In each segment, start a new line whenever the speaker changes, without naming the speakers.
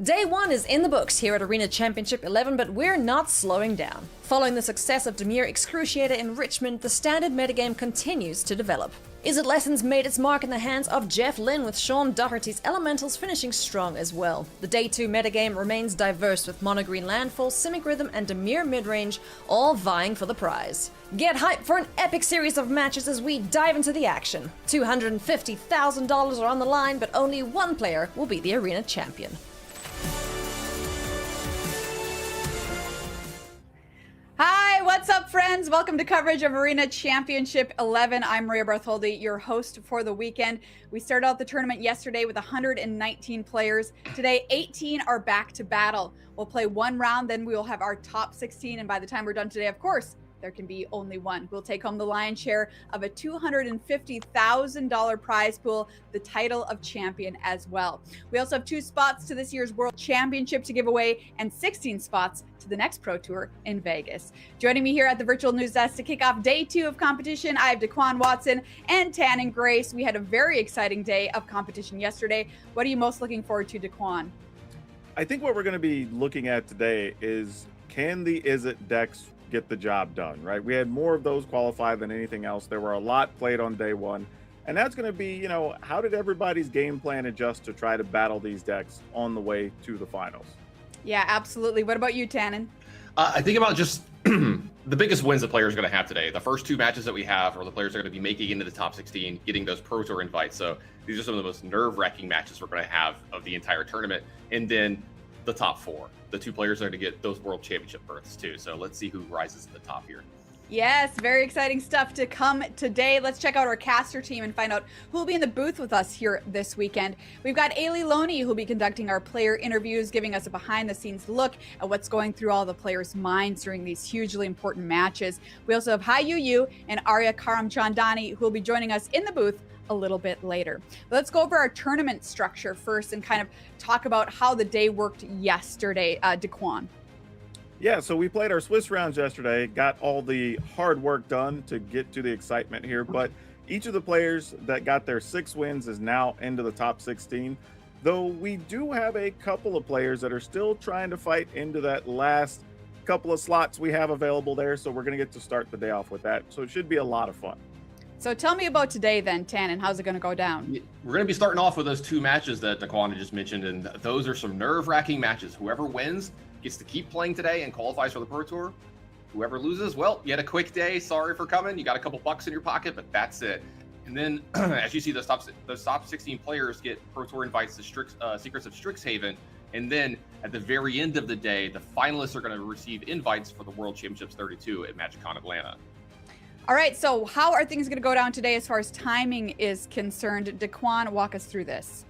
Day 1 is in the books here at Arena Championship 11, but we're not slowing down. Following the success of Demir Excruciator in Richmond, the standard metagame continues to develop. Is It Lessons made its mark in the hands of Jeff Lynn, with Sean Doherty's Elementals finishing strong as well. The Day 2 metagame remains diverse, with Monogreen Landfall, Simic Rhythm, and Demir Midrange all vying for the prize. Get hyped for an epic series of matches as we dive into the action. $250,000 are on the line, but only one player will be the Arena Champion.
Hi, what's up, friends? Welcome to coverage of Arena Championship 11. I'm Maria Bartholdi, your host for the weekend. We started out the tournament yesterday with 119 players. Today, 18 are back to battle. We'll play one round, then we will have our top 16, and by the time we're done today, of course, there can be only one. We'll take home the lion's share of a $250,000 prize pool, the title of champion as well. We also have 2 spots to this year's World Championship to give away and 16 spots to the next Pro Tour in Vegas. Joining me here at the virtual news desk to kick off day 2 of competition, I have Daquan Watson and Tannen Grace. We had a very exciting day of competition yesterday. What are you most looking forward to, Daquan?
I think what we're going to be looking at today is, can the Is It decks get the job done, right? We had more of those qualify than anything else. There were a lot played on day 1. And that's going to be, how did everybody's game plan adjust to try to battle these decks on the way to the finals?
Yeah, absolutely. What about you, Tannen?
I think about just the biggest wins the players are going to have today. The first 2 matches that we have are the players are going to be making into the top 16, getting those Pro Tour invites. So these are some of the most nerve-wracking matches we're going to have of the entire tournament. And then the top 4. The 2 players are going to get those World Championship berths too. So let's see who rises to the top here.
Yes, very exciting stuff to come today. Let's check out our caster team and find out who will be in the booth with us here this weekend. We've got Ailey Loney, who will be conducting our player interviews, giving us a behind-the-scenes look at what's going through all the players' minds during these hugely important matches. We also have Hai Yu and Arya Karamchandani, who will be joining us in the booth a little bit later. Let's go over our tournament structure first and kind of talk about how the day worked yesterday. Daquan.
Yeah, so we played our Swiss rounds yesterday, got all the hard work done to get to the excitement here, but each of the players that got their 6 wins is now into the top 16, though we do have a couple of players that are still trying to fight into that last couple of slots we have available there, so we're going to get to start the day off with that. So it should be a lot of fun.
So tell me about today then, Tannen. How's it going to go down?
We're going to be starting off with those two matches that Daquan just mentioned, and those are some nerve-wracking matches. Whoever wins gets to keep playing today and qualifies for the Pro Tour. Whoever loses, well, you had a quick day. Sorry for coming. You got a couple bucks in your pocket, but that's it. And then, as you see, those top 16 players get Pro Tour invites to Secrets of Strixhaven. And then, at the very end of the day, the finalists are going to receive invites for the World Championships 32 at MagicCon Atlanta.
All right, so how are things going to go down today as far as timing is concerned? Daquan, walk us through this.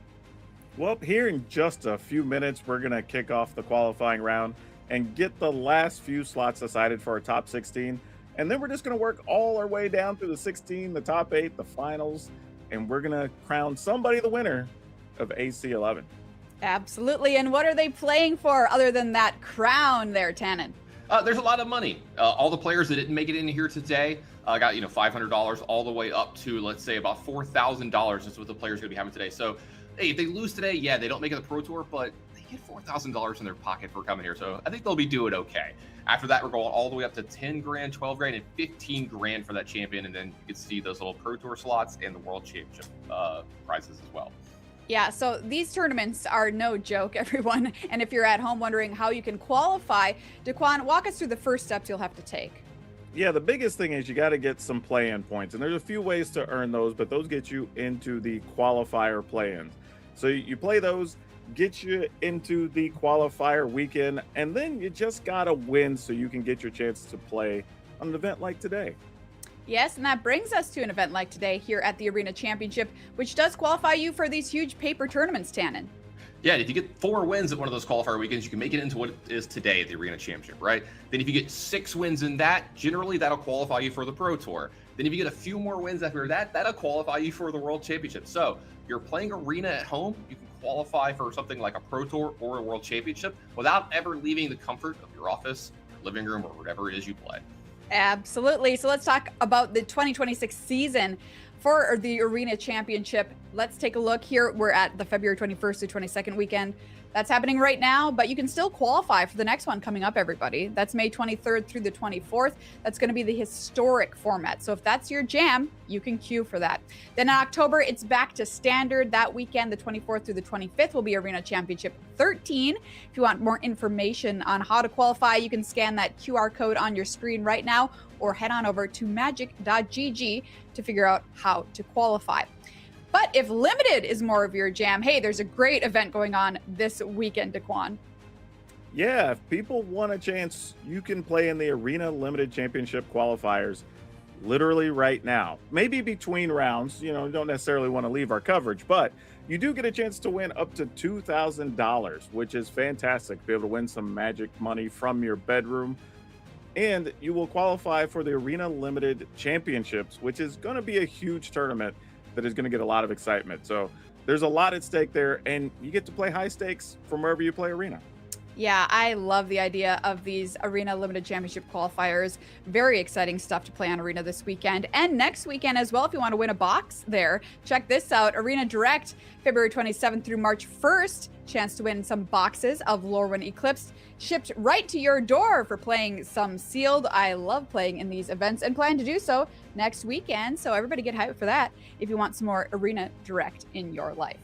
Well, here in just a few minutes, we're going to kick off the qualifying round and get the last few slots decided for our top 16. And then we're just going to work all our way down through the 16, the top 8, the finals, and we're going to crown somebody the winner of AC11.
Absolutely. And what are they playing for other than that crown there, Tannen?
There's a lot of money. All the players that didn't make it in here today got $500 all the way up to, let's say, about $4,000 is what the players are going to be having today. So, hey, if they lose today, yeah, they don't make it the Pro Tour, but they get $4,000 in their pocket for coming here. So I think they'll be doing okay. After that, we're going all the way up to 10 grand, 12 grand, and 15 grand for that champion. And then you can see those little Pro Tour slots and the World Championship prizes as well.
Yeah, so these tournaments are no joke, everyone. And if you're at home wondering how you can qualify, Daquan, walk us through the first steps you'll have to take.
Yeah, the biggest thing is you got to get some play-in points. And there's a few ways to earn those, but those get you into the qualifier play-ins. So you play those, get you into the qualifier weekend, and then you just got to win so you can get your chance to play on an event like today.
Yes, and that brings us to an event like today here at the Arena Championship, which does qualify you for these huge paper tournaments, Tannen.
Yeah, if you get 4 wins at one of those qualifier weekends, you can make it into what it is today at the Arena Championship, right? Then if you get 6 wins in that, generally that'll qualify you for the Pro Tour. Then if you get a few more wins after that, that'll qualify you for the World Championship. So you're playing Arena at home, you can qualify for something like a Pro Tour or a World Championship without ever leaving the comfort of your office, your living room, or whatever it is you play.
Absolutely. So let's talk about the 2026 season for the Arena Championship. Let's take a look here. We're at the February 21st to 22nd weekend. That's happening right now, but you can still qualify for the next one coming up, everybody. That's May 23rd through the 24th. That's going to be the historic format. So if that's your jam, you can queue for that. Then in October, it's back to standard. That weekend, the 24th through the 25th, will be Arena Championship 13. If you want more information on how to qualify, you can scan that QR code on your screen right now or head on over to magic.gg to figure out how to qualify. But if limited is more of your jam, hey, there's a great event going on this weekend, Daquan.
Yeah, if people want a chance, you can play in the Arena Limited Championship qualifiers literally right now. Maybe between rounds, you don't necessarily want to leave our coverage, but you do get a chance to win up to $2,000, which is fantastic. Be able to win some magic money from your bedroom. And you will qualify for the Arena Limited Championships, which is going to be a huge tournament that is going to get a lot of excitement. So there's a lot at stake there, and you get to play high stakes from wherever you play Arena.
Yeah, I love the idea of these Arena Limited Championship qualifiers. Very exciting stuff to play on Arena this weekend and next weekend as well. If you want to win a box there, check this out. Arena Direct, February 27th through March 1st. Chance to win some boxes of Lorwyn Eclipse shipped right to your door for playing some sealed. I love playing in these events and plan to do so next weekend. So everybody get hyped for that if you want some more Arena Direct in your life.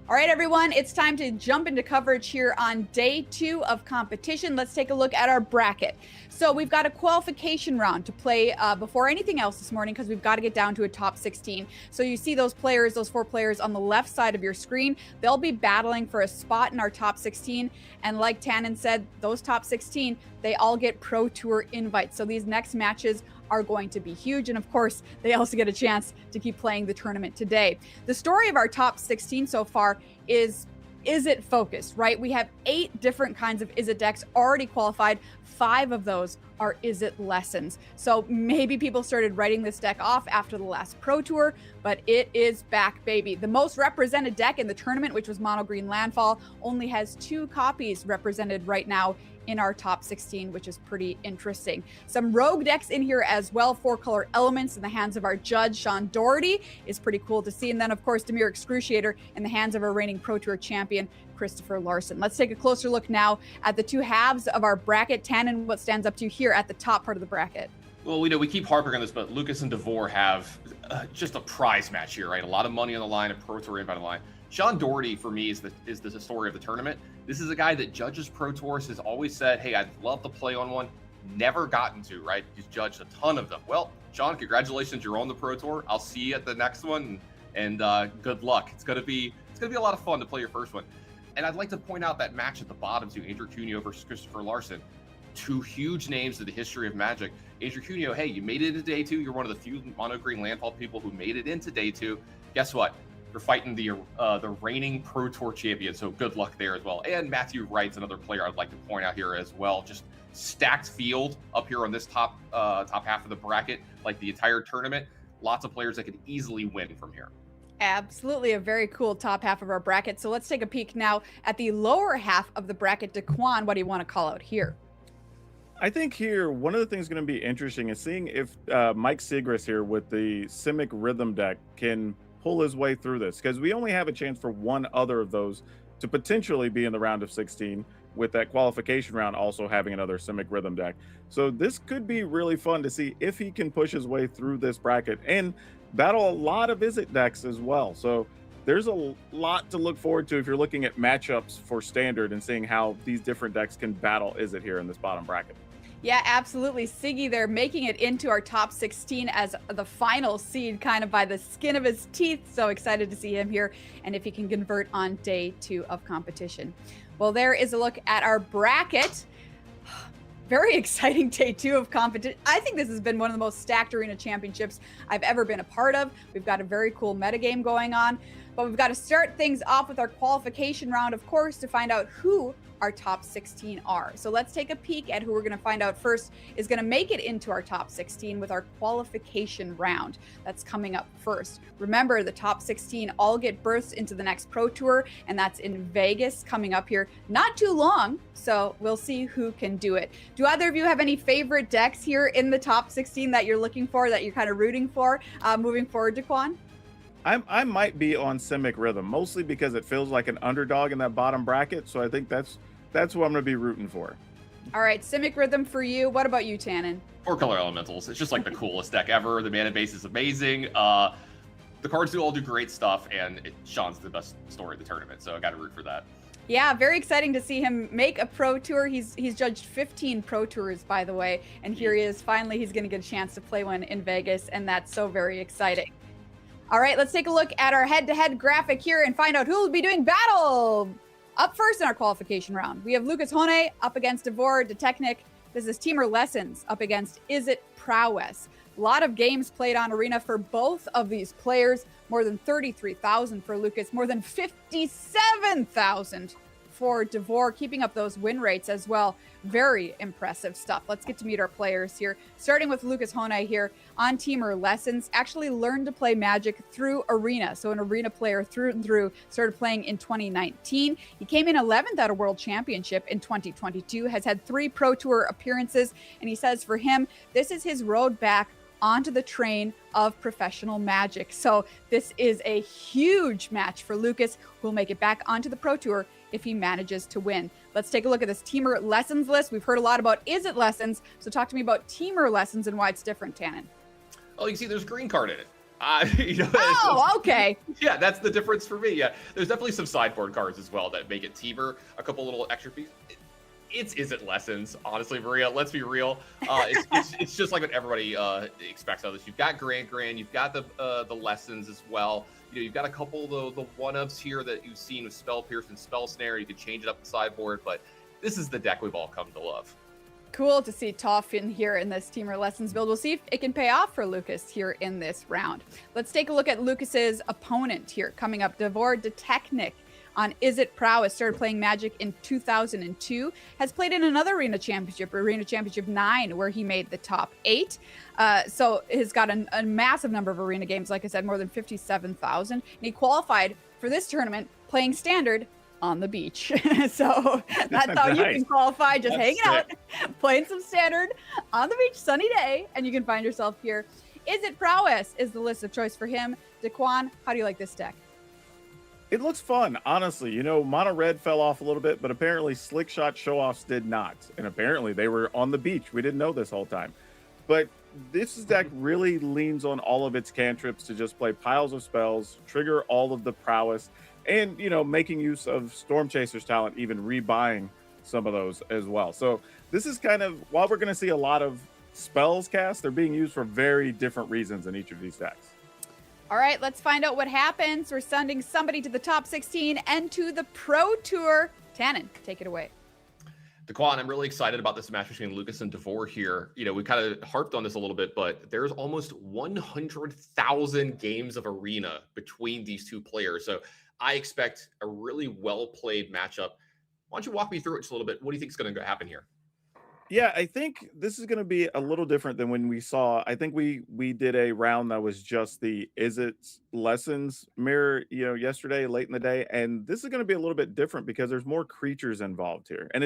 All right, everyone, it's time to jump into coverage here on day 2 of competition. Let's take a look at our bracket. So we've got a qualification round to play before anything else this morning because we've got to get down to a top 16. So you see those players, those 4 players on the left side of your screen. They'll be battling for a spot in our top 16. And like Tannen said, those top 16, they all get Pro Tour invites. So these next matches are going to be huge. And of course, they also get a chance to keep playing the tournament today. The story of our top 16 so far is it focused, right? We have 8 different kinds of Is It decks already qualified. 5 of those are Is It lessons. So maybe people started writing this deck off after the last Pro Tour, but it is back, baby. The most represented deck in the tournament, which was Mono Green Landfall, only has 2 copies represented right now in our top 16, which is pretty interesting. Some rogue decks in here as well. 4-color elements in the hands of our judge, Sean Doherty, is pretty cool to see. And then, of course, Demir Excruciator in the hands of our reigning Pro Tour champion, Christopher Larson. Let's take a closer look now at the two halves of our bracket. Tannen, what stands up to here at the top part of the bracket?
Well, we know we keep harping on this, but Lucas and Devore have just a prize match here, right? A lot of money on the line, a Pro Tour invite on the line. Sean Doherty, for me, is the story of the tournament. This is a guy that judges Pro Tours, has always said, hey, I'd love to play on one. Never gotten to, right? He's judged a ton of them. Well, Sean, congratulations, you're on the Pro Tour. I'll see you at the next one, and good luck. It's gonna be a lot of fun to play your first one. And I'd like to point out that match at the bottom too, Andrew Cuneo versus Christopher Larson. Two huge names in the history of Magic. Andrew Cuneo, hey, you made it into day 2. You're one of the few mono green landfall people who made it into day 2. Guess what? You're fighting the reigning Pro Tour champion, so good luck there as well. And Matthew Wright's another player I'd like to point out here as well. Just stacked field up here on this top half of the bracket, like the entire tournament. Lots of players that could easily win from here.
Absolutely a very cool top half of our bracket. So let's take a peek now at the lower half of the bracket. Daquan, what do you want to call out here?
I think here, one of the things going to be interesting is seeing if Mike Segrist here with the Simic Rhythm deck can pull his way through this, because we only have a chance for one other of those to potentially be in the round of 16, with that qualification round also having another Simic Rhythm deck. So this could be really fun to see if he can push his way through this bracket and battle a lot of Izzet decks as well. So there's a lot to look forward to if you're looking at matchups for Standard and seeing how these different decks can battle Izzet here in this bottom bracket.
Yeah, absolutely. Siggy there making it into our top 16 as the final seed, kind of by the skin of his teeth. So excited to see him here and if he can convert on day 2 of competition. Well, there is a look at our bracket. Very exciting day 2 of competition. I think this has been one of the most stacked Arena Championships I've ever been a part of. We've got a very cool metagame going on, but we've got to start things off with our qualification round, of course, to find out who our top 16 are. So let's take a peek at who we're going to find out first is going to make it into our top 16 with our qualification round. That's coming up first. Remember, the top 16 all get berths into the next Pro Tour, and that's in Vegas coming up here not too long. So we'll see who can do it. Do either of you have any favorite decks here in the top 16 that you're looking for, that you're kind of rooting for moving forward, Daquan?
I might be on Simic Rhythm, mostly because it feels like an underdog in that bottom bracket. So I think that's what I'm going to be rooting for.
All right, Simic Rhythm for you. What about you, Tannen?
4-color elementals. It's just like the coolest deck ever. The mana base is amazing. The cards do all do great stuff, and Sean's the best story of the tournament. So I got to root for that.
Yeah, very exciting to see him make a Pro Tour. He's judged 15 Pro Tours, by the way, and here he is. Finally, he's going to get a chance to play one in Vegas, and that's so very exciting. All right, let's take a look at our head-to-head graphic here and find out who will be doing battle. Up first in our qualification round, we have Lucas Hone up against Devore Detechnik. This is Teamer Lessons up against Izzet Prowess. A lot of games played on Arena for both of these players. More than 33,000 for Lucas, more than 57,000 for Devore, keeping up those win rates as well. Very impressive stuff. Let's get to meet our players here. Starting with Lucas Hone here on Teamer Lessons. Actually learned to play Magic through Arena. So an Arena player through and through. Started playing in 2019. He came in 11th at a World Championship in 2022. Has had 3 Pro Tour appearances. And he says for him, this is his road back onto the train of professional Magic. So this is a huge match for Lucas, who will make it back onto the Pro Tour if he manages to win. Let's take a look at this Teamer Lessons list. We've heard a lot about Izzet Lessons, so talk to me about Teamer Lessons and why it's different, Tannen.
Oh, you see there's a green card in it.
Oh, okay.
Yeah, that's the difference for me. Yeah, there's definitely some sideboard cards as well that make it Teamer, a couple little extra pieces. It's Izzet Lessons, honestly, Maria. Let's be real. It's just like what everybody expects of this. You've got Grand, you've got the Lessons as well. You know, you've got a couple of the one-ups here that you've seen with Spell Pierce and Spell Snare. You can change it up the sideboard, but this is the deck we've all come to love.
Cool to see Toph in here in this Teamer Lessons build. We'll see if it can pay off for Lucas here in this round. Let's take a look at Lucas's opponent here coming up. Devore Detechnik on Izzet Prowess. Started playing Magic in 2002. Has played in another Arena Championship, Arena Championship 9, where he made the top 8. So he's got a massive number of Arena games, like I said, more than 57,000. And he qualified for this tournament playing Standard on the beach. So that's how you can qualify, just hanging out, playing some standard on the beach, sunny day, and you can find yourself here. Is it prowess is the list of choice for him. Daquan, how do you like this deck?
It looks fun, honestly. You know, Mono Red fell off a little bit, but apparently Slick Shot Show-Offs did not. And apparently they were on the beach. We didn't know this whole time. But this deck really leans on all of its cantrips to just play piles of spells, trigger all of the prowess, and, you know, making use of Storm Chaser's talent, even rebuying some of those as well. So this is kind of, while we're going to see a lot of spells cast, they're being used for very different reasons in each of these decks.
All right, let's find out what happens. We're sending somebody to the top 16 and to the Pro Tour. Tannen, take it away.
Daquan, I'm really excited about this match between Lucas and Devore here. You know, we kind of harped on this a little bit, but there's almost 100,000 games of Arena between these two players. So I expect a really well-played matchup. Why don't you walk me through it just a little bit? What do you think is going to happen here?
Yeah, I think this is going to be a little different than when we saw. I think we did a round that was just the Is It lessons mirror, you know, yesterday late in the day, and this is going to be a little bit different because there's more creatures involved here, and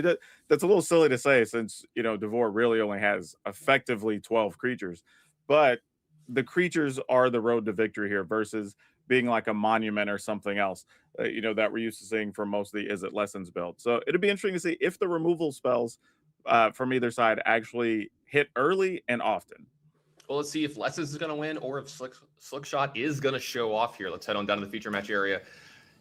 that's a little silly to say since, you know, Devore really only has effectively 12 creatures, but the creatures are the road to victory here versus being like a monument or something else, you know, that we're used to seeing for most of the Is It lessons build. So it'll be interesting to see if the removal spells from either side actually hit early and often.
Well, let's see if Lessons is going to win or if Slick Shot is going to show off here. Let's head on down to the feature match area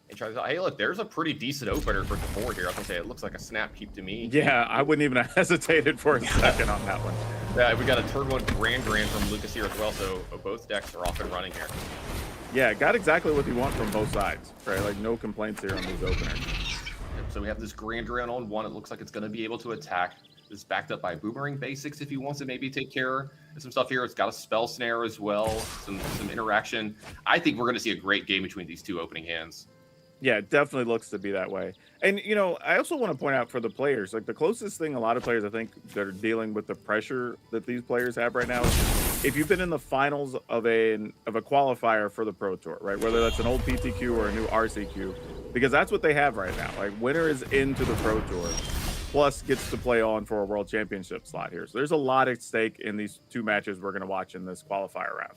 and try to. Hey, look, there's a pretty decent opener for Devore here. I was going to say it looks like a snap keep to me.
Yeah, I wouldn't even have hesitated for a second on that one.
Yeah, we got a turn one Grand from Lucas here as well, so both decks are off and running here.
Yeah, got exactly what you want from both sides, right? Like no complaints here on these openers.
Yep, so we have this Grand on one. It looks like it's going to be able to attack. It's backed up by Boomerang Basics if he wants to maybe take care of some stuff here. It's got a Spell Snare as well, some interaction. I think we're going to see a great game between these two opening hands.
Yeah, it definitely looks to be that way. And, you know, I also want to point out for the players, like the closest thing a lot of players, I think, that are dealing with the pressure that these players have right now is if you've been in the finals of a qualifier for the Pro Tour, right? Whether that's an old PTQ or a new RCQ, because that's what they have right now. Like, winner is into the Pro Tour, plus gets to play on for a World Championship slot here. So there's a lot at stake in these two matches we're going to watch in this qualifier round.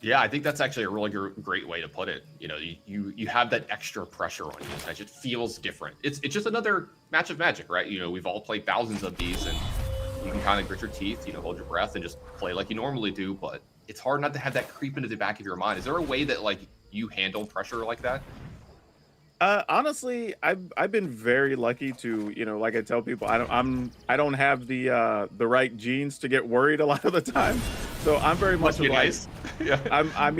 Yeah, I think that's actually a really great way to put it. You know, you have that extra pressure on you. It feels different. It's just another match of Magic, right? You know, we've all played thousands of these, and you can kind of grit your teeth, you know, hold your breath, and just play like you normally do. But it's hard not to have that creep into the back of your mind. Is there a way that like you handle pressure like that?
Honestly, I've been very lucky to, you know, like I tell people, I don't have the right genes to get worried a lot of the time. So I'm very much like,
nice. Yeah.
I'm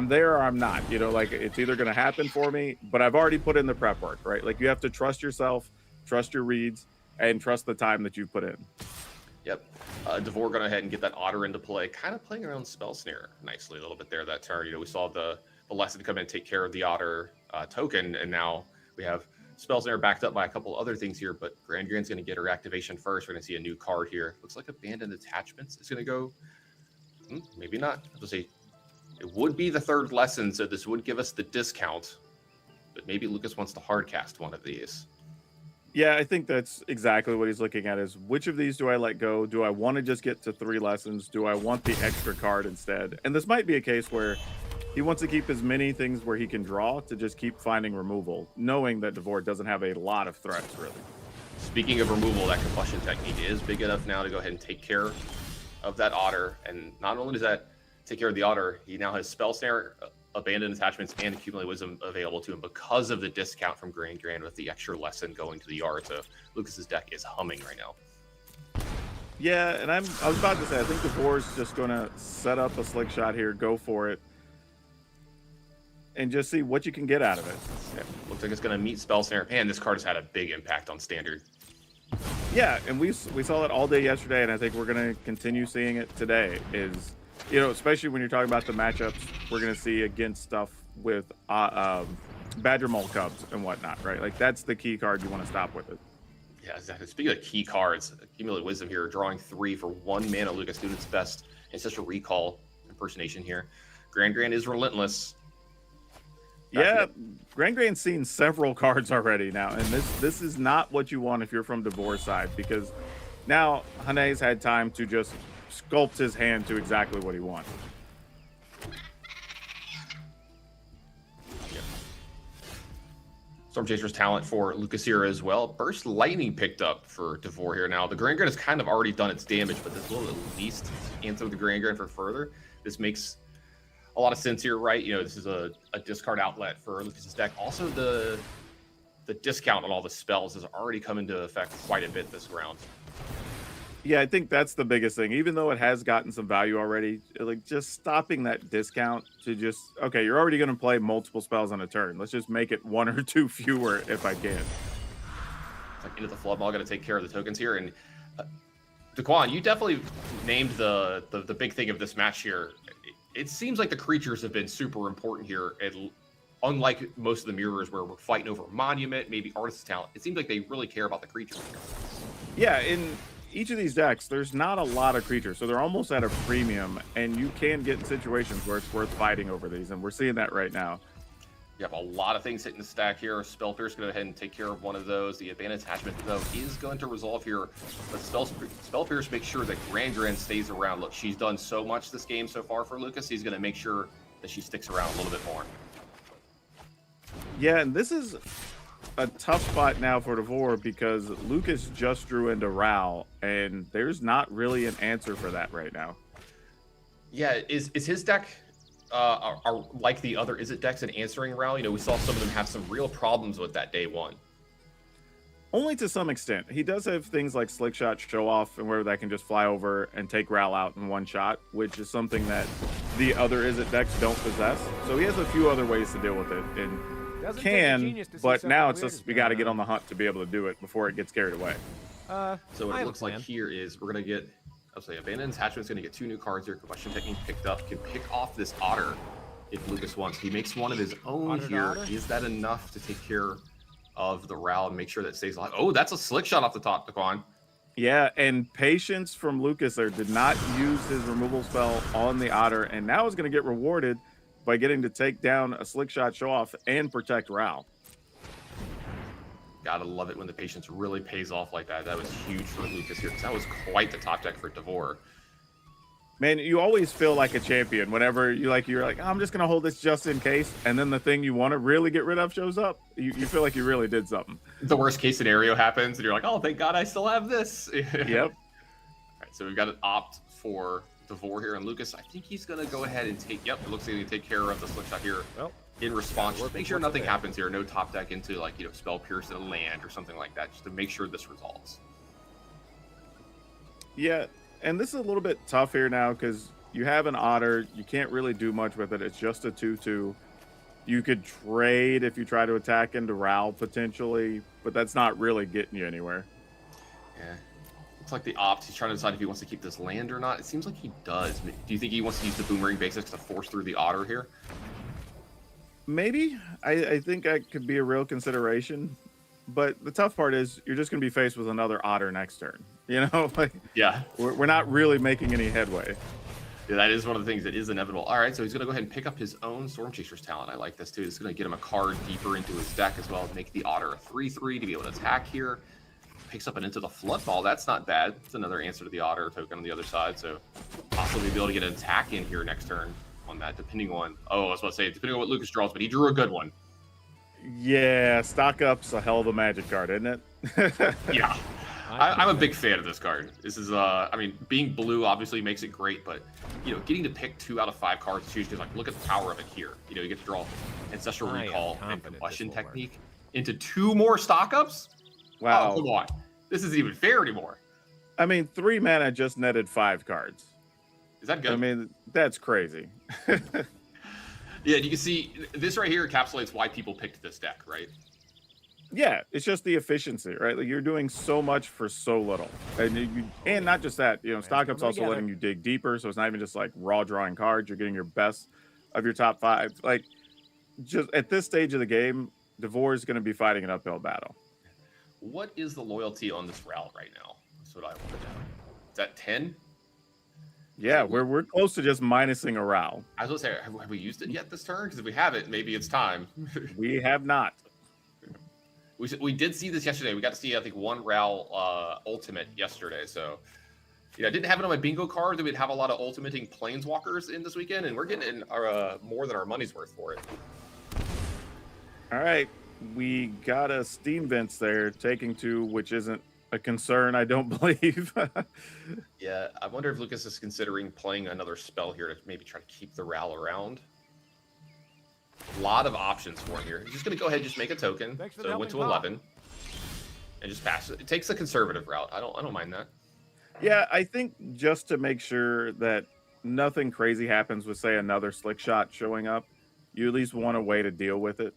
there or I'm not, you know, like it's either going to happen for me, but I've already put in the prep work, right? Like you have to trust yourself, trust your reads, and trust the time that you've put in.
Yep. Devore going ahead and get that Otter into play, kind of playing around Spell Snare nicely a little bit there that turn. You know, we saw the lesson come in and take care of the Otter token, and now we have Spell Snare backed up by a couple other things here, but Grand's going to get her activation first. We're going to see a new card here. Looks like Abandoned Attachments is going to go. Maybe not. I'll say it would be the third lesson, so this would give us the discount, but maybe Lucas wants to hard cast one of these.
Yeah, I think that's exactly what he's looking at is which of these do I let go? Do I want to just get to 3 lessons? Do I want the extra card instead? And this might be a case where he wants to keep as many things where he can draw to just keep finding removal, knowing that Devore doesn't have a lot of threats, really.
Speaking of removal, that Combustion Technique is big enough now to go ahead and take care of that Otter. And not only does that take care of the Otter, he now has Spell Snare, Abandoned Attachments, and Accumulate Wisdom available to him because of the discount from Grand with the extra lesson going to the yard. So Lucas's deck is humming right now.
Yeah, and I was about to say, I think Devore's just going to set up a Slick Shot here, go for it, and just see what you can get out of it.
Yeah, looks like it's going to meet Spell Snare. Man, this card has had a big impact on Standard.
Yeah, and we saw it all day yesterday, and I think we're going to continue seeing it today. Is, you know, especially when you're talking about the matchups we're going to see against stuff with Badger Mole Cubs and whatnot, right? Like that's the key card you want to stop with it.
Yeah, exactly. Speaking of key cards, Accumulate Wisdom here, drawing 3 for 1 mana. Lucas doing its best Ancestral Recall impersonation here. Grand is relentless.
Yeah, Grain's seen several cards already now, and this is not what you want if you're from Devore's side, because now Hane's had time to just sculpt his hand to exactly what he wants.
Storm Chaser's talent for Lucas here as well. Burst Lightning picked up for Devore here. Now, the Grand has kind of already done its damage, but this will at least answer the Grand for further. This makes a lot of sense here, right? You know, this is a discard outlet for Lucas's deck. Also, the discount on all the spells has already come into effect quite a bit this round.
Yeah, I think that's the biggest thing. Even though it has gotten some value already, like just stopping that discount to just, okay, you're already going to play multiple spells on a turn. Let's just make it 1 or 2 fewer if I can.
It's like into the flood mall, got to take care of the tokens here. And Daquan, you definitely named the big thing of this match here. It seems like the creatures have been super important here. Unlike most of the mirrors where we're fighting over monument, maybe artist's talent, it seems like they really care about the creatures here.
Yeah, in each of these decks, there's not a lot of creatures, so they're almost at a premium, and you can get in situations where it's worth fighting over these, and we're seeing that right now.
You have a lot of things hitting the stack here. Spell Pierce go ahead and take care of one of those. The Advanced Attachment, though, is going to resolve here. But Spell Pierce makes sure that Grand stays around. Look, she's done so much this game so far for Lucas. He's going to make sure that she sticks around a little bit more.
Yeah, and this is a tough spot now for Devore because Lucas just drew into Ral, and there's not really an answer for that right now.
Yeah, is his deck are like the other Izzet decks in answering Ral? You know, we saw some of them have some real problems with that day one.
Only to some extent. He does have things like Slick Shot, Show Off, and where that can just fly over and take Ral out in one shot, which is something that the other Izzet decks don't possess. So he has a few other ways to deal with it, and but now it's just we got to get on the hunt to be able to do it before it gets carried away.
So what it looks like here is we're gonna get, I'll say, Abandoned Attachment's gonna get 2 new cards here. Question Technique picked up, can pick off this Otter if Lucas wants. He makes one of his own here. Is that enough to take care of the Ral and make sure that it stays alive? Oh, that's a Slick Shot off the top, Daquan.
Yeah, and Patience from Lucas there did not use his removal spell on the Otter, and now is going to get rewarded by getting to take down a Slick Shot, Show Off, and protect Ral.
Gotta love it when the Patience really pays off like that. That was huge for Lucas here, because that was quite the top deck for Devore.
Man, you always feel like a champion whenever you're like, I'm just going to hold this just in case, and then the thing you want to really get rid of shows up. You feel like you really did something.
The worst case scenario happens, and you're like, oh, thank God I still have this.
Yep.
All right, so we've got an opt for Devore here, and Lucas, I think he's going to go ahead and take, it looks like he's going to take care of the Slick Shot here in response. Just make sure nothing happens here. No top deck into, like, you know, Spell Pierce in a land or something like that, just to make sure this resolves.
Yeah, and this is a little bit tough here now because you have an Otter. You can't really do much with it. It's just a 2/2. You could trade if you try to attack into Ral potentially, but that's not really getting you anywhere.
Yeah. Looks like the opt, he's trying to decide if he wants to keep this land or not. It seems like he does. Do you think he wants to use the Boomerang basics to force through the Otter here?
Maybe. I think that could be a real consideration. But the tough part is you're just going to be faced with another Otter next turn. You know, like,
yeah,
we're not really making any headway.
Yeah, that is one of the things that is inevitable. All right, so he's going to go ahead and pick up his own Storm Chaser's talent. I like this too. It's going to get him a card deeper into his deck as well. Make the Otter a 3/3 to be able to attack here. Picks up an Into the Flood Ball. That's not bad. It's another answer to the Otter token on the other side. So possibly be able to get an attack in here next turn on that, depending on, I was about to say, depending on what Lucas draws, but he drew a good one.
Yeah, Stock Up's a hell of a Magic card, isn't it?
Yeah. I'm a big fan of this card. This is, I mean, being blue obviously makes it great, but, you know, getting to pick 2 out of 5 cards to choose, because, like, look at the power of it here. You know, you get to draw Ancestral Recall and Combustion Technique into 2 more Stock Ups?
Wow.
Oh, come on. This isn't even fair anymore.
I mean, 3 mana just netted 5 cards.
Is that good?
I mean, that's crazy.
Yeah, you can see this right here encapsulates why people picked this deck, right?
Yeah, it's just the efficiency, right? Like, you're doing so much for so little, and not just that. You know, Stock Up's also letting you dig deeper, so it's not even just like raw drawing cards. You're getting your best of your top 5. Like, just at this stage of the game, Devore is going to be fighting an uphill battle.
What is the loyalty on this route right now? That's what I want to know. Is that 10?
Yeah, we're close to just minusing a Ral.
I was gonna say, have we used it yet this turn? Because if we haven't, maybe it's time.
We have not.
We did see this yesterday. We got to see, I think, one Ral ultimate yesterday. So, I didn't have it on my bingo card that we'd have a lot of ultimating planeswalkers in this weekend, and we're getting in our, more than our money's worth for it.
All right, we got a Steam Vents there, taking 2, which isn't a concern, I don't believe.
Yeah, I wonder if Lucas is considering playing another spell here to maybe try to keep the Ral around. A lot of options for him here. He's just going to go ahead and just make a token. So it went to 11 and just pass it. It takes a conservative route. I don't mind that.
Yeah, I think just to make sure that nothing crazy happens with, say, another slick shot showing up, you at least want a way to deal with it.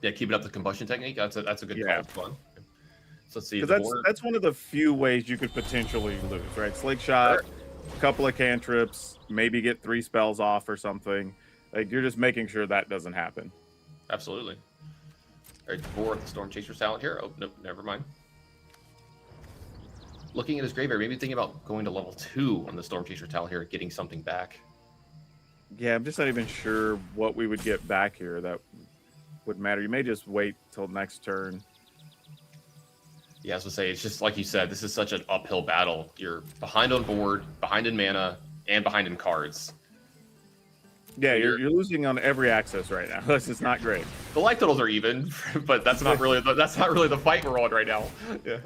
Yeah, keep it up the combustion technique. That's a good call. Fun. So let's see.
That's one of the few ways you could potentially lose, right? Slick shot, a couple of cantrips, maybe get 3 spells off or something. Like, you're just making sure that doesn't happen.
Absolutely. All right, Devor, the Storm Chaser's talent here. Oh, nope, never mind. Looking at his graveyard, maybe thinking about going to level 2 on the Storm Chaser talent here, getting something back.
Yeah, I'm just not even sure what we would get back here that would matter. You may just wait till next turn.
Yeah, I was gonna say, it's just like you said, this is such an uphill battle. You're behind on board, behind in mana, and behind in cards.
Yeah, you're losing on every axis right now. This is not great.
The life totals are even, but that's not really the fight we're on right now. Yeah.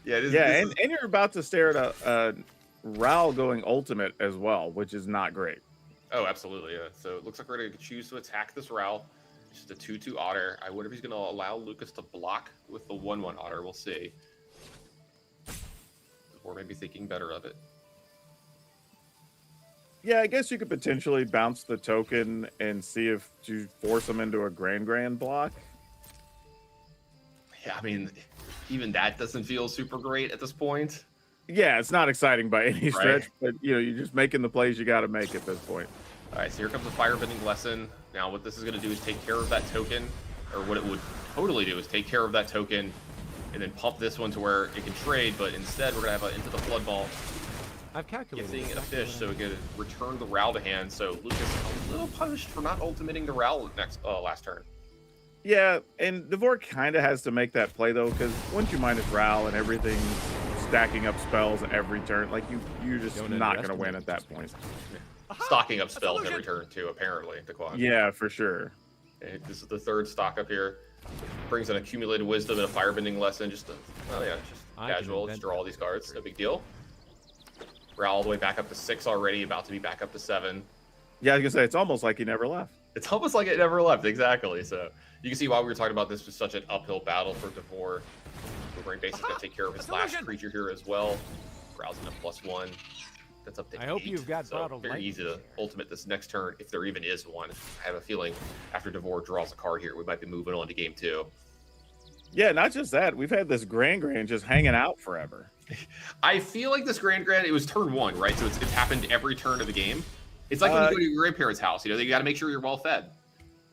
Yeah,
and you're about to stare at a Ral going ultimate as well, which is not great.
Oh, absolutely. Yeah. So it looks like we're going to choose to attack this Ral. It's just a 2/2 otter. I wonder if he's going to allow Lucas to block with the 1/1 otter. We'll see. Or maybe thinking better of it.
Yeah, I guess you could potentially bounce the token and see if you force him into a Grand block.
Yeah, I mean, even that doesn't feel super great at this point.
Yeah, it's not exciting by any stretch, but you're just making the plays you got to make at this point.
All right, so here comes the Firebending Lesson. Now, what this is going to do is take care of that token, or what it would totally do is take care of that token, and then pump this one to where it can trade. But instead, we're going to have an Into the Flood Ball.
I've calculated.
Getting a fish, so we could return the Ral to hand. So Lucas a little punished for not ultimating the Ral last turn.
Yeah, and Devor kind of has to make that play though, because once you minus Ral and everything stacking up spells every turn, like you're just not going to win at that point.
Stocking up spells every turn too, apparently. The quad.
Yeah, for sure.
Okay, this is the 3rd stock up here. Brings an accumulated wisdom and a Firebending Lesson. Just casual. Just draw all these cards. No big deal. We're all the way back up to 6 already, about to be back up to 7.
Yeah, I was gonna say it's almost like he never left.
It's almost like it never left, exactly. So you can see why we were talking about this was such an uphill battle for Devor. We're basically gonna take care of his last creature here as well. Browsing a +1. That's up to 8.
I hope you've got
so
bottled
very easy to ultimate this next turn if there even is one. I have a feeling after Devor draws a card here, we might be moving on to game 2.
Yeah, not just that. We've had this Grand just hanging out forever.
I feel like this Grand, it was turn 1, right? So it's happened every turn of the game. It's like when you go to your grandparents' house, you got to make sure you're well fed.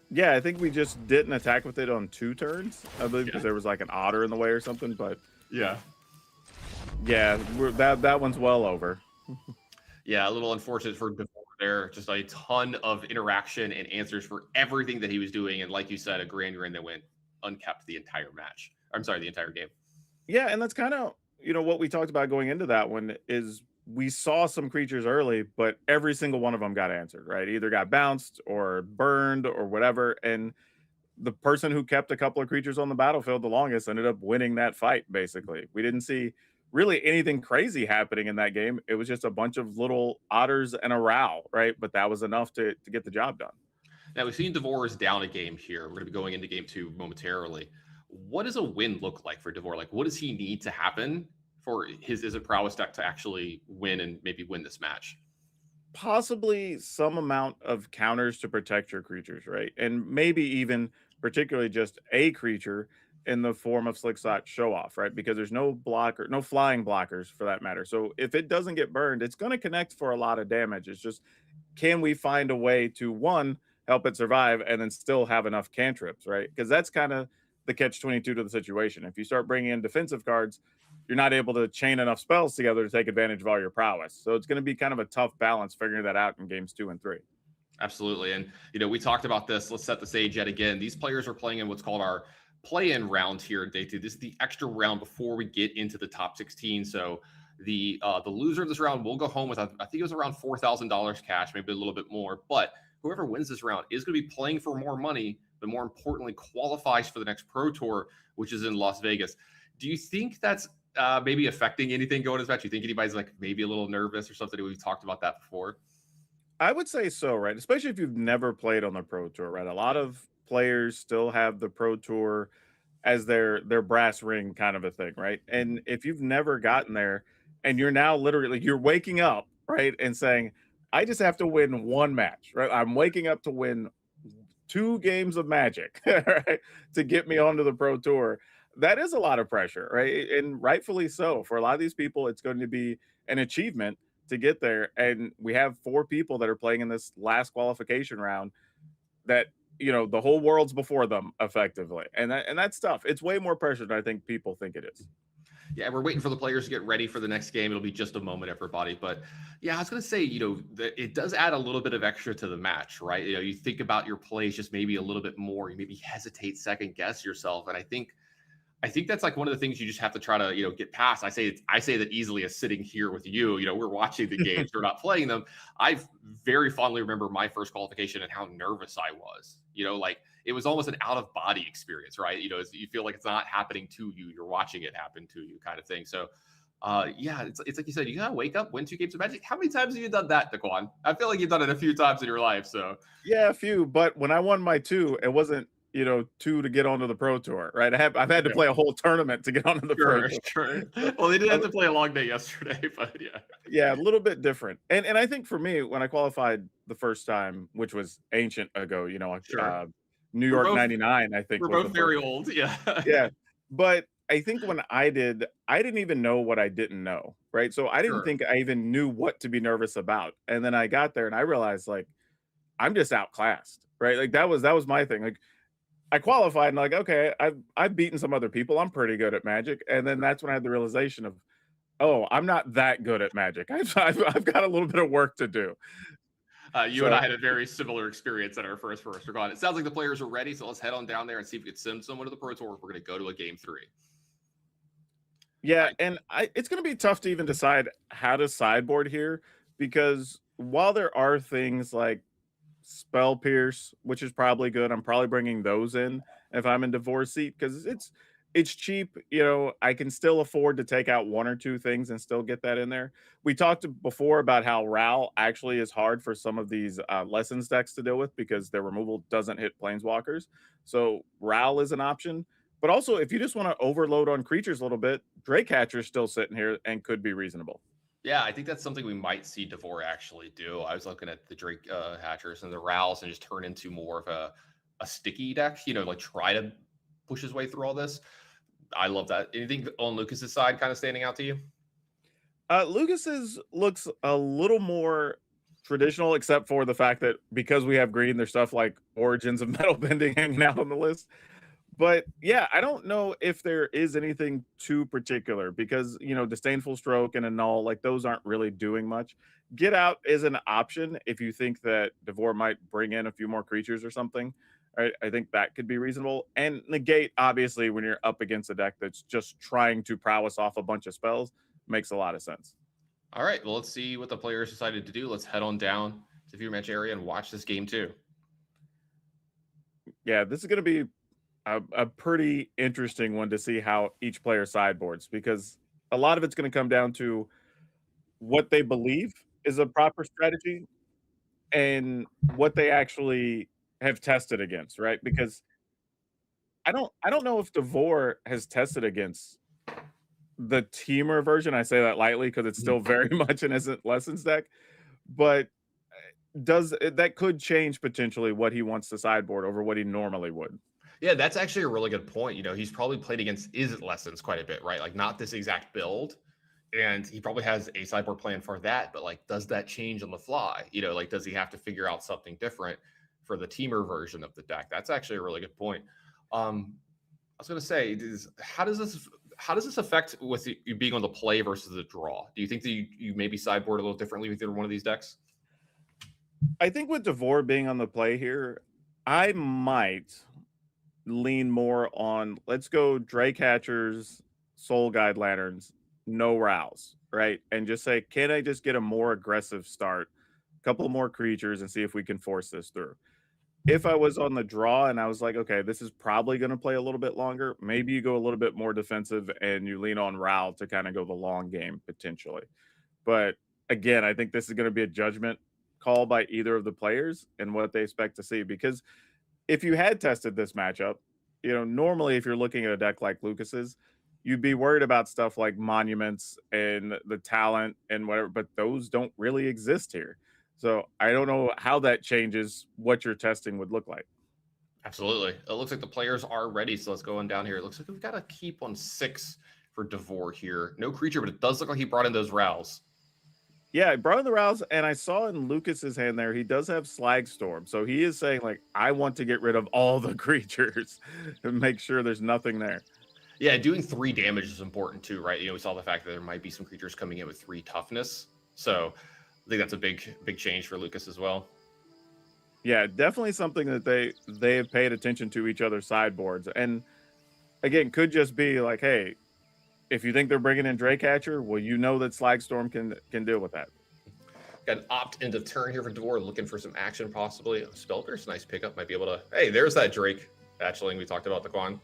Yeah, I think we just didn't attack with it on 2 turns, I believe, because there was like an otter in the way or something. But yeah, that one's well over.
Yeah, a little unfortunate for Devor there. Just a ton of interaction and answers for everything that he was doing, and like you said, a Grand that went unkept the entire match. I'm sorry, the entire game.
Yeah, and that's kind of what we talked about going into that one is we saw some creatures early, but every single one of them got answered, right? Either got bounced or burned or whatever. And the person who kept a couple of creatures on the battlefield the longest ended up winning that fight, basically. We didn't see really anything crazy happening in that game. It was just a bunch of little otters and a Ral, right? But that was enough to get the job done.
Now, we've seen Devor is down a game here. We're going to be going into game 2 momentarily. What does a win look like for Devor? Like, what does he need to happen for his Is It Prowess deck to actually win and maybe win this match?
Possibly some amount of counters to protect your creatures, right? And maybe even particularly just a creature in the form of Slick Shot Show Off, right? Because there's no flying blockers for that matter. So if it doesn't get burned, it's going to connect for a lot of damage. It's just, can we find a way to, one, help it survive and then still have enough cantrips, right? Because that's kind of the catch-22 to the situation. If you start bringing in defensive cards, you're not able to chain enough spells together to take advantage of all your prowess. So it's going to be kind of a tough balance figuring that out in games 2 and 3.
Absolutely. And, we talked about this. Let's set the stage yet again. These players are playing in what's called our play-in round here in day 2. This is the extra round before we get into the top 16. So the loser of this round will go home with, I think it was around $4,000 cash, maybe a little bit more. But whoever wins this round is going to be playing for more money, but more importantly, qualifies for the next Pro Tour, which is in Las Vegas. Do you think that's maybe affecting anything going to this match? Do you think anybody's like maybe a little nervous or something? We've talked about that before.
I would say so, right? Especially if you've never played on the Pro Tour, right? A lot of players still have the Pro Tour as their brass ring kind of a thing, right? And if you've never gotten there and you're now literally you're waking up, right, and saying, I just have to win one match, right? I'm waking up to win 2 games of Magic, right, to get me onto the Pro Tour. That is a lot of pressure, right? And rightfully so. For a lot of these people, it's going to be an achievement to get there. And we have 4 people that are playing in this last qualification round that, the whole world's before them effectively. And that's tough. It's way more pressure than I think people think it is.
Yeah, we're waiting for the players to get ready for the next game. It'll be just a moment, everybody. But yeah, I was going to say, it does add a little bit of extra to the match, right? You think about your plays just maybe a little bit more. You maybe hesitate, second guess yourself. And I think that's like one of the things you just have to try to, get past. I say that easily as sitting here with you. We're watching the games, we're not playing them. I very fondly remember my first qualification and how nervous I was. Like it was almost an out of body experience, right? You feel like it's not happening to you. You're watching it happen to you, kind of thing. So, yeah, it's like you said, you gotta wake up, win 2 games of Magic. How many times have you done that, Daquan? I feel like you've done it a few times in your life. So
Yeah, a few. But when I won my 2, it wasn't 2 to get onto the Pro Tour, right? I've had to play a whole tournament to get onto the Pro Tour.
Sure. Well, they did have to play a long day yesterday, but yeah.
Yeah, a little bit different. And I think for me, when I qualified the first time, which was ancient ago,
Sure.
New
We're
York
both-
99, I think.
We're
was
both
the
very
first.
old. Yeah.
Yeah. But I think when I didn't even know what I didn't know, right? So I didn't
Sure.
think I even knew what to be nervous about. And then I got there and I realized like I'm just outclassed, right? Like that was my thing. Like I qualified and like, okay, I've beaten some other people. I'm pretty good at Magic. And then that's when I had the realization of, oh, I'm not that good at Magic. I've got a little bit of work to do.
You and I had a very similar experience at our first Regard. It sounds like the players are ready, so let's head on down there and see if we can send someone to the Pro Tour. We're going to go to a game 3.
Yeah, and it's going to be tough to even decide how to sideboard here because while there are things like Spell Pierce, which is probably good, I'm probably bringing those in if I'm in divorce seat because it's cheap. I can still afford to take out 1 or 2 things and still get that in there. We talked before about how Ral actually is hard for some of these lessons decks to deal with because their removal doesn't hit planeswalkers. So Ral is an option. But also, if you just want to overload on creatures a little bit, Drake Hatcher's still sitting here and could be reasonable.
Yeah, I think that's something we might see Devore actually do. I was looking at the Drake Hatchers and the Rowls and just turn into more of a sticky deck, like try to push his way through all this. I love that. Anything on Lucas's side kind of standing out to you?
Lucas's looks a little more traditional, except for the fact that because we have green, there's stuff like Origins of Metal Bending hanging out on the list. But yeah, I don't know if there is anything too particular because, Disdainful Stroke and Annul, like those aren't really doing much. Get Out is an option if you think that Devore might bring in a few more creatures or something. I think that could be reasonable. And Negate, obviously, when you're up against a deck that's just trying to prowess off a bunch of spells, makes a lot of sense.
All right, well, let's see what the players decided to do. Let's head on down to viewer match area and watch this game too.
Yeah, this is going to be a pretty interesting one to see how each player sideboards because a lot of it's going to come down to what they believe is a proper strategy and what they actually have tested against, right? Because I don't know if Devore has tested against the teamer version. I say that lightly because it's still very much an isn't lessons deck, but that could change potentially what he wants to sideboard over what he normally would.
Yeah, that's actually a really good point. He's probably played against Is Lessons quite a bit, right? Like not this exact build. And he probably has a sideboard plan for that, but like, does that change on the fly? Like, does he have to figure out something different for the teamer version of the deck? That's actually a really good point. I was going to say, how how does this affect with you being on the play versus the draw? Do you think that you maybe sideboard a little differently with either one of these decks?
I think with Devore being on the play here, I might lean more on let's go Drake Hatchers, Soul Guide Lanterns, no Rouse, right? And just say, can I just get a more aggressive start, a couple more creatures, and see if we can force this through? If I was on the draw and I was like, okay, this is probably going to play a little bit longer, maybe you go a little bit more defensive and you lean on Ral to kind of go the long game potentially. But again, I think this is going to be a judgment call by either of the players and what they expect to see. Because if you had tested this matchup, normally if you're looking at a deck like Lucas's, you'd be worried about stuff like monuments and the talent and whatever, but those don't really exist here. So I don't know how that changes what your testing would look like.
Absolutely. It looks like the players are ready. So let's go on down here. It looks like we've got to keep on 6 for Devore here. No creature, but it does look like he brought in those Rows.
Yeah, I brought in the Rouse, and I saw in Lucas's hand there, he does have Slag Storm. So he is saying, like, I want to get rid of all the creatures and make sure there's nothing there.
Yeah, doing 3 damage is important too, right? We saw the fact that there might be some creatures coming in with 3 toughness. So I think that's a big change for Lucas as well.
Yeah, definitely something that they have paid attention to each other's sideboards. And again, could just be like, hey, if you think they're bringing in Draycatcher, well, you know that Slagstorm can deal with that.
Got an opt into turn here for Devore, looking for some action possibly. Spellpierce, nice pickup. Might be able to, hey, there's that Drake hatchling we talked about, the Quan.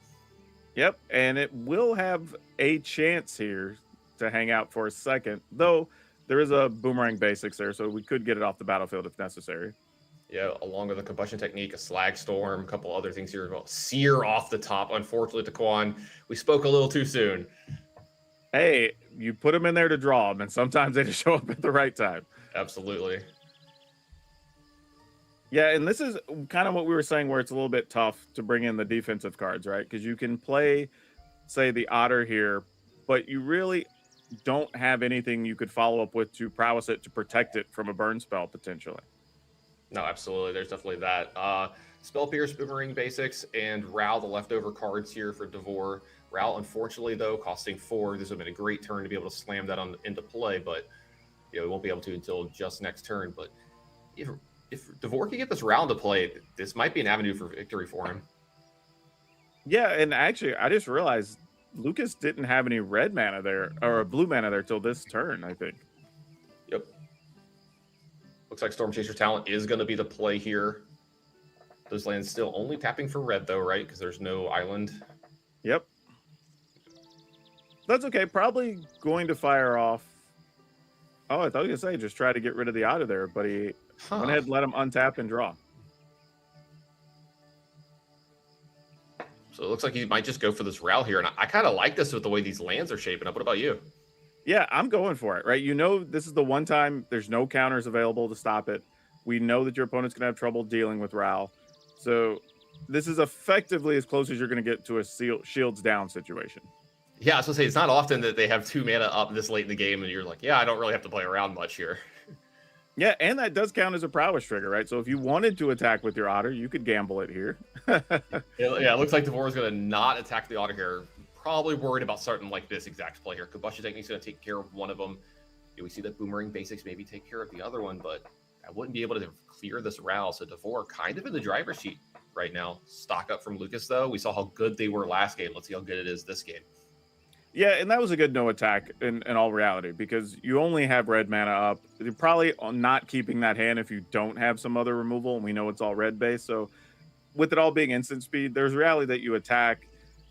Yep, and it will have a chance here to hang out for a second, though there is a Boomerang Basics there, so we could get it off the battlefield if necessary.
Yeah, along with a Combustion Technique, a Slag Storm, a couple other things here. Sear off the top, unfortunately, to Quan. We spoke a little too soon.
Hey, you put them in there to draw them, and sometimes they just show up at the right time.
Absolutely.
Yeah, and this is kind of what we were saying, where it's a little bit tough to bring in the defensive cards, right? Because you can play, say, the Otter here, but you really don't have anything you could follow up with to prowess it to protect it from a burn spell, potentially.
No, absolutely. There's definitely that. Spell Pierce, Boomerang Basics, and Ral, the leftover cards here for Devore. Ral, unfortunately, though, costing 4. This would have been a great turn to be able to slam that into play, but we won't be able to until just next turn. But if Devore can get this Ral to play, this might be an avenue for victory for him.
Yeah, and actually, I just realized Lucas didn't have any red mana there, or blue mana there till this turn, I think.
Yep. Looks like Storm Chaser Talent is going to be the play here. Those lands still only tapping for red, though, right? Because there's no island.
Yep. That's okay. Probably going to fire off. Oh, I thought you were going to say just try to get rid of the Otter there, but he went ahead and let him untap and draw.
So it looks like he might just go for this Ral here. And I kind of like this with the way these lands are shaping up. What about you?
Yeah, I'm going for it, right? This is the one time there's no counters available to stop it. We know that your opponent's going to have trouble dealing with Ral. So this is effectively as close as you're going to get to a shields down situation.
Yeah, I was going to say, it's not often that they have 2 mana up this late in the game, and you're like, yeah, I don't really have to play around much here.
Yeah, and that does count as a prowess trigger, right? So if you wanted to attack with your Otter, you could gamble it here.
Yeah, it looks like Devore is going to not attack the Otter here. Probably worried about starting like this exact play here. Combustion Technique is going to take care of one of them. We see that Boomerang Basics maybe take care of the other one, but I wouldn't be able to clear this Ral. So Devore kind of in the driver's seat right now. Stock up from Lucas, though. We saw how good they were last game. Let's see how good it is this game.
Yeah, and that was a good no attack in all reality, because you only have red mana up. You're probably not keeping that hand if you don't have some other removal, and we know it's all red based. So with it all being instant speed, there's reality that you attack,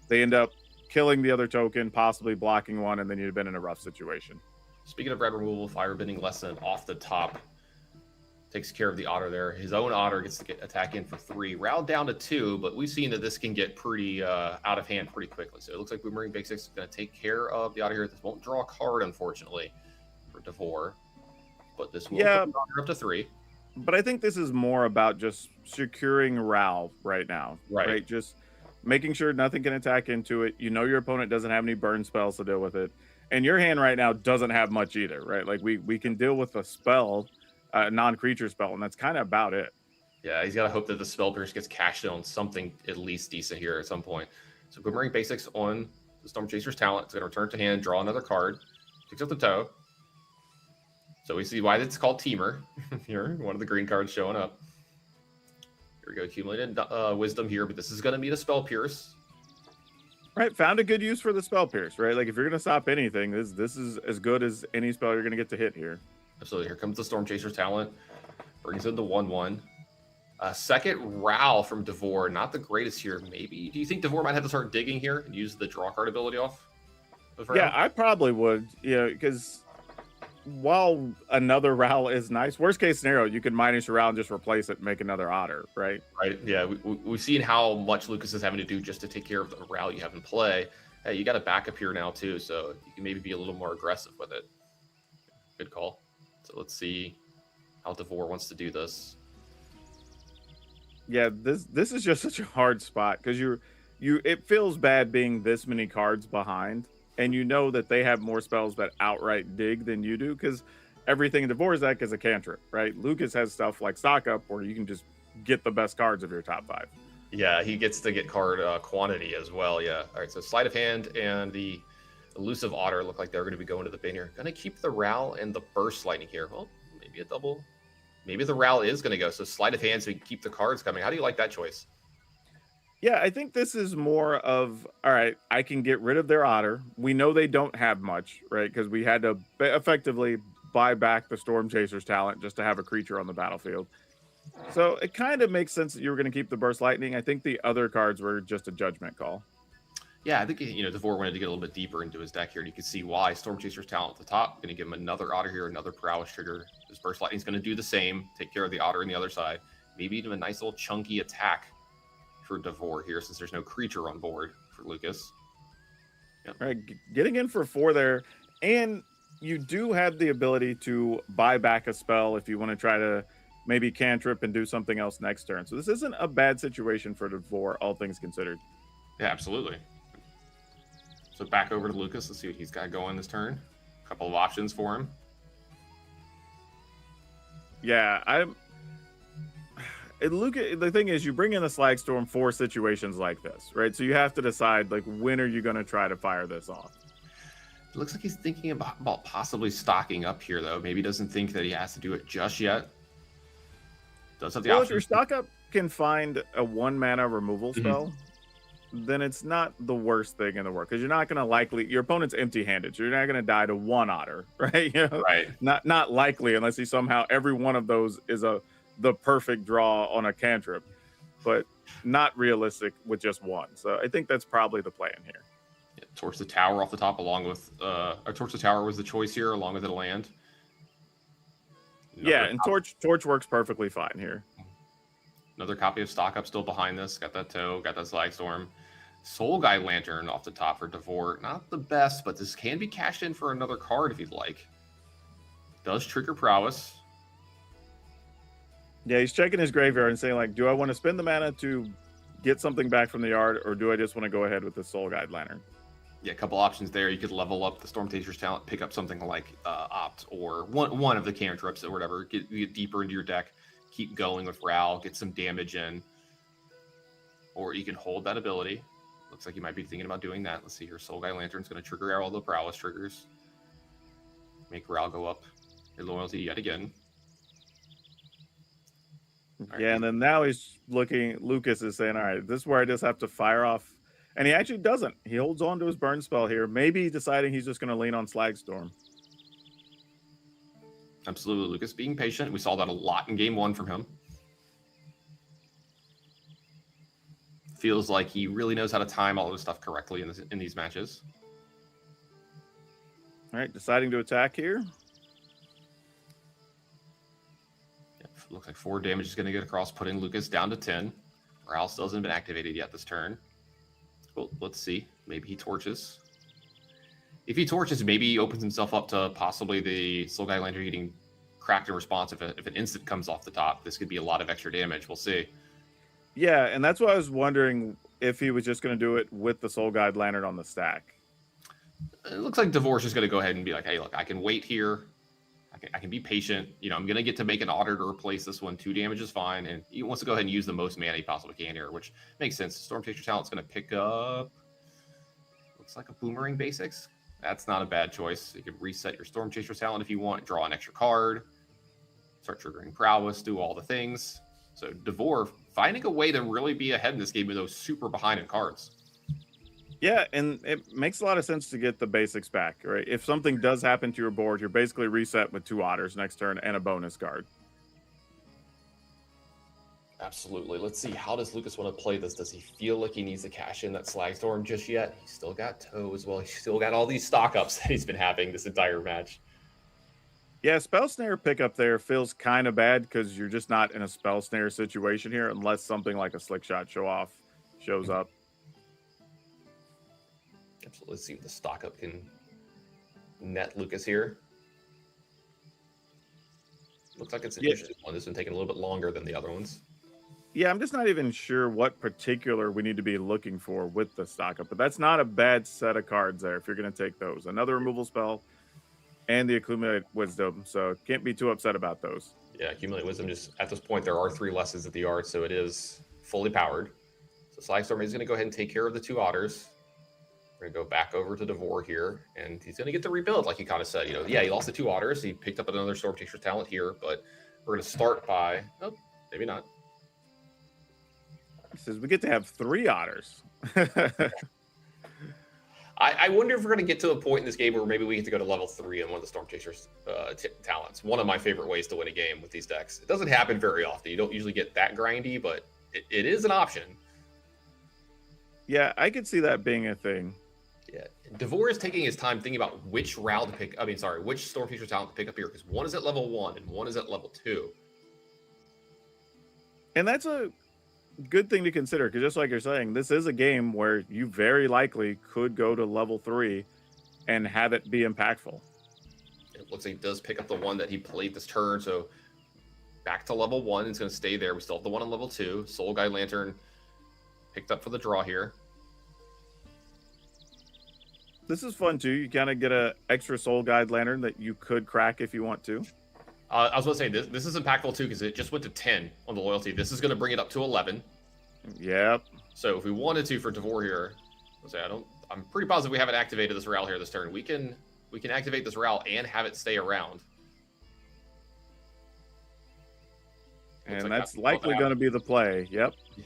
they end up killing the other token, possibly blocking one, and then you've been in a rough situation.
Speaking of red removal, Firebending Lesson off the top takes care of the Otter there. His own Otter gets to get attack in for 3. Ral down to 2, but we've seen that this can get pretty out of hand pretty quickly. So it looks like Boomerang Basics is going to take care of the Otter here. This won't draw a card, unfortunately, for Devore, but this will put the Otter up to 3.
But I think this is more about just securing Ral right now, right? Just making sure nothing can attack into it. You know your opponent doesn't have any burn spells to deal with it, and your hand right now doesn't have much either, right? Like we can deal with a spell, non-creature spell, and that's kind of about it.
Yeah, he's got to hope that the Spell Pierce gets cashed in on something at least decent here at some point. So Boomerang Basics on the Storm Chaser's talent. It's going to return to hand, draw another card, picks up the toe. So we see why it's called Teamer here. One of the green cards showing up. Here we go, accumulated wisdom here, but this is going to be the Spell Pierce.
Right, found a good use for the Spell Pierce, right? Like if you're going to stop anything, this is as good as any spell you're going to get to hit here.
Absolutely. Here comes the Storm Chaser's talent. Brings in the 1/1. Second Ral from Devore. Not the greatest here, maybe. Do you think Devore might have to start digging here and use the draw card ability off?
Yeah, I probably would. Because while another Ral is nice, worst case scenario, you could minus your Ral and just replace it and make another Otter, right?
Right. Yeah, we've seen how much Lucas is having to do just to take care of the Ral you have in play. Hey, you got a backup here now, too, so you can maybe be a little more aggressive with it. Good call. So let's see how Devore wants to do this.
Yeah, this is just such a hard spot because it feels bad being this many cards behind, and you know that they have more spells that outright dig than you do because everything in Devore's deck is a cantrip, right? Lucas has stuff like Stock Up where you can just get the best cards of your top 5.
Yeah, he gets to get card quantity as well. Yeah. All right, so Sleight of Hand and the Elusive Otter look like they're going to be going to the bin here. Going to keep the Ral and the Burst Lightning here. Well, maybe a double. Maybe the Ral is going to go. So Sleight of Hand so we can keep the cards coming. How do you like that choice?
Yeah, I think this is more of, all right, I can get rid of their Otter. We know they don't have much, right? Because we had to effectively buy back the Storm Chaser's talent just to have a creature on the battlefield. So it kind of makes sense that you were going to keep the Burst Lightning. I think the other cards were just a judgment call.
Yeah, I think, Devore wanted to get a little bit deeper into his deck here, and you can see why. Storm Chaser's talent at the top, going to give him another Otter here, another Prowess trigger. His Burst Lightning's going to do the same, take care of the Otter on the other side. Maybe even a nice little chunky attack for Devore here, since there's no creature on board for Lucas.
Yep. All right, getting in for 4 there, and you do have the ability to buy back a spell if you want to try to maybe cantrip and do something else next turn. So this isn't a bad situation for Devore, all things considered.
Yeah, absolutely. So back over to Lucas. Let's see what he's got going this turn. A couple of options for him.
Yeah, Lucas, the thing is, you bring in the Slag Storm for situations like this, right? So you have to decide, like, when are you going to try to fire this off?
It looks like he's thinking about possibly stocking up here, though. Maybe doesn't think that he has to do it just yet. Does have the option.
If your stock up can find a 1-mana removal spell, then it's not the worst thing in the world because you're not going to likely, your opponent's empty-handed, so you're not going to die to 1 Otter, right?
Right.
Not likely unless he somehow every one of those is the perfect draw on a cantrip, but not realistic with just 1. So I think that's probably the plan here.
Yeah, torch the tower off the top, along with or torch the tower was the choice here, along with a land.
Yeah, and torch works perfectly fine here.
Another copy of Stock Up still behind this. Got that toe, got that Slag Storm. Soul Guide Lantern off the top for Devore. Not the best, but this can be cashed in for another card if you'd like. Does trigger Prowess.
Yeah, he's checking his graveyard and saying, like, do I want to spend the mana to get something back from the yard, or do I just want to go ahead with the Soul Guide Lantern?
Yeah, a couple options there. You could level up the Storm Chaser's talent, pick up something like Opt, or one of the cantrips or whatever. Get deeper into your deck. Keep going with Ral, get some damage in. Or you can hold that ability. Looks like you might be thinking about doing that. Let's see here. Soul Guide Lantern's going to trigger all the Prowess triggers. Make Ral go up your loyalty yet again.
Yeah, and then now he's looking, Lucas is saying, all right, this is where I just have to fire off. And he actually doesn't. He holds on to his burn spell here, maybe deciding he's just going to lean on Slag Storm.
Absolutely. Lucas being patient. We saw that a lot in game 1 from him. Feels like he really knows how to time all of this stuff correctly in these matches.
All right, deciding to attack here.
Yep, looks like 4 damage is going to get across, putting Lucas down to 10. Ral still hasn't been activated yet this turn. Well, let's see. Maybe he torches. If he torches, maybe he opens himself up to possibly the Soul Guide Lantern getting cracked in response. If an instant comes off the top, this could be a lot of extra damage. We'll see.
Yeah, and that's why I was wondering if he was just going to do it with the Soul Guide Lantern on the stack.
It looks like Divorce is going to go ahead and be like, hey, look, I can wait here. I can be patient. I'm going to get to make an Otter to replace this one. 2 damage is fine. And he wants to go ahead and use the most mana he possibly can here, which makes sense. Storm Chaser Talent's going to pick up. Let's Looks like a Boomerang Basics. That's not a bad choice. You could reset your Storm Chaser talent if you want, draw an extra card, start triggering prowess, do all the things. So Devore finding a way to really be ahead in this game, even though super behind in cards.
Yeah, and it makes a lot of sense to get the basics back, right? If something does happen to your board, you're basically reset with 2 otters next turn and a bonus card.
Absolutely. Let's see. How does Lucas want to play this? Does he feel like he needs to cash in that Slag Storm just yet? He's still got Toe as well. He's still got all these stock ups that he's been having this entire match.
Yeah, Spell Snare pickup there feels kind of bad because you're just not in a Spell Snare situation here unless something like a Slick Shot Show Off shows up.
Absolutely. Let's see if the stock up can net Lucas here. Looks like it's an interesting one. This has been taking a little bit longer than the other ones.
Yeah, I'm just not even sure what particular we need to be looking for with the stock up, but that's not a bad set of cards there if you're going to take those. Another removal spell and the Accumulate Wisdom, so can't be too upset about those.
Yeah, Accumulate Wisdom, just at this point, there are 3 lessons at the yard, so it is fully powered. So Slag Storm is going to go ahead and take care of the 2 otters. We're going to go back over to Devore here, and he's going to get to rebuild, like he kind of said. Yeah, he lost the 2 otters. He picked up another Storm Chaser talent here, but we're going to start by... Oh, maybe not.
He says we get to have 3 otters.
I wonder if we're going to get to a point in this game where maybe we get to go to level 3 on one of the Storm Chasers talents. One of my favorite ways to win a game with these decks. It doesn't happen very often. You don't usually get that grindy, but it is an option.
Yeah, I could see that being a thing.
Yeah, Devore is taking his time thinking about which route to pick. Which Storm Chaser talent to pick up here, because one is at level 1 and one is at level 2.
And that's a good thing to consider, because just like you're saying, this is a game where you very likely could go to level 3 and have it be impactful.
It looks like he does pick up the one that he played this turn, so back to level 1. It's going to stay there. We still have the one on level 2. Soul Guide Lantern picked up for the draw here.
This is fun too. You kind of get a extra Soul Guide Lantern that you could crack if you want to.
I was going to say, this is impactful too, because it just went to 10 on the loyalty. This is going to bring it up to 11.
Yep.
So if we wanted to for Devore here, let's say I'm pretty positive we haven't activated this Ral here this turn. We can activate this Ral and have it stay around.
And that's likely going to be the play. Yep.
Yeah.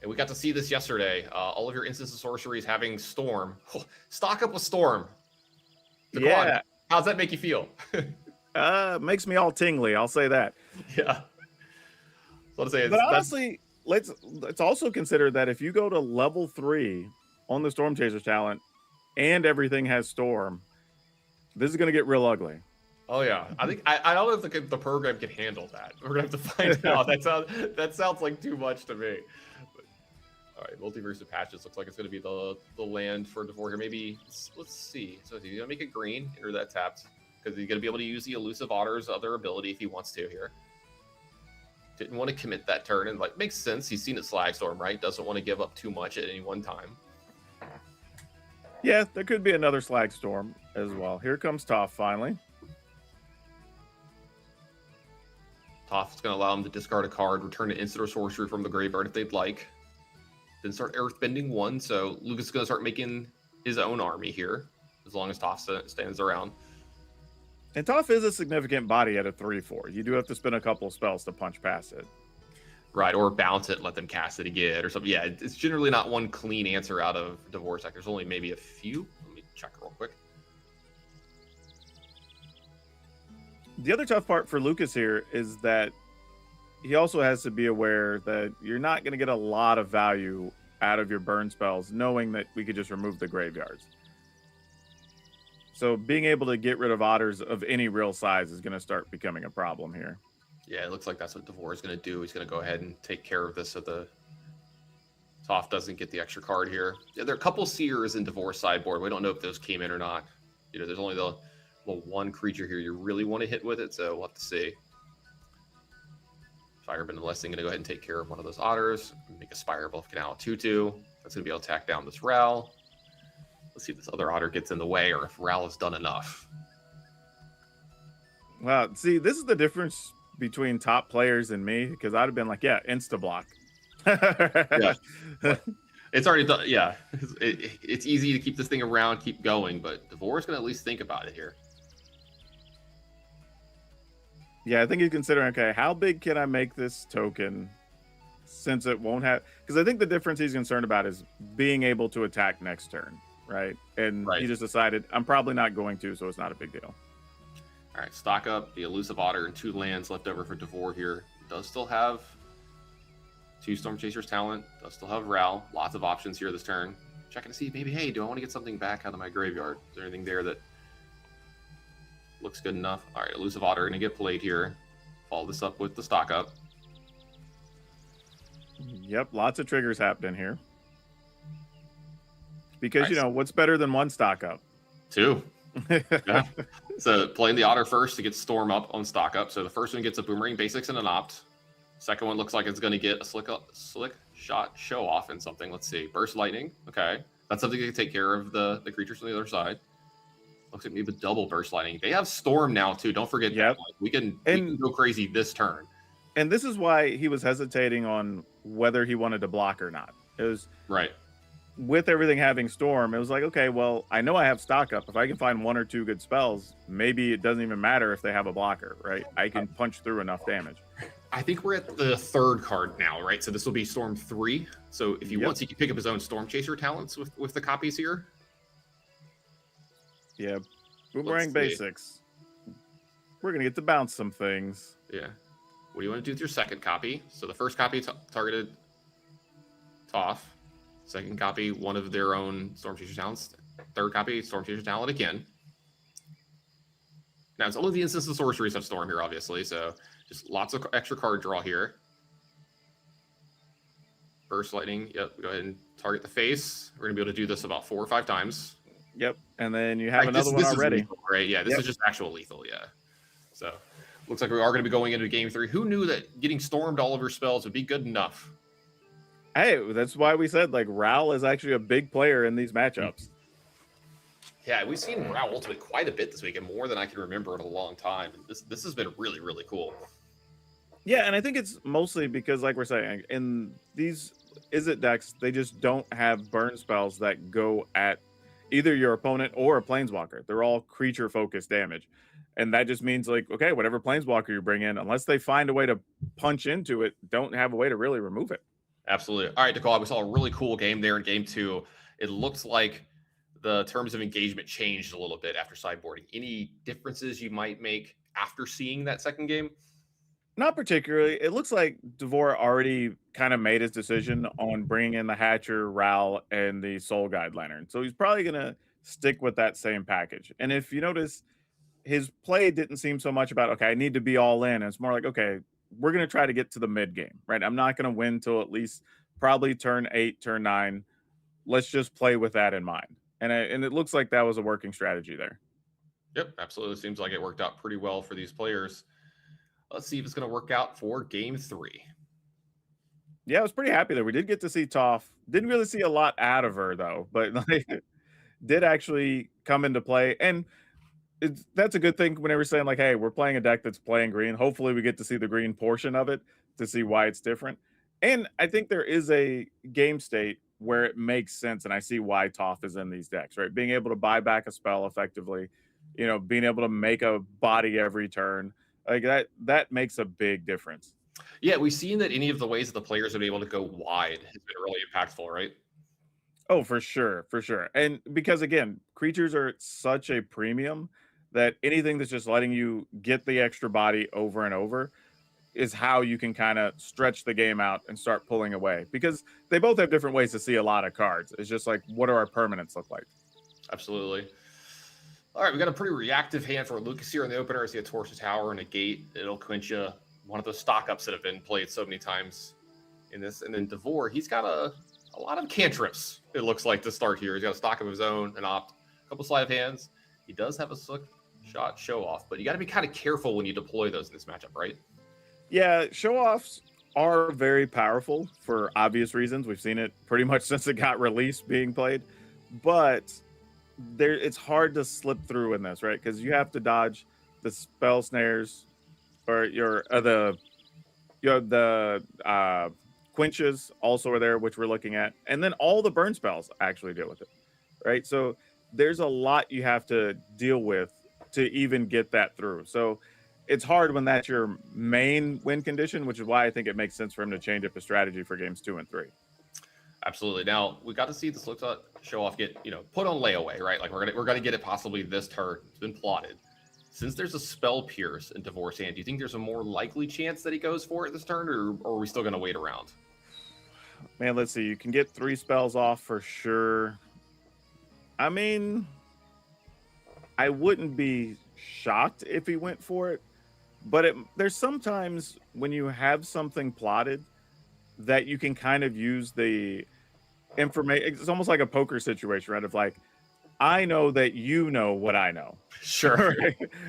And we got to see this yesterday. All of your instants of sorceries having Storm. Stock up with Storm.
Yeah.
How's that make you feel?
Makes me all tingly. I'll say that.
Yeah. But
honestly, let's also consider that if you go to level 3 on the Storm Chaser talent and everything has Storm, this is going to get real ugly.
Oh yeah, I think I don't know if the program can handle that. We're gonna have to find out. That sounds like too much to me. But, all right, multiverse of patches looks like it's gonna be the land for Devore here. Maybe let's see. So he's gonna make it green, enter that tapped, because he's gonna be able to use the elusive otter's other ability if he wants to here. Didn't want to commit that turn, and makes sense. He's seen it Slag Storm, right? Doesn't want to give up too much at any one time.
Yeah, there could be another Slag Storm as well. Here comes Toph finally.
Toph's going to allow him to discard a card, return an instant or sorcery from the graveyard if they'd like. Then start Earthbending 1, so Lucas is going to start making his own army here, as long as Toph stands around.
And Toph is a significant body at a 3/4. You do have to spend a couple of spells to punch past it.
Right, or bounce it and let them cast it again or something. Yeah, it's generally not one clean answer out of Devore's deck. There's only maybe a few. Let me check real quick.
The other tough part for Lucas here is that he also has to be aware that you're not going to get a lot of value out of your burn spells, knowing that we could just remove the graveyards. So being able to get rid of otters of any real size is going to start becoming a problem here.
Yeah, it looks like that's what Devore is going to do. He's going to go ahead and take care of this so the Toph doesn't get the extra card here. Yeah, there are a couple Seers in Devore's sideboard. We don't know if those came in or not. There's only the one creature here you really want to hit with it, so we'll have to see. Firebend and Blessing going to go ahead and take care of one of those otters. Make a Spire Bluff Canal 2/2. That's going to be able to attack down this Ral. Let's see if this other otter gets in the way or if Ral has done enough.
Well, see, this is the difference between top players and me, because I'd have been like, yeah, insta block.
Yeah. It's already done. Yeah, it's easy to keep this thing around, keep going, but Devore's going to at least think about it here.
Yeah, I think he's considering, okay, how big can I make this token since it won't have, because I think the difference he's concerned about is being able to attack next turn, right? And
Right.
he just decided, I'm probably not going to, so it's not a big deal.
All right, stock up the Elusive Otter and 2 lands left over for Devore here. Does still have 2 Storm Chasers talent, does still have Ral. Lots of options here this turn. Checking to see maybe, hey, do I want to get something back out of my graveyard? Is there anything there that looks good enough? All right, Elusive Otter going to get played here. Follow this up with the stock up.
Yep, lots of triggers happening here. Because,
Nice.
you know, what's better than 1 stock up?
2. Yeah. So playing the Otter first to get Storm up on stock up. So the first one gets a Boomerang Basics and an Opt. Second one looks like it's going to get a slick shot show off and something. Let's see. Burst Lightning. Okay. That's something that can take care of the creatures on the other side. Looks like maybe double Burst Lightning. They have Storm now, too. Don't forget
Yep.
that. Like, we can go crazy this turn.
And this is why he was hesitating on whether he wanted to block or not. It was
Right.
with everything having Storm, it was like, okay, well, I know I have stock up. If I can find 1 or 2 good spells, maybe it doesn't even matter if they have a blocker, right? I can punch through enough damage.
I think we're at the 3rd card now, right? So this will be Storm 3. So if he wants, he can pick up his own Storm Chaser talents with the copies here.
Yeah. Boomerang
see.
Basics. We're going to get to bounce some things.
Yeah. What do you want to do with your second copy? So the first copy targeted Toph. Second copy, one of their own Storm Chaser talents. Third copy, Storm Chaser talent again. Now, it's only the instance of sorceries have Storm here, obviously, so just lots of extra card draw here. Burst Lightning, yep, go ahead and target the face. We're going to be able to do this about 4 or 5 times.
Yep. And then you have
Right,
another one
is
already.
lethal, right? Yeah, this is just actual lethal, yeah. So, looks like we are going to be going into game 3. Who knew that getting stormed all of your spells would be good enough?
Hey, that's why we said, like, Ral is actually a big player in these matchups.
Yeah, we've seen Ral ultimate quite a bit this week, and more than I can remember in a long time. This has been really, really cool.
Yeah, and I think it's mostly because, like we're saying, in these Izzet decks, they just don't have burn spells that go at either your opponent or a planeswalker. They're all creature-focused damage. And that just means, like, okay, whatever planeswalker you bring in, unless they find a way to punch into it, don't have a way to really remove it.
Absolutely. All right, Nicole, we saw a really cool game there in game 2. It looks like the terms of engagement changed a little bit after sideboarding. Any differences you might make after seeing that second game?
Not particularly. It looks like Devore already kind of made his decision on bringing in the Hatcher, Ral, and the Soul Guide Lantern. So he's probably going to stick with that same package. And if you notice, his play didn't seem so much about, okay, I need to be all in. It's more like, okay, we're going to try to get to the mid game, right? I'm not going to win till at least probably turn 8, turn 9. Let's just play with that in mind. And it looks like that was a working strategy there.
Yep, absolutely. Seems like it worked out pretty well for these players. Let's see if it's going to work out for game 3.
Yeah, I was pretty happy there. We did get to see Toph. Didn't really see a lot out of her, though, but like, did actually come into play. And that's a good thing when they were saying, like, hey, we're playing a deck that's playing green. Hopefully we get to see the green portion of it to see why it's different. And I think there is a game state where it makes sense, and I see why Toph is in these decks, right? Being able to buy back a spell effectively, you know, being able to make a body every turn, like that makes a big difference.
Yeah, we've seen that any of the ways that the players have been able to go wide has been really impactful, right?
Oh, for sure, for sure. And because again, creatures are at such a premium that anything that's just letting you get the extra body over and over is how you can kind of stretch the game out and start pulling away, because they both have different ways to see a lot of cards. It's just like, what do our permanents look like?
Absolutely. All right, we got a pretty reactive hand for Lucas here in the opener. I see a Torch Tower and a Gate. It'll quench you. One of those stock ups that have been played so many times in this. And then Devore, he's got a lot of cantrips, it looks like, to start here. He's got a stock of his own, an Opt, a couple sleight of hands. He does have a slick shot show off, but you got to be kind of careful when you deploy those in this matchup, right?
Yeah, show-offs are very powerful for obvious reasons. We've seen it pretty much since it got released being played, but it's hard to slip through in this, right? Because you have to dodge the spell snares or the quenches also are there, which we're looking at, and then all the burn spells actually deal with it, right? So there's a lot you have to deal with to even get that through. So it's hard when that's your main win condition, which is why I think it makes sense for him to change up his strategy for games 2 and 3.
Absolutely. Now we got to see this show off get put on layaway, right? Like we're gonna get it possibly this turn. It's been plotted. Since there's a spell pierce in Divorce hand, do you think there's a more likely chance that he goes for it this turn, or are we still gonna wait around?
Man, let's see. You can get 3 spells off for sure. I mean, I wouldn't be shocked if he went for it, but there's sometimes when you have something plotted that you can kind of use the information. It's almost like a poker situation, right? Of like, I know that you know what I know.
Sure.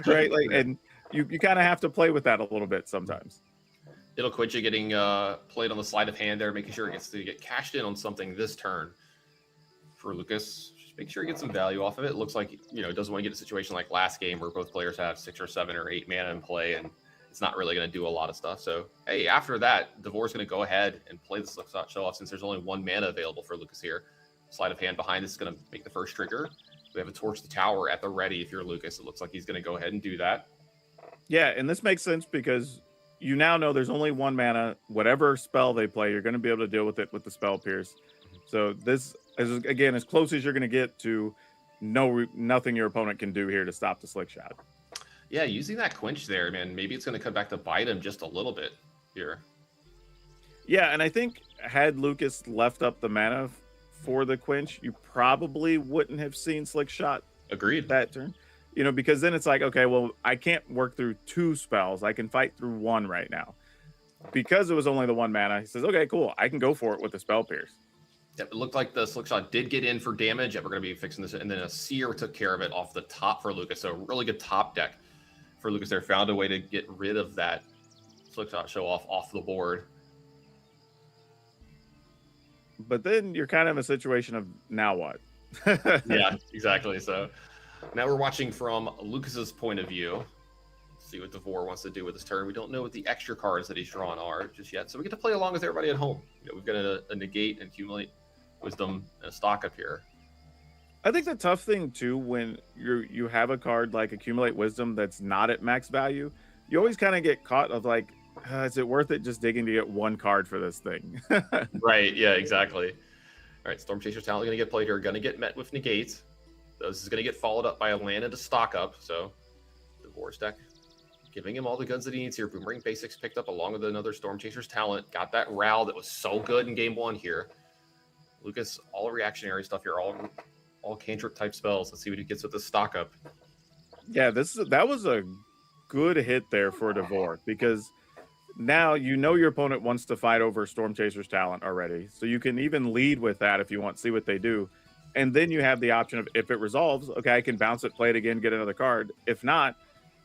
Right? Like, and you kind of have to play with that a little bit sometimes.
It'll quit you getting played on the sleight of hand there, making sure it gets to get cashed in on something this turn for Lucas. Just make sure he gets some value off of it. It looks like, doesn't want to get a situation like last game where both players have 6 or 7 or 8 mana in play, and it's not really going to do a lot of stuff. So, hey, after that, Devore's going to go ahead and play the Slipshot Show Off since there's only 1 mana available for Lucas here. Sleight of hand behind this is going to make the first trigger. We have a Torch the Tower at the ready if you're Lucas. It looks like he's going to go ahead and do that.
Yeah, and this makes sense because you now know there's only 1 mana. Whatever spell they play, you're going to be able to deal with it with the Spell Pierce. So this is, again, as close as you're going to get to nothing your opponent can do here to stop the Slick Shot.
Yeah, using that quench there, man, maybe it's going to come back to bite him just a little bit here.
Yeah, and I think had Lucas left up the mana for the quench, you probably wouldn't have seen Slick Shot.
Agreed.
That turn. Because then it's like, okay, well, I can't work through 2 spells. I can fight through 1 right now. Because it was only the 1 mana, he says, okay, cool. I can go for it with the Spell Pierce.
Yep, it looked like the Slick Shot did get in for damage. Yep, we're going to be fixing this. And then a Seer took care of it off the top for Lucas. So really good top deck for Lucas there. Found a way to get rid of that Slick Shot Show off the board.
But then you're kind of in a situation of now what?
Yeah, exactly. So now we're watching from Lucas's point of view. See what Devore wants to do with his turn. We don't know what the extra cards that he's drawn are just yet. So we get to play along with everybody at home. We've got a negate and accumulate wisdom and a stock up here.
I think the tough thing too, when you have a card like accumulate wisdom that's not at max value, you always kind of get caught of like, is it worth it just digging to get 1 card for this thing?
Right. Yeah, exactly. All right. Storm Chaser's Talent going to get played here. Going to get met with negates. This is going to get followed up by a land and a stock up. So Devore's deck giving him all the guns that he needs here. Boomerang Basics picked up along with another Storm Chaser's Talent. Got that Ral that was so good in game 1 here. Lucas, all reactionary stuff here. All cantrip type spells. Let's see what he gets with the stock up.
Yeah, that was a good hit there for Devore because now your opponent wants to fight over Storm Chaser's Talent already. So you can even lead with that if you want to see what they do. And then you have the option of, if it resolves, okay, I can bounce it, play it again, get another card. If not,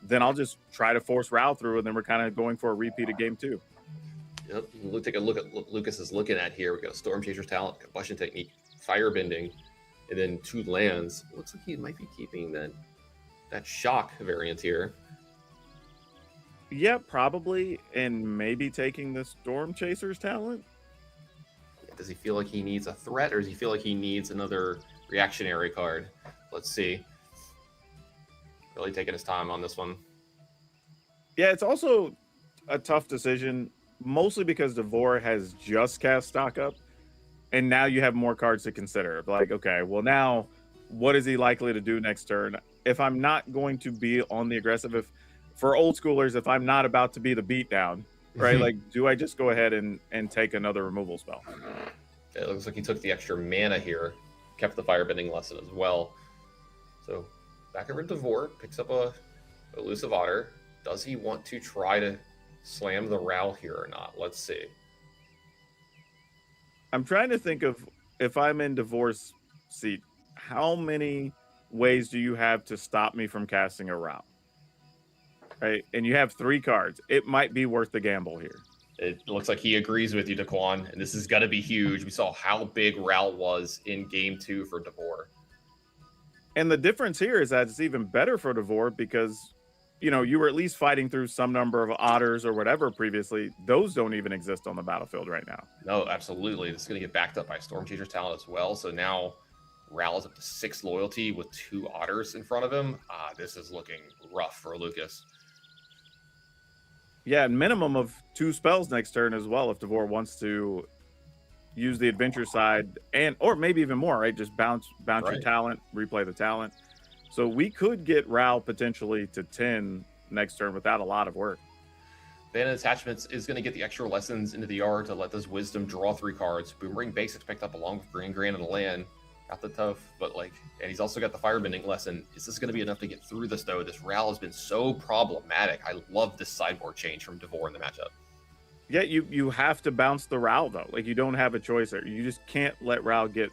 then I'll just try to force Ral through, and then we're kind of going for a repeat of game 2.
Yep. We'll take a look at what Lucas is looking at here. We got a Storm Chaser's Talent, Combustion Technique, Firebending, and then 2 lands. Looks like he might be keeping that Shock variant here.
Yeah, probably, and maybe taking the Storm Chaser's Talent.
Does he feel like he needs a threat, or does he feel like he needs another reactionary card? Let's see. Really taking his time on this one.
Yeah, it's also a tough decision, mostly because Devore has just cast stock up, and now you have more cards to consider. Like, okay, well now, what is he likely to do next turn? If I'm not going to be on the aggressive, for old schoolers, if I'm not about to be the beatdown, right? Like, do I just go ahead and take another removal spell?
It looks like he took the extra mana here, kept the Firebending lesson as well. So back over to Devore, picks up a Elusive Otter. Does he want to try to slam the Ral here or not? Let's see.
I'm trying to think of, if I'm in Devore's seat, how many ways do you have to stop me from casting a Ral? Right, and you have 3 cards. It might be worth the gamble here.
It looks like he agrees with you, Daquan, and this is going to be huge. We saw how big Ral was in game 2 for Devore.
And the difference here is that it's even better for Devore because you know, you were at least fighting through some number of otters or whatever previously. Those don't even exist on the battlefield right now.
No, absolutely. This is going to get backed up by Storm Chaser's talent as well. So now Ral is up to 6 loyalty with 2 otters in front of him. This is looking rough for Lucas.
Yeah, minimum of 2 spells next turn as well if Devore wants to use the adventure side, and or maybe even more, right? Just bounce your
Right.
talent, replay the talent. So we could get Ral potentially to 10 next turn without a lot of work.
Then Attachments is going to get the extra lessons into the yard to let this Wisdom draw 3 cards. Boomerang Basics picked up along with Green Grand and the land. Got the tough, but like, and he's also got the Firebending lesson. Is this going to be enough to get through this though? This Ral has been so problematic. I love this sideboard change from Devore in the matchup.
Yeah, you have to bounce the Ral though. Like you don't have a choice there. You just can't let Ral get.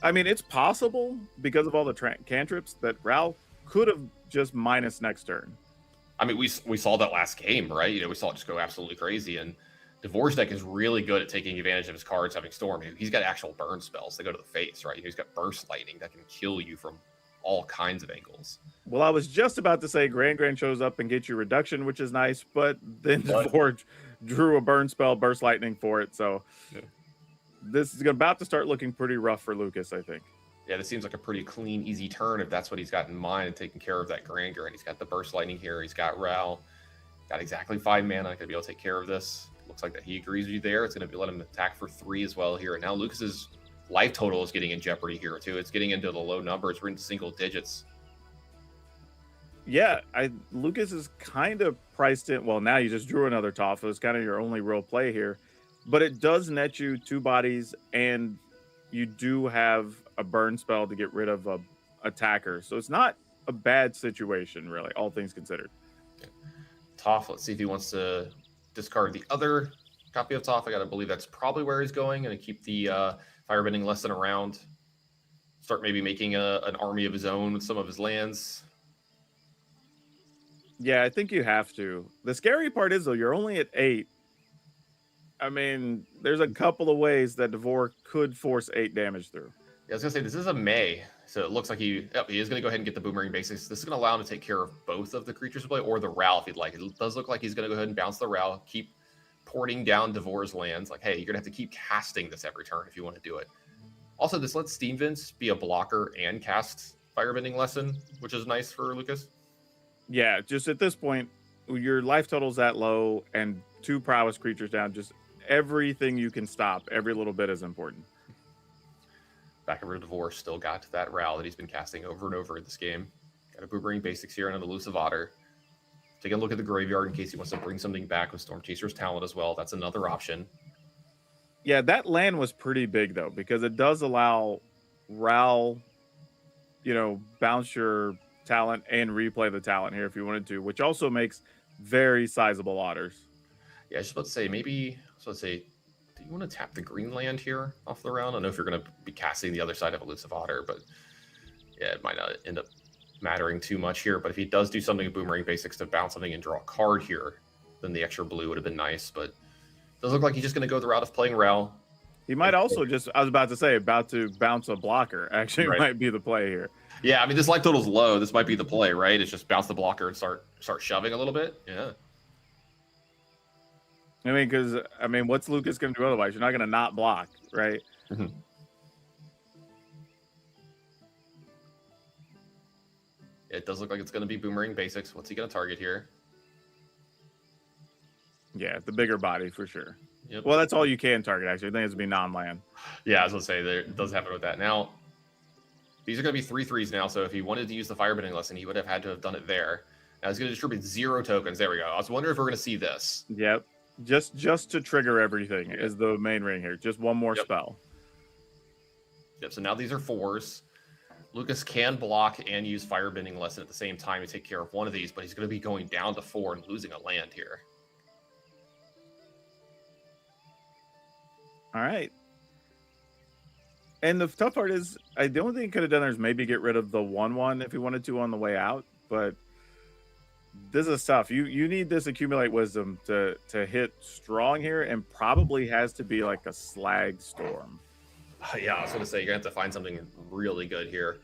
I mean, it's possible because of all the cantrips that Ral could have just minus next turn.
I mean, we saw that last game, right? You know, we saw it just go absolutely crazy. And Devore's deck is really good at taking advantage of his cards having Storm. He's got actual burn spells that go to the face, right? He's got Burst Lightning that can kill you from all kinds of angles.
Well, I was just about to say Grand shows up and gets you reduction, which is nice, but then Devore drew a burn spell, Burst Lightning for it. So
yeah.
This is about to start looking pretty rough for Lucas, I think.
Yeah, this seems like a pretty clean, easy turn if that's what he's got in mind and taking care of that Granger. And he's got the Burst Lightning here. He's got Ral. Got exactly 5 mana. Going to be able to take care of this. Looks like that he agrees with you there. It's going to be let him attack for 3 as well here. And now Lucas's life total is getting in jeopardy here too. It's getting into the low numbers. We're in single digits.
Yeah, Lucas is kind of priced in. Well, now you just drew another Toph. It's kind of your only real play here. But it does net you 2 bodies, and you do have a burn spell to get rid of a attacker. So it's not a bad situation, really, all things considered.
Toph, let's see if he wants to discard the other copy of Toph. I got to believe that's probably where he's going. Going to keep the Firebending lesson around. Start maybe making an army of his own with some of his lands.
Yeah, I think you have to. The scary part is, though, you're only at 8. I mean, there's a couple of ways that Devore could force 8 damage through.
Yeah, I was going to say, this is a May, so it looks like he is going to go ahead and get the Boomerang Basics. This is going to allow him to take care of both of the creatures to play, or the Ral if he'd like. It does look like he's going to go ahead and bounce the Ral, keep porting down Devore's lands. Like, hey, you're going to have to keep casting this every turn if you want to do it. Also, this lets Steam Vince be a blocker and cast Firebending Lesson, which is nice for Lucas.
Yeah, just at this point, your life total's that low, and 2 prowess creatures down, just everything you can stop, every little bit is important.
Back over to Devore, still got that Ral that he's been casting over and over in this game. Got a Boomerang Basics here and an Elusive Otter. Taking a look at the graveyard in case he wants to bring something back with Storm Chaser's talent as well. That's another option.
Yeah, that land was pretty big, though, because it does allow Ral, bounce your talent and replay the talent here if you wanted to, which also makes very sizable otters.
Yeah, I was just about to say, maybe, do you want to tap the green land here off the round? I don't know if you're going to be casting the other side of Elusive Otter, but yeah, it might not end up mattering too much here. But if he does do something with Boomerang Basics to bounce something and draw a card here, then the extra blue would have been nice. But it does look like he's just going to go the route of playing Ral.
He might also I was about to say, about to bounce a blocker. Actually,
right.
Might be the play here.
Yeah, I mean, this life total's low. This might be the play, right? It's just bounce the blocker and start shoving a little bit. Yeah.
I mean, because, what's Lucas going to do otherwise? You're not going to not block, right?
Mm-hmm. It does look like it's going to be Boomerang Basics. What's he going to target here?
Yeah, the bigger body for sure.
Yep.
Well, that's all you can target, actually. I think it's going to be non-land.
Yeah, I was going to say, it does happen with that. Now, these are going to be 3/3s now, so if he wanted to use the Firebending lesson, he would have had to have done it there. Now he's going to distribute 0 tokens. There we go. I was wondering if we're going to see this.
Yep. Just to trigger everything is the main ring here. Just one more spell.
Yep, so now these are 4s. Lucas can block and use Firebending lesson at the same time to take care of one of these, but he's going to be going down to 4 and losing a land here.
All right. And the tough part is, the only thing he could have done there is maybe get rid of the 1/1 if he wanted to on the way out. But this is tough. You need this accumulate wisdom to hit strong here, and probably has to be like a slag storm.
Yeah, I was going to say, you're going to have to find something really good here.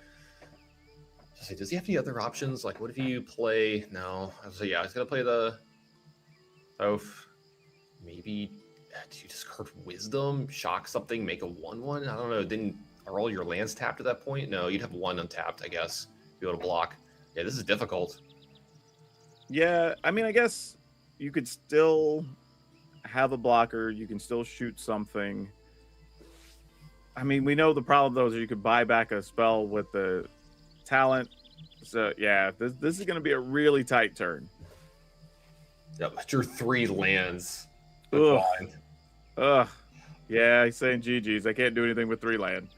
say, does he have any other options? Like, what if you play? No, I was like, yeah, he's gonna play the. Oh, maybe. Do you discard Wisdom, shock something, make a 1/1? I don't know. Are all your lands tapped at that point? No, you'd have 1 untapped, I guess. Be able to block. Yeah, this is difficult.
Yeah, I mean, I guess you could still have a blocker. You can still shoot something. I mean, we know the problem though is you could buy back a spell with the talent. So yeah, this is going to be a really tight turn.
Yep, I drew 3 lands.
Ugh. Ugh. Yeah, he's saying GG's. I can't do anything with 3 land.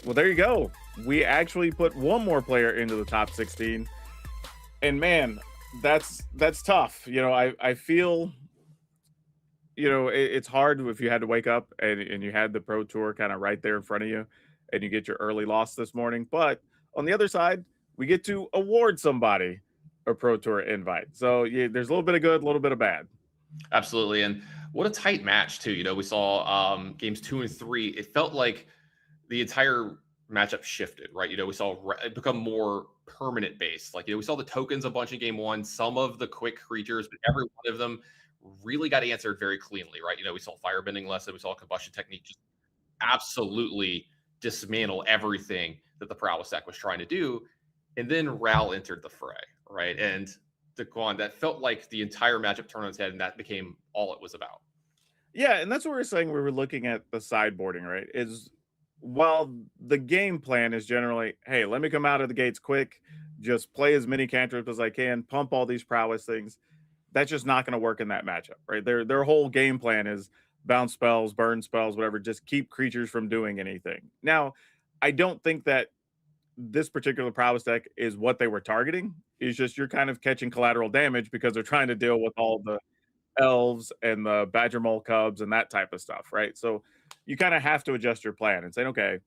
Well, there you go. We actually put one more player into the top 16. And man, that's tough. You know, I feel, you know, it's hard if you had to wake up and you had the Pro Tour kind of right there in front of you and you get your early loss this morning. But on the other side, we get to award somebody a Pro Tour invite. So yeah, there's a little bit of good, a little bit of bad.
Absolutely. And what a tight match too. You know, we saw games 2 and 3. It felt like the entire matchup shifted, right? You know, we saw it become more permanent based. Like, you know, we saw the tokens a bunch in game 1, some of the quick creatures, but every one of them really got answered very cleanly, right? You know, we saw firebending lesson, we saw combustion technique just absolutely dismantle everything that the prowess deck was trying to do. And then Ral entered the fray, right? And Daquan, that felt like the entire matchup turned on its head, and that became all it was about.
Yeah, and that's what we're saying. We were looking at the sideboarding, right? Is while the game plan is generally, hey, let me come out of the gates quick, just play as many cantrips as I can, pump all these prowess things. That's just not going to work in that matchup, right? Their whole game plan is bounce spells, burn spells, whatever, just keep creatures from doing anything. Now, I don't think that this particular prowess deck is what they were targeting. It's just you're kind of catching collateral damage because they're trying to deal with all the elves and the badger mole cubs and that type of stuff, right? So you kind of have to adjust your plan and say, okay,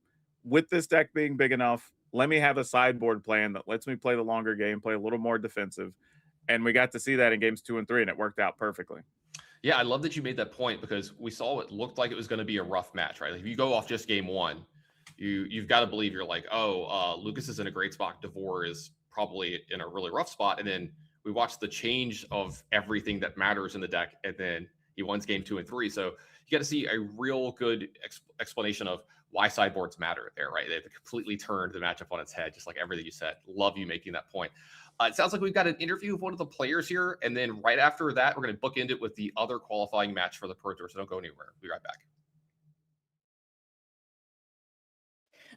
with this deck being big enough, let me have a sideboard plan that lets me play the longer game, play a little more defensive. And we got to see that in games 2 and 3, and it worked out perfectly.
Yeah, I love that you made that point because we saw it looked like it was going to be a rough match, right? Like if you go off just game 1, you've got to believe you're like, oh, Lucas is in a great spot. Devore is probably in a really rough spot. And then we watched the change of everything that matters in the deck, and then he wins game 2 and 3. So you got to see a real good explanation of why sideboards matter there, right? They've completely turned the matchup on its head, just like everything you said. Love you making that point. It sounds like we've got an interview with one of the players here, and then right after that, we're going to bookend it with the other qualifying match for the Pro Tour. So don't go anywhere. We'll be right back.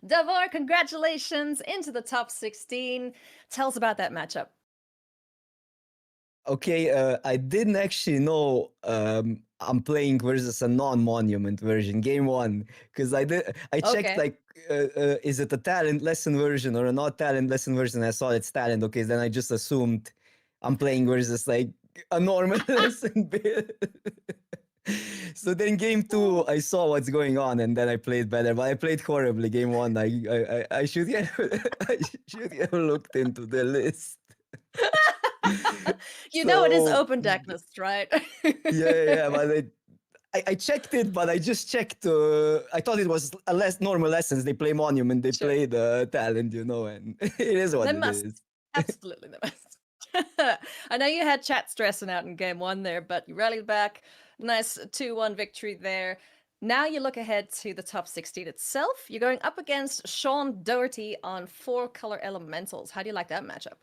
Devore, congratulations into the top 16. Tell us about that matchup.
Okay, I didn't actually know I'm playing versus a non-monument version, game 1, because I checked like is it a talent lesson version or a not talent lesson version? I saw it's talent. Okay, then I just assumed I'm playing versus like a normal lesson build. So then game 2, I saw what's going on, and then I played better. But I played horribly. Game 1, I should have looked into the list.
You know it is open deck list, right?
yeah, but I checked it, but I just checked. I thought it was a normal lessons. They play monument, they play the talent, you know, and it is what it is.
Absolutely the best. I know you had chat stressing out in game 1 there, but you rallied back. Nice 2-1 victory there. Now you look ahead to the top 16 itself. You're going up against Sean Doherty on 4 color elementals. How do you like that matchup?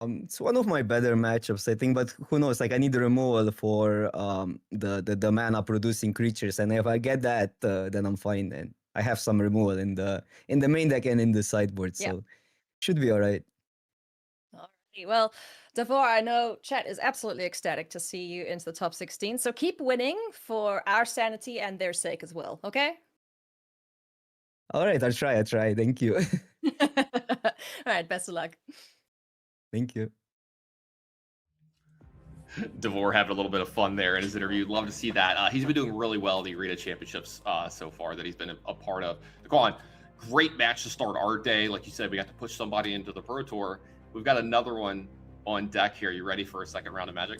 It's one of my better matchups, I think, but who knows? Like I need a removal for the mana producing creatures, and if I get that, then I'm fine. Then I have some removal in the main deck and in the sideboard, so should be all right.
Alrighty, well, Devore, I know chat is absolutely ecstatic to see you into the top 16, so keep winning for our sanity and their sake as well, okay?
All right, I'll try. Thank you.
All right, best of luck.
Thank you.
Devore having a little bit of fun there in his interview. Love to see that. He's been doing really well in the Arena Championships so far that he's been a part of. Go on. Great match to start our day. Like you said, we got to push somebody into the Pro Tour. We've got another one on deck here. You ready for a second round of Magic?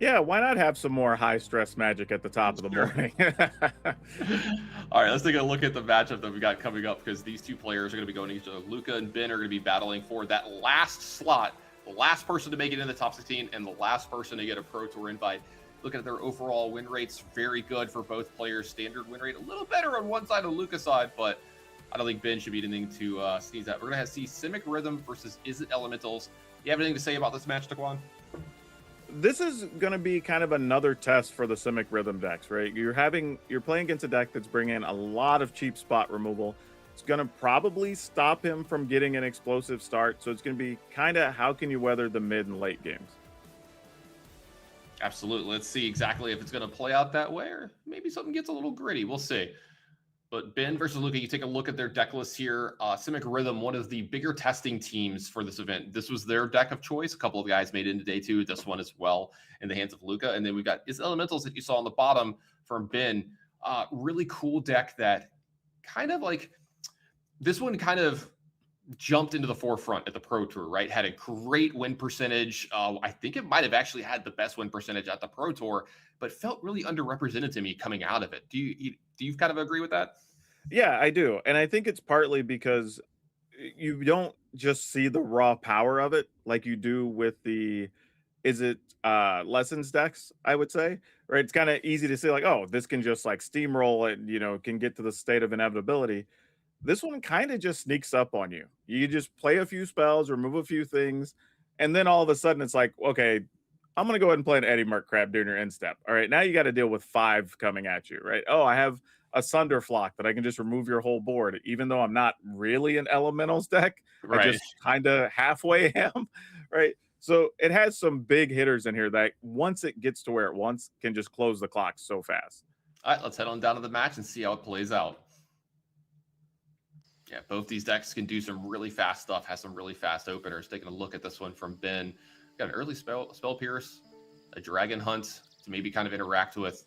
Yeah, why not have some more high stress magic at the top of the morning?
All right, let's take a look at the matchup that we got coming up, because these two players are going to be going to each other. Luca and Ben are going to be battling for that last slot, the last person to make it in the top 16 and the last person to get a Pro Tour invite. Looking at their overall win rates, very good for both players. Standard win rate, a little better on one side of Luca's side, but I don't think Ben should be anything to sneeze at. We're going to see Simic Rhythm versus Is It Elementals. You have anything to say about this match, Taquan?
This is going to be kind of another test for the Simic Rhythm decks, right? You're playing against a deck that's bringing a lot of cheap spot removal. It's going to probably stop him from getting an explosive start. So it's going to be kind of how can you weather the mid and late games?
Absolutely. Let's see exactly if it's going to play out that way, or maybe something gets a little gritty. We'll see. But Ben versus Luca, you take a look at their deck list here. Simic Rhythm, one of the bigger testing teams for this event. This was their deck of choice. A couple of guys made it into day two. This one as well in the hands of Luca. And then we've got Is Elementals that you saw on the bottom from Ben. Really cool deck that kind of like, this one kind of jumped into the forefront at the Pro Tour, right? Had a great win percentage. I think it might have actually had the best win percentage at the Pro Tour, but felt really underrepresented to me coming out of it. Do you kind of agree with that?
Yeah, I do. And I think it's partly because you don't just see the raw power of it like you do with the lessons decks, I would say, right? It's kind of easy to say like, oh, this can just like steamroll and, can get to the state of inevitability. This one kind of just sneaks up on you. You just play a few spells, remove a few things, and then all of a sudden it's like, okay, I'm going to go ahead and play an Eddie Merc Crab during your end step. All right, now you got to deal with 5 coming at you, right? Oh, I have a Sunder Flock that I can just remove your whole board, even though I'm not really an Elementals deck.
Right.
I just kind of halfway am, right? So it has some big hitters in here that once it gets to where it wants, can just close the clock so fast.
All right, let's head on down to the match and see how it plays out. Yeah, both these decks can do some really fast stuff, has some really fast openers. Taking a look at this one from Ben. Got an early spell pierce, a dragon hunt to maybe kind of interact with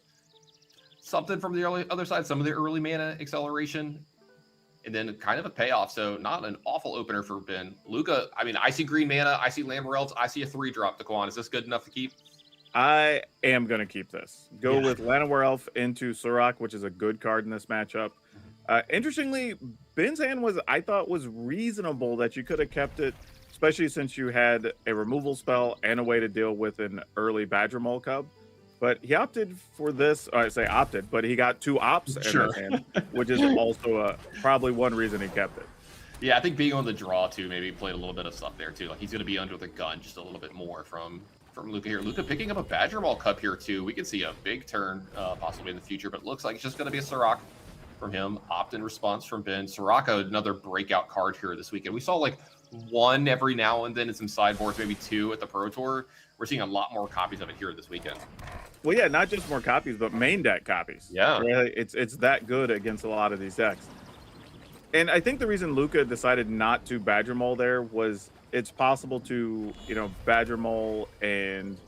something from the other side, some of the early mana acceleration, and then kind of a payoff. So not an awful opener for Ben. Luca, I mean, I see green mana, I see Lamberelts, I see a 3-drop. Daquan, is this good enough to keep?
I am going to keep this. Go with Llanowar Elf into Surrak, which is a good card in this matchup. Interestingly, Ben's hand I thought was reasonable that you could have kept it, especially since you had a removal spell and a way to deal with an early Badger Mole Cub. But he opted for this, or I say opted, but he got 2 ops in his hand, which is also probably one reason he kept it.
Yeah, I think being on the draw too maybe played a little bit of stuff there too. Like he's going to be under the gun just a little bit more from Luca here. Luca picking up a Badger Mole Cub here too. We could see a big turn possibly in the future, but it looks like it's just going to be a Surrak from him. Opt-in response from Ben. Soraka, another breakout card here this weekend. We saw like 1 every now and then in some sideboards, maybe 2 at the Pro Tour. We're seeing a lot more copies of it here this weekend.
Well, yeah, not just more copies, but main deck copies.
Yeah.
Right? It's that good against a lot of these decks. And I think the reason Luca decided not to Badger Mole there was it's possible to, Badger Mole and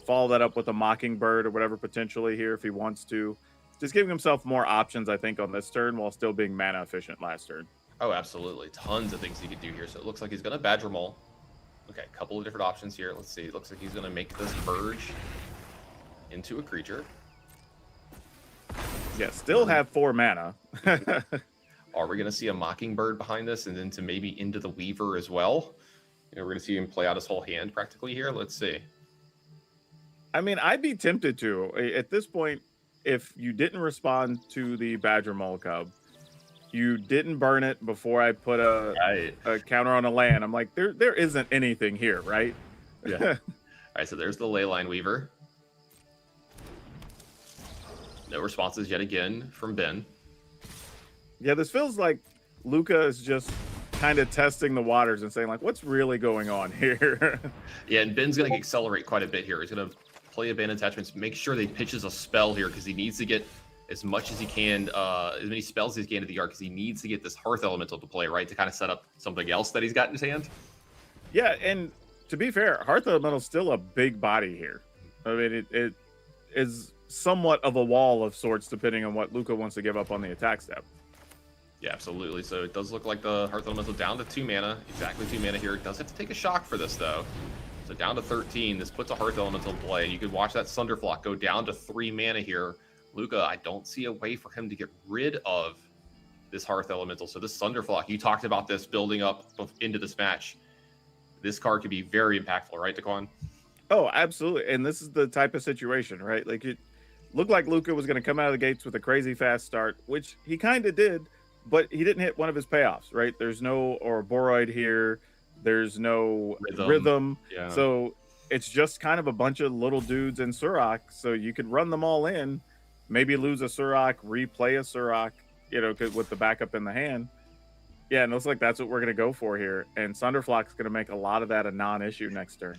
follow that up with a Mockingbird or whatever potentially here if he wants to. Just giving himself more options, I think, on this turn while still being mana efficient last turn.
Oh, absolutely. Tons of things he could do here. So it looks like he's going to Badger Mole. Okay, a couple of different options here. Let's see. It looks like he's going to make this Verge into a creature.
Yeah, still have 4 mana.
Are we going to see a Mockingbird behind this and then to maybe into the Weaver as well? We're going to see him play out his whole hand practically here. Let's see.
I mean, I'd be tempted to. At this point, if you didn't respond to the Badger Mole Cub, you didn't burn it before I put a counter on a land. I'm like, there isn't anything here, right?
Yeah. All right, so there's the Leyline Weaver. No responses yet again from Ben.
Yeah, this feels like Luca is just kind of testing the waters and saying, like, what's really going on here?
Yeah, and Ben's going to accelerate quite a bit here. He's going to play abandoned attachments, make sure that he pitches a spell here because he needs to get as much as he can, as many spells as he can to the yard because he needs to get this Hearth Elemental to play, right, to kind of set up something else that he's got in his hand.
Yeah, and to be fair, Hearth Elemental is still a big body here. I mean, it is somewhat of a wall of sorts depending on what Luca wants to give up on the attack step.
Yeah, absolutely. So it does look like the Hearth Elemental down to 2 mana, exactly 2 mana here. It does have to take a shock for this, though. So down to 13. This puts a Hearth Elemental in play. You could watch that Thunderflock go down to 3 mana here. Luca, I don't see a way for him to get rid of this Hearth Elemental. So this Thunderflock, you talked about this building up into this match. This card could be very impactful, right, Daquan?
Oh, absolutely. And this is the type of situation, right? Like, it looked like Luca was going to come out of the gates with a crazy fast start, which he kind of did, but he didn't hit one of his payoffs, right? There's no Ouroboros here. There's no rhythm.
Yeah.
So it's just kind of a bunch of little dudes in Surrak. So you could run them all in, maybe lose a Surrak, replay a Surrak, you know, with the backup in the hand. Yeah, and it looks like that's what we're going to go for here. And Thunderflock's going to make a lot of that a non-issue next turn.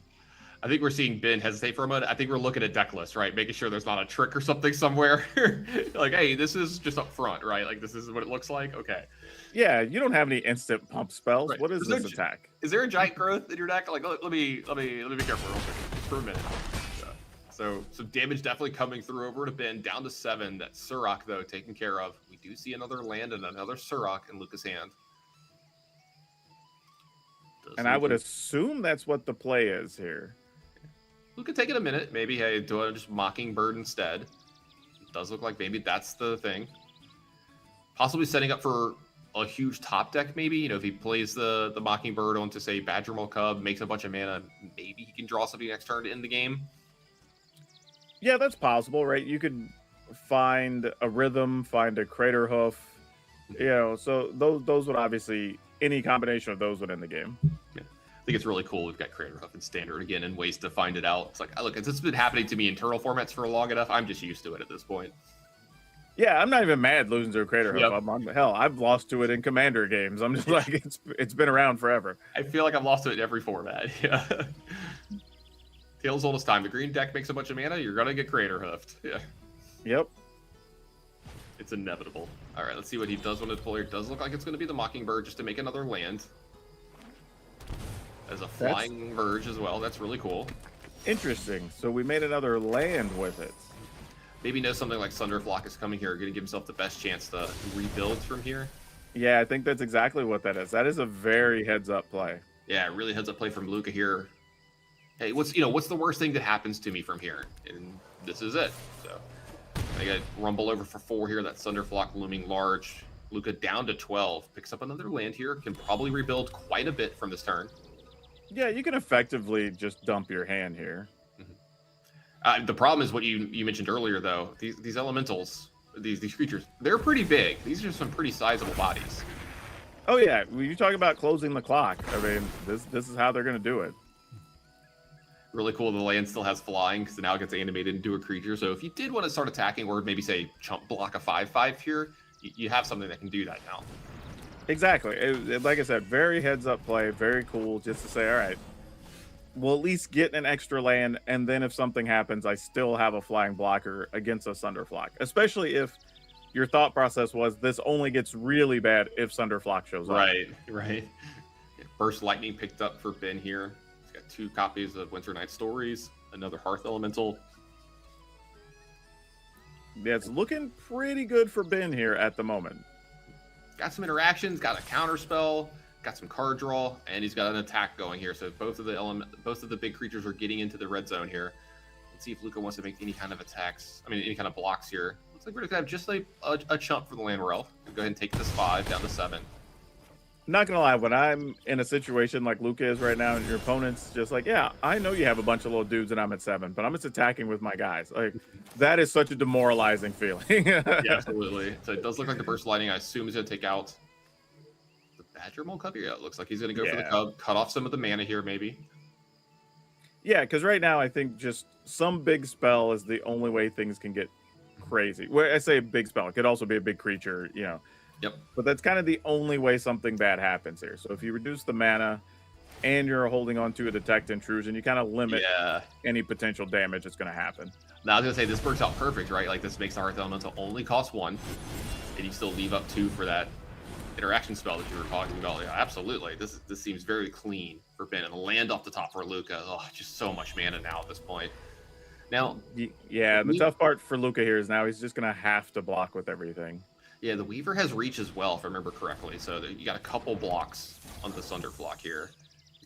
I think we're seeing Ben hesitate for a moment. I think we're looking at deck list, right? Making sure there's not a trick or something somewhere. Like, hey, this is just up front, right? Like, this is what it looks like. Okay.
Yeah, you don't have any instant pump spells.
Right.
What is this attack?
Is there a giant growth in your deck? Like, let me be careful real quick for a minute. So some damage definitely coming through over to Ben, down to 7. That Surrak, though, taken care of. We do see another land and another Surrak in Luca's hand.
And I would assume that's what the play is here.
Luca taking a minute. Maybe, hey, do I just Mockingbird instead? It does look like maybe that's the thing. Possibly setting up for a huge top deck, maybe. You know, if he plays the Mockingbird onto, say, Badgermaul Cub, makes a bunch of mana, maybe he can draw something next turn to end the game.
Yeah, that's possible, right? You could find a Rhythm, find a Crater Hoof, you know, so those would obviously, any combination of those would end the game.
Yeah. I think it's really cool. We've got Crater Hoof in Standard again and ways to find it out. It's like, look, it's been happening to me in Turtle formats for long enough. I'm just used to it at this point.
Yeah, I'm not even mad losing to a Crater Hoof.
Yep.
Hell, I've lost to it in Commander games. I'm just like, it's been around forever.
I feel like I've lost to it in every format. Yeah. Tales oldest time. The green deck makes a bunch of mana. You're gonna get Crater Hoofed. Yeah.
Yep.
It's inevitable. All right, let's see what he does when the player does look like it's going to be the Mockingbird just to make another land. As a flying verge as well. That's really cool.
Interesting. So we made another land with it.
Maybe knows something like Thunderflock is coming here, going to give himself the best chance to rebuild from here.
Yeah, I think that's exactly what that is. That is a very heads-up play.
Yeah, really heads-up play from Luca here. Hey, what's the worst thing that happens to me from here? And this is it. So I got Rumble over for 4 here. That Thunderflock looming large. Luca down to 12. Picks up another land here. Can probably rebuild quite a bit from this turn.
Yeah, you can effectively just dump your hand here.
The problem is what you mentioned earlier, though. These elementals, these creatures, they're pretty big. These are some pretty sizable bodies.
Oh yeah, when you talk about closing the clock, I mean, this is how they're going to do it.
Really cool. The land still has flying because now it gets animated into a creature. So if you did want to start attacking, or maybe say chump block a 5/5 here, you have something that can do that now.
Exactly. Like I said, very heads up play, very cool. Just to say, all right, we'll at least get an extra land, and then if something happens, I still have a flying blocker against a Thunderflock. Especially if your thought process was this only gets really bad if Thunderflock shows up.
Right. Burst Lightning picked up for Ben here. He's got 2 copies of Winter Night Stories, another Hearth Elemental.
Yeah, it's looking pretty good for Ben here at the moment.
Got some interactions, got a counter spell, got some card draw, and he's got an attack going here. So both of the big creatures are getting into the red zone here. Let's see if Luca wants to make any kind of attacks. I mean, any kind of blocks here. Looks like we're gonna have just like a chump for the land elf. We'll go ahead and take this 5 down to 7.
Not gonna lie, when I'm in a situation like Luca is right now, and your opponent's just like, yeah, I know you have a bunch of little dudes and I'm at 7, but I'm just attacking with my guys. Like, that is such a demoralizing feeling.
Yeah, absolutely. So it does look like the Burst Lightning, I assume, is gonna take out the Badgermaul Cub. Yeah, it looks like he's gonna go for the Cub, cut off some of the mana here, maybe.
Yeah, because right now I think just some big spell is the only way things can get crazy. Well, I say a big spell, it could also be a big creature, you know.
Yep.
But that's kind of the only way something bad happens here. So if you reduce the mana and you're holding on to a Detect Intrusion, you kind of limit any potential damage that's going to happen.
Now, I was going to say, this works out perfect, right? Like, this makes the Hearth Elemental only cost 1, and you still leave up 2 for that interaction spell that you were talking about. Yeah, absolutely. This seems very clean for Ben. And the land off the top for Luca. Oh, just so much mana now at this point. Now,
yeah, the tough part for Luca here is now he's just going to have to block with everything.
Yeah, the Weaver has reach as well, if I remember correctly. So you got a couple blocks on the Thunderflock here.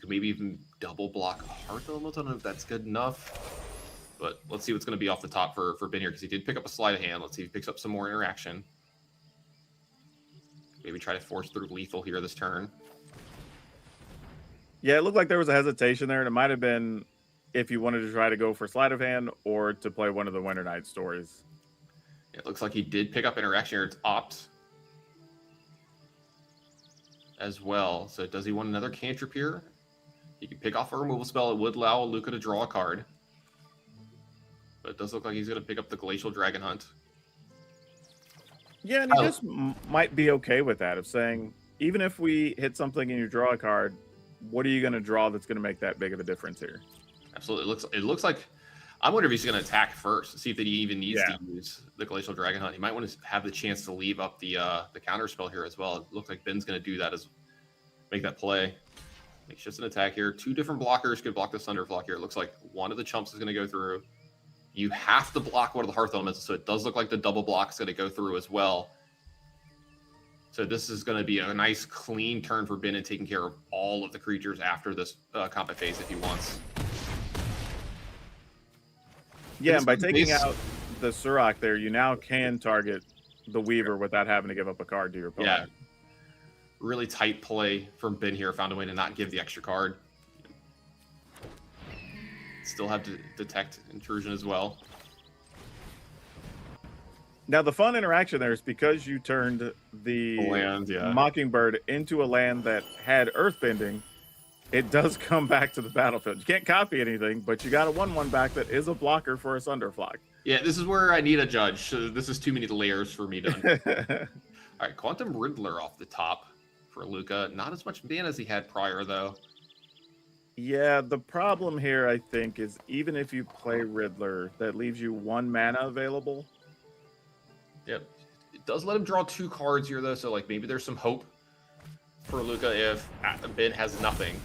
Could maybe even double block Hearth Element. I don't know if that's good enough. But let's see what's going to be off the top for Ben here, because he did pick up a sleight of hand. Let's see if he picks up some more interaction. Maybe try to force through lethal here this turn.
Yeah, it looked like there was a hesitation there, and it might have been if you wanted to try to go for sleight of hand or to play one of the Winter Night stories.
It looks like he did pick up interaction here. It's opt as well. So does he want another cantrip here? He can pick off a removal spell. It would allow Luca to draw a card. But it does look like he's going to pick up the Glacial Dragon Hunt.
Yeah, and he just might be okay with that, of saying, even if we hit something and you draw a card, what are you going to draw that's going to make that big of a difference here?
Absolutely. It looks like, I wonder if he's going to attack first, see if he even needs to use the Glacial Dragon Hunt. He might want to have the chance to leave up the counter spell here as well. It looks like Ben's going to do that, as make that play. Makes just an attack here. Two different blockers could block the Thunderflock here. It looks like one of the chumps is going to go through. You have to block one of the Hearth Elements, so it does look like the double block is going to go through as well. So this is going to be a nice, clean turn for Ben in taking care of all of the creatures after this combat phase if he wants.
Yeah, and by taking out the Surrak there, you now can target the Weaver without having to give up a card to your opponent.
Yeah. Really tight play from Ben here. Found a way to not give the extra card. Still have to detect intrusion as well.
Now, the fun interaction there is because you turned the
land,
Mockingbird into a land that had Earthbending, it does come back to the battlefield. You can't copy anything, but you got a 1/1 back that is a blocker for a Thunderflock.
Yeah, this is where I need a judge. So this is too many layers for me to... All right, Quantum Riddler off the top for Luca. Not as much mana as he had prior, though.
Yeah, the problem here, I think, is even if you play Riddler, that leaves you 1 mana available.
Yep. It does let him draw 2 cards here, though, so like maybe there's some hope for Luca if Ben has nothing.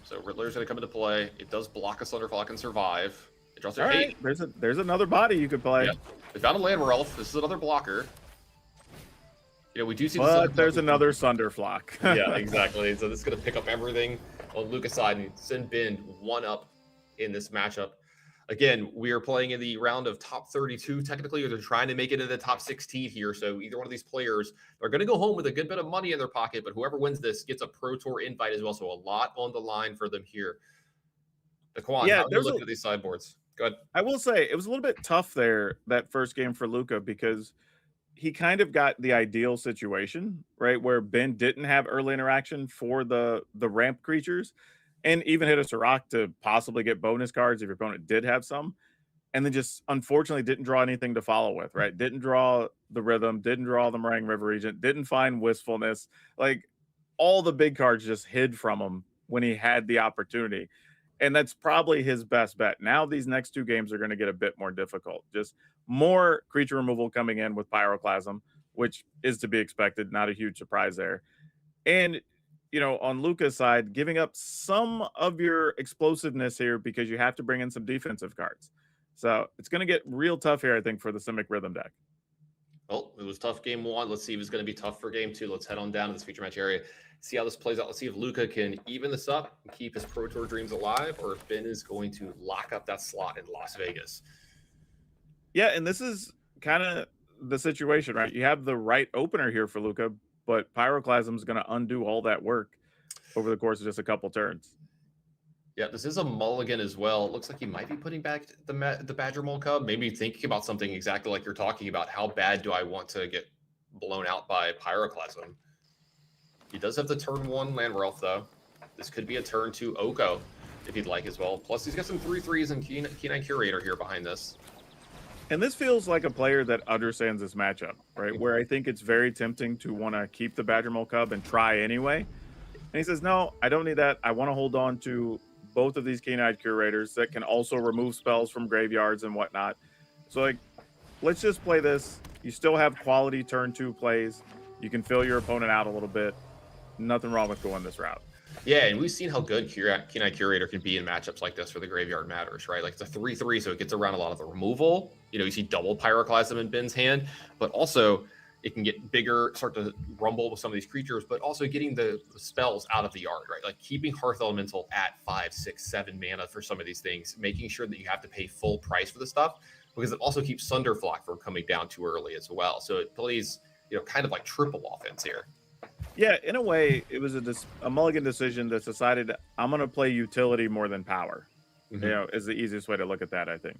So Riddler's going to come into play. It does block a Thunderflock and survive. It draws
All right, there's another body you could play.
Yep. We found a Land Elf. This is another blocker. You know, we do see
but there's another Thunderflock.
Yeah, exactly. So this is going to pick up everything on Luca's side and send Ben 1 up in this matchup. Again, we are playing in the round of top 32 technically, or they're trying to make it into the top 16 here. So either one of these players are going to go home with a good bit of money in their pocket, but whoever wins this gets a Pro Tour invite as well. So a lot on the line for them here. Daquan, how do you look at these sideboards? Go ahead.
I will say it was a little bit tough there, that first game for Luca, because he kind of got the ideal situation, right? Where Ben didn't have early interaction for the ramp creatures, and even hit a Surrak to possibly get bonus cards if your opponent did have some, and then just unfortunately didn't draw anything to follow with, right? Didn't draw the Rhythm, didn't draw the Meringue River Regent, didn't find Wistfulness. Like, all the big cards just hid from him when he had the opportunity. And that's probably his best bet. Now these next 2 games are going to get a bit more difficult. Just more creature removal coming in with Pyroclasm, which is to be expected. Not a huge surprise there. And, you know, on Luca's side, giving up some of your explosiveness here because you have to bring in some defensive cards. So it's going to get real tough here, I think, for the Simic Rhythm deck.
Well, it was tough game 1. Let's see if it's going to be tough for game 2. Let's head on down to this feature match area. See how this plays out. Let's see if Luca can even this up and keep his Pro Tour dreams alive, or if Ben is going to lock up that slot in Las Vegas.
Yeah, and this is kind of the situation, right? You have the right opener here for Luca, but Pyroclasm is going to undo all that work over the course of just a couple turns.
Yeah, this is a mulligan as well. It looks like he might be putting back the Badger Mole Cub. Maybe thinking about something exactly like you're talking about. How bad do I want to get blown out by Pyroclasm? He does have the turn 1 Land Elf, though. This could be a turn 2 Oko, if he'd like as well. Plus, he's got some 3/3s and Keen-Eye Curator here behind this.
And this feels like a player that understands this matchup, right? Where I think it's very tempting to want to keep the Badger Mole Cub and try anyway. And he says, no, I don't need that. I want to hold on to both of these Keen-Eyed Curators that can also remove spells from graveyards and whatnot. So, like, let's just play this. You still have quality turn 2 plays. You can fill your opponent out a little bit. Nothing wrong with going this route.
Yeah, and we've seen how good Keen-Eye Curator can be in matchups like this for the Graveyard Matters, right? Like, it's a 3/3, so it gets around a lot of the removal. You know, you see double Pyroclasm in Ben's hand, but also it can get bigger, start to rumble with some of these creatures, but also getting the spells out of the yard, right? Like keeping Hearth Elemental at 5, 6, 7 mana for some of these things, making sure that you have to pay full price for the stuff, because it also keeps Sunderflock from coming down too early as well. So it plays, kind of like triple offense here.
Yeah, in a way, it was a mulligan decision that's decided I'm going to play utility more than power.
Mm-hmm.
Is the easiest way to look at that, I think.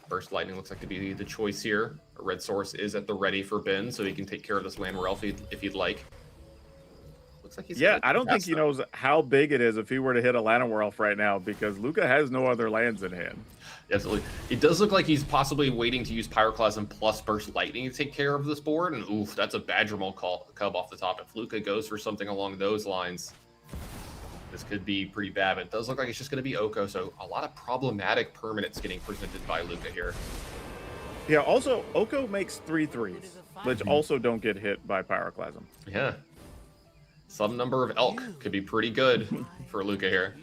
Burst Lightning looks like to be the choice here. A red source is at the ready for Ben, so he can take care of this Land Elf if he'd like. Looks like he's
I don't think he knows how big it is if he were to hit a Llanowar Elf right now, because Luca has no other lands in hand.
Absolutely. It does look like he's possibly waiting to use Pyroclasm plus Burst Lightning to take care of this board, and oof, that's a Badgermaul Cub off the top. If Luca goes for something along those lines, this could be pretty bad, but it does look like it's just going to be Oko, so a lot of problematic permanents getting presented by Luca here.
Yeah, also, Oko makes 3/3s, which also don't get hit by Pyroclasm.
Yeah. Some number of elk could be pretty good for Luca here.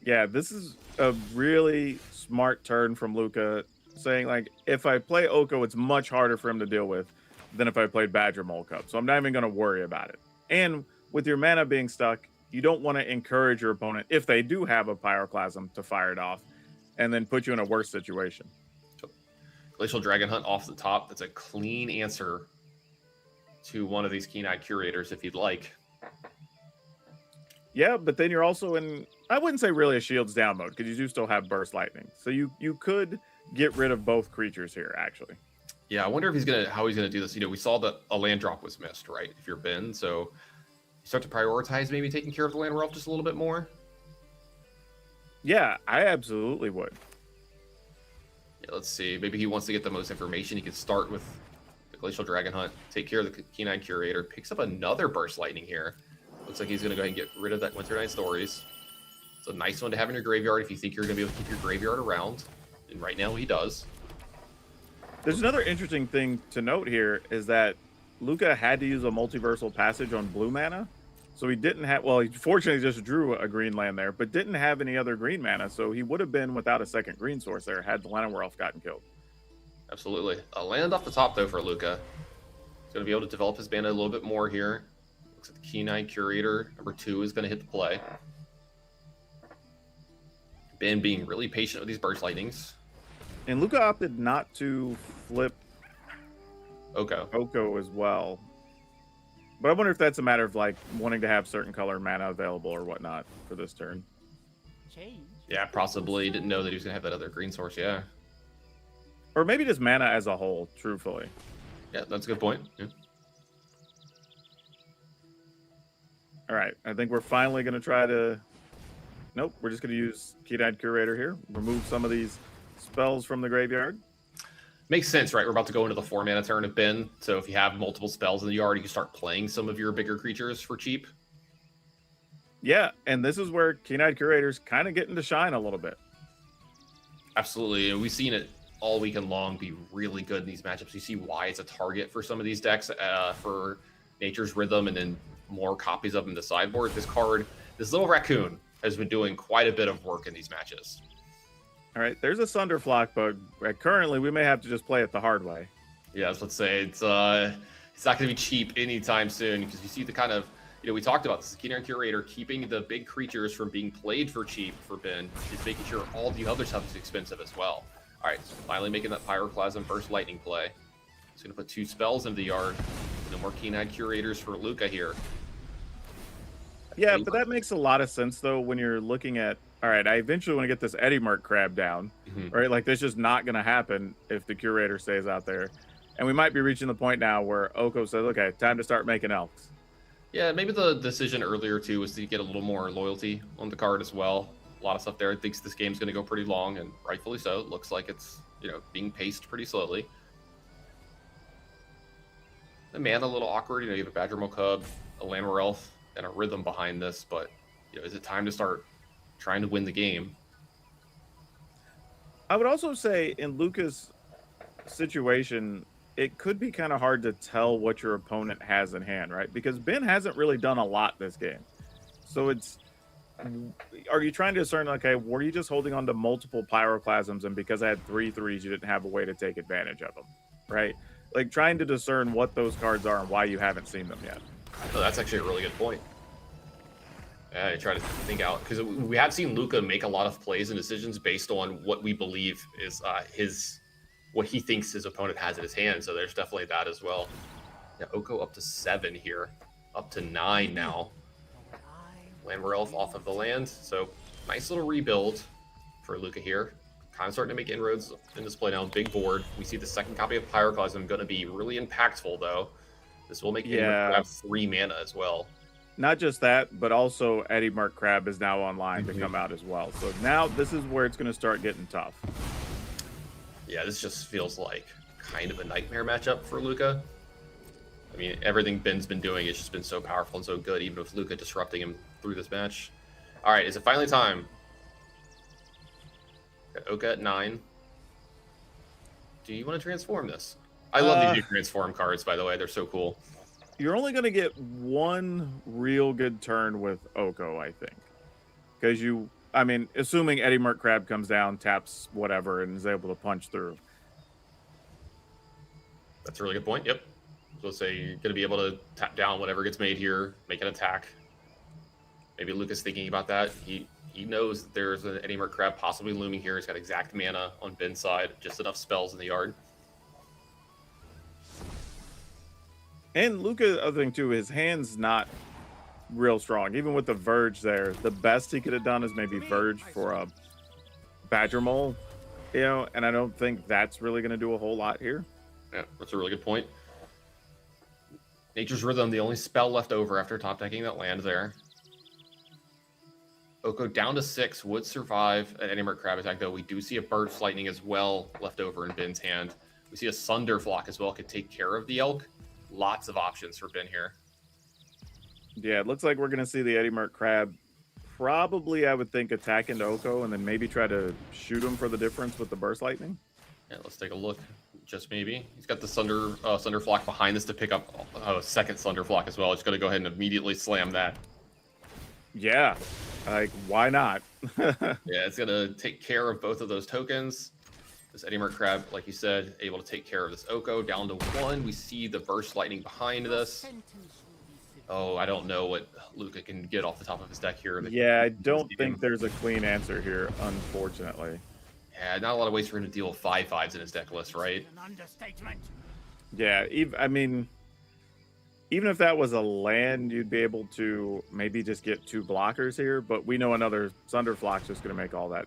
Yeah, this is a really smart turn from Luca, saying, like, if I play Oko, it's much harder for him to deal with than if I played Badgermaul Cub, so I'm not even going to worry about it. And with your mana being stuck, you don't want to encourage your opponent, if they do have a Pyroclasm, to fire it off and then put you in a worse situation.
Glacial Dragon Hunt off the top. That's a clean answer to one of these Keen-Eyed Curators if you'd like.
Yeah, but then you're also in, I wouldn't say really a shields down mode, because you do still have Burst Lightning. So you could get rid of both creatures here, actually.
Yeah, I wonder if how he's gonna do this. We saw that a land drop was missed, right? If you're Ben, so you start to prioritize maybe taking care of the land elf just a little bit more.
Yeah, I absolutely would.
Yeah, let's see. Maybe he wants to get the most information. He could start with the Glacial Dragon Hunt, take care of the Keen-Eyed Curator, picks up another Burst Lightning here. Looks like he's going to go ahead and get rid of that Winter Night Stories. It's a nice one to have in your graveyard if you think you're going to be able to keep your graveyard around. And right now he does.
There's another interesting thing to note here is that Luca had to use a multiversal passage on blue mana. So he didn't have, well, he fortunately just drew a green land there, but didn't have any other green mana. So he would have been without a second green source there had the Llanowar Elf gotten killed.
Absolutely. A land off the top, though, for Luca. He's going to be able to develop his mana a little bit more here. Looks like the Keen-Eyed Curator, number 2, is going to hit the play. Ben being really patient with these Burst Lightnings.
And Luca opted not to flip Oko as well. But I wonder if that's a matter of, like, wanting to have certain color mana available or whatnot for this turn.
Yeah, possibly didn't know that he was going to have that other green source, yeah.
Or maybe just mana as a whole, truthfully.
Yeah, that's a good point. Yeah.
All right, I think we're finally going to try to... Nope, we're just going to use Keen-Eyed Curator here. Remove some of these spells from the graveyard.
Makes sense, right? We're about to go into the 4-mana turn of Ben, so if you have multiple spells in the yard, you can start playing some of your bigger creatures for cheap.
Yeah, and this is where Keen-Eyed Curator's kind of getting to shine a little bit.
Absolutely, and we've seen it all weekend long be really good in these matchups. You see why it's a target for some of these decks for Nature's Rhythm and then more copies of them in the sideboard. This little raccoon has been doing quite a bit of work in these matches.
All right, there's a Sunderflock, but currently we may have to just play it the hard way.
Yeah, let's say it's not going to be cheap anytime soon, because you see the kind of, we talked about this. Keen-Eyed Curator keeping the big creatures from being played for cheap for Ben is making sure all the other stuff is expensive as well. All right, so finally making that Pyroclasm Burst Lightning play. He's going to put 2 spells into the yard. No more Keen-Eyed Curators for Luca here.
Yeah, but that makes a lot of sense, though, when you're looking at, all right, I eventually want to get this Eddie Merc crab down, right? Like, this is just not going to happen if the Curator stays out there. And we might be reaching the point now where Oko says, okay, time to start making elves.
Yeah, maybe the decision earlier, too, was to get a little more loyalty on the card as well. A lot of stuff there. It thinks this game's going to go pretty long, and rightfully so. It looks like it's, being paced pretty slowly. The mana a little awkward. You have a Badgermaul Cub, a Llanowar Elf, and a Rhythm behind this, but is it time to start trying to win the game?
I would also say in Luca's situation, it could be kind of hard to tell what your opponent has in hand, right? Because Ben hasn't really done a lot this game. So it's Are you trying to discern, okay, were you just holding on to multiple pyroclasms and because I had 3/3s, you didn't have a way to take advantage of them, right? Like trying to discern what those cards are and why you haven't seen them yet.
Oh, that's actually a really good point. Yeah, I try to think out because we have seen Luca make a lot of plays and decisions based on what we believe is what he thinks his opponent has in his hand. So there's definitely that as well. Yeah, Oko up to 7 here, up to 9 now. Lamorelf off of the land, so nice little rebuild for Luca here. Kind of starting to make inroads in this play now. Big board. We see the second copy of Pyroclasm going to be really impactful though. This will make him have 3 mana as well.
Not just that, but also Eddie Mark Crab is now online to come out as well. So now this is where it's going to start getting tough.
Yeah, this just feels like kind of a nightmare matchup for Luca. I mean, everything Ben's been doing has just been so powerful and so good, even with Luca disrupting him through this match. All right, is it finally time? Got Oka at 9. Do you want to transform this? I love these new transform cards, by the way. They're so cool.
You're only going to get one real good turn with Oko, I think. Because I mean, assuming Eddie Merc Crab comes down, taps whatever, and is able to punch through.
That's a really good point. Yep. So let's say you're going to be able to tap down whatever gets made here, make an attack. Maybe Luca's thinking about that. He knows that there's an Eddie Merc Crab possibly looming here. He's got exact mana on Ben's side, just enough spells in the yard.
And Luca, other thing too, his hand's not real strong. Even with the Verge there, the best he could have done is maybe Verge for a Badger Mole, and I don't think that's really going to do a whole lot here.
Yeah, that's a really good point. Nature's Rhythm, the only spell left over after top decking that land there. Oko down to 6 would survive an Eddie Merc Crab attack, though. We do see a Burst Lightning as well left over in Ben's hand. We see a Sunder Flock as well, could take care of the Elk. Lots of options for Ben here.
Yeah, it looks like we're going to see the Eddie Merc Crab probably, I would think, attack into Oko and then maybe try to shoot him for the difference with the Burst Lightning.
Yeah, let's take a look. Just maybe. He's got the Sunder Flock behind this to pick up a second Sunder Flock as well. He's going to go ahead and immediately slam that.
Yeah, like, why not?
Yeah, it's going to take care of both of those tokens. This Eddie Merc Crab, like you said, able to take care of this Oko. Down to 1. We see the Burst Lightning behind this. Oh, I don't know what Luca can get off the top of his deck here.
Yeah, I don't think there's a clean answer here, unfortunately.
Yeah, not a lot of ways for him to deal with 5/5s in his deck list, right?
Yeah, I mean, even if that was a land, you'd be able to maybe just get 2 blockers here, but we know another Sunder Flock's just going to make all that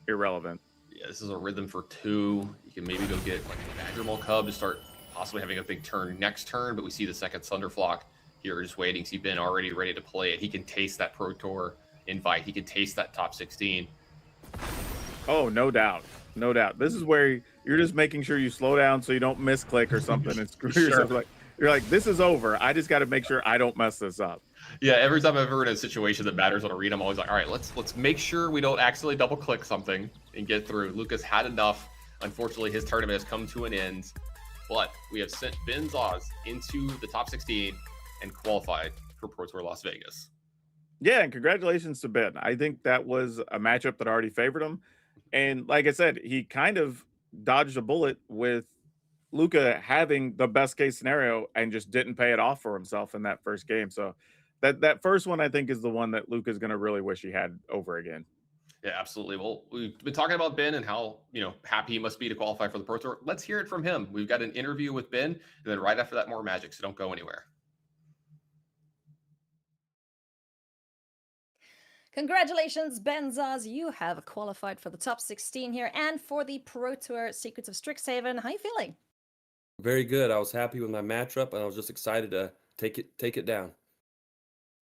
irrelevant.
Yeah, this is a rhythm for 2. You can maybe go get like a Badger Mole Cub to start possibly having a big turn next turn, but we see the second Sunder Flock here just waiting. See Ben already ready to play it. He can taste that Pro Tour invite. He can taste that top 16.
Oh, no doubt. No doubt. This is where you're just making sure you slow down so you don't misclick or something and screw yourself. Like, you're like, this is over. I just got to make sure I don't mess this up.
Yeah, every time I've ever in a situation that matters on Arena, I'm always like, all right, let's make sure we don't accidentally double click something and get through. Lucas had enough. Unfortunately, his tournament has come to an end, but we have sent Ben Zaz into the top 16 and qualified for Pro Tour Las Vegas.
Yeah, and congratulations to Ben. I think that was a matchup that already favored him. And like I said, he kind of dodged a bullet with Luca having the best case scenario and just didn't pay it off for himself in that first game. So that first one, I think, is the one that Luca's going to really wish he had over again.
Yeah, absolutely. Well, we've been talking about Ben and how, happy he must be to qualify for the Pro Tour. Let's hear it from him. We've got an interview with Ben, and then right after that, more Magic, so don't go anywhere.
Congratulations, Ben Zaz. You have qualified for the top 16 here and for the Pro Tour Secrets of Strixhaven. How are you feeling?
Very good. I was happy with my matchup, and I was just excited to take it down.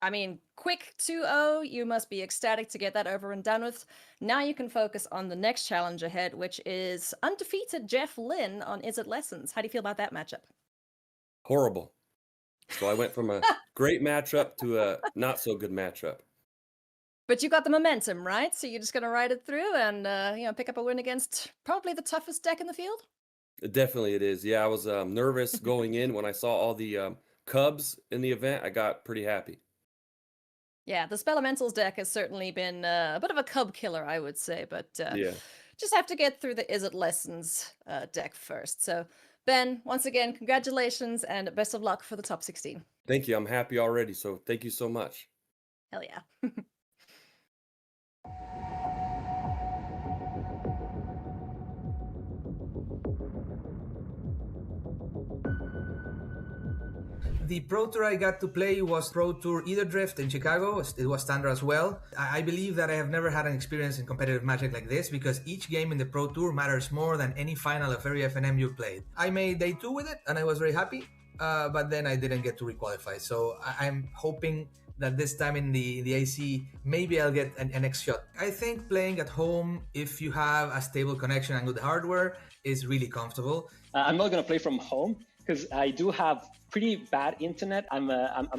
I mean, quick 2-0. You must be ecstatic to get that over and done with. Now you can focus on the next challenge ahead, which is undefeated Jeff Lynn on Is It Lessons. How do you feel about that matchup?
Horrible. So I went from a great matchup to a not so good matchup.
But you got the momentum, right? So you're just going to ride it through and pick up a win against probably the toughest deck in the field?
Definitely it is. Yeah, I was nervous going in. When I saw all the Cubs in the event, I got pretty happy.
Yeah, the Spelementals deck has certainly been a bit of a cub killer, I would say, but
Yeah.
just have to get through the Is It Lessons deck first. So, Ben, once again, congratulations and best of luck for the top 16.
Thank you. I'm happy already. So thank you so much.
Hell yeah.
The Pro Tour I got to play was Pro Tour Either Drift in Chicago. It was standard as well. I believe that I have never had an experience in competitive Magic like this because each game in the Pro Tour matters more than any final of every FNM you played. I made day 2 with it and I was very happy, but then I didn't get to requalify. So I'm hoping that this time in the AC, maybe I'll get an next shot. I think playing at home, if you have a stable connection and good hardware, is really comfortable.
I'm not going to play from home because I do have pretty bad internet. I'm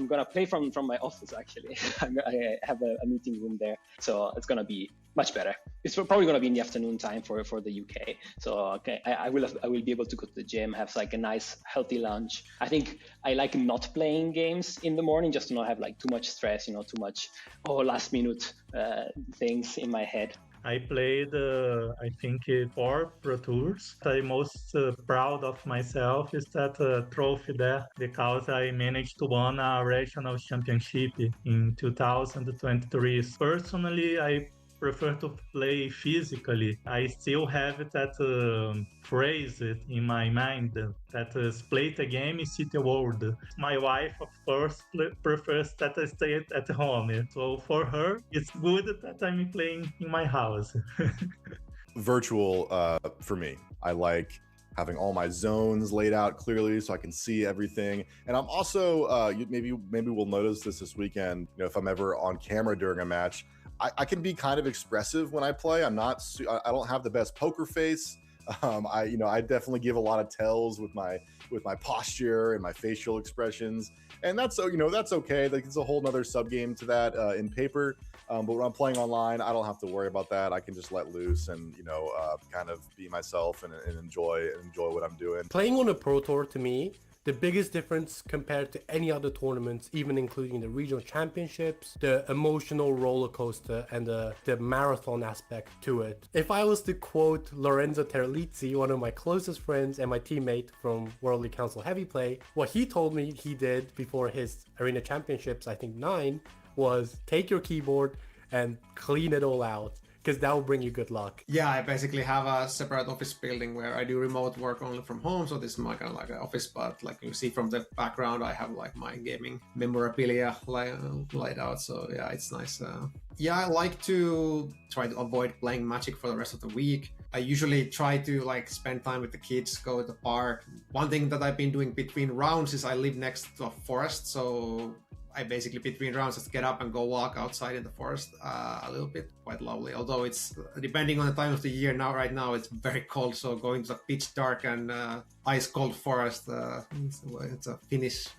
gonna play from my office actually. I have a meeting room there, so it's gonna be much better. It's probably gonna be in the afternoon time for the UK. So okay, I will be able to go to the gym, have like a nice healthy lunch. I think I like not playing games in the morning just to not have like too much stress, too much last minute things in my head.
I played, I think, 4 Pro Tours. I'm most proud of myself is that trophy there because I managed to win a regional championship in 2023. Personally, I prefer to play physically. I still have that phrase in my mind that play the game, see the world. My wife, of course, prefers that I stay at home. So for her, it's good that I'm playing in my house.
Virtual for me. I like having all my zones laid out clearly so I can see everything. And I'm also, maybe we'll notice this weekend, if I'm ever on camera during a match, I can be kind of expressive when I play. I don't have the best poker face. I definitely give a lot of tells with my posture and my facial expressions, and that's okay. Like it's a whole nother sub game to that in paper. But when I'm playing online, I don't have to worry about that. I can just let loose and kind of be myself and enjoy what I'm doing.
Playing on a Pro Tour, to me, the biggest difference compared to any other tournaments, even including the regional championships, the emotional roller coaster and the marathon aspect to it. If I was to quote Lorenzo Terlizzi, one of my closest friends and my teammate from Worldly Council Heavy Play, what he told me he did before his arena championships, I think 9, was take your keyboard and clean it all out, because that will bring you good luck.
Yeah, I basically have a separate office building where I do remote work only from home. So this is my kind of like an office, but like you see from the background, I have like my gaming memorabilia laid out. So yeah, it's nice. Yeah, I like to try to avoid playing Magic for the rest of the week. I usually try to like spend time with the kids, go to the park. One thing that I've been doing between rounds is I live next to a forest, so I basically between rounds just get up and go walk outside in the forest a little bit. Quite lovely. Although it's depending on the time of the year now. Right now it's very cold, so going to the pitch dark and ice cold forest, it's a Finnish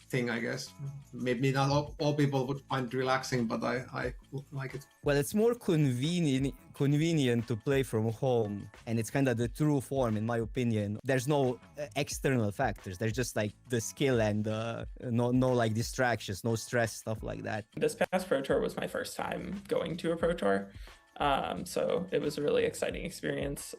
thing, I guess. Maybe not all people would find it relaxing, but I like it.
Well, it's more convenient to play from home, and it's kind of the true form, in my opinion. There's no external factors. There's just like the skill and no like distractions, no stress, stuff like that.
This past Pro Tour was my first time going to a Pro Tour. So it was a really exciting experience.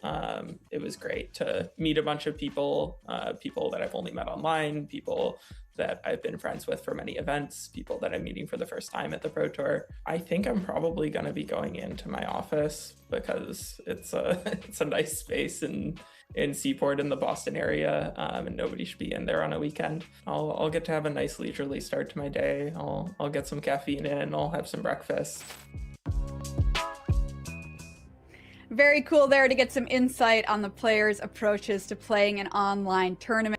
It was great to meet a bunch of people that I've only met online, people that I've been friends with for many events, people that I'm meeting for the first time at the Pro Tour. I think I'm probably going to be going into my office because it's a nice space in Seaport in the Boston area, and nobody should be in there on a weekend. I'll get to have a nice leisurely start to my day. I'll get some caffeine in, I'll have some breakfast.
Very cool there to get some insight on the players' approaches to playing an online tournament.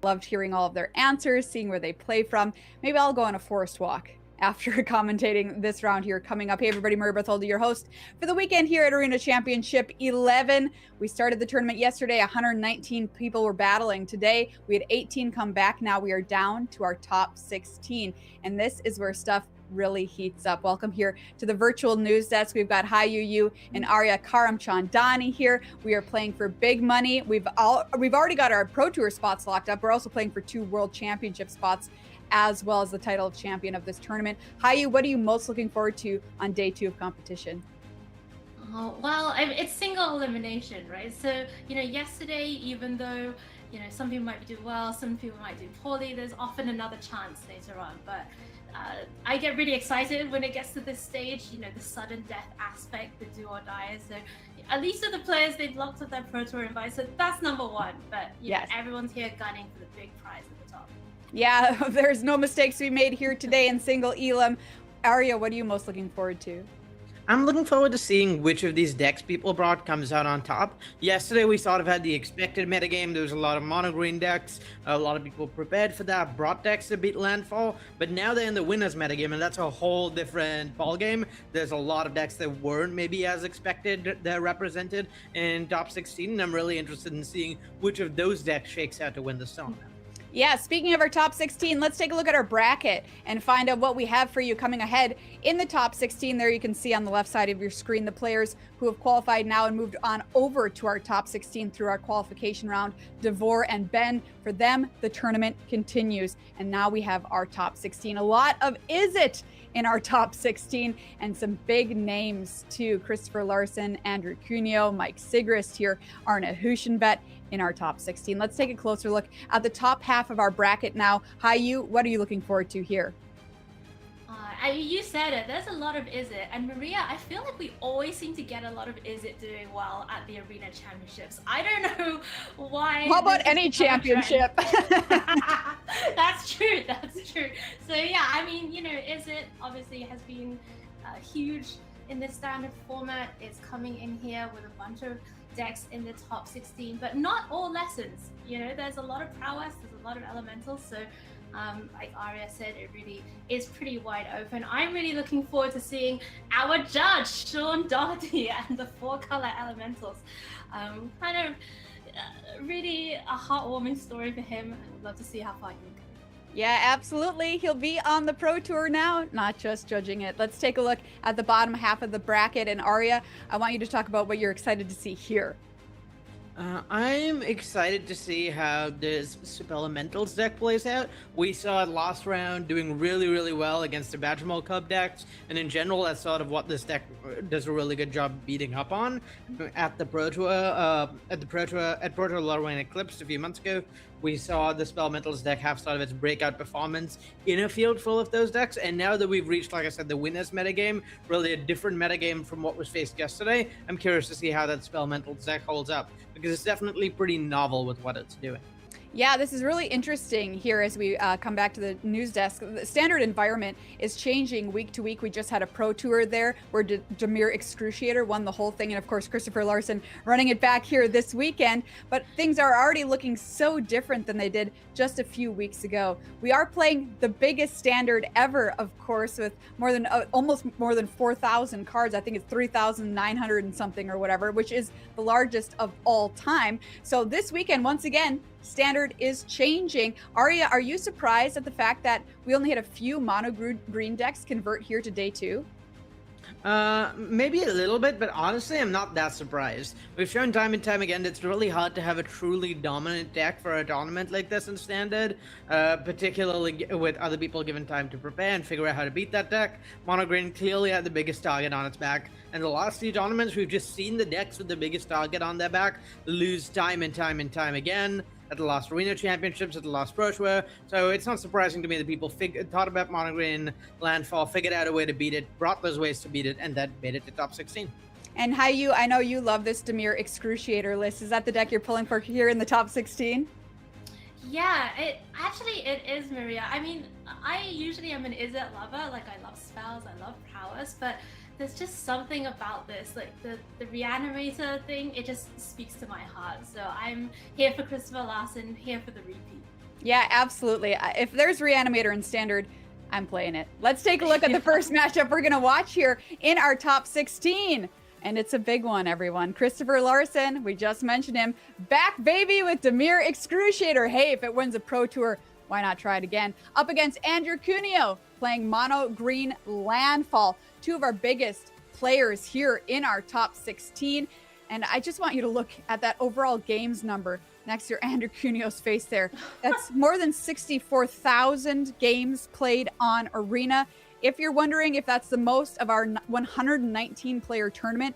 Loved hearing all of their answers, seeing where they play from. Maybe I'll go on a forest walk after commentating this round here coming up. Hey everybody, Maria Bartholdi, your host for the weekend here at Arena Championship 11. We started the tournament yesterday. 119 people were battling. Today we had 18 come back. Now we are down to our top 16. And this is where stuff really heats up. Welcome here to the virtual news desk. We've got Hayu and Arya Karamchandani here. We are playing for big money. We've already got our Pro Tour spots locked up. We're also playing for 2 World Championship spots as well as the title of champion of this tournament. Hayu, what are you most looking forward to on day 2 of competition?
Oh, well, it's single elimination, right? So, yesterday, even though, some people might do well, some people might do poorly, there's often another chance later on. But I get really excited when it gets to this stage, the sudden death aspect, the do or die. So at least for the players, they've locked up their Pro Tour invite. So that's number one. But
yes,
everyone's here gunning for the big prize at the top.
Yeah, there's no mistakes to be made here today in single elim. Arya, what are you most looking forward to?
I'm looking forward to seeing which of these decks people brought comes out on top. Yesterday, we sort of had the expected metagame. There was a lot of mono green decks. A lot of people prepared for that, brought decks to beat landfall. But now they're in the winners metagame, and that's a whole different ballgame. There's a lot of decks that weren't maybe as expected they're represented in top 16. And I'm really interested in seeing which of those decks shakes out to win this tournament.
Yeah, speaking of our top 16, let's take a look at our bracket and find out what we have for you coming ahead in the top 16. There you can see on the left side of your screen the players who have qualified now and moved on over to our top 16 through our qualification round, Devor and Ben. For them, the tournament continues. And now we have our top 16. A lot of Is It in our top 16 and some big names too. Christopher Larson, Andrew Cuneo, Mike Sigrist here, Arne Huschenvet in our top 16. Let's take a closer look at the top half of our bracket now. Hayu, what are you looking forward to here?
You said it, there's a lot of Is It. And Maria, I feel like we always seem to get a lot of Is It doing well at the Arena Championships. I don't know why.
How about any championship?
That's true, that's true. So yeah, I mean, Is It obviously has been huge in this standard format. It's coming in here with a bunch of decks in the top 16, but not all lessons. There's a lot of prowess, there's a lot of elementals. So like Arya said, it really is pretty wide open. I'm really looking forward to seeing our judge, Sean Doherty, and the 4-color elementals. Really a heartwarming story for him. I would love to see how far he can go.
Yeah, absolutely. He'll be on the Pro Tour now, not just judging it. Let's take a look at the bottom half of the bracket. And Arya, I want you to talk about what you're excited to see here.
I'm excited to see how this Super Elementals deck plays out. We saw it last round doing really, really well against the Badgermole Cub decks, and in general, that's sort of what this deck does a really good job beating up on. At the Pro Tour, at Pro Tour Lorwyn Eclipse a few months ago, we saw the Spellmentals deck have sort of its breakout performance in a field full of those decks, and now that we've reached, like I said, the winners metagame, really a different metagame from what was faced yesterday, I'm curious to see how that Spellmentals deck holds up, because it's definitely pretty novel with what it's doing.
Yeah, this is really interesting here as we come back to the news desk. The standard environment is changing week to week. We just had a Pro Tour there where Demir Excruciator won the whole thing. And of course, Christopher Larson running it back here this weekend. But things are already looking so different than they did just a few weeks ago. We are playing the biggest standard ever, of course, with more than almost more than 4,000 cards. I think it's 3,900 and something or whatever, which is the largest of all time. So this weekend, once again, standard is changing. Arya, are you surprised at the fact that we only had a few mono green decks convert here to day 2?
Maybe a little bit, but honestly, I'm not that surprised. We've shown time and time again it's really hard to have a truly dominant deck for a tournament like this in Standard, particularly with other people given time to prepare and figure out how to beat that deck. Mono Green clearly had the biggest target on its back, and the last few tournaments, we've just seen the decks with the biggest target on their back lose time and time and time again. At the last Arena Championships, at the last Pro Tour. So it's not surprising to me that people thought about Mono Green Landfall, figured out a way to beat it, brought those ways to beat it, and then made it to top 16.
And Hayu, I know you love this Demir Excruciator list. Is that the deck you're pulling for here in the top 16?
Yeah, it is, Maria. I mean, I usually am an Is It lover. Like, I love spells, I love prowess, but there's just something about this, like the reanimator thing, it just speaks to my heart. So I'm here for Christopher Larson, here for the repeat.
Yeah, absolutely. If there's reanimator in standard, I'm playing it. Let's take a look at the first matchup we're gonna watch here in our top 16. And it's a big one, everyone. Christopher Larson, we just mentioned him, back baby with Demir Excruciator. Hey, if it wins a Pro Tour, why not try it again? Up against Andrew Cuneo, playing Mono Green Landfall. Two of our biggest players here in our top 16. And I just want you to look at that overall games number. next to Andrew Cuneo's face there. That's more than 64,000 games played on Arena. If you're wondering if that's the most of our 119 player tournament,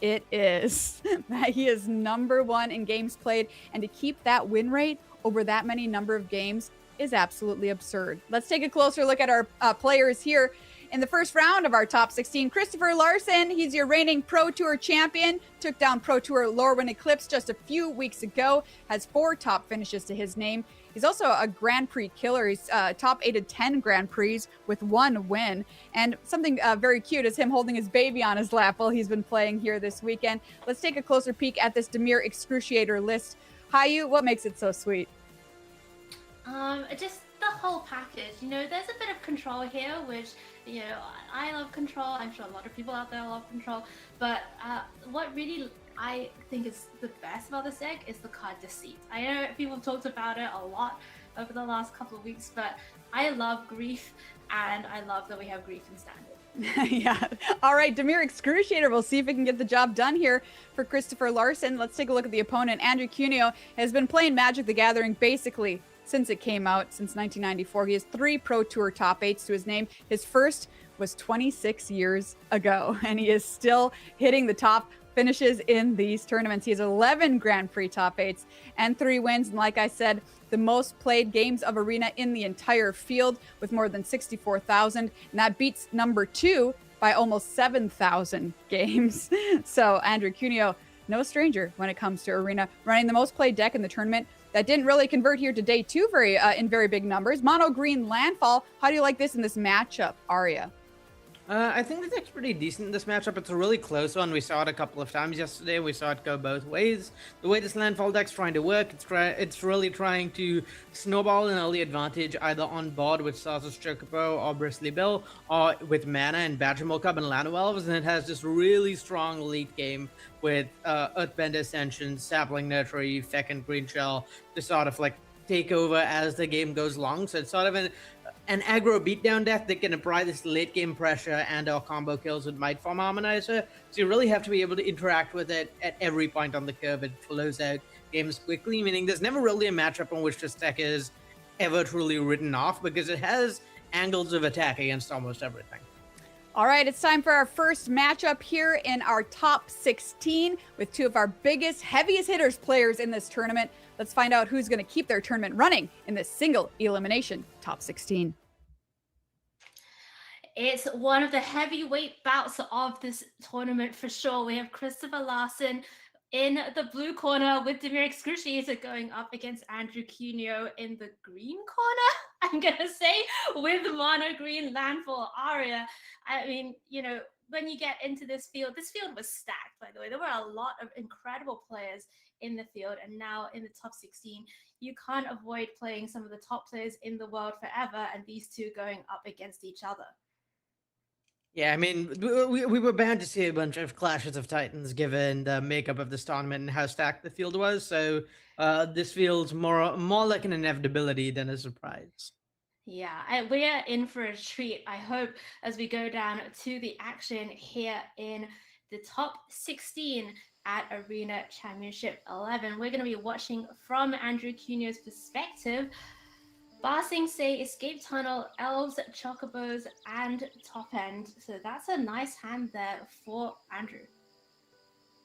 it is. He is number one in games played, and to keep that win rate over that many number of games is absolutely absurd. Let's take a closer look at our players here. In the first round of our top 16, Christopher Larson, he's your reigning Pro Tour champion, took down Pro Tour Lorwyn Eclipse just a few weeks ago, has 4 top finishes to his name. He's also a Grand Prix killer. He's top 8 of 10 Grand Prix with 1 win. And something very cute is him holding his baby on his lap while he's been playing here this weekend. Let's take a closer peek at this Dimir Excruciator list. Hayu, what makes it so sweet?
Just the whole package. You know, there's a bit of control here, which, you know, I love control. I'm sure a lot of people out there love control. But what really I think is the best about this deck is the card Deceit. I know people have talked about it a lot over the last couple of weeks, but I love Grief, and I love that we have Grief in Standard.
Yeah. All right, Dimir Excruciator. We'll see if we can get the job done here for Christopher Larson. Let's take a look at the opponent. Andrew Cuneo has been playing Magic the Gathering basically since it came out, since 1994. He has 3 Pro Tour top 8s to his name. His first was 26 years ago, and he is still hitting the top finishes in these tournaments. He has 11 Grand Prix top 8s and 3 wins. And like I said, the most played games of Arena in the entire field with more than 64,000. And that beats number 2 by almost 7,000 games. So Andrew Cuneo, no stranger when it comes to Arena, running the most played deck in the tournament. That didn't really convert here to day 2 in very big numbers. Mono green landfall. How do you like this in this matchup, Arya?
I think the deck's pretty decent in this matchup. It's a really close one. We saw it a couple of times yesterday. We saw it go both ways. The way this landfall deck's trying to work, it's really trying to snowball an early advantage either on board with Sarsa's Chocobo or Bristly Bill, or with mana and Badgermole Cub and Lano Elves, and it has this really strong late game with Earthbender Ascension, Sapling Nursery, Feck and Green Shell to sort of like take over as the game goes long. So it's sort of an aggro beatdown deck that can apply this late game pressure and or combo kills with Might Form Harmonizer. So you really have to be able to interact with it at every point on the curve and close out games quickly, meaning there's never really a matchup on which this deck is ever truly written off because it has angles of attack against almost everything.
All right, it's time for our first matchup here in our top 16 with 2 of our biggest, heaviest hitters players in this tournament. Let's find out who's going to keep their tournament running in this single elimination top 16.
It's one of the heavyweight bouts of this tournament for sure. We have Christopher Larson in the blue corner with Dimir Excruciator going up against Andrew Cuneo in the green corner, I'm going to say, with Mono Green Landfall Aria. I mean, you know, when you get into this field was stacked, by the way. There were a lot of incredible players in the field, and now in the top 16, you can't avoid playing some of the top players in the world forever, and these 2 going up against each other.
Yeah, I mean, we were bound to see a bunch of clashes of titans given the makeup of this tournament and how stacked the field was. So this feels more like an inevitability than a surprise.
Yeah, we're in for a treat, I hope, as we go down to the action here in the top 16 at Arena Championship 11. We're going to be watching from Andrew Cuneo's perspective. Ba Sing Se, Escape Tunnel, Elves, Chocobos, and Top End. So that's a nice hand there for Andrew.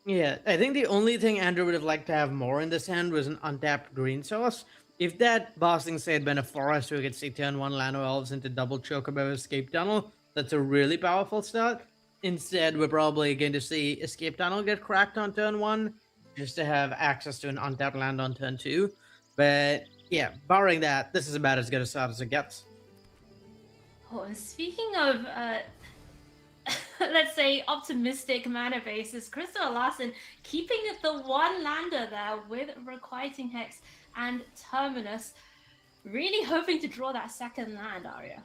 Yeah, I think the only thing Andrew would have liked to have more in this hand was an untapped green source. If that Ba Sing Se had been a forest, we could see turn 1 Lano Elves into double Chocobo Escape Tunnel. That's a really powerful start. Instead, we're probably going to see Escape Tunnel get cracked on turn 1, just to have access to an untapped land on turn 2. But yeah, barring that, this is about as good a start as it gets.
Oh, and speaking of, let's say, optimistic mana bases, Christopher Larson keeping the 1 lander there with Requiting Hex and Terminus, really hoping to draw that second land, Arya.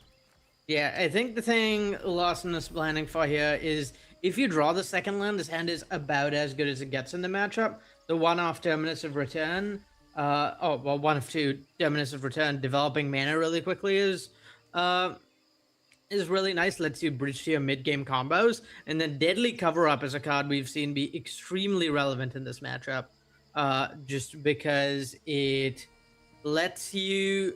Yeah, I think the thing Larson is planning for here is if you draw the second land, this hand is about as good as it gets in the matchup. The 1-off Terminus of Return, 1 of 2 Terminus of Return, developing mana really quickly is really nice. Lets you bridge to your mid-game combos. And then Deadly Cover-Up is a card we've seen be extremely relevant in this matchup. just because it lets you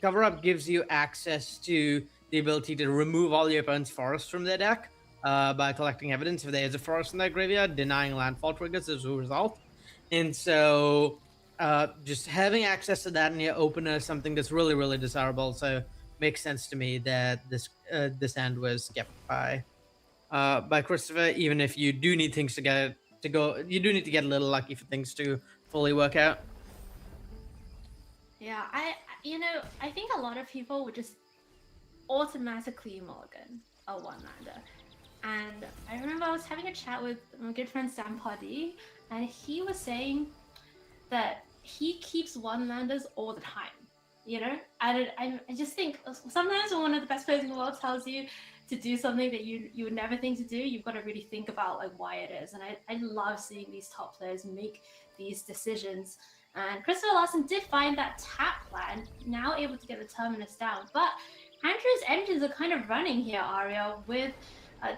cover up gives you access to the ability to remove all your opponent's forests from their deck by collecting evidence if there is a forest in their graveyard, denying landfall triggers as a result. And so just having access to that in your opener is something that's really, really desirable. So makes sense to me that this hand was kept by Christopher, even if you do need things you do need to get a little lucky for things to fully work out.
Yeah, I think a lot of people would just automatically mulligan a one-lander. And I remember I was having a chat with my good friend Sam Poddy, and he was saying that he keeps one-landers all the time. I just think sometimes when one of the best players in the world tells you to do something that you would never think to do, you've got to really think about like why it is. And I love seeing these top players make these decisions. And Christopher Larson did find that tap plan, now able to get the Terminus down. But Andrew's engines are kind of running here, Ariel, with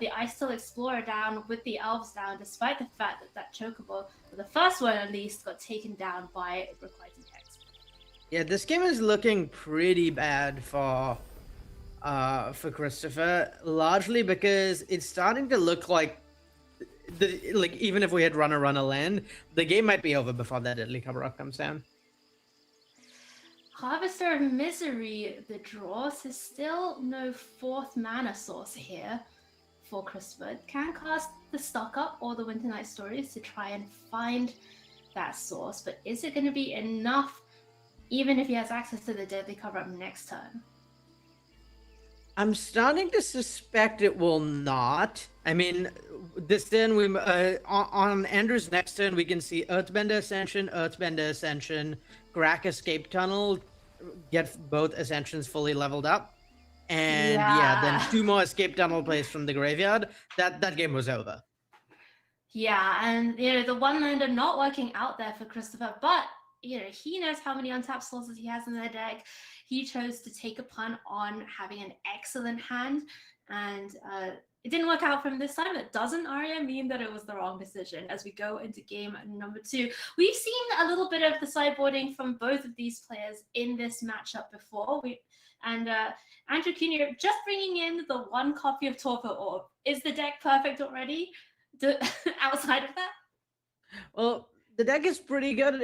the Ice Explorer down, with the Elves down, despite the fact that Chocobo, the first one at least, got taken down by Requited Text.
Yeah, this game is looking pretty bad for Christopher, largely because it's starting to look like even if we had run a land, the game might be over before that deadly cover-up comes down.
Harvester of Misery, the draws, is still no fourth mana source here for Christopher. Can cast the Stock Up or the Winter Night Stories to try and find that source, but is it going to be enough even if he has access to the deadly cover-up next turn?
I'm starting to suspect it will not. I mean, this turn we on Andrew's next turn we can see Earthbender Ascension, Crack Escape Tunnel, get both Ascensions fully leveled up, and then 2 more Escape Tunnel plays from the graveyard. That game was over.
Yeah, and the one-lander not working out there for Christopher, but he knows how many untapped sources he has in their deck. He chose to take a punt on having an excellent hand, and it didn't work out for him this time. It doesn't, Arya, mean that it was the wrong decision. As we go into game number 2, we've seen a little bit of the sideboarding from both of these players in this matchup before. Andrew Cuneo just bringing in the 1 copy of Torpor Orb. Is the deck perfect already? Outside of that?
Well, the deck is pretty good.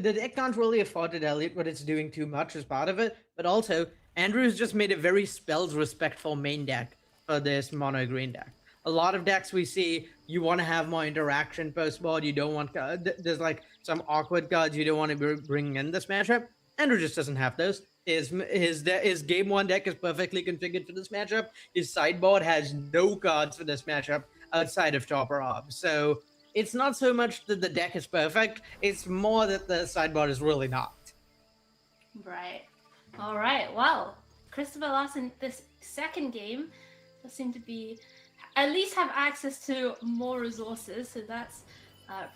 The deck can't really afford to delete what it's doing too much as part of it, but also Andrew's just made a very spells respectful main deck for this mono green deck. A lot of decks we see, you want to have more interaction post board. You don't want there's like some awkward cards you don't want to be bringing in this matchup. Andrew just doesn't have those. His game 1 deck is perfectly configured for this matchup. His sideboard has no cards for this matchup outside of Torpor Orb. So it's not so much that the deck is perfect, it's more that the sideboard is really not.
Right. All right. Well, Christopher Larson, this second game does seem to be at least have access to more resources, so that's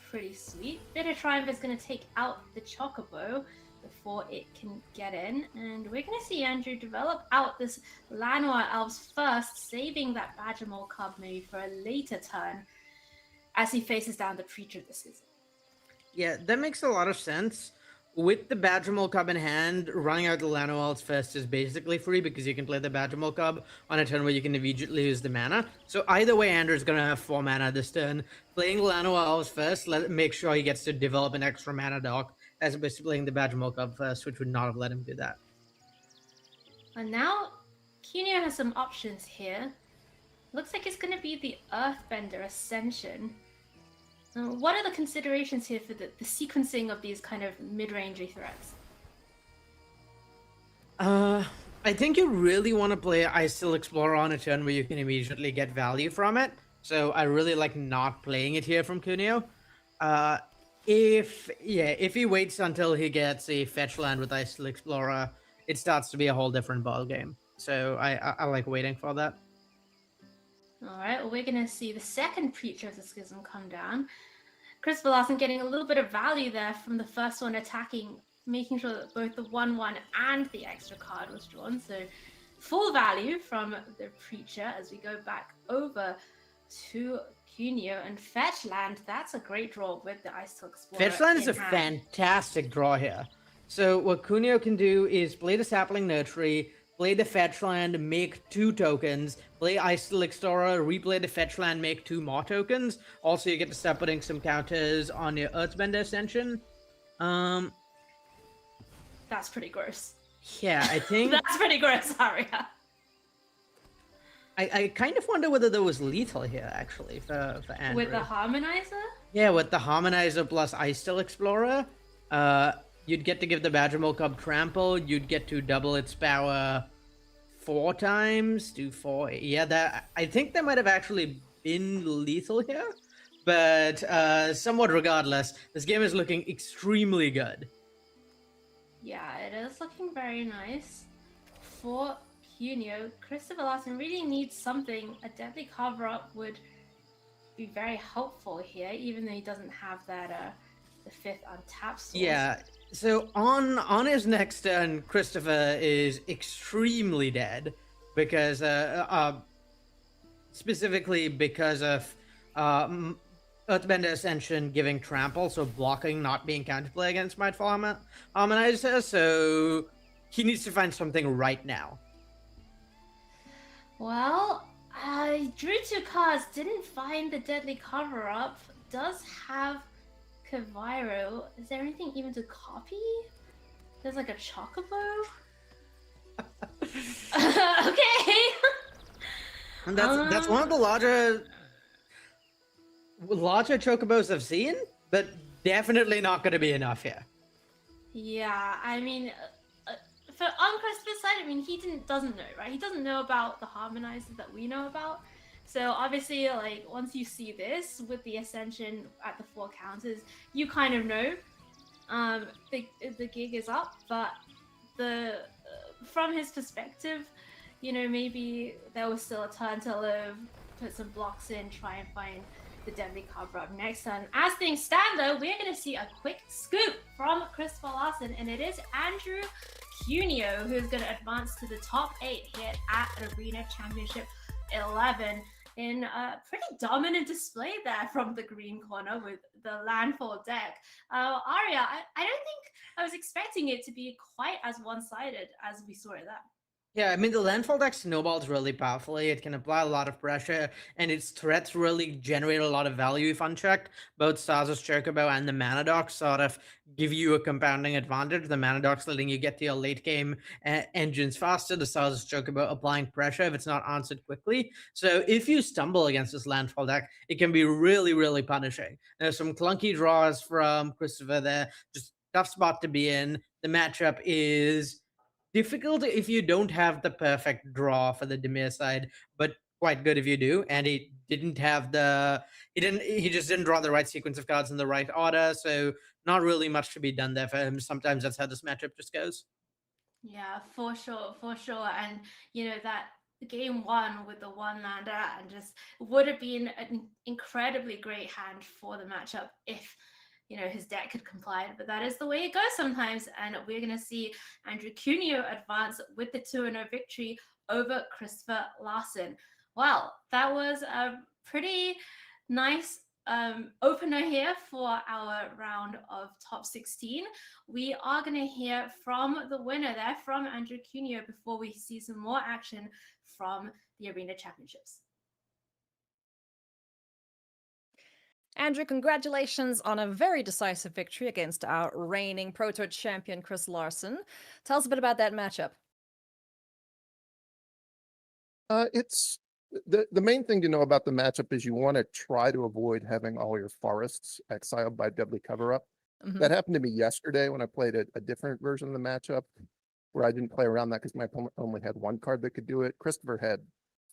pretty sweet. Bitter Triumph is going to take out the Chocobo before it can get in, and we're going to see Andrew develop out this Llanowar Elves first, saving that Badgermole cub maybe for a later turn as he faces down the Preacher this season.
Yeah, that makes a lot of sense. With the Badgermole cub in hand, running out the Llanowar Elves first is basically free because you can play the Badgermole cub on a turn where you can immediately use the mana. So either way, Andrew's going to have 4 mana this turn. Playing Llanowar Elves first, make sure he gets to develop an extra mana dock, as opposed to playing the Badgermole cub first, which would not have let him do that.
And now, Cuneo has some options here. Looks like it's going to be the Earthbender Ascension. What are the considerations here for the sequencing of these kind of mid-rangey threats?
I think you really want to play Ice Explorer on a turn where you can immediately get value from it. So I really like not playing it here from Cuneo. If he waits until he gets a fetch land with Ice Explorer, it starts to be a whole different ball game. So I like waiting for that.
All right, well, we're going to see the second Preacher of the Schism come down. Christopher Larson getting a little bit of value there from the first one attacking, making sure that both the 1/1 and the extra card was drawn. So full value from the Preacher as we go back over to Cuneo and Fetchland. That's a great draw with the Ice Explorer.
Fetchland is a
hand.
fantastic draw here. So what Cuneo can do is play the Sapling Nursery, play the Fetchland, make 2 tokens, play Ice Explorer, replay the Fetchland, make 2 more tokens. Also, you get to start putting some counters on your Earthbender Ascension.
That's pretty gross.
Yeah, I think...
That's pretty gross, Aria.
I kind of wonder whether there was lethal here, actually, for Andrew.
With the Harmonizer?
Yeah, with the Harmonizer plus Ice Explorer, you'd get to give the Badgermole Cub Trample, you'd get to double its power 4 times, do 4... Yeah, I think that might have actually been lethal here, but somewhat regardless, this game is looking extremely good.
Yeah, it is looking very nice. For Cuneo, Christopher Larson really needs something. A Deadly Cover-Up would be very helpful here, even though he doesn't have that the 5th untapped source.
Yeah, so on his next turn, Christopher is extremely dead because specifically because of Earthbender Ascension giving trample, so blocking, not being counterplay against Mindful Harmonizer, so he needs to find something right now.
Well, I drew 2 cards, didn't find the Deadly Cover-Up, does have Kaviro. Is there anything even to copy? There's like a Chocobo? Okay!
And that's one of the larger Chocobos I've seen, but definitely not going to be enough here.
Yeah, I mean, on Christopher's side, I mean, he doesn't know, right? He doesn't know about the Harmonizer that we know about. So obviously, like, once you see this with the Ascension at the 4 counters, you kind of know the gig is up. But from his perspective, you know, maybe there was still a turn to live, put some blocks in, try and find the Deadly Cover-Up next turn. As things stand, though, we're going to see a quick scoop from Christopher Larson, and it is Andrew Cuneo who's going to advance to the top 8 here at Arena Championship 11 in a pretty dominant display there from the green corner with the landfall deck. Aria, I don't think I was expecting it to be quite as one-sided as we saw it there.
Yeah, I mean, the landfall deck snowballs really powerfully. It can apply a lot of pressure, and its threats really generate a lot of value if unchecked. Both Stazos Chocobo and the Mana Dock sort of give you a compounding advantage. The Mana Dock's letting you get to your late game engines faster. The Stazos Chocobo applying pressure if it's not answered quickly. So if you stumble against this landfall deck, it can be really, really punishing. There's some clunky draws from Christopher there. Just tough spot to be in. The matchup is difficult if you don't have the perfect draw for the Dimir side, but quite good if you do. And he didn't have he just didn't draw the right sequence of cards in the right order, so not really much to be done there for him. Sometimes that's how this matchup just goes.
Yeah, for sure. And you know, that game 1 with the 1-lander and just would have been an incredibly great hand for the matchup if, you know, his deck could comply, but that is the way it goes sometimes. And we're going to see Andrew Cuneo advance with the 2-0 victory over Christopher Larson. Well, that was a pretty nice opener here for our round of top 16. We are going to hear from the winner there, from Andrew Cuneo, before we see some more action from the Arena Championships.
Andrew, congratulations on a very decisive victory against our reigning Pro Tour champion, Chris Larson. Tell us a bit about that matchup.
It's the main thing to know about the matchup is you want to try to avoid having all your forests exiled by Deadly Cover-Up.
Mm-hmm.
That happened to me yesterday when I played a different version of the matchup, where I didn't play around that because my opponent only had 1 card that could do it. Christopher had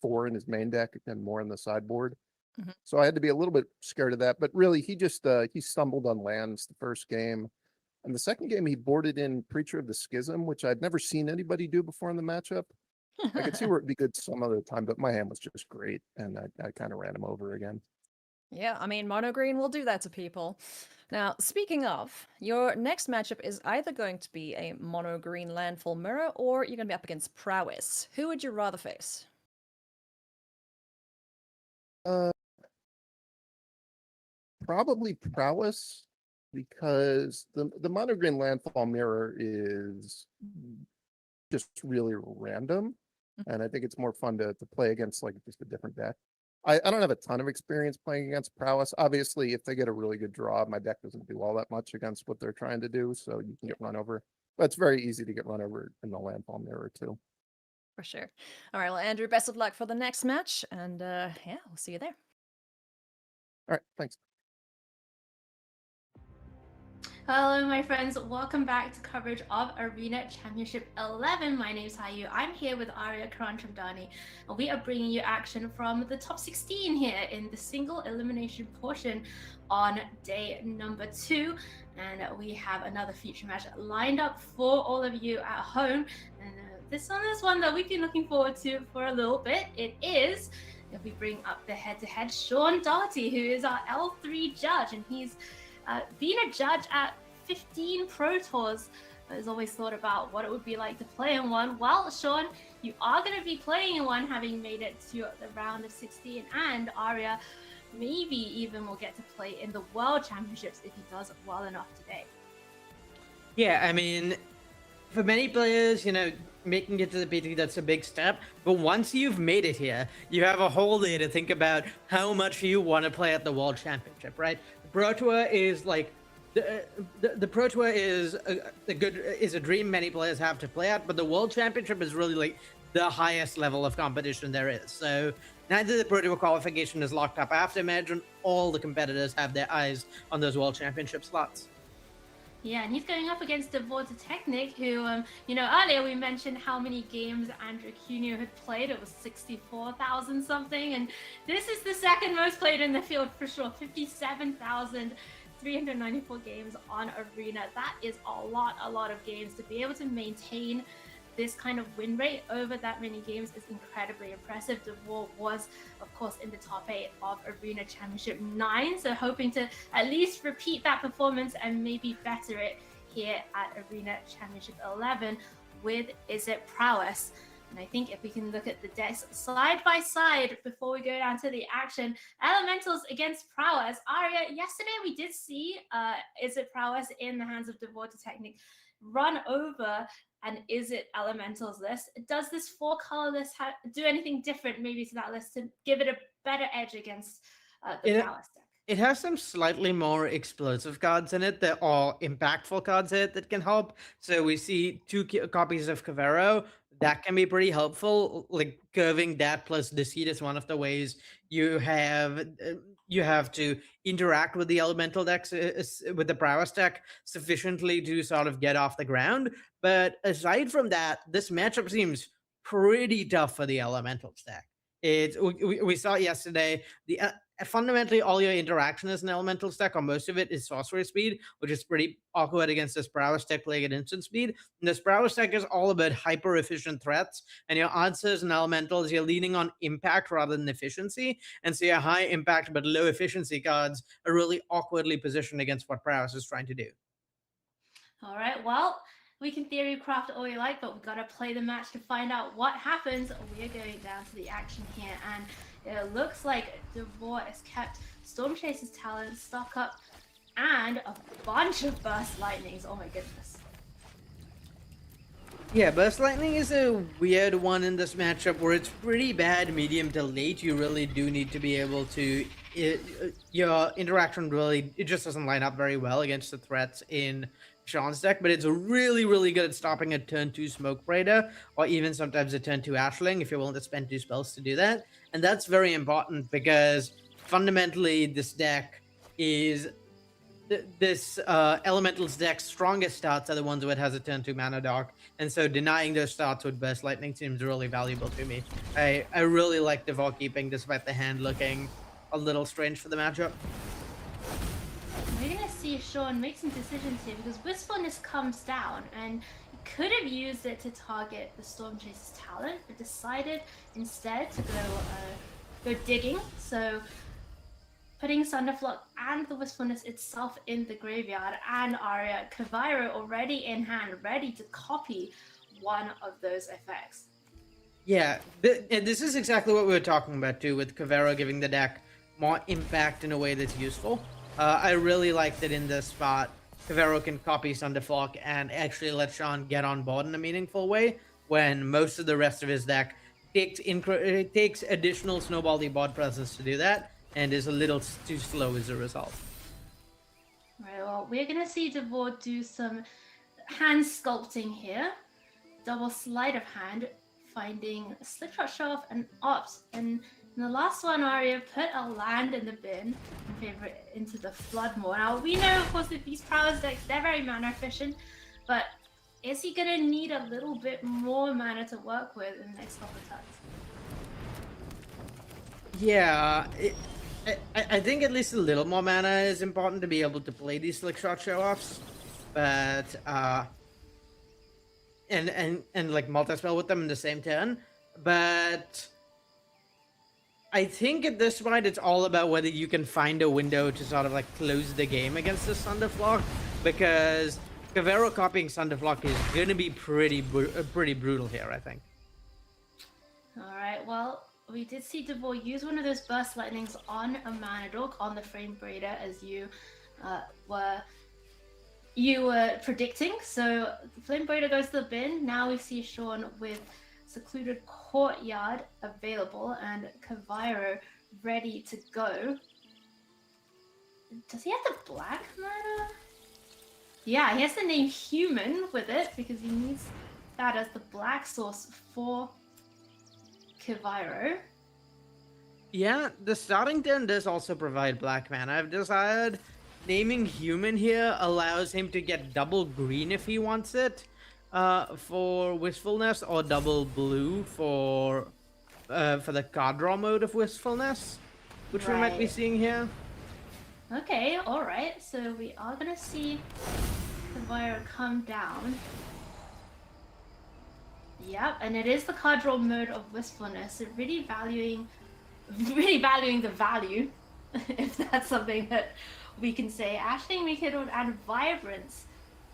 4 in his main deck and more in the sideboard.
Mm-hmm.
So I had to be a little bit scared of that, but really he just he stumbled on lands the first game, and the second game he boarded in Preacher of the Schism, which I'd never seen anybody do before in the matchup. I could see where it'd be good some other time, but my hand was just great, and I kind of ran him over again.
Yeah, I mean, mono green will do that to people. Now, speaking of, your next matchup is either going to be a mono green landfall mirror, or you're going to be up against Prowess. Who would you rather face?
probably Prowess, because the mono green landfall mirror is just really random, and I think it's more fun to play against like just a different deck. I don't have a ton of experience playing against Prowess. Obviously, if they get a really good draw, my deck doesn't do all that much against what they're trying to do, so you can get run over. But it's very easy to get run over in the landfall mirror too.
For sure. All right, well, Andrew, best of luck for the next match, and yeah, we'll see you there.
All right, thanks.
Hello, my friends. Welcome back to coverage of Arena Championship 11. My name's Hayu. I'm here with Arya Karanchramdani, and we are bringing you action from the top 16 here in the single elimination portion on day number 2. And we have another feature match lined up for all of you at home. And this one is one that we've been looking forward to for a little bit. It is, if we bring up the head-to-head, Sean Doherty, who is our L3 judge, and he's being a judge at 15 Pro Tours, has always thought about what it would be like to play in one. Well, Sean, you are going to be playing in one, having made it to the round of 16, and Arya maybe even will get to play in the World Championships if he does well enough today.
Yeah, I mean, for many players, you know, making it to the PT, that's a big step. But once you've made it here, you have a whole day to think about how much you want to play at the World Championship, right? Pro Tour is like the Pro Tour is a dream many players have to play at, but the World Championship is really like the highest level of competition there is. So neither the Pro Tour qualification is locked up. I have to imagine all the competitors have their eyes on those World Championship slots.
Yeah, and he's going up against Devorta Technic, who, you know, earlier we mentioned how many games Andrew Cuneo had played. It was 64,000 something, and this is the second most played in the field for sure. 57,394 games on Arena. That is a lot of games. To be able to maintain this kind of win rate over that many games is incredibly impressive. Devor was, of course, in the top 8 of Arena Championship 9, so hoping to at least repeat that performance and maybe better it here at Arena Championship 11 with Is It Prowess. And I think if we can look at the decks side by side before we go down to the action, Elementals against Prowess. Arya, yesterday we did see Is It Prowess in the hands of Devorta Technic run over and Is It Elementals list. Does this 4-color list do anything different maybe to that list to give it a better edge against the Prowess deck?
It has some slightly more explosive cards in it that are impactful cards in it that can help. So we see 2 copies of Cavero. That can be pretty helpful. Like curving that plus Deceit is one of the ways you have to interact with the elemental decks, with the Prowess deck, sufficiently to sort of get off the ground. But aside from that, this matchup seems pretty tough for the elementals deck. We saw it yesterday. Fundamentally, all your interaction as an elemental deck, or most of it, is sorcery speed, which is pretty awkward against this Prowess deck playing at instant speed. And this Prowess deck is all about hyper efficient threats, and your answers and elementals, you're leaning on impact rather than efficiency. And so your high impact but low efficiency cards are really awkwardly positioned against what Prowess is trying to do.
All right, well, we can theory craft all you like, but we've got to play the match to find out what happens. We're going down to the action here, and it looks like Devor has kept Storm Chaser's talent, stock up, and a bunch of Burst Lightnings. Oh my goodness.
Yeah, Burst Lightning is a weird one in this matchup where it's pretty bad medium to late. You really do need to be able to... your interaction really... It just doesn't line up very well against the threats in Sean's deck, but it's really, really good at stopping a turn 2 Smoke Raider, or even sometimes a turn 2 Ashling, if you're willing to spend 2 spells to do that. And that's very important because fundamentally this deck is... This Elemental's deck's strongest starts are the ones where it has a turn 2 Mana Dark, and so denying those starts with Burst Lightning seems really valuable to me. I really like Devor keeping, despite the hand looking a little strange for the matchup.
We're going to see Sean make some decisions here because Wistfulness comes down, and he could have used it to target the Storm Chaser's talent, but decided instead to go digging. So putting Sunderflock and the Wistfulness itself in the graveyard, and Arya Caviro already in hand, ready to copy one of those effects.
Yeah, this is exactly what we were talking about too, with Cavero giving the deck more impact in a way that's useful. I really like that in this spot, Kavero can copy Thunderflock and actually let Sean get on board in a meaningful way, when most of the rest of his deck takes additional snowbally board presence to do that, and is a little too slow as a result.
Right, well, we're going to see Devor do some hand sculpting here. Double sleight of hand, finding Slipshot Show Off and Ops. And in the last one, Arya put a land in the bin and favor into the Floodmore. Now, we know, of course, with these Prowess decks, they're very mana efficient, but is he going to need a little bit more mana to work with in the next couple of turns?
Yeah, I think at least a little more mana is important to be able to play these Slickshot Show-Offs, but and like multi-spell with them in the same turn. But I think at this point it's all about whether you can find a window to sort of like close the game against the Thunderflock, because Kavero copying Thunderflock is going to be pretty brutal here, I think.
All right, well, we did see Devor use one of those Burst Lightnings on a Mana Dork on the Flame Breeder, as you were predicting. So the Flame Breeder goes to the bin. Now we see Sean with Secluded Courtyard available and Kaviro ready to go. Does he have the black mana? Yeah, he has the name Human with it because he needs that as the black source for Kaviro.
Yeah, the starting turn does also provide black mana. I've decided naming Human here allows him to get double green if he wants it for Wistfulness, or double blue for the card draw mode of Wistfulness, which we might be seeing here.
Okay, alright, so we are gonna see Kaviro come down. Yep, and it is the card draw mode of Wistfulness, so really valuing the value, if that's something that we can say. Ashling, Mikado, and Vibrance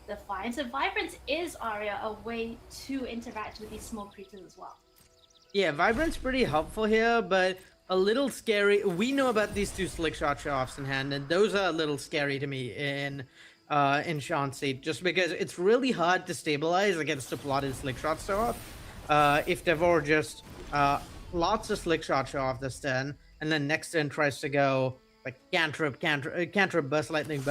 defined. So Vibrance is, Arya, a way to interact with these small creatures as well.
Yeah, Vibrance pretty helpful here, but a little scary. We know about these two Slickshot Show-Offs in hand, and those are a little scary to me in Sean's seat, just because it's really hard to stabilize against a plotted Slickshot Show-Off. If Devor just lots of Slickshot Show-Off this turn, and then next turn tries to go like cantrip, burst lightning,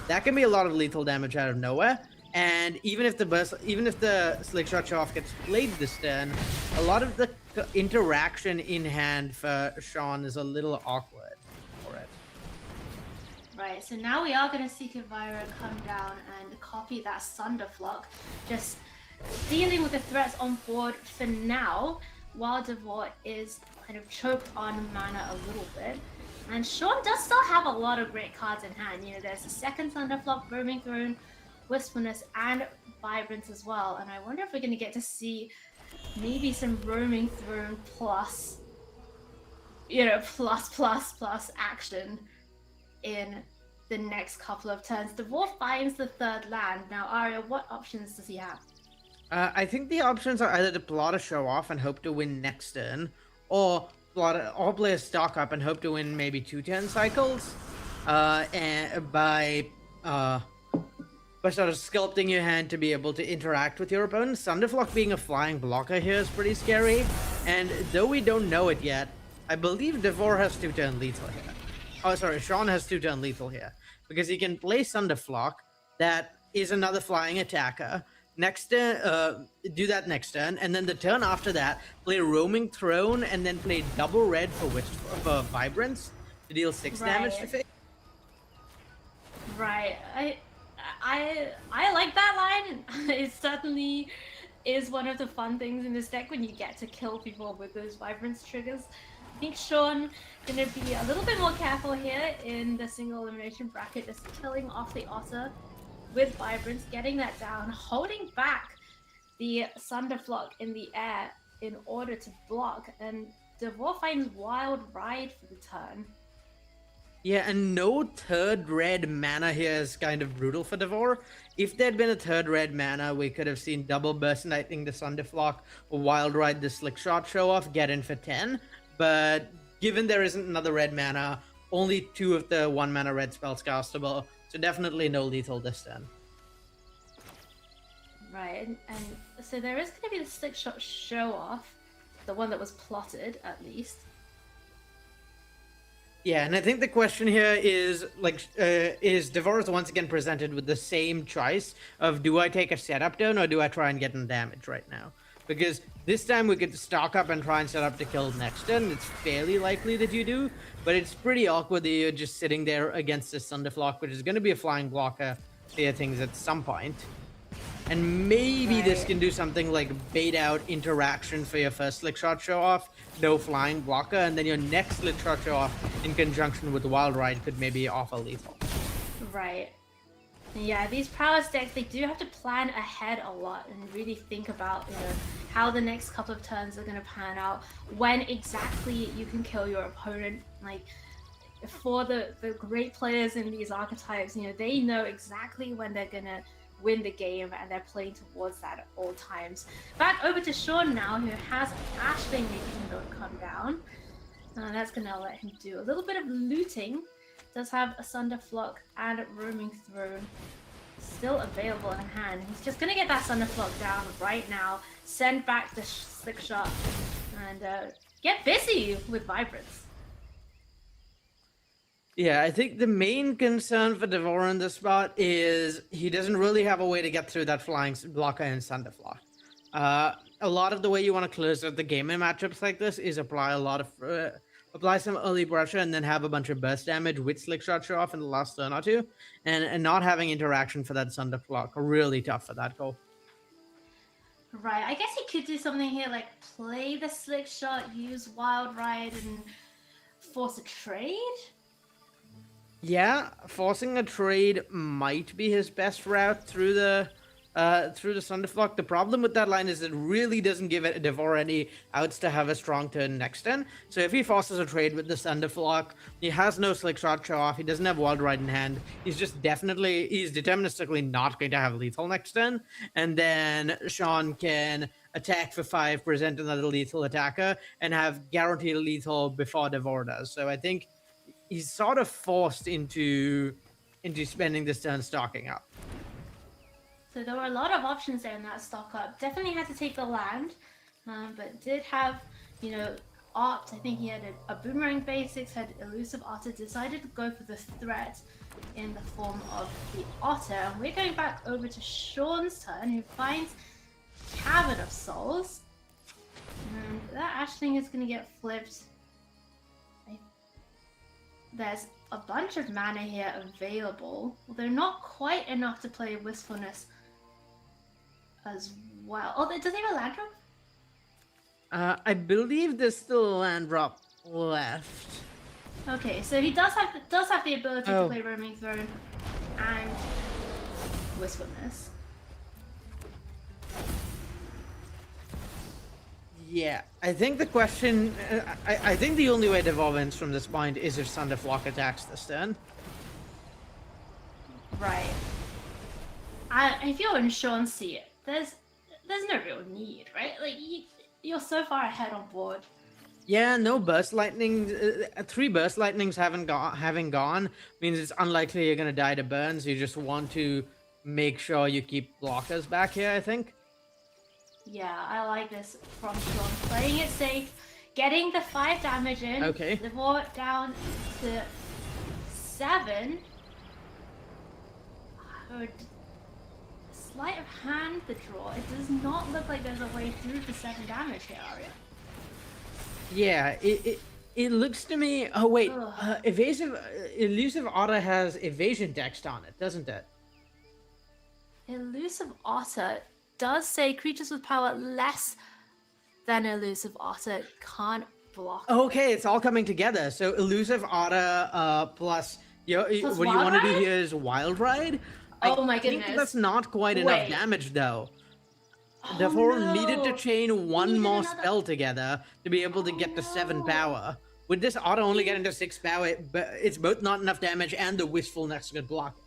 that can be a lot of lethal damage out of nowhere. And even if the Slickshot Show-Off gets played this turn, a lot of the interaction in hand for Sean is a little awkward for it.
Right, so now we are going to see Kaviro come down and copy that Thunderflock, just dealing with the threats on board for now, while Devor is kind of choked on mana a little bit. And Sean does still have a lot of great cards in hand. You know, there's a second Thunderflock, Roaming Throne, Wistfulness, and Vibrance as well. And I wonder if we're going to get to see maybe some Roaming Throne plus, you know, plus action in the next couple of turns. Devor finds the third land. Now, Arya, what options does he have?
I think the options are either to plot a Show Off and hope to win next turn, or play a Stock Up and hope to win maybe 2 turn cycles, and by sort of sculpting your hand to be able to interact with your opponent. Thunderflock being a flying blocker here is pretty scary, and though we don't know it yet, I believe Devor has 2 turn lethal here. Oh, sorry, Sean has 2 turn lethal here, because he can play Thunderflock, that is another flying attacker. Next turn, do that next turn, and then the turn after that, play Roaming Throne, and then play double red for Vibrance to deal 6 damage to face.
Right, I like that line. It certainly is one of the fun things in this deck when you get to kill people with those Vibrance triggers. I think Sean gonna be a little bit more careful here in the single elimination bracket, just killing off the Otter with Vibrance, getting that down, holding back the Thunderflock in the air in order to block, and Devor finds Wild Ride for the turn.
Yeah, and no third red mana here is kind of brutal for Devor. If there'd been a third red mana, we could have seen double Burst Lightning the Thunderflock, or Wild Ride the Slickshot Show Off, get in for 10. But given there isn't another red mana, only 2 of the 1 mana red spells castable, so definitely no lethal this turn.
Right, and so there is going to be the slick shot show off, the one that was plotted at least.
Yeah, and I think the question here is is Devora's once again presented with the same choice of, do I take a setup down or do I try and get in damage right now? Because this time we could stock up and try and set up to kill next turn. It's fairly likely that you do, but it's pretty awkward that you're just sitting there against this Thunderflock, which is going to be a flying blocker via things at some point. And maybe this can do something like bait out interaction for your first Slick Shot show off, no flying blocker, and then your next Slick Shot show off in conjunction with Wild Ride could maybe offer lethal.
Right. Yeah, these prowess decks, they do have to plan ahead a lot and really think about, you know, how the next couple of turns are going to pan out, when exactly you can kill your opponent. Like, for the great players in these archetypes, you know, they know exactly when they're going to win the game, and they're playing towards that at all times. Back over to Sean now, who has Ashling making note come down. That's going to let him do a little bit of looting. Does have a Thunderflock and Roaming Throne still available in hand. He's just going to get that Thunderflock down right now, send back the Slick Shot, and get busy with Vibrance.
Yeah, I think the main concern for Devora in this spot is he doesn't really have a way to get through that flying blocker and Thunderflock. A lot of the way you want to close out the game in matchups like this is apply some early pressure and then have a bunch of burst damage with Slick Shot show off in the last turn or two, and not having interaction for that Thunderflock. Really tough for that goal.
Right, I guess he could do something here like play the Slick Shot, use Wild Ride, and force a trade?
Yeah, forcing a trade might be his best route through the Thunderflock. The problem with that line is it really doesn't give it Devora any outs to have a strong turn next turn. So if he forces a trade with the Thunderflock, he has no Slick Shot show off, he doesn't have Wild Ride in hand, he's deterministically not going to have lethal next turn, and then Sean can attack for 5, present another lethal attacker, and have guaranteed lethal before Devora does. So I think he's sort of forced into spending this turn stocking up.
So there were a lot of options there in that stock up. Definitely had to take the land, but did have, you know, opt. I think he had a Boomerang Basics, had Elusive Otter, decided to go for the threat in the form of the Otter. And we're going back over to Sean's turn, who finds Cavern of Souls. And that Ashling is going to get flipped. There's a bunch of mana here available, although not quite enough to play Wistfulness as well. Oh, does he have a land drop?
I believe there's still a land drop left.
Okay, so he does have the ability to play Roaming Throne and Wistfulness.
Yeah, I think the question, I think the only way Devolve wins from this point is if Thunderflock attacks this turn.
Right. If you're in Sean's seat, there's no real need, right? Like, you're so far ahead on board.
Yeah, no burst lightning. 3 burst lightnings having gone means it's unlikely you're gonna die to burns. You just want to make sure you keep blockers back here, I think.
Yeah, I like this from Sean. Playing it safe, getting the 5 damage in.
Okay.
Devore down to 7. Sleight of hand the draw. It does not look like there's a way through the 7 damage here, Arya.
Yeah, it looks to me. Oh wait, Elusive Otter has evasion text on it, doesn't it?
Elusive Otter does say creatures with power less than Elusive Otter can't block.
Okay, it's all coming together. So Elusive Otter plus what you want to do here is Wild Ride.
Oh my
I
goodness.
think that's not quite enough damage though. Therefore, needed to chain one more spell together to be able to get to 7 power. With this Otter only getting to 6 power, it's both not enough damage and the Wistfulness could block.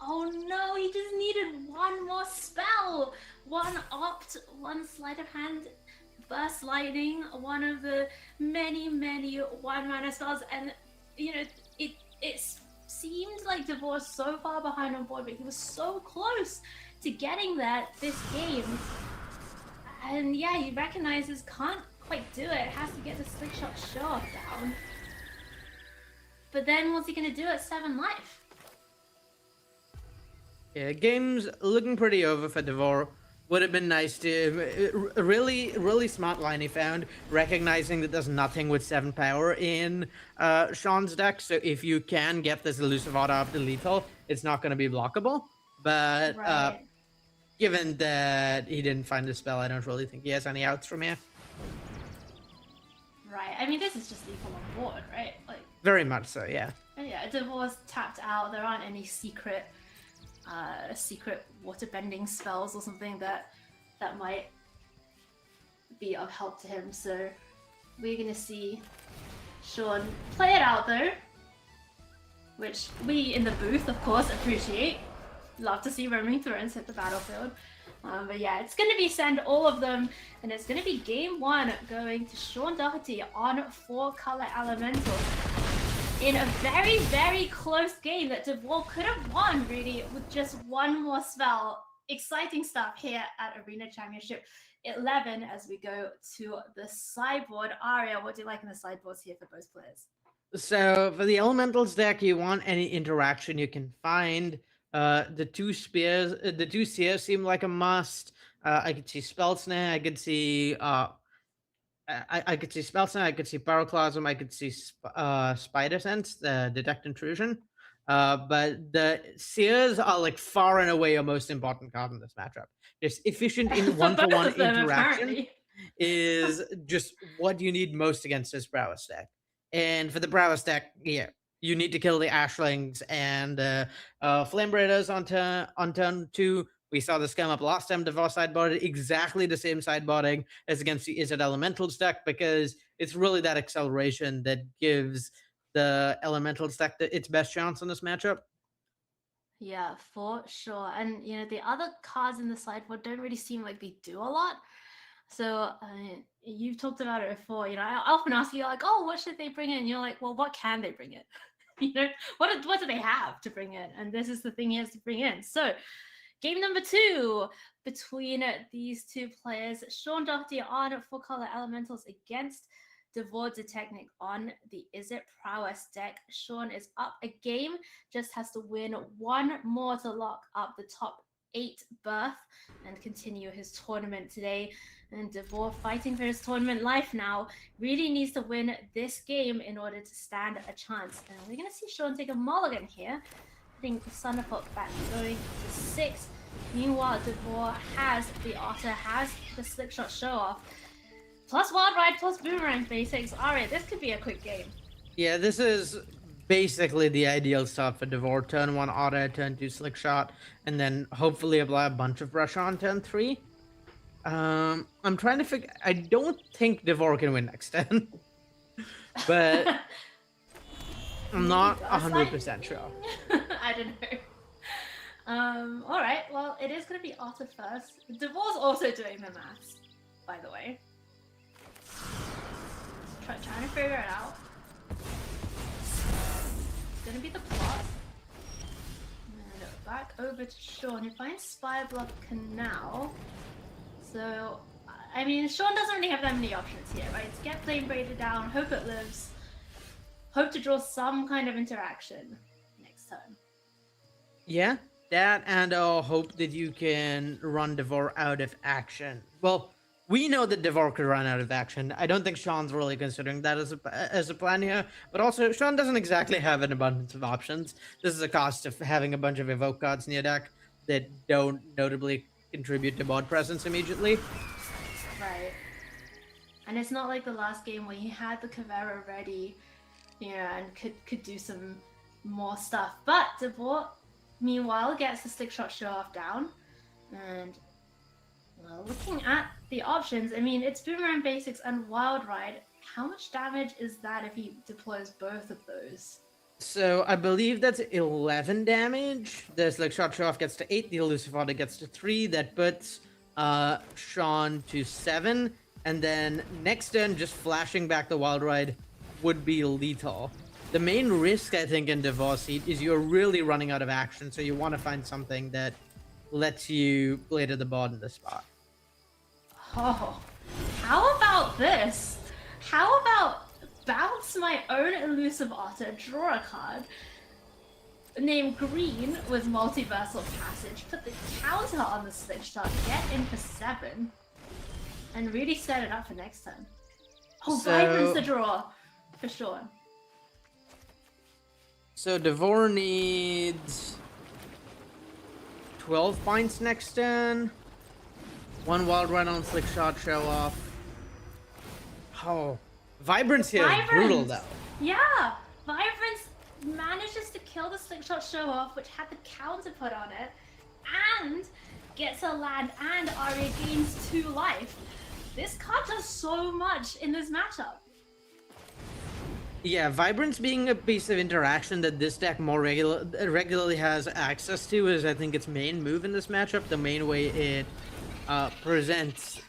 Oh no, he just needed one more spell. One opt, one sleight of hand, burst lightning, one of the many 1 mana spells, and it seemed like DeVore was so far behind on board, but he was so close to getting that this game. And yeah, he recognizes can't quite do it. Has to get the slick shot show off down. But then what's he gonna do at 7 life?
Yeah, game's looking pretty over for DeVore. Would have been nice to really smart line he found, recognizing that there's nothing with 7 power in Sean's deck. So if you can get this elusive auto up to lethal, it's not going to be blockable. But
Right.
given that he didn't find the spell, I don't really think he has any outs from here.
Right. I mean, this is just lethal on board, right? Like,
Very much so, yeah.
and yeah, DeVore's tapped out. There aren't any secret water bending spells or something that might be of help to him. So we're gonna see Sean play it out though, which we in the booth, of course, appreciate. Love to see roaming thrones hit the battlefield. But yeah, it's going to be send all of them, and it's going to be game 1 going to Sean Doherty on 4-color elemental in a very, very close game that DeVore could have won really with just one more spell. Exciting stuff here at Arena Championship 11 as we go to the sideboard. Aria, what do you like in the sideboards here for both players?
So for the elementals deck, you want any interaction you can find. The 2 spears, the 2 seers seem like a must. I could see Spell Snare. I could see I could see Spell Snare. I could see Pyroclasm. I could see Spider Sense, the Detect Intrusion. But the seers are like far and away your most important card in this matchup. Just efficient in one-for-one interaction
apparently.
is just what you need most against this Browse deck. And for the Browse deck, yeah, you need to kill the Ashlings and Flame Raiders on turn 2. We saw this come up last time. DeVore sideboarded exactly the same sideboarding as against the Izzet Elementals deck, because it's really that acceleration that gives the Elementals deck its best chance in this matchup.
Yeah, for sure. And the other cards in the sideboard don't really seem like they do a lot. So you've talked about it before. I often ask you like, oh, what should they bring in? You're like, well, what can they bring in? What do they have to bring in? And this is the thing he has to bring in. So game number 2 between these 2 players. Sean Doherty on 4-color elementals against DeVore Detechnik on the Izzet Prowess deck. Sean is up a game, just has to win 1 more to lock up the top 8 berth and continue his tournament today. And DeVore, fighting for his tournament life now, really needs to win this game in order to stand a chance. And we're going to see Sean take a mulligan here. I think the Thunderfoot back going to 6. Meanwhile, DeVore has the Otter, has the Slick Shot show off, plus Wild Ride, plus Boomerang basics. Alright, this could be a quick game.
Yeah, this is basically the ideal start for DeVore. Turn 1 Otter, turn 2 Slick Shot, and then hopefully apply a bunch of pressure on turn 3. I'm trying to figure. I don't think DeVore can win next turn, but I'm not 100% sure.
I don't know. All right. Well, it is going to be Otter first. DeVore's also doing the maths, by the way. Trying to figure it out. It's going to be the plot. And back over to Sean, who finds Spire Bluff Canal. So, I mean, Sean doesn't really have that many options here, right? It's get Flame Raider down, hope it lives, hope to draw some kind of interaction next turn.
Yeah, that, and hope that you can run DeVore out of action. Well, we know that DeVore could run out of action. I don't think Sean's really considering that as a plan here, but also Sean doesn't exactly have an abundance of options. This is a cost of having a bunch of evoke cards in your deck that don't notably contribute to board presence immediately.
Right. And it's not like the last game where he had the Kavera ready, and could do some more stuff. But DeVore, meanwhile, gets the Slick Shot show off down. And, well, looking at the options, I mean, it's Boomerang Basics and Wild Ride. How much damage is that if he deploys both of those?
So I believe that's 11 damage. The Slick Shot show off gets to 8. The Elusive Order gets to 3. That puts Sean to 7. And then next turn, just flashing back the Wild Ride would be lethal. The main risk, I think, in Devor's seat is you're really running out of action, so you want to find something that lets you play to the board in the spot.
Oh, how about this? How about bounce my own elusive otter, draw a card, name green with multiversal passage, put the counter on the slick shot, get in for 7, and really set it up for next turn. Oh, Vibrance the draw, for sure.
So Devor needs 12 points next turn. 1 wild run on slick shot, show off. Oh, Vibrance here is brutal though.
Yeah, Vibrance manages to kill the slick shot show off, which had the counter put on it, and gets a land, and Arya gains 2 life. This card does so much in this matchup.
Yeah, Vibrance being a piece of interaction that this deck more regularly has access to is, I think, its main move in this matchup. The main way it presents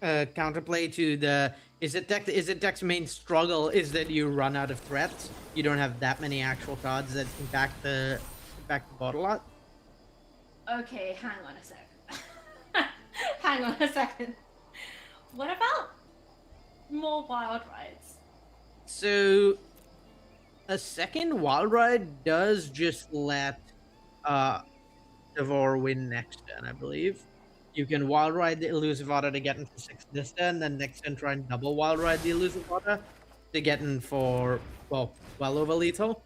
counterplay to the Izzet deck's main struggle is that you run out of threats. You don't have that many actual cards that impact the board a lot.
Okay, hang on a sec. Hang on a second. What about more wild rides?
So, a second wild ride does just let Devor win next turn, I believe. You can wild ride the elusive otter to get in for 6 this turn, then next turn try and double wild ride the elusive otter to get in for, well over lethal.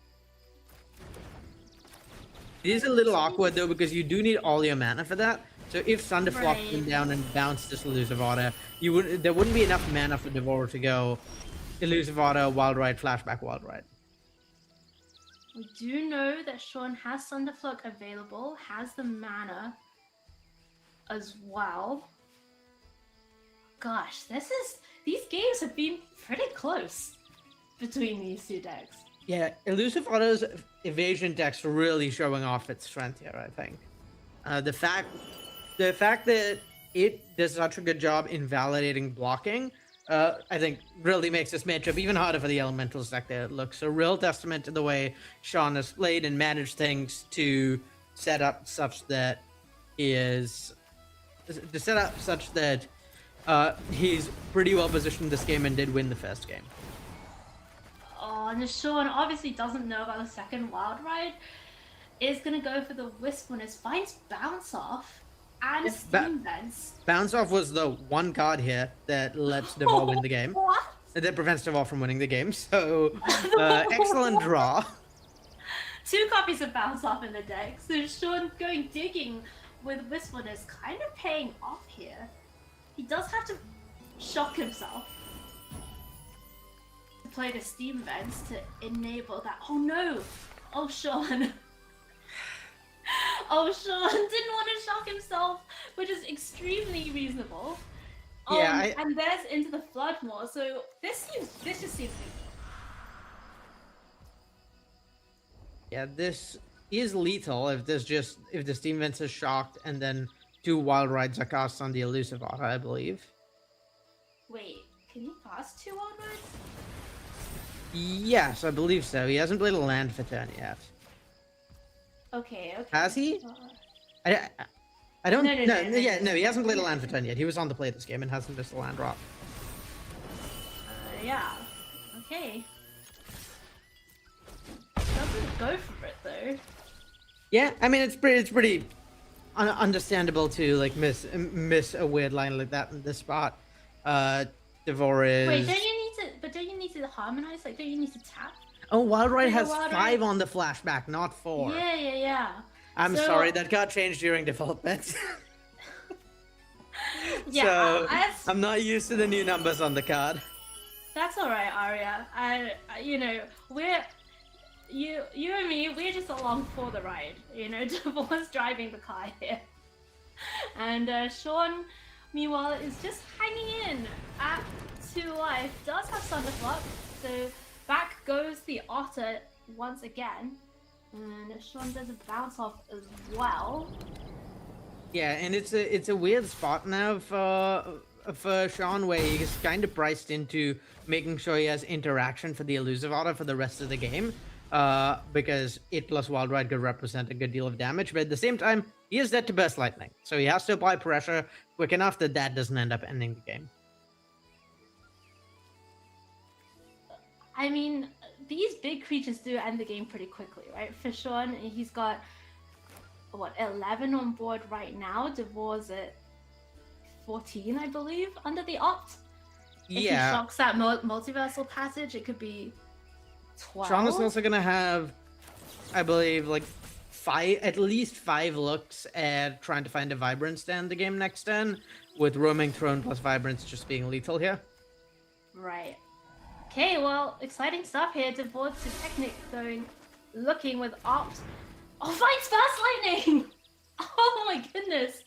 It is a little awkward though, because you do need all your mana for that. So if Thunderflop came down and bounced this elusive otter, there wouldn't be enough mana for Devor to go elusive otter, wild ride, flashback, wild ride.
We do know that Sean has Thunderflop available, has the mana as well. Gosh, these games have been pretty close between these 2 decks.
Yeah, elusive otter's evasion deck's really showing off its strength here, I think. The fact that it does such a good job in validating blocking, I think really makes this matchup even harder for the Elementals deck that it looks. A real testament to the way Sean has played and managed things to set up such that he's pretty well positioned this game and did win the first game.
Oh, and Sean obviously doesn't know about the second wild ride. Is gonna go for the Wisp when it finds Bounce Off and Steam Vents.
Bounce Off was the one card here that lets Devor win the game.
What?
That prevents Devor from winning the game, so excellent draw.
2 copies of Bounce Off in the deck, so Sean going digging with Whisper is kind of paying off here. He does have to shock himself to play the Steam Vents to enable that. Oh no! Oh, Sean. Oh, Sean didn't want to shock himself, which is extremely reasonable.
Yeah,
and there's into the Floodmore, so this just seems.
Yeah, this is lethal if the Steam Vents is shocked and then 2 wild rides are cast on the elusive otter, I believe.
Wait, can you cast 2 wild rides?
Yes, I believe so. He hasn't played a land for turn yet.
Okay.
Has he? I don't. No, he hasn't played a land for turn yet. He was on the play this game and hasn't missed a land drop.
Yeah. Okay. Doesn't go for it though.
Yeah, I mean it's pretty understandable to like miss a weird line like that in this spot. Devor is.
Wait, don't you need to harmonize? Like, don't you need to tap?
Oh, Wild Ride has
Wild
5
Ride?
on the flashback, not 4.
Yeah.
I'm sorry, that got changed during development.
Yeah,
so I'm not used to the new numbers on the card.
That's all right, Arya. You and me, we're just along for the ride. Devor's driving the car here, and Sean, meanwhile, is just hanging in at 2 life. Does have Thunderflux, so back goes the Otter once again, and Sean does a bounce off as well.
Yeah, and it's a weird spot now for for Sean Wei, he's kind of priced into making sure he has interaction for the elusive auto for the rest of the game, because 8 plus Wild Ride could represent a good deal of damage, but at the same time, he is dead to Burst Lightning, so he has to apply pressure quick enough that that doesn't end up ending the game.
I mean, these big creatures do end the game pretty quickly, right? For Sean, he's got, what, 11 on board right now. Devor's at 14, I believe, under the opt. If he shocks that multiversal passage, it could be 12.
Sean is also going to have, I believe, like at least 5 looks at trying to find a Vibrance to end the game next turn, with Roaming Throne plus Vibrance just being lethal here.
Right. Okay, well, exciting stuff here. Devor to Technic going, looking with opt. Oh, finds Burst Lightning! Oh my goodness.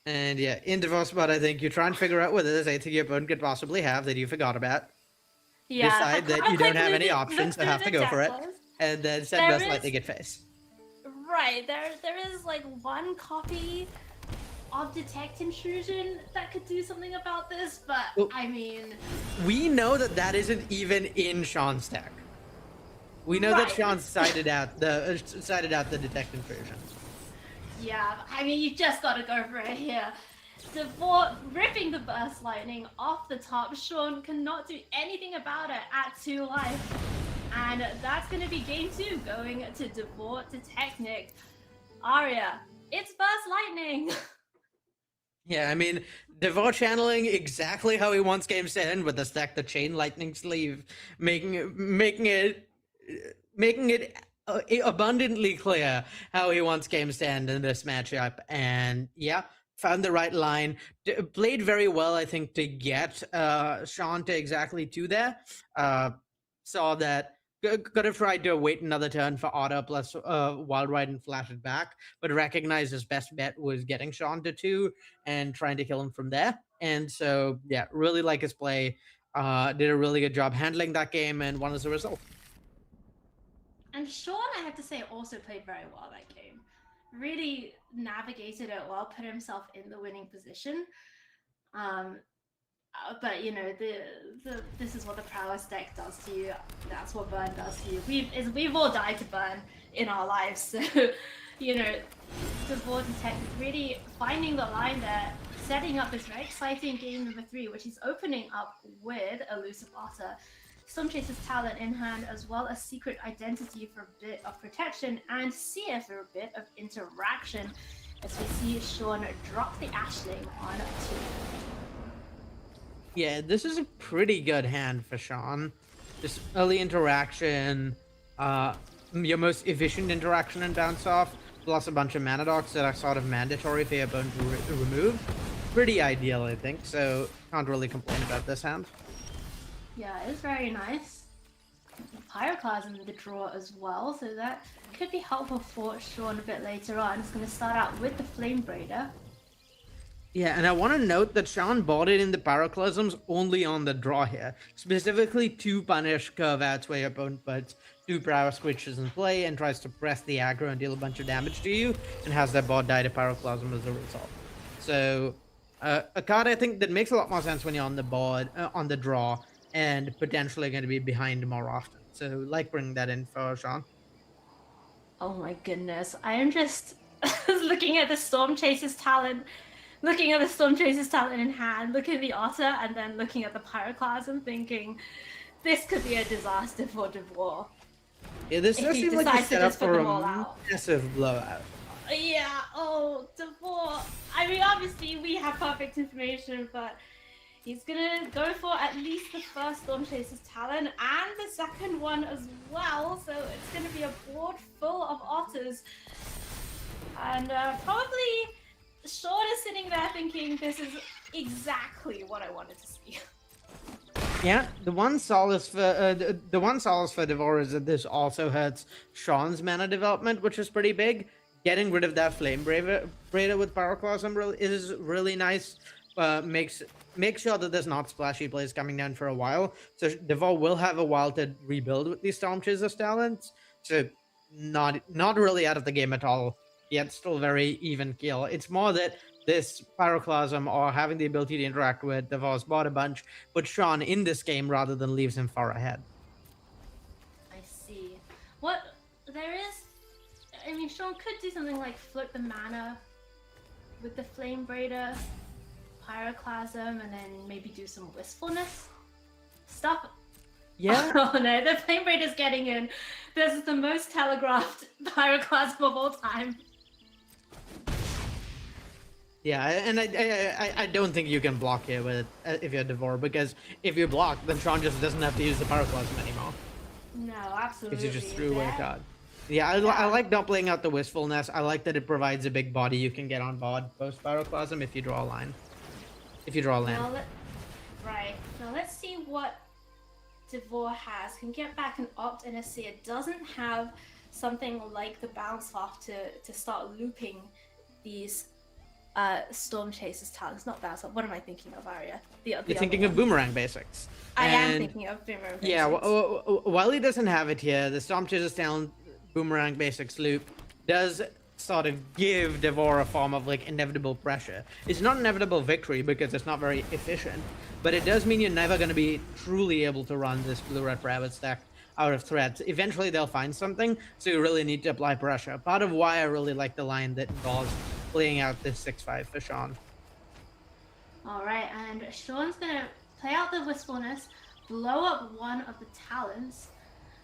And yeah, in Devor's spot, I think you try and figure out whether there's anything your opponent could possibly have that you forgot about.
Yeah.
Decide that you don't have any options, so have to go for it. And then send Burst Lightning at face.
Right, there is like one copy of Detect Intrusion that could do something about this, but
well,
I mean...
We know that that isn't even in Sean's deck. We know that Sean sided out the Detect Intrusion.
Yeah, I mean, you just gotta go for it here. Devor ripping the Burst Lightning off the top. Sean cannot do anything about it at 2 life. And that's gonna be game 2, going to Devor to Technic. Arya, it's Burst Lightning!
Yeah, I mean, Devor channeling exactly how he wants games to end with the stack the Chain Lightning Sleeve, making it abundantly clear how he wants games to end in this matchup. And yeah, found the right line, played very well, I think, to get Sean to exactly 2 there. Saw that. Could have tried to wait another turn for Auto plus Wild Ride and flash it back, but recognized his best bet was getting Sean to 2 and trying to kill him from there. And so, yeah, really like his play. Did a really good job handling that game and won as a result.
And Sean, I have to say, also played very well that game. Really navigated it well, put himself in the winning position. But you know, this is what the prowess deck does to you. That's what Burn does to you. We've all died to Burn in our lives, so you know, Devor Detect is really finding the line there, setting up this very exciting game number 3, which he's opening up with Elusive Otter, Stormchaser's Talent in hand, as well as Secret Identity for a bit of protection, and Seer for a bit of interaction, as we see Sean drop the Ashling on 2.
Yeah, this is a pretty good hand for Sean. Just early interaction, your most efficient interaction and bounce off, plus a bunch of mana dogs that are sort of mandatory for your opponent to remove. Pretty ideal, I think, so can't really complain about this hand.
Yeah, it's very nice. Pyroclasm in the draw as well, so that could be helpful for Sean a bit later on. It's going to start out with the Flame Braider.
Yeah, and I want to note that Sean bought it in the Pyroclasms only on the draw here, specifically to punish curve outs where your opponent puts 2 prowess switches in play and tries to press the aggro and deal a bunch of damage to you, and has that bot die to Pyroclasm as a result. So, a card I think that makes a lot more sense when you're on the board, on the draw, and potentially going to be behind more often. So, like bringing that in for Sean.
Oh my goodness, I am just looking at the Stormchaser's Talent. Looking at the Stormchaser's Talent in hand, looking at the Otter, and then looking at the Pyroclasm, thinking this could be a disaster for Devor.
Yeah, this does seem like a setup for a massive blowout.
Yeah, oh, Devor. I mean, obviously we have perfect information, but he's gonna go for at least the first Stormchaser's Talent and the second one as well, so it's gonna be a board full of Otters. And probably Sean is sitting there thinking, this is exactly what I wanted to see.
Yeah, the one solace for Devor is that this also hurts Sean's mana development, which is pretty big. Getting rid of that Flame Braider with Pyroclasm is really nice. Makes sure that there's not splashy plays coming down for a while. So Devor will have a while to rebuild with these Stormchaser's Talents. So not really out of the game at all. Yet still very even kill. It's more that this Pyroclasm or having the ability to interact with Devor's bot a bunch puts Sean in this game rather than leaves him far ahead.
I see. What there is, I mean, Sean could do something like flip the mana with the Flame Braider, Pyroclasm, and then maybe do some Wistfulness stuff.
Yeah.
Oh no, the Flame Braider's getting in. This is the most telegraphed Pyroclasm of all time.
Yeah, and I don't think you can block here with it if you're Devor, because if you block, then Sean just doesn't have to use the Pyroclasm anymore.
No, absolutely.
Because you just threw away a card. Yeah, I like not playing out the Wistfulness. I like that it provides a big body you can get on board post Pyroclasm if you draw a line. If you draw a land.
Right. Now let's see what Devor has. Can get back an Opt and a Seer. Doesn't have something like the bounce off to start looping these Storm Chaser's talents. Not bounce off. What am I thinking of, Arya? You're
thinking of Boomerang Basics.
I am thinking of Boomerang Basics.
Yeah, while he doesn't have it here, the Storm Chaser's talent Boomerang Basics loop does sort of give Devor a form of like inevitable pressure. It's not inevitable victory because it's not very efficient, but it does mean you're never going to be truly able to run this Blue-Red Rabbit stack out of threats. Eventually they'll find something, so you really need to apply pressure. Part of why I really like the line that involves playing out this 6-5 for Sean.
Alright, and Sean's going to play out the Wistfulness, blow up one of the talents.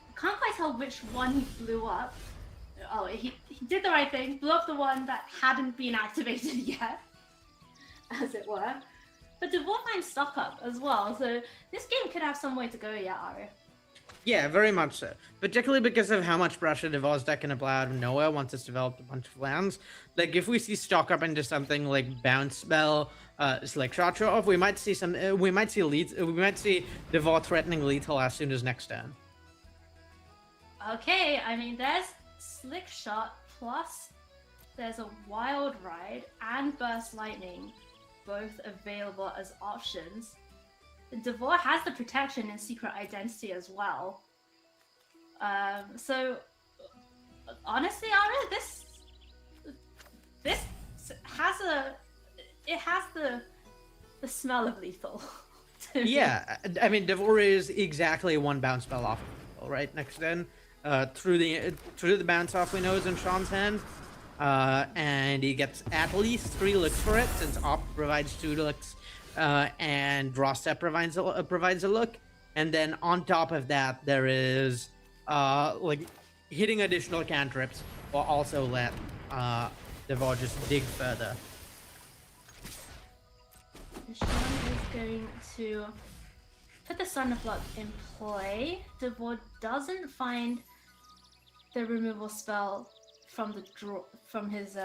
I can't quite tell which one he blew up. Oh, he did the right thing. Blew up the one that hadn't been activated yet, as it were. But Devor finds stock up as well, so this game could have some way to go yet, Arya.
Yeah, very much so. Particularly because of how much pressure Devor's deck can apply out of nowhere once it's developed a bunch of lands. Like, if we see stock up into something like Bounce Spell, like Shot Show Off, we might see Devor threatening lethal as soon as next turn.
Okay, I mean, there's Slick Shot, plus there's a Wild Ride and Burst Lightning, both available as options. Devor has the protection in Secret Identity as well. So, honestly, Arya, this has the smell of lethal.
Yeah, I mean, Devor is exactly one bounce spell off of lethal, right? Next turn. Through the bounce off we know is in Sean's hand, and he gets at least 3 looks for it since Opt provides 2 looks, and Draw Step provides a look, and then on top of that there is like hitting additional cantrips will also let Devor just dig further.
Sean is going to put the Thunderflock in play. Devor doesn't find the removal spell from his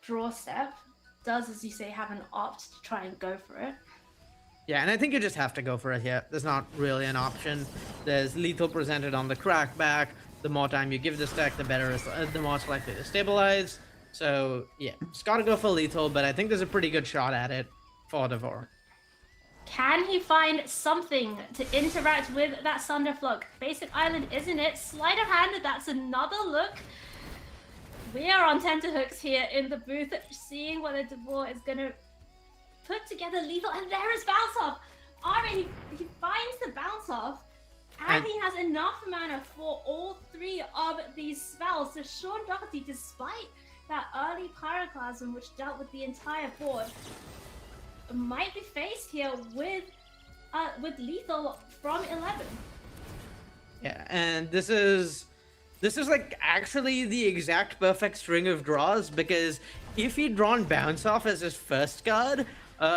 draw step. Does, as you say, have an Opt to try and go for it.
Yeah, and I think you just have to go for it here. There's not really an option. There's lethal presented on the crackback. The more time you give this deck, the better, the more it's likely to stabilize. So yeah, just gotta go for lethal, but I think there's a pretty good shot at it for Devor.
Can he find something to interact with that Thunderflock? Basic Island, isn't it? Sleight of hand, that's another look. We are on tenterhooks here in the booth, seeing whether Devor is going to put together lethal, and there is bounce off. Already, he finds the bounce off, and he has enough mana for all 3 of these spells. So Sean Doherty, despite that early Pyroclasm, which dealt with the entire board, might be faced here with lethal from 11.
Yeah, and this is like actually the exact perfect string of draws, because if he'd drawn Bounce Off as his first card,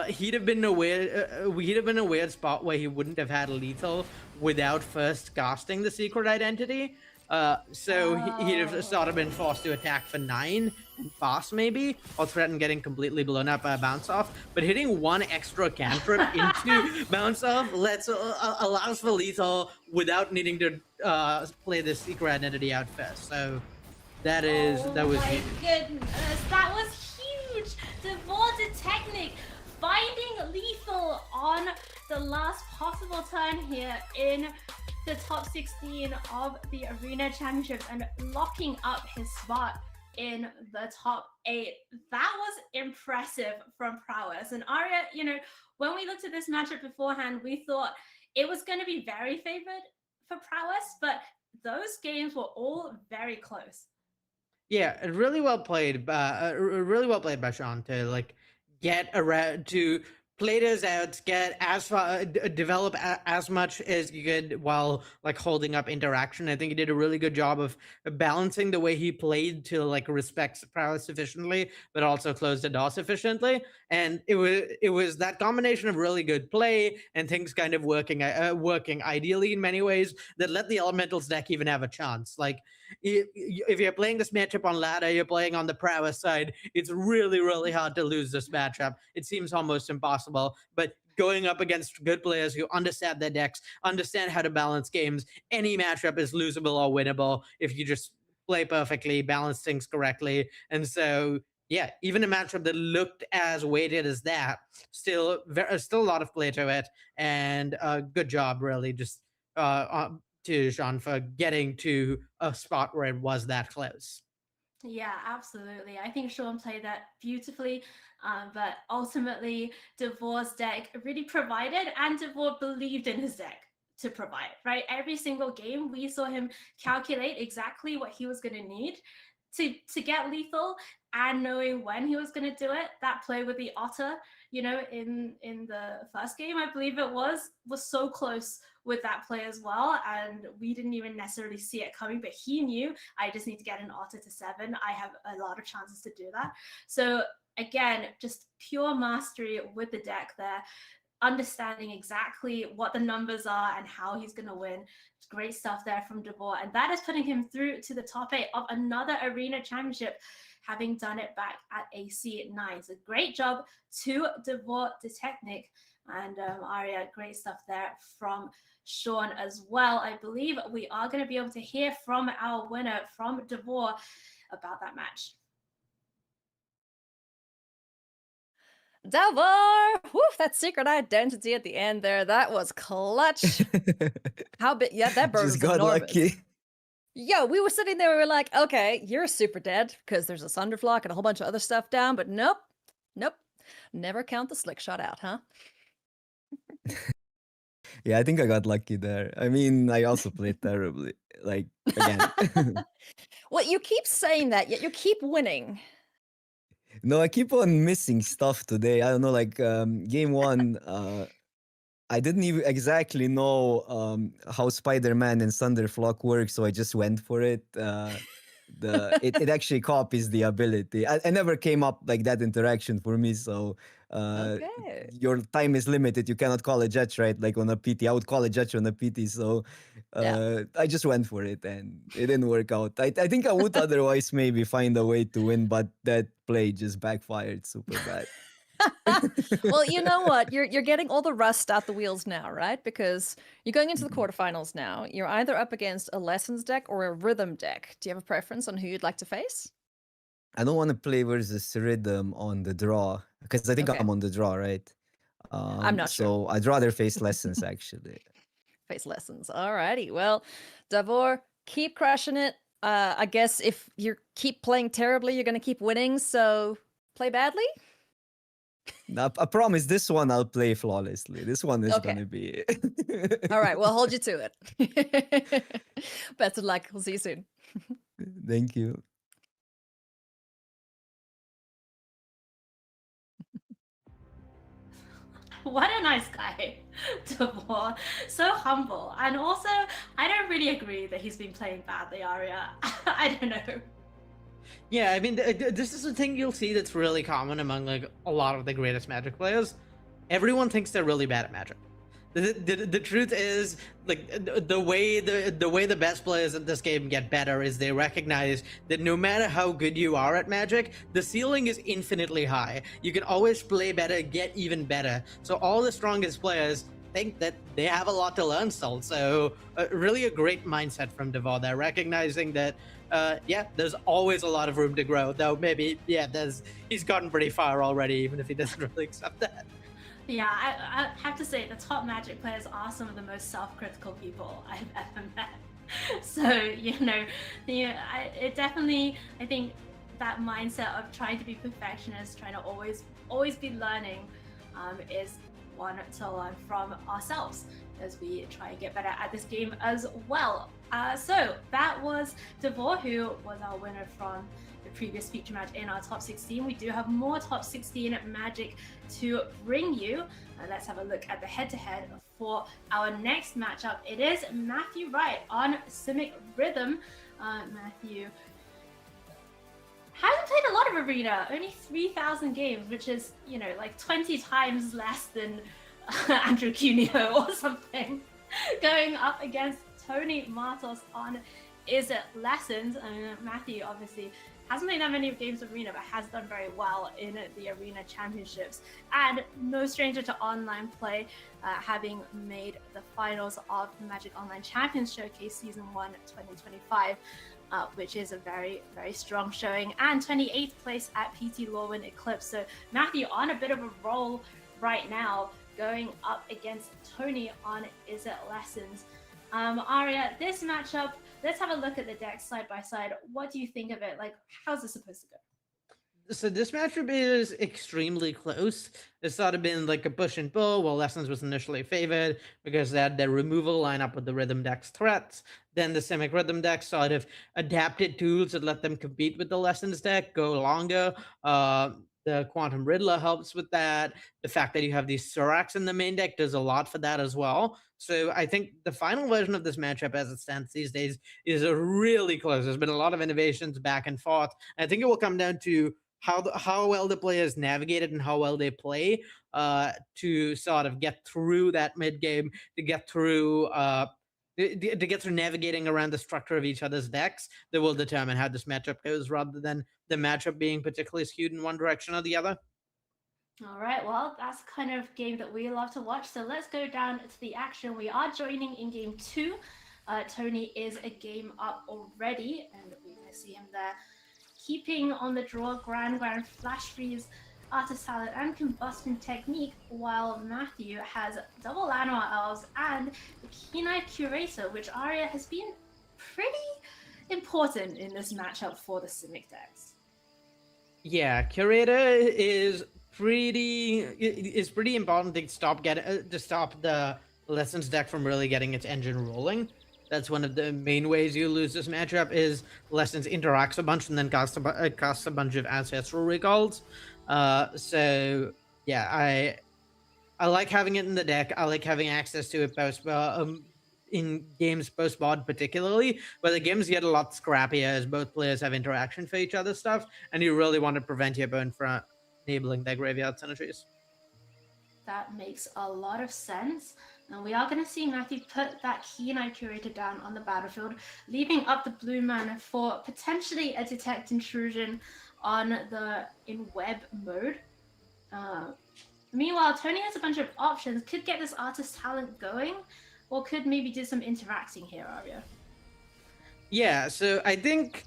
he'd have been in a weird spot where he wouldn't have had lethal without first casting the Secret Identity. So he'd have sort of been forced to attack for 9 and pass maybe, or threaten getting completely blown up by a Bounce Off. But hitting 1 extra cantrip into Bounce Off allows for lethal without needing to play the Secret Identity out first. So that was huge.
Oh my goodness, that was huge! Devoted Technic finding lethal on the last possible turn here in the top 16 of the Arena Championships and locking up his spot in the top 8. That was impressive from Prowess. And Arya, when we looked at this matchup beforehand, we thought it was going to be very favored for Prowess, but those games were all very close.
Yeah, really well played. Really well played by Sean to like get around to play those out, get as far, develop as much as you could while like holding up interaction. I think he did a really good job of balancing the way he played to like respect Prowess sufficiently, but also close the door sufficiently. And it was that combination of really good play and things kind of working ideally in many ways that let the Elementals deck even have a chance. Like if you're playing this matchup on ladder, you're playing on the Prowess side, it's really, really hard to lose this matchup. It seems almost impossible, but going up against good players who understand their decks, understand how to balance games, any matchup is losable or winnable if you just play perfectly, balance things correctly. And so, yeah, even a matchup that looked as weighted as that, still a lot of play to it, and good job, really, just to Sean for getting to a spot where it was that close.
Yeah, absolutely. I think Sean played that beautifully, but ultimately Devore's deck really provided, and Devore believed in his deck to provide, right? Every single game we saw him calculate exactly what he was going to need to get lethal, and knowing when he was going to do it. That play with the Otter, in the first game, I believe it was so close with that play as well, and we didn't even necessarily see it coming, but he knew, I just need to get an Otter to 7. I have a lot of chances to do that. So again, just pure mastery with the deck there, understanding exactly what the numbers are and how he's going to win. It's great stuff there from Devore, and that is putting him through to the top 8 of another Arena Championship, having done it back at AC9. So great job to Devore de Technic, and Arya, great stuff there from Sean as well. I believe we are going to be able to hear from our winner, from Devore, about that match.
Devore! Woof, that secret identity at the end there, that was clutch. How big? Yeah, that bird
Just
was
got
enormous.
lucky.
Yeah, we were sitting there, we were like, okay, you're super dead because there's a Sunderflock and a whole bunch of other stuff down, but nope. Never count the slick shot out, huh?
Yeah, I think I got lucky there. I mean, I also played terribly. Like, again.
Well, you keep saying that, yet you keep winning.
No, I keep on missing stuff today. I don't know, like game 1, I didn't even exactly know how Spider-Man and Thunderflock work, so I just went for it. It actually copies the ability. I never came up like that interaction for me, so
Okay.
your time is limited. You cannot call a judge, right? Like on a PT. I would call a judge on a PT, so I just went for it and it didn't work out. I think I would otherwise maybe find a way to win, but that play just backfired super bad.
Well, you know what? You're getting all the rust out the wheels now, right? Because you're going into the quarterfinals now. You're either up against a lessons deck or a rhythm deck. Do you have a preference on who you'd like to face?
I don't want to play versus rhythm on the draw because I think
Okay.
I'm on the draw, right?
I'm not sure.
So I'd rather face lessons actually.
Face lessons. Alrighty. Well, Davor, keep crushing it. I guess if you keep playing terribly, you're going to keep winning. So play badly.
I promise this one I'll play flawlessly. This one is going to be.
All right. We'll hold you to it. Best of luck. We'll see you soon.
Thank you.
What a nice guy, Devore. So humble. And also, I don't really agree that he's been playing badly, Arya. I don't know.
Yeah, I mean, this is the thing you'll see that's really common among like a lot of the greatest Magic players. Everyone thinks they're really bad at Magic. The truth is, like the way the best players at this game get better is they recognize that no matter how good you are at Magic, the ceiling is infinitely high. You can always play better, get even better. So all the strongest players think that they have a lot to learn still. So really a great mindset from Devore there, recognizing that yeah, there's always a lot of room to grow. Though maybe he's gotten pretty far already, even if he doesn't really accept that.
Yeah, I have to say the top Magic players are some of the most self-critical people I've ever met. So, it definitely, I think that mindset of trying to be perfectionist, trying to always be learning, is one to learn from ourselves as we try and get better at this game as well. So that was Devor, who was our winner from the previous feature match in our top 16. We do have more top 16 Magic to bring you. Let's have a look at the head-to-head for our next matchup. It is Matthew Wright on Simic Rhythm. Matthew hasn't played a lot of Arena, only 3,000 games, which is, you know, like 20 times less than Andrew Cuneo or something. Going up against Tony Martos on Is It Lessons. Matthew obviously hasn't played that many games of Arena, but has done very well in the Arena Championships. And no stranger to online play, having made the finals of the Magic Online Champions Showcase Season 1 2025. Which is a very, very strong showing, and 28th place at PT Lorwyn Eclipse. So Matthew on a bit of a roll right now, going up against Tony on Is It Lessons. Aria, this matchup, let's have a look at the decks side by side. What do you think of it? Like, how's this supposed to go?
So this matchup is extremely close. It's sort of been like a push and pull. Well, Lessons was initially favored because they had their removal line up with the Rhythm deck's threats. Then the Simic Rhythm deck sort of adapted tools that let them compete with the Lessons deck, go longer. The Quantum Riddler helps with that. The fact that you have these Surax in the main deck does a lot for that as well. So I think the final version of this matchup as it stands these days is really close. There's been a lot of innovations back and forth. I think it will come down to how well the players navigated and how well they play to sort of get through that mid game, to get through navigating around the structure of each other's decks that will determine how this matchup goes, rather than the matchup being particularly skewed in one direction or the other.
All right, well, that's the kind of game that we love to watch. So let's go down to the action. We are joining in game 2. Tony is a game up already, and we're going to see him there keeping on the draw, Grand Flash Freeze, Artist Talent, and Combustion Technique, while Matthew has double Llanowar Elves and the Keen-Eyed Curator, which Aria has been pretty important in this matchup for the Simic decks.
Yeah, Curator is pretty important to stop the Lessons deck from really getting its engine rolling. That's one of the main ways you lose this matchup is Lessons interacts a bunch and then costs a bunch of ancestral recalls. So yeah, I like having it in the deck. I like having access to it post in games post mod particularly, where the games get a lot scrappier as both players have interaction for each other's stuff, and you really want to prevent your opponent from enabling their graveyard synergies.
That makes a lot of sense. And we are going to see Matthew put that Keen-Eyed Curator down on the battlefield, leaving up the blue mana for potentially a Detect Intrusion on the in web mode. Meanwhile, Tony has a bunch of options. Could get this Artist Talent going, or could maybe do some interacting here, Aria.
Yeah, so I think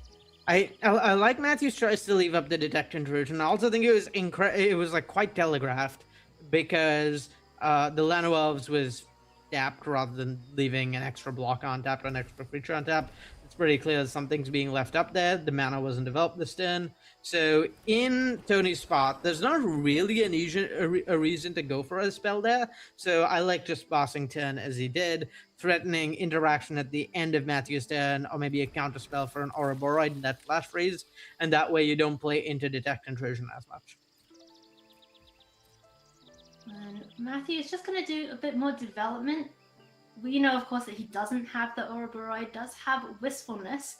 I like Matthew's choice to leave up the Detect Intrusion. I also think it was like quite telegraphed, because the Llanowar Elves was tapped rather than leaving an extra block on tap or an extra creature on tap. It's pretty clear that something's being left up there. The mana wasn't developed this turn. So in Tony's spot, there's not really a reason to go for a spell there. So I like just passing turn as he did, threatening interaction at the end of Matthew's turn, or maybe a counter spell for an Ouroboros in that flash freeze. And that way you don't play into Detect Intrusion as much.
And Matthew is just going to do a bit more development. We know, of course, that he doesn't have the Ouroboros, does have Wistfulness.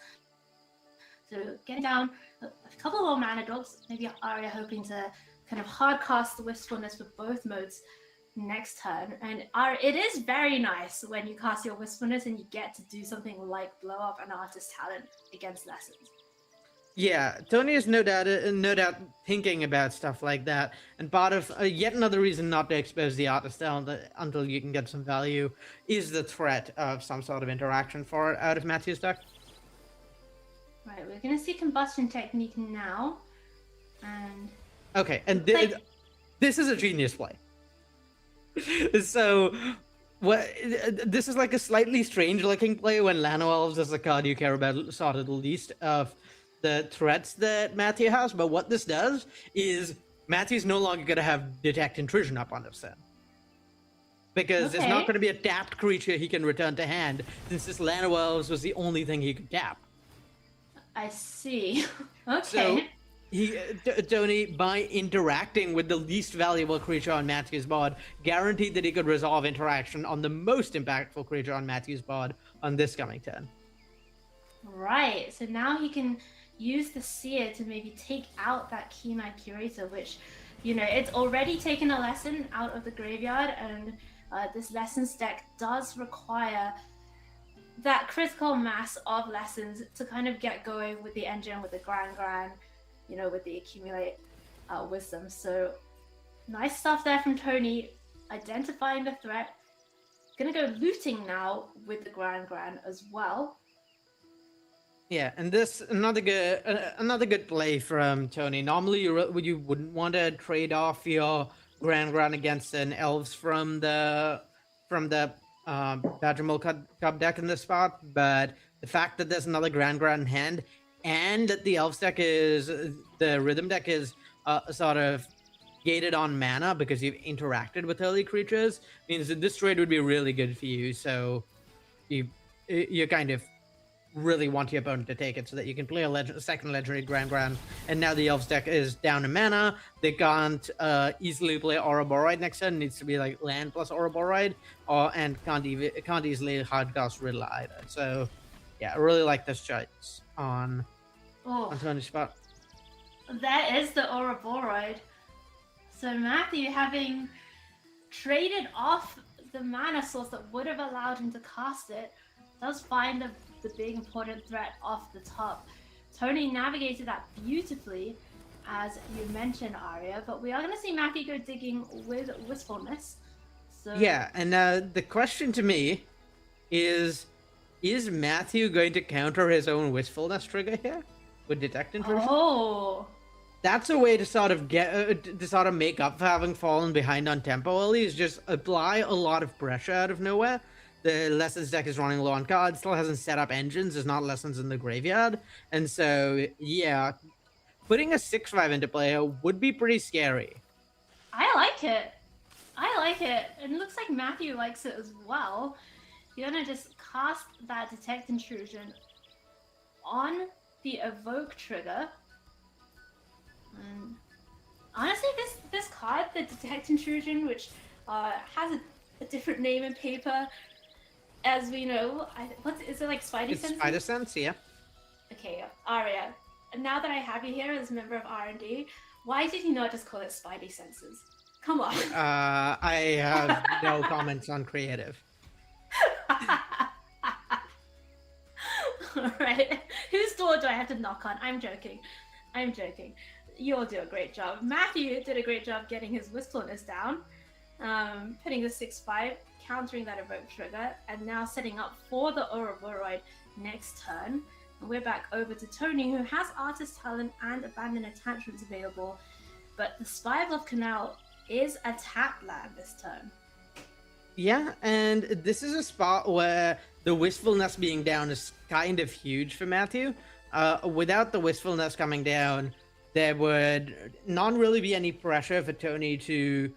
So getting down a couple more mana dogs, maybe Aria hoping to kind of hard cast the Wistfulness with both modes next turn. And it is very nice when you cast your Wistfulness and you get to do something like blow up an Artist Talent against Lessons.
Yeah, Tony is no doubt thinking about stuff like that, and part of yet another reason not to expose the Artist Talent until you can get some value is the threat of some sort of interaction for it out of Matthew's deck.
Right, we're going to see Combustion Technique now, and
okay, and this is a genius play. So, this is like a slightly strange looking play when Llanowar Elves is the card you care about sort of the least of the threats that Matthew has, but what this does is Matthew's no longer going to have Detect Intrusion up on his turn. Because there's not going to be a tapped creature he can return to hand, since this Land of Elves was the only thing he could tap.
I see. Okay.
So, Tony, by interacting with the least valuable creature on Matthew's board, guaranteed that he could resolve interaction on the most impactful creature on Matthew's board on this coming turn.
Right. So now he can use the Seer to maybe take out that Keen-Eyed Curator, which, it's already taken a lesson out of the graveyard, and this lessons deck does require that critical mass of lessons to kind of get going with the engine, with the Grand, with the accumulate wisdom. So nice stuff there from Tony, identifying the threat. Gonna go looting now with the Grand as well.
Yeah, and this another good play from Tony. Normally, you wouldn't want to trade off your Grand against an Elves from the Badgermole Cup deck in this spot, but the fact that there's another Grand in hand, and that the Elves deck the Rhythm deck is sort of gated on mana because you've interacted with early creatures, means that this trade would be really good for you. So you kind of really want your opponent to take it so that you can play a second legendary Grand, and now the Elves deck is down in mana. They can't easily play Ouroboride next turn. It needs to be like land plus Ouroboride, and can't easily hardcast Riddler either. So yeah, I really like this choice on Tony's spot.
That is the Ouroboride. So Matthew, having traded off the mana source that would have allowed him to cast it, does find the big important threat off the top. Tony navigated that beautifully, as you mentioned, Arya, but we are going to see Matthew go digging with Wistfulness. So
yeah, and the question to me is Matthew going to counter his own Wistfulness trigger here with Detect Intrusion?
Oh,
that's a way to sort of make up for having fallen behind on tempo early, is just apply a lot of pressure out of nowhere. The Lessons deck is running low on cards, still hasn't set up engines, there's not Lessons in the graveyard. And so, yeah, putting a 6/5 into play would be pretty scary.
I like it. And it looks like Matthew likes it as well. You're going to just cast that Detect Intrusion on the Evoke trigger. And honestly, this card, the Detect Intrusion, which has a different name in paper, as we know, is it like Spidey Sense?
Spider Sense, yeah.
Okay, Arya, now that I have you here as a member of R&D, why did you not just call it Spidey Senses? Come on.
I have no comments on creative.
Alright, whose door do I have to knock on? I'm joking. You'll do a great job. Matthew did a great job getting his Wistfulness down, putting the 6/5, countering that Evoke trigger, and now setting up for the Ouroboride next turn. And we're back over to Tony, who has Artist Talent and Abandoned Attachments available, but the Spy of Love Canal is a tap land this turn.
Yeah, and this is a spot where the Wistfulness being down is kind of huge for Matthew. Without the Wistfulness coming down, there would not really be any pressure for Tony to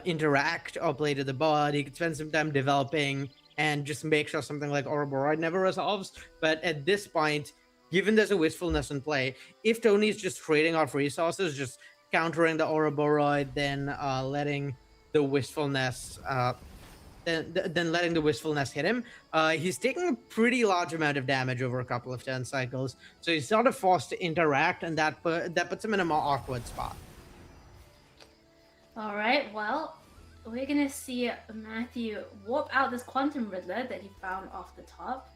interact or play to the board. He could spend some time developing and just make sure something like Ouroboride never resolves. But at this point, given there's a Wistfulness in play, if Tony's just trading off resources, just countering the Ouroboride, then letting the Wistfulness then letting the Wistfulness hit him, he's taking a pretty large amount of damage over a couple of turn cycles. So he's sort of forced to interact, and that puts him in a more awkward spot.
All right, well, we're going to see Matthew warp out this Quantum Riddler that he found off the top.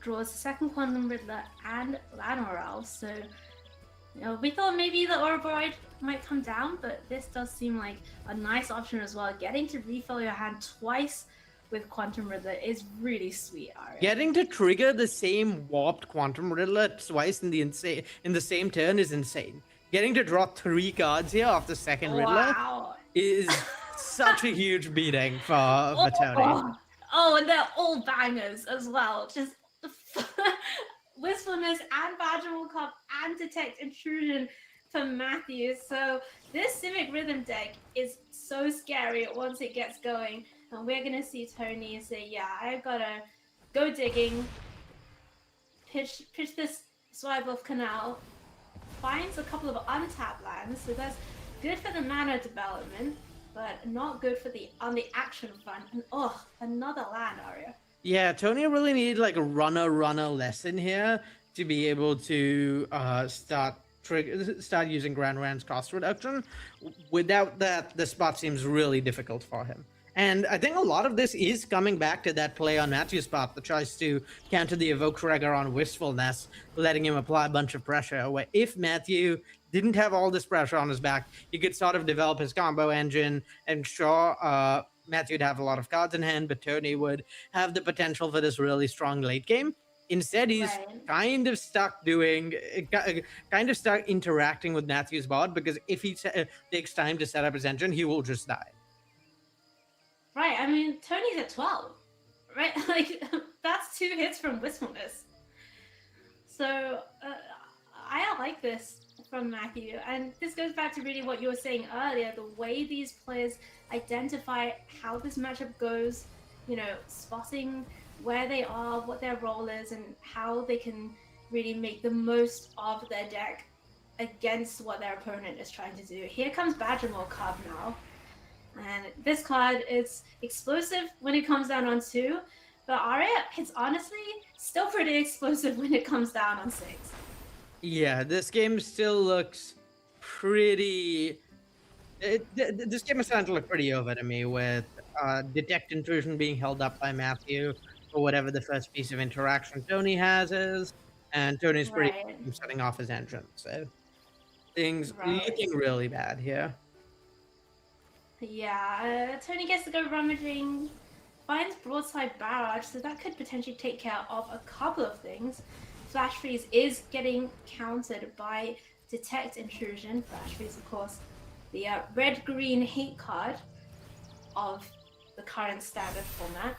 Draws a second Quantum Riddler and Llanowar Elves. So, we thought maybe the Ouroboride might come down, but this does seem like a nice option as well. Getting to refill your hand twice with Quantum Riddler is really sweet, Arya.
Getting to trigger the same warped Quantum Riddler twice in the same turn is insane. Getting to draw 3 cards here off the second Riddler is such a huge beating for Tony.
Oh, and they're all bangers as well. Just Wistfulness and Badgerable Cup and Detect Intrusion for Matthew. So this Simic Rhythm deck is so scary once it gets going. And we're going to see Tony say, yeah, I've got to go digging, pitch this Swipe of Canal, finds a couple of untapped lands. So that's good for the mana development, but not good for on the action front. And another land, Arya.
Yeah, Tony really needed like a runner lesson here to be able to start using Grand Rand's cost reduction. Without that, the spot seems really difficult for him. And I think a lot of this is coming back to that play on Matthew's part that tries to counter the Evoke Trigger on Wistfulness, letting him apply a bunch of pressure. Where if Matthew didn't have all this pressure on his back, he could sort of develop his combo engine, and sure, Matthew would have a lot of cards in hand, but Tony would have the potential for this really strong late game. Instead, he's kind of stuck interacting with Matthew's board, because if he takes time to set up his engine, he will just die.
Right, I mean, Tony's at 12, right? Like, that's 2 hits from Wistfulness. So, I like this from Matthew. And this goes back to really what you were saying earlier, the way these players identify how this matchup goes, you know, spotting where they are, what their role is, and how they can really make the most of their deck against what their opponent is trying to do. Here comes Badgermore card now. And this card is explosive when it comes down on 2, but Arya, it's honestly still pretty explosive when it comes down on 6.
Yeah, this game still looks pretty... this game is starting to look pretty over to me, with Detect Intrusion being held up by Matthew, or whatever the first piece of interaction Tony has is, and Tony's pretty setting off his engine, so things looking really bad here.
Yeah, Tony gets to go rummaging, finds Broadside Barrage, so that could potentially take care of a couple of things. Flash Freeze is getting countered by Detect Intrusion. Flash Freeze, of course, the red-green hate card of the current standard format.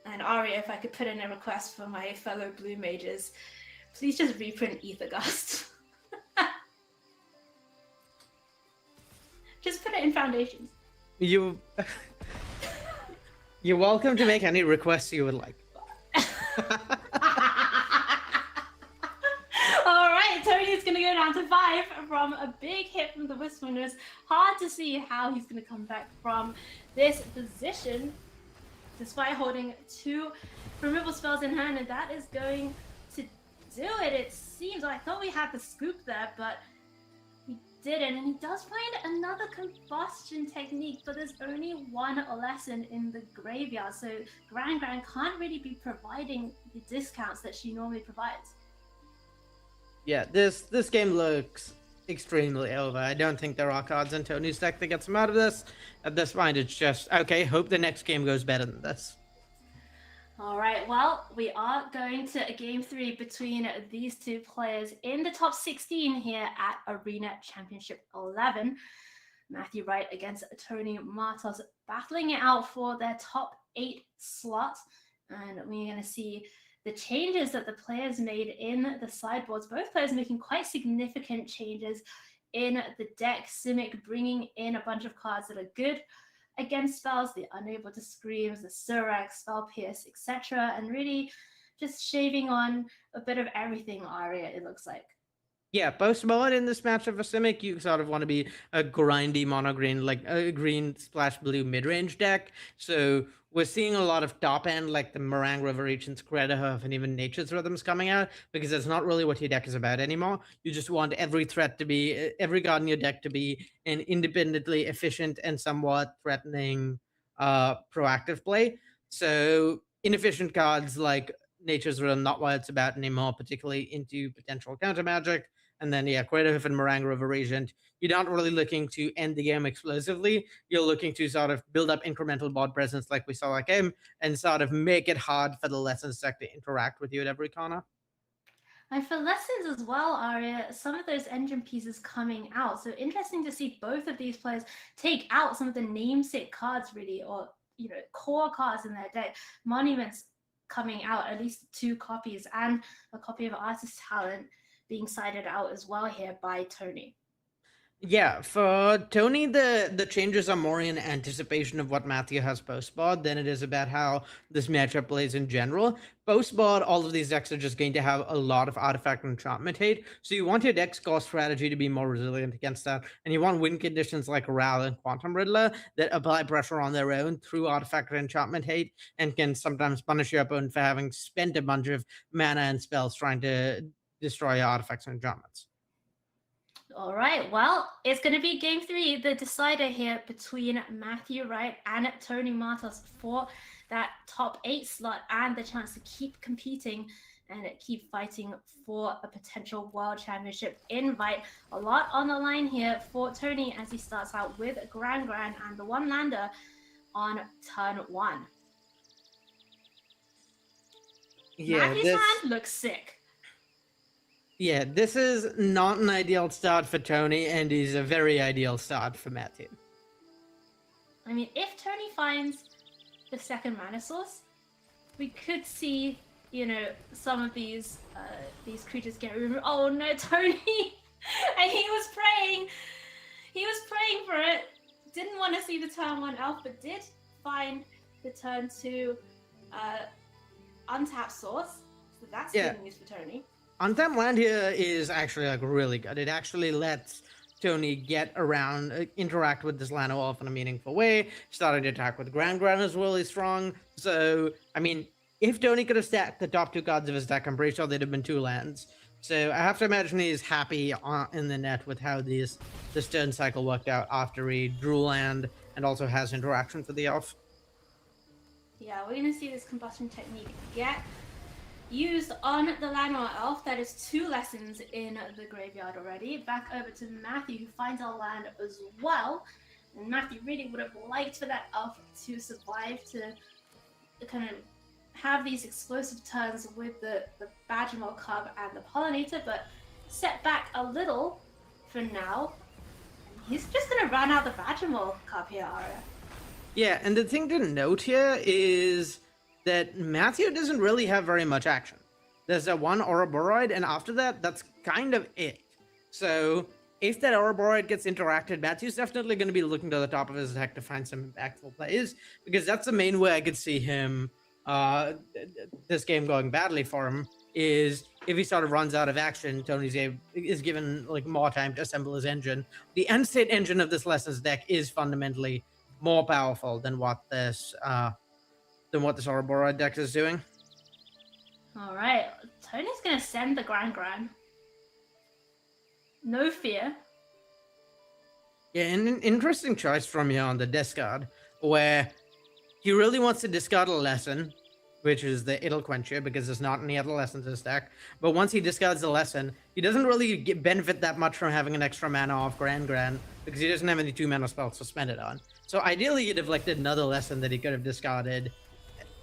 And Arya, if I could put in a request for my fellow blue mages, please just reprint Aethergust. Just put it in Foundations.
You're welcome to make any requests you would like.
All right, Tony's going to go down to 5 from a big hit from the Wistfulness. Hard to see how he's going to come back from this position, despite holding 2 removal spells in hand, and that is going to do it. It seems, I thought we had the scoop there, but he didn't, and he does find another combustion technique, but there's only 1 lesson in the graveyard, so Gran can't really be providing the discounts that she normally provides.
Yeah, this game looks extremely over. I don't think there are cards in Tony's deck that gets him out of this. At this point, it's just, okay, hope the next game goes better than this.
All right, well, we are going to a game 3 between these 2 players in the top 16 here at Arena Championship 11. Matthew Wright against Tony Martos, battling it out for their top 8 slot. And we're going to see the changes that the players made in the sideboards. Both players making quite significant changes in the deck. Simic bringing in a bunch of cards that are good against spells, the Unable to Screams, the Surak, Spell Pierce, etc. And really just shaving on a bit of everything, Arya, it looks like.
Yeah, post-board in this matchup for Simic, you sort of want to be a grindy mono-green, like a green splash blue mid-range deck. So we're seeing a lot of top-end, like the Meringue River Agents, Credahoof, and even Nature's Rhythms coming out, because that's not really what your deck is about anymore. You just want every threat to be, every card in your deck to be an independently efficient and somewhat threatening proactive play. So inefficient cards like Nature's Rhythm, not what it's about anymore, particularly into potential counter magic. And then, yeah, Credahoof and Meringue River Agent, you're not really looking to end the game explosively. You're looking to sort of build up incremental board presence like we saw that game, and sort of make it hard for the Lessons deck to interact with you at every corner.
And for Lessons as well, Arya, some of those engine pieces coming out. So interesting to see both of these players take out some of the namesake cards, really, or, you know, core cards in their deck. Monuments coming out, at least 2 copies, and a copy of Artist Talent being cited out as well here by Tony.
Yeah, for Tony, the changes are more in anticipation of what Matthew has post-board than it is about how this matchup plays in general. Post-board, all of these decks are just going to have a lot of artifact and enchantment hate, so you want your deck's core strategy to be more resilient against that, and you want win conditions like Ral and Quantum Riddler that apply pressure on their own through artifact and enchantment hate, and can sometimes punish your opponent for having spent a bunch of mana and spells trying to destroy your artifacts and enchantments.
All right, well, it's going to be game 3, the decider here between Matthew Wright and Tony Matos for that top 8 slot and the chance to keep competing and keep fighting for a potential World Championship invite. A lot on the line here for Tony as he starts out with Gran and the one lander on turn 1.
Yeah,
Matthew's hand looks sick.
Yeah, this is not an ideal start for Tony, and is a very ideal start for Matthew.
I mean, if Tony finds the second mana source, we could see, you know, some of these creatures get removed. Oh no, Tony! And he was praying for it. Didn't want to see the turn 1 elf, but did find the turn 2 untapped source. So that's good news for Tony.
Untapped land here is actually like really good. It actually lets Tony get around, interact with this land off in a meaningful way. Starting to attack with Gran is really strong. So, I mean, if Tony could have stacked the top 2 cards of his deck, I'm pretty sure they'd have been 2 lands. So I have to imagine he's happy in the net with how this turn cycle worked out after he drew land and also has interaction for the elf.
Yeah, we're going to see this combustion technique get used on the Llanowar elf. That is 2 lessons in the graveyard already. Back over to Matthew, who finds our land as well. And Matthew really would have liked for that elf to survive, to kind of have these explosive turns with the Badgermole Cub and the Pollinator, but set back a little for now. He's just going to run out the Badgermole Cub here, Aria.
Yeah, and the thing to note here is that Matthew doesn't really have very much action. There's that one Ouroboros, and after that, that's kind of it. So if that Ouroboros gets interacted, Matthew's definitely going to be looking to the top of his deck to find some impactful plays, because that's the main way I could see him, this game going badly for him, is if he sort of runs out of action, Tony's is given like more time to assemble his engine. The end state engine of this Lessons deck is fundamentally more powerful than what this Ouroboros deck is doing.
All right, Tony's gonna send the Gran. No fear.
Yeah, and an interesting choice from you on the discard, where he really wants to discard a lesson, which is the Idle Quencher, because there's not any other lessons in his deck. But once he discards the lesson, he doesn't really benefit that much from having an extra mana off Gran, because he doesn't have any 2 mana spells to spend it on. So ideally, he'd have elected another lesson that he could have discarded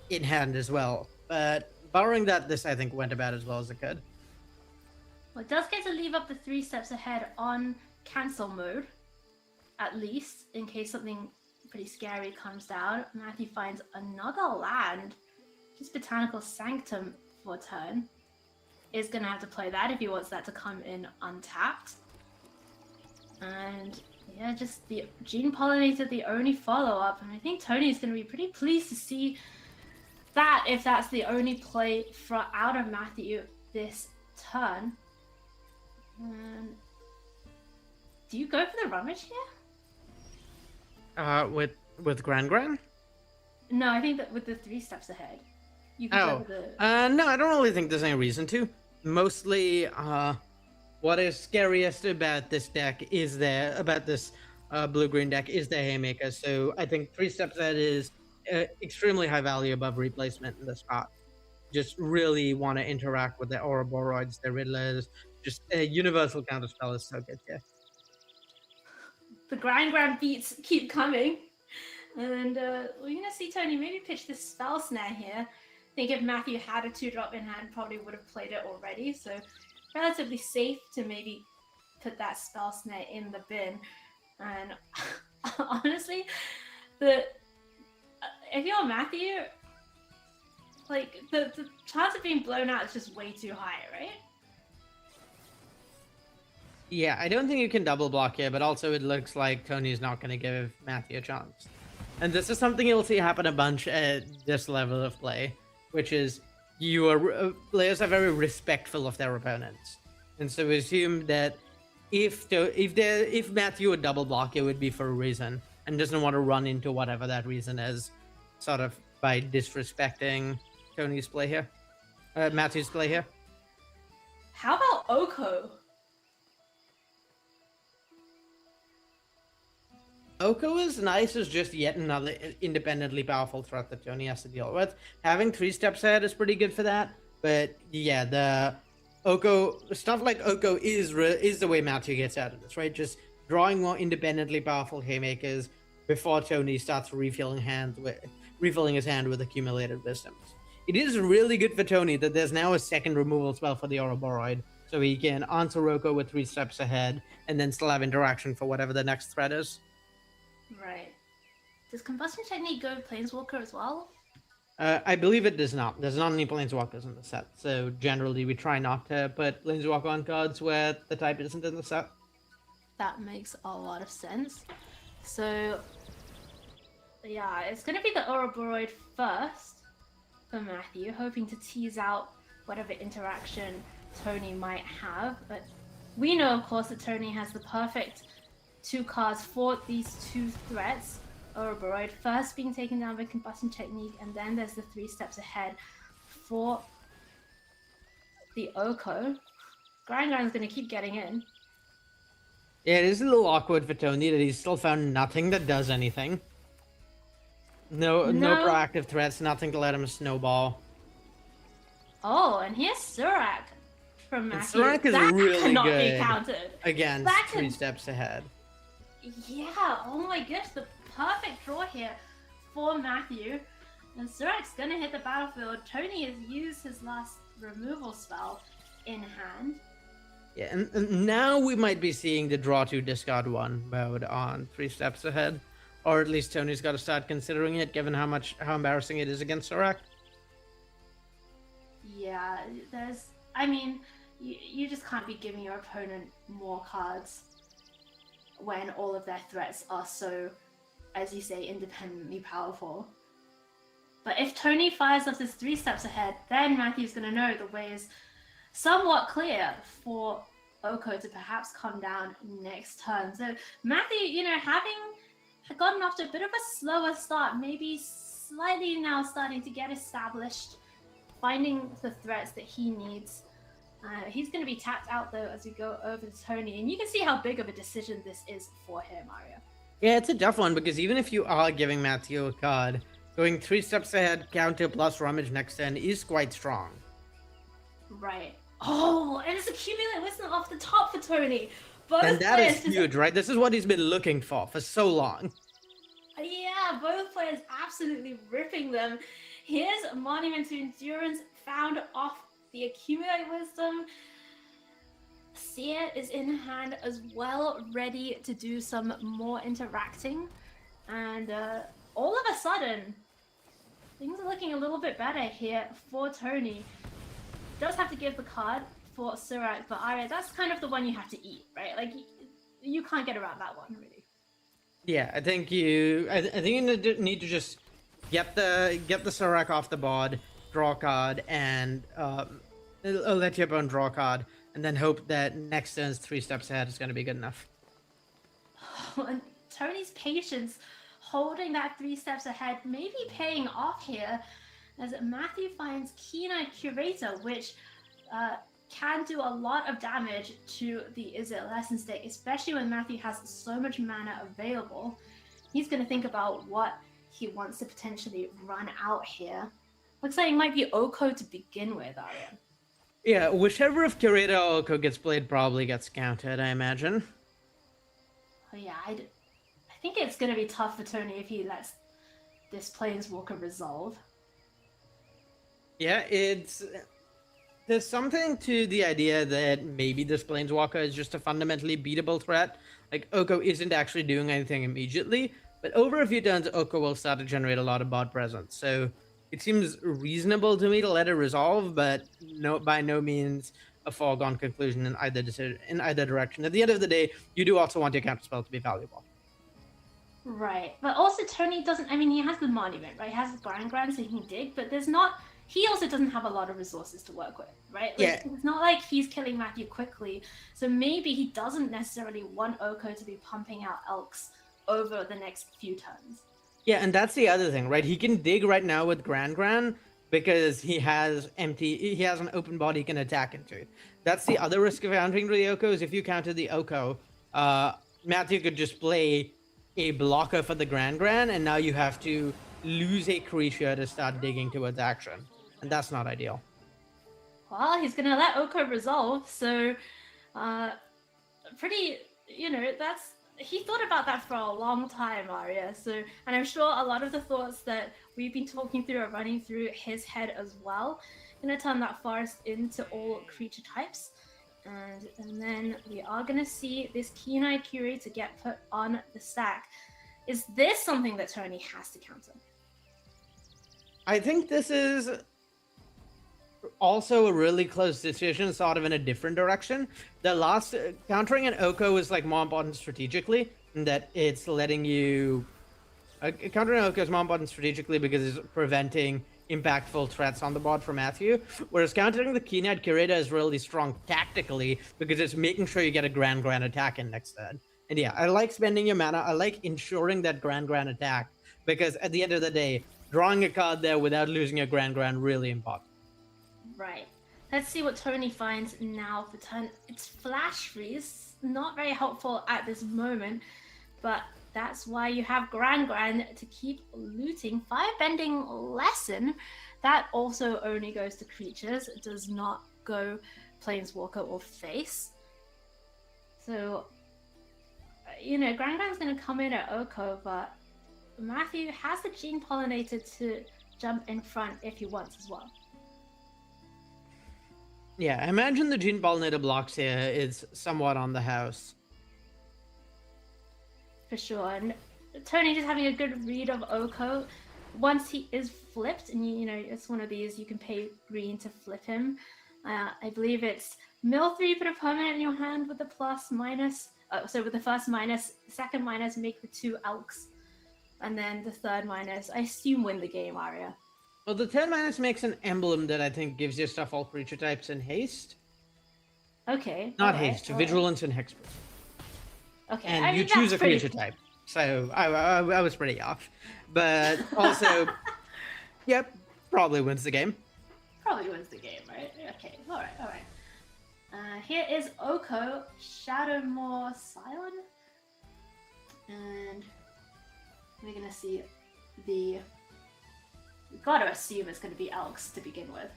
in hand as well. But barring that, this I think went about as well as it could.
Well, it does get to leave up the 3 steps ahead on cancel mode, at least, in case something pretty scary comes down. Matthew finds another land, just Botanical Sanctum for a turn. Is going to have to play that if he wants that to come in untapped. And yeah, just the Gene Pollinator, the only follow-up. And I think Tony's going to be pretty pleased to see that, if that's the only play out of Matthew this turn. And do you go for the rummage here?
With Gran?
No, I think that with the 3 steps ahead. You can go for the...
No, I don't really think there's any reason to. Mostly, what is scariest about this deck is about this blue-green deck is the Haymaker. So I think 3 steps ahead is extremely high value above replacement in this spot. Just really want to interact with the Ouroboros, the Riddlers. Just a universal counterspell is so good here.
The Gran beats keep coming. And we're going to see Tony maybe pitch this Spell Snare here. I think if Matthew had a 2-drop in hand, probably would have played it already. So relatively safe to maybe put that Spell Snare in the bin. And honestly, if you're Matthew, like the chance of being blown out is just way too high, right?
Yeah, I don't think you can double block here, but also it looks like Tony's not going to give Matthew a chance. And this is something you'll see happen a bunch at this level of play, which is players are very respectful of their opponents, and so assume that if Matthew would double block, it would be for a reason, and doesn't want to run into whatever that reason is, sort of by disrespecting Tony's play here, Matthew's play here.
How about Oko?
Oko is nice as just yet another independently powerful threat that Tony has to deal with. Having 3 steps ahead is pretty good for that, but yeah, the Oko stuff like Oko is the way Matthew gets out of this, right? Just drawing more independently powerful haymakers before Tony starts refilling his hand with accumulated wisdoms. It is really good for Tony that there's now a second removal spell for the Ouroboros, so he can answer Oko with 3 steps ahead and then still have interaction for whatever the next threat is.
Right. Does Combustion Technique go Planeswalker as well?
I believe it does not. There's not any Planeswalkers in the set, so generally we try not to put Planeswalker on cards where the type isn't in the set.
That makes a lot of sense. So, yeah, it's going to be the Ouroboros first for Matthew, hoping to tease out whatever interaction Tony might have. But we know, of course, that Tony has the perfect 2 cards for these 2 threats. Ouroboros first being taken down by Combustion Technique, and then there's the 3 steps ahead for the Oko. Gran's going to keep getting in.
Yeah, it is a little awkward for Tony that he's still found nothing that does anything. No proactive threats, nothing to let him snowball.
Oh, and here's Surak from Matthew.
Surak is
that
really
cannot
good
be countered.
Against 3 steps ahead.
Yeah, oh my gosh, the perfect draw here for Matthew. And Surak's gonna hit the battlefield. Tony has used his last removal spell in hand.
Yeah, and now we might be seeing the draw 2 discard 1 mode on 3 steps ahead. Or at least Tony's got to start considering it, given how embarrassing it is against Surak.
Yeah, I mean, you just can't be giving your opponent more cards when all of their threats are so, as you say, independently powerful. But if Tony fires off this 3 steps ahead, then Matthew's going to know the way is somewhat clear for Oko to perhaps come down next turn. So Matthew, having gotten off to a bit of a slower start, maybe slightly now starting to get established, finding the threats that he needs. He's going to be tapped out, though, as we go over to Tony. And you can see how big of a decision this is for him, Mario.
Yeah, it's a tough one, because even if you are giving Matthew a card, going 3 steps ahead, counter plus rummage next turn is quite strong.
Right. Oh, and it's accumulate wisdom off the top for Tony.
And that is huge, right? This is what he's been looking for so long.
Yeah, both players absolutely ripping them. Here's Monument to Endurance found off the Accumulate Wisdom. Seer is in hand as well, ready to do some more interacting. And all of a sudden, things are looking a little bit better here for Tony. Does have to give the card for Surak, but Arya, that's kind of the one you have to eat, right? Like, you can't get around that one, really.
Yeah, I think you need to just get the Surak off the board, draw a card, and let your opponent draw a card, and then hope that next turn's 3 steps ahead is going to be good enough.
And Tony's patience holding that 3 steps ahead may be paying off here, as Matthew finds Kina Curator, which can do a lot of damage to the Is It Lessons deck, especially when Matthew has so much mana available. He's going to think about what he wants to potentially run out here. Looks like it might be Oko to begin with, Arya.
Yeah, whichever of Curator or Oko gets played probably gets counted, I imagine.
Oh yeah, I think it's going to be tough for Tony if he lets this Planeswalker resolve.
Yeah, there's something to the idea that maybe this Planeswalker is just a fundamentally beatable threat. Like, Oko isn't actually doing anything immediately, but over a few turns, Oko will start to generate a lot of board presence. So it seems reasonable to me to let it resolve, but by no means a foregone conclusion in either direction. At the end of the day, you do also want your counterspell to be valuable.
Right. But also Tony doesn't, I mean, he has the monument, right? He has the Grand so he can dig, but there's not, he also doesn't have a lot of resources to work with, right? Like,
Yeah.
It's not like he's killing Matthew quickly. So maybe he doesn't necessarily want Oko to be pumping out Elks over the next few turns.
Yeah, and that's the other thing, right? He can dig right now with Grand because he has an open body he can attack into. That's the other risk of countering the Oko is if you counter the Oko, Matthew could just play a blocker for the Grand, and now you have to lose a creature to start digging towards action. And that's not ideal.
Well, he's going to let Oko resolve, so pretty, he thought about that for a long time, Arya. So, and I'm sure a lot of the thoughts that we've been talking through are running through his head as well. Gonna turn that forest into all creature types. And then we are gonna see this Keen-Eyed Curator get put on the stack. Is this something that Tony has to counter?
I think this is also a really close decision, sort of in a different direction. The last countering an Oko is like more important strategically, in that it's letting you countering Oko is more important strategically because it's preventing impactful threats on the board for Matthew, whereas countering the Keen-Eyed Curator is really strong tactically because it's making sure you get a Grand attack in next turn. And yeah, I like spending your mana. I like ensuring that Grand attack because at the end of the day, drawing a card there without losing a Grand really important.
Right. Let's see what Tony finds now for turn. It's Flash Freeze. Not very helpful at this moment, but that's why you have Grand to keep looting. Firebending Lesson, that also only goes to creatures. It does not go Planeswalker or Face. So, Grand's going to come in at Oko, but Matthew has the Gene Pollinator to jump in front if he wants as well.
Yeah, I imagine the Gene Pollinator blocks here is somewhat on the house.
For sure. And Tony just having a good read of Oko. Once he is flipped, and it's one of these, you can pay green to flip him. I believe it's mill 3, put a permanent in your hand with the plus minus. So with the first minus, second minus, make the 2 Elks. And then the third minus, I assume win the game, Arya.
Well, the 10 minus makes an emblem that I think gives you stuff all creature types in haste.
Okay.
Not haste, vigilance and hexproof.
Okay.
And you choose a creature type. So I was pretty off. But also, yep, probably wins the game.
Probably wins the game, right? Okay, all right. Here is Oko, Shadowmoor Scion. And we're going to see we've got to assume it's going to be Elks to begin with.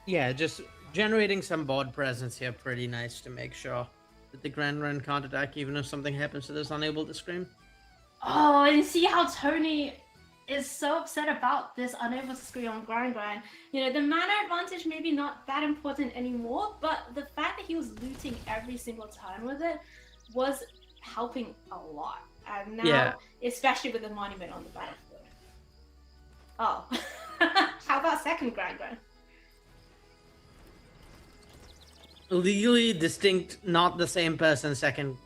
Yeah, just generating some board presence here, pretty nice to make sure that the Grand can't attack even if something happens to this unable to scream.
Oh, and see how Tony is so upset about this unable to scream on Grand. The mana advantage maybe not that important anymore, but the fact that he was looting every single turn with it was helping a lot. And now, especially with the monument on the battlefield. Oh, how about second Grand?
Legally distinct, not the same person. Second,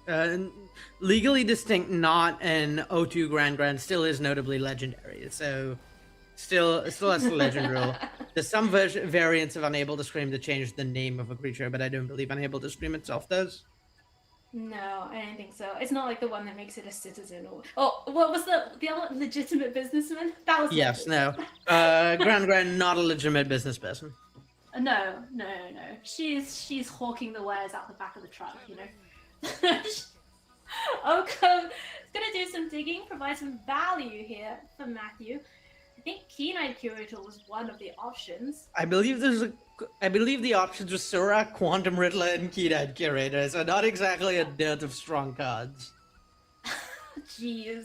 legally distinct, not an O2 Grand still is notably legendary. So, still has the legend rule. There's some variants of Unable to Scream to change the name of a creature, but I don't believe Unable to Scream itself does.
No, I don't think so. It's not like the one that makes it a citizen or... Oh, what was the other legitimate businessman? That was...
Yes, no. Grand, not a legitimate business person.
No. She's hawking the wares out the back of the truck, Oko is going to do some digging, provide some value here for Matthew. I think Keen-Eyed Curator was one of the options.
I believe the options were Surak, Quantum Riddler, and Keen-Eyed Curator, so not exactly a dearth of strong cards.
Jeez.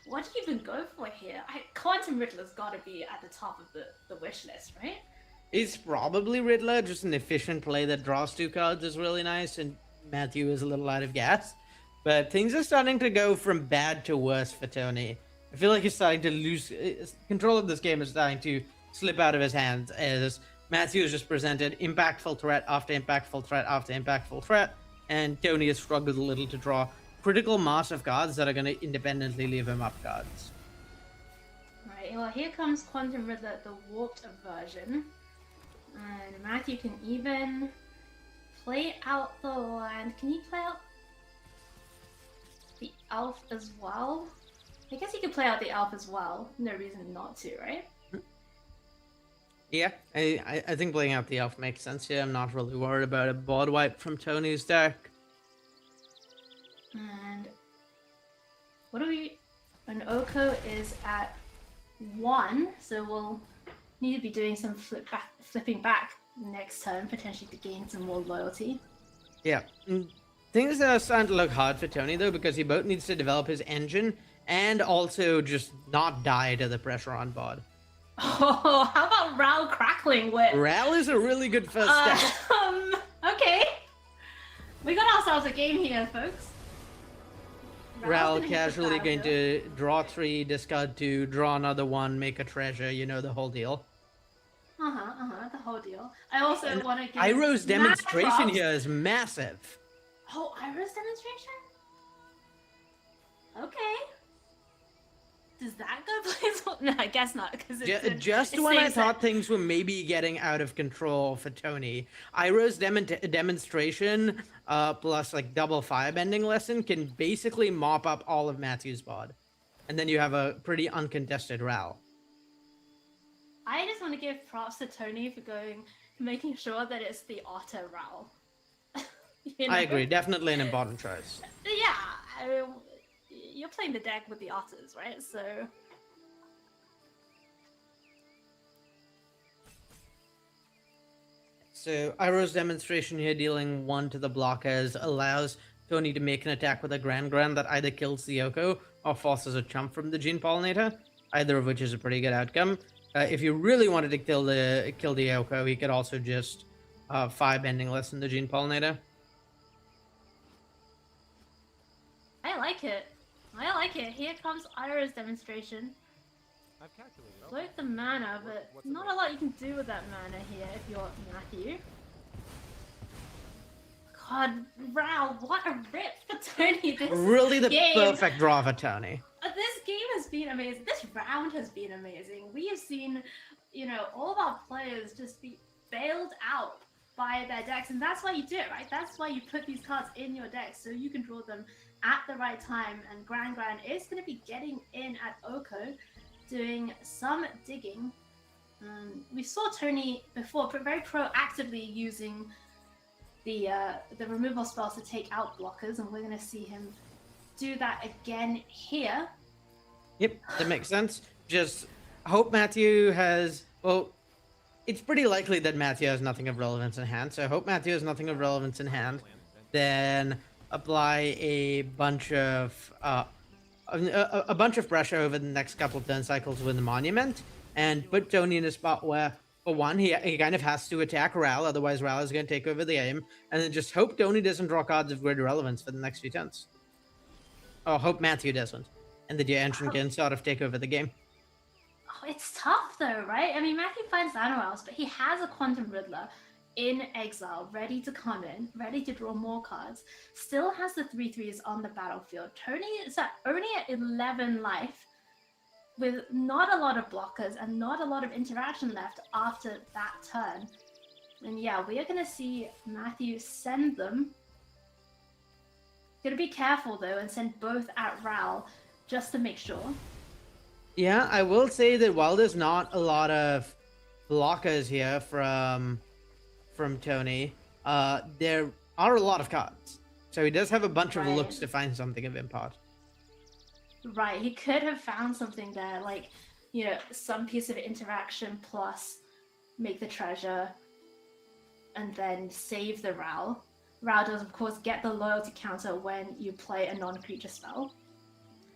What do you even go for here? Quantum Riddler's got to be at the top of the wish list, right?
It's probably Riddler, just an efficient play that draws 2 cards is really nice, and Matthew is a little out of gas. But things are starting to go from bad to worse for Tony. I feel like he's starting to lose control of this game. Is starting to slip out of his hands as Matthew has just presented impactful threat after impactful threat after impactful threat, and Tony has struggled a little to draw critical mass of cards that are going to independently leave him up cards.
Right, well, here comes Quantum Riddler, the warped version. And Matthew can even play out the land. Can he play out the elf as well? I guess he could play out the elf as well. No reason not to, right?
Yeah, I think playing out the elf makes sense here. I'm not really worried about a board wipe from Tony's deck.
And what do we... An Oko is at 1, so we'll need to be doing some flipping back next turn, potentially to gain some more loyalty.
Yeah. Things are starting to look hard for Tony, though, because he both needs to develop his engine and also just not die to the pressure on board.
Oh, how about Ral Crackling Whip?
Ral is a really good first step.
Okay. We got ourselves a game here, folks.
Ral casually going to draw 3, discard 2, draw another 1, make a treasure, you know the whole deal.
The whole deal. I also want to give
Iroh's demonstration
props.
here is massive.
Oh, Iroh's demonstration? Okay. Does that go place? No, I guess not. Because
Just when I thought things were maybe getting out of control for Tony, Iroh's demonstration plus like double firebending lesson can basically mop up all of Matthew's board. And then you have a pretty uncontested Ral.
I just want to give props to Tony for making sure that it's the Otter Ral. You know?
I agree. Definitely an important choice.
Yeah, I mean, you're playing the deck with the Otters, right?
So Iroh's demonstration here, dealing 1 to the blockers, allows Tony to make an attack with a Grand that either kills the Oko or forces a chump from the Gene Pollinator, either of which is a pretty good outcome. If you really wanted to kill the Oko, he could also just firebending lesson the Gene Pollinator.
I like it. I like it. Here comes Iroh's demonstration.
I've calculated.
Float the mana, but not a lot you can do with that mana here if you're Matthew. God, Ral, what a rip for Tony. This
Really the
game.
perfect draw for Tony.
This game has been amazing. This round has been amazing. We have seen, all of our players just be bailed out by their decks, and that's why you do it, right? That's why you put these cards in your deck, so you can draw them at the right time, and Grand is going to be getting in at Oko, doing some digging. We saw Tony before, but very proactively using the removal spells to take out blockers, and we're going to see him do that again here.
Yep, that makes sense. Just hope Matthew has... Well, it's pretty likely that Matthew has nothing of relevance in hand, so I hope Matthew has nothing of relevance in hand. Then apply a bunch of pressure over the next couple of turn cycles with the Monument, and put Tony in a spot where, for one, he kind of has to attack Ral, otherwise Ral is going to take over the aim, and then just hope Tony doesn't draw cards of greater relevance for the next few turns. Or hope Matthew doesn't, and that your engine can sort of take over the game.
Oh, it's tough though, right? I mean, Matthew finds Xanorals, but he has a Quantum Riddler in exile, ready to come in, ready to draw more cards. Still has the 3/3s on the battlefield. Tony is only at 11 life, with not a lot of blockers and not a lot of interaction left after that turn. And yeah, we are going to see Matthew send them. Gonna be careful though and send both at Ral just to make sure.
Yeah, I will say that while there's not a lot of blockers here from Tony, there are a lot of cards. So he does have a bunch of looks to find something of import.
Right, he could have found something there, like, some piece of interaction plus make the treasure and then save the Ral. Ral does, of course, get the loyalty counter when you play a non-creature spell.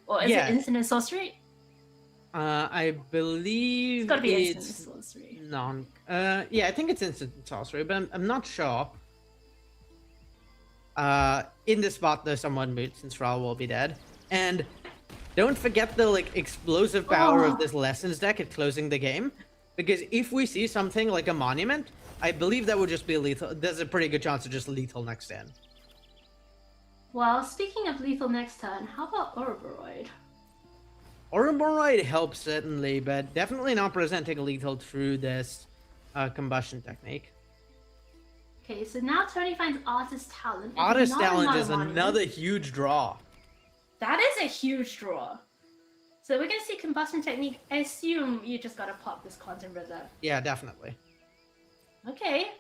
Or is it instant and sorcery?
I believe
it's gotta be
it's
instant and sorcery.
Yeah, I think it's instant and sorcery, but I'm not sure. In this spot, though, someone moots since Ral will be dead. And don't forget the explosive power of this Lessons deck at closing the game. Because if we see something like a Monument, I believe that would just be lethal. There's a pretty good chance of just lethal next turn.
Well, speaking of lethal next turn, how about Ouroboros?
Ouroboros helps certainly, but definitely not presenting lethal through this combustion technique.
Okay, so now Tony finds Artist Talent.
Artist Talent is another huge draw.
That is a huge draw. So we're going to see Combustion Technique. I assume you just got to pop this Quantum Riddler.
Yeah, definitely.
Okay.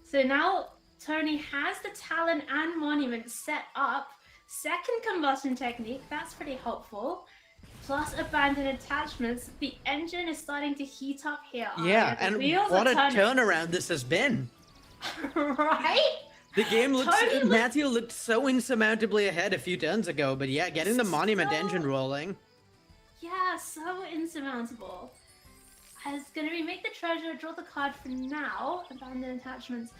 So now Tony has the Talent and Monument set up. Second Combustion Technique, that's pretty helpful. Plus Abandoned Attachments. The engine is starting to heat up here.
Yeah, and what a turnaround this has been.
Right?
The game looks... Matthew looked so insurmountably ahead a few turns ago, but yeah, getting the Monument engine rolling.
Yeah, so insurmountable. Is going to remake the treasure, draw the card for now. Abandoned Attachments.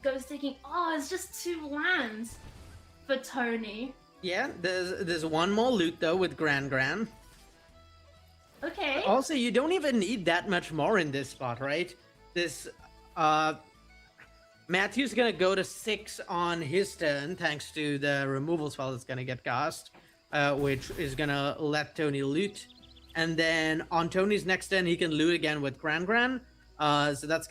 Goes taking... Oh, it's just 2 lands for Tony.
Yeah, there's one more loot though with Gran.
Okay.
Also, you don't even need that much more in this spot, right? This, Matthew's gonna go to 6 on his turn, thanks to the removal spell that's gonna get cast, which is gonna let Tony loot. And then on Tony's next turn, he can loot again with Gran. So that's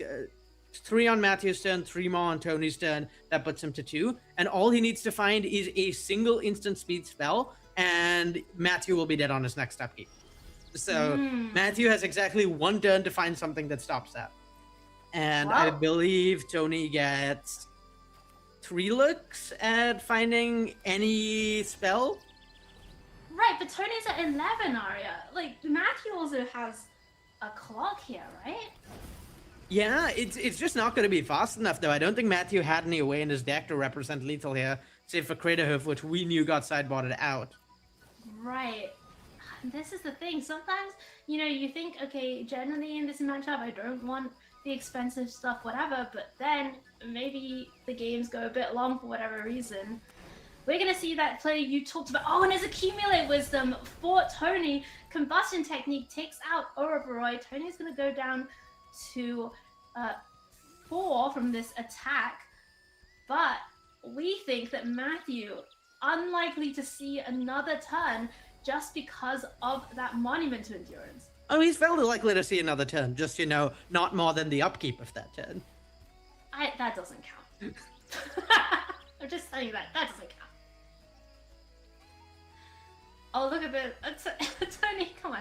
3 on Matthew's turn, 3 more on Tony's turn. That puts him to 2. And all he needs to find is a single instant speed spell, and Matthew will be dead on his next upkeep. So Matthew has exactly 1 turn to find something that stops that. And I believe Tony gets 3 looks at finding any spell.
Right, but Tony's at 11, Arya. Like, Matthew also has a clock here, right?
Yeah, it's just not going to be fast enough, though. I don't think Matthew had any way in his deck to represent lethal here, save for Craterhoof, which we knew got sideboarded out.
Right. This is the thing. Sometimes, you think, okay, generally in this matchup, I don't want the expensive stuff, whatever, but then maybe the games go a bit long for whatever reason. We're going to see that play you talked about. Oh, and there's Accumulate Wisdom for Tony. Combustion Technique takes out Ouroboros. Tony's going to go down to 4 from this attack, but we think that Matthew, unlikely to see another turn just because of that Monument to Endurance.
Oh, he's fairly likely to see another turn, just, not more than the upkeep of that turn.
That doesn't count. I'm just telling you that doesn't count. Oh, look at this. Tony, come on.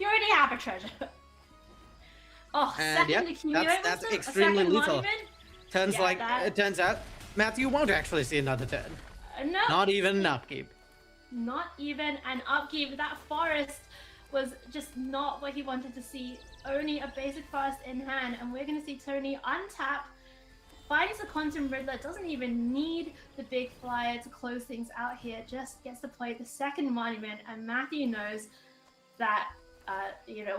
You already have a treasure. Oh,
and
second Accumulate
that's
Wisdom,
extremely lethal.
Monument?
It turns out Matthew won't actually see another turn.
No.
Not even an upkeep.
Not even an upkeep. That forest was just not what he wanted to see. Only a basic forest in hand, and we're going to see Tony untap, finds the Quantum Riddler, doesn't even need the big flyer to close things out here, just gets to play the second Monument, and Matthew knows that,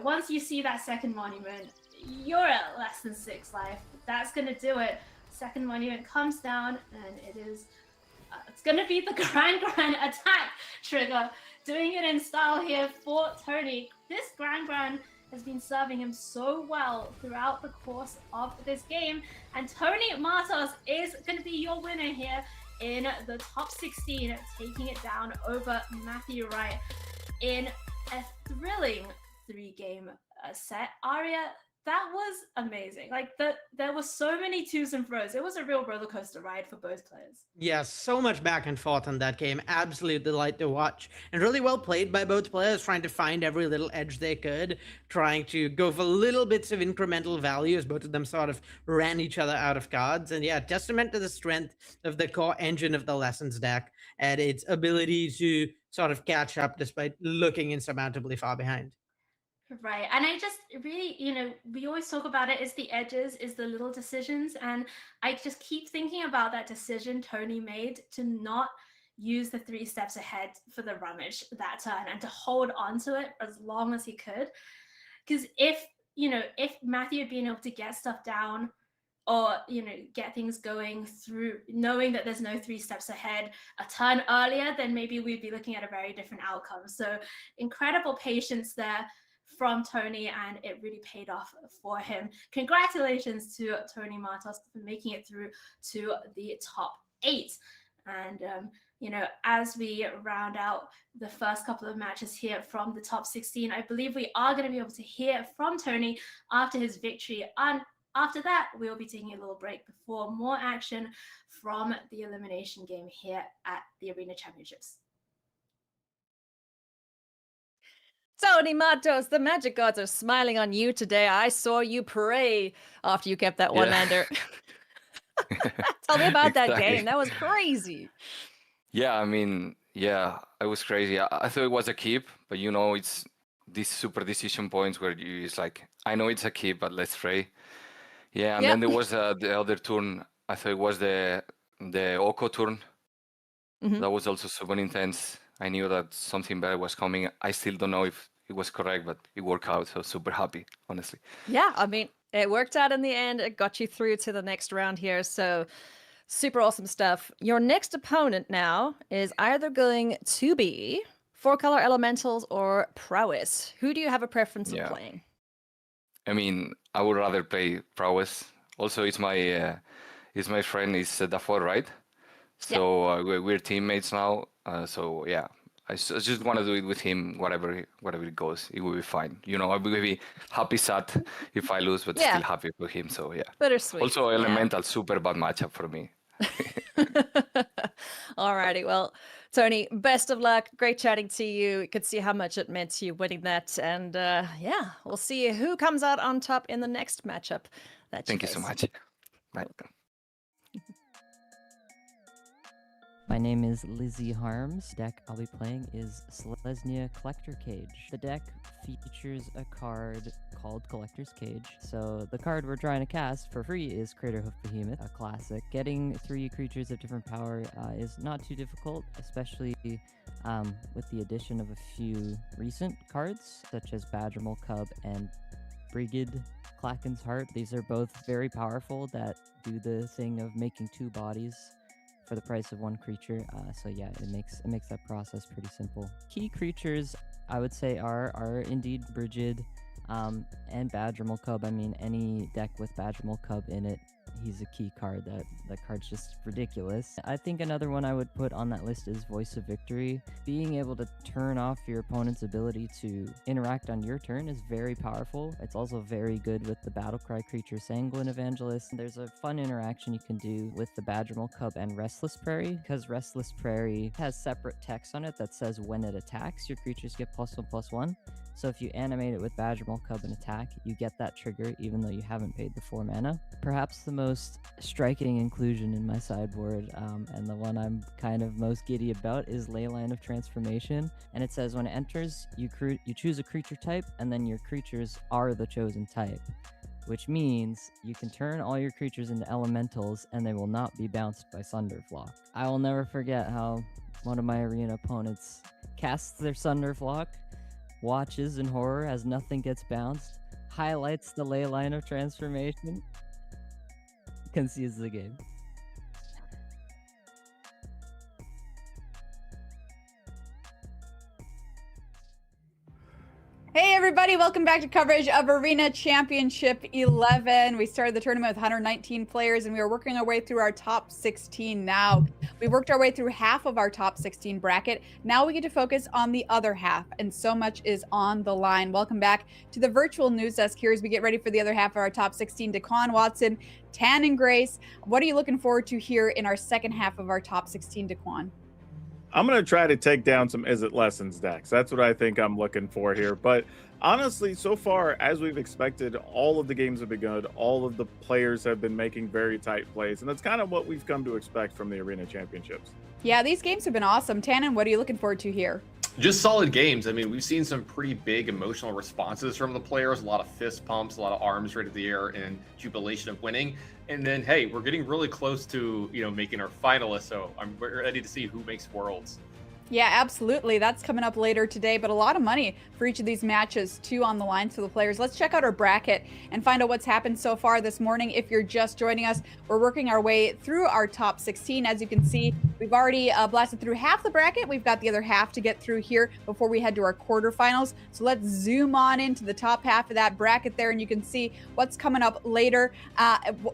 once you see that second Monument, you're at less than 6 life. That's going to do it. Second Monument comes down, and it is... it's going to be the Gran attack trigger. Doing it in style here for Tony. This Gran has been serving him so well throughout the course of this game. And Tony Martos is going to be your winner here in the top 16, taking it down over Matthew Wright in a thrilling 3-game set. Arya, that was amazing. There were so many twos and fro's. It was a real roller coaster ride for both players.
Yeah, so much back and forth in that game. Absolute delight to watch. And really well played by both players, trying to find every little edge they could, trying to go for little bits of incremental value as both of them sort of ran each other out of cards. And yeah, testament to the strength of the core engine of the Lessons deck and its ability to sort of catch up despite looking insurmountably far behind.
Right. And I just really, we always talk about it is the edges, is the little decisions. And I just keep thinking about that decision Tony made to not use the 3 steps ahead for the rummage that turn and to hold on to it as long as he could. Because if Matthew had been able to get stuff down or get things going through knowing that there's no 3 steps ahead a turn earlier, then maybe we'd be looking at a very different outcome. So incredible patience there from Tony, and it really paid off for him. Congratulations to Tony Martos for making it through to the top 8. And as we round out the first couple of matches here from the top 16, I believe we are going to be able to hear from Tony after his victory. And after that, we'll be taking a little break before more action from the elimination game here at the Arena Championships.
Tony Matos, the Magic Gods are smiling on you today. I saw you pray after you kept that one-lander. Tell me about that game. That was crazy.
Yeah, I mean, yeah, it was crazy. I thought it was a keep, but it's these super decision points where it's like, I know it's a keep, but let's pray. Yeah, and then there was the other turn. I thought it was the Oko turn. That was also super intense. I knew that something bad was coming. I still don't know if it was correct, but it worked out. So super happy, honestly.
Yeah, I mean, it worked out in the end. It got you through to the next round here. So super awesome stuff. Your next opponent now is either going to be 4-color elementals or prowess. Who do you have a preference of playing?
I mean, I would rather play prowess. Also, it's my friend is Dafor, right? So we're teammates now. So yeah, I just want to do it with him. Whatever it goes, it will be fine. I will be happy, sad if I lose, but still happy for him. So yeah.
Bittersweet.
Also, elemental, super bad matchup for me.
Alrighty, well, Tony, best of luck. Great chatting to you. You could see how much it meant to you winning that, and we'll see who comes out on top in the next matchup.
Thank you so much. Bye.
My name is Lizzie Harms. The deck I'll be playing is Selesnya Collector Cage. The deck features a card called Collector's Cage. So the card we're trying to cast for free is Craterhoof Behemoth, a classic. Getting 3 creatures of different power is not too difficult, especially with the addition of a few recent cards, such as Badgermole Cub and Brigid Klaken's Heart. These are both very powerful that do the thing of making 2 bodies for the price of 1 creature. So yeah, it makes that process pretty simple. Key creatures, I would say, are indeed Brigid and Badgermole Cub. I mean, any deck with Badgermole Cub in it, he's a key card. That card's just ridiculous. I think another one I would put on that list is Voice of Victory. Being able to turn off your opponent's ability to interact on your turn is very powerful. It's also very good with the Battlecry creature Sanguine Evangelist. There's a fun interaction you can do with the Badgermole Cub and Restless Prairie, because Restless Prairie has separate text on it that says when it attacks, your creatures get +1/+1. So if you animate it with Badgermole Cub and attack, you get that trigger even though you haven't paid the 4 mana. Perhaps the most striking inclusion in my sideboard, and the one I'm kind of most giddy about, is Leyline of Transformation. And it says when it enters, you choose a creature type, and then your creatures are the chosen type, which means you can turn all your creatures into elementals and they will not be bounced by Sunderflock. I will never forget how one of my arena opponents casts their Sunderflock, watches in horror as nothing gets bounced, highlights the Leyline of Transformation, concedes the game.
Hey everybody, welcome back to coverage of Arena Championship 11. We started the tournament with 119 players and we are working our way through our top 16 now. We worked our way through half of our top 16 bracket. Now we get to focus on the other half, and so much is on the line. Welcome back to the virtual news desk here as we get ready for the other half of our top 16. Daquan Watson, Tan and Grace, what are you looking forward to here in our second half of our top 16, Daquan?
I'm going to try to take down some Is It Lessons decks. That's what I think I'm looking for here. But honestly, so far, as we've expected, all of the games have been good. All of the players have been making very tight plays. And that's kind of what we've come to expect from the Arena Championships.
Yeah, these games have been awesome. Tannen, what are you looking forward to here?
Just solid games. I mean, we've seen some pretty big emotional responses from the players, a lot of fist pumps, a lot of arms right at the air and jubilation of winning. And then, hey, we're getting really close to, making our finalists. So I'm ready to see who makes Worlds.
Yeah, absolutely. That's coming up later today, but a lot of money for each of these matches, too, on the line for the players. Let's check out our bracket and find out what's happened so far this morning. If you're just joining us, we're working our way through our top 16. As you can see, we've already blasted through half the bracket. We've got the other half to get through here before we head to our quarterfinals. So let's zoom on into the top half of that bracket there, and you can see what's coming up later.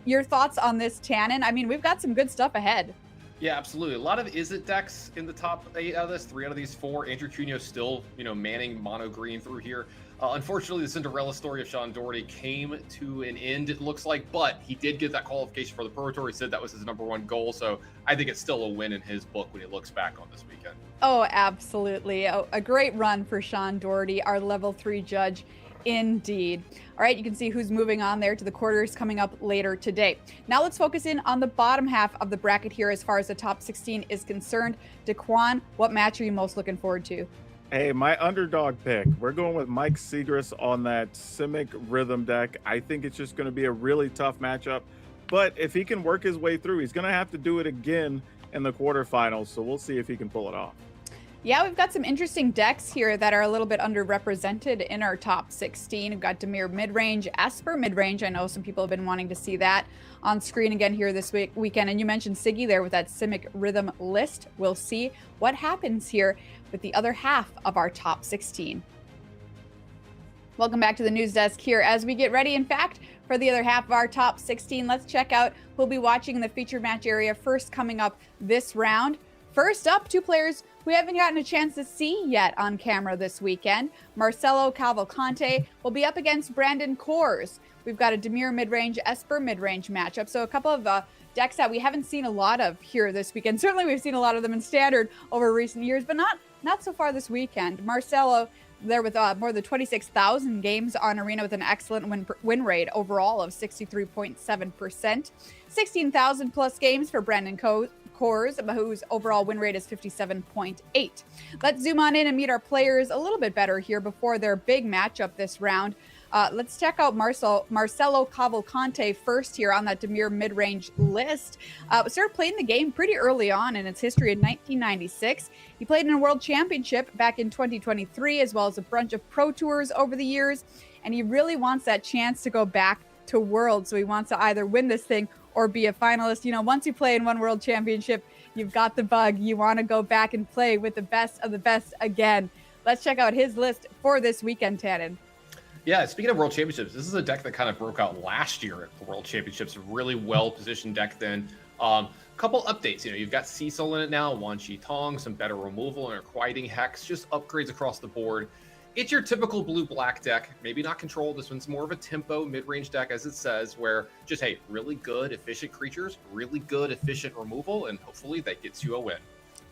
Your thoughts on this, Tannen? I mean, we've got some good stuff ahead.
Yeah, absolutely. A lot of Izzet decks in the top 8 out of this. 3 out of these 4. Andrew Cuneo still, manning mono green through here. Unfortunately, the Cinderella story of Sean Doherty came to an end, it looks like, but he did get that qualification for the Pro Tour. He said that was his #1 goal, so I think it's still a win in his book when he looks back on this weekend.
Oh, absolutely. A great run for Sean Doherty, our level 3 judge. Indeed. All right, you can see who's moving on there to the quarters coming up later today. Now let's focus in on the bottom half of the bracket here as far as the top 16 is concerned. Daquan, what match are you most looking forward to?
Hey, my underdog pick. We're going with Mike Segrist on that Simic Rhythm deck. I think it's just going to be a really tough matchup. But if he can work his way through, he's going to have to do it again in the quarterfinals. So we'll see if he can pull it off.
Yeah, we've got some interesting decks here that are a little bit underrepresented in our top 16. We've got Dimir midrange, Esper midrange. I know some people have been wanting to see that on screen again here this weekend. And you mentioned Siggy there with that Simic Rhythm list. We'll see what happens here with the other half of our top 16. Welcome back to the news desk here as we get ready, in fact, for the other half of our top 16. Let's check out who'll be watching in the featured match area first coming up this round. First up, 2 players we haven't gotten a chance to see yet on camera this weekend. Marcelo Cavalcante will be up against Brandon Coors. We've got a Dimir midrange, Esper midrange matchup. So a couple of decks that we haven't seen a lot of here this weekend. Certainly we've seen a lot of them in Standard over recent years, but not so far this weekend. Marcelo there with more than 26,000 games on Arena with an excellent win rate overall of 63.7%. 16,000 plus games for Brandon Coors, whose overall win rate is 57.8. Let's zoom on in and meet our players a little bit better here before their big matchup this round. Let's check out Marcelo Cavalcante first here on that Dimir mid-range list. Started playing the game pretty early on in its history in 1996. He played in a World Championship back in 2023, as well as a bunch of Pro Tours over the years. And he really wants that chance to go back to World. So he wants to either win this thing or be a finalist. You know, once you play in one World Championship, you've got the bug. You want to go back and play with the best of the best again. Let's check out his list for this weekend, Tannen.
Yeah, speaking of World Championships, this is a deck that kind of broke out last year at the World Championships. A really well-positioned deck then. Couple updates. You've got Cecil in it now, Wan Shi Tong, some better removal and quieting hex, just upgrades across the board. It's your typical blue-black deck, maybe not control. This one's more of a tempo mid-range deck, as it says, where just, hey, really good, efficient creatures, really good, efficient removal, and hopefully that gets you a win.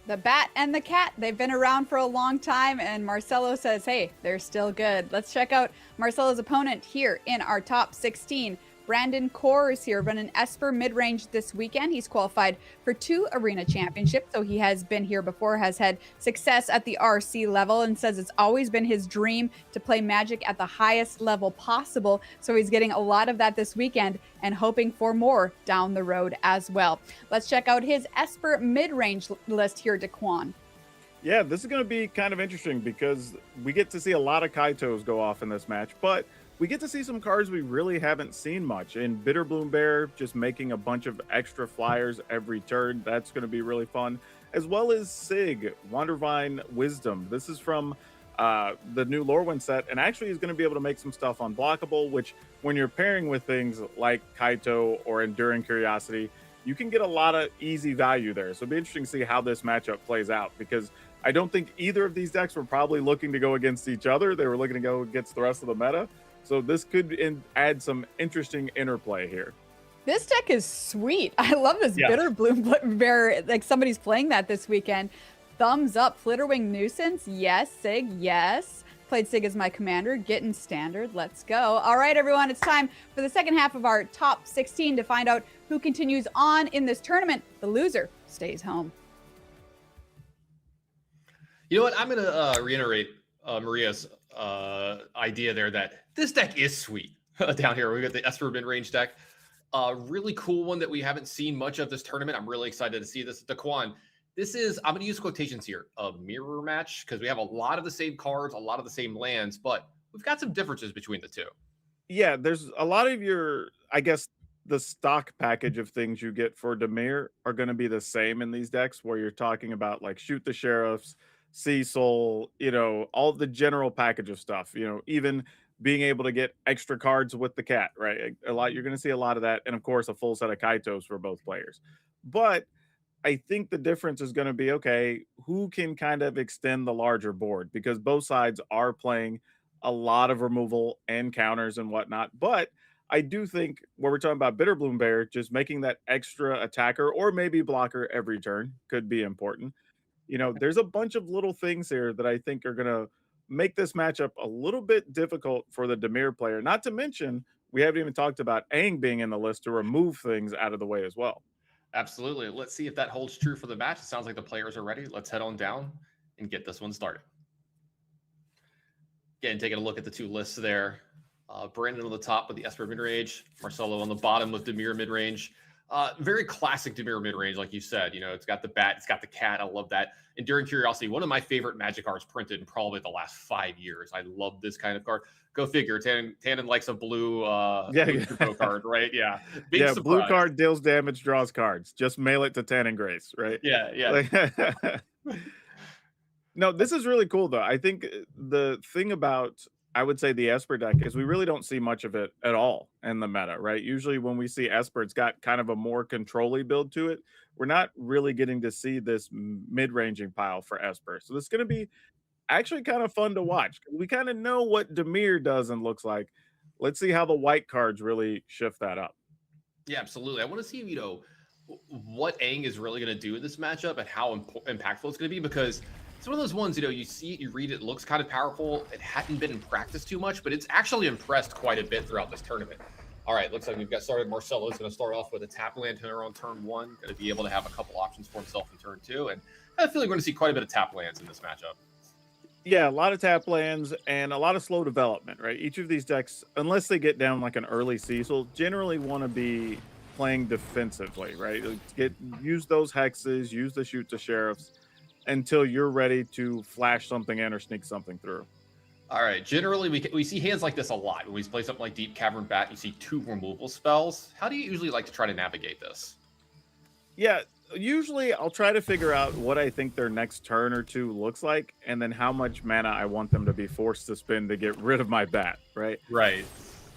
The Bat and the Cat, they've been around for a long time, and Marcelo says, hey, they're still good. Let's check out Marcelo's opponent here in our top 16. Brandon Coors here running Esper mid-range this weekend. He's qualified for 2 arena championships, so he has been here before, has had success at the RC level, and says it's always been his dream to play Magic at the highest level possible. So he's getting a lot of that this weekend and hoping for more down the road as well. Let's check out his Esper mid-range list here, Daquan.
Yeah, this is going to be kind of interesting because we get to see a lot of Kaitos go off in this match, but we get to see some cards we really haven't seen much. In Bitterbloom Bear, just making a bunch of extra flyers every turn. That's going to be really fun. As well as Sig, Wandervine Wisdom. This is from the new Lorwyn set, and actually is going to be able to make some stuff unblockable, which when you're pairing with things like Kaito or Enduring Curiosity, you can get a lot of easy value there. So it'll be interesting to see how this matchup plays out, because I don't think either of these decks were probably looking to go against each other. They were looking to go against the rest of the meta. So this could add some interesting interplay here.
This deck is sweet. I love this Bitterbloom Bear. Like somebody's playing that this weekend. Thumbs up. Flitterwing Nuisance. Yes. Sig. Yes. Played Sig as my commander. Getting Standard. Let's go. All right, everyone. It's time for the second half of our top 16 to find out who continues on in this tournament. The loser stays home.
You know what? I'm going to reiterate Maria's idea there that this deck is sweet. Down here, we got the Esper mid-range deck. Really cool one that we haven't seen much of this tournament. I'm really excited to see this. Daquan, This is, I'm going to use quotations here, a mirror match, because we have a lot of the same cards, a lot of the same lands, but we've got some differences between the two.
Yeah, there's a lot of your, I guess, the stock package of things you get for Dimir are going to be the same in these decks, where you're talking about like shoot the sheriffs, Cecil, all the general package of stuff, even being able to get extra cards with the cat, right? A lot, you're going to see a lot of that. And of course, a full set of Kaitos for both players. But I think the difference is going to be okay, who can kind of extend the larger board, because both sides are playing a lot of removal and counters and whatnot. But I do think when we're talking about Bitterbloom Bear, just making that extra attacker or maybe blocker every turn could be important. There's a bunch of little things here that I think are going to make this matchup a little bit difficult for the Dimir player. Not to mention, we haven't even talked about Aang being in the list to remove things out of the way as well.
Absolutely. Let's see if that holds true for the match. It sounds like the players are ready. Let's head on down and get this one started. Again, taking a look at the two lists there. Brandon on the top with the Esper midrange, Marcelo on the bottom with Dimir midrange. Very classic Dimir midrange, like you said. It's got the bat, it's got the cat. I love that. Enduring Curiosity, one of my favorite Magic cards printed in probably the last 5 years. I love this kind of card. Go figure. Tannen likes a blue, blue card, right? Yeah. Big surprise.
Blue card deals damage, draws cards. Just mail it to Tannen Grace, right?
Yeah.
No, this is really cool, though. I think the thing about, I would say, the Esper deck is we really don't see much of it at all in the meta, right? Usually when we see Esper, it's got kind of a more control-y build to it. We're not really getting to see this mid-ranging pile for Esper. So this is going to be actually kind of fun to watch. We kind of know what Dimir does and looks like. Let's see how the white cards really shift that up.
Yeah, absolutely. I want to see, what Aang is really going to do in this matchup and how impactful it's going to be, because it's one of those ones, you see it, you read it, it looks kind of powerful. It hadn't been in practice too much, but it's actually impressed quite a bit throughout this tournament. All right, looks like we've got started. Marcelo's going to start off with a tap land here on turn 1. Going to be able to have a couple options for himself in turn 2. And I feel like we're going to see quite a bit of tap lands in this matchup.
Yeah, a lot of tap lands and a lot of slow development, right? Each of these decks, unless they get down like an early Cecil, generally want to be playing defensively, right? Use those hexes, use the shoot to sheriffs until you're ready to flash something in or sneak something through.
All right. Generally, we see hands like this a lot. When we play something like Deep Cavern Bat, you see 2 removal spells. How do you usually like to try to navigate this?
Yeah, usually I'll try to figure out what I think their next turn or 2 looks like, and then how much mana I want them to be forced to spend to get rid of my bat, right?
Right.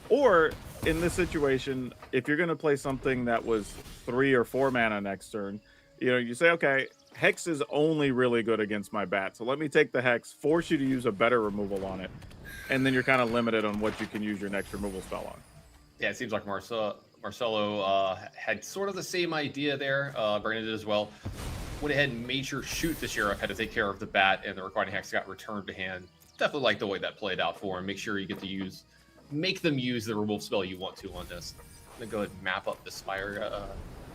Or in this situation, if you're going to play something that was 3 or 4 mana next turn, you say, okay, Hex is only really good against my bat, so let me take the Hex, force you to use a better removal on it, and then you're kind of limited on what you can use your next removal spell on.
Yeah, it seems like Marcelo had sort of the same idea there. Brandon did as well. Went ahead and made sure shoot the sheriff, had to take care of the bat, and the Recording Hex got returned to hand. Definitely like the way that played out for him. Make sure you get to make them use the removal spell you want to on this. I'm going to go ahead and map up the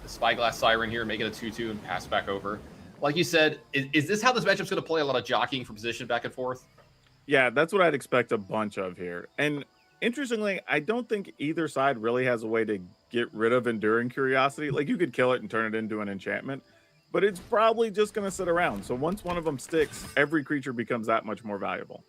Spyglass Siren here, make it a 2/2 and pass back over. Like you said, is this how this matchup's going to play? A lot of jockeying for position back and forth?
Yeah, that's what I'd expect a bunch of here. And interestingly, I don't think either side really has a way to get rid of Enduring Curiosity. Like, you could kill it and turn it into an enchantment, but it's probably just going to sit around. So once one of them sticks, every creature becomes that much more valuable.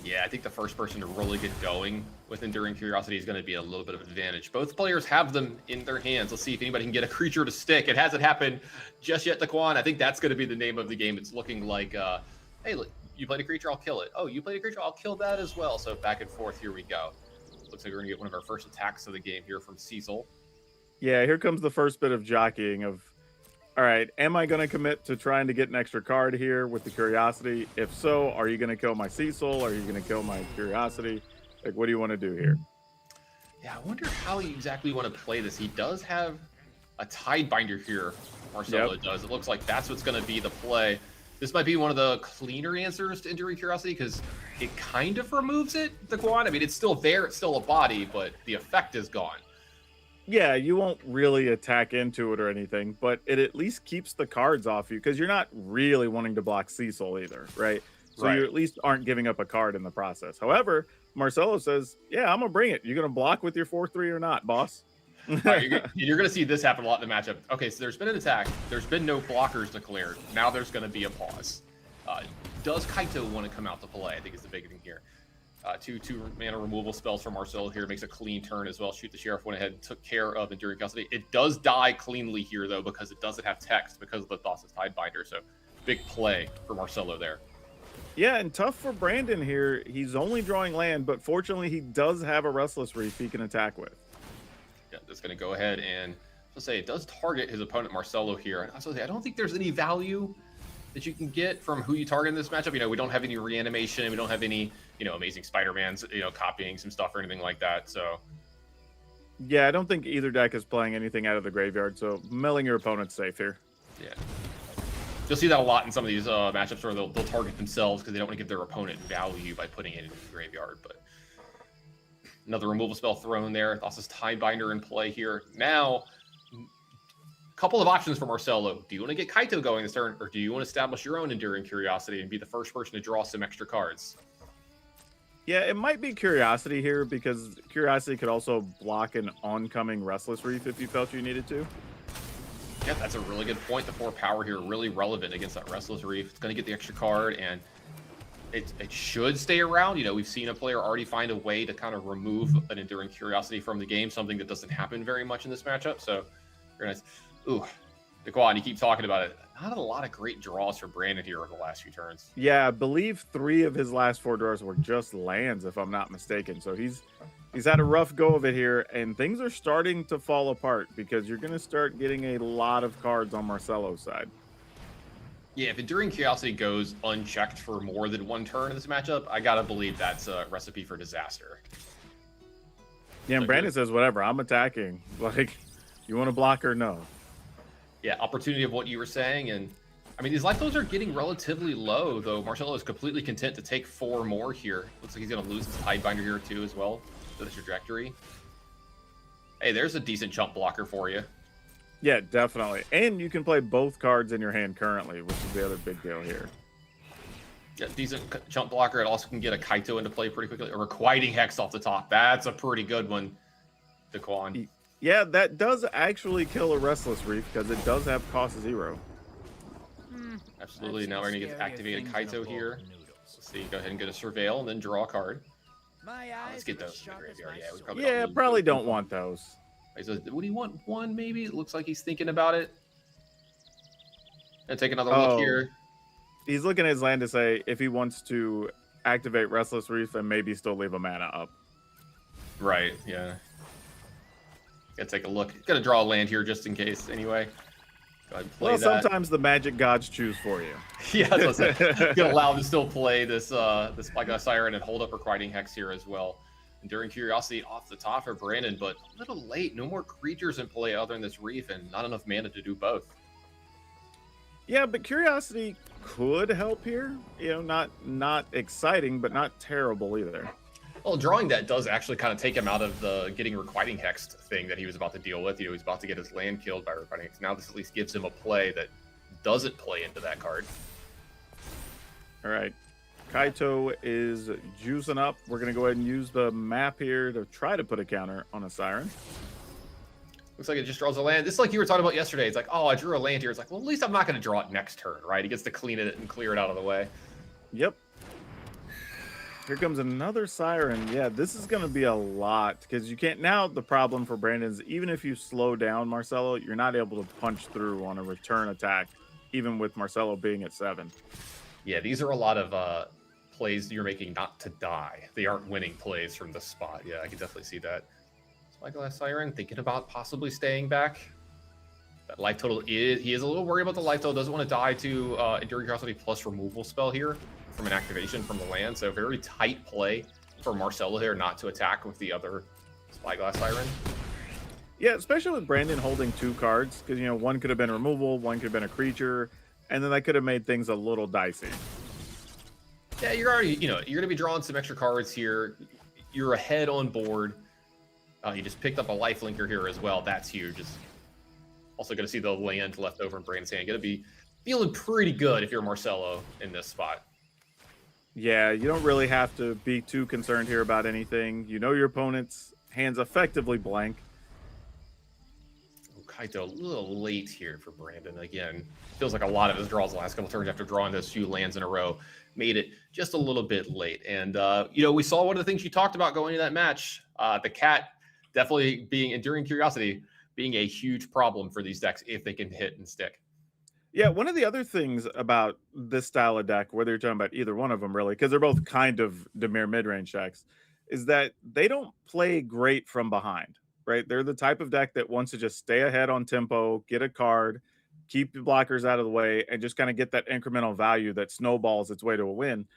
Yeah, I think the first person to really get going with Enduring Curiosity is going to be a little bit of an advantage. Both players have them in their hands. Let's see if anybody can get a creature to stick. It hasn't happened just yet, Daquan. I think that's going to be the name of the game. It's looking like, hey, look, you played a creature, I'll kill it. Oh, you played a creature, I'll kill that as well. So back and forth, here we go. Looks like we're going to get one of our first attacks of the game here from Cecil.
Yeah, here comes the first bit of jockeying of, all right, am I going to commit to trying to get an extra card here with the Curiosity? If so, are you going to kill my Cecil? Are you going to kill my Curiosity? Like, what do you want to do here?
Yeah, I wonder how you exactly want to play this. He does have a Tidebinder here, Marcelo does. It looks like that's what's going to be the play. This might be one of the cleaner answers to Enduring Curiosity because it kind of removes it, Daquan. I mean, it's still there, it's still a body, but the effect is gone.
Yeah, you won't really attack into it or anything, but it at least keeps the cards off you because you're not really wanting to block Cecil either, right? So you at least aren't giving up a card in the process. However, Marcelo says, yeah, I'm going to bring it. You going to block with your 4/3 or not, boss?
Right, you're going to see this happen a lot in the matchup. Okay, so there's been an attack. There's been no blockers declared. Now there's going to be a pause. Does Kaito want to come out to play? I think is the big thing here. Two mana removal spells from Marcelo here. Makes a clean turn as well. Shoot the Sheriff went ahead and took care of Enduring Custody. It does die cleanly here, though, because it doesn't have text because of the Thassa's Tidebinder. So big play for Marcelo there.
Yeah, and tough for Brandon here. He's only drawing land, but fortunately he does have a Restless Reef he can attack with.
Yeah, that's going to go ahead and let's say it does target his opponent Marcelo here. And I was gonna say, I don't think there's any value that you can get from who you target in this matchup. We don't have any reanimation. We don't have any, amazing Spider-Mans, copying some stuff or anything like that. So
yeah, I don't think either deck is playing anything out of the graveyard. So milling your opponent's safe here.
Yeah. You'll see that a lot in some of these matchups where they'll target themselves because they don't want to give their opponent value by putting it in the graveyard. But another removal spell thrown there. Thassa's Tidebinder in play here. Now, a couple of options for Marcelo. Do you want to get Kaito going this turn, or do you want to establish your own Enduring Curiosity and be the first person to draw some extra cards?
Yeah, it might be Curiosity here because Curiosity could also block an oncoming Restless Reef if you felt you needed to.
Yeah, that's a really good point. The 4 power here really relevant against that Restless Reef. It's going to get the extra card, and it should stay around. We've seen a player already find a way to kind of remove an Enduring Curiosity from the game, something that doesn't happen very much in this matchup. So, very nice. Ooh, Daquan, you keep talking about it. Not a lot of great draws for Brandon here over the last few turns.
Yeah, I believe 3 of his last 4 draws were just lands, if I'm not mistaken. So he's had a rough go of it here, and things are starting to fall apart because you're going to start getting a lot of cards on Marcelo's side.
Yeah, if Enduring Curiosity goes unchecked for more than 1 turn in this matchup, I got to believe that's a recipe for disaster.
Yeah, and Brandon says, whatever, I'm attacking. Like, you want to block or no?
Yeah, opportunity of what you were saying. And I mean, these life totals are getting relatively low, though. Marcelo is completely content to take 4 more here. Looks like he's going to lose his Tidebinder here, too, as well, to the trajectory. Hey, there's a decent chump blocker for you.
Yeah, definitely. And you can play both cards in your hand currently, which is the other big deal here.
Yeah, decent chump blocker. It also can get a Kaito into play pretty quickly. A Requiting Hex off the top. That's a pretty good one, Daquan.
Yeah, that does actually kill a Restless Reef because it does have cost 0.
Absolutely. Now we're going to get activated Kaito here. Let's see. Go ahead and get a Surveil and then draw a card. Let's get those in the graveyard. Yeah, we
probably don't want those.
He says, what do you want? 1 maybe? It looks like he's thinking about it. And take another look here.
He's looking at his land to say if he wants to activate Restless Reef and maybe still leave a mana up.
Right, yeah. Gotta take a look. Gotta draw a land here just in case anyway. Go ahead and play that.
Sometimes the magic gods choose for you.
Yeah, that's what I'm saying. You can allow him to still play this Spyglass Siren and hold up Requiting Hex here as well. Enduring Curiosity off the top for Brandon, but a little late. No more creatures in play other than this Reef and not enough mana to do both.
Yeah, but Curiosity could help here. Not exciting, but not terrible either.
Well, drawing that does actually kind of take him out of the getting Requiting Hexed thing that he was about to deal with. He's about to get his land killed by Requiting Hex. Now this at least gives him a play that doesn't play into that card.
All right. Kaito is juicing up. We're going to go ahead and use the map here to try to put a counter on a Siren.
Looks like it just draws a land. This is like you were talking about yesterday. It's like, oh, I drew a land here. It's like, well, at least I'm not going to draw it next turn, right? He gets to clean it and clear it out of the way.
Yep. Here comes another Siren. Yeah, this is going to be a lot because you can't. Now the problem for Brandon is even if you slow down Marcelo, you're not able to punch through on a return attack, even with Marcelo being at 7.
Yeah, these are a lot of plays you're making not to die. They aren't winning plays from this spot. Yeah, I can definitely see that. Spyglass Siren thinking about possibly staying back. That life total he is a little worried about the life total. Doesn't want to die to Enduring Curiosity plus removal spell here from an activation from the land. So very tight play for Marcelo here not to attack with the other Spyglass Siren.
Yeah, especially with Brandon holding 2 cards because one could have been removal, one could have been a creature, and then that could have made things a little dicey.
Yeah, you're already you're going to be drawing some extra cards here. You're ahead on board. You just picked up a life linker here as well. That's huge. Just also going to see the land left over in Brandon's hand. Going to be feeling pretty good if you're Marcelo in this spot.
Yeah, you don't really have to be too concerned here about anything. Your opponent's hand's effectively blank.
Kaito a little late here for Brandon. Again, feels like a lot of his draws the last couple turns after drawing those few lands in a row made it just a little bit late. And, we saw one of the things you talked about going into that match. The cat definitely being Enduring Curiosity being a huge problem for these decks if they can hit and stick.
Yeah, one of the other things about this style of deck, whether you're talking about either one of them really, because they're both kind of Dimir mid-range decks, is that they don't play great from behind, right? They're the type of deck that wants to just stay ahead on tempo, get a card, keep the blockers out of the way, and just kind of get that incremental value that snowballs its way to a win.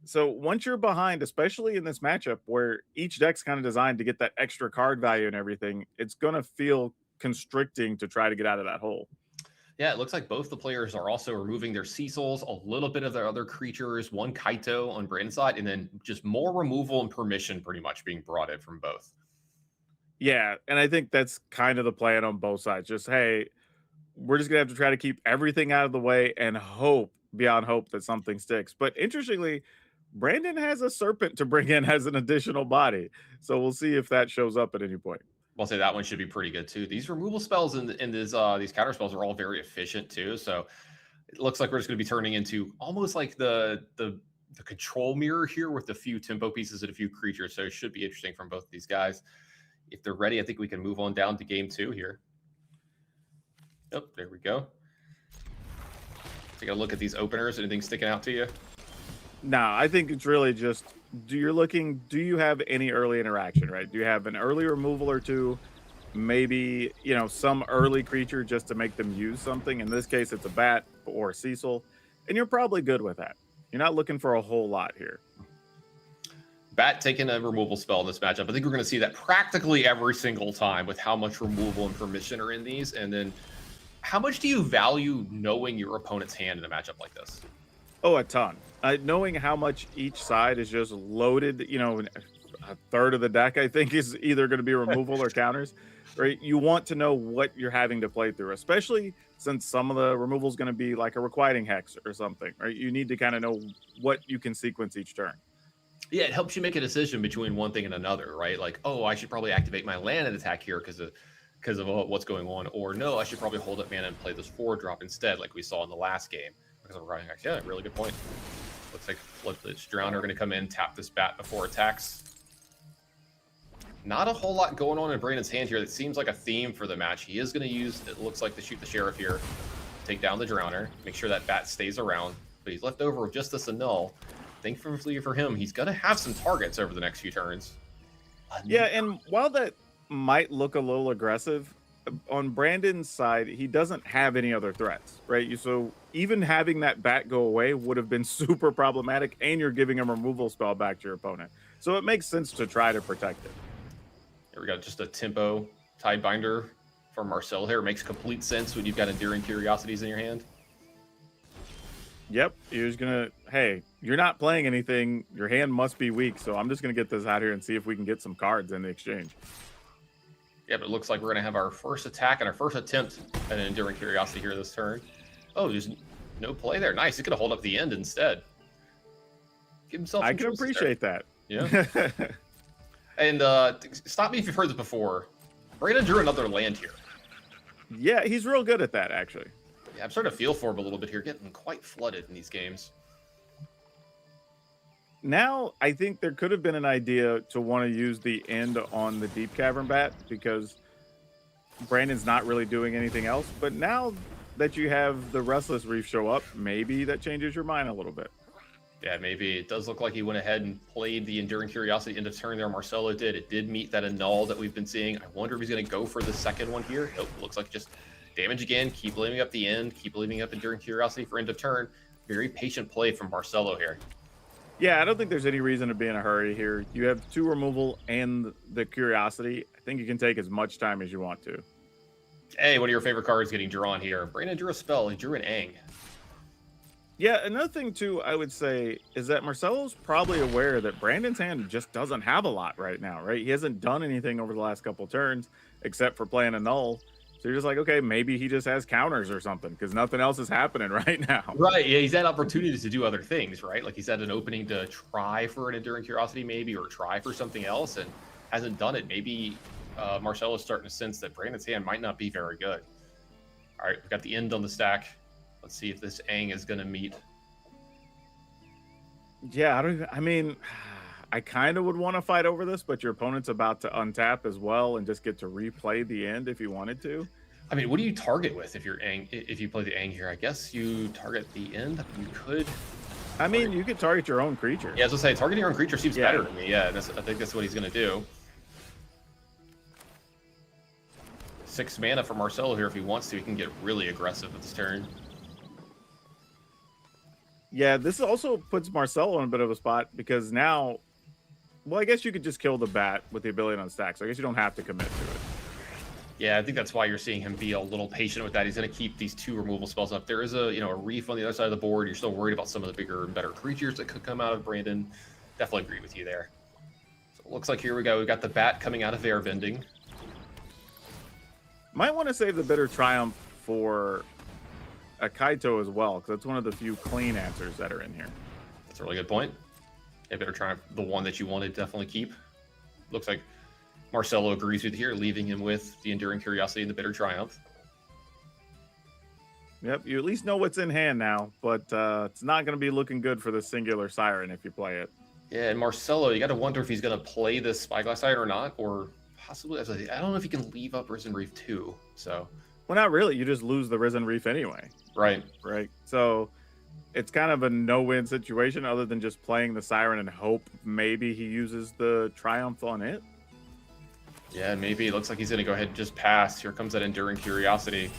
So once you're behind, especially in this matchup where each deck's kind of designed to get that extra card value and everything, it's going to feel constricting to try to get out of that hole.
Yeah, it looks like both the players are also removing their Cecils, a little bit of their other creatures, one Kaito on Brandon's side, and then just more removal and permission pretty much being brought in from both.
Yeah, and I think that's kind of the plan on both sides. Just, hey, we're just going to have to try to keep everything out of the way and hope, beyond hope, that something sticks. But interestingly, Brandon has a Serpent to bring in as an additional body. So we'll see if that shows up at any point.
I'll say that one should be pretty good too. These removal spells and these counter spells are all very efficient too. So it looks like we're just going to be turning into almost like the control mirror here with a few tempo pieces and a few creatures. So it should be interesting from both of these guys. If they're ready, I think we can move on down to game 2 here. Oh, there we go. Take a look at these openers. Anything sticking out to you?
No, I think it's really just, do you have any early interaction, right? Do you have an early removal or two? Maybe, some early creature just to make them use something. In this case, it's a bat or a Cecil, and you're probably good with that. You're not looking for a whole lot here.
Bat taking a removal spell in this matchup. I think we're going to see that practically every single time with how much removal and permission are in these. And then how much do you value knowing your opponent's hand in a matchup like this?
Oh, a ton. Knowing how much each side is just loaded, a third of the deck, I think, is either going to be removal or counters, right? You want to know what you're having to play through, especially since some of the removal is going to be like a Requiting Hex or something, right? You need to kind of know what you can sequence each turn.
Yeah, it helps you make a decision between one thing and another, right? Like, oh, I should probably activate my land and attack here because of what's going on, or no, I should probably hold up mana and play this 4-drop instead, like we saw in the last game. Because of Requiting Hex. Yeah, really good point. Looks like Floodlit Drowner are going to come in, tap this bat before attacks. Not a whole lot going on in Brandon's hand here. That seems like a theme for the match. He is going to use, it looks like, to shoot the Sheriff here, take down the Drowner, make sure that bat stays around. But he's left over with just this annul. Thankfully for him, he's going to have some targets over the next few turns.
Yeah, and while that might look a little aggressive, on Brandon's side, he doesn't have any other threats, right? So even having that bat go away would have been super problematic, and you're giving a removal spell back to your opponent. So it makes sense to try to protect it.
Here we got just a tempo Tidebinder from Marcel here. Makes complete sense when you've got Enduring Curiosities in your hand.
Yep, you're just gonna, hey, you're not playing anything. Your hand must be weak, so I'm just gonna get this out here and see if we can get some cards in the exchange.
Yeah, but it looks like we're going to have our first attack and our first attempt at an Enduring Curiosity here this turn. Oh, there's no play there. Nice. He's going to hold up the end instead. Give himself some
I can appreciate that.
Yeah. And stop me if you've heard this before. Brandon drew another land here.
Yeah, he's real good at that, actually.
Yeah, I'm starting to feel for him a little bit here. Getting quite flooded in these games.
Now, I think there could have been an idea to want to use the end on the Deep Cavern Bat because Brandon's not really doing anything else. But now that you have the Restless Reef show up, maybe that changes your mind a little bit.
Yeah, maybe. It does look like he went ahead and played the Enduring Curiosity end of turn there. Marcelo did. It did meet that annul that we've been seeing. I wonder if he's going to go for the second one here. Nope, looks like just damage again. Keep leaving up the end. Keep leaving up Enduring Curiosity for end of turn. Very patient play from Marcelo here.
Yeah, I don't think there's any reason to be in a hurry here. You have 2 removal and the Curiosity. I think you can take as much time as you want to.
Hey, one of your favorite cards getting drawn here. Brandon drew a spell. He drew an Aang.
Yeah, another thing, too, I would say is that Marcelo's probably aware that Brandon's hand just doesn't have a lot right now, right? He hasn't done anything over the last couple turns except for playing a null. So you're just like, okay, maybe he just has counters or something because nothing else is happening right now.
Right. Yeah, he's had opportunities to do other things, right? Like he's had an opening to try for an Enduring Curiosity maybe or try for something else and hasn't done it. Maybe Marcelo's starting to sense that Brandon's hand might not be very good. All right, we've got the end on the stack. Let's see if this Aang is going to meet.
Yeah, I kind of would want to fight over this, but your opponent's about to untap as well and just get to replay the end if you wanted to.
I mean, what do you target with if you're Aang? If you play the Aang here, I guess you target the end. You could.
I mean, you could target your own creature.
Yeah, as I say, targeting your own creature seems better to me. Yeah, I think that's what he's going to do. 6 mana for Marcelo here if he wants to. He can get really aggressive with this turn.
Yeah, this also puts Marcelo in a bit of a spot because now, well, I guess you could just kill the bat with the ability on stack. So I guess you don't have to commit to it.
Yeah, I think that's why you're seeing him be a little patient with that. He's going to keep these 2 removal spells up. There is a reef on the other side of the board. You're still worried about some of the bigger and better creatures that could come out of Brandon. Definitely agree with you there. So it looks like here we go. We've got the bat coming out of Airbending.
Might want to save the Bitter Triumph for a Kaito as well, because that's one of the few clean answers that are in here.
That's a really good point. Yeah, Bitter Triumph, the one that you want to definitely keep. Looks like Marcelo agrees with you here, leaving him with the Enduring Curiosity and the Bitter Triumph.
Yep, you at least know what's in hand now, but it's not going to be looking good for the singular Siren if you play it.
Yeah, and Marcelo, you got to wonder if he's going to play this Spyglass Siren or not, or possibly, I don't know if he can leave up Risen Reef too, so.
Well, not really. You just lose the Risen Reef anyway.
Right.
Right. So it's kind of a no-win situation other than just playing the Siren and hope maybe he uses the Triumph on it.
Yeah, maybe. It looks like he's going to go ahead and just pass. Here comes that Enduring Curiosity.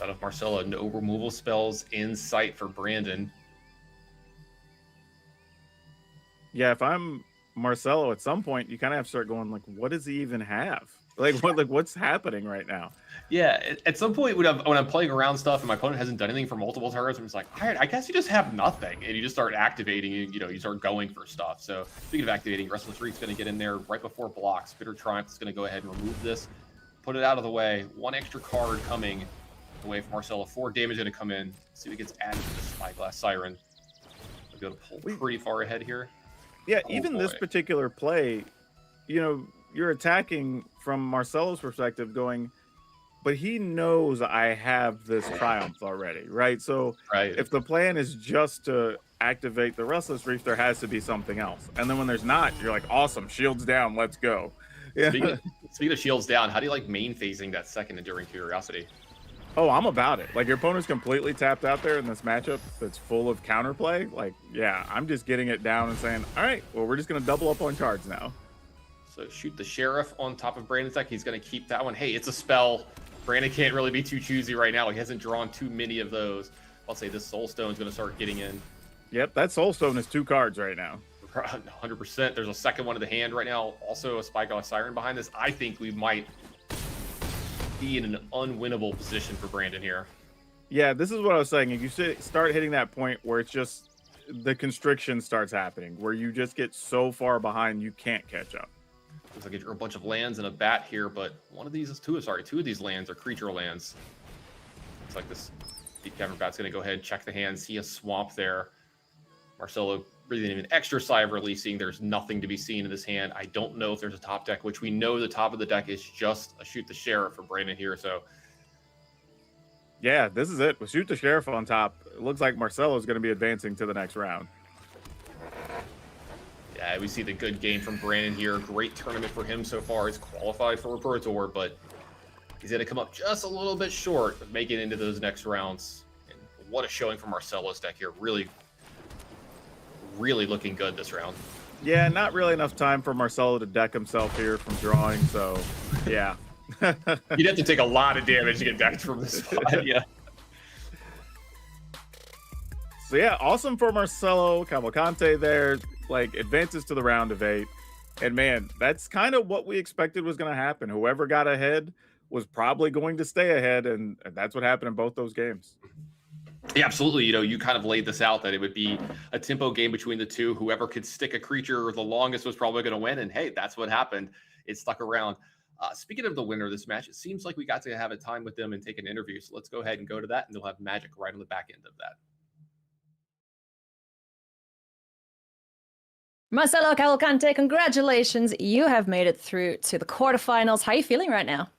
Out of Marcelo, no removal spells in sight for Brandon.
Yeah, if I'm Marcelo, at some point, you kind of have to start going, like, what does he even have? What's happening right now?
Yeah, at some point when I'm playing around stuff and my opponent hasn't done anything for multiple turns, I'm just like, all right, I guess you just have nothing, and you just start activating, and you start going for stuff. So speaking of activating, Restless Reef's going to get in there right before blocks. Bitter Triumph is going to go ahead and remove this, put it out of the way. 1 extra card coming away from Marcelo. 4 damage going to come in. See what gets added to the Spyglass Siren. We'll be able to pull pretty far ahead here.
Yeah, even this particular play, you're attacking from Marcelo's perspective going, but he knows I have this Triumph already, right? So if the plan is just to activate the Restless Reef, there has to be something else. And then when there's not, you're like, awesome, shields down, let's go. Yeah.
Speaking of shields down, how do you like main phasing that second Enduring Curiosity?
Oh, I'm about it. Like, your opponent's completely tapped out there in this matchup that's full of counterplay. Like, yeah, I'm just getting it down and saying, all right, well, we're just going to double up on cards now.
So shoot the Sheriff on top of Brandon's deck. He's going to keep that one. Hey, it's a spell. Brandon can't really be too choosy right now. He hasn't drawn too many of those. I'll say this Soul Stone's going to start getting in.
Yep, that Soul Stone is 2 cards right now.
100%. There's a second one in the hand right now. Also a Spyglass Siren behind this. I think we might be in an unwinnable position for Brandon here.
Yeah, this is what I was saying. If you start hitting that point where it's just the constriction starts happening, where you just get so far behind you can't catch up.
Looks like you drew a bunch of lands and a bat here, but two of these lands are creature lands. Looks like this Deep Cavern Bat's going to go ahead, check the hand, see a swamp there. Marcelo breathing in an extra sigh of relief, seeing there's nothing to be seen in this hand. I don't know if there's a top deck, which we know the top of the deck is just a Shoot the Sheriff for Brandon here. So
yeah, this is it. With Shoot the Sheriff on top, it looks like Marcelo is going to be advancing to the next round.
Yeah, we see the good game from Brandon here. Great tournament for him so far. He's qualified for a Pro Tour, but he's going to come up just a little bit short of making it into those next rounds. And what a showing from Marcelo's deck here. Really, really looking good this round.
Yeah, not really enough time for Marcelo to deck himself here from drawing, so yeah.
You'd have to take a lot of damage to get decked from this spot, yeah.
So yeah, awesome for Marcelo. Cavalcante there, like, advances to the round of 8. And man, that's kind of what we expected was going to happen. Whoever got ahead was probably going to stay ahead, and that's what happened in both those games.
Yeah, absolutely. You kind of laid this out that it would be a tempo game between the two. Whoever could stick a creature the longest was probably going to win. And hey, that's what happened. It stuck around. Speaking of the winner of this match, it seems like we got to have a time with them and take an interview. So let's go ahead and go to that, and they'll have Magic right on the back end of that.
Marcelo Cavalcante, congratulations. You have made it through to the quarterfinals. How are you feeling right now?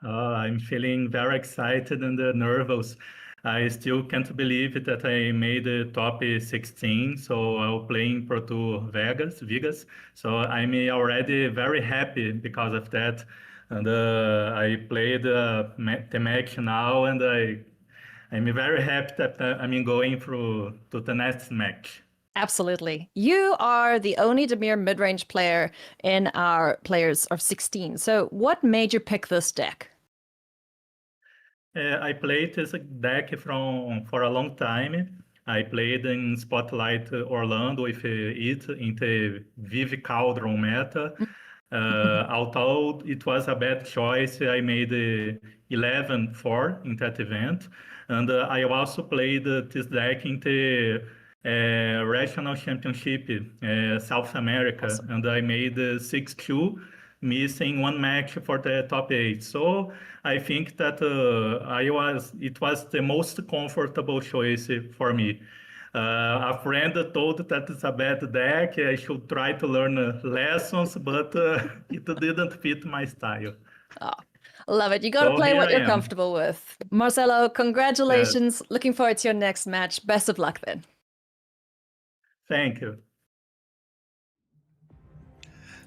I'm feeling very excited and nervous. I still can't believe it that I made the top 16. So I'll play in Pro Tour Vegas. So I'm already very happy because of that. And I played the match now, and I'm very happy that I'm going through to the next match.
Absolutely. You are the only Dimir mid-range player in our players of 16. So what made you pick this deck?
I played this deck for a long time. I played in Spotlight Orlando with it in the Vive Cauldron meta. Although it was a bad choice, I made 11-4 in that event. And I also played this deck in the Regional Championship, South America. Awesome. And I made 6-2, missing one match for the top 8. So I think that it was the most comfortable choice for me. A friend told that it's a bad deck. I should try to learn lessons, but it didn't fit my style.
Oh, love it. You got to play what you're comfortable with. Marcelo, congratulations. Yes. Looking forward to your next match. Best of luck then.
Thank you.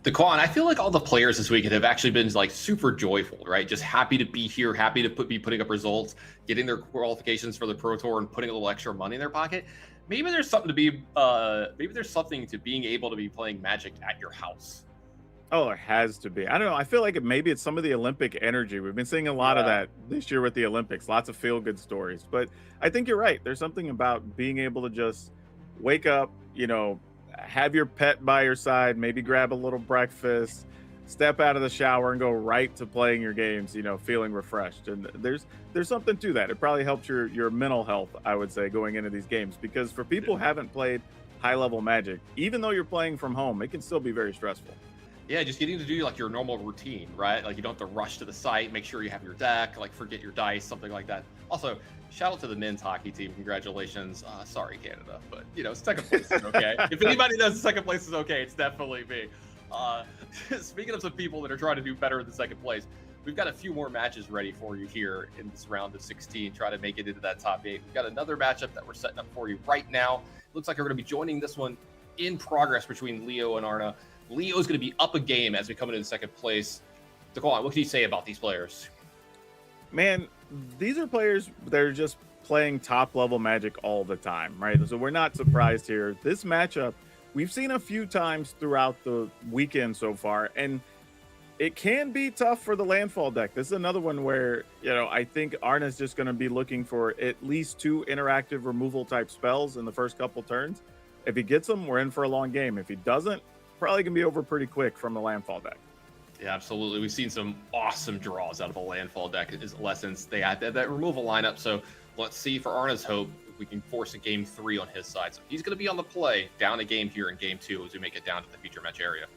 Daquan, I feel like all the players this weekend have actually been like super joyful, right? Just happy to be here, happy to be putting up results, getting their qualifications for the Pro Tour, and putting a little extra money in their pocket. Maybe there's something to being able to be playing Magic at your house.
Oh, there has to be. I don't know. I feel like maybe it's some of the Olympic energy. We've been seeing a lot of that this year with the Olympics. Lots of feel-good stories. But I think you're right. There's something about being able to just wake up, have your pet by your side, maybe grab a little breakfast, step out of the shower and go right to playing your games, feeling refreshed. And there's something to that. It probably helps your mental health, I would say, going into these games, because for people who haven't played high-level Magic, even though you're playing from home, it can still be very stressful.
Yeah, just getting to do like your normal routine, right? Like you don't have to rush to the site, make sure you have your deck, like forget your dice, something like that. Also, shout out to the men's hockey team. Congratulations. Sorry, Canada, but second place is okay. If anybody knows second place is okay, it's definitely me. Speaking of some people that are trying to do better than second place, we've got a few more matches ready for you here in this round of 16. Try to make it into that top 8. We've got another matchup that we're setting up for you right now. Looks like we're going to be joining this one in progress between Leo and Arna. Leo's going to be up a game as we come into second place. Daquan, what can you say about these players?
Man, these are players that are just playing top-level Magic all the time, right? So we're not surprised here. This matchup, we've seen a few times throughout the weekend so far, and it can be tough for the landfall deck. This is another one where, I think Arna's just going to be looking for at least 2 interactive removal-type spells in the first couple turns. If he gets them, we're in for a long game. If he doesn't, probably gonna be over pretty quick from the landfall deck.
Yeah, absolutely. We've seen some awesome draws out of the landfall deck as lessons. They had that removal lineup. So let's see for Arna's hope if we can force a game 3 on his side. So he's going to be on the play, down a game here in game 2 as we make it down to the feature match area.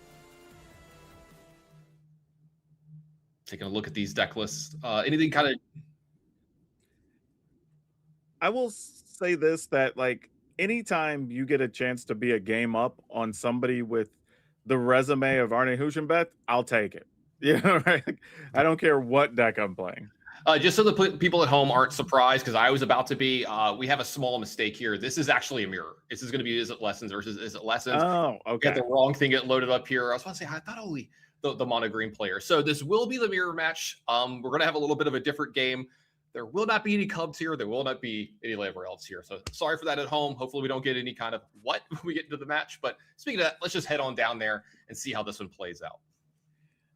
Taking a look at these deck lists. Anything kind of...
I will say this, that anytime you get a chance to be a game up on somebody with the resume of Arne Huschenbeth, I'll take it. Right? I don't care what deck I'm playing.
Just so the people at home aren't surprised, because I was about to be, we have a small mistake here. This is actually a mirror. This is going to be Is It Lessons versus Is It Lessons.
Oh, okay.
Got the wrong thing get loaded up here. I was about to say, I thought only the mono green player. So this will be the mirror match. We're going to have a little bit of a different game. There will not be any Cubs here. There will not be anywhere else here. So sorry for that at home. Hopefully we don't get any kind of what when we get into the match. But speaking of that, let's just head on down there and see how this one plays out.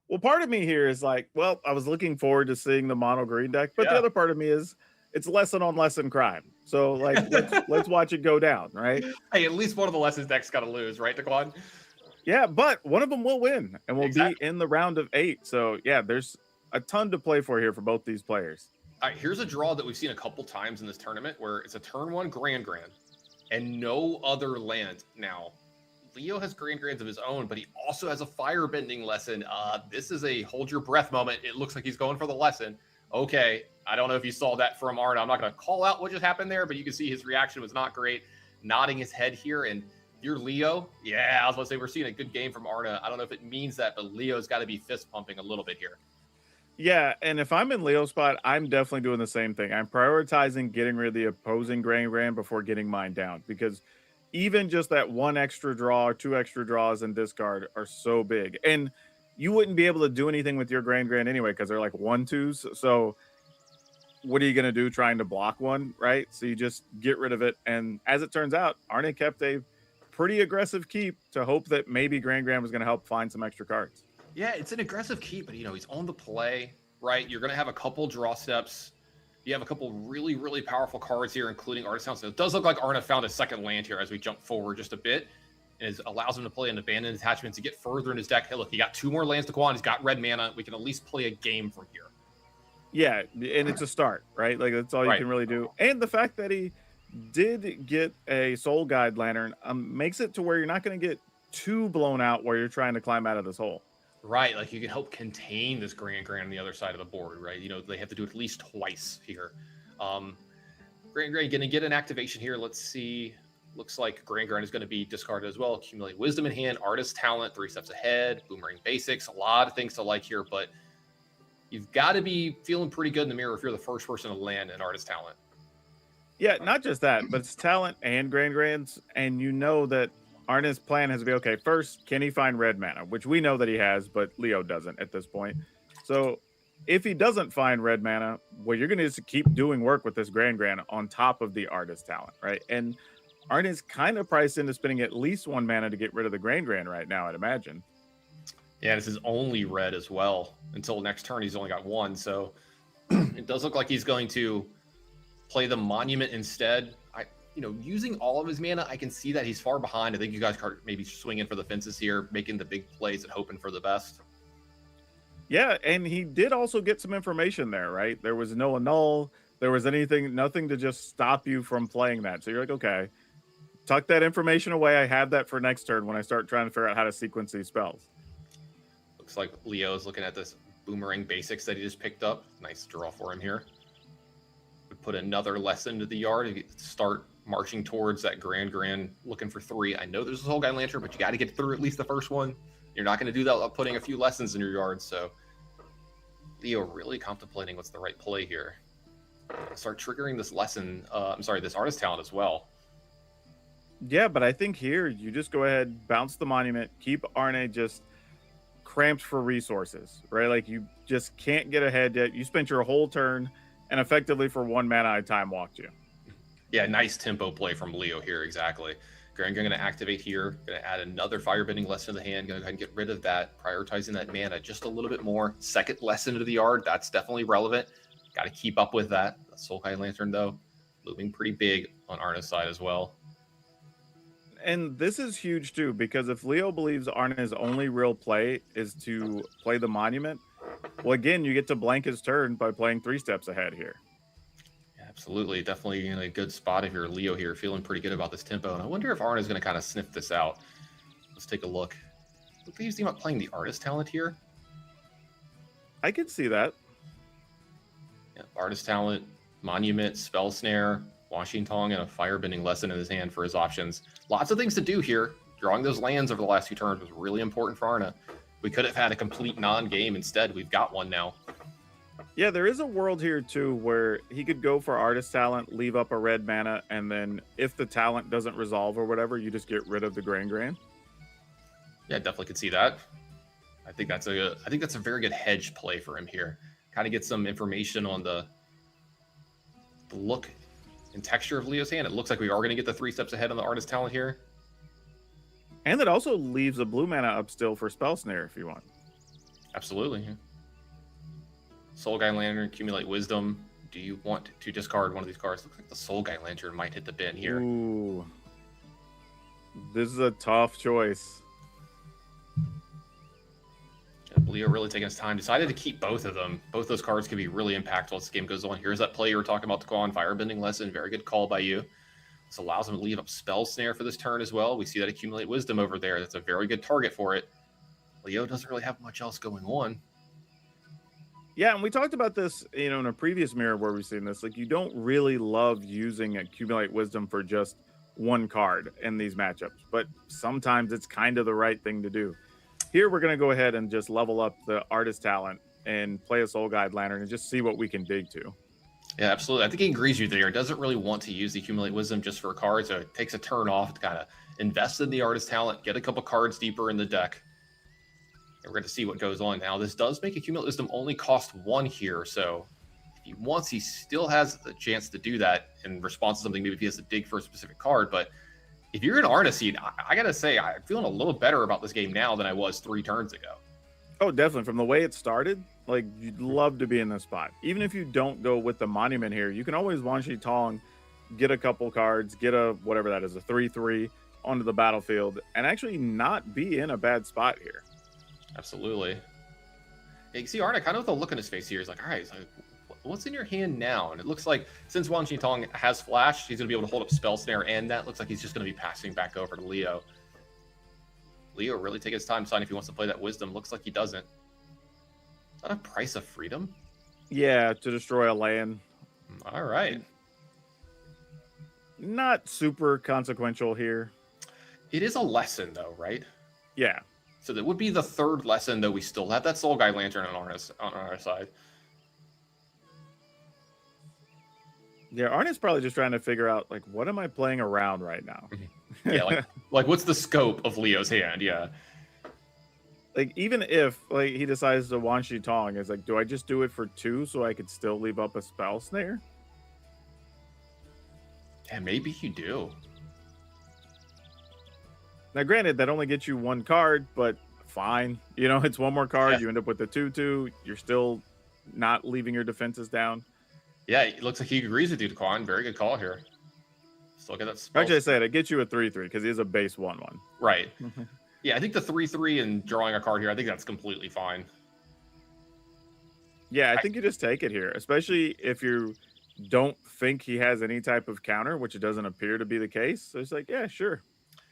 Well, part of me here is I was looking forward to seeing the mono green deck, but the other part of me is it's lesson on lesson crime. So let's watch it go down, right?
Hey, at least one of the lessons decks got to lose, right, Daquan?
Yeah, but one of them will win and will be in the round of 8. So yeah, there's a ton to play for here for both these players.
All right, here's a draw that we've seen a couple times in this tournament where it's a turn 1 Grand and no other land. Now, Leo has Grands of his own, but he also has a firebending lesson. This is a hold your breath moment. It looks like he's going for the lesson. Okay, I don't know if you saw that from Arna. I'm not going to call out what just happened there, but you can see his reaction was not great, nodding his head here. And You're Leo? Yeah, I was about to say we're seeing a good game from Arna. I don't know if it means that, but Leo's got to be fist pumping a little bit here.
Yeah, and if I'm in Leo's spot, I'm definitely doing the same thing. I'm prioritizing getting rid of the opposing Grand before getting mine down, because even just that one extra draw or two extra draws and discard are so big. And you wouldn't be able to do anything with your Grand anyway because they're like 1/2s. So what are you going to do trying to block one, right? So you just get rid of it. And as it turns out, Arne kept a pretty aggressive keep to hope that maybe Grand was going to help find some extra cards.
Yeah, it's an aggressive keep, but he's on the play, right? You're going to have a couple draw steps. You have a couple really, really powerful cards here, including Artist Talent. So it does look like Arna found a second land here as we jump forward just a bit. And it allows him to play an abandoned attachment to get further in his deck. Hey, look, he got 2 more lands to go on. He's got red mana. We can at least play a game from here.
Yeah, and it's a start, right? Like, that's all you can really do. And the fact that he did get a Soul Guide Lantern makes it to where you're not going to get too blown out where you're trying to climb out of this hole.
Right, like you can help contain this Grand on the other side of the board, right? They have to do it at least twice here. Grand going to get an activation here. Let's see. Looks like Grand is going to be discarded as well. Accumulate Wisdom in hand, Artist Talent, 3 steps ahead, Boomerang Basics, a lot of things to like here, but you've got to be feeling pretty good in the mirror if you're the first person to land an Artist Talent.
Yeah, not just that, but it's talent and Grands, and you know that Arna's plan has to be, okay, first, can he find red mana? Which we know that he has, but Leo doesn't at this point. So if he doesn't find red mana, well, you're going to just keep doing work with this Grand on top of the Artist Talent, right? And Arna's kind of priced into spending at least 1 mana to get rid of the Grand right now, I'd imagine.
Yeah, this is only red as well. Until next turn, he's only got 1. So it does look like he's going to play the Monument instead. Using all of his mana, I can see that he's far behind. I think you guys are maybe swinging for the fences here, making the big plays and hoping for the best.
Yeah, and he did also get some information there, right? There was no annul. There was nothing to just stop you from playing that. So you're like, okay, tuck that information away. I have that for next turn when I start trying to figure out how to sequence these spells.
Looks like Leo's looking at this Boomerang Basics that he just picked up. Nice draw for him here. Would put another lesson to the yard to start marching towards that Grand looking for 3. I know there's a Soul Guide Lantern, but you got to get through at least the first one. You're not going to do that without putting a few lessons in your yard. So Leo really contemplating what's the right play here. Start triggering this lesson. This Artist Talent as well.
Yeah, but I think here you just go ahead, bounce the Monument, keep Arne just cramped for resources, right? Like you just can't get ahead yet. You spent your whole turn, and effectively for 1 mana, I time walked you.
Yeah, nice tempo play from Leo here, exactly. Grand going to activate here, going to add another Firebending lesson to the hand, going to go ahead and get rid of that, prioritizing that mana just a little bit more. Second lesson to the yard, that's definitely relevant. Got to keep up with that. The Soul Guide Lantern, though, looming pretty big on Arna's side as well.
And this is huge, too, because if Leo believes Arna's only real play is to play the Monument, well, again, you get to blank his turn by playing 3 steps ahead here.
Absolutely. Definitely in a good spot if you're Leo here, feeling pretty good about this tempo. And I wonder if Arna's going to kind of sniff this out. Let's take a look. Look, he's thinking about playing the Artist Talent here.
I could see that.
Yeah, Artist Talent, Monument, Spell Snare, Washing Tongue, and a Firebending lesson in his hand for his options. Lots of things to do here. Drawing those lands over the last 2 turns was really important for Arna. We could have had a complete non-game. Instead, we've got one now.
Yeah, there is a world here, too, where he could go for Artist Talent, leave up a red mana, and then if the talent doesn't resolve or whatever, you just get rid of the Grand.
Yeah, definitely could see that. I think that's a very good hedge play for him here. Kind of get some information on the look and texture of Leo's hand. It looks like we are going to get the 3 steps ahead on the Artist Talent here.
And it also leaves a blue mana up still for Spell Snare if you want.
Absolutely. Yeah. Soul Guide Lantern, accumulate Wisdom. Do you want to discard one of these cards? Looks like the Soul Guide Lantern might hit the bin here.
Ooh. This is a tough choice.
Leo really taking his time. Decided to keep both of them. Both those cards could be really impactful as this game goes on. Here's that play you were talking about to go on Firebending Lesson. Very good call by you. This allows him to leave up Spell Snare for this turn as well. We see that accumulate Wisdom over there. That's a very good target for it. Leo doesn't really have much else going on.
Yeah, and we talked about this, in a previous mirror where we've seen this. Like, you don't really love using accumulate Wisdom for just one card in these matchups, but sometimes it's kind of the right thing to do. Here, we're going to go ahead and just level up the artist talent and play a Soul Guide Lantern and just see what we can dig to.
Yeah, absolutely. I think he agrees with you there. It doesn't really want to use the Accumulate Wisdom just for a card, so it takes a turn off to kind of invest in the artist talent, get a couple cards deeper in the deck. And we're going to see what goes on. Now, this does make Accumulate Wisdom only cost 1 here, so if he wants, he still has the chance to do that in response to something, maybe if he has to dig for a specific card. But if you're an Arniseed, I got to say, I'm feeling a little better about this game now than I was 3 turns ago.
Oh, definitely. From the way it started, like, you'd love to be in this spot. Even if you don't go with the monument here, you can always Wan Shi Tong, get a couple cards, get a, whatever that is, a 3/3 onto the battlefield, and actually not be in a bad spot here.
Absolutely. Yeah, you see Arna kind of with a look on his face here. He's like, all right, so what's in your hand now? And it looks like since Wan Shi Tong has Flash, he's going to be able to hold up Spell Snare, and that looks like he's just going to be passing back over to Leo. Leo really take his time deciding if he wants to play that Wisdom. Looks like he doesn't. Is that a Price of Freedom?
Yeah, to destroy a land.
All right.
Not super consequential here.
It is a lesson, though, right?
Yeah.
So that would be the 3rd lesson, though we still have that Soul Guide Lantern on our side.
Yeah, Arna's probably just trying to figure out, like, what am I playing around right now?
Yeah, like what's the scope of Leo's hand? Yeah.
Like, even if, like, he decides to Wan Shi Tong, it's like, do I just do it for 2 so I could still leave up a Spell Snare?
Yeah, maybe you do.
Now, granted, that only gets you 1 card, but fine. You know, it's 1 more card.
Yeah.
You end up with the 2/2. You're still not leaving your defenses down.
Yeah, it looks like he agrees with you, Quan. Very good call here. Still get that spell.
Actually, I said it gets you a 3/3 because he is a base 1/1.
Right. Yeah, I think the 3/3 and drawing a card here, I think that's completely fine.
Yeah, I think you just take it here, especially if you don't think he has any type of counter, which it doesn't appear to be the case. So it's like, yeah, sure.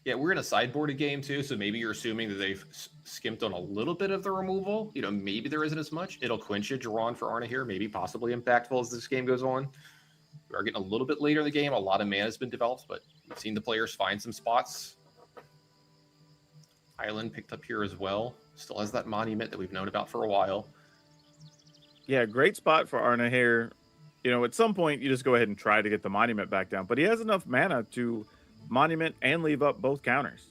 Yeah, we're in a sideboarded game too, so maybe you're assuming that they've skimped on a little bit of the removal. You know, maybe there isn't as much. It'll quench a Jiran for Arna here, maybe possibly impactful as this game goes on. We are getting a little bit later in the game. A lot of mana has been developed, but we've seen the players find some spots. Island picked up here as well. Still has that monument that we've known about for a while.
Yeah, great spot for Arna here. You know, at some point, you just go ahead and try to get the monument back down, but he has enough mana to monument and leave up both counters.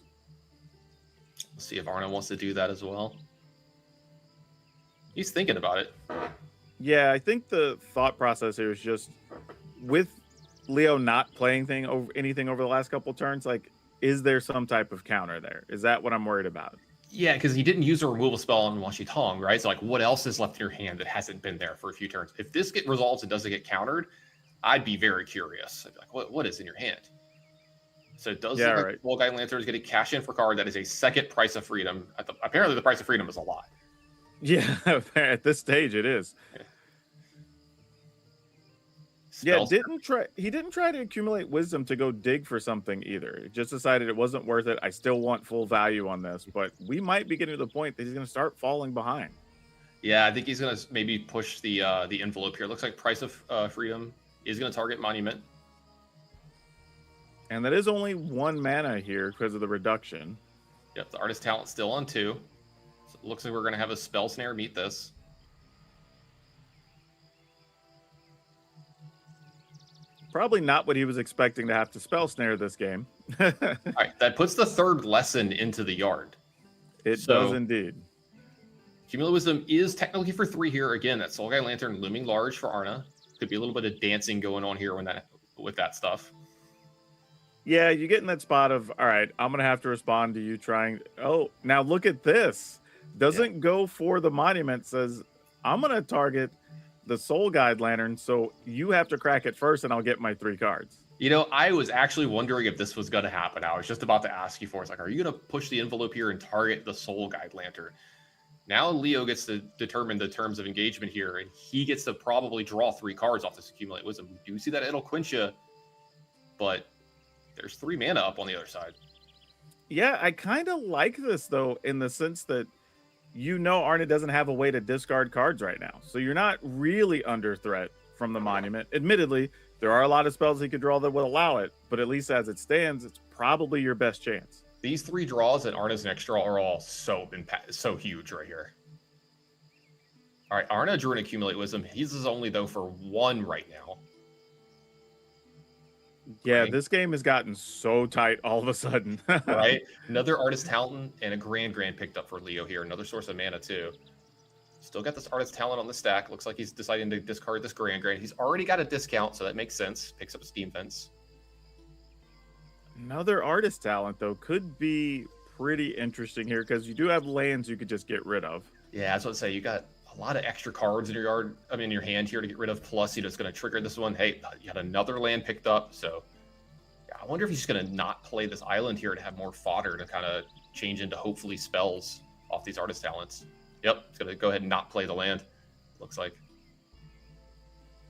Let's see if Arna wants to do that as well. He's thinking about it.
Yeah, I think the thought process here is just with Leo not playing anything over the last couple turns, like, is there some type of counter there? Is that what I'm worried about?
Yeah, because he didn't use a removal spell on Wan Shi Tong, right? So, like, what else is left in your hand that hasn't been there for a few turns? If this resolves and doesn't get countered, I'd be very curious. I'd be like, what is in your hand? So it does look like Soul Guide Lantern is getting cash in for card that is a 2nd Price of Freedom. Apparently, the Price of Freedom is a lot.
Yeah, at this stage, it is. Yeah, he didn't try to accumulate wisdom to go dig for something either. He just decided it wasn't worth it. I still want full value on this, but we might be getting to the point that he's going to start falling behind.
Yeah, I think he's going to maybe push the envelope here. Looks like Price of Freedom is going to target Monument.
And that is only 1 mana here because of the reduction.
Yep, the Artist Talent still on 2. So it looks like we're going to have a Spell Snare meet this.
Probably not what he was expecting to have to Spell Snare this game.
All right, that puts the 3rd lesson into the yard.
It does indeed.
Accumulate Wisdom is technically for 3 here. Again, that Soul Guide Lantern looming large for Arna. Could be a little bit of dancing going on here with that stuff.
Yeah, you get in that spot of, all right, I'm going to have to respond to you trying. Oh, now look at this. Doesn't go for the monument, says, I'm going to target the Soul Guide Lantern, so you have to crack it first and I'll get my 3 cards.
You know, I was actually wondering if this was going to happen. I was just about to ask you for it. It's like, are you going to push the envelope here and target the Soul Guide Lantern? Now Leo gets to determine the terms of engagement here, and he gets to probably draw 3 cards off this Accumulate Wisdom. We do see that it'll quench you, but there's 3 mana up on the other side.
Yeah, I kind of like this, though, in the sense that Arna doesn't have a way to discard cards right now. So you're not really under threat from the monument. Admittedly, there are a lot of spells he could draw that would allow it, but at least as it stands, it's probably your best chance.
These 3 draws and Arna's next draw are all so huge right here. All right, Arna drew an Accumulate Wisdom. His is only, though, for 1 right now.
Yeah, this game has gotten so tight all of a sudden.
Right? Another Artist Talent and a Grand picked up for Leo here. Another source of mana, too. Still got this Artist Talent on the stack. Looks like he's deciding to discard this Grand. He's already got a discount, so that makes sense. Picks up a Steam Fence.
Another Artist Talent, though, could be pretty interesting here because you do have lands you could just get rid of.
Yeah, that's what I say. You got a lot of extra cards in your yard. I mean, in your hand here to get rid of. Plus, it's going to trigger this one. Hey, you had another land picked up. So, yeah, I wonder if he's just going to not play this island here to have more fodder to kind of change into hopefully spells off these Artist Talents. Yep, he's going to go ahead and not play the land. Looks like.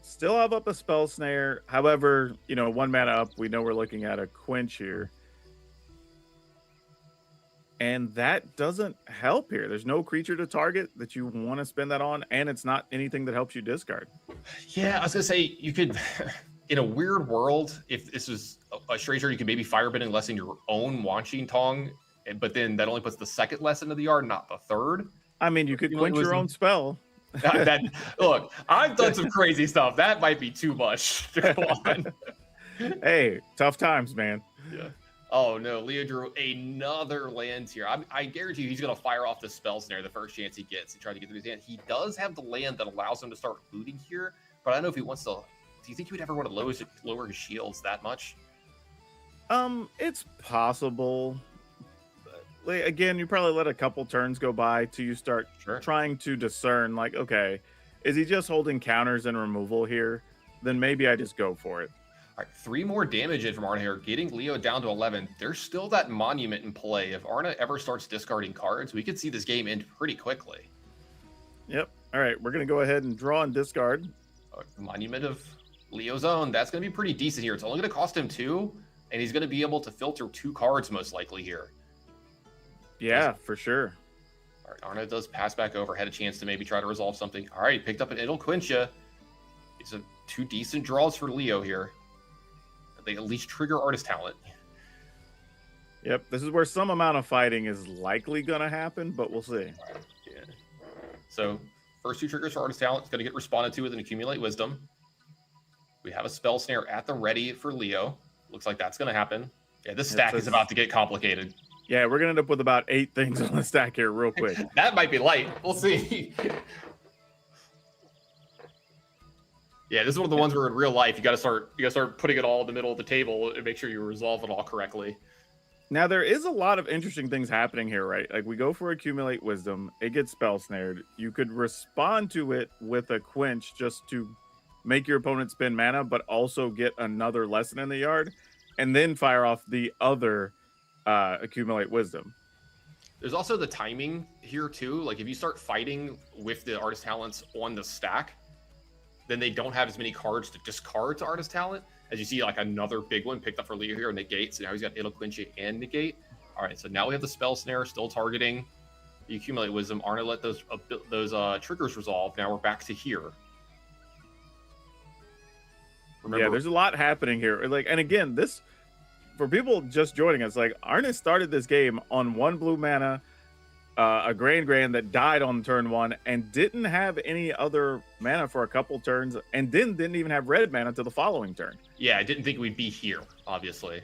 Still have up a Spell Snare. However, 1 mana up. We know we're looking at a Quench here. And that doesn't help here. There's no creature to target that you want to spend that on, and it's not anything that helps you discard.
Yeah, I was going to say, you could, in a weird world, if this was a stranger, you could maybe Firebend and lessen your own Wanching Tong, but then that only puts the second less into the yard, not the third.
I mean, you could quench your own spell.
Look, I've done some crazy stuff. That might be too much to go on.
Hey, tough times, man.
Yeah. Oh no, Leo drew another land here. I guarantee you he's going to fire off the Spell Snare the first chance he gets. He tried to get through his hand. He does have the land that allows him to start looting here, but I don't know if he wants to. Do you think he would ever want to lower his shields that much?
It's possible. But, again, you probably let a couple turns go by till you start trying to discern, like, okay, is he just holding counters and removal here? Then maybe I just go for it.
All right, 3 more damage in from Arna here, getting Leo down to 11. There's still that monument in play. If Arna ever starts discarding cards, we could see this game end pretty quickly.
Yep. All right, we're going to go ahead and draw and discard.
Monument of Leo's own. That's going to be pretty decent here. It's only going to cost him 2, and he's going to be able to filter 2 cards most likely here.
Yeah, for sure.
All right, Arna does pass back over, had a chance to maybe try to resolve something. All right, he picked up an It'll Quench Ya. It's 2 decent draws for Leo here. They at least trigger Artist Talent.
Yep, this is where some amount of fighting is likely going to happen, but we'll see.
Yeah. So, first 2 triggers for Artist Talent is going to get responded to with an Accumulate Wisdom. We have a Spell Snare at the ready for Leo. Looks like that's going to happen. Yeah, this stack is about to get complicated.
Yeah, we're going to end up with about 8 things on the stack here real quick.
That might be light. We'll see. Yeah, this is one of the ones where in real life you got to start putting it all in the middle of the table and make sure you resolve it all correctly.
Now there is a lot of interesting things happening here, right? Like we go for Accumulate Wisdom, it gets Spell Snared. You could respond to it with a Quench just to make your opponent spend mana, but also get another lesson in the yard, and then fire off the other Accumulate Wisdom.
There's also the timing here too. Like if you start fighting with the Artist Talents on the stack, then they don't have as many cards to discard to Artist Talent. As you see, like another big one picked up for Leo here, Negate. So now he's got It'll Quench Ya and Negate. All right, so now we have the Spell Snare still targeting the Accumulate Wisdom. Arna let those triggers resolve. Now we're back to here.
Remember, yeah, there's a lot happening here. Like, and again, this for people just joining us, like Arna started this game on 1 blue mana, a Grand that died on turn 1 and didn't have any other mana for a couple turns, and then didn't even have red mana to the following turn.
Yeah, I didn't think we'd be here, obviously.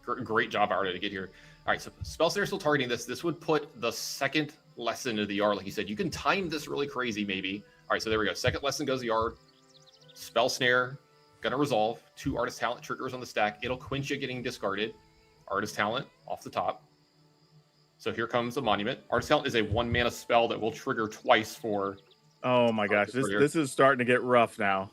Great job, Arna, to get here. All right, so Spell Snare still targeting this. This would put the second lesson into the yard, like you said. You can time this really crazy, maybe. All right, so there we go. Second lesson goes the yard. Spell Snare, gonna resolve. 2 Artist Talent triggers on the stack. It'll Quench Ya getting discarded. Artist Talent off the top. So here comes the Monument. Artist Talent is a 1 mana spell that will trigger twice for...
Oh my gosh, this is starting to get rough now.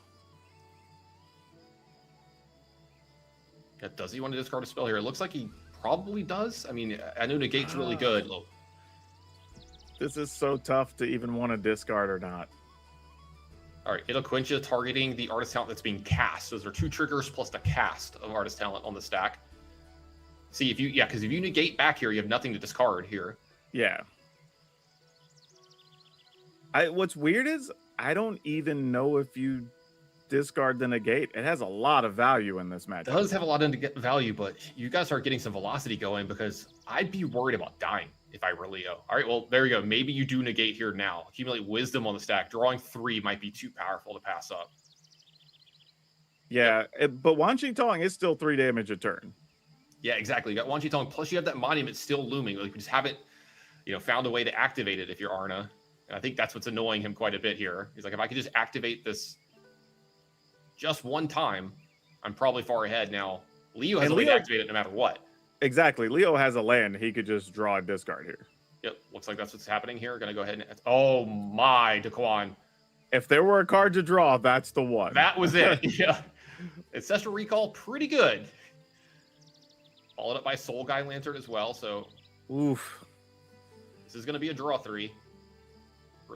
Yeah, does he want to discard a spell here? It looks like he probably does. I mean, I know Negate's really good.
This is so tough to even want to discard or not.
All right, It'll Quench Ya targeting the Artist Talent that's being cast. Those are 2 triggers plus the cast of Artist Talent on the stack. See, if you, because if you negate back here, you have nothing to discard here.
Yeah. What's weird is I don't even know if you discard the negate. It has a lot of value in this match.
It does have a lot of value, but you guys are getting some velocity going because I'd be worried about dying if I were Leo. All right, well, there you go. Maybe you do negate here now. Accumulate wisdom on the stack. Drawing 3 might be too powerful to pass up.
Yeah, but Wan Chi Tong is still 3 damage a turn.
Yeah, exactly. You got Wan Chi Tong, plus you have that monument still looming. Like, you just haven't, found a way to activate it if you're Arna. And I think that's what's annoying him quite a bit here. He's like, if I could just activate this just one time, I'm probably far ahead now. Leo has a way to activate it no matter what.
Exactly. Leo has a land. He could just draw a discard here.
Yep. Looks like that's what's happening here. Gonna go ahead and... Oh my, Daquan.
If there were a card to draw, that's the one.
That was it. Yeah. Ancestral Recall, pretty good. Followed up by Soul Guy Lantern as well, so...
Oof.
This is gonna be a draw 3.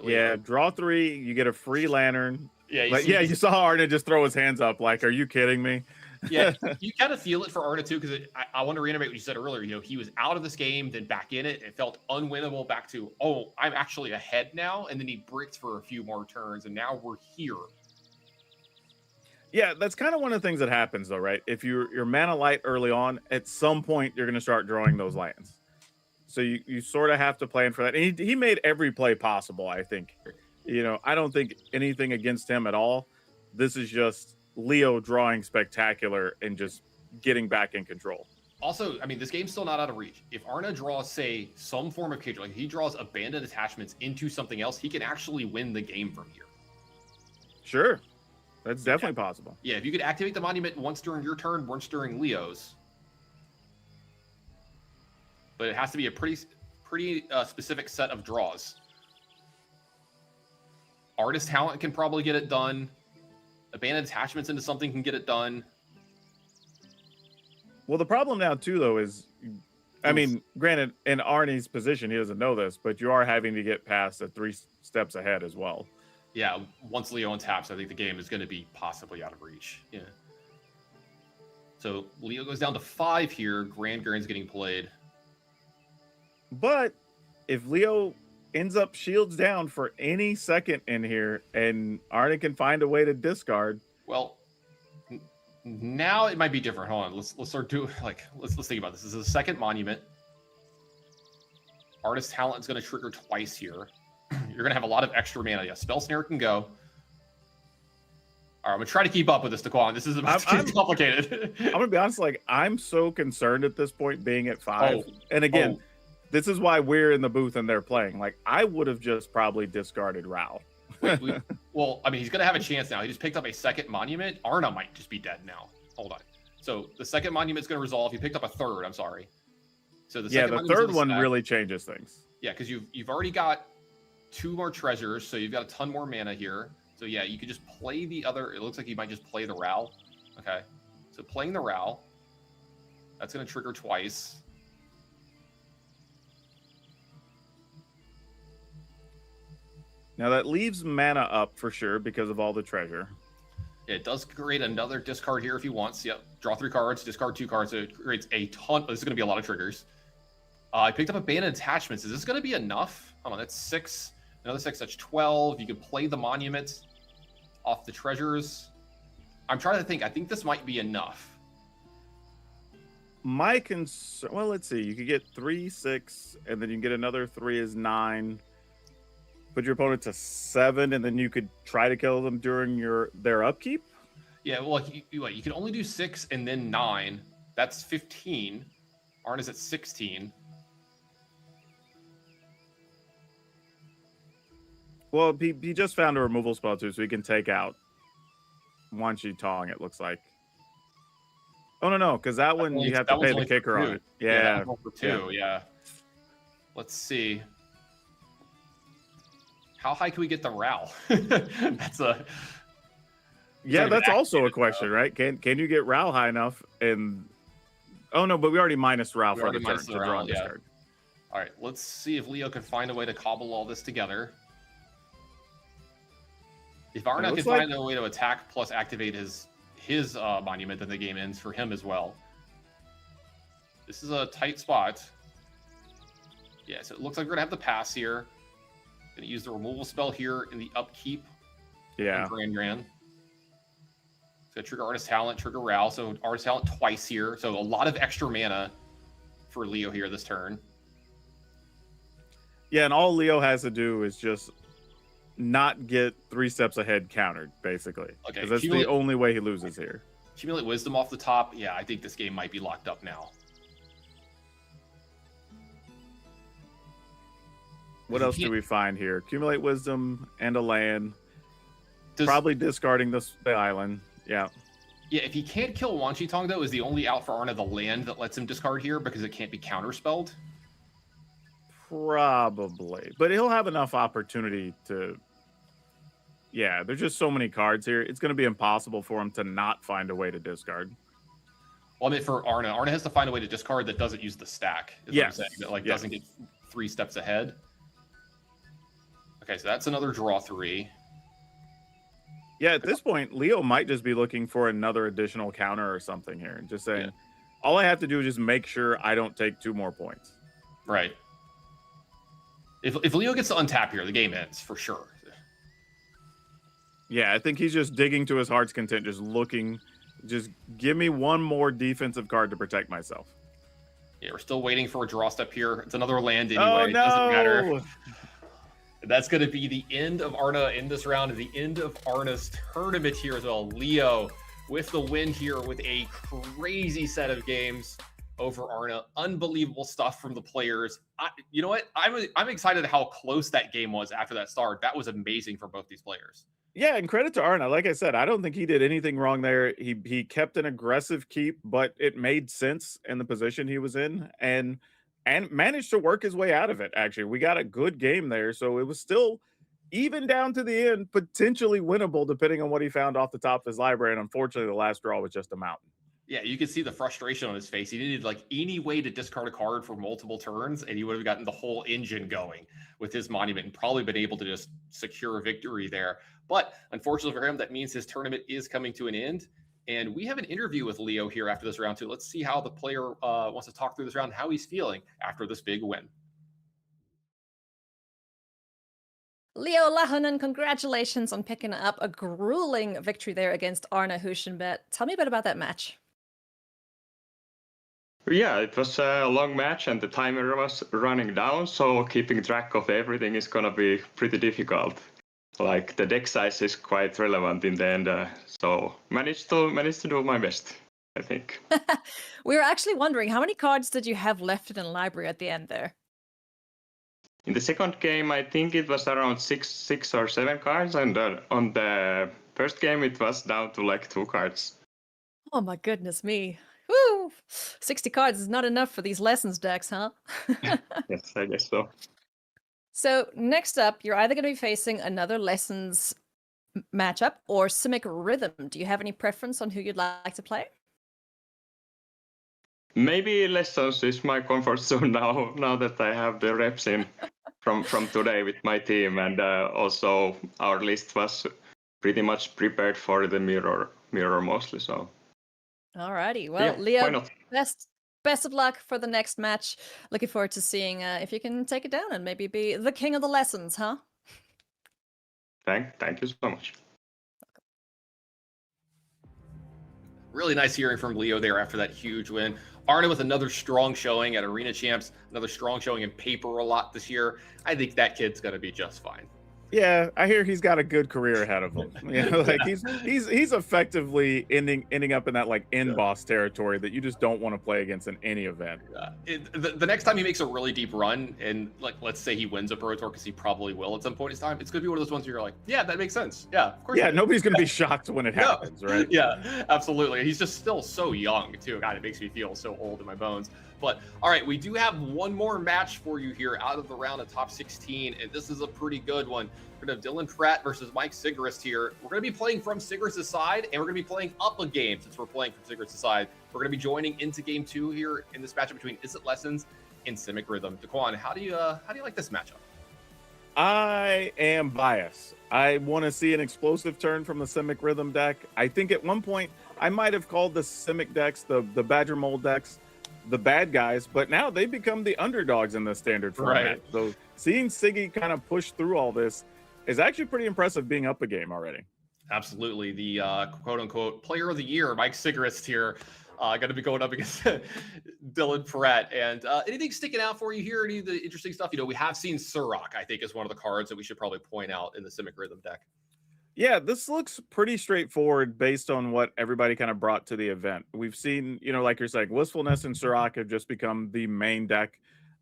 Yeah, draw 3, you get a free lantern.
Yeah,
you saw Arna just throw his hands up like, are you kidding me?
Yeah, you kind of feel it for Arna too, because I want to reiterate what you said earlier. He was out of this game, then back in it. It felt unwinnable back to, oh, I'm actually ahead now. And then he bricked for a few more turns, and now we're here.
Yeah, that's kind of one of the things that happens though, right? If you're mana light early on, at some point you're going to start drawing those lands. So you sort of have to plan for that. And he made every play possible, I think. I don't think anything against him at all. This is just Leo drawing spectacular and just getting back in control.
Also, I mean, this game's still not out of reach. If Arna draws, say, some form of cage, like he draws abandoned attachments into something else, he can actually win the game from here.
Sure. That's definitely possible.
Yeah, if you could activate the monument once during your turn, once during Leo's. But it has to be a pretty specific set of draws. Artist Talent can probably get it done. Abandoned attachments into something can get it done.
Well, the problem now, too, though, is, I mean, granted, in Arnie's position, he doesn't know this, but you are having to get past the 3 steps ahead as well.
Yeah, once Leo untaps, I think the game is going to be possibly out of reach. Yeah. So Leo goes down to 5 here. Grand Garen's getting played.
But if Leo ends up shields down for any second in here and Arnie can find a way to discard.
Well, now it might be different. Hold on. Let's start doing let's think about this. This is a second monument. Artist Talent is going to trigger twice here. You're going to have a lot of extra mana. Yeah, Spell Snare can go. All right, I'm going to try to keep up with this, Daquan. This is complicated.
I'm going to be honest, I'm so concerned at this point being at 5. And again, this is why we're in the booth and they're playing. I would have just probably discarded Rao.
Well, I mean, he's going to have a chance now. He just picked up a second monument. Arna might just be dead now. Hold on. So the second monument's going to resolve. He picked up a third. I'm sorry. So the
third one really changes things.
Yeah, because you've already got 2 more treasures, so you've got a ton more mana here. So yeah, you could just play the other. It looks like you might just play the Rao. Okay. So playing the Rao. That's going to trigger twice.
Now that leaves mana up for sure because of all the treasure.
It does create another discard here if he wants. Yep. Draw 3 cards, discard 2 cards. So it creates a ton. This is going to be a lot of triggers. I picked up Abandoned Attachments. Is this going to be enough? Hold on, that's 6. Another 6, that's 12. You could play the monument off the treasures. I'm trying to think. I think this might be enough.
My concern, well, let's see. You could get 3, 6, and then you can get another 3 is 9. Put your opponent to 7, and then you could try to kill them during their upkeep.
Yeah, well, you can only do 6 and then 9. That's 15. Arna's at 16.
Well, he just found a removal spell too, so he can take out Wan Chi Tong, it looks like. Oh, no, because that one you have to pay the kicker on it. Yeah.
For 2, yeah. Let's see. How high can we get the Rao? That's
also a question, right? Can you get Rao high enough? And oh no, but we already minus Rao for the turn to draw this card.
All right, let's see if Leo can find a way to cobble all this together. If Arna can find a way to attack plus activate his monument, then the game ends for him as well. This is a tight spot. Yeah, so it looks like we're gonna have to pass here. Gonna use the removal spell here in the upkeep.
Yeah.
Grand. So trigger Artist Talent, trigger Ral. So Artist Talent twice here. So a lot of extra mana for Leo here this turn.
Yeah, and all Leo has to do is just not get 3 steps ahead countered, basically.
Okay,
Because that's the only way he loses here.
Accumulate Wisdom off the top. Yeah, I think this game might be locked up now.
What else do we find here? Accumulate Wisdom and a land. Probably discarding the island. Yeah.
Yeah, if he can't kill Wan Shi Tong, though, is the only out for Arna the land that lets him discard here because it can't be counterspelled?
Probably. But he'll have enough opportunity to... Yeah, there's just so many cards here. It's going to be impossible for him to not find a way to discard.
Well, I mean, for Arna has to find a way to discard that doesn't use the stack. Is what I'm saying. That doesn't get 3 steps ahead. Okay, so that's another draw 3.
Yeah, at this point, Leo might just be looking for another additional counter or something here. Just saying, all I have to do is just make sure I don't take 2 more points.
Right. If Leo gets to untap here, the game ends for sure.
Yeah, I think he's just digging to his heart's content, just looking, just give me 1 more defensive card to protect myself.
Yeah, we're still waiting for a draw step here. It's another land anyway.
Oh, no!
It doesn't matter. That's going to be the end of Arna in this round and the end of Arna's tournament here as well. Leo with the win here with a crazy set of games over Arna. Unbelievable stuff from the players. You know what? I'm excited how close that game was after that start. That was amazing for both these players.
Yeah, and credit to Arna. Like I said, I don't think he did anything wrong there. He kept an aggressive keep, but it made sense in the position he was in and managed to work his way out of it, actually. We got a good game there, so it was still, even down to the end, potentially winnable, depending on what he found off the top of his library, and unfortunately, the last draw was just a mountain.
Yeah, you could see the frustration on his face. He needed like any way to discard a card for multiple turns, and he would have gotten the whole engine going with his monument and probably been able to just secure a victory there. But unfortunately for him, that means his tournament is coming to an end. And we have an interview with Leo here after this round, too. Let's see how the player wants to talk through this round, how he's feeling after this big win.
Leo Lahonen, congratulations on picking up a grueling victory there against Arna Huschenbett. Tell me a bit about that match.
Yeah, it was a long match and the timer was running down, so keeping track of everything is gonna be pretty difficult. Like the deck size is quite relevant in the end, so managed to do my best, I think.
We were actually wondering, how many cards did you have left in the library at the end there?
In the second game, I think it was around six or 7 cards, and on the first game, it was down to like 2 cards.
Oh my goodness me. Woo! 60 cards is not enough for these lessons decks, huh?
Yes, I guess so.
So next up, you're either going to be facing another lessons matchup or Simic Rhythm. Do you have any preference on who you'd like to play?
Maybe Lessons is my comfort zone now that I have the reps in from today with my team, and also our list was pretty much prepared for the mirror mostly. So.
Alrighty, well,
Yeah,
Leo,
why not?
best of luck for the next match. Looking forward to seeing if you can take it down and maybe be the king of the lessons, huh?
Thank you so much.
Really nice hearing from Leo there after that huge win. Arna with another strong showing at Arena Champs, another strong showing in paper a lot this year. I think that kid's going to be just fine.
Yeah, I hear he's got a good career ahead of him. You know, like he's effectively ending up in that like end boss territory that you just don't want to play against in any event.
The next time he makes a really deep run, and like let's say he wins a Pro Tour, because he probably will at some point in time, it's gonna be one of those ones where you're like, yeah, that makes sense. Yeah, of course.
Yeah, nobody's gonna be shocked when it happens, right?
Yeah, absolutely. He's just still so young too. God, it makes me feel so old in my bones. But all right, we do have one more match for you here out of the round of top 16, and this is a pretty good one. We're going to have Dylan Pratt versus Mike Sigrist here. We're going to be playing from Sigrist's side, and we're going to be playing up a game since we're playing from Sigrist's side. We're going to be joining into game 2 here in this matchup between Is It Lessons and Simic Rhythm. Daquan, how do you like this matchup?
I am biased. I want to see an explosive turn from the Simic Rhythm deck. I think at one point I might have called the Simic decks, the Badger Mold decks, the bad guys, but now they've become the underdogs in the standard format.
Right.
So seeing Siggy kind of push through all this is actually pretty impressive being up a game already.
Absolutely. The quote unquote player of the year, Mike Sigrist here, going to be going up against Dylan Perrett. And anything sticking out for you here? Any of the interesting stuff? We have seen Surrock, I think, is one of the cards that we should probably point out in the Simic Rhythm deck.
Yeah, this looks pretty straightforward based on what everybody kind of brought to the event. We've seen, like you're saying, Wistfulness and Surrock have just become the main deck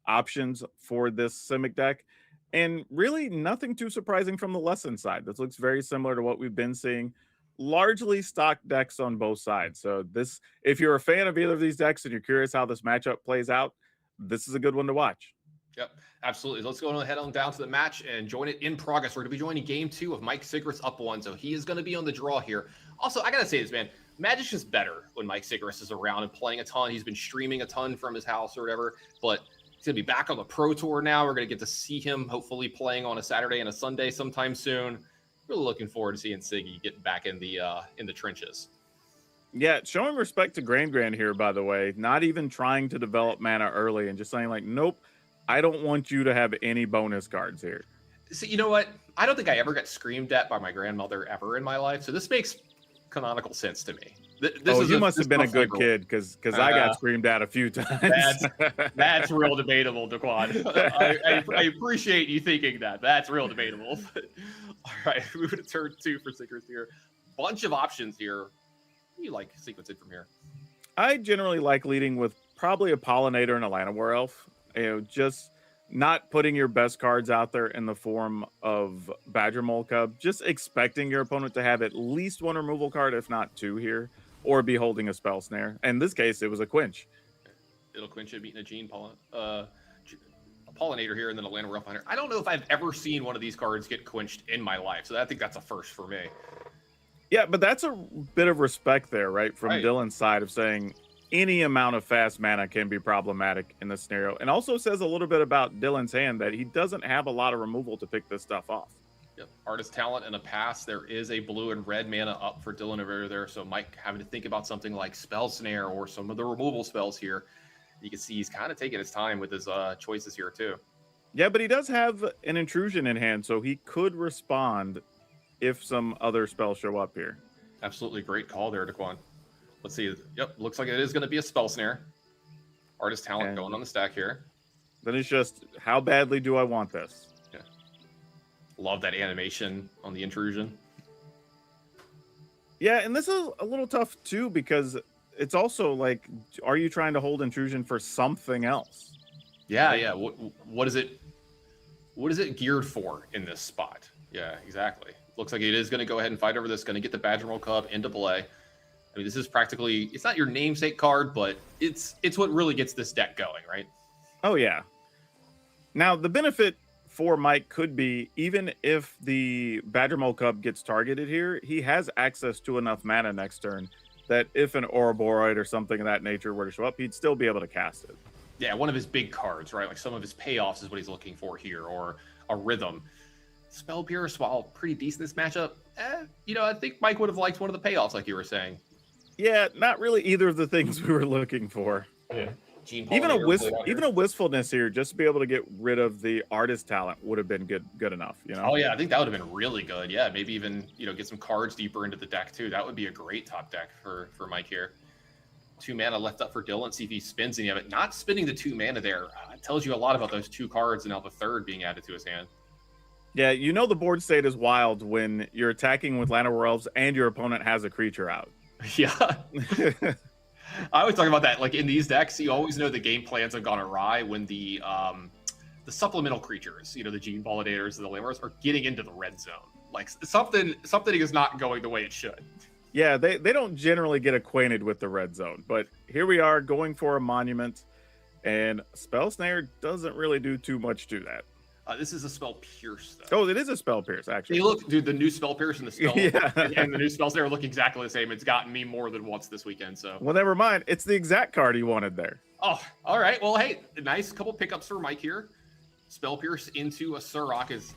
options for this Simic deck. And really nothing too surprising from the lesson side. This looks very similar to what we've been seeing. Largely stock decks on both sides. So this, if you're a fan of either of these decks and you're curious how this matchup plays out, this is a good one to watch.
Yep, absolutely. Let's go ahead on down to the match and join it in progress. We're going to be joining game 2 of Mike Sigrist up 1, so he is going to be on the draw here. Also, I got to say this, man. Magic's just better when Mike Sigrist is around and playing a ton. He's been streaming a ton from his house or whatever, but he's going to be back on the Pro Tour now. We're going to get to see him hopefully playing on a Saturday and a Sunday sometime soon. Really looking forward to seeing Siggy getting back in the trenches.
Yeah, showing respect to Grand here, by the way. Not even trying to develop mana early and just saying like, nope, I don't want you to have any bonus cards here.
So you know what? I don't think I ever got screamed at by my grandmother ever in my life. So this makes canonical sense to me.
You must have been a good kid because I got screamed at a few times.
That's real debatable, Daquan. I appreciate you thinking that. That's real debatable. All right, moving to turn 2 for Sigrist here. Bunch of options here. What do you like sequencing from here?
I generally like leading with probably a Pollinator and a Llanowar Elf. Just not putting your best cards out there in the form of Badger Mole Cub. Just expecting your opponent to have at least one removal card, if not 2 here, or be holding a Spell Snare. In this case, it was a Quench.
It'll Quench it, beating a Gene Pollinator here, and then a Llanowar Elf Hunter. I don't know if I've ever seen one of these cards get quenched in my life, so I think that's a first for me.
Yeah, but that's a bit of respect there, right? From Dylan's side of saying any amount of fast mana can be problematic in this scenario. And also says a little bit about Dylan's hand that he doesn't have a lot of removal to pick this stuff off.
Yep. Artist Talent and a pass. There is a blue and red mana up for Dylan over there. So Mike having to think about something like Spell Snare or some of the removal spells here. You can see he's kind of taking his time with his choices here too.
Yeah, but he does have an intrusion in hand, so he could respond if some other spells show up here.
Absolutely great call there, Daquan. Let's see. Yep, looks like it is going to be a Spell Snare. Artist Talent going on the stack here.
Then it's just, how badly do I want this?
Yeah. Love that animation on the intrusion.
Yeah, and this is a little tough too, because it's also like, are you trying to hold intrusion for something else?
Yeah, yeah. What is it? What is it geared for in this spot? Yeah, exactly. Looks like it is going to go ahead and fight over this. Going to get the Badger Mole Cub into play. I mean, this is practically, it's not your namesake card, but it's what really gets this deck going, right?
Oh, yeah. Now, the benefit for Mike could be, even if the Badger Mole Cub gets targeted here, he has access to enough mana next turn that if an Ouroboros or something of that nature were to show up, he'd still be able to cast it.
Yeah, one of his big cards, right? Like some of his payoffs is what he's looking for here, or a Rhythm. Spell Pierce, while pretty decent this matchup, I think Mike would have liked one of the payoffs, like you were saying.
Yeah, not really either of the things we were looking for.
Yeah.
Even a Wistfulness here, just to be able to get rid of the Artist Talent would have been good enough,
Oh yeah, I think that would have been really good. Yeah, maybe even get some cards deeper into the deck too. That would be a great top deck for Mike here. 2 mana left up for Dylan. See if he spins any of it. Not spinning the 2 mana there tells you a lot about those 2 cards and now the 3rd being added to his hand.
Yeah, the board state is wild when you're attacking with Llanowar Elves and your opponent has a creature out.
Yeah. I always talk about that. Like in these decks, you always know the game plans have gone awry when the supplemental creatures, the Gene Pollinators and the Llanowars are getting into the red zone. Like something is not going the way it should.
Yeah, they don't generally get acquainted with the red zone, but here we are going for a monument, and Spell Snare doesn't really do too much to that.
This is a Spell Pierce, though.
Oh, it is a Spell Pierce, actually.
Hey, look, dude, the new Spell Pierce and the Spell and the new Spell Snare look exactly the same. It's gotten me more than once this weekend, so.
Well, never mind. It's the exact card he wanted there.
Oh, all right. Well, hey, nice couple pickups for Mike here. Spell Pierce into a Surrock is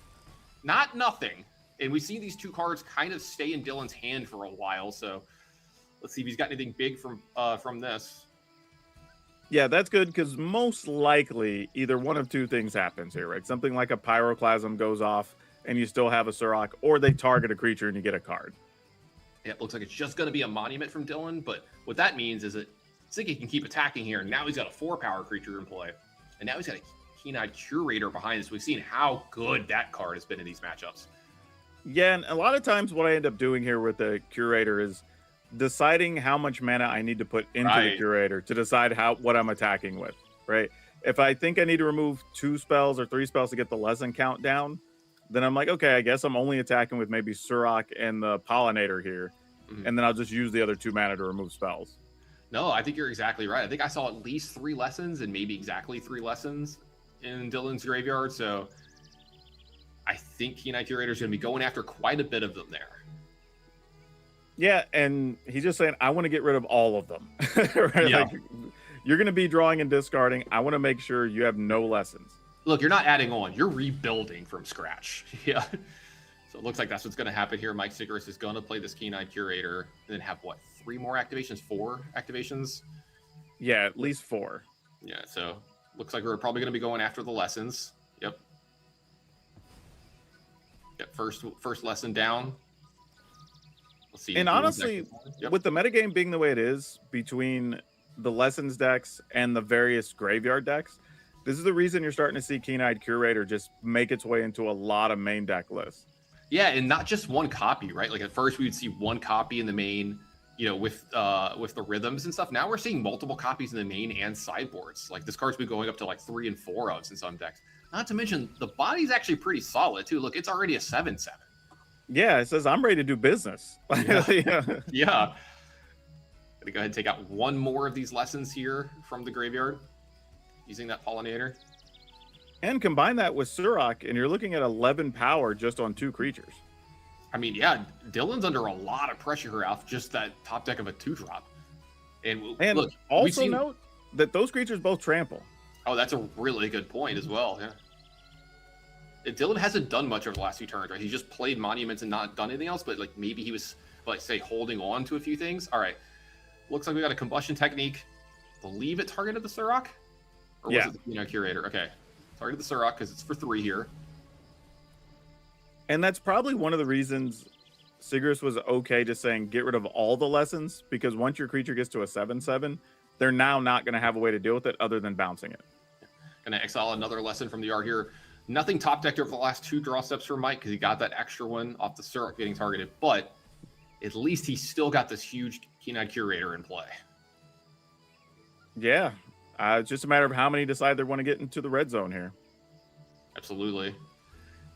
not nothing. And we see these 2 cards kind of stay in Dylan's hand for a while, so let's see if he's got anything big from this.
Yeah, that's good, because most likely either one of 2 things happens here, right? Something like a Pyroclasm goes off and you still have a Surrock, or they target a creature and you get a card.
It looks like it's just going to be a monument from Dylan, but what that means is that Siggy can keep attacking here. Now he's got a 4-power creature in play, and now he's got a Keen-Eyed Curator behind us. We've seen how good that card has been in these matchups.
Yeah, and a lot of times what I end up doing here with the Curator is deciding how much mana I need to put into the Curator to decide what I'm attacking with, right? If I think I need to remove 2 spells or 3 spells to get the lesson count down, then I'm like, okay, I guess I'm only attacking with maybe Surrak and the Pollinator here, and then I'll just use the other 2 mana to remove spells.
No, I think you're exactly right. I think I saw at least 3 lessons and maybe exactly 3 lessons in Dylan's graveyard, so I think Keen-Eyed Curator is going to be going after quite a bit of them there.
Yeah, and he's just saying, I want to get rid of all of them. Right?
Yeah.
Like, you're going to be drawing and discarding. I want to make sure you have no lessons.
Look, you're not adding on. You're rebuilding from scratch. Yeah. So it looks like that's what's going to happen here. Mike Sigurus is going to play this Keen-Eyed Curator and then have, what, 3 more activations? 4 activations?
Yeah, at least 4.
Yeah, so looks like we're probably going to be going after the lessons. Yep. Yep, first lesson down. Let's see.
And honestly, with the metagame being the way it is between the lessons decks and the various graveyard decks, this is the reason you're starting to see Keen-Eyed Curator just make its way into a lot of main deck lists.
Yeah, and not just one copy, right? Like at first we would see one copy in the main, with the rhythms and stuff. Now we're seeing multiple copies in the main and sideboards. Like this card's been going up to like 3 and 4 of in some decks. Not to mention the body's actually pretty solid too. Look, it's already a 7/7.
Yeah, it says I'm ready to do business.
Yeah. Yeah. Gonna go ahead and take out 1 more of these lessons here from the graveyard using that Pollinator.
And combine that with Surrak, and you're looking at 11 power just on 2 creatures.
I mean, yeah, Dylan's under a lot of pressure here off just that top deck of a 2-drop. And look,
also note that those creatures both trample.
Oh, that's a really good point as well. Yeah. Dylan hasn't done much over the last few turns, right? He just played monuments and not done anything else, but like maybe he was, like, say, holding on to a few things. All right. Looks like we got a combustion technique. Believe it targeted the Surrak? Or was it the Curator? Okay. Targeted the Surrak because it's for 3 here.
And that's probably one of the reasons Sigurus was okay just saying get rid of all the lessons, because once your creature gets to a 7/7, they're now not going to have a way to deal with it other than bouncing it.
Gonna exile another lesson from the art here. Nothing top decked over the last 2 draw steps for Mike because he got that extra one off the Surrak getting targeted, but at least he's still got this huge Keen-Eyed Curator in play.
Yeah. It's just a matter of how many decide they want to get into the red zone here.
Absolutely.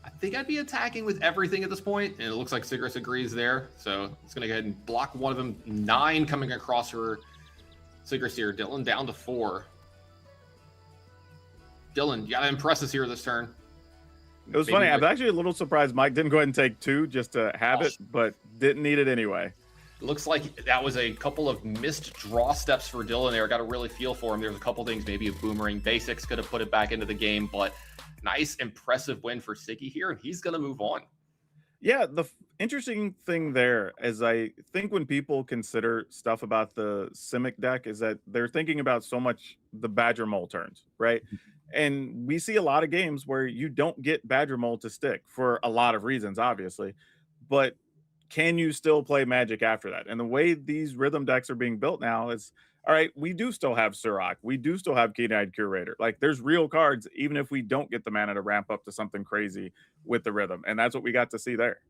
I think I'd be attacking with everything at this point, and it looks like Sigurus agrees there. So it's going to go ahead and block one of them. 9 coming across for Sigurus here. Dylan down to 4. Dylan, you got to impress us here this turn.
It was funny. I'm actually a little surprised Mike didn't go ahead and take 2 just to have it, but didn't need it anyway.
Looks like that was a couple of missed draw steps for Dylan there. Got to really feel for him. There's a couple things, maybe a Boomerang Basics could have put it back into the game, but nice, impressive win for Siggy here, and he's going to move on.
Yeah, the interesting thing there is I think when people consider stuff about the Simic deck is that they're thinking about so much the Badger Mole turns, right? And we see a lot of games where you don't get Badger Mole to stick for a lot of reasons, obviously, but can you still play Magic after that? And the way these rhythm decks are being built now is, all right, we do still have Surrak. We do still have Keen-Eyed Curator. Like, there's real cards, even if we don't get the mana to ramp up to something crazy with the rhythm. And that's what we got to see there.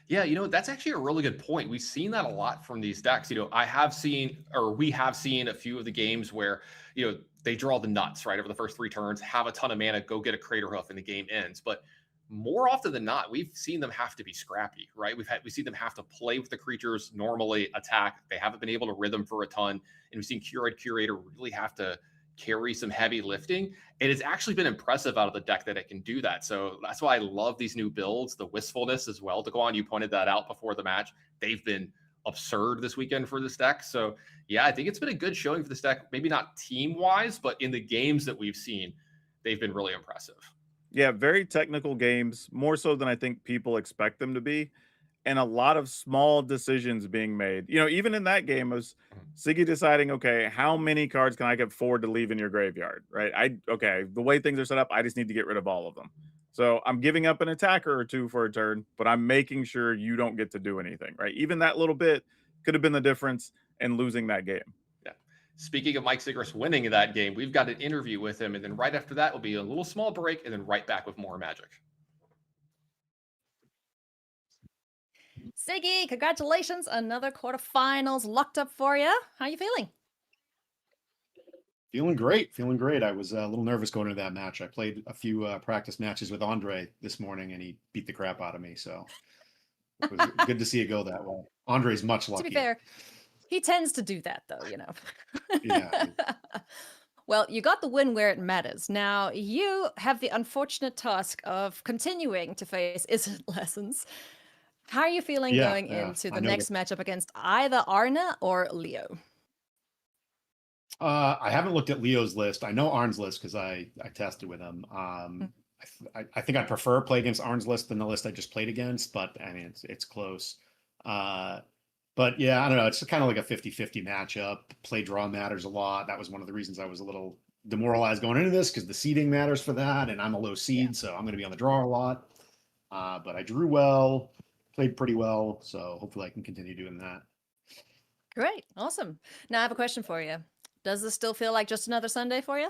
Yeah, that's actually a really good point. We've seen that a lot from these decks. We have seen a few of the games where, they draw the nuts, right, over the first 3 turns, have a ton of mana, go get a Crater Hoof, and the game ends. But more often than not, we've seen them have to be scrappy, right? We see them have to play with the creatures, normally attack. They haven't been able to rhythm for a ton. And we've seen Keen-Eyed Curator really have to carry some heavy lifting. And it's actually been impressive out of the deck that it can do that. So that's why I love these new builds, the wistfulness as well. To go on, you pointed that out before the match. They've been absurd this weekend for this deck. So yeah, I think it's been a good showing for this deck. Maybe not team-wise, but in the games that we've seen, they've been really impressive.
Yeah, very technical games, more so than I think people expect them to be. And a lot of small decisions being made. Even in that game, was Siggy deciding, okay, how many cards can I afford to leave in your graveyard, right? The way things are set up, I just need to get rid of all of them. So I'm giving up an attacker or two for a turn, but I'm making sure you don't get to do anything, right? Even that little bit could have been the difference in losing that game.
Yeah. Speaking of Mike Sigris winning that game, we've got an interview with him, and then right after that will be a little small break, and then right back with more Magic.
Siggy, congratulations. Another quarterfinals locked up for you. How are you feeling?
Feeling great. I was a little nervous going into that match. I played a few practice matches with Andre this morning, and he beat the crap out of me. So it was good to see it go that way. Andre's much luckier.
To be fair, he tends to do that, though, you know.
Yeah.
Well, you got the win where it matters. Now, you have the unfortunate task of continuing to face Izzet lessons. How are you feeling going into the next matchup against either Arna or Leo?
I haven't looked at Leo's list. I know Arn's list because I tested with him. I think I prefer play against Arn's list than the list I just played against, but I mean it's close. But yeah, I don't know. It's kind of like a 50-50 matchup. Play draw matters a lot. That was one of the reasons I was a little demoralized going into this because the seeding matters for that, and I'm a low seed, so I'm going to be on the draw a lot. But I drew well, played pretty well, so hopefully I can continue doing that.
Great, awesome. Now I have a question for you. Does this still feel like just another Sunday for you?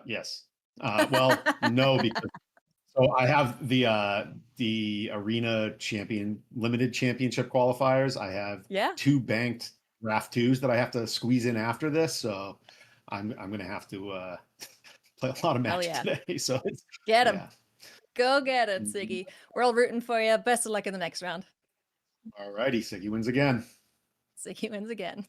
Yes. Well, no, because so I have the Arena limited championship qualifiers. I have 2 banked draft 2s that I have to squeeze in after this. So I'm gonna have to play a lot of matches today. So
get him. Go get it, Siggy. We're all rooting for you. Best of luck in the next round.
All righty, Siggy wins again.
Siggy wins again.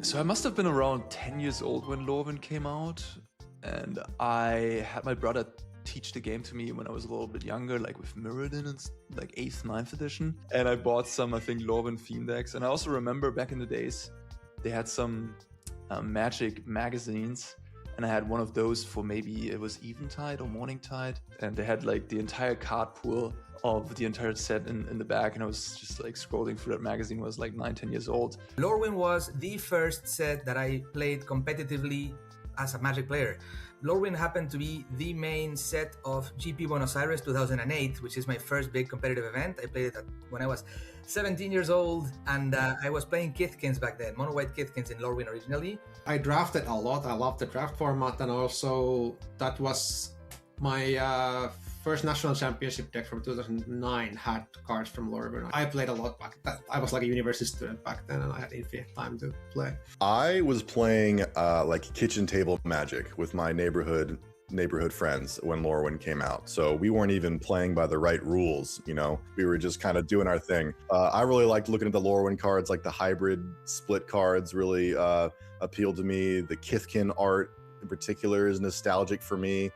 So I must have been around 10 years old when Lorwyn came out, and I had my brother teach the game to me when I was a little bit younger, like with Mirrodin and like 8th, 9th edition. And I bought some, I think, Lorwyn theme decks. And I also remember back in the days, they had some Magic magazines, and I had one of those for maybe it was Eventide or Morningtide, and they had like the entire card pool of the entire set in the back, and I was just like scrolling through that magazine. I was like 9-10 years old.
Lorwyn was the first set that I played competitively as a Magic player. Lorwyn happened to be the main set of GP Buenos Aires 2008, which is my first big competitive event. I played it when I was 17 years old, and I was playing Kithkins back then, mono white Kithkins in Lorwyn originally.
I drafted a lot. I love the draft format, and also that was my first national championship deck from 2009 had cards from Lorwyn. I played a lot back then. I was like a university student back then, and I had infinite time to play.
I was playing like kitchen table Magic with my neighborhood friends when Lorwyn came out. So we weren't even playing by the right rules, you know? We were just kind of doing our thing. I really liked looking at the Lorwyn cards, like the hybrid split cards really appealed to me. The Kithkin art in particular is nostalgic for me.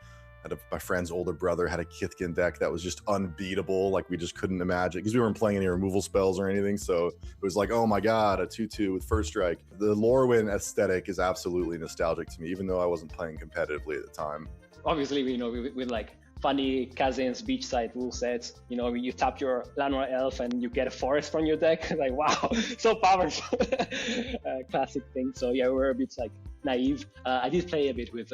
My friend's older brother had a Kithkin deck that was just unbeatable. Like we just couldn't imagine because we weren't playing any removal spells or anything. So it was like, oh my God, a 2/2 with first strike. The Lorwyn aesthetic is absolutely nostalgic to me, even though I wasn't playing competitively at the time.
Obviously, you know, with like funny Kazan's beachside rule sets, you know, you tap your Llanowar Elf and you get a forest from your deck. Like, wow, so powerful. Classic thing. So yeah, we're a bit like naive. I did play a bit with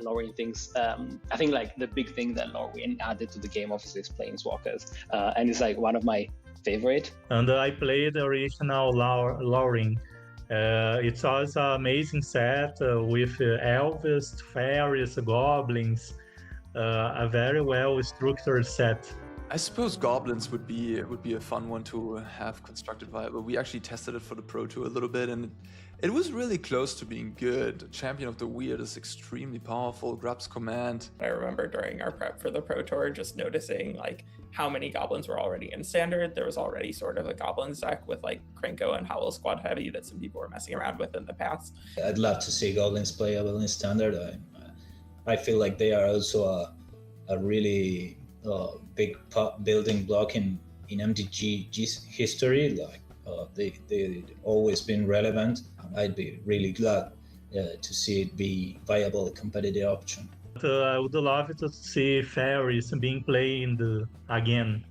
Lorwyn things. I think like the big thing that Lorwyn added to the game obviously is Planeswalkers, and it's like one of my favorite.
And I played the original Lorwyn. It's also an amazing set with elves, fairies, goblins. A very well structured set.
I suppose goblins would be a fun one to have constructed viable. We actually tested it for the Pro Tour a little bit, and it was really close to being good. Champion of the Weird is extremely powerful, grabs command.
I remember during our prep for the Pro Tour just noticing like how many goblins were already in standard. There was already sort of a goblins deck with like Krenko and Howl Squad Heavy that some people were messing around with in the past.
I'd love to see goblins playable in standard. I feel like they are also a really big building block in MTG's history. Like they've always been relevant. I'd be really glad to see it be viable, competitive option.
I would love to see fairies being played again.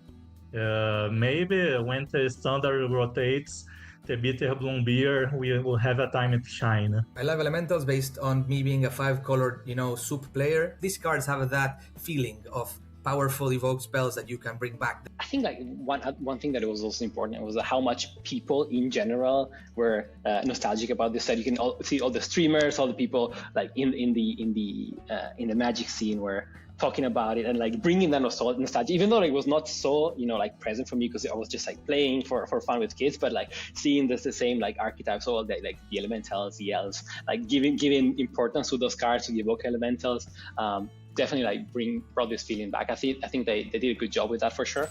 Maybe when the standard rotates, the bitter Bloombeer will have a time to shine.
I love elementals based on me being a 5-color, soup player. These cards have that feeling of powerful evoke spells that you can bring back.
I think like one thing that was also important was how much people in general were nostalgic about this set. You can see all the streamers, all the people like in the Magic scene were talking about it and like bringing that nostalgia, even though it was not so like present for me because I was just like playing for fun with kids, but like seeing the same like archetypes, all the like the elementals, the elves, like giving importance to those cards, to the evoke elementals. Definitely like brought this feeling back. I think they did a good job with that for sure.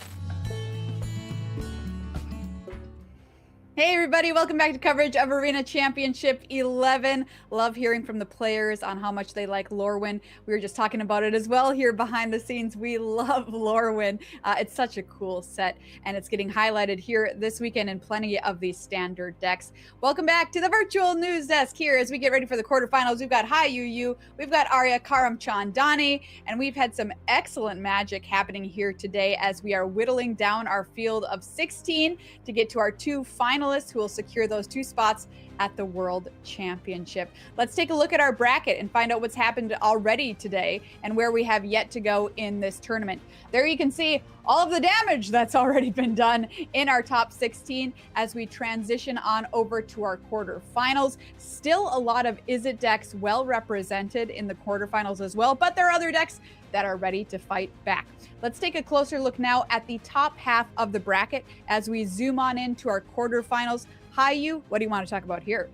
Hey everybody, welcome back to coverage of Arena Championship 11. Love hearing from the players on how much they like Lorwyn. We were just talking about it as well here behind the scenes. We love Lorwyn. It's such a cool set, and it's getting highlighted here this weekend in plenty of these standard decks. Welcome back to the virtual news desk here as we get ready for the quarterfinals. We've got Hi Yu, we've got Arya, Karam, Chandani, and we've had some excellent magic happening here today as we are whittling down our field of 16 to get to our 2 finals who will secure those 2 spots at the World Championship. Let's take a look at our bracket and find out what's happened already today and where we have yet to go in this tournament. There you can see all of the damage that's already been done in our top 16 as we transition on over to our quarterfinals. Still a lot of Izzet decks well represented in the quarterfinals as well, but there are other decks that are ready to fight back. Let's take a closer look now at the top half of the bracket as we zoom on into our quarterfinals. Hi, Yu, what do you want to talk about here?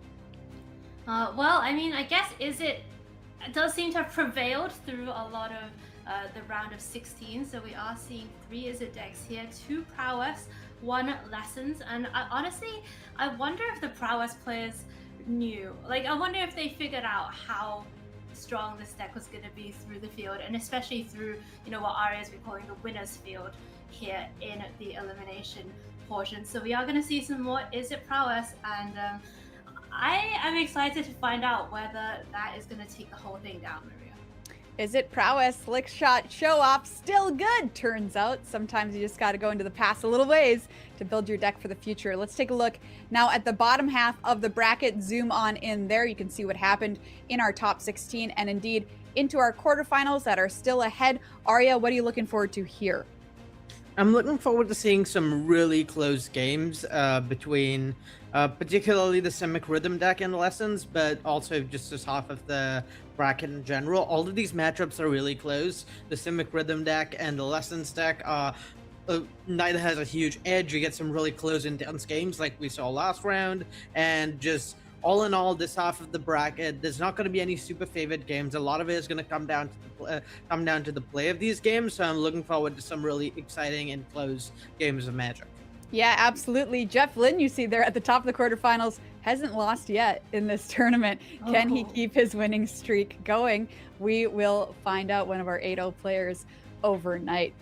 Well, I mean, I guess Izzet does seem to have prevailed through a lot of the round of 16. So we are seeing 3 Izzet decks here, 2 Prowess, 1 Lessons. And honestly, I wonder if the Prowess players knew. Like, I wonder if they figured out how strong this deck was going to be through the field, and especially through what Arya's been calling the winner's field here in the elimination portion. So we are going to see some more Izzet Prowess, and I am excited to find out whether that is going to take the whole thing down, Maria.
Izzet Prowess, slick shot, show off, still good, turns out. Sometimes you just got to go into the past a little ways to build your deck for the future. Let's take a look now at the bottom half of the bracket. Zoom on in there. You can see what happened in our top 16 and indeed into our quarterfinals that are still ahead. Arya, what are you looking forward to here?
I'm looking forward to seeing some really close games between particularly the Simic Rhythm deck and Lessons, but also just as half of the bracket in general. All of these matchups are really close. The Simic Rhythm deck and the Lessons deck neither has a huge edge. You get some really close, intense games like we saw last round, and just all in all, this half of the bracket, there's not going to be any super favored games. A lot of it is going to come down to the play of these games. So I'm looking forward to some really exciting and close games of Magic.
Yeah, absolutely. Jeff Lynn, you see there at the top of the quarterfinals, hasn't lost yet in this tournament. Can he keep his winning streak going? We will find out. One of our 8-0 players overnight.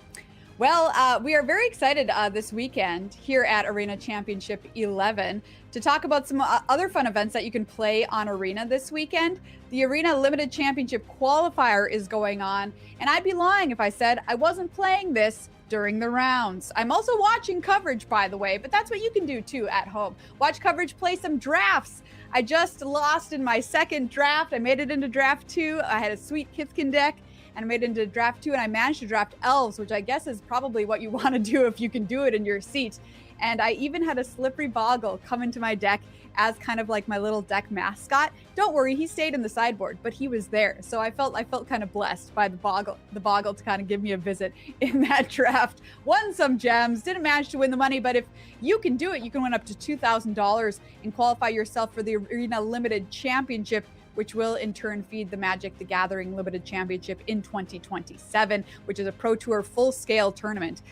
Well, we are very excited this weekend here at Arena Championship 11 to talk about some other fun events that you can play on Arena this weekend. The Arena Limited Championship Qualifier is going on, and I'd be lying if I said I wasn't playing this during the rounds. I'm also watching coverage, by the way, but that's what you can do too at home. Watch coverage, play some drafts. I just lost in my second draft. I made it into draft 2. I had a sweet Kithkin deck, and I made it into draft 2, and I managed to draft elves, which I guess is probably what you want to do if you can do it in your seat. And I even had a Slippery Boggle come into my deck as kind of like my little deck mascot. Don't worry, he stayed in the sideboard, but he was there. So I felt kind of blessed by the Boggle to kind of give me a visit in that draft. Won some gems, didn't manage to win the money, but if you can do it, you can win up to $2,000 and qualify yourself for the Arena Limited Championship, which will in turn feed the Magic the Gathering Limited Championship in 2027, which is a Pro Tour full-scale tournament,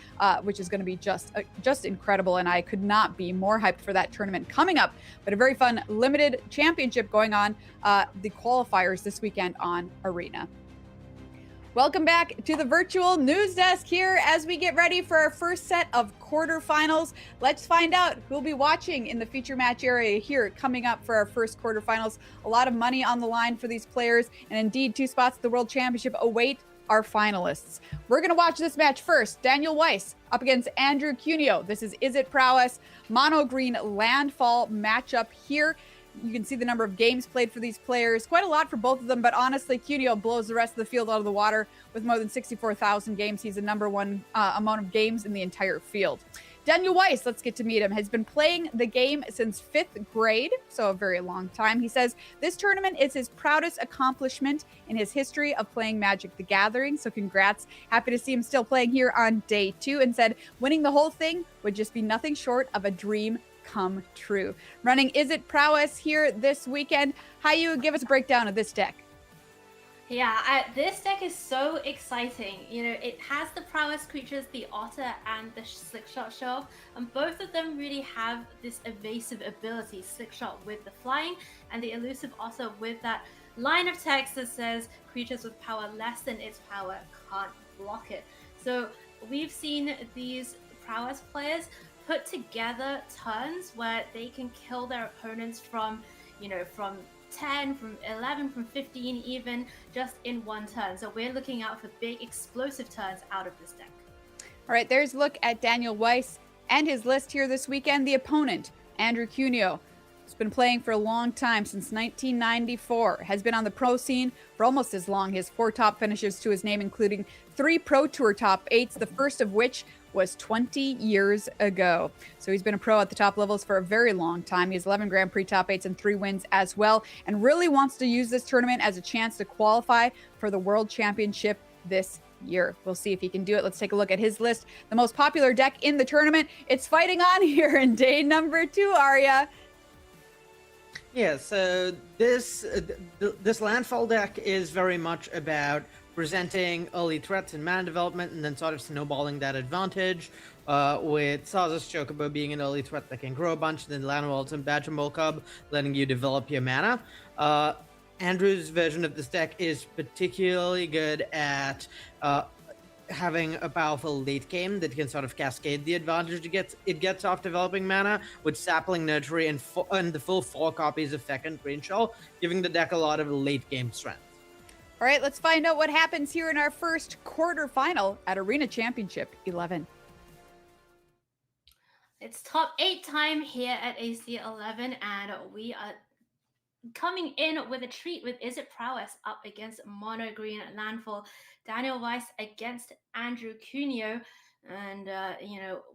which is going to be just incredible, and I could not be more hyped for that tournament coming up. But a very fun limited championship going on, the qualifiers this weekend on Arena. Welcome back to the virtual news desk here as we get ready for our first set of quarterfinals. Let's find out who'll be watching in the feature match area here coming up for our first quarterfinals. A lot of money on the line for these players, and indeed 2 spots at the World Championship await our finalists. We're going to watch this match first. Daniel Weiss up against Andrew Cuneo. This is It Prowess mono green landfall matchup here. You can see the number of games played for these players. Quite a lot for both of them, but honestly, Cuneo blows the rest of the field out of the water with more than 64,000 games. He's the number one amount of games in the entire field. Daniel Weiss, let's get to meet him, has been playing the game since 5th grade, so a very long time. He says this tournament is his proudest accomplishment in his history of playing Magic the Gathering, so congrats. Happy to see him still playing here on day 2, and said winning the whole thing would just be nothing short of a dream come true. Running It Prowess here this weekend. Hayu, give us a breakdown of this deck.
Yeah, this deck is so exciting. You know, it has the prowess creatures, the otter and the slickshot show off, and both of them really have this evasive ability. Slickshot with the flying and the elusive otter with that line of text that says creatures with power less than its power can't block it. So we've seen these prowess players put together turns where they can kill their opponents from 10, from 11, from 15 even, just in one turn. So we're looking out for big explosive turns out of this deck.
All right, there's a look at Daniel Weiss and his list here this weekend. The opponent, Andrew Cuneo, has been playing for a long time, since 1994, has been on the pro scene for almost as long. He has 4 top finishes to his name, including 3 Pro Tour top 8s, the first of which was 20 years ago. So he's been a pro at the top levels for a very long time. He has 11 Grand Prix top 8s and 3 wins as well, and really wants to use this tournament as a chance to qualify for the World Championship this year. We'll see if he can do it. Let's take a look at his list. The most popular deck in the tournament. It's fighting on here in day number 2, Arya.
Yeah, so this landfall deck is very much about presenting early threats in mana development and then sort of snowballing that advantage, with Saza's Chocobo being an early threat that can grow a bunch, and then Llanowells and Badgermole Cub letting you develop your mana. Andrew's version of this deck is particularly good at having a powerful late game that can sort of cascade the advantage it gets off developing mana with Sapling Nursery and the full 4 copies of Feck and Green Shell, giving the deck a lot of late game strength.
All right, let's find out what happens here in our first quarterfinal at Arena Championship 11.
It's top 8 time here at AC11, and we are coming in with a treat with It Prowess up against Mono Green Landfall. Daniel Weiss against Andrew Cuneo. And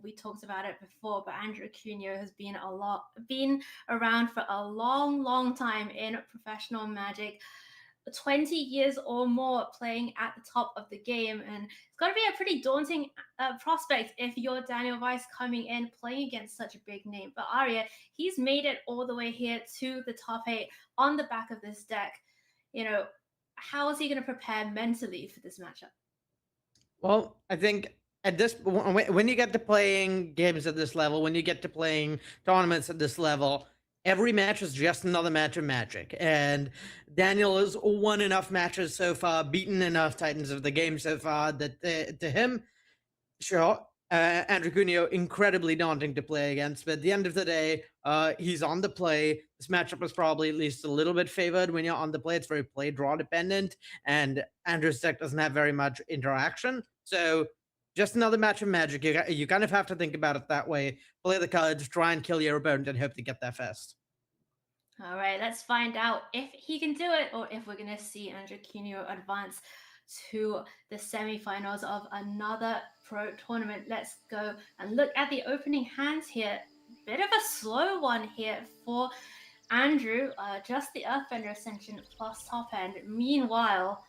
we talked about it before, but Andrew Cuneo has been around for a long time in professional Magic. 20 years or more playing at the top of the game, and it's got to be a pretty daunting prospect if you're Daniel Weiss coming in playing against such a big name. But Arya, he's made it all the way here to the top 8 on the back of this deck. How is he going to prepare mentally for this matchup?
Well, I think at this, when you get to playing games at this level, when you get to playing tournaments at this level, every match is just another match of Magic, and Daniel has won enough matches so far, beaten enough Titans of the game so far, that to him, sure, Andrew Cuneo, incredibly daunting to play against, but at the end of the day, he's on the play. This matchup is probably at least a little bit favored when you're on the play. It's very play-draw dependent, and Andrew's deck doesn't have very much interaction, so just another match of Magic. You kind of have to think about it that way. Play the cards, try and kill your opponent, and hope to get there first.
All right, let's find out if he can do it, or if we're going to see Andrew Cuneo advance to the semifinals of another Pro Tournament. Let's go and look at the opening hands here. Bit of a slow one here for Andrew, just the Earthbender Ascension plus top end. Meanwhile,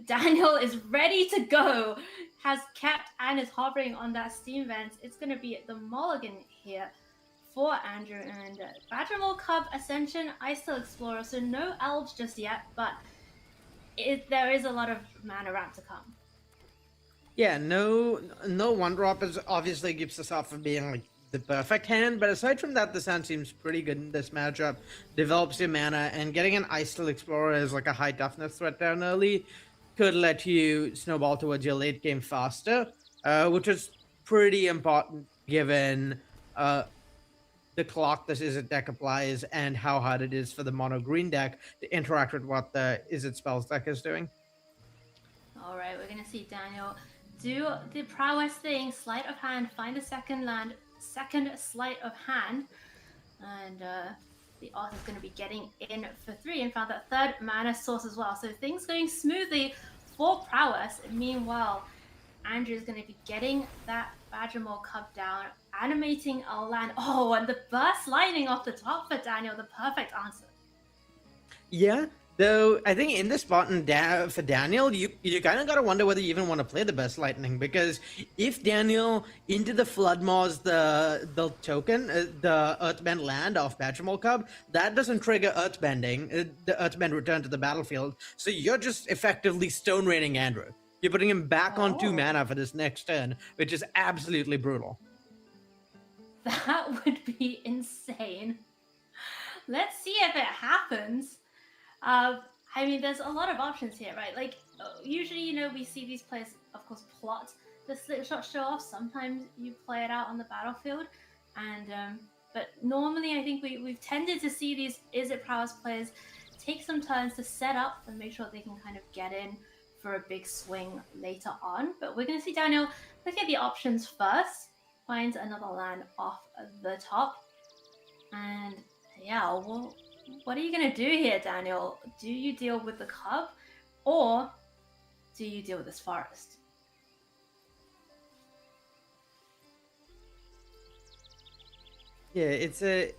Daniel is ready to go, has kept and is hovering on that steam vent. It's going to be the mulligan here for Andrew, and Badgermore Cub Ascension, Ice Explorer, so no elves just yet, but there is a lot of mana ramp to come.
Yeah, no one drop is obviously keeps us off of being like the perfect hand, but aside from that, the hand seems pretty good in this matchup. Develops your mana, and getting an Ice Explorer as like a high toughness threat down early could let you snowball towards your late game faster, which is pretty important given the clock this Izzet deck applies and how hard it is for the mono green deck to interact with what the Izzet spells deck is doing.
All right, we're going to see Daniel do the prowess thing, sleight of hand, find a second land, second sleight of hand, and the Oth is going to be getting in for 3 and found that third mana source as well. So things going smoothly for prowess. Meanwhile, Andrew is going to be getting that Badgermore Cub down, animating a land. Oh, and the burst lightning off the top for Daniel, the perfect answer.
Yeah, though I think in this spot for Daniel, you kind of got to wonder whether you even want to play the burst lightning, because if Daniel into the Floodmaws the token, the Earthbend land off Badgermore Cub, that doesn't trigger Earthbending, the Earthbend return to the battlefield. So you're just effectively stone raining Andrew. You're putting him back on 2 mana for this next turn, which is absolutely brutal.
That would be insane. Let's see if it happens. I mean, there's a lot of options here, right? Like, usually, you know, we see these players, of course, plot the slick shot show off. Sometimes you play it out on the battlefield. And, but normally, I think we've tended to see these Izzet Prowess players take some turns to set up and make sure they can kind of get in for a big swing later on. But we're going to see Daniel look at the options first, finds another land off the top. And yeah, well, what are you going to do here, Daniel? Do you deal with the Cub, or do you deal with this forest?
Yeah, it's a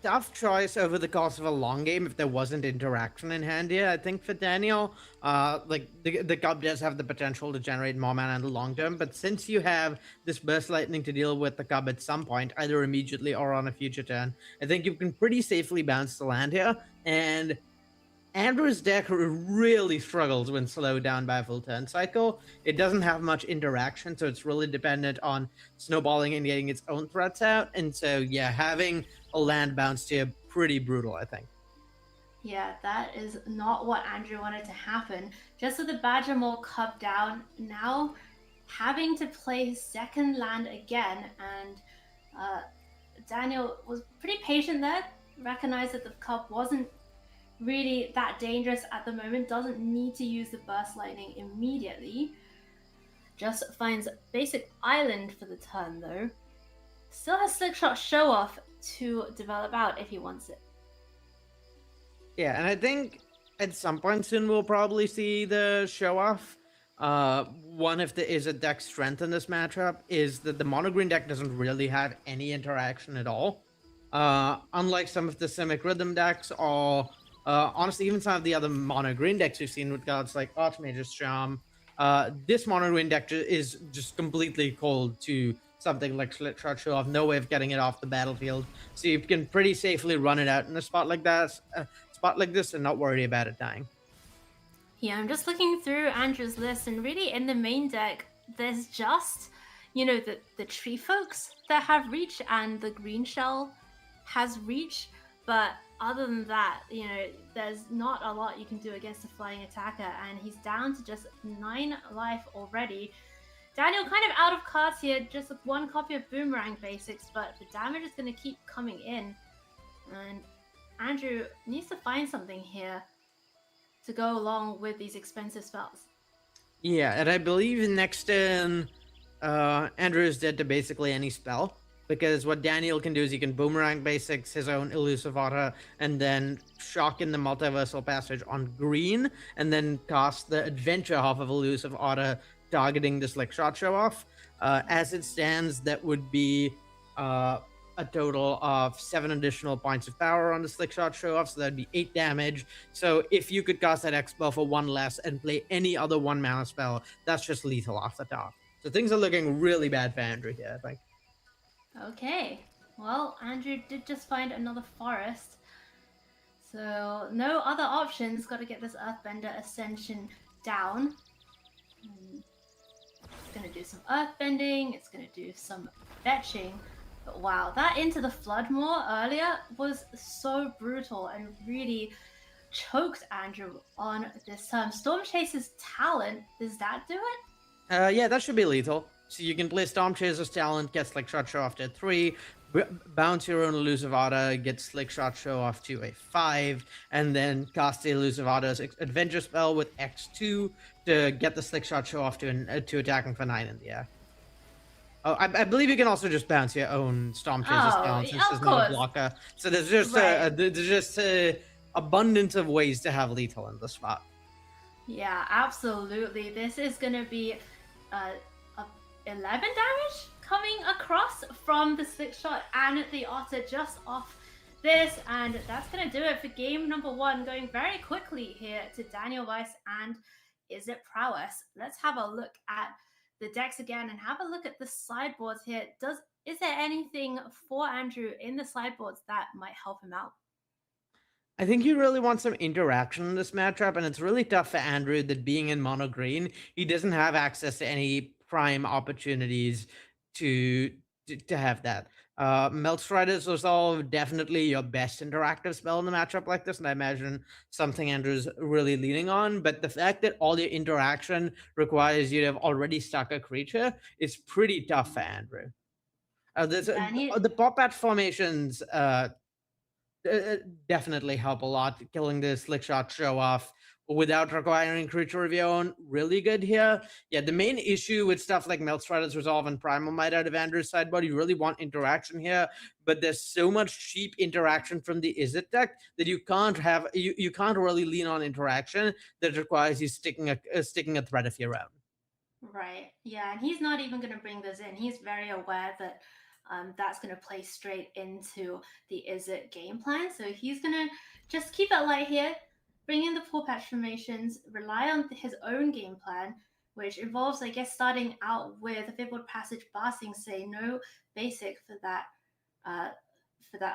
tough choice over the course of a long game if there wasn't interaction in hand here. I think for Daniel, like the Cub does have the potential to generate more mana in the long term, but since you have this burst lightning to deal with the Cub at some point, either immediately or on a future turn, I think you can pretty safely bounce the land here. And Andrew's deck really struggles when slowed down by a full turn cycle. It doesn't have much interaction, so it's really dependent on snowballing and getting its own threats out. And so, yeah, having a land bounced here, pretty brutal, I think.
Yeah, that is not what Andrew wanted to happen. Just with the Badgermore Cub down, now having to play his second land again, and Daniel was pretty patient there, recognized that the Cub wasn't really that dangerous at the moment, doesn't need to use the burst lightning immediately, just finds basic island for the turn though. Still has slick shot show off to develop out if he wants it.
Yeah, and I think at some point soon we'll probably see the show off. One of the Izzet deck's strength in this matchup is that the mono green deck doesn't really have any interaction at all. Unlike some of the Simic Rhythm decks, or honestly, even some of the other mono green decks we've seen with cards like Archmage's Charm, this mono green deck is just completely cold to something like Slick Shot Show Off. No way of getting it off the battlefield. So you can pretty safely run it out in a spot like this and not worry about it dying.
Yeah, I'm just looking through Andrew's list, and really in the main deck, there's just, you know, the tree folks that have reach and the green shell has reach, but other than that, you know, there's not a lot you can do against a flying attacker, and he's down to just 9 life already. Daniel kind of out of cards here, just with 1 copy of Boomerang Basics, but the damage is going to keep coming in, and Andrew needs to find something here to go along with these expensive spells.
Yeah, and I believe next turn, Andrew is dead to basically any spell. because what Daniel can do is he can boomerang basics his own elusive aura and then shock in the multiversal passage on green and then cast the adventure half of elusive aura targeting the slick shot show off. As it stands, that would be a total of 7 additional points of power on the slick shot show off, so that'd be 8 damage. So if you could cast that X spell for 1 less and play any other 1 mana spell, that's just lethal off the top. So things are looking really bad for Andrew here, I think.
Okay, well, Andrew did just find another forest. So no other options, got to get this Earthbender Ascension down. It's going to do some Earthbending, it's going to do some fetching. But wow, that Into the Floodmoor earlier was so brutal and really choked Andrew on this turn. Storm Chaser's Talent, does that do it?
Yeah, that should be lethal. So you can play Storm Chaser's Talent, get Slick Shot Show off to 3, bounce your own Elusive Aura, get Slick Shot Show off to a 5, and then cast the Elusive Aura's Adventure Spell with X2 to get the Slick Shot Show off to attacking for 9 in the air. Oh, I believe you can also just bounce your own Storm Chaser's Talent since there's not a blocker. So there's just a abundance of ways to have lethal in the spot.
Yeah, absolutely. This is going to be 11 damage coming across from the Slick Shot and the Otter just off this, and that's going to do it for game number 1, going very quickly here to Daniel Weiss and Is It Prowess. Let's have a look at the decks again and have a look at the sideboards here. Is there anything for Andrew in the sideboards that might help him out?
I think you really want some interaction in this matchup, and it's really tough for Andrew that being in mono green, he doesn't have access to any prime opportunities to have that. Meltstrider's Resolve, definitely your best interactive spell in a matchup like this, and I imagine something Andrew's really leaning on, but the fact that all your interaction requires you to have already stuck a creature is pretty tough for Andrew. The pop patch formations definitely help a lot. Killing the Slick Shot Show off without requiring creature of your own, really good here. Yeah, the main issue with stuff like Meltstrider's Resolve and Primal Might out of Andrew's sideboard, you really want interaction here, but there's so much cheap interaction from the Izzet deck that you can't have, you can't really lean on interaction that requires you sticking a threat of your own.
Right, yeah, and he's not even going to bring this in. He's very aware that that's going to play straight into the Izzet game plan. So he's going to just keep it light here, bring in the 4-patch formations, rely on his own game plan, which involves, I guess, starting out with a Fabled Passage, Basing, say no basic for that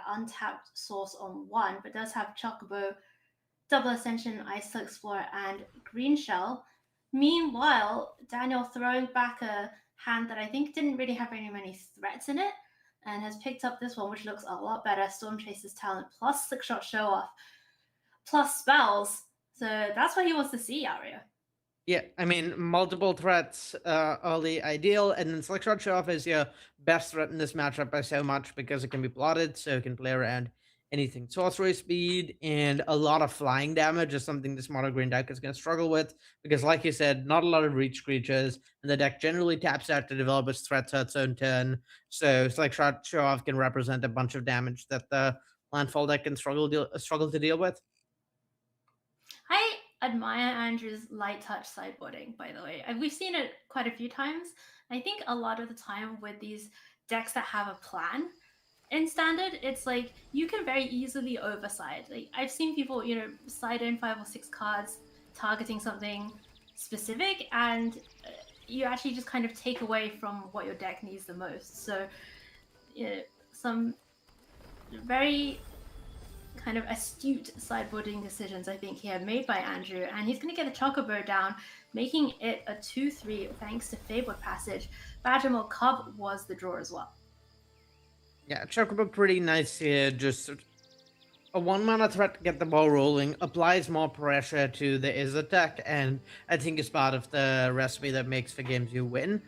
untapped source on 1, but does have Chocobo, Double Ascension, Ice Explorer, and Green Shell. Meanwhile, Daniel throwing back a hand that I think didn't really have very many threats in it, and has picked up this one, which looks a lot better. Storm Chaser's Talent, plus Slick Shot Show Off, plus spells. So that's what he wants to see, Aria.
Yeah, I mean, multiple threats are the ideal, and then Slick Shot Show Off is your best threat in this matchup by so much because it can be plotted, so it can play around anything sorcery speed, and a lot of flying damage is something this mono green deck is going to struggle with because, like you said, not a lot of reach creatures, and the deck generally taps out to develop its threats at its own turn. So Slick Shot Show Off can represent a bunch of damage that the landfall deck can struggle to deal with.
I admire Andrew's light touch sideboarding, by the way. We've seen it quite a few times. I think a lot of the time with these decks that have a plan in standard, it's like you can very easily overside. Like I've seen people, slide in 5 or 6 cards targeting something specific, and you actually just kind of take away from what your deck needs the most. So, some very kind of astute sideboarding decisions, I think, here made by Andrew, and he's going to get the Chocobo down, making it a 2/3 thanks to Fabled Passage. Badgermore Cub was the draw as well.
Yeah, Chocobo pretty nice here. Just a 1-mana threat to get the ball rolling, applies more pressure to the Izzet deck, and I think is part of the recipe that makes for games you win.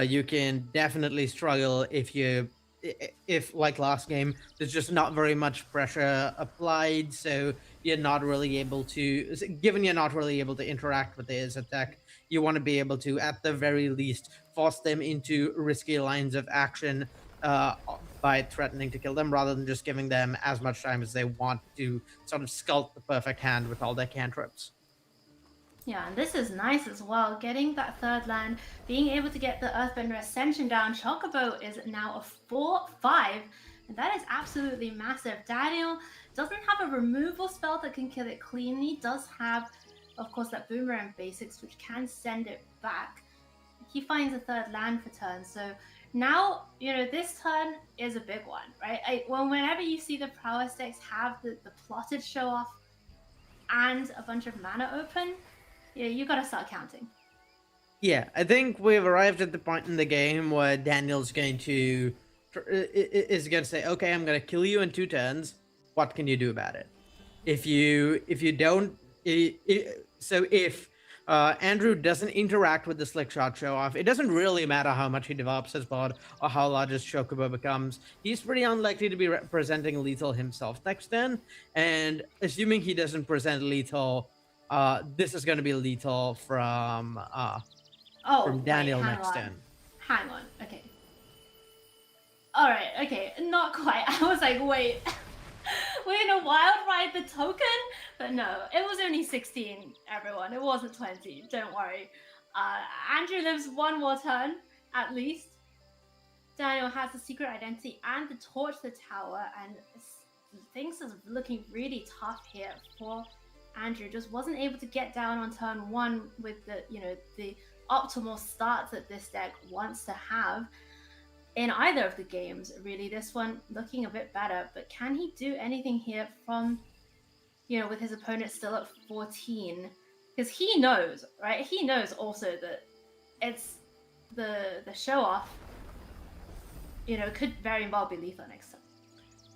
You can definitely struggle if like last game, there's just not very much pressure applied, so you're not really able to, given you're not really able to interact with the Izzet deck, you want to be able to, at the very least, force them into risky lines of action by threatening to kill them rather than just giving them as much time as they want to sort of sculpt the perfect hand with all their cantrips.
Yeah, and this is nice as well. Getting that third land, being able to get the Earthbender Ascension down. Chocobo is now a 4/5, and that is absolutely massive. Daniel doesn't have a removal spell that can kill it cleanly. Does have, of course, that Boomerang Basics, which can send it back. He finds a third land for turn, so now, this turn is a big one, right? Whenever you see the prowess decks have the plotted show off and a bunch of mana open, you gotta start counting.
Yeah, I think we've arrived at the point in the game where Daniel's going to say, okay, I'm going to kill you in 2 turns. What can you do about it? If you don't, if Andrew doesn't interact with the slick shot show off, it doesn't really matter how much he develops his board or how large his Chocobo becomes. He's pretty unlikely to be presenting lethal himself next turn. And assuming he doesn't present lethal, this is going to be lethal from Daniel next turn.
Hang on. Okay. All right. Okay. Not quite. I was like, wait. We're gonna wild ride the token, but no, it was only 16. Everyone, it wasn't 20. Don't worry. Andrew lives 1 more turn at least. Daniel has the secret identity and the torch the tower, and things are looking really tough here for Andrew. Just wasn't able to get down on turn 1 with the optimal start that this deck wants to have in either of the games. Really, this one looking a bit better, but can he do anything here from, with his opponent still at 14? Because he knows, right? He knows also that it's the show off, could very well be lethal next time.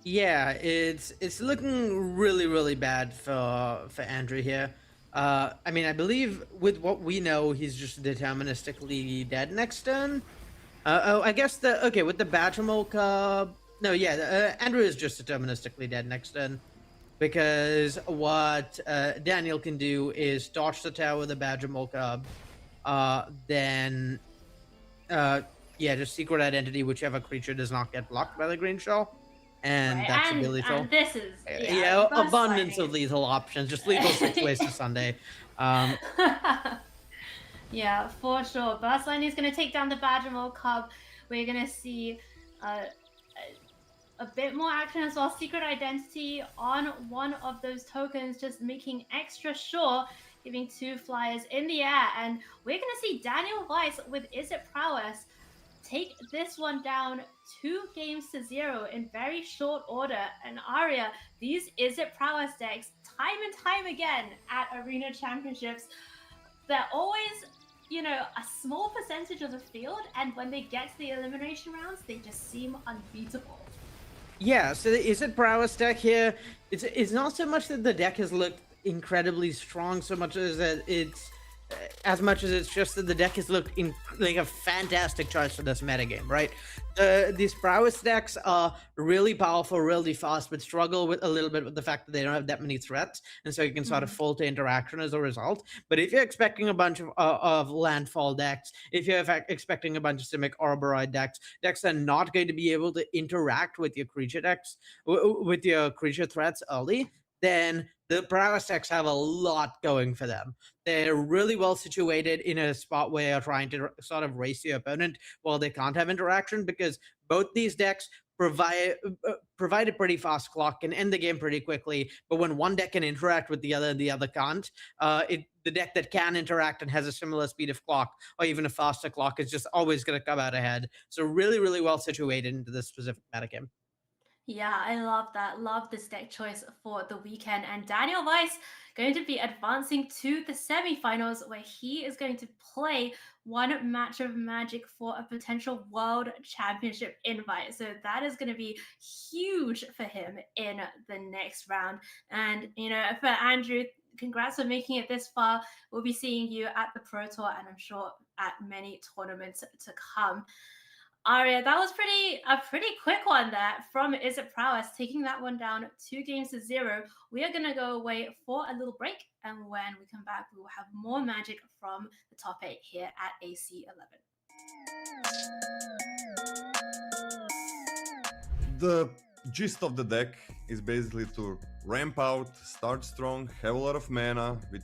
Yeah, it's looking really, really bad for Andrew here. I mean, I believe with what we know, he's just deterministically dead next turn. I guess with the Badgermole Cub. No, yeah, Andrew is just deterministically dead next turn because what Daniel can do is dodge the tower with the Badgermole Cub, then just secret identity whichever creature does not get blocked by the green shell. And
right.
That's
and,
lethal.
And this is
abundance of lethal options. Just lethal 6 ways to Sunday.
Yeah, for sure. Burst Lightning is going to take down the Badgermole Cub. We're going to see a bit more action as well. Secret identity on one of those tokens, just making extra sure, giving 2 flyers in the air. And we're going to see Daniel Weiss with Is It Prowess take this one down 2-0 in very short order. And Aria, these Is It Prowess decks, time and time again at Arena Championships, they're always, a small percentage of the field, and when they get to the elimination rounds, they just seem unbeatable.
Yeah, so the Is It Prowess deck here, it's not so much that the deck has looked incredibly strong, so much as that it's just that the deck has looked like a fantastic choice for this metagame, right? These prowess decks are really powerful, really fast, but struggle with a little bit with the fact that they don't have that many threats, and so you can sort of fall to interaction as a result. But if you're expecting a bunch of landfall decks, if you're expecting a bunch of Simic Orboroid decks that are not going to be able to interact with your creature decks, with your creature threats early, then the prowess decks have a lot going for them. They're really well situated in a spot where you're trying to sort of race your opponent while they can't have interaction, because both these decks provide a pretty fast clock, can end the game pretty quickly. But when one deck can interact with the other and the other can't, the deck that can interact and has a similar speed of clock or even a faster clock is just always going to come out ahead. So really, really well situated into this specific metagame.
Yeah, I love that. Love this deck choice for the weekend. And Daniel Weiss going to be advancing to the semifinals, where he is going to play one match of Magic for a potential World Championship invite. So that is going to be huge for him in the next round. And, for Andrew, congrats on making it this far. We'll be seeing you at the Pro Tour, and I'm sure at many tournaments to come. Aria, that was a pretty quick one there from Is It Prowess, taking that one down 2-0. We are going to go away for a little break, and when we come back, we will have more Magic from the top 8 here at AC11.
The gist of the deck is basically to ramp out, start strong, have a lot of mana with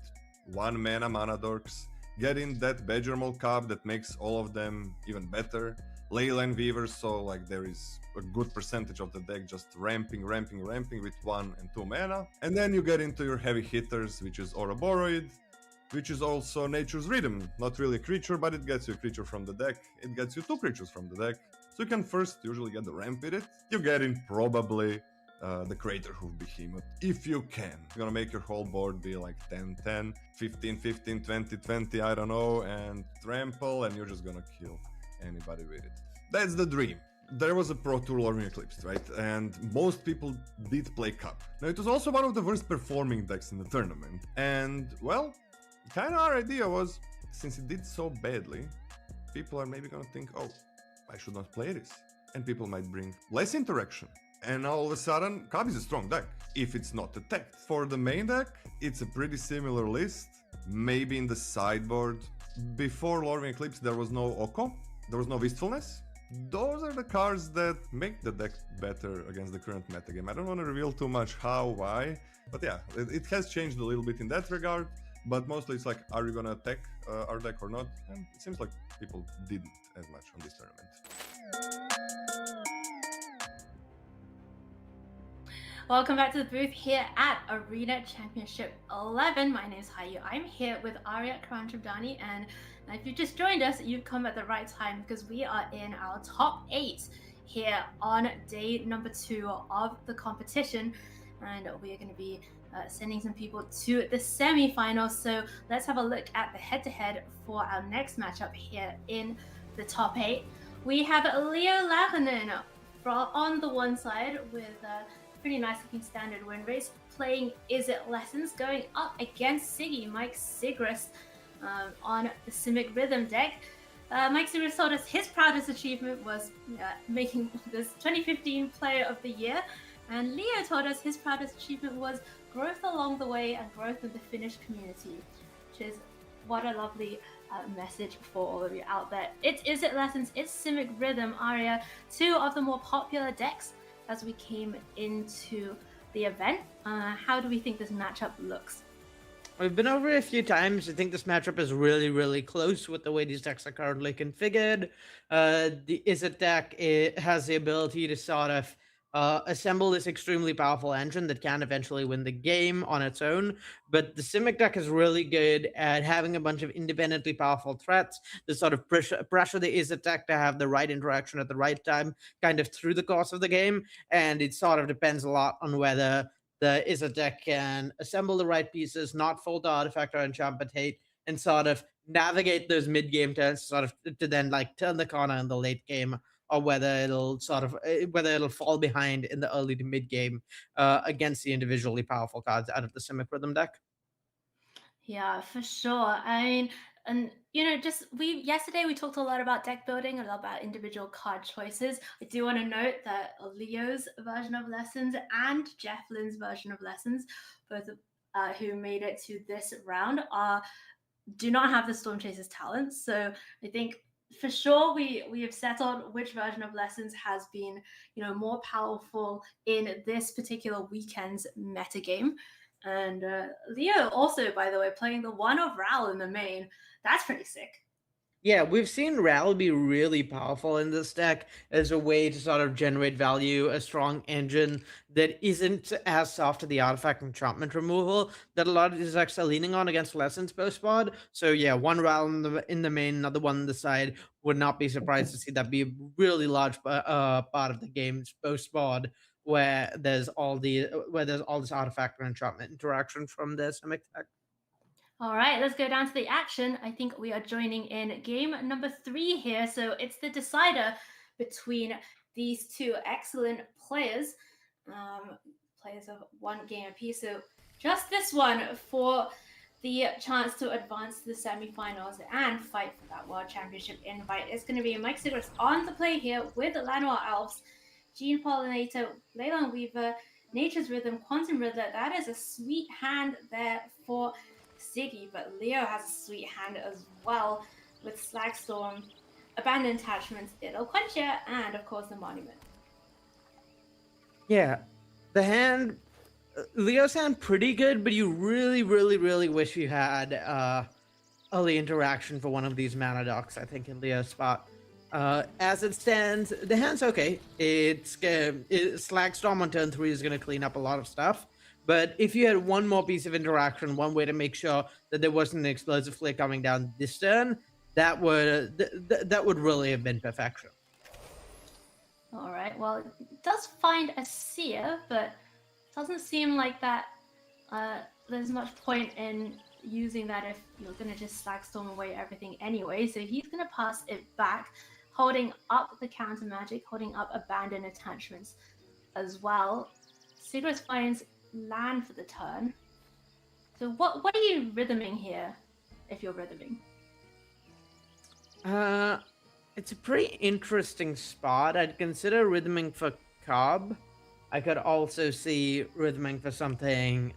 1 mana dorks, get in that Badger Cub that makes all of them even better, Leyline Weavers, so like there is a good percentage of the deck just ramping with 1 and 2 mana, and then you get into your heavy hitters, which is Ouroboros, which is also Nature's Rhythm, not really a creature, but it gets you a creature from the deck, it gets you 2 creatures from the deck, so you can first usually get the ramp with it, you get in probably the Crater Hoof Behemoth, if you can. You're gonna make your whole board be like 10-10, 15-15, 20-20, I don't know, and trample, and you're just gonna kill anybody with it. That's the dream. There was a Pro Tour Lorwyn Eclipse, right? And most people did play Cup. Now, it was also one of the worst performing decks in the tournament. And, well, kind of our idea was, since it did so badly, people are maybe gonna think, oh, I should not play this. And people might bring less interaction. And all of a sudden, Cup is a strong deck, if it's not attacked. For the main deck, it's a pretty similar list. Maybe in the sideboard. Before Lorwyn Eclipse, there was no Oko, there was no Wistfulness. Those are the cards that make the deck better against the current metagame. I don't want to reveal too much how, why, but yeah, it has changed a little bit in that regard. But mostly it's like, are you gonna attack our deck or not? And it seems like people didn't as much on this tournament.
Welcome back to the booth here at Arena Championship 11. My name is Hayu. I'm here with Arya Karantrabdani, and if you just joined us, you've come at the right time because we are in our top 8 here on day number 2 of the competition, and we are going to be sending some people to the semi-finals. So let's have a look at the head-to-head for our next matchup here in the top 8. We have Leo Lahonen on the one side with pretty nice looking standard win rates, playing Is It Lessons, going up against Siggy, Mike Sigrist, on the Simic Rhythm deck. Mike Sigrist told us his proudest achievement was making this 2015 Player of the Year, and Leo told us his proudest achievement was growth along the way and growth in the Finnish community, which is what a lovely message for all of you out there. It's Is It Lessons, it's Simic Rhythm, Arya, 2 of the more popular decks as we came into the event. How do we think this matchup looks?
We've been over it a few times. I think this matchup is really, really close with the way these decks are currently configured. The Is It deck, it has the ability to sort of assemble this extremely powerful engine that can eventually win the game on its own. But the Simic deck is really good at having a bunch of independently powerful threats that sort of pressure the Is It deck to have the right interaction at the right time, kind of through the course of the game. And it sort of depends a lot on whether the Is It deck can assemble the right pieces, not fall to Artifact or Enchantment Hate, and sort of navigate those mid-game turns, sort of to then like turn the corner in the late game, or whether it'll fall behind in the early to mid game against the individually powerful cards out of the Simic Rhythm deck.
Yeah, for sure. I mean, and yesterday we talked a lot about deck building, a lot about individual card choices. I do want to note that Leo's version of Lessons and Jeff Lynn's version of Lessons, both of who made it to this round, do not have the Storm Chasers talent. So I think for sure we have settled which version of Lessons has been more powerful in this particular weekend's metagame. And Leo also, by the way, playing the one of Ral in the main. That's pretty sick.
Yeah, we've seen Ral be really powerful in this deck as a way to sort of generate value, a strong engine that isn't as soft to the artifact enchantment removal that a lot of these decks are leaning on against Lessons post-mod. So yeah, one Ral in the main, another one on the side. Would not be surprised to see that be a really large part of the game's post-mod, where there's all this artifact and enchantment interaction from the Simic deck.
All right, let's go down to the action. I think we are joining in game number 3 here. So it's the decider between these two excellent players, players of one game apiece. So just this one for the chance to advance to the semifinals and fight for that World Championship invite. It's going to be Mike Sigrist on the play here with Llanowar Elves, Gene Pollinator, Leyline Weaver, Nature's Rhythm, Quantum Riddler. That is a sweet hand there for Siggy, but Leo has a sweet hand as well with Slagstorm, Abandoned Attachments, It'll Quench It, and of course the Monument.
Yeah, the hand, Leo's hand pretty good, but you really, really, really wish you had early interaction for one of these mana docks, I think, in Leo's spot. As it stands, the hand's okay. Slagstorm on turn 3 is going to clean up a lot of stuff. But if you had one more piece of interaction, one way to make sure that there wasn't an explosive flare coming down this turn, that would that would really have been perfection.
All right. Well, it does find a seer, but doesn't seem like that. There's much point in using that if you're gonna just Slagstorm away everything anyway. So he's gonna pass it back, holding up the counter magic, holding up abandoned attachments as well. Sigris finds land for the turn. So what are you rhythming here, if you're rhythming?
It's a pretty interesting spot. I'd consider rhythming for Cobb. I could also see rhythming for something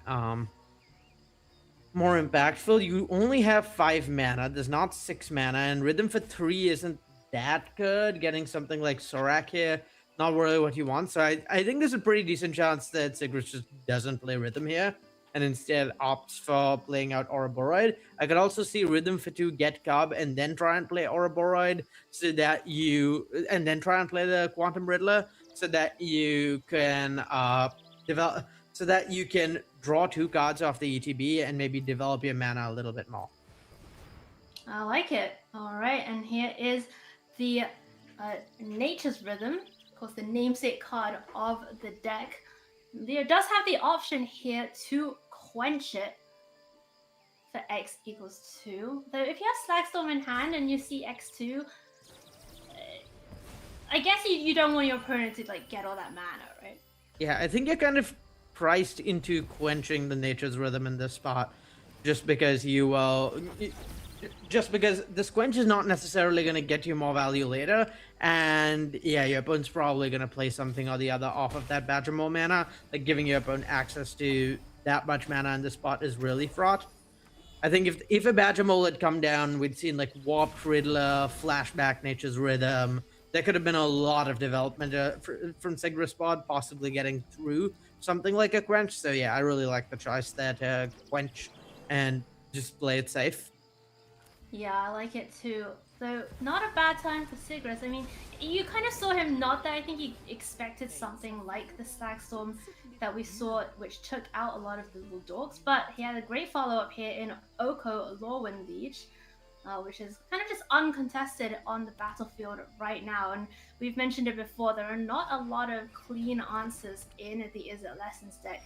more impactful. You only have 5 mana. There's not 6 mana, and rhythm for 3 isn't that good. Getting something like Sorak here, not really what you want. So I think there's a pretty decent chance that Sigris just doesn't play rhythm here and instead opts for playing out Ouroboros. I could also see rhythm for 2, get Cobb, and then try and play Ouroboros so that and then try and play the Quantum Riddler so that you can develop, so that you can draw 2 cards off the ETB and maybe develop your mana a little bit more.
I like it. All right, and here is the Nature's Rhythm, of course, the namesake card of the deck. Leo does have the option here to quench it for X equals 2. Though if you have Slagstorm in hand and you see X2, I guess you don't want your opponent to like get all that mana, right?
Yeah, I think you're kind of priced into quenching the Nature's Rhythm in this spot, just because just because this quench is not necessarily going to get you more value later, and yeah, your opponent's probably going to play something or the other off of that Badger Mole mana. Like giving your opponent access to that much mana in this spot is really fraught. I think if a Badger Mole had come down, we'd seen like Warped Riddler, Flashback Nature's Rhythm. There could have been a lot of development from Sigris spot, possibly getting through something like a quench. So yeah, I really like the choice there to quench and just play it safe.
Yeah, I like it too. So not a bad time for Sigris. I mean, you kind of saw him not that. I think he expected something like the Slagstorm that we saw, which took out a lot of the little dogs. But he had a great follow-up here in Oko Lorwyn Liege, which is kind of just uncontested on the battlefield right now. And we've mentioned it before, there are not a lot of clean answers in the Is It Lessons deck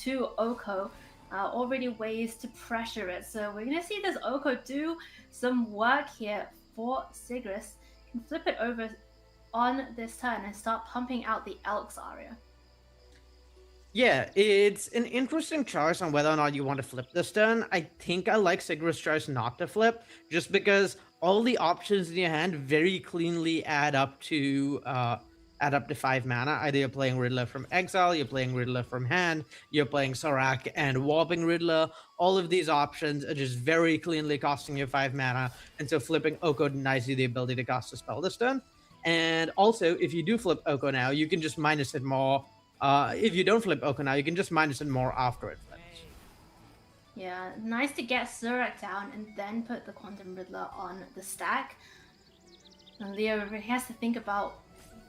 to Oko. Already ways to pressure it. So we're going to see this Oko do some work here for Sigris. Can flip it over on this turn and start pumping out the Elks Aria.
Yeah, it's an interesting choice on whether or not you want to flip this turn. I think I like Sigris' choice not to flip, just because all the options in your hand very cleanly add up to 5 mana. Either you're playing Riddler from Exile, you're playing Riddler from hand, you're playing Sorak and Warping Riddler. All of these options are just very cleanly costing you 5 mana, and so flipping Oko denies you the ability to cast a spell this turn. And also, if you do flip Oko now, you can just minus it more. If you don't flip Oko now, you can just minus it more after it flips.
Yeah, nice to get Surak down and then put the Quantum Riddler on the stack. And Leo really has to think about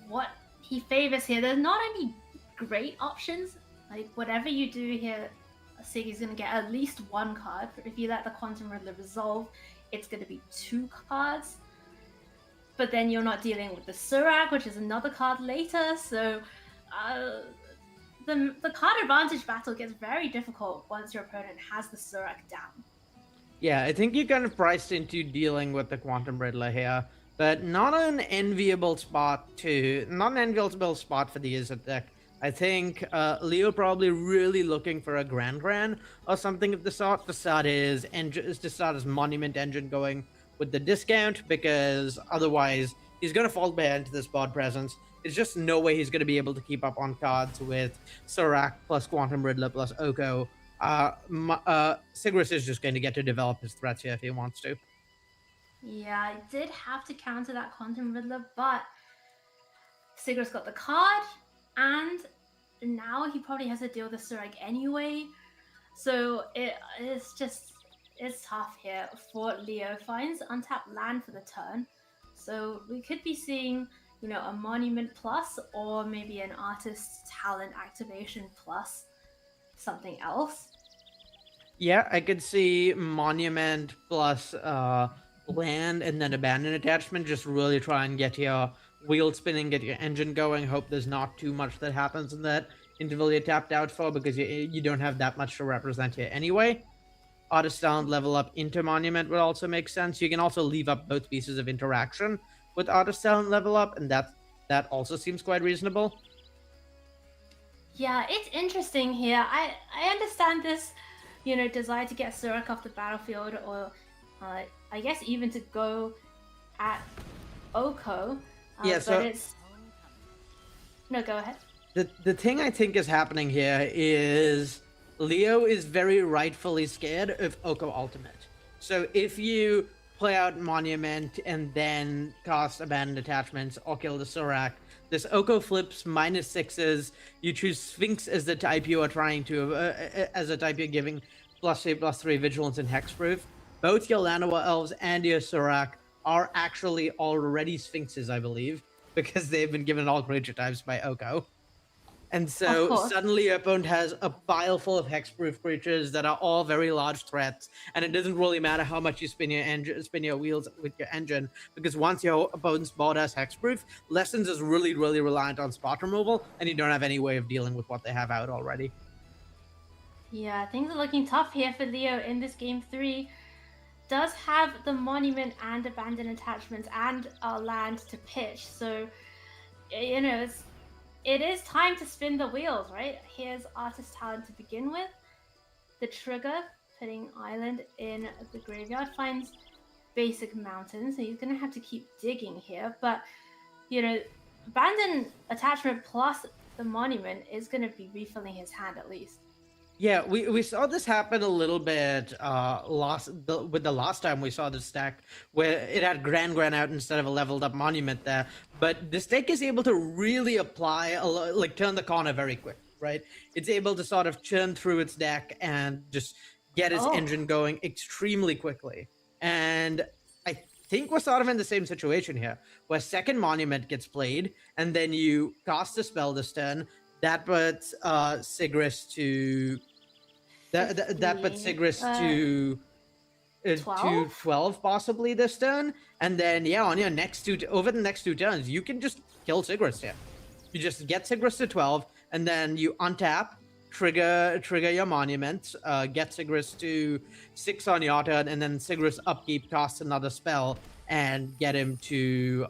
what he favors here. There's not any great options. Like, whatever you do here, Siggy's going to get at least 1 card. If you let the Quantum Riddler resolve, it's going to be 2 cards. But then you're not dealing with the Surak, which is another card later. So the card advantage battle gets very difficult once your opponent has the Surak down.
Yeah, I think you're kind of priced into dealing with the Quantum Riddler here, but not an enviable spot for the Izzet deck. I think Leo probably really looking for a Grand or something of the sort to start his Monument Engine going with the discount, because otherwise he's going to fall behind to this board presence. There's just no way he's going to be able to keep up on cards with Sorak plus Quantum Riddler plus Oko. Sigris is just going to get to develop his threats here if he wants to.
Yeah, I did have to counter that Quantum Riddler, but Sigris got the card, and now he probably has to deal with the Surak anyway. So it's tough here for Leo. Finds untapped land for the turn. So we could be seeing, a Monument plus, or maybe an Artist Talent activation plus something else.
Yeah, I could see Monument plus land and then Abandon Attachment, just really try and get your wheel spinning, get your engine going. Hope there's not too much that happens in that interval you're tapped out for, because you don't have that much to represent here anyway. Artist Talent level up into Monument would also make sense. You can also leave up both pieces of interaction with Artist Talent level up, and that also seems quite reasonable.
Yeah, it's interesting here. I understand this, desire to get Surak off the battlefield, or I guess even to go at Oko.
Yeah, so
but it's... No, go ahead.
The thing I think is happening here is Leo is very rightfully scared of Oko Ultimate. So if you play out Monument and then cast Abandoned Attachments or kill the Surak, this Oko flips -6s. You choose Sphinx as the type you are trying to, as a type you're giving +3/+3 Vigilance and Hexproof. Both your Llanowar Elves and your Surak are actually already Sphinxes, I believe, because they've been given all creature types by Oko. And so suddenly your opponent has a pile full of hexproof creatures that are all very large threats, and it doesn't really matter how much you spin your wheels with your engine, because once your opponent's board has hexproof, Lessons is really, really reliant on spot removal, and you don't have any way of dealing with what they have out already.
Yeah, things are looking tough here for Leo in this game 3. Does have the Monument and Abandoned Attachments and land to pitch, so it is time to spin the wheels, right? Here's Artist Talent to begin with. The trigger, putting Island in the graveyard, finds basic mountain, so he's going to have to keep digging here. But, Abandoned Attachment plus the Monument is going to be refilling his hand at least.
Yeah, we saw this happen a little bit with the last time we saw this deck, where it had Gran out instead of a leveled up Monument there. But this deck is able to really apply, turn the corner very quick, right? It's able to sort of churn through its deck and just get its engine going extremely quickly. And I think we're sort of in the same situation here, where second Monument gets played, and then you cast a spell this turn. That puts Sigris to to 12 possibly this turn, and then on your over the next 2 turns you can just kill Sigris here. You just get Sigris to 12, and then you untap, trigger your Monument, get Sigris to 6 on your turn, and then Sigris upkeep, cast another spell, and get him to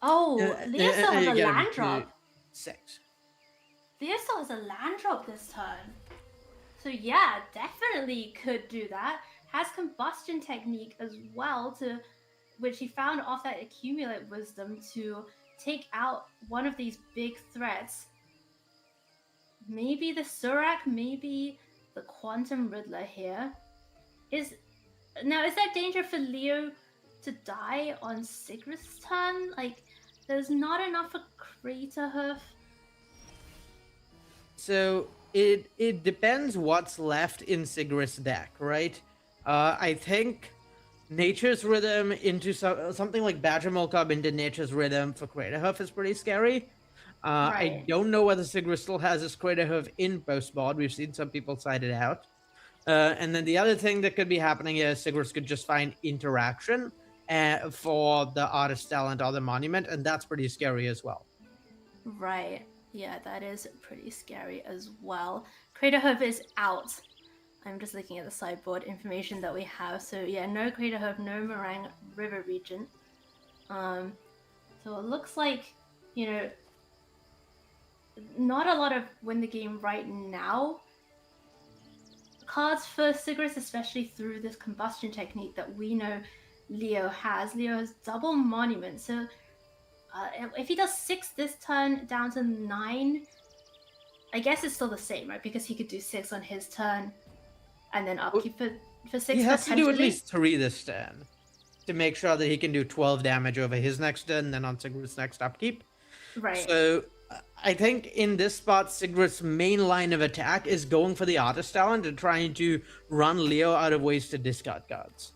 Leo still has a land drop.
6.
Leo still has a land drop this turn. So yeah, definitely could do that. Has Combustion Technique as well, which he found off that Accumulate Wisdom to take out one of these big threats. Maybe the Surak, maybe the Quantum Riddler here. Is there danger for Leo to die on Sigris' turn? There's not enough for Craterhoof.
So it depends what's left in Sigris' deck, right? I think Nature's Rhythm into something like Badgermole Cub into Nature's Rhythm for Craterhoof is pretty scary.
Right.
I don't know whether Sigris still has his Craterhoof in post-board. We've seen some people cite it out. And then the other thing that could be happening is Sigris could just find interaction for the Artist Talent or the Monument, and that's pretty scary as well.
Right. Yeah, that is pretty scary as well. Craterhoof is out. I'm just looking at the sideboard information that we have. So yeah, no Craterhoof, no Meringue River Regent. So it looks like, not a lot of win the game right now cards for Sigris, especially through this Combustion Technique that we know Leo has. Leo has double Monument, so if he does 6 this turn down to 9, I guess it's still the same, right? Because he could do 6 on his turn and then upkeep for 6.
He has to do at least 3 this turn to make sure that he can do 12 damage over his next turn and then on Sigris' next upkeep.
Right.
So I think in this spot, Sigrid's main line of attack is going for the artist talent and trying to run Leo out of ways to discard cards.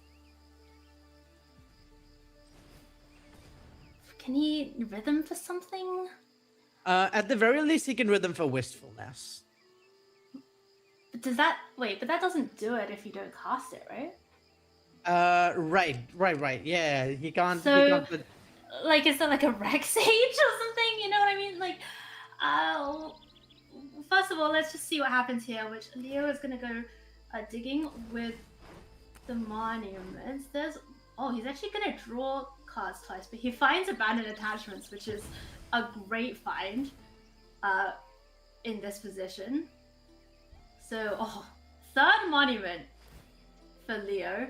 Can he rhythm for something?
At the very least, he can rhythm for Wistfulness.
But does that wait? But that doesn't do it if you don't cast it, right?
Right. Yeah, he can't.
So,
he can't,
like, is there like a Rex Sage or something? You know what I mean? Like, first of all, let's just see what happens here. Which Leo is gonna go digging with the monuments. He's actually gonna draw cards twice, but he finds abandoned attachments, which is a great find in this position. So, third monument for Leo.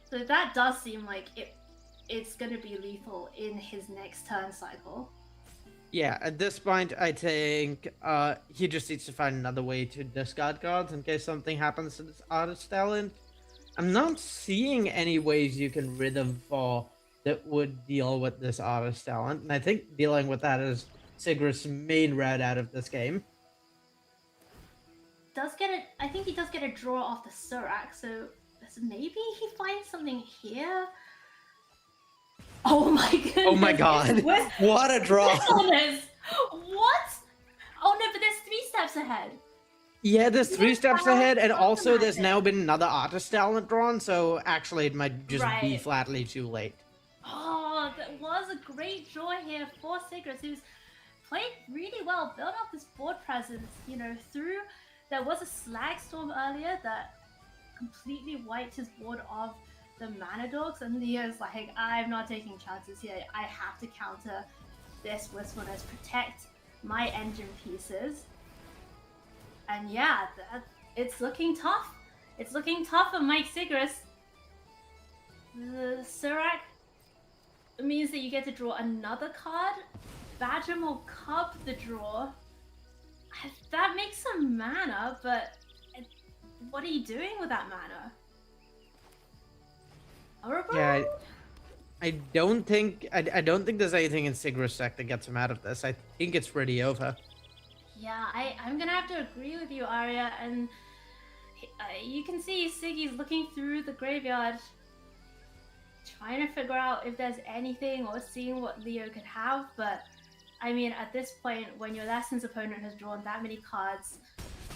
So that does seem like it's going to be lethal in his next turn cycle.
Yeah, at this point, I think he just needs to find another way to discard cards in case something happens to this artist talent. I'm not seeing any ways you can rhythm for that would deal with this artist talent, and I think dealing with that is Sigrid's main route out of this game.
I think he does get a draw off the Surak, so maybe he finds something here. Oh my goodness!
Oh my god! What a draw!
What? Oh no, but there's 3 steps ahead.
Yeah, there's 3 steps ahead, and also there's now been another artist talent drawn, so actually it might just be flatly too late.
Oh, that was a great draw here for Sigrid, who's played really well, built up this board presence, through... There was a Slag Storm earlier that completely wiped his board of the Mana Dogs, and Leo's like, I'm not taking chances here. I have to counter this Wistfulness, protect my engine pieces. And yeah, it's looking tough. It's looking tough for Mike Sigris. The Surak means that you get to draw another card. Badgermole Cub the draw. That makes some mana, but what are you doing with that mana? Horrible?
Yeah, I don't think there's anything in Sigrid's deck that gets him out of this. I think it's pretty over.
Yeah, I'm gonna have to agree with you, Arya, and you can see Siggy's looking through the graveyard, trying to figure out if there's anything or seeing what Leo could have, but I mean, at this point, when your Lessons opponent has drawn that many cards,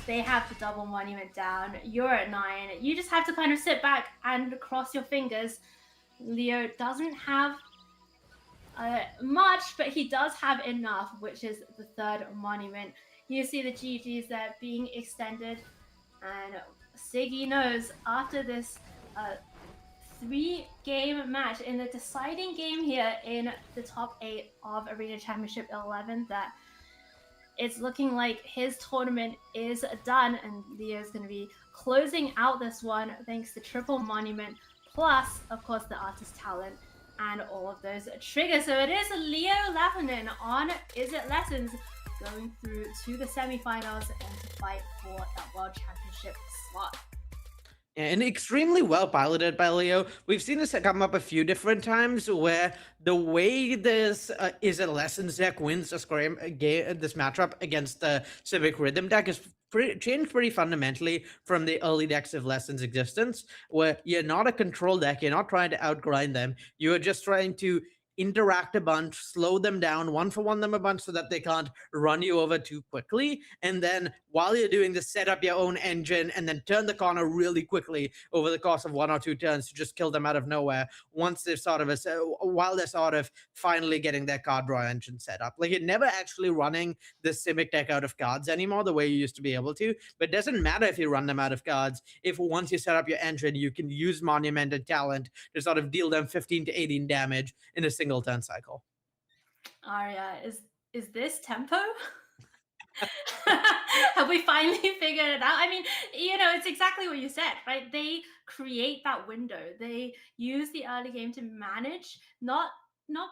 they have to double monument down. You're at 9. You just have to kind of sit back and cross your fingers. Leo doesn't have much, but he does have enough, which is the 3rd monument. You see the GGs there being extended, and Siggy knows after this 3-game match in the deciding game here in the top 8 of Arena Championship 11 that it's looking like his tournament is done, and Leo's going to be closing out this one thanks to triple monument plus of course the artist talent and all of those triggers. So it is Leo Lappinen on Is It Lessons going through to the semifinals and to fight for that world championship slot.
And extremely well piloted by Leo. We've seen this come up a few different times where the way this Is It Lessons deck wins this matchup against the Civic Rhythm deck is changed pretty fundamentally from the early decks of Lessons' existence, where you're not a control deck, you're not trying to outgrind them, you're just trying to interact a bunch, slow them down, one for one them a bunch so that they can't run you over too quickly. And then while you're doing this, set up your own engine and then turn the corner really quickly over the course of 1 or 2 turns to just kill them out of nowhere once they're while they're sort of finally getting their card draw engine set up. Like, you're never actually running the Simic deck out of cards anymore the way you used to be able to, but it doesn't matter if you run them out of cards if once you set up your engine, you can use Monument and Talent to sort of deal them 15 to 18 damage in a single turn cycle.
Arya, is this tempo? Have we finally figured it out? I mean, it's exactly what you said, right? They create that window. They use the early game to manage, not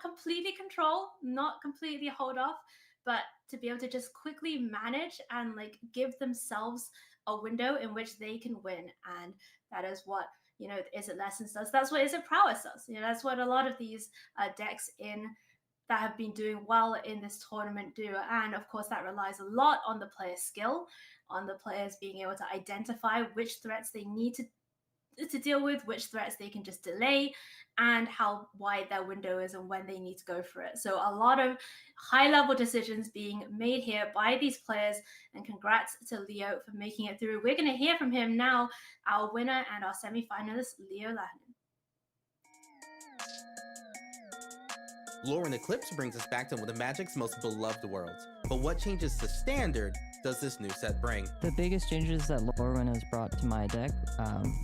completely control, not completely hold off, but to be able to just quickly manage and give themselves a window in which they can win. And that is what Is It Lessons does. That's what Is It Prowess does. That's what a lot of these decks in that have been doing well in this tournament do. And of course, that relies a lot on the player skill, on the players being able to identify which threats they need to deal with, which threats they can just delay, and how wide their window is and when they need to go for it. So a lot of high-level decisions being made here by these players, and congrats to Leo for making it through. We're going to hear from him now, our winner and our semi-finalist, Leo Lahtinen.
Lore and Eclipse brings us back to one of Magic's most beloved worlds. But what changes to Standard does this new set bring?
The biggest changes that Lorwyn has brought to my deck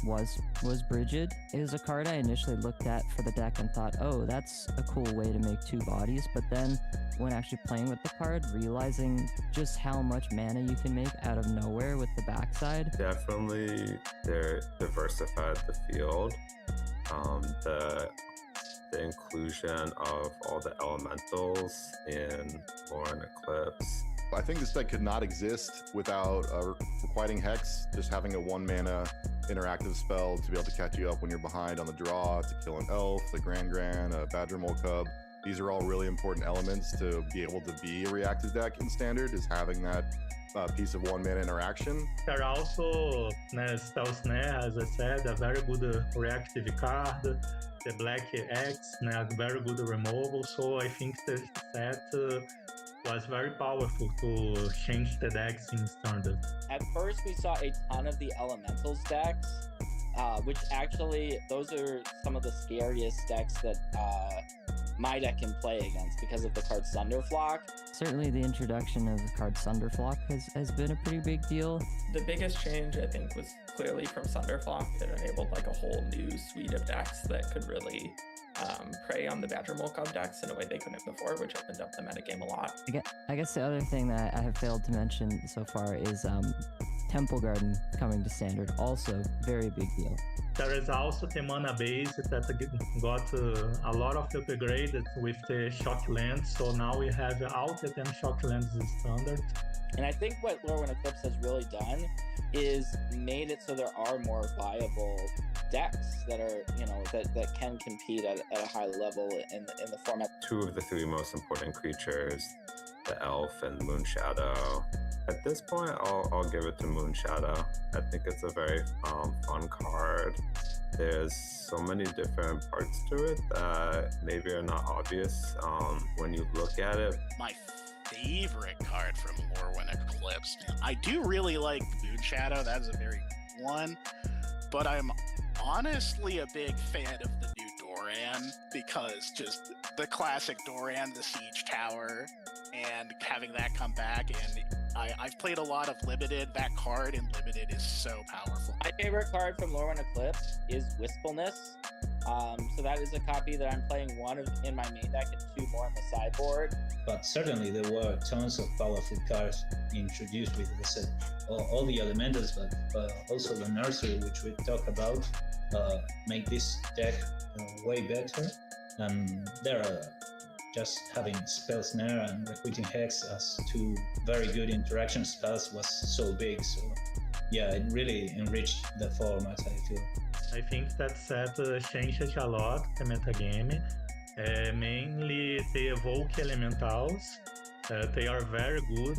was Brigid. It was a card I initially looked at for the deck and thought, oh, that's a cool way to make 2 bodies. But then when actually playing with the card, realizing just how much mana you can make out of nowhere with the backside.
Definitely, they're diversified the field. The inclusion of all the elementals in Lore and Eclipse.
I think this deck could not exist without Requiting Hex, just having a 1-mana interactive spell to be able to catch you up when you're behind on the draw, to kill an elf, the Grand, a Badger Mole Cub. These are all really important elements to be able to be a reactive deck in Standard, is having that piece of 1-mana interaction.
There are also Spell Snare, as I said, a very good reactive card. The Black X, a very good removal. So I think the set was very powerful to change the decks in Standard.
At first, we saw a ton of the Elementals decks, which actually, those are some of the scariest decks that my deck can play against because of the card Sunderflock.
Certainly the introduction of the card Sunderflock has been a pretty big deal.
The biggest change, I think, was clearly from Sunderflock. It enabled like a whole new suite of decks that could really prey on the Badger Mole Cub decks in a way they couldn't before, which opened up the metagame a lot.
I guess the other thing that I have failed to mention so far is Temple Garden coming to Standard. Also, very big deal.
There is also the mana base that got a lot of upgrades with the Shocklands. So now we have all the 10 Shocklands in Standard.
And I think what Lore and Eclipse has really done is made it so there are more viable decks that are, that can compete at a high level in the format.
2 of the 3 most important creatures, the Elf and Moonshadow. At this point, I'll give it to Moonshadow. I think it's a very fun card. There's so many different parts to it that maybe are not obvious when you look at it.
My favorite card from Lore and Eclipse. I do really like Moonshadow. That is a very good one. But I'm honestly a big fan of the new Doran, because just the classic Doran, the Siege Tower, and having that come back. And I've played a lot of Limited. That card in Limited is so powerful.
My favorite card from Lore and Eclipse is Wistfulness. So that is a copy that I'm playing 1 in my main deck and 2 more on the sideboard.
But certainly there were tons of powerful cards introduced with the set. All the elementals, but also the nursery, which we talk about, make this deck way better. And there are just having Spell Snare and Requiting Hex as 2 very good interaction spells was so big. So yeah, it really enriched the format, I feel.
I think that set changed a lot the metagame. Mainly the Evoke Elementals. They are very good.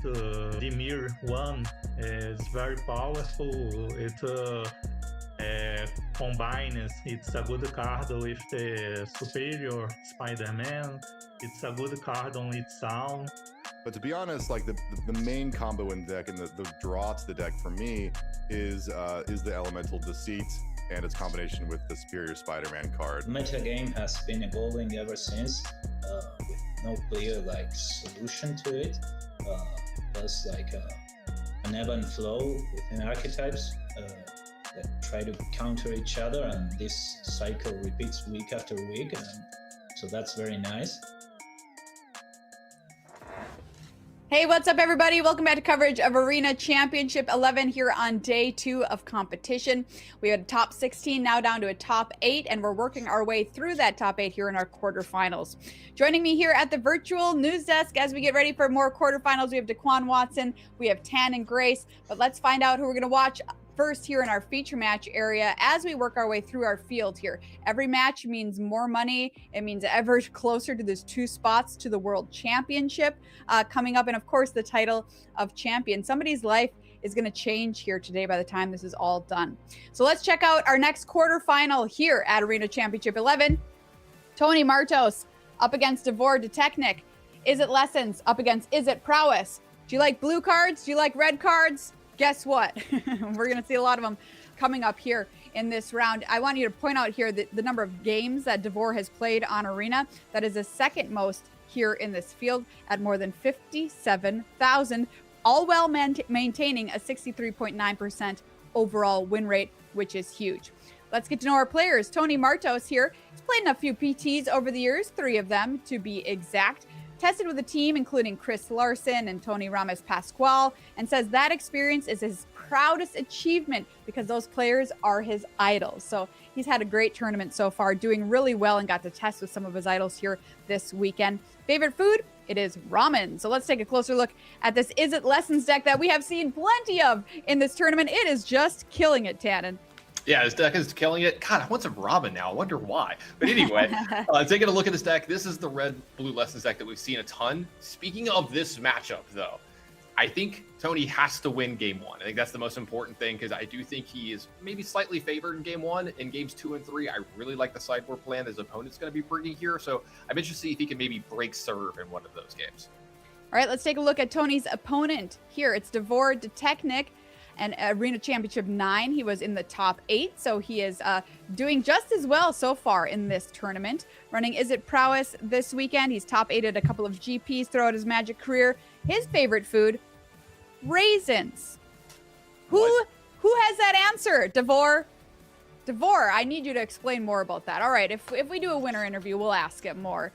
Dimir 1 is very powerful. It combines, it's a good card with the Superior Spider-Man. It's a good card on its own.
But to be honest, like the main combo in the deck and the draw to the deck for me is the Elemental Deceit and its combination with the Superior Spider-Man card.
Metagame has been evolving ever since, with no clear solution to it. There's an ebb and flow within archetypes that try to counter each other, and this cycle repeats week after week, and so that's very nice.
Hey, what's up, everybody? Welcome back to coverage of Arena Championship 11 here on day 2 of competition. We had a top 16, now down to a top 8, and we're working our way through that top 8 here in our quarterfinals. Joining me here at the virtual news desk as we get ready for more quarterfinals, we have Daquan Watson, we have Tan and Grace, but let's find out who we're going to watch first here in our feature match area as we work our way through our field here. Every match means more money. It means ever closer to those 2 spots to the World Championship coming up, and of course the title of champion. Somebody's life is going to change here today by the time this is all done. So let's check out our next quarterfinal here at Arena Championship 11. Tony Martos up against Devor Detechnik. Is It Lessons up against Is It Prowess? Do you like blue cards? Do you like red cards? Guess what? We're going to see a lot of them coming up here in this round. I want you to point out here the number of games that Devor has played on Arena. That is the second most here in this field at more than 57,000, all while maintaining a 63.9% overall win rate, which is huge. Let's get to know our players. Tony Martos here. He's played in a few PTs over the years, 3 of them to be exact. Tested with a team including Chris Larson and Tony Ramos Pascual, and says that experience is his proudest achievement because those players are his idols. So he's had a great tournament so far, doing really well, and got to test with some of his idols here this weekend. Favorite food? It is ramen. So let's take a closer look at this Is It Lessons deck that we have seen plenty of in this tournament. It is just killing it, Tannen.
Yeah, this deck is killing it. God, I want some ramen now. I wonder why. But anyway, taking a look at this deck, this is the red-blue Lessons deck that we've seen a ton. Speaking of this matchup, though, I think Tony has to win game 1. I think that's the most important thing, because I do think he is maybe slightly favored in game 1. In games 2 and 3, I really like the sideboard plan his opponent's going to be bringing here. So I'm interested to see if he can maybe break serve in one of those games.
All right, let's take a look at Tony's opponent here. It's Devor Detechnik. And Arena Championship 9, he was in the top 8, so he is doing just as well so far in this tournament. Running Is It Prowess this weekend. He's top 8 at a couple of GPs throughout his Magic career. His favorite food, raisins. Who has that answer? Devor, I need you to explain more about that. All right, if we do a winner interview, we'll ask it more.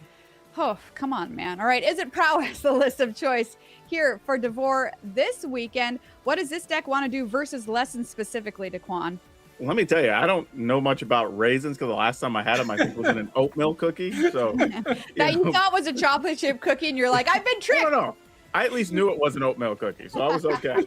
Oh, come on, man. All right, Is It Prowess, the list of choice here for Devor this weekend. What does this deck want to do versus Lessons specifically, Daquan?
Let me tell you, I don't know much about raisins because the last time I had them, I think was in an oatmeal cookie. So
That you thought was a chocolate chip cookie, and you're like, I've been tricked.
No. I at least knew it was an oatmeal cookie, so I was okay.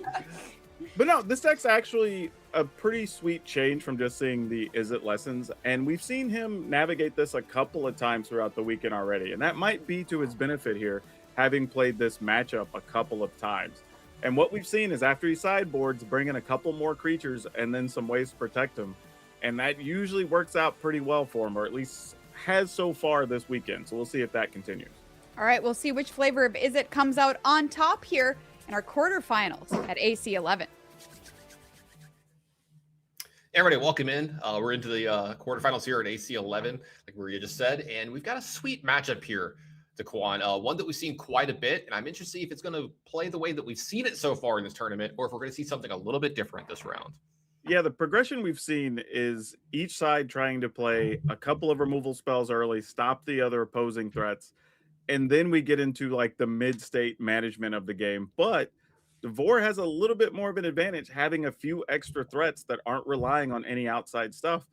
But no, this deck's actually a pretty sweet change from just seeing the Is It Lessons, and we've seen him navigate this a couple of times throughout the weekend already, and that might be to his benefit here, having played this matchup a couple of times. And what we've seen is after he sideboards, bring in a couple more creatures and then some ways to protect him, and that usually works out pretty well for him, or at least has so far this weekend. So we'll see if that continues.
All right, we'll see which flavor of Is It comes out on top here in our quarterfinals at AC 11.
Everybody, welcome in. We're into the quarterfinals here at AC 11, like Maria just said, and we've got a sweet matchup here, Daquan. One that we've seen quite a bit, and I'm interested to see if it's going to play the way that we've seen it so far in this tournament, or if we're going to see something a little bit different this round.
Yeah, the progression we've seen is each side trying to play a couple of removal spells early, stop the other opposing threats, and then we get into like the mid-state management of the game. But Devor has a little bit more of an advantage having a few extra threats that aren't relying on any outside stuff.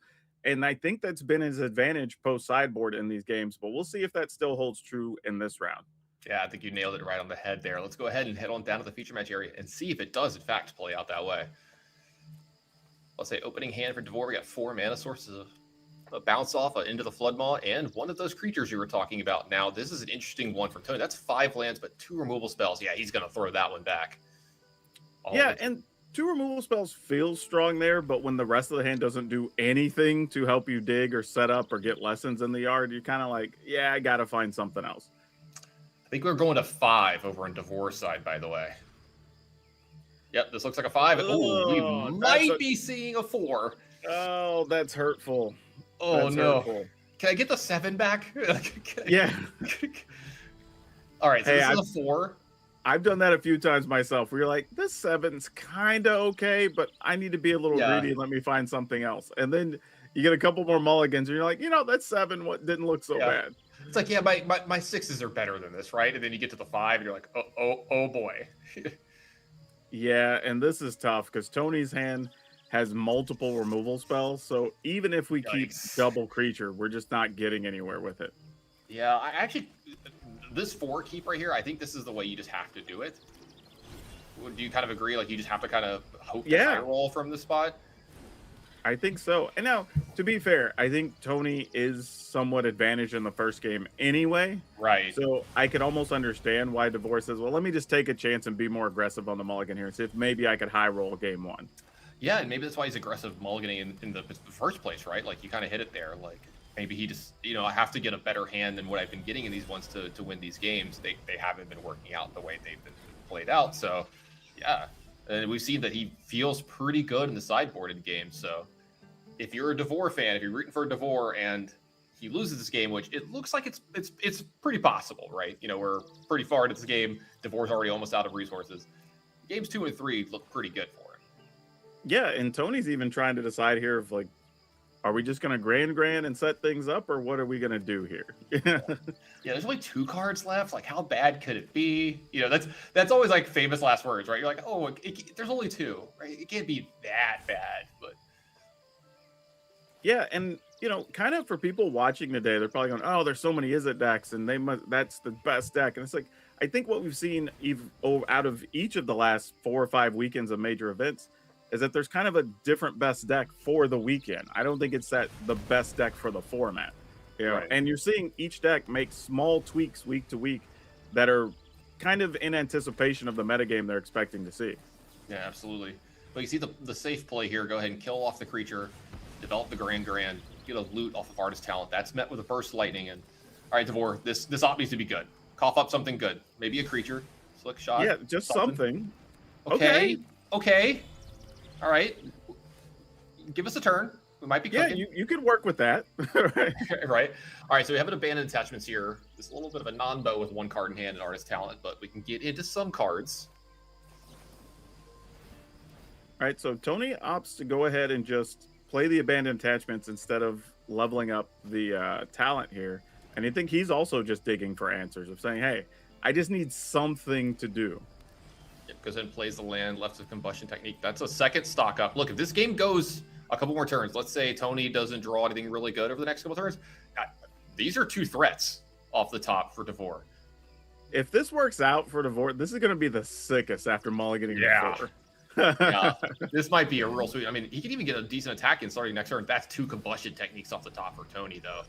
And I think that's been his advantage post-sideboard in these games, but we'll see if that still holds true in this round.
Yeah, I think you nailed it right on the head there. Let's go ahead and head on down to the feature match area and see if it does, in fact, play out that way. Let's say opening hand for Devor, we got 4 mana sources of a bounce off into the Flood Maw, and one of those creatures you were talking about. Now, this is an interesting one from Tony. That's 5 lands, but 2 removal spells. Yeah, he's going to throw that one back.
And 2 removal spells feels strong there, but when the rest of the hand doesn't do anything to help you dig or set up or get lessons in the yard, you're kind of like, yeah, I got to find something else.
I think we're going to 5 over on Devor's side, by the way. Yep, this looks like a 5. Oh, we might be seeing a 4.
Oh, that's hurtful.
Oh,
that's
no.
Hurtful.
Can I get the 7 back?
Yeah.
All right, so
Hey,
this is a 4.
I've done that a few times myself where you're like, this 7's kind of okay, but I need to be a little greedy and let me find something else. And then you get a couple more mulligans and you're like, that 7 didn't look so bad.
It's like, yeah, my 6s are better than this, right? And then you get to the 5 and you're like, oh boy.
Yeah, and this is tough because Tony's hand has multiple removal spells. So even if we keep double creature, we're just not getting anywhere with it.
Yeah, I actually, this 4 keep right here, I think this is the way you just have to do it. Do you kind of agree? Like you just have to kind of hope to
Yeah.
high roll from the spot?
I think so. And now, to be fair, I think Tony is somewhat advantaged in the first game anyway.
Right.
So I could almost understand why DeVore says, well, let me just take a chance and be more aggressive on the mulligan here and see if maybe I could high roll game one.
Yeah, and maybe that's why he's aggressive mulliganing in the first place, right? Like you kind of hit it there. Like maybe he just, I have to get a better hand than what I've been getting in these ones to win these games. They haven't been working out the way they've been played out. So yeah, and we've seen that he feels pretty good in the sideboarded game. So if you're a DeVore fan, if you're rooting for DeVore and he loses this game, which it looks like it's pretty possible, right? We're pretty far into this game. DeVore's already almost out of resources. Games 2 and 3 look pretty good for him.
Yeah, and Tony's even trying to decide here of like, are we just gonna grand and set things up, or what are we gonna do here?
Yeah, there's only 2 cards left. Like, how bad could it be? That's always like famous last words, right? You're like, oh, there's only 2, right? It can't be that bad, but
yeah, and kind of for people watching today, they're probably going, oh, there's so many Izzet decks, and that's the best deck. And it's like, I think what we've seen out of each of the last 4 or 5 weekends of major events is that there's kind of a different best deck for the weekend. I don't think it's the best deck for the format.
Right.
And you're seeing each deck make small tweaks week to week that are kind of in anticipation of the metagame they're expecting to see.
yeah, absolutely. But you see the safe play here. Go ahead and kill off the creature, develop the grand, get a loot off of Artist Talent. That's met with a Burst Lightning. And all right, DeVore, this op needs to be good. Cough up something good. Maybe a creature, slick shot.
Yeah, just something.
Okay. All right. Give us a turn. We might be cooking.
Yeah, you could work with that.
Right. All right, so we have an abandoned attachments here. This is a little bit of a non-bow with 1 card in hand and Artist Talent, but we can get into some cards.
All right, so Tony opts to go ahead and just play the abandoned attachments instead of leveling up the talent here. And I think he's also just digging for answers of saying, hey, I just need something to do.
Yep, goes ahead and plays the land, left of Combustion Technique. That's a second stock up. Look, if this game goes a couple more turns, let's say Tony doesn't draw anything really good over the next couple turns, these are 2 threats off the top for DeVore.
If this works out for DeVore, this is going to be the sickest after mulliganing DeVore.
Yeah, this might be a real sweet. I mean, he can even get a decent attack in starting next turn. That's 2 Combustion Techniques off the top for Tony, though.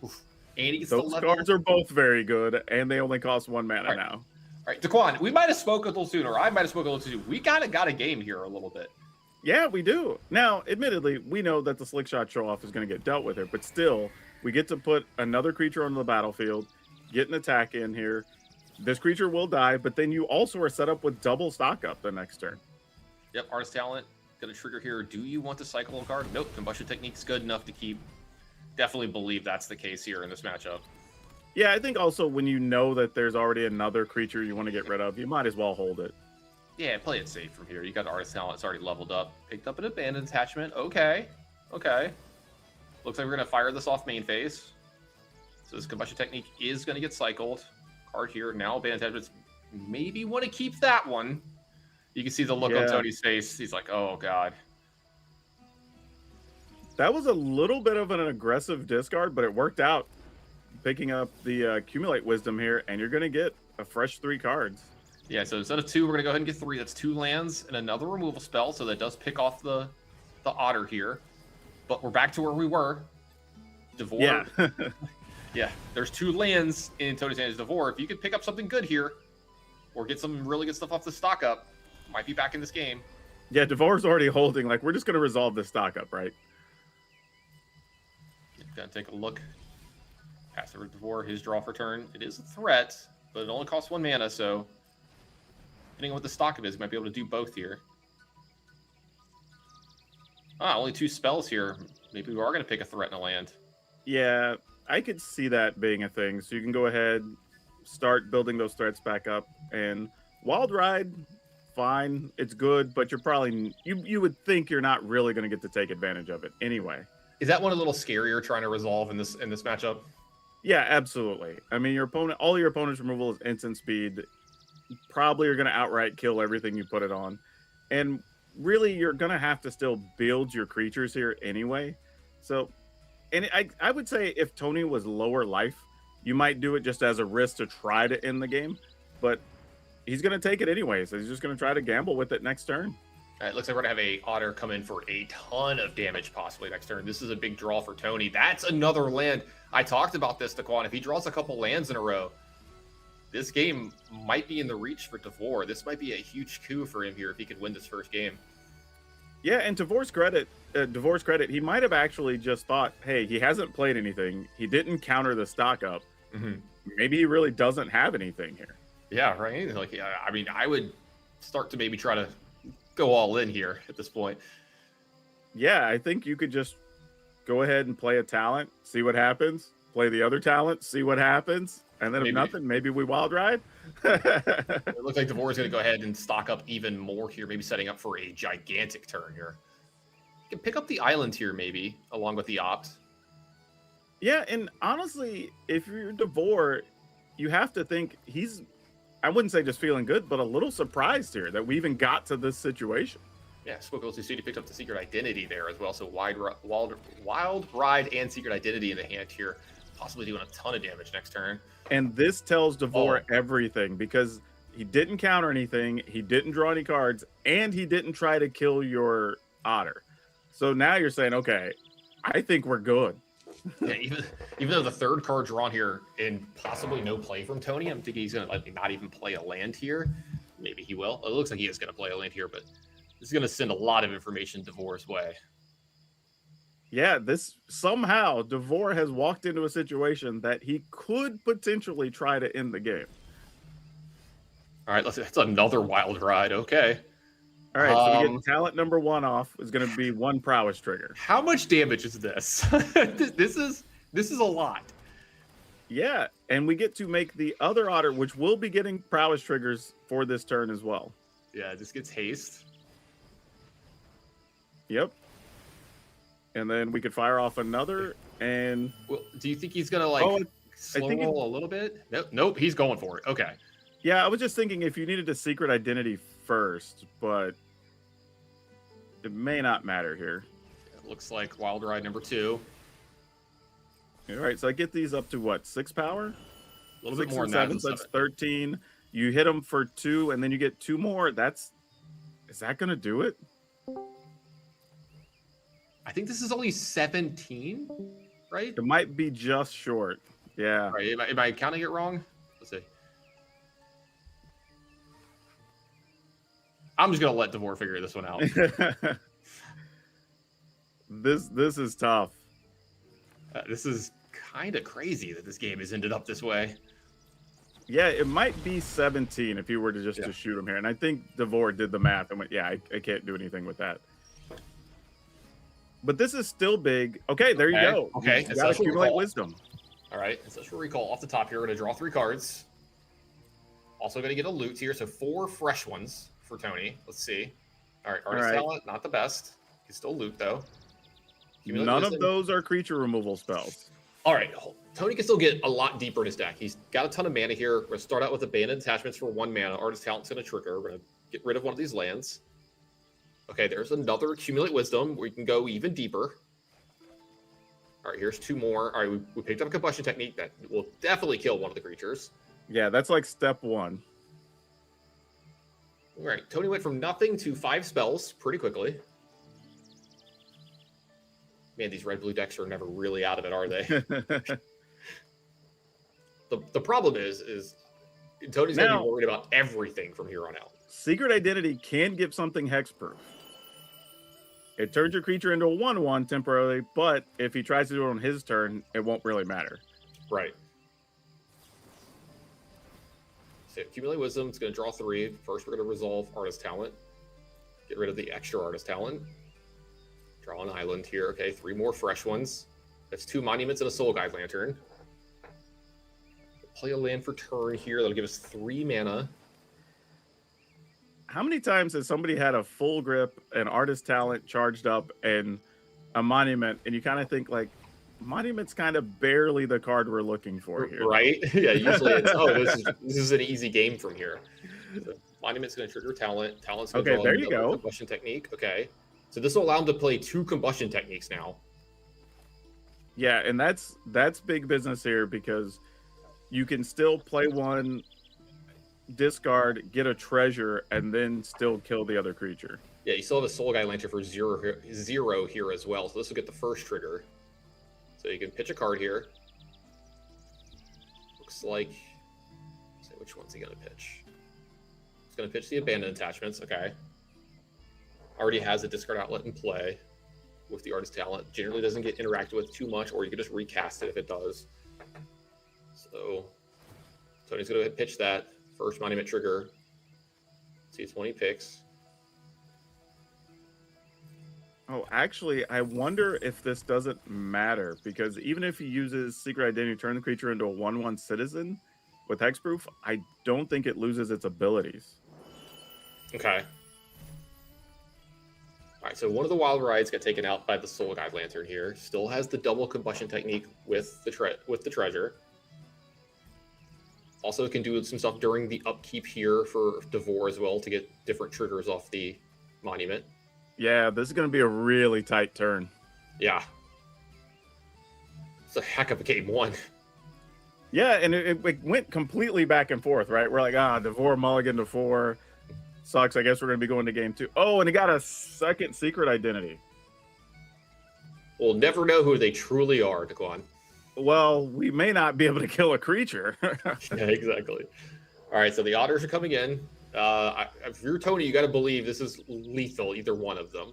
Oof. And he gets
Those cards are both very good, and they only cost 1 mana now.
All right, Daquan, we might have spoke a little sooner. I might have spoken a little too soon. We got a game here a little bit.
Yeah, we do. Now, admittedly, we know that the Slick Shot show-off is going to get dealt with here, but still, we get to put another creature on the battlefield, get an attack in here. This creature will die, but then you also are set up with double stock up the next turn.
Yep, Artist Talent, gonna trigger here. Do you want to cycle a card? Nope, Combustion Technique's good enough to keep. Definitely believe that's the case here in this matchup.
Yeah, I think also when you know that there's already another creature you want to get rid of, you might as well hold it.
Yeah, play it safe from here. You got Artist Talent, it's already leveled up. Picked up an Abandoned Attachment. Okay. Looks like we're gonna fire this off main phase. So this Combustion Technique is gonna get cycled. Card here, now Abandoned Attachments. Maybe want to keep that one. You can see the look on Tony's face. He's like, oh, God.
That was a little bit of an aggressive discard, but it worked out. Picking up the Accumulate Wisdom here, and you're going to get a fresh 3 cards.
Yeah, so instead of 2, we're going to go ahead and get 3. That's 2 lands and another removal spell, so that does pick off the Otter here. But we're back to where we were. DeVore.
Yeah.
Yeah, there's 2 lands in Tony's hands. DeVore, if you could pick up something good here, or get some really good stuff off the stock up, might be back in this game.
Yeah, DeVore's already holding. Like, we're just going to resolve this stock up, right?
Gonna take a look. Pass over to DeVore, his draw for turn. It is a threat, but it only costs 1 mana, so depending on what the stock of is, might be able to do both here. Only 2 spells here. Maybe we are going to pick a threat in a land.
Yeah, I could see that being a thing. So you can go ahead, start building those threats back up, and Wild Ride, fine, it's good, but you're probably you would think you're not really going to get to take advantage of it anyway.
Is that one a little scarier trying to resolve in this matchup?
Yeah, absolutely. I mean, all your opponent's removal is instant speed. Probably are going to outright kill everything you put it on, and really you're going to have to still build your creatures here anyway. So, and I would say if Tony was lower life, you might do it just as a risk to try to end the game, but he's going to take it anyway. So he's just going to try to gamble with it next turn.
All right, looks like we're going to have a Otter come in for a ton of damage possibly next turn. This is a big draw for Tony. That's another land. I talked about this, Daquan. If he draws a couple lands in a row, this game might be in the reach for Devore. This might be a huge coup for him here if he could win this first game.
Yeah, and Devore's credit, he might have actually just thought, hey, he hasn't played anything. He didn't counter the stock up. Maybe he really doesn't have anything here.
Yeah, right? Like, yeah, I mean, I would start to maybe try to go all in here at this point.
Yeah, I think you could just go ahead and play a talent, see what happens. Play the other talent, see what happens. And then if nothing, maybe we wild ride.
It looks like Devore is going to go ahead and stock up even more here, maybe setting up for a gigantic turn here. You can pick up the island here, maybe, along with the opt.
Yeah, and honestly, if you're Devore, you have to think he's, I wouldn't say just feeling good, but a little surprised here that we even got to this situation.
Yeah, Spookles to City picked up the Secret Identity there as well. So Wild Ride and Secret Identity in the hand here, possibly doing a ton of damage next turn.
And this tells Devore everything because he didn't counter anything, he didn't draw any cards, and he didn't try to kill your Otter. So now you're saying, okay, I think we're good.
Yeah, even though the third card drawn here and possibly no play from Tony, I'm thinking he's going to let me not even play a land here. Maybe he will. It looks like he is going to play a land here, but this is going to send a lot of information Devore's way.
Yeah, this somehow Devore has walked into a situation that he could potentially try to end the game.
All right, that's another Wild Ride. Okay.
All right, so we get talent number 1 off. Is going to be 1 prowess trigger.
How much damage is this? This is a lot.
Yeah, and we get to make the other Otter, which will be getting prowess triggers for this turn as well.
Yeah, this gets haste.
Yep. And then we could fire off another. And
well, do you think he's gonna like slow roll a little bit? Nope, he's going for it. Okay.
Yeah, I was just thinking if you needed a secret identity first, but it may not matter here.
It looks like Wild Ride number 2.
All right, so I get these up to what, 6 power?
A little bit more than
7, so that's 13. You hit them for 2, and then you get 2 more. Is that gonna do it?
I think this is only 17, right?
It might be just short. Yeah.
All right, am I counting it wrong? Let's see. I'm just gonna let Devore figure this one out.
This is tough.
This is kind of crazy that this game has ended up this way.
Yeah, it might be 17 if you were to to shoot him here. And I think Devore did the math and went, yeah, I can't do anything with that. But this is still big. Okay, there you go.
Okay,
you gotta accumulate wisdom.
All right, Ancestral Recall off the top here. We're going to draw 3 cards. Also going to get a loot here, so 4 fresh ones for Tony. Let's see. All right, Artist Talent, not the best. He's still loot, though.
None of those are creature removal spells.
All right, Tony can still get a lot deeper in his deck. He's got a ton of mana here. We're going to start out with Abandoned Attachments for 1 mana. Artist Talent's going to trigger. We're going to get rid of one of these lands. Okay, there's another Accumulate Wisdom where you can go even deeper. All right, here's 2 more. All right, we picked up a Combustion Technique that will definitely kill one of the creatures.
Yeah, that's like step 1.
All right, Tony went from nothing to 5 spells pretty quickly. Man, these red-blue decks are never really out of it, are they? The problem is Tony's going to be worried about everything from here on out.
Secret Identity can give something hexproof. It turns your creature into a 1/1 temporarily, but if he tries to do it on his turn, it won't really matter.
Right. So Accumulate Wisdom, it's going to draw 3. First, we're going to resolve Artist Talent. Get rid of the extra Artist Talent. Draw an island here. Okay, 3 more fresh ones. That's 2 Monuments and a Soul Guide Lantern. Play a land for turn here. That'll give us 3 mana.
How many times has somebody had a full grip, an Artist Talent charged up, and a Monument, and you kind of think like, Monument's kind of barely the card we're looking for here.
Right? Yeah, usually it's, this is an easy game from here. So Monument's going to trigger Talent. Talent's going to draw
there you go.
Combustion Technique. Okay. So this will allow him to play 2 Combustion Techniques now.
Yeah, and that's big business here because you can still play one discard, get a treasure, and then still kill the other creature.
Yeah, you still have a Soul Guide Lantern for zero here as well. So this will get the first trigger. So you can pitch a card here. Looks like, say which one's he gonna pitch? He's gonna pitch the Abandoned Attachments. Okay. Already has a discard outlet in play with the Artist Talent. Generally doesn't get interacted with too much, or you can just recast it if it does. So Tony's gonna pitch that first Monument trigger. See, it's one he picks.
Oh, actually, I wonder if this doesn't matter, because even if he uses Secret Identity to turn the creature into a 1/1 citizen with hexproof, I don't think it loses its abilities.
Okay. All right, so one of the Wild Rides got taken out by the Soul Guide Lantern here. Still has the double combustion technique with the treasure. Also can do some stuff during the upkeep here for Devore as well to get different triggers off the monument.
Yeah, this is going to be a really tight turn.
Yeah. It's a heck of a game one.
Yeah, and it went completely back and forth, right? We're like, Devore mulligan to 4. Sucks. I guess we're going to be going to game 2. Oh, and he got a second Secret Identity.
We'll never know who they truly are, Daquan.
Well, we may not be able to kill a creature.
Yeah, exactly. All right, so the otters are coming in. If you're Tony, you got to believe this is lethal, either one of them,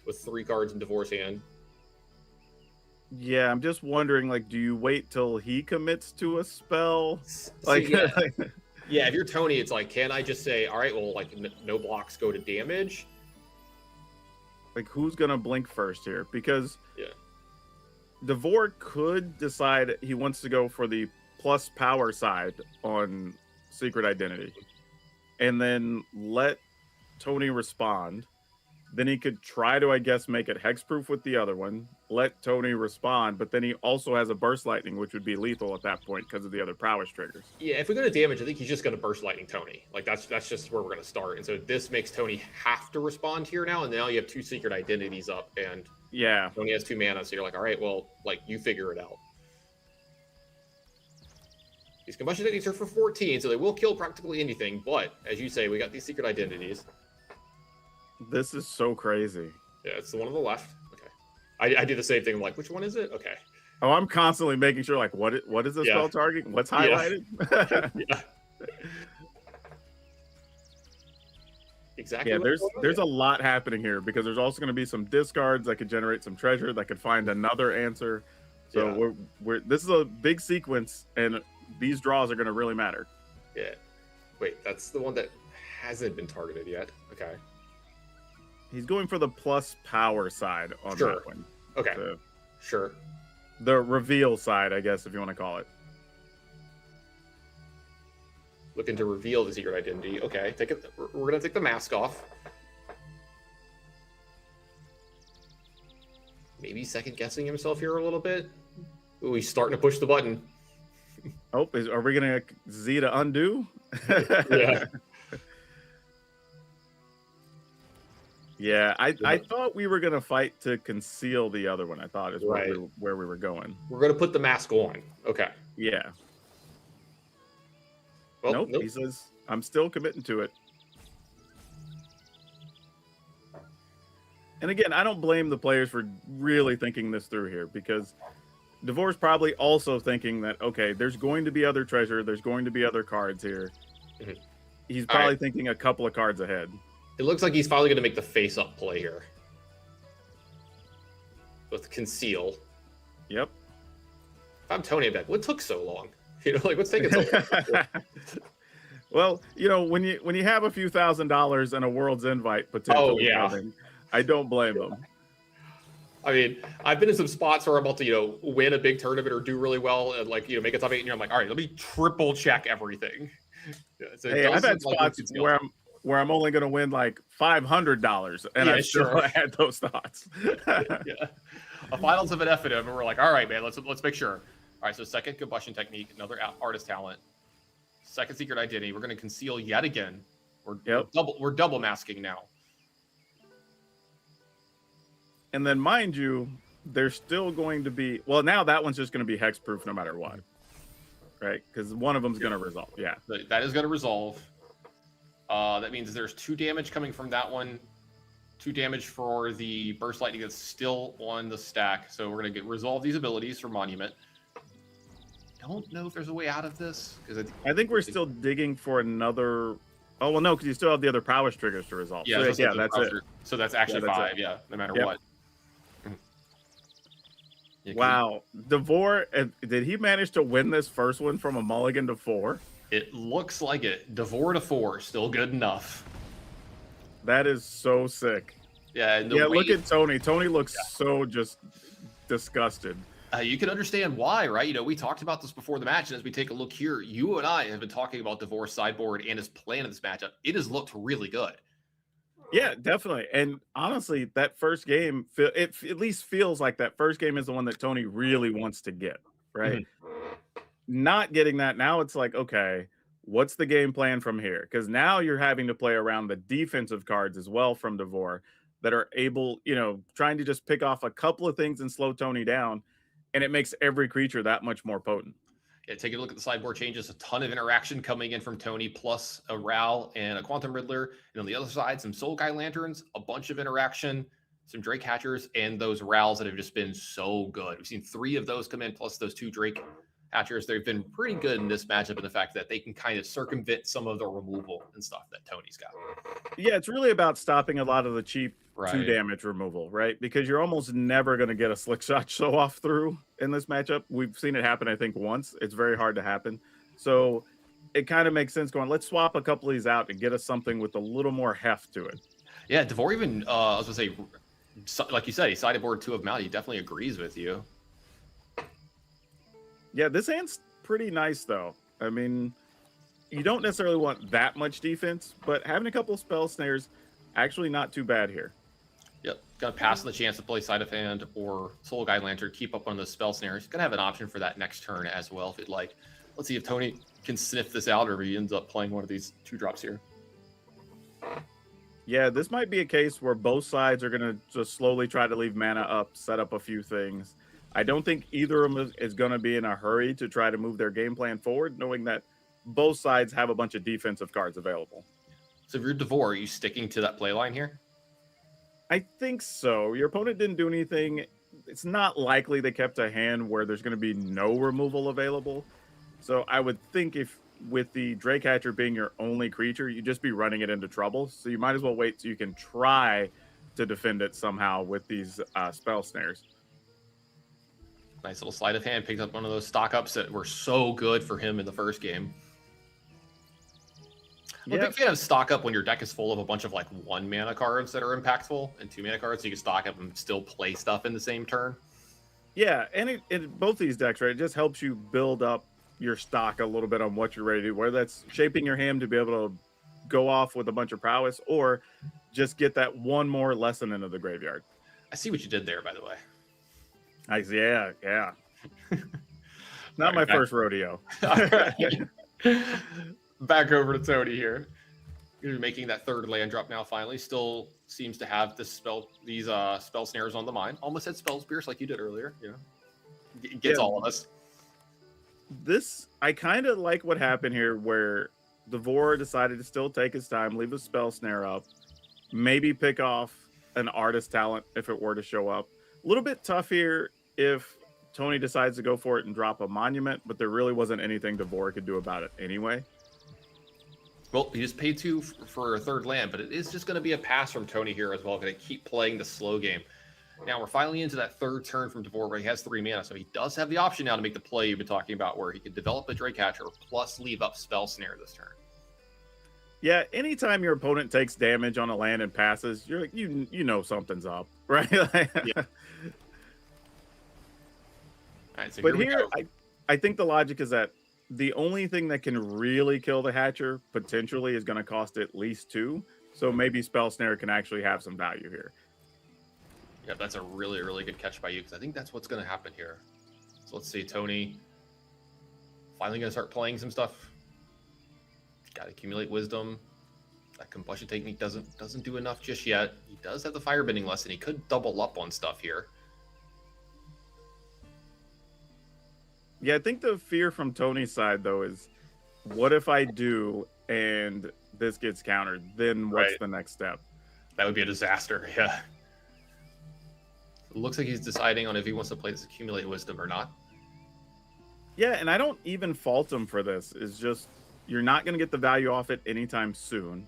with 3 cards in Devore's hand.
Yeah, I'm just wondering, like, do you wait till he commits to a spell? Like,
yeah. Yeah, if you're Tony, it's like, can I just say, all right, well, like, no blocks go to damage?
Like, who's going to blink first here? Because
yeah,
Devore could decide he wants to go for the plus power side on Secret Identity and then let Tony respond. Then he could try to, I guess, make it hexproof with the other one, let Tony respond, but then he also has a Burst Lightning, which would be lethal at that point because of the other prowess triggers.
Yeah, if we go to damage, I think he's just going to Burst Lightning Tony. Like, that's just where we're going to start. And so this makes Tony have to respond here now, and now you have 2 Secret Identities up, and
yeah,
Tony has 2 mana, so you're like, all right, well, like, you figure it out. These Combustion Techniques are for 14, so they will kill practically anything, but, as you say, we got these Secret Identities.
This is so crazy.
Yeah, it's the one on the left. Okay. I do the same thing. I'm like, which one is it? Okay.
Oh, I'm constantly making sure, like, what is this spell targeting? What's highlighted?
Yeah. Exactly.
Yeah, there's a lot happening here because there's also going to be some discards that could generate some treasure that could find another answer. So we're this is a big sequence, and these draws are going to really matter.
Yeah. Wait, that's the one that hasn't been targeted yet. Okay.
He's going for the plus power side on that one.
Okay. Sure.
The reveal side, I guess, if you want to call it.
Looking to reveal the Secret Identity. Okay, we're gonna take the mask off. Maybe second guessing himself here a little bit. Ooh, he's starting to push the button.
Oh, are we gonna Z to undo?
Yeah.
Yeah, I thought we were gonna fight to conceal the other one. I thought is where we were going.
We're gonna put the mask on. Okay.
Yeah.
Well,
nope. He says I'm still committing to it. And again, I don't blame the players for really thinking this through here, because Devore's probably also thinking that, okay, there's going to be other treasure, there's going to be other cards here.
Mm-hmm.
He's probably thinking a couple of cards ahead.
It looks like he's finally going to make the face-up play here. With Conceal.
Yep.
If I'm Tony, I'm like, what took so long? You know, like, what's taking so long?
Well, you know, when you have a few $1,000s and a World's Invite potentially coming, I don't blame them.
I mean, I've been in some spots where I'm about to, you know, win a big tournament or do really well and, like, you know, make a top 8, and I'm like, all right, let me triple check everything. Yeah, so
hey, I've had spots where I'm only going to win like $500, and I still had those thoughts.
Yeah, a finals of an F and we're like, all right, man, let's make sure. All right, so second Combustion Technique, another Artist Talent, second Secret Identity. We're going to Conceal yet again. We're double masking now.
And then, mind you, there's still going to be, well, now that one's just going to be hexproof no matter what. right? Because one of them's going to resolve. Yeah.
That is going to resolve. That means there's 2 damage coming from that one. 2 damage for the burst lightning that's still on the stack. So we're going to resolve these abilities for Monument. Don't know if there's a way out of this because
I think we're still digging for another. Oh well, no, because you still have the other prowess triggers to resolve.
Yeah,
so,
yeah,
that's it.
So that's actually
that's
5.
it.
Yeah, no matter
Yep.
what.
Wow, Devore, did he manage to win this first one from a mulligan to 4?
It looks like it. Devore to 4, still good enough.
That is so sick.
Yeah, and
look at Tony. Tony looks so just disgusted.
You can understand why, right? You know, we talked about this before the match, and as we take a look here, you and I have been talking about Devore's sideboard and his plan in this matchup. It has looked really good.
Yeah, definitely. And honestly, that first game, it at least feels like that first game is the one that Tony really wants to get, right? Not getting that, now it's like, okay, what's the game plan from here? Because now you're having to play around the defensive cards as well from Devore that are able, trying to just pick off a couple of things and slow Tony down. And it makes every creature that much more potent.
Yeah, take a look at the sideboard changes. A ton of interaction coming in from Tony, plus a Ral and a Quantum Riddler. And on the other side, some Soul Guy Lanterns, a bunch of interaction, some Drake Hatchers, and those Rals that have just been so good. We've seen 3 of those come in, plus those 2 Drake Hatchers. They've been pretty good in this matchup in the fact that they can kind of circumvent some of the removal and stuff that Tony's got.
Yeah, it's really about stopping a lot of the cheap 2
Right.
damage removal, right? Because you're almost never going to get a slick shot show off through in this matchup. We've seen it happen, I think, once. It's very hard to happen. So it kind of makes sense going, let's swap a couple of these out and get us something with a little more heft to it.
Yeah, Devore even, I was going to say, like you said, he sideboard 2 of Mal. He definitely agrees with you.
Yeah, this hand's pretty nice, though. I mean, you don't necessarily want that much defense, but having a couple of spell snares, actually not too bad here.
Yep, gonna pass on the chance to play Sleight of Hand or Soul Guide Lantern, keep up on the spell snares. Gonna have an option for that next turn as well if you'd like. Let's see if Tony can sniff this out or if he ends up playing one of these 2 drops here.
Yeah, this might be a case where both sides are going to just slowly try to leave mana up, set up a few things. I don't think either of them is going to be in a hurry to try to move their game plan forward, knowing that both sides have a bunch of defensive cards available.
So if you're Devore, are you sticking to that play line here?
I think so. Your opponent didn't do anything. It's not likely they kept a hand where there's going to be no removal available. So I would think if with the Drake Hatcher being your only creature, you'd just be running it into trouble. So you might as well wait so you can try to defend it somehow with these spell snares.
Nice little Sleight of Hand. Picked up one of those stock ups that were so good for him in the first game. I'm a big fan of stock up when your deck is full of a bunch of like 1 mana cards that are impactful and 2 mana cards, so you can stock up and still play stuff in the same turn.
Yeah, and it both these decks, right? It just helps you build up your stock a little bit on what you're ready to do, whether that's shaping your hand to be able to go off with a bunch of prowess or just get that one more lesson into the graveyard.
I see what you did there, by the way.
Nice, yeah. Not my first rodeo.
All right. Back over to Tony here. You're making that 3rd land drop now. Finally, still seems to have these spell snares on the mind. Almost had spell pierce like you did earlier. You know, gets all of us.
This I kind of like what happened here, where Devore decided to still take his time, leave the spell snare up, maybe pick off an artist talent if it were to show up. A little bit tough here if Tony decides to go for it and drop a monument, but there really wasn't anything Devore could do about it anyway.
Well, he just paid 2 for a 3rd land, but it is just going to be a pass from Tony here as well. Going to keep playing the slow game. Now we're finally into that 3rd turn from Devore where he has 3 mana, so he does have the option now to make the play you've been talking about where he could develop a Drake Hatcher plus leave up Spell Snare this turn.
Yeah, anytime your opponent takes damage on a land and passes, you're like, you know something's up, right?
Yeah. All right, so
But
here
I think the logic is that the only thing that can really kill the Hatcher potentially is going to cost at least 2. So maybe Spell Snare can actually have some value here.
Yeah, that's a really, really good catch by you because I think that's what's going to happen here. So let's see, Tony finally going to start playing some stuff. Got to accumulate wisdom. That combustion technique doesn't do enough just yet. He does have the firebending lesson. He could double up on stuff here.
Yeah, I think the fear from Tony's side though is, what if I do and this gets countered? Then what's
Right.
the next step?
That would be a disaster. Yeah. It looks like he's deciding on if he wants to play this accumulate wisdom or not.
Yeah, and I don't even fault him for this. It's just you're not going to get the value off it anytime soon.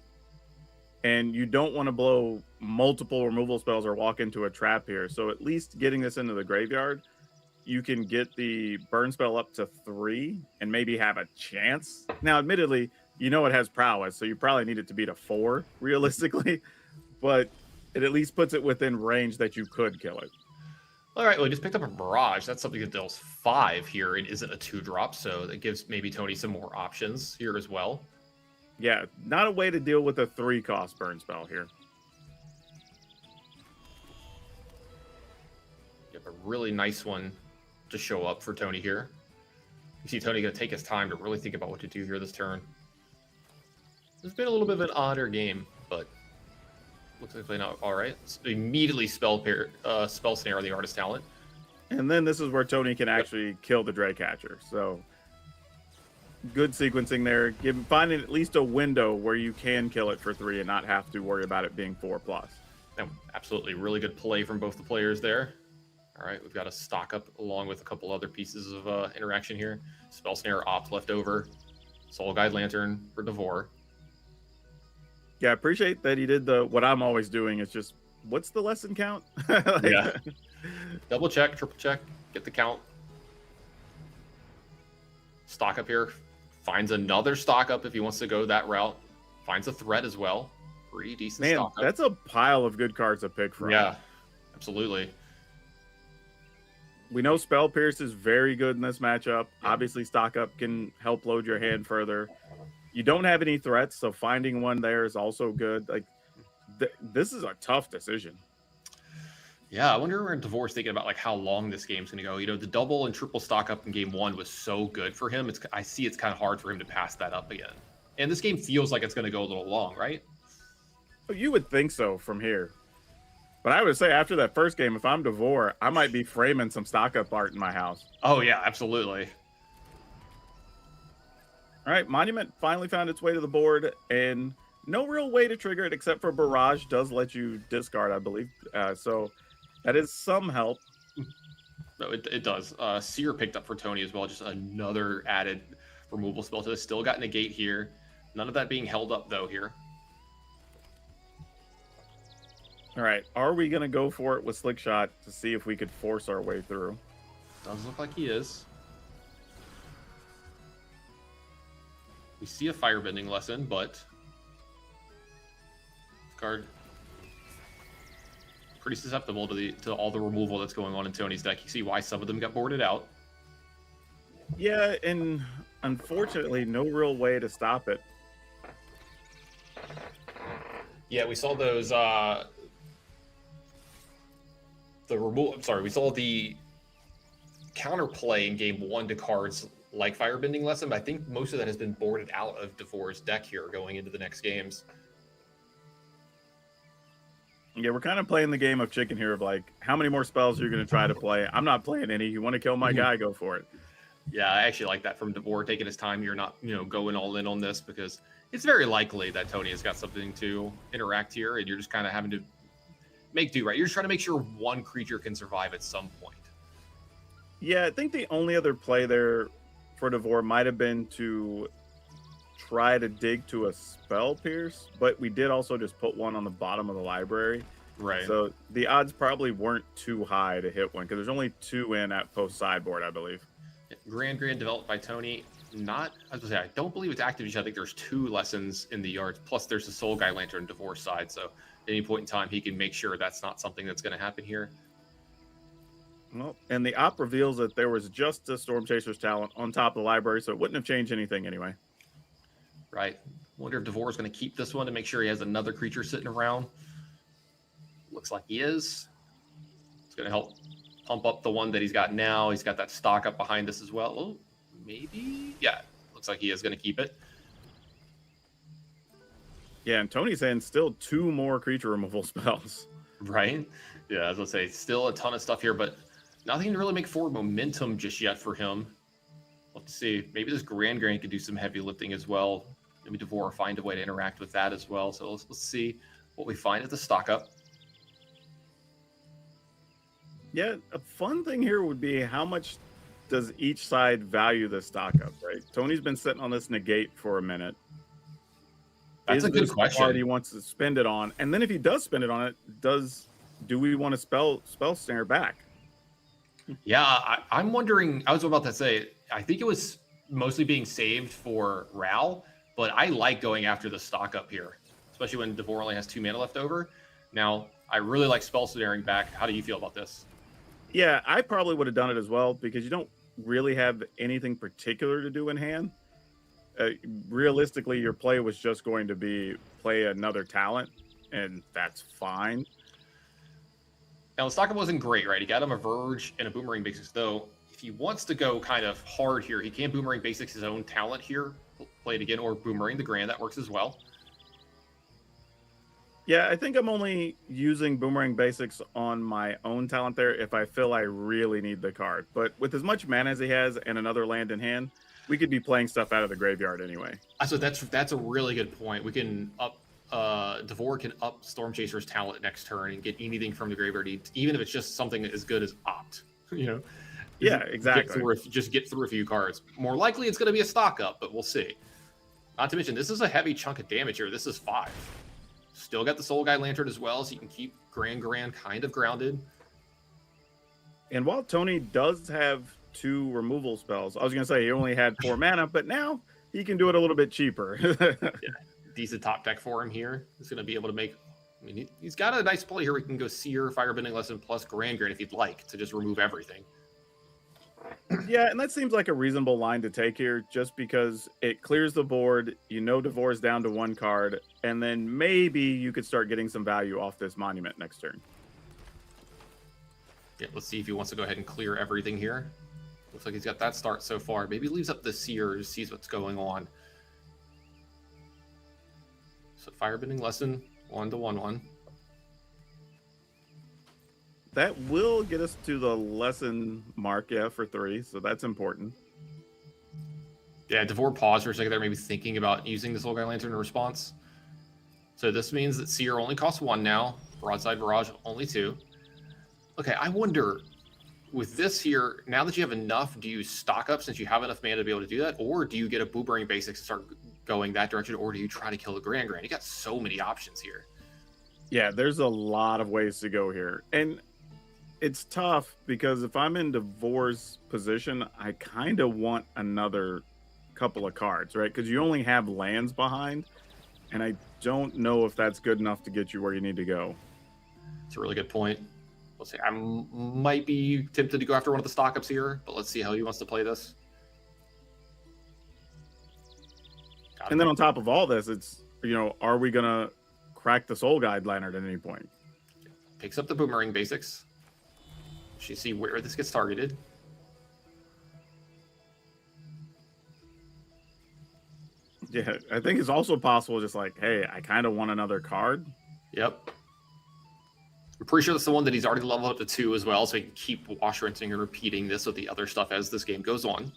And you don't want to blow multiple removal spells or walk into a trap here. So at least getting this into the graveyard, you can get the burn spell up to 3 and maybe have a chance. Now, admittedly, you know it has prowess, so you probably need it to beat a 4, realistically. But it at least puts it within range that you could kill it.
All right, well, he just picked up a Barrage. That's something that deals 5 here. It isn't a 2-drop, so that gives maybe Tony some more options here as well.
Yeah, not a way to deal with a 3-cost burn spell here.
You have a really nice one to show up for Tony here. You see Tony going to take his time to really think about what to do here this turn. It's been a little bit of an odder game, but looks like playing out all right. Immediately spell snare the artist talent.
And then this is where Tony can actually kill the Drake Catcher. So good sequencing there. Finding at least a window where you can kill it for 3 and not have to worry about it being 4+.
No, absolutely. Really good play from both the players there. All right, we've got a stock up along with a couple other pieces of interaction here. Spell Snare opt left over. Soul Guide Lantern for Devore.
Yeah, I appreciate that he did what I'm always doing is just, what's the lesson count?
Yeah. Double check, triple check, get the count. Stock up here. Finds another stock up if he wants to go that route. Finds a threat as well. Pretty decent
Man,
stock up.
that's a pile of good cards to pick from.
Yeah, absolutely.
We know Spell Pierce is very good in this matchup. Obviously, stock up can help load your hand further. You don't have any threats, so finding one there is also good. Like, this is a tough decision.
Yeah, I wonder where Devore's thinking about like how long this game's going to go. You know, the double and triple stock up in game 1 was so good for him. I see it's kind of hard for him to pass that up again. And this game feels like it's going to go a little long, right?
You would think so from here. But I would say after that first game, if I'm Devore, I might be framing some stock up art in my house.
Oh, yeah, absolutely.
All right, Monument finally found its way to the board, and no real way to trigger it except for Barrage does let you discard, I believe. So that is some help.
No, it does. Seer picked up for Tony as well. Just another added removal spell to this. Still got negate here. None of that being held up, though, here.
All right, are we going to go for it with Slick Shot to see if we could force our way through?
Does look like he is. We see a firebending lesson, but card pretty susceptible to all the removal that's going on in Tony's deck. You see why some of them got boarded out.
Yeah, and unfortunately, no real way to stop it.
Yeah, we saw those we saw the counterplay in game 1 to cards like Firebending Lesson, but I think most of that has been boarded out of Devore's deck here going into the next games.
Yeah, we're kind of playing the game of chicken here of like, how many more spells are you going to try to play? I'm not playing any. You want to kill my guy, go for it.
Yeah, I actually like that from Devore, taking his time. You're not, going all in on this because it's very likely that Tony has got something to interact here, and you're just kind of having to make do, right? You're just trying to make sure one creature can survive at some point.
Yeah, I think the only other play there for Devore might have been to try to dig to a Spell Pierce, but we did also just put one on the bottom of the library.
Right.
So the odds probably weren't too high to hit one because there's only 2 in at post sideboard, I believe.
Grand developed by Tony. I don't believe it's active. I think there's 2 lessons in the yards. Plus, there's the Soul Guide Lantern Devore side. So, at any point in time, he can make sure that's not something that's going to happen here.
Well, and the op reveals that there was just a Storm Chaser's talent on top of the library, so it wouldn't have changed anything anyway.
Right. Wonder if Devore is going to keep this one to make sure he has another creature sitting around. Looks like he is. It's going to help pump up the one that he's got now. He's got that stock up behind this as well. Oh, maybe. Yeah, looks like he is going to keep it.
Yeah, and Tony's saying still 2 more creature removal spells.
Right? Yeah, as I say, still a ton of stuff here, but nothing to really make forward momentum just yet for him. Let's see. Maybe this Grand could do some heavy lifting as well. Maybe Devore find a way to interact with that as well. So let's see what we find at the stock up.
Yeah, a fun thing here would be how much does each side value the stock up, right? Tony's been sitting on this negate for a minute.
That's a good
this the card
question.
he wants to spend it on? And then if he does spend it on it, do we want to spell snare back?
Yeah, I'm wondering. I was about to say, I think it was mostly being saved for Ral, but I like going after the stock up here, especially when Devore only has 2 mana left over. Now, I really like spell snaring back. How do you feel about this?
Yeah, I probably would have done it as well because you don't really have anything particular to do in hand. Realistically, your play was just going to be play another talent, and that's fine.
Now, the stock up wasn't great, right? He got him a Verge and a Boomerang Basics, though. If he wants to go kind of hard here, he can Boomerang Basics his own talent here, play it again, or Boomerang the Grand. That works as well.
Yeah, I think I'm only using Boomerang Basics on my own talent there if I feel I really need the card. But with as much mana as he has and another land in hand, we could be playing stuff out of the graveyard anyway.
So that's a really good point. We can up Devore can up Storm Chaser's talent next turn and get anything from the graveyard, even if it's just something as good as Opt. You know?
Yeah, exactly.
Just get through a few cards. More likely, it's going to be a stock up, but we'll see. Not to mention, this is a heavy chunk of damage here. This is 5. Still got the Soul Guide Lantern as well, so you can keep Grand kind of grounded.
And while Tony does have 2 removal spells, I was going to say he only had 4 mana, but now he can do it a little bit cheaper.
Yeah, decent top deck for him here. He's going to be able to make... I mean, he's got a nice play here. We can go Seer, Firebending Lesson, plus Grand if he'd like, to just remove everything.
Yeah, and that seems like a reasonable line to take here, just because it clears the board. You know Devore's down to 1 card, and then maybe you could start getting some value off this monument next turn.
Yeah, let's see if he wants to go ahead and clear everything here. Looks like he's got that start so far. Maybe he leaves up the Seer, sees what's going on. So Firebending Lesson, 1/1/1.
That will get us to the lesson mark, yeah, for 3, so that's important.
Yeah, Devore paused for a second there, maybe thinking about using the Soul Guide Lantern in response. So this means that Seer only costs 1 now. Broadside Barrage, only 2. Okay, I wonder, with this here, now that you have enough, do you stock up since you have enough mana to be able to do that? Or do you get a Boomerang Basics and start going that direction? Or do you try to kill the Grand? You got so many options here.
Yeah, there's a lot of ways to go here. And it's tough because if I'm in Devore's position, I kind of want another couple of cards, right? Because you only have lands behind, and I don't know if that's good enough to get you where you need to go.
It's a really good point. Let's see. I might be tempted to go after one of the stock ups here, but let's see how he wants to play this.
And then on top of all this, it's, you know, are we going to crack the Soul Guide Lantern at any point?
Picks up the Boomerang Basics. You see where this gets targeted.
Yeah, I think it's also possible just like, hey, I kind of want another card.
Yep. I'm pretty sure that's the one that he's already leveled up to 2 as well, so he can keep wash, rinsing, and repeating this with the other stuff as this game goes on.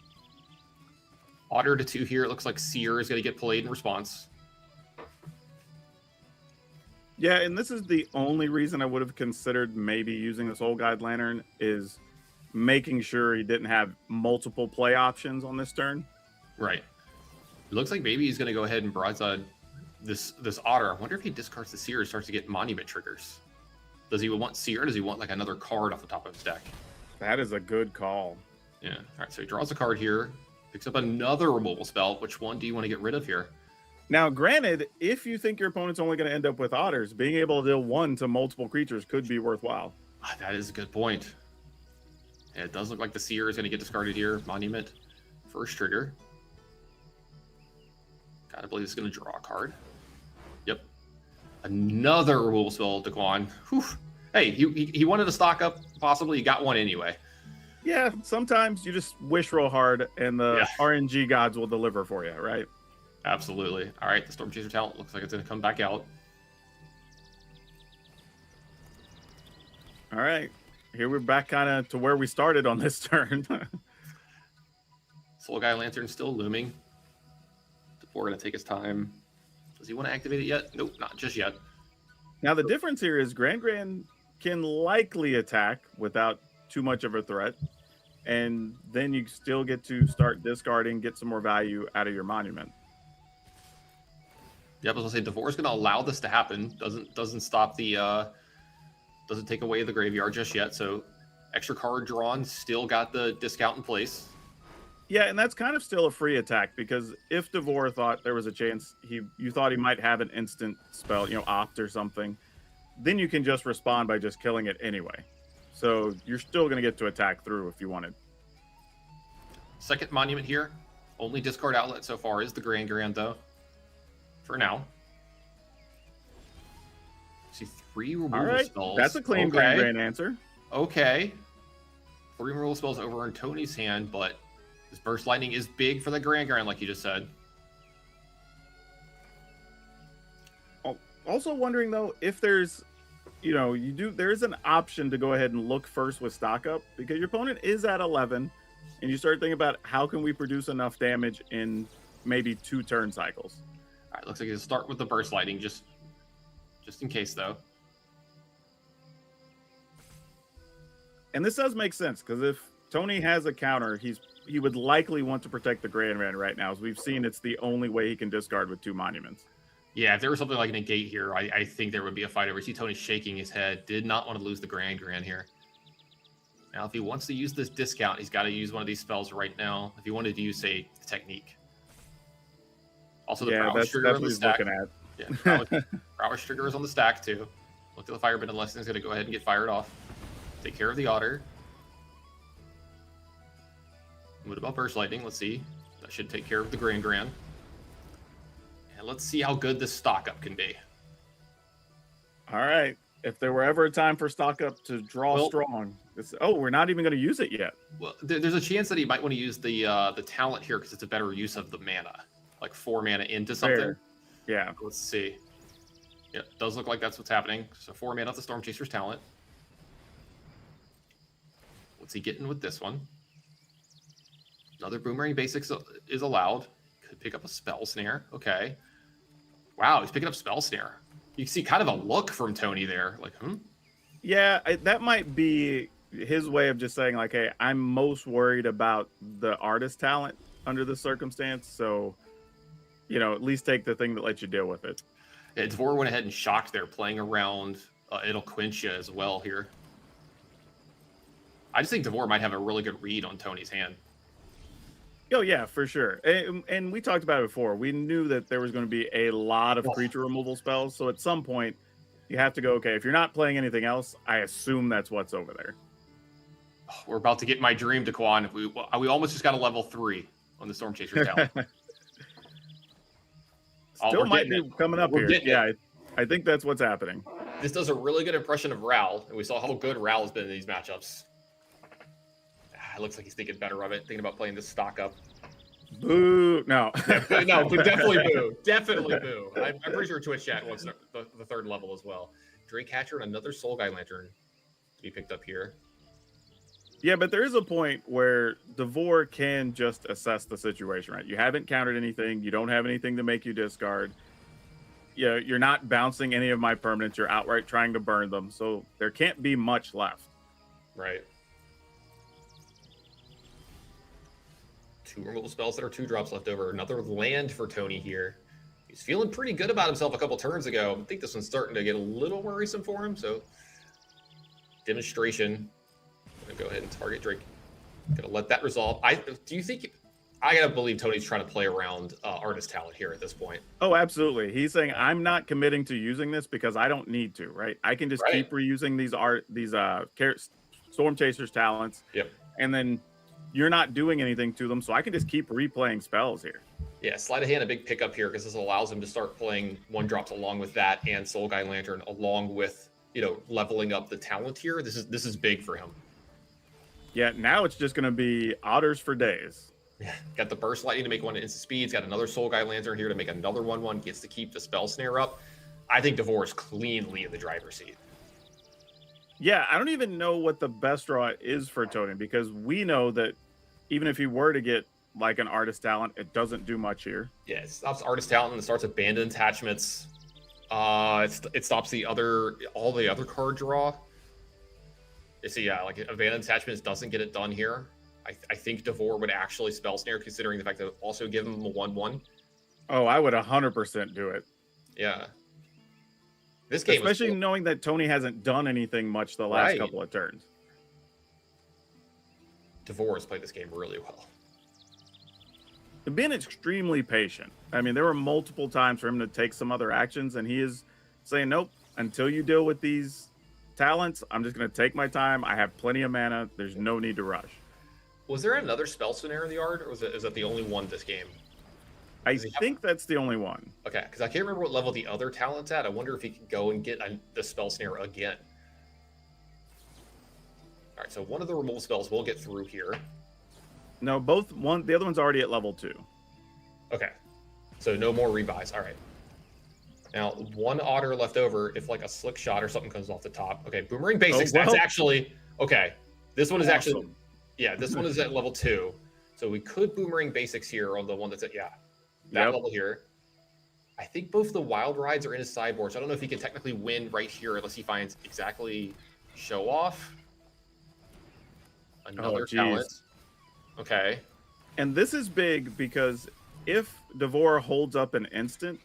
Otter to 2 here. It looks like Seer is going to get played in response.
Yeah, and this is the only reason I would have considered maybe using the Soul Guide Lantern is making sure he didn't have multiple play options on this turn.
Right. It looks like maybe he's going to go ahead and broadside this Otter. I wonder if he discards the Seer and starts to get monument triggers. Does he want Seer or does he want like another card off the top of his deck?
That is a good call.
Yeah. All right, so he draws a card here, picks up another removal spell. Which one do you want to get rid of here?
Now, granted, if you think your opponent's only going to end up with Otters, being able to deal 1 to multiple creatures could be worthwhile.
That is a good point. Yeah, it does look like the Seer is going to get discarded here. Monument, first trigger. Gotta believe it's going to draw a card. Yep. Another removal spell to Guan. Whew. Hey, he wanted to stock up, possibly. He got one anyway.
Yeah, sometimes you just wish real hard, and the RNG gods will deliver for you, right?
Absolutely. All right, the Storm Chaser talent looks like it's going to come back out.
All right. Here we're back kind of to where we started on this turn.
Soul Guy Lantern still looming. We're going to take his time. Does he want to activate it yet? Nope, not just yet.
Now, the difference here is Grand can likely attack without too much of a threat. And then you still get to start discarding, get some more value out of your monument.
Yep, I was going to say, Devore's going to allow this to happen. Doesn't stop the... doesn't take away the graveyard just yet. So extra card drawn, still got the discount in place.
Yeah, and that's kind of still a free attack, because if Devore thought there was a chance you thought he might have an instant spell, opt or something, then you can just respond by just killing it anyway. So you're still going to get to attack through if you wanted.
Second monument here. Only discard outlet so far is the Grand though. For now. See 3 removal
All right,
spells.
that's a clean Grand answer.
Okay. 3 removal spells over in Tony's hand, but this Burst Lightning is big for the Grand, like you just said.
Also wondering, though, if there's, there's an option to go ahead and look first with stock up, because your opponent is at 11, and you start thinking about how can we produce enough damage in maybe 2 turn cycles.
All right, looks like you start with the Burst Lightning, just in case, though.
And this does make sense, because if Tony has a counter, he would likely want to protect the Grand right now. As we've seen, it's the only way he can discard with 2 monuments.
Yeah, if there was something like a negate here, I think there would be a fight over. See Tony shaking his head. Did not want to lose the Grand here. Now, if he wants to use this discount, he's got to use one of these spells right now. If he wanted to use, say, the Technique. Also, the Prowess Trigger on the stack. Yeah, Prowess Trigger is on the stack, too. Look at the Firebending Lesson. He's going to go ahead and get fired off. Take care of the Otter. What about Burst Lightning? Let's see. That should take care of the Grand. And let's see how good this stock up can be.
All right. If there were ever a time for stock up to draw strong, we're not even going to use it yet.
Well, there's a chance that he might want to use the talent here because it's a better use of the mana, like 4 mana into something.
Fair. Yeah.
Let's see. Yeah, it does look like that's what's happening. So 4 mana off the Storm Chaser's talent. What's he getting with this one? Another Boomerang Basics is allowed. Could pick up a Spell Snare. Okay. Wow, he's picking up Spell Snare. You see kind of a look from Tony there. Like,
Yeah, that might be his way of just saying, like, hey, I'm most worried about the artist talent under the circumstance. So, at least take the thing that lets you deal with it.
Yeah, Dvor went ahead and shocked there, playing around It'll Quench You as well here. I just think Dvor might have a really good read on Tony's hand.
Oh, yeah, for sure. And we talked about it before. We knew that there was going to be a lot of creature removal spells. So at some point, you have to go, okay, if you're not playing anything else, I assume that's what's over there.
Oh, we're about to get my dream to Quan. We almost just got a level 3 on the Storm Chaser talent.
Still might be coming up here. Yeah, I think that's what's happening.
This does a really good impression of Ral, and we saw how good Ral has been in these matchups. It looks like he's thinking better of it, thinking about playing this stock up.
Boo! No.
No, but definitely boo. Definitely boo. I'm pretty sure Twitch chat wants the 3rd level as well. Drake Hatcher and another Soul Guy Lantern to be picked up here.
Yeah, but there is a point where Devore can just assess the situation, right? You haven't countered anything. You don't have anything to make you discard. Yeah, you're not bouncing any of my permanents. You're outright trying to burn them. So there can't be much left.
Right. 2 removal spells that are 2 drops left over. Another land for Tony here. He's feeling pretty good about himself a couple turns ago. I think this one's starting to get a little worrisome for him. So, demonstration. I'm going to go ahead and target Drake. Going to let that resolve. I got to believe Tony's trying to play around artist talent here at this point.
Oh, absolutely. He's saying, I'm not committing to using this because I don't need to, right? I can just keep reusing these Storm Chasers talents.
Yep.
And then you're not doing anything to them, so I can just keep replaying spells here.
Yeah, Sleight of Hand, a big pickup here, because this allows him to start playing 1-drops along with that and Soul Guy Lantern, along with, leveling up the talent here. This is big for him.
Yeah, now it's just going to be Otters for days.
Yeah, got the Burst Lightning to make 1 instant speeds, got another Soul Guy Lantern here to make another 1/1, gets to keep the Spell Snare up. I think Devore is cleanly in the driver's seat.
Yeah, I don't even know what the best draw is for Tony, because we know that even if he were to get like an artist talent. It doesn't do much here.
Yeah, it stops artist talent and it starts abandoned attachments. It stops all the other card draw. You see, yeah, like abandoned attachments doesn't get it done here. I think Devore would actually spell snare, considering the fact that it also give him a 1/1.
Oh, I would 100% do it.
Yeah. This game,
especially knowing that Tony hasn't done anything much the last couple of turns.
Devore has played this game really well.
Been extremely patient. I mean, there were multiple times for him to take some other actions, and he is saying, nope, until you deal with these talents, I'm just going to take my time. I have plenty of mana. There's no need to rush.
Was there another spell snare in the yard, or is that the only one this game?
I think that's the only one.
Okay, because I can't remember what level the other talent's at. I wonder if he can go and get the spell snare again. All right, so one of the removal spells we'll get through here.
No, the other one's already at level 2.
Okay, so no more rebuys. All right. Now, one otter left over if like a slick shot or something comes off the top. Okay, Boomerang Basics, that's actually, okay. This one is actually, yeah, this one is at level 2. So we could Boomerang Basics here on the one that's at, that level here. I think both the Wild Rides are in his sideboard, so I don't know if he can technically win right here unless he finds exactly Show Off. Another talent. Okay.
And this is big because if Devore holds up an instant,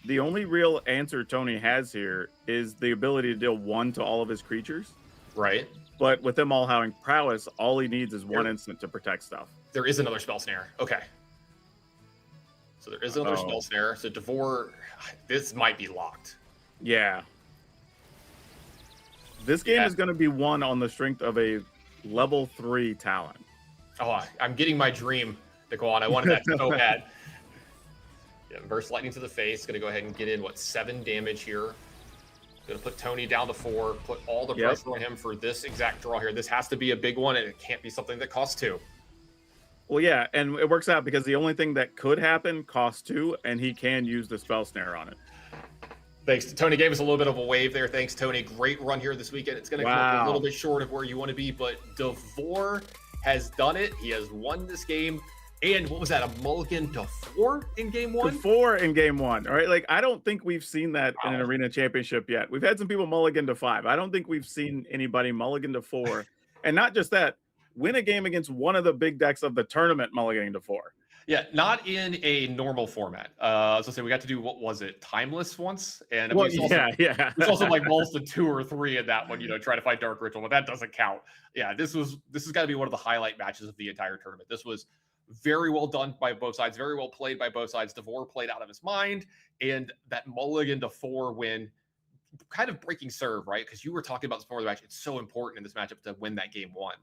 the only real answer Tony has here is the ability to deal 1 to all of his creatures.
Right.
But with them all having prowess, all he needs is 1 instant to protect stuff.
There is another spell snare. Okay. So there is another spell snare. So Devore, this might be locked.
Yeah. This game is going to be won on the strength of a level 3 talent.
Oh, I'm getting my dream to go on. I wanted that so bad. Yeah, burst lightning to the face. Going to go ahead and get in, 7 damage here. Going to put Tony down to 4. Put all the pressure on him for this exact draw here. This has to be a big one, and it can't be something that costs 2.
Well, yeah, and it works out because the only thing that could happen costs 2, and he can use the spell snare on it.
Thanks. Tony gave us a little bit of a wave there. Thanks, Tony. Great run here this weekend. It's going to come up a little bit short of where you want to be, but Devore has done it. He has won this game. And what was that? A mulligan to 4 in game 1?
To 4 in game 1. All right. Like, I don't think we've seen that in an arena championship yet. We've had some people mulligan to 5. I don't think we've seen anybody mulligan to 4. And not just that, win a game against one of the big decks of the tournament mulliganing to 4.
Yeah, not in a normal format. So we got to do, what was it, Timeless once? And
well,
there's also like mulls to 2 or 3 in that one, try to fight Dark Ritual, but that doesn't count. Yeah, this has got to be one of the highlight matches of the entire tournament. This was very well done by both sides, very well played by both sides. Devore played out of his mind, and that mulligan to 4 win, kind of breaking serve, right? Because you were talking about this before the match. It's so important in this matchup to win that game 1.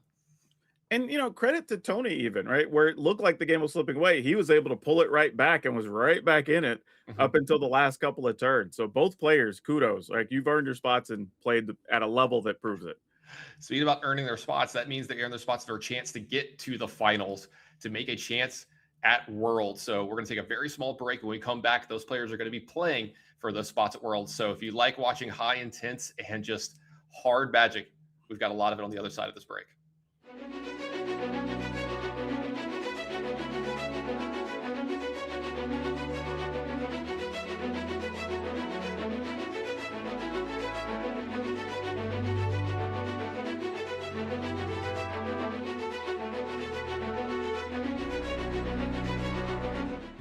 And, credit to Tony even, right? Where it looked like the game was slipping away, he was able to pull it right back and was right back in it up until the last couple of turns. So both players, kudos. Like, you've earned your spots and played at a level that proves it.
Speaking about earning their spots, that means they earn their spots for a chance to get to the finals, to make a chance at Worlds. So we're going to take a very small break. When we come back, those players are going to be playing for those spots at Worlds. So if you like watching high intense and just hard Magic, we've got a lot of it on the other side of this break.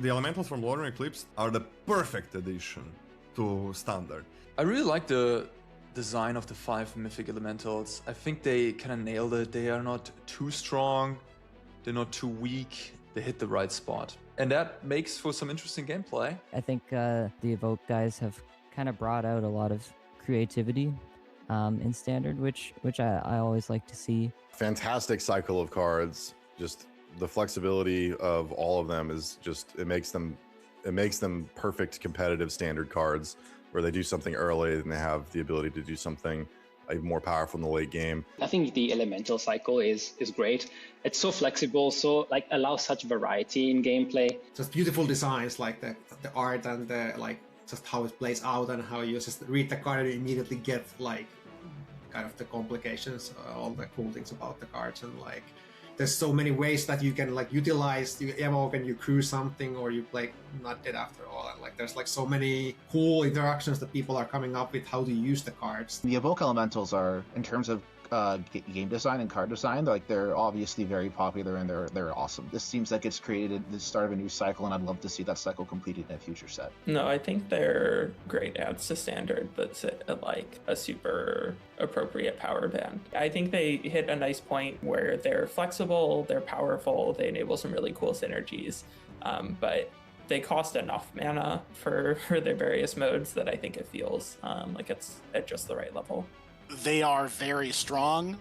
The elementals from Lunar Eclipse are the perfect addition to Standard.
I really like the design of the 5 mythic elementals. I think they kind of nailed it. They are not too strong, they're not too weak, they hit the right spot. And that makes for some interesting gameplay.
I think the Evoke guys have kind of brought out a lot of creativity in Standard, which I always like to see.
Fantastic cycle of cards. Just the flexibility of all of them is just, it makes them perfect competitive Standard cards where they do something early and they have the ability to do something more powerful in the late game.
I think the elemental cycle is great. It's so flexible, so allows such variety in gameplay.
Just beautiful designs, like the art and the just how it plays out, and how you just read the card and immediately get kind of the complications, all the cool things about the cards, and there's so many ways that you can like utilize, you evoke and you crew something, or you play not dead after all. And like there's like so many cool interactions that people are coming up with how to use the cards.
The evoke elementals are, in terms of game design and card design, they're obviously very popular and they're awesome. This seems like it's created the start of a new cycle, and I'd love to see that cycle completed in a future set.
No, I think they're great adds to standard that sit at like a super appropriate power band. I think they hit a nice point where they're flexible, they're powerful, they enable some really cool synergies, but they cost enough mana for their various modes that I think it feels like it's at just the right level.
They are very strong,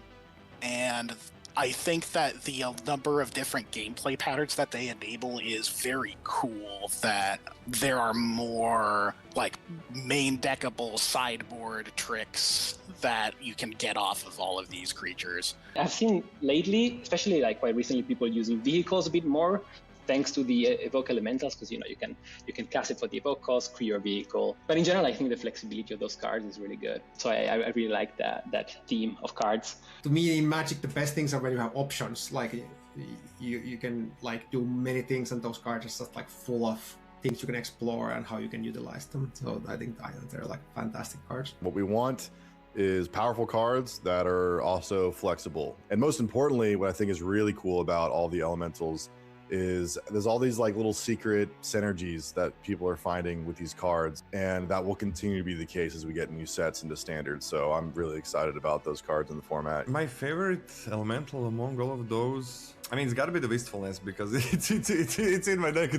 and I think that the number of different gameplay patterns that they enable is very cool, that there are more like main deckable sideboard tricks that you can get off of all of these creatures.
I've seen lately, especially like quite recently, people using vehicles a bit more, thanks to the evoke elementals, because you can cast it for the evoke cost, create your vehicle. But in general, I think the flexibility of those cards is really good. So I really like that theme of cards.
To me, in Magic, the best things are when you have options. Like you can like do many things, and those cards are just like full of things you can explore and how you can utilize them. So I think they're like fantastic cards.
What we want is powerful cards that are also flexible. And most importantly, what I think is really cool about all the elementals is there's all these like little secret synergies that people are finding with these cards, and that will continue to be the case as we get new sets into standard. So I'm really excited about those cards in the format.
My favorite elemental among all of those, I mean, it's got to be the Wistfulness, because it's in my deck.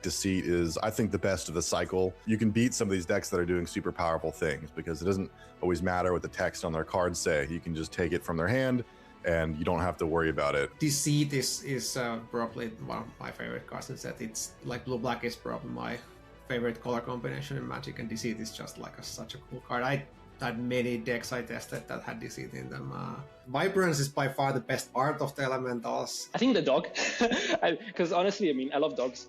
Deceit is, I think, the best of the cycle. You can beat some of these decks that are doing super powerful things because it doesn't always matter what the text on their cards say. You can just take it from their hand and you don't have to worry about it.
Deceit is probably one of my favorite cards in set. It's like blue-black is probably my favorite color combination in Magic, and Deceit is just like such a cool card. I had many decks I tested that had Deceit in them. Vibrance is by far the best art of the elementals.
I think the dog, because honestly, I mean, I love dogs.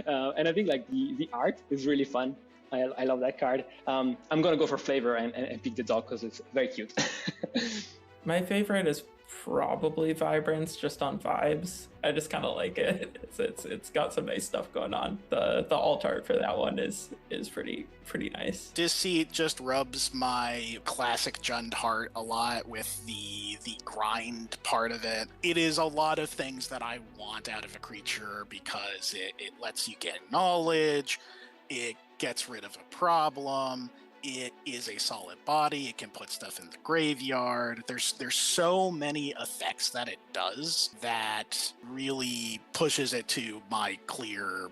And I think like the art is really fun. I love that card. I'm gonna go for flavor and pick the dog because it's very cute.
My favorite is probably Vibrance, just on vibes. I just kind of like it. It's got some nice stuff going on. The alt art for that one is pretty nice.
Deceit just rubs my classic Jund heart a lot with the grind part of it. It is a lot of things that I want out of a creature because it lets you get knowledge, it gets rid of a problem, it is a solid body, it can put stuff in the graveyard. There's so many effects that it does that really pushes it to my clear,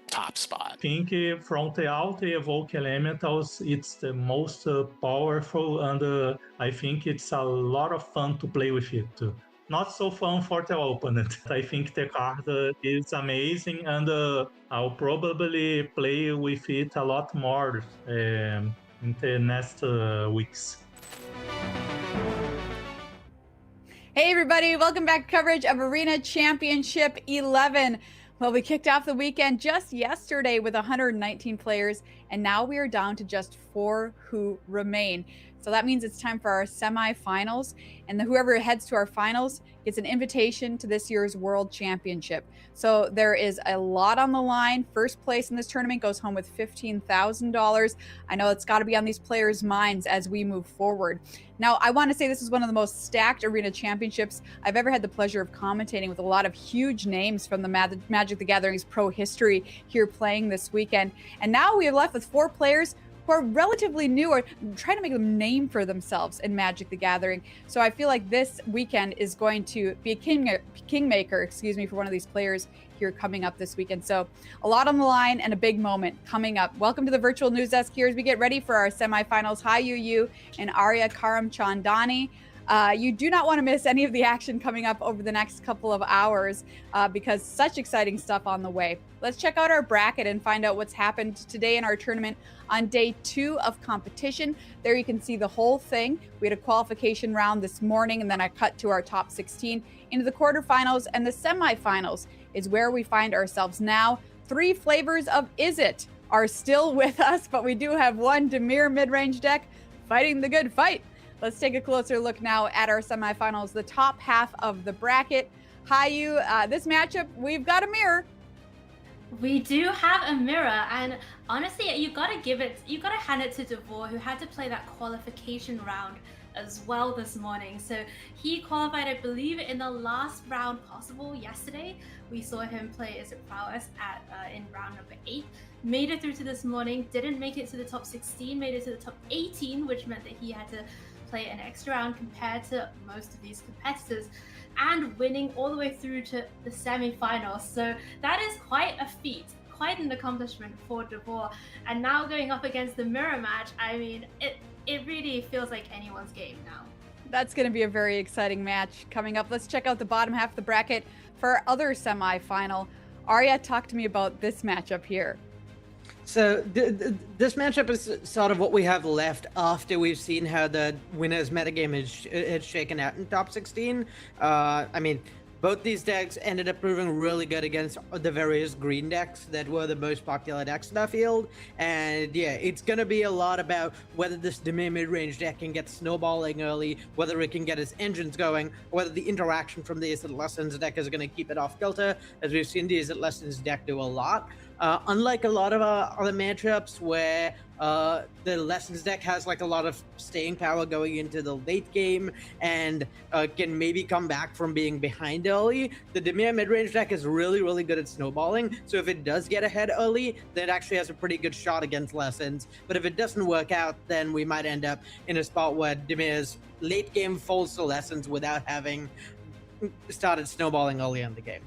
top spot.
I think from all the evoke elementals, it's the most powerful, and I think it's a lot of fun to play with it too. Not so fun for the opponent. I think the card is amazing, and I'll probably play with it a lot more in the next weeks.
Hey everybody, welcome back to coverage of Arena Championship 11. Well, we kicked off the weekend just yesterday with 119 players, and now we are down to just 4 who remain. So that means it's time for our semifinals, and whoever heads to our finals gets an invitation to this year's World Championship. So there is a lot on the line. First place in this tournament goes home with $15,000. I know it's got to be on these players' minds as we move forward. Now, I want to say this is one of the most stacked Arena Championships I've ever had the pleasure of commentating, with a lot of huge names from the Magic the Gathering's pro history here playing this weekend. And now we are left with 4 players who are relatively new or trying to make a name for themselves in Magic the Gathering. So I feel like this weekend is going to be a kingmaker, for one of these players here coming up this weekend. So a lot on the line and a big moment coming up. Welcome to the virtual news desk here as we get ready for our semifinals. Hi, Yu and Arya Karamchandani. You do not want to miss any of the action coming up over the next couple of hours because such exciting stuff on the way. Let's check out our bracket and find out what's happened today in our tournament on day 2 of competition. There you can see the whole thing. We had a qualification round this morning, and then I cut to our top 16 into the quarterfinals, and the semifinals is where we find ourselves now. 3 flavors of Is It are still with us, but we do have one Dimir mid-range deck fighting the good fight. Let's take a closer look now at our semifinals, the top half of the bracket. Hayu, this matchup, we've got a mirror.
We do have a mirror, and honestly, you gotta hand it to Devor, who had to play that qualification round as well this morning. So he qualified, I believe, in the last round possible yesterday. We saw him play Is It Prowess in round number 8. Made it through to this morning, didn't make it to the top 16, made it to the top 18, which meant that he had to play an extra round compared to most of these competitors, and winning all the way through to the semi-finals. So that is quite a feat, quite an accomplishment for Devor. And now going up against the mirror match, I mean, it really feels like anyone's game now.
That's going to be a very exciting match coming up. Let's check out the bottom half of the bracket for our other semi-final. Arya, talk to me about this matchup here.
So this matchup is sort of what we have left after we've seen how the winners metagame is shaken out in top 16. I mean, both these decks ended up proving really good against the various green decks that were the most popular decks in our field. And yeah, it's going to be a lot about whether this Dimir mid-range deck can get snowballing early, whether it can get its engines going, whether the interaction from the Is It Lessons deck is going to keep it off kilter, as we've seen the Is It Lessons deck do a lot. Unlike a lot of other matchups where the Lessons deck has like a lot of staying power going into the late game and can maybe come back from being behind early, the Dimir mid-range deck is really, really good at snowballing. So if it does get ahead early, then it actually has a pretty good shot against Lessons. But if it doesn't work out, then we might end up in a spot where Dimir's late game falls to Lessons without having started snowballing early in the game.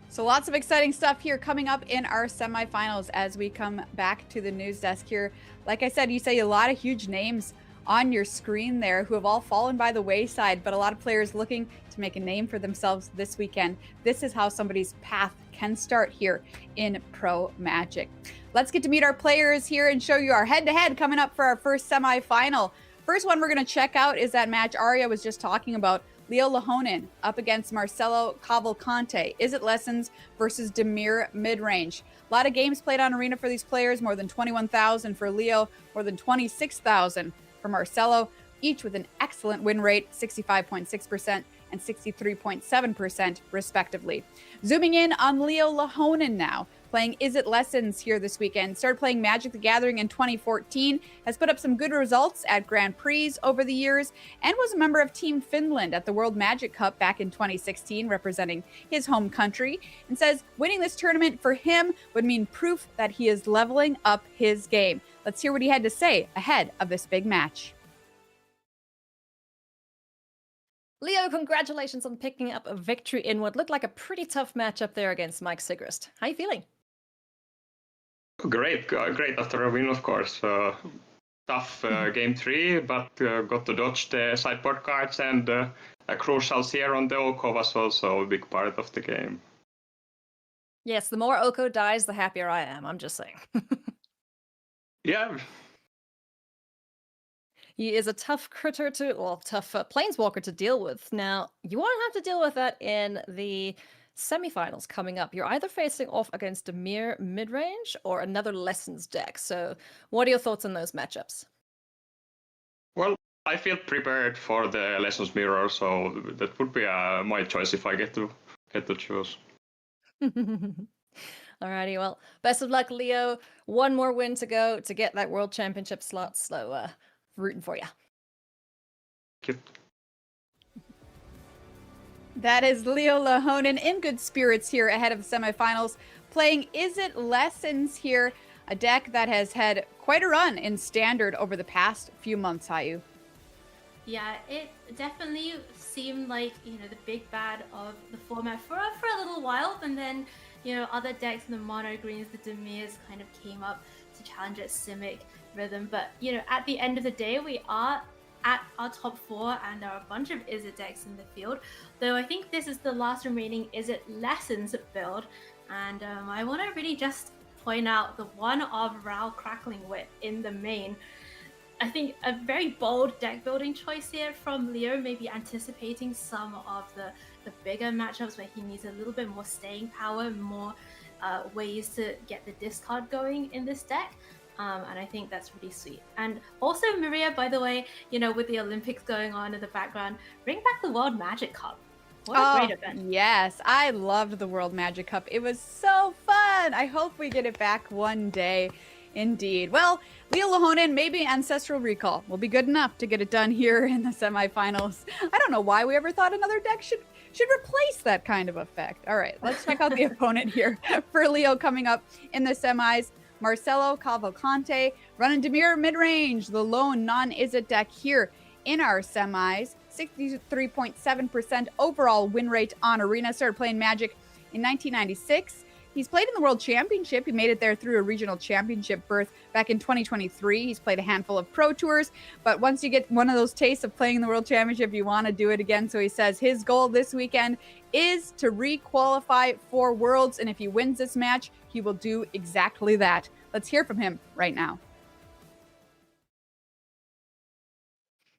So lots of exciting stuff here coming up in our semifinals as we come back to the news desk here. Like I said, you say a lot of huge names on your screen there who have all fallen by the wayside, but a lot of players looking to make a name for themselves this weekend. This is how somebody's path can start here in Pro Magic. Let's get to meet our players here and show you our head-to-head coming up for our first semifinal. First one we're going to check out is that match Arya was just talking about. Leo Lahonen up against Marcelo Cavalcante. Is It Lessons versus Dimir Midrange. A lot of games played on Arena for these players, more than 21,000 for Leo, more than 26,000 for Marcelo, each with an excellent win rate, 65.6% and 63.7% respectively. Zooming in on Leo Lahonen now, playing Is It Lessons here this weekend. Started playing Magic the Gathering in 2014, has put up some good results at Grand Prix over the years, and was a member of Team Finland at the World Magic Cup back in 2016, representing his home country, and says winning this tournament for him would mean proof that he is leveling up his game. Let's hear what he had to say ahead of this big match.
Leo, congratulations on picking up a victory in what looked like a pretty tough matchup there against Mike Sigrist. How are you feeling?
Great after a win, of course. Tough game 3, but got to dodge the sideboard cards, and a crucial Seer on the Oko was also a big part of the game.
Yes, the more Oko dies, the happier I am, I'm just saying.
Yeah.
He is a tough critter tough planeswalker to deal with. Now, you won't have to deal with that in the semifinals coming up. You're either facing off against Dimir midrange or another Lessons deck. So what are your thoughts on those matchups?
Well, I feel prepared for the Lessons mirror, so that would be my choice if I get to choose.
Alrighty, well, best of luck, Leo. One more win to go to get that World Championship slot, so rooting for you.
Thank you.
That is Leo Lahonen in good spirits here ahead of the semifinals, playing Is It Lessons here, a deck that has had quite a run in Standard over the past few months, Hayu.
Yeah, it definitely seemed like, the big bad of the format for a little while, and then, other decks in the mono greens, the Dimirs kind of came up to challenge its Simic rhythm. But, at the end of the day, we are at our top 4, and there are a bunch of Is It decks in the field. Though I think this is the last remaining Is It Lessons build, and I want to really just point out the one of Ral Crackling Wit in the main. I think a very bold deck building choice here from Leo, maybe anticipating some of the bigger matchups where he needs a little bit more staying power, more ways to get the discard going in this deck. And I think that's really sweet. And also, Maria, by the way, with the Olympics going on in the background, bring back the World Magic Cup. What a great event.
Yes, I loved the World Magic Cup. It was so fun. I hope we get it back one day. Indeed. Well, Leo Lahonen, maybe Ancestral Recall will be good enough to get it done here in the semifinals. I don't know why we ever thought another deck should replace that kind of effect. All right, let's check out the opponent here for Leo coming up in the semis. Marcelo Cavalcante running Demir midrange, the lone non-Izzet deck here in our semis. 63.7% overall win rate on Arena. Started playing Magic in 1996. He's played in the World Championship. He made it there through a regional championship berth back in 2023. He's played a handful of pro tours, but once you get one of those tastes of playing in the World Championship, you want to do it again. So he says his goal this weekend is to re-qualify for Worlds, and if he wins this match, he will do exactly that. Let's hear from him right now.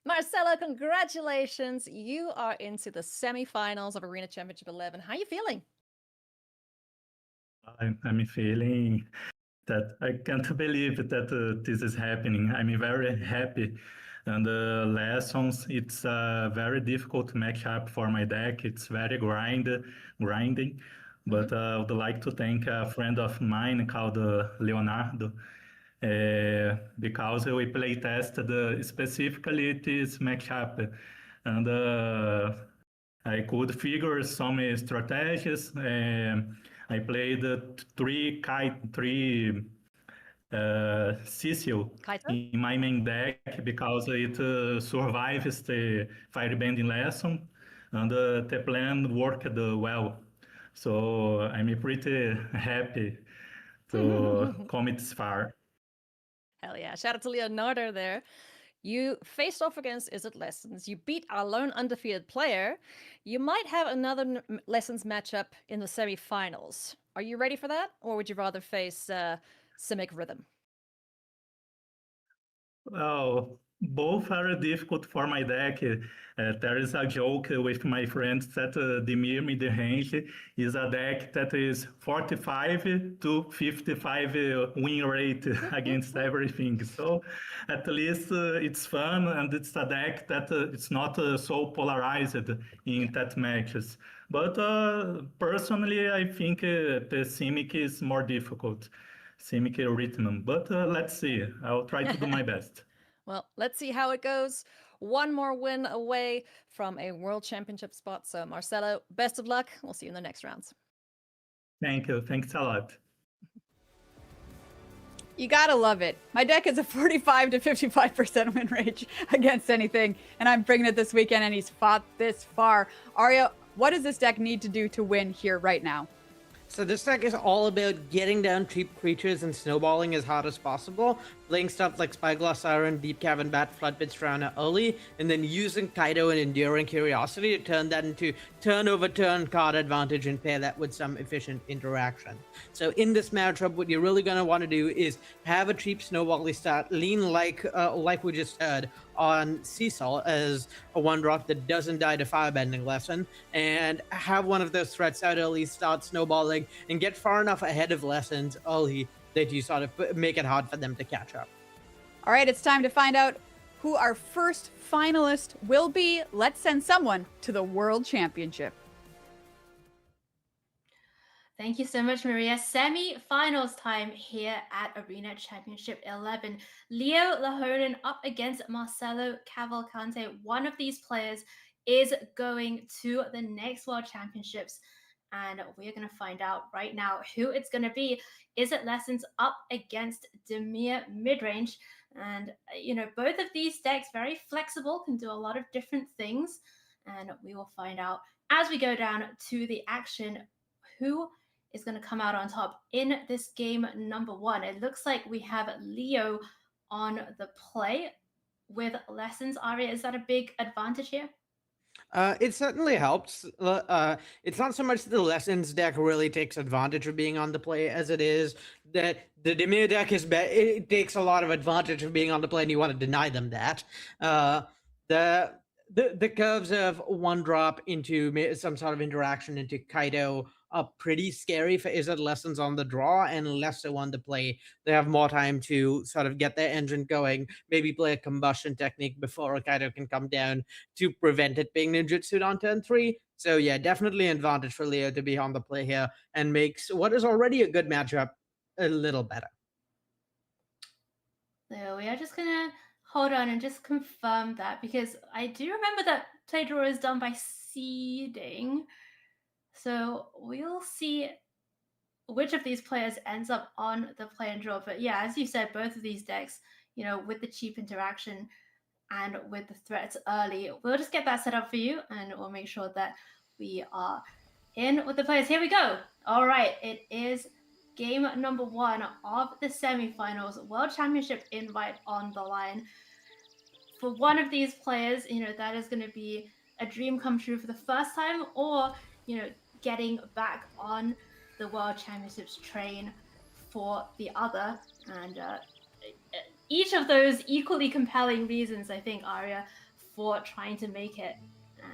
Marcelo, congratulations. You are into the semifinals of Arena Championship 11. How are you feeling?
I'm feeling that I can't believe that this is happening. I'm very happy. And the lessons, it's a very difficult matchup for my deck. It's very grinding. But I would like to thank a friend of mine called Leonardo, because we play tested specifically this matchup. And I could figure some strategies. I played three Cecil in my main deck because it survives the firebending lesson, and the plan worked well. So I'm pretty happy to come this far.
Hell yeah. Shout out to Leonardo there. You faced off against Izzet Lessons. You beat our lone undefeated player. You might have another Lessons matchup in the semifinals. Are you ready for that? Or would you rather face Simic Rhythm?
Well, both are difficult for my deck. There is a joke with my friends that the Mir mid-range is a deck that is 45 to 55 win rate against everything. So at least it's fun, and it's a deck that it's not so polarized in that matches. But personally, I think the Simic is more difficult. Simic Rhythm. But let's see. I'll try to do my best.
Well, let's see how it goes. One more win away from a World Championship spot. So, Marcelo, best of luck. We'll see you in the next rounds.
Thank you. Thanks a lot.
You gotta love it. My deck is a 45 to 55% win rate against anything, and I'm bringing it this weekend, and he's fought this far. Arya, what does this deck need to do to win here right now?
So this deck is all about getting down cheap creatures and snowballing as hard as possible, playing stuff like Spyglass Siren, Deep Cavern Bat, Floodbit Strana early, and then using Kaido and Enduring Curiosity to turn that into turn-over-turn card advantage and pair that with some efficient interaction. So in this matchup, what you're really going to want to do is have a cheap snowbally start, lean like we just heard on Cecil as a one-drop that doesn't die to Firebending Lesson, and have one of those threats out early, start snowballing, and get far enough ahead of Lessons early that you sort of make it hard for them to catch up.
All right, it's time to find out who our first finalist will be. Let's send someone to the World Championship.
Thank you so much, Maria. Semi-finals time here at Arena Championship 11. Leo Lahonen up against Marcelo Cavalcante. One of these players is going to the next World Championships, and we're going to find out right now who it's going to be. Izzet Lessons up against Demir Midrange. And, both of these decks, very flexible, can do a lot of different things. And we will find out as we go down to the action who is going to come out on top in this game number one. It looks like we have Leo on the play with Lessons. Arya, is that a big advantage here?
It certainly helps. It's not so much that the Lessons deck really takes advantage of being on the play as it is that the Demir deck it takes a lot of advantage of being on the play, and you want to deny them that. The curves of one drop into some sort of interaction into Kaido pretty scary for Izzet Lessons on the draw and less so on the play. They have more time to sort of get their engine going, maybe play a combustion technique before Kaido can come down to prevent it being ninjutsu on turn 3. So yeah, definitely an advantage for Leo to be on the play here and makes what is already a good matchup a little better.
So we are just gonna hold on and just confirm that, because I do remember that play draw is done by seeding. So we'll see which of these players ends up on the play and draw. But yeah, as you said, both of these decks, with the cheap interaction and with the threats early, we'll just get that set up for you, and we'll make sure that we are in with the players. Here we go. All right, it is game number 1 of the semifinals. World Championship invite on the line. For one of these players, that is going to be a dream come true for the first time, or, getting back on the World Championships train for the other. And each of those equally compelling reasons, I think, Arya, for trying to make it. And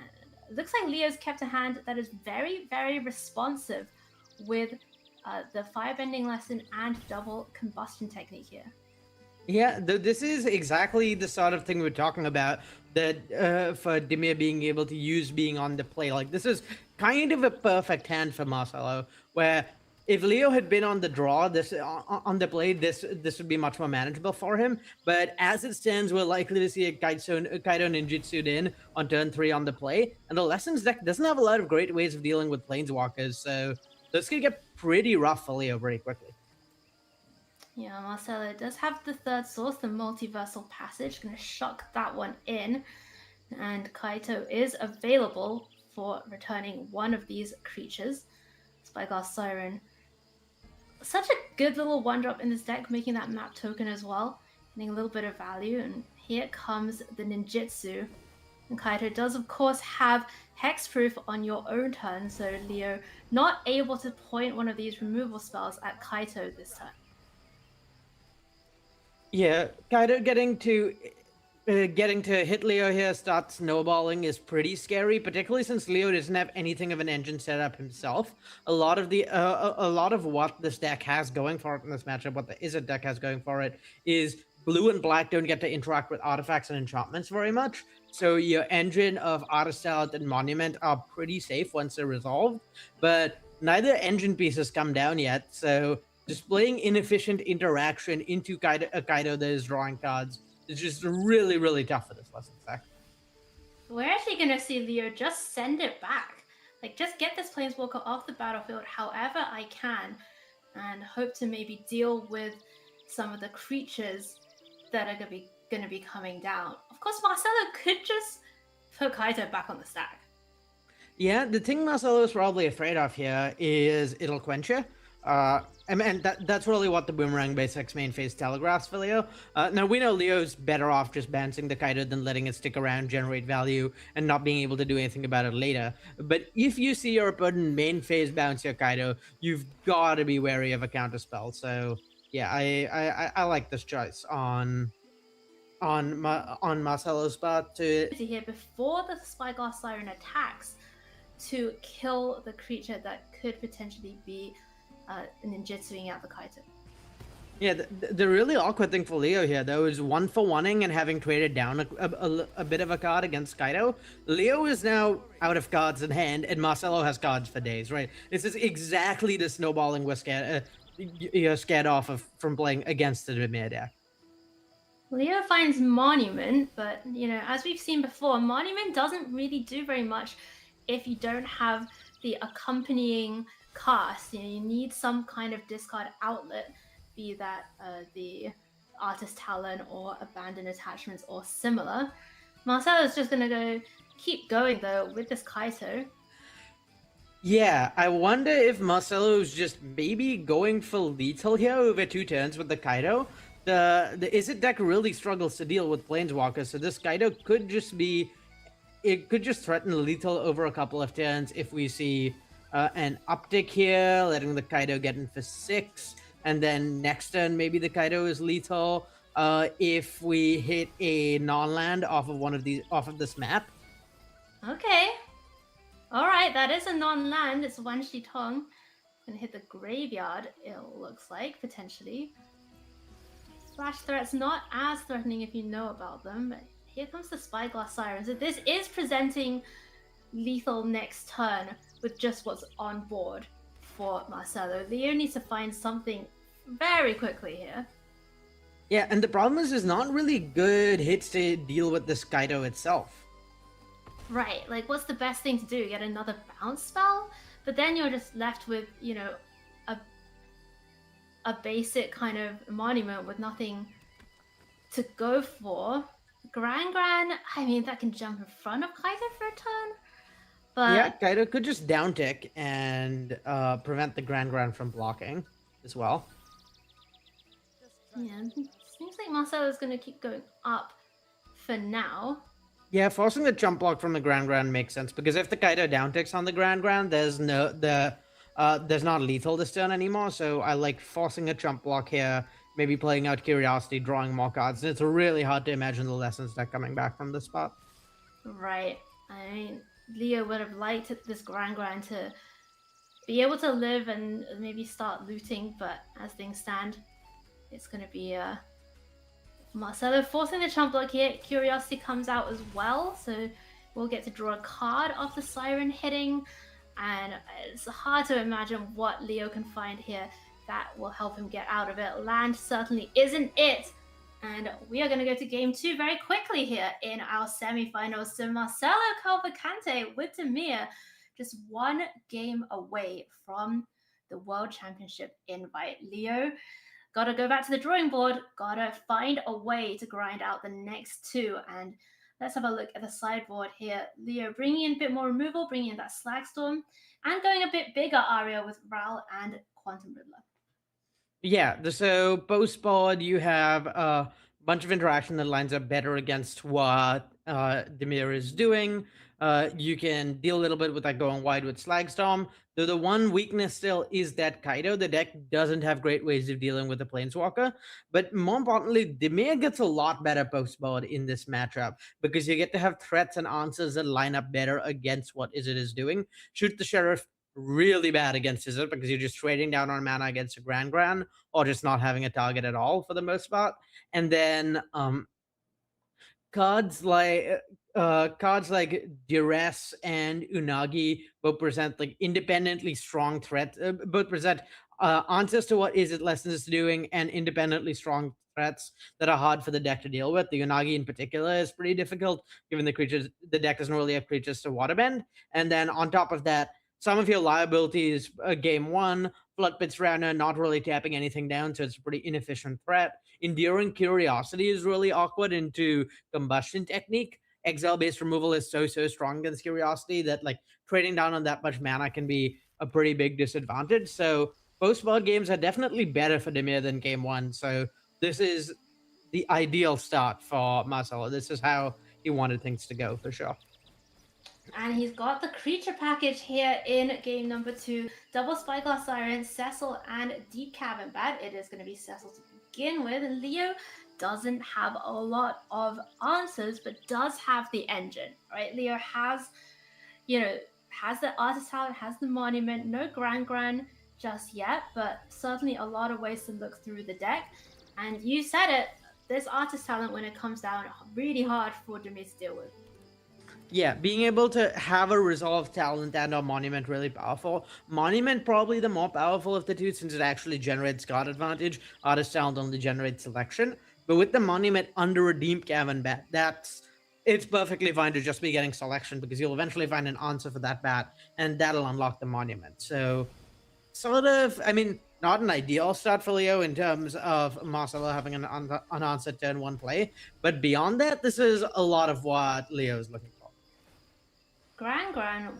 it looks like Leo's kept a hand that is very, very responsive with the firebending lesson and double combustion technique here.
Yeah, this is exactly the sort of thing we're talking about, that for Dimir being able to use being on the play. Like, this is kind of a perfect hand for Marcelo, where if Leo had been on the draw, this on the play, this would be much more manageable for him. But as it stands, we're likely to see a Kaido ninjutsu'd in on turn 3 on the play, and the Lessons deck doesn't have a lot of great ways of dealing with Planeswalkers, so this could get pretty rough for Leo very quickly.
Yeah, Marcelo does have the third source, the Multiversal Passage. Going to shock that one in. And Kaito is available for returning one of these creatures. Spyglass Siren. Such a good little 1-drop in this deck, making that map token as well. Getting a little bit of value. And here comes the ninjutsu. And Kaito does, of course, have hexproof on your own turn. So Leo not able to point one of these removal spells at Kaito this turn.
Yeah, Kaido getting to hit Leo here, start snowballing, is pretty scary, particularly since Leo doesn't have anything of an engine set up himself. A lot of what this deck has going for it in this matchup, what the Izzet deck has going for it, is blue and black don't get to interact with artifacts and enchantments very much. So your engine of Artist Talent and Monument are pretty safe once they're resolved, but neither engine pieces come down yet, so displaying inefficient interaction into a Kaido that is drawing cards is just really, really tough for this Lessons deck.
We're actually going to see Leo just send it back. Like, just get this Planeswalker off the battlefield however I can, and hope to maybe deal with some of the creatures that are going to be coming down. Of course, Marcelo could just put Kaito back on the stack.
Yeah, the thing Marcelo is probably afraid of here is it'll quench you. And that's really what the Boomerang Basics main phase telegraphs for Leo. Now, we know Leo's better off just bouncing the Kaido than letting it stick around, generate value, and not being able to do anything about it later. But if you see your opponent main phase bounce your Kaido, you've got to be wary of a counterspell. So, yeah, I like this choice on Marcelo's part to
here before the Spyglass Siren attacks to kill the creature that could potentially be ninjutsuing out the Kaito.
Yeah, the really awkward thing for Leo here, though, is 1-for-1ing and having traded down a bit of a card against Kaito. Leo is now out of cards in hand, and Marcelo has cards for days, right? This is exactly the snowballing we're scared off of from playing against the Dimir deck.
Leo finds Monument, but, as we've seen before, Monument doesn't really do very much if you don't have the accompanying cast. You need some kind of discard outlet, be that the Artist Talent or Abandoned Attachments or similar. Marcelo's just going to keep going, though, with this Kaito.
Yeah, I wonder if Marcelo's just maybe going for lethal here over 2 turns with the Kaito. The Izzet deck really struggles to deal with Planeswalkers, so this Kaito could just be... It could just threaten lethal over a couple of turns if we see an uptick here, letting the Kaito get in for 6, and then next turn maybe the Kaito is lethal. If we hit a non-land off of this map.
Okay. All right, that is a non-land. It's Wan Shi Tong. Gonna hit the graveyard, it looks like, potentially. Splash threat's not as threatening if you know about them, but here comes the Spyglass Siren. So this is presenting lethal next turn with just what's on board for Marcelo. Leo needs to find something very quickly here.
Yeah, and the problem is there's not really good hits to deal with this Kaido itself.
Right, like what's the best thing to do? Get another bounce spell? But then you're just left with, you know, a basic kind of monument with nothing to go for. Gran, I mean, that can jump in front of Kaido for a turn. But
Yeah, Kaido could just down tick and prevent the Grand from blocking as well.
yeah, seems like Marcelo is going to keep going up for now.
Yeah, forcing the jump block from the Grand makes sense because if the Kaido down ticks on the Grand, there's there's not lethal this turn anymore. So I like forcing a jump block here, maybe playing out Curiosity, drawing more cards. It's really hard to imagine the lessons that coming back from this spot.
Right. I mean, Leo would have liked this Gran to be able to live and maybe start looting, but as things stand, it's going to be Marcelo forcing the jump block here. Curiosity comes out as well, so we'll get to draw a card off the Siren hitting, and it's hard to imagine what Leo can find here that will help him get out of it. Land certainly isn't it, and we are going to go to game 2 very quickly here in our semifinals. So Marcelo Cavalcante with Demir, just one game away from the World Championship invite. Leo, gotta go back to the drawing board, gotta find a way to grind out the next two. And let's have a look at the sideboard here. Leo bringing in a bit more removal, bringing in that Slagstorm, and going a bit bigger aria with Ral and Quantum Riddler.
Yeah, so post board you have a bunch of interaction that lines up better against what Demir is doing. You can deal a little bit with that going wide with Slagstorm. Though the one weakness still is that Kaido, the deck doesn't have great ways of dealing with the Planeswalker. But more importantly, Demir gets a lot better post board in this matchup because you get to have threats and answers that line up better against what Izzet is doing. Shoot the Sheriff really bad against Izzet because you're just trading down on mana against a Gran or just not having a target at all for the most part. And then cards like Duress and Unagi both present like independently strong threats, both present answers to what Izzet Lessons is doing and independently strong threats that are hard for the deck to deal with. The Unagi in particular is pretty difficult given the deck doesn't really have creatures to waterbend. And then on top of that, some of your liabilities, game 1, Floodpits Runner, not really tapping anything down, so it's a pretty inefficient threat. Enduring Curiosity is really awkward into Combustion Technique. Exile-based removal is so strong against Curiosity that like trading down on that much mana can be a pretty big disadvantage. So post-board games are definitely better for Demir than game 1. So this is the ideal start for Marcelo. This is how he wanted things to go for sure.
And he's got the creature package here in game number 2. Double Spyglass Siren, Cecil, and Deep Cavern Bat. It is going to be Cecil to begin with. And Leo doesn't have a lot of answers, but does have the engine, right? Leo has, has the Artist Talent, has the Monument, no Gran just yet, but certainly a lot of ways to look through the deck. And you said it, this Artist Talent, when it comes down, really hard for Demir to deal with.
Yeah, being able to have a Resolve Talent and a Monument really powerful. Monument probably the more powerful of the two since it actually generates card advantage. Artist Talent only generates selection. But with the Monument under a Deep Cavern Bat, it's perfectly fine to just be getting selection because you'll eventually find an answer for that bat and that'll unlock the Monument. So sort of, I mean, not an ideal start for Leo in terms of Marcelo having an unanswered turn 1 play. But beyond that, this is a lot of what Leo is looking for.
Gran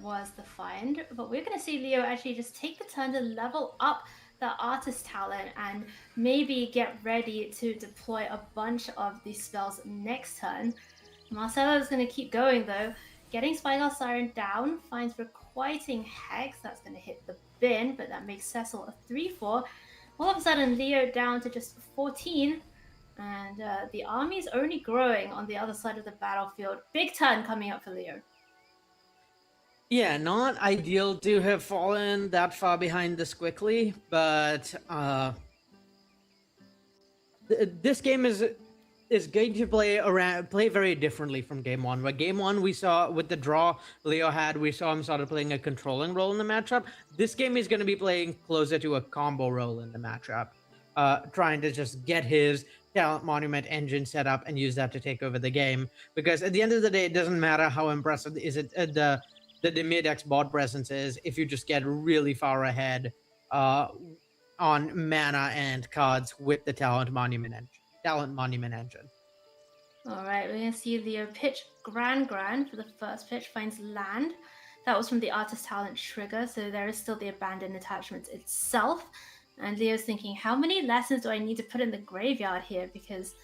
was the find, but we're going to see Leo actually just take the turn to level up the Artist Talent and maybe get ready to deploy a bunch of these spells next turn. Marcelo is going to keep going though, getting Spyglass Siren down, finds Requiting Hex, that's going to hit the bin, but that makes Cecil a 3-4. All of a sudden, Leo down to just 14, and the army's only growing on the other side of the battlefield. Big turn coming up for Leo.
Yeah, not ideal to have fallen that far behind this quickly, but this game is going to play very differently from game one. Where game one we saw with the draw Leo had, we saw him started playing a controlling role in the matchup. This game he's going to be playing closer to a combo role in the matchup, trying to just get his talent monument engine set up and use that to take over the game. Because at the end of the day, it doesn't matter how impressive is it the mid-X board presence is if you just get really far ahead on mana and cards with the talent monument engine.
All right, we're going to see Leo pitch Grand for the first pitch, finds land. That was from the Artist Talent trigger, so there is still the Abandoned Attachment itself. And Leo's thinking, how many lessons do I need to put in the graveyard here? Because,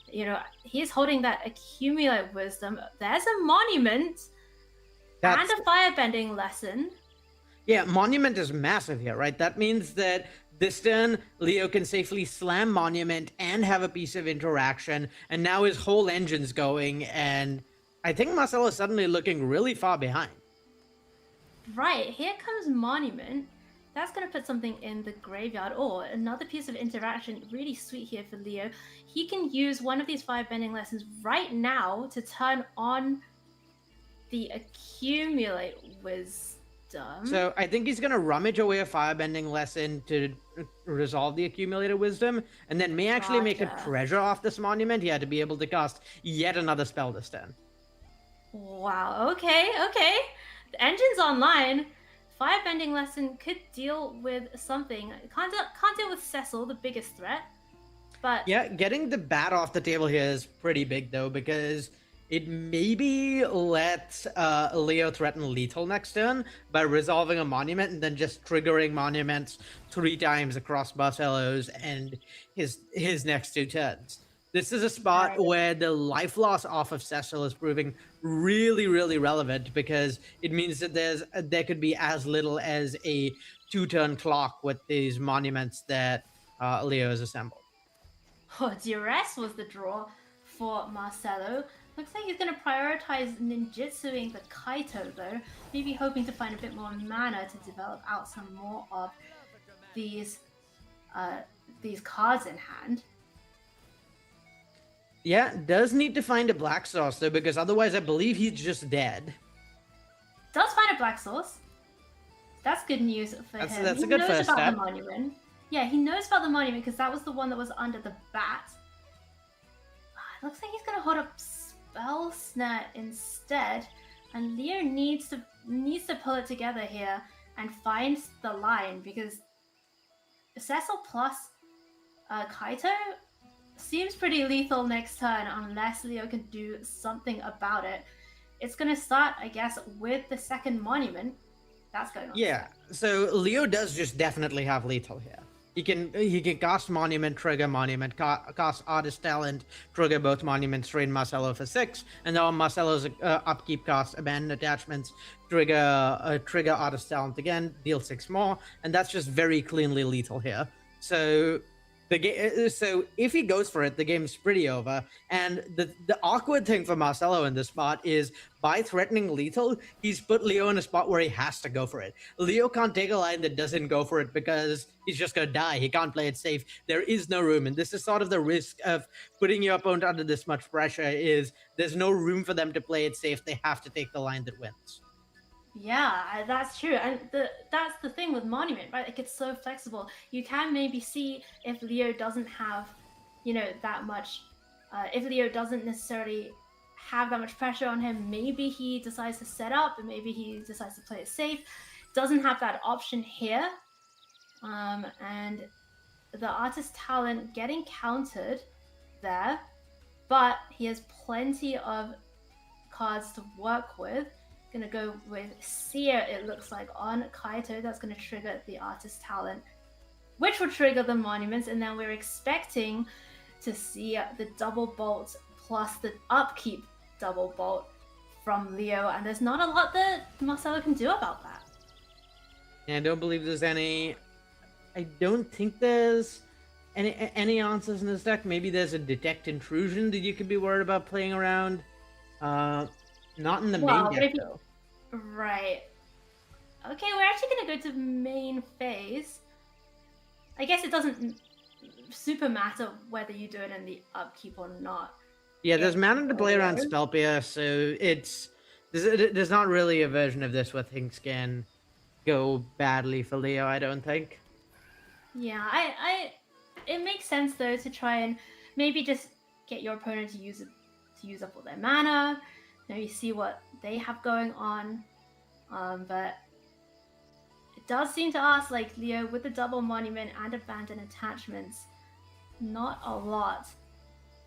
you know, he's holding that Accumulate Wisdom. There's a Monument and a Firebending lesson.
Yeah, Monument is massive here, right? That means that this turn, Leo can safely slam Monument and have a piece of interaction, and now his whole engine's going, and I think Marcelo is suddenly looking really far behind.
Right, here comes Monument. That's going to put something in the graveyard, or another piece of interaction. Really sweet here for Leo. He can use one of these Firebending lessons right now to turn on the Accumulate Wisdom.
So I think he's going to rummage away a Firebending lesson to resolve the Accumulated Wisdom, and then may actually make a treasure off this Monument. He had to be able to cast yet another spell this turn.
Wow, okay. The engine's online. Firebending lesson could deal with something. Can't deal with Cecil, the biggest threat. But
yeah, getting the bat off the table here is pretty big though, because it maybe lets Leo threaten lethal next turn by resolving a Monument and then just triggering Monuments 3 times across Marcelo's and his next 2 turns. This is a spot where the life loss off of Cecil is proving really, really relevant, because it means that there could be as little as a 2-turn clock with these Monuments that Leo has assembled.
Oh, Duress was the draw for Marcelo. Looks like he's going to prioritize ninjutsuing the Kaito though, maybe hoping to find a bit more mana to develop out some more of these cards in hand.
Yeah, does need to find a black source though, because otherwise I believe he's just dead.
Does find a black source. That's good news for him.
That's a good first step.
He knows about the Monument. Yeah, he knows about the Monument because that was the one that was under the bat. Looks like he's going to hold up Spell Snare instead, and Leo needs to pull it together here and find the line, because Cecil plus Kaito seems pretty lethal next turn unless Leo can do something about it. It's going to start, I guess, with the second Monument. That's going on.
Yeah, so Leo does just definitely have lethal here. He can cast Monument, trigger Monument, cast Artist Talent, trigger both Monuments, train Marcelo for 6, and now Marcelo's upkeep cast Abandoned Attachments, trigger Artist Talent again, deal 6 more, and that's just very cleanly lethal here. So so if he goes for it, the game's pretty over. And the awkward thing for Marcelo in this spot is by threatening lethal, he's put Leo in a spot where he has to go for it. Leo can't take a line that doesn't go for it because he's just gonna die. He can't play it safe. There is no room, and this is sort of the risk of putting your opponent under this much pressure. Is there's no room for them to play it safe. They have to take the line that wins.
Yeah, that's true, and that's the thing with Monument, right? Like, it's so flexible. You can maybe see if Leo doesn't have, that much. If Leo doesn't necessarily have that much pressure on him, maybe he decides to set up, and maybe he decides to play it safe. Doesn't have that option here, and the Artist Talent getting countered there, but he has plenty of cards to work with. Gonna go with Seer, it looks like, on Kaito. That's gonna trigger the Artist Talent, which will trigger the Monuments, and then we're expecting to see the double bolt plus the upkeep double bolt from Leo, and there's not a lot that Marcelo can do about that.
Yeah, I don't believe there's any. I don't think there's any answers in this deck. Maybe there's a Detect Intrusion that you could be worried about playing around. Not in the main deck, though.
Right. Okay, we're actually going to go to main phase. I guess it doesn't super matter whether you do it in the upkeep or not.
Yeah, there's
It's
mana to play around
Leo.
Spelpia, so there's not really a version of this where things can go badly for Leo, I don't think.
Yeah, it makes sense though to try and maybe just get your opponent to use up all their mana, maybe see what they have going on. But it does seem to us like Leo with the double monument and abandoned attachments, not a lot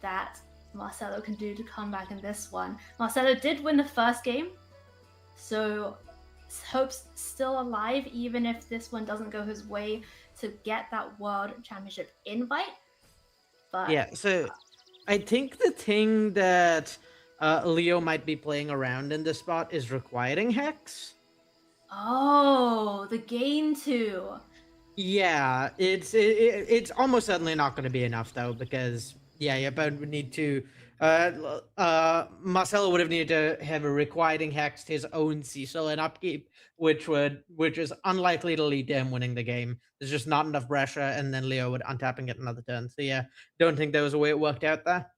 that Marcelo can do to come back in this one. Marcelo did win the first game, so hope's still alive even if this one doesn't go his way to get that World Championship invite. But
Yeah, so I think the thing that Leo might be playing around in this spot is requiring Hex.
oh, the game too.
Yeah, it's almost certainly not going to be enough though, because yeah, your opponent would need to. Marcelo would have needed to have a requiring Hex his own Cecil and upkeep, which is unlikely to lead to him winning the game. There's just not enough pressure, and then Leo would untap and get another turn. So yeah, don't think there was a way it worked out there.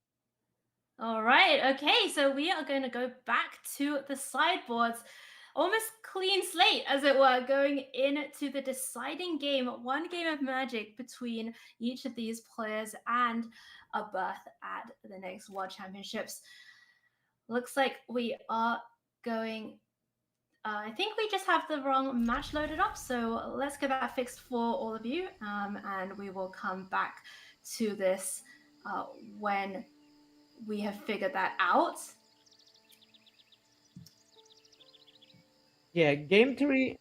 All right, okay, so we are going to go back to the sideboards. Almost clean slate, as it were, going into the deciding game. One game of Magic between each of these players and a berth at the next World Championships. Looks like we are going... I think we just have the wrong match loaded up, so let's get that fixed for all of you, and we will come back to this when we have figured that out.
Yeah, game 3.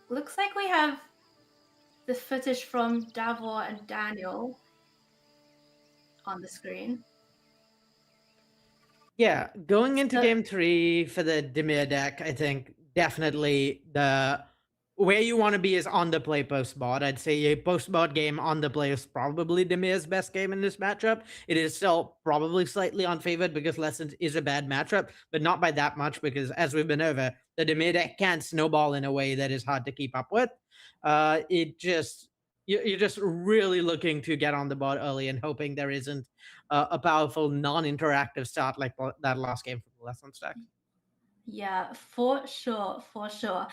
Looks like we have the footage from Davor and Daniel on the screen.
Yeah, going into game 3 for the Dimir deck, I think definitely where you want to be is on the play post mod. I'd say a post mod game on the play is probably Dimir's best game in this matchup. It is still probably slightly unfavored because Lessons is a bad matchup, but not by that much because as we've been over, the Dimir deck can snowball in a way that is hard to keep up with. You're just really looking to get on the board early and hoping there isn't a powerful non-interactive start like that last game from the Lessons deck.
Yeah, for sure, for sure.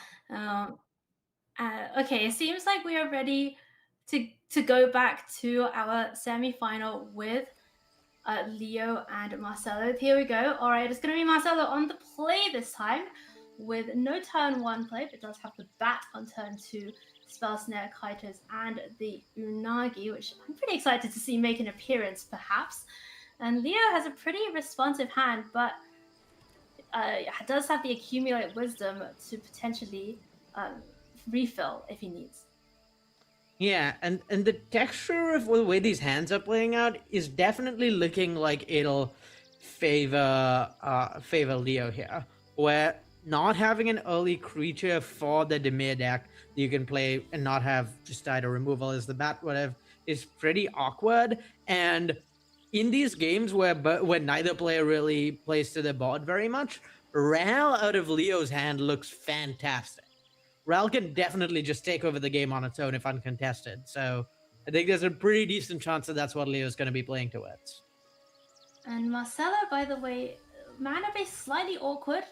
Okay, it seems like we are ready to go back to our semi-final with Leo and Marcelo. Here we go. All right, it's going to be Marcelo on the play this time with no turn 1 play, but does have the bat on turn 2, Spell Snare, Kaitos, and the Unagi, which I'm pretty excited to see make an appearance, perhaps. And Leo has a pretty responsive hand, but does have the Accumulate Wisdom to potentially refill if he needs.
Yeah, and the texture of the way these hands are playing out is definitely looking like it'll favor Leo here, where not having an early creature for the Dimir deck that you can play and not have just either removal as the bat, whatever, is pretty awkward. And in these games where neither player really plays to the board very much, Ral out of Leo's hand looks fantastic. Ral can definitely just take over the game on its own if uncontested. So I think there's a pretty decent chance that that's what Leo's going to be playing towards.
And Marcelo, by the way, mana base slightly awkward.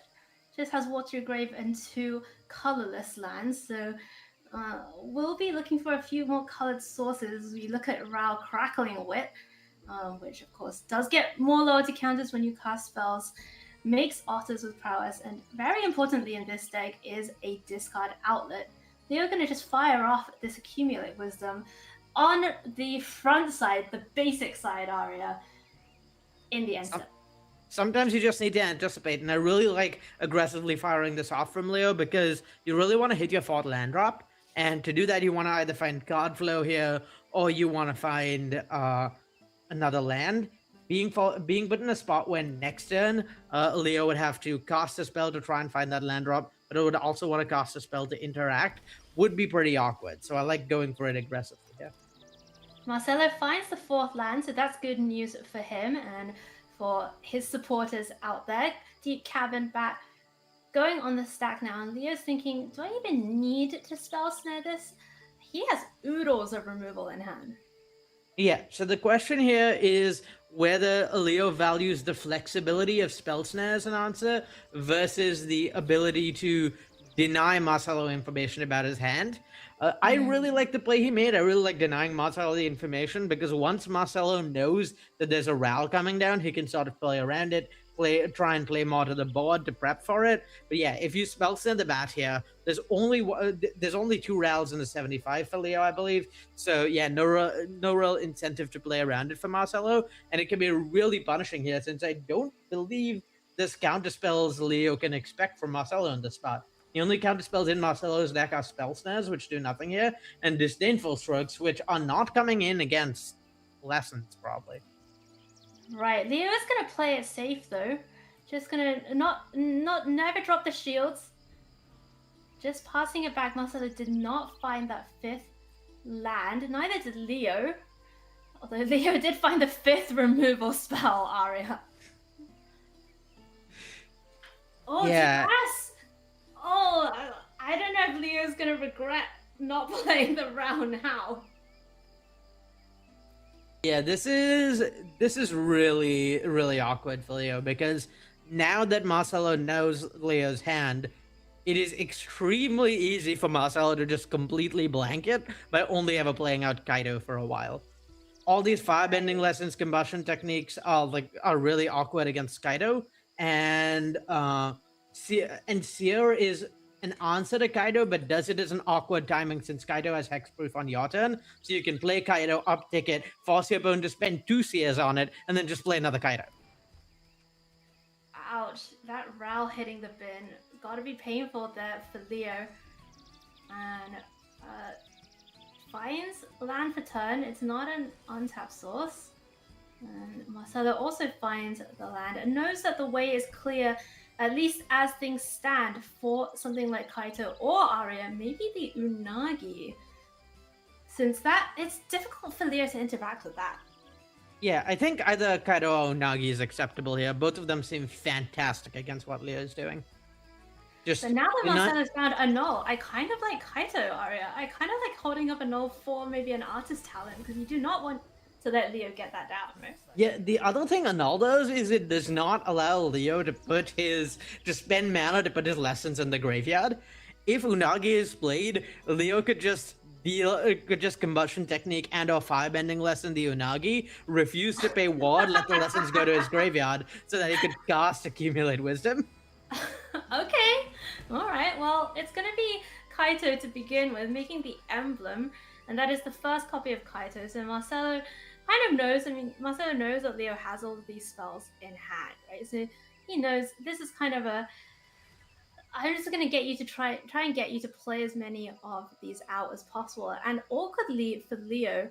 Just has Watery Grave and 2 colorless lands. So we'll be looking for a few more colored sources. We look at Ral Crackling Wit, which of course does get more loyalty counters when you cast spells, makes otters with prowess, and very importantly in this deck is a discard outlet. They're going to just fire off this Accumulate Wisdom on the front side, the basic side area, in the end step.
Sometimes you just need to anticipate, and I really like aggressively firing this off from Leo because you really want to hit your 4th land drop, and to do that you want to either find card flow here or you want to find another land. Being put in a spot where next turn Leo would have to cast a spell to try and find that land drop, but it would also want to cast a spell to interact, would be pretty awkward. So I like going for it aggressively here.
Marcelo finds the 4th land, so that's good news for him. And for his supporters out there. Deep Cabin Bat going on the stack now, and Leo's thinking, do I even need to spell snare this? He has oodles of removal in hand.
Yeah, so the question here is whether Leo values the flexibility of spell snare as an answer versus the ability to deny Marcelo information about his hand. I really like the play he made. I really like denying Marcelo the information because once Marcelo knows that there's a RAL coming down, he can sort of play around it, try and play more to the board to prep for it. But yeah, if you spell snare the bat here, there's only 2 RALs in the 75 for Leo, I believe. So yeah, no real incentive to play around it for Marcelo, and it can be really punishing here since I don't believe there's counter spells Leo can expect from Marcelo in this spot. The only counter spells in Marcelo's deck are spell snares, which do nothing here, and disdainful strokes, which are not coming in against lessons probably.
Right, Leo is gonna play it safe though. Just gonna never drop the shields. Just passing it back. Marcelo did not find that 5th land. Neither did Leo. Although Leo did find the 5th removal spell, Aria. Oh,
yeah.
Yes! Oh, I don't know if Leo's gonna regret not playing the round now.
Yeah, this is really, really awkward for Leo because now that Marcelo knows Leo's hand, it is extremely easy for Marcelo to just completely blank it by only ever playing out Kaido for a while. All these firebending lessons, combustion techniques are really awkward against Kaido, and Seer is an answer to Kaido, but does it as an awkward timing since Kaido has hexproof on your turn, so you can play Kaido, uptick it, force your opponent to spend 2 Seers on it, and then just play another Kaido.
Ouch, that RAL hitting the bin. Gotta be painful there for Leo. And finds land for turn. It's not an untapped source. And Marcelo also finds the land and knows that the way is clear, at least as things stand, for something like Kaito or Arya, maybe the Unagi. Since that, it's difficult for Leo to interact with that.
Yeah, I think either Kaido or Unagi is acceptable here. Both of them seem fantastic against what Leo is doing.
So now that Marcelo's found a null, I kind of like Kaito, Arya. I kind of like holding up a null for maybe an artist talent, because you do not want to let Leo get that down, right?
Yeah, the other thing a null does is it does not allow Leo to spend mana to put his lessons in the graveyard. If Unagi is played, Leo could just combustion technique and or firebending lesson the Unagi, refuse to pay ward, let the lessons go to his graveyard so that he could cast Accumulate Wisdom.
Okay, alright, well, it's gonna be Kaito to begin with, making the emblem, and that is the first copy of Kaito. So Marcelo kind of knows, Marcelo knows that Leo has all of these spells in hand, right? So he knows this is kind of I'm just gonna get you to try and get you to play as many of these out as possible. And awkwardly for Leo,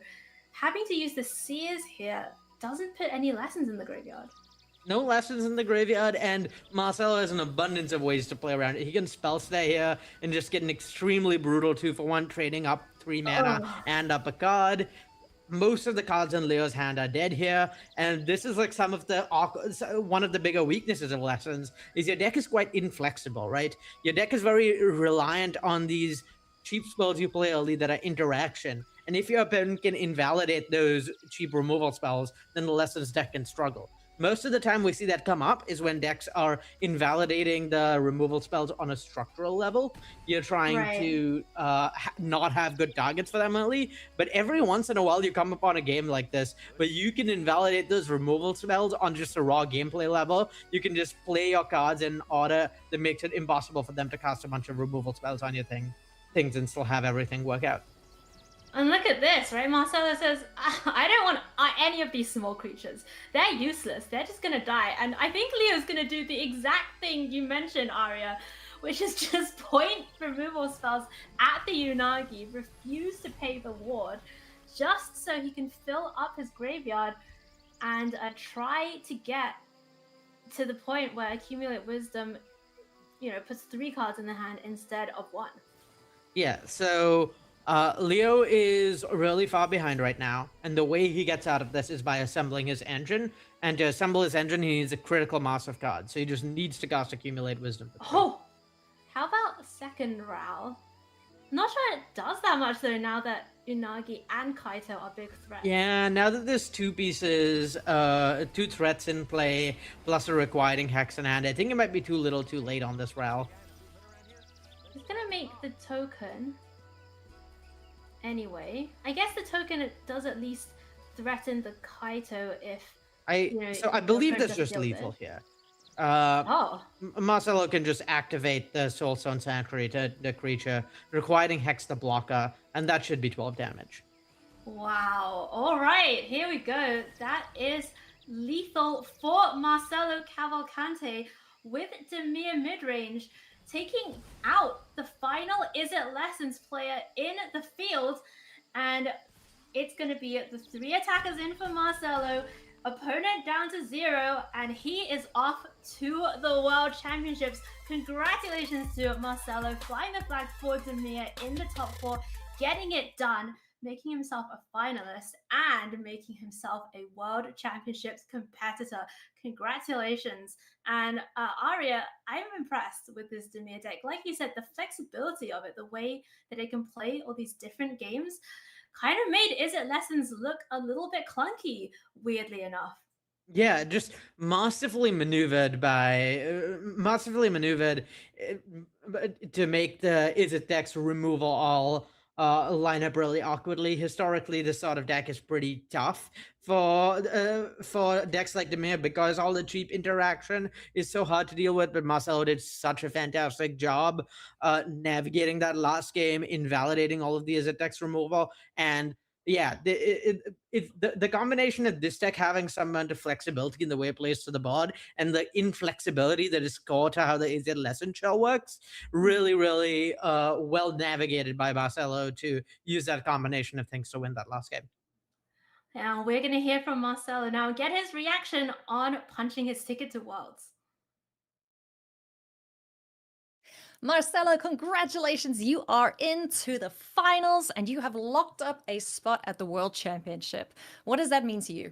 having to use the Seers here doesn't put any lessons in the graveyard.
No lessons in the graveyard, and Marcelo has an abundance of ways to play around it. He can spell stay here and just get an extremely brutal 2-for-1, trading up 3 mana and up a card. Most of the cards in Leo's hand are dead here, and this is like one of the bigger weaknesses of lessons is your deck is quite inflexible, right? Your deck is very reliant on these cheap spells you play early that are interaction, and if your opponent can invalidate those cheap removal spells, then the lessons deck can struggle. Most of the time we see that come up is when decks are invalidating the removal spells on a structural level. You're trying to not have good targets for them early, but every once in a while you come upon a game like this where you can invalidate those removal spells on just a raw gameplay level. You can just play your cards in order that makes it impossible for them to cast a bunch of removal spells on your things and still have everything work out.
And look at this, right? Marcelo says, I don't want any of these small creatures. They're useless. They're just going to die. And I think Leo's going to do the exact thing you mentioned, Arya, which is just point removal spells at the Unagi, refuse to pay the ward, just so he can fill up his graveyard and try to get to the point where Accumulate Wisdom, puts 3 cards in the hand instead of 1.
Yeah, so Leo is really far behind right now, and the way he gets out of this is by assembling his engine. And to assemble his engine, he needs a critical mass of cards. So he just needs to cast Accumulate Wisdom.
Oh, how about second Rao? Not sure it does that much though. Now that Unagi and Kaito are big threats.
Yeah, now that there's two pieces, two threats in play, plus a requiring Hex in hand, I think it might be too little too late on this Rao.
He's gonna make the token. Anyway, I guess the token does at least threaten the Kaito if.
So I believe that's just lethal here. Marcelo can just activate the Soulstone Sanctuary to the creature, requiring Hex the blocker, and that should be 12 damage.
Wow. All right, here we go. That is lethal for Marcelo Cavalcante with Demir midrange, taking out the final Is It Lessons player in the field. And it's going to be the 3 attackers in for Marcelo, opponent down to 0, and he is off to the World Championships. Congratulations to Marcelo, flying the flag for Demir in the top 4, getting it done, making himself a finalist and making himself a World Championships competitor. Congratulations. And Arya, I'm impressed with this Demir deck. Like you said, the flexibility of it, the way that it can play all these different games, kind of made Is It Lessons look a little bit clunky, weirdly enough.
Yeah, just masterfully maneuvered to make the Is It decks removal all line up really awkwardly. Historically, this sort of deck is pretty tough for decks like Demir because all the cheap interaction is so hard to deal with. But Marcelo did such a fantastic job navigating that last game, invalidating all of the Is It decks removal, and yeah, the combination of this deck having some amount of flexibility in the way it plays to the board and the inflexibility that is core to how the Is It Lesson shell works, really, really well navigated by Marcelo to use that combination of things to win that last game.
Now we're going to hear from Marcelo now and get his reaction on punching his ticket to Worlds.
Marcelo, congratulations. You are into the finals and you have locked up a spot at the World Championship. What does that mean to you?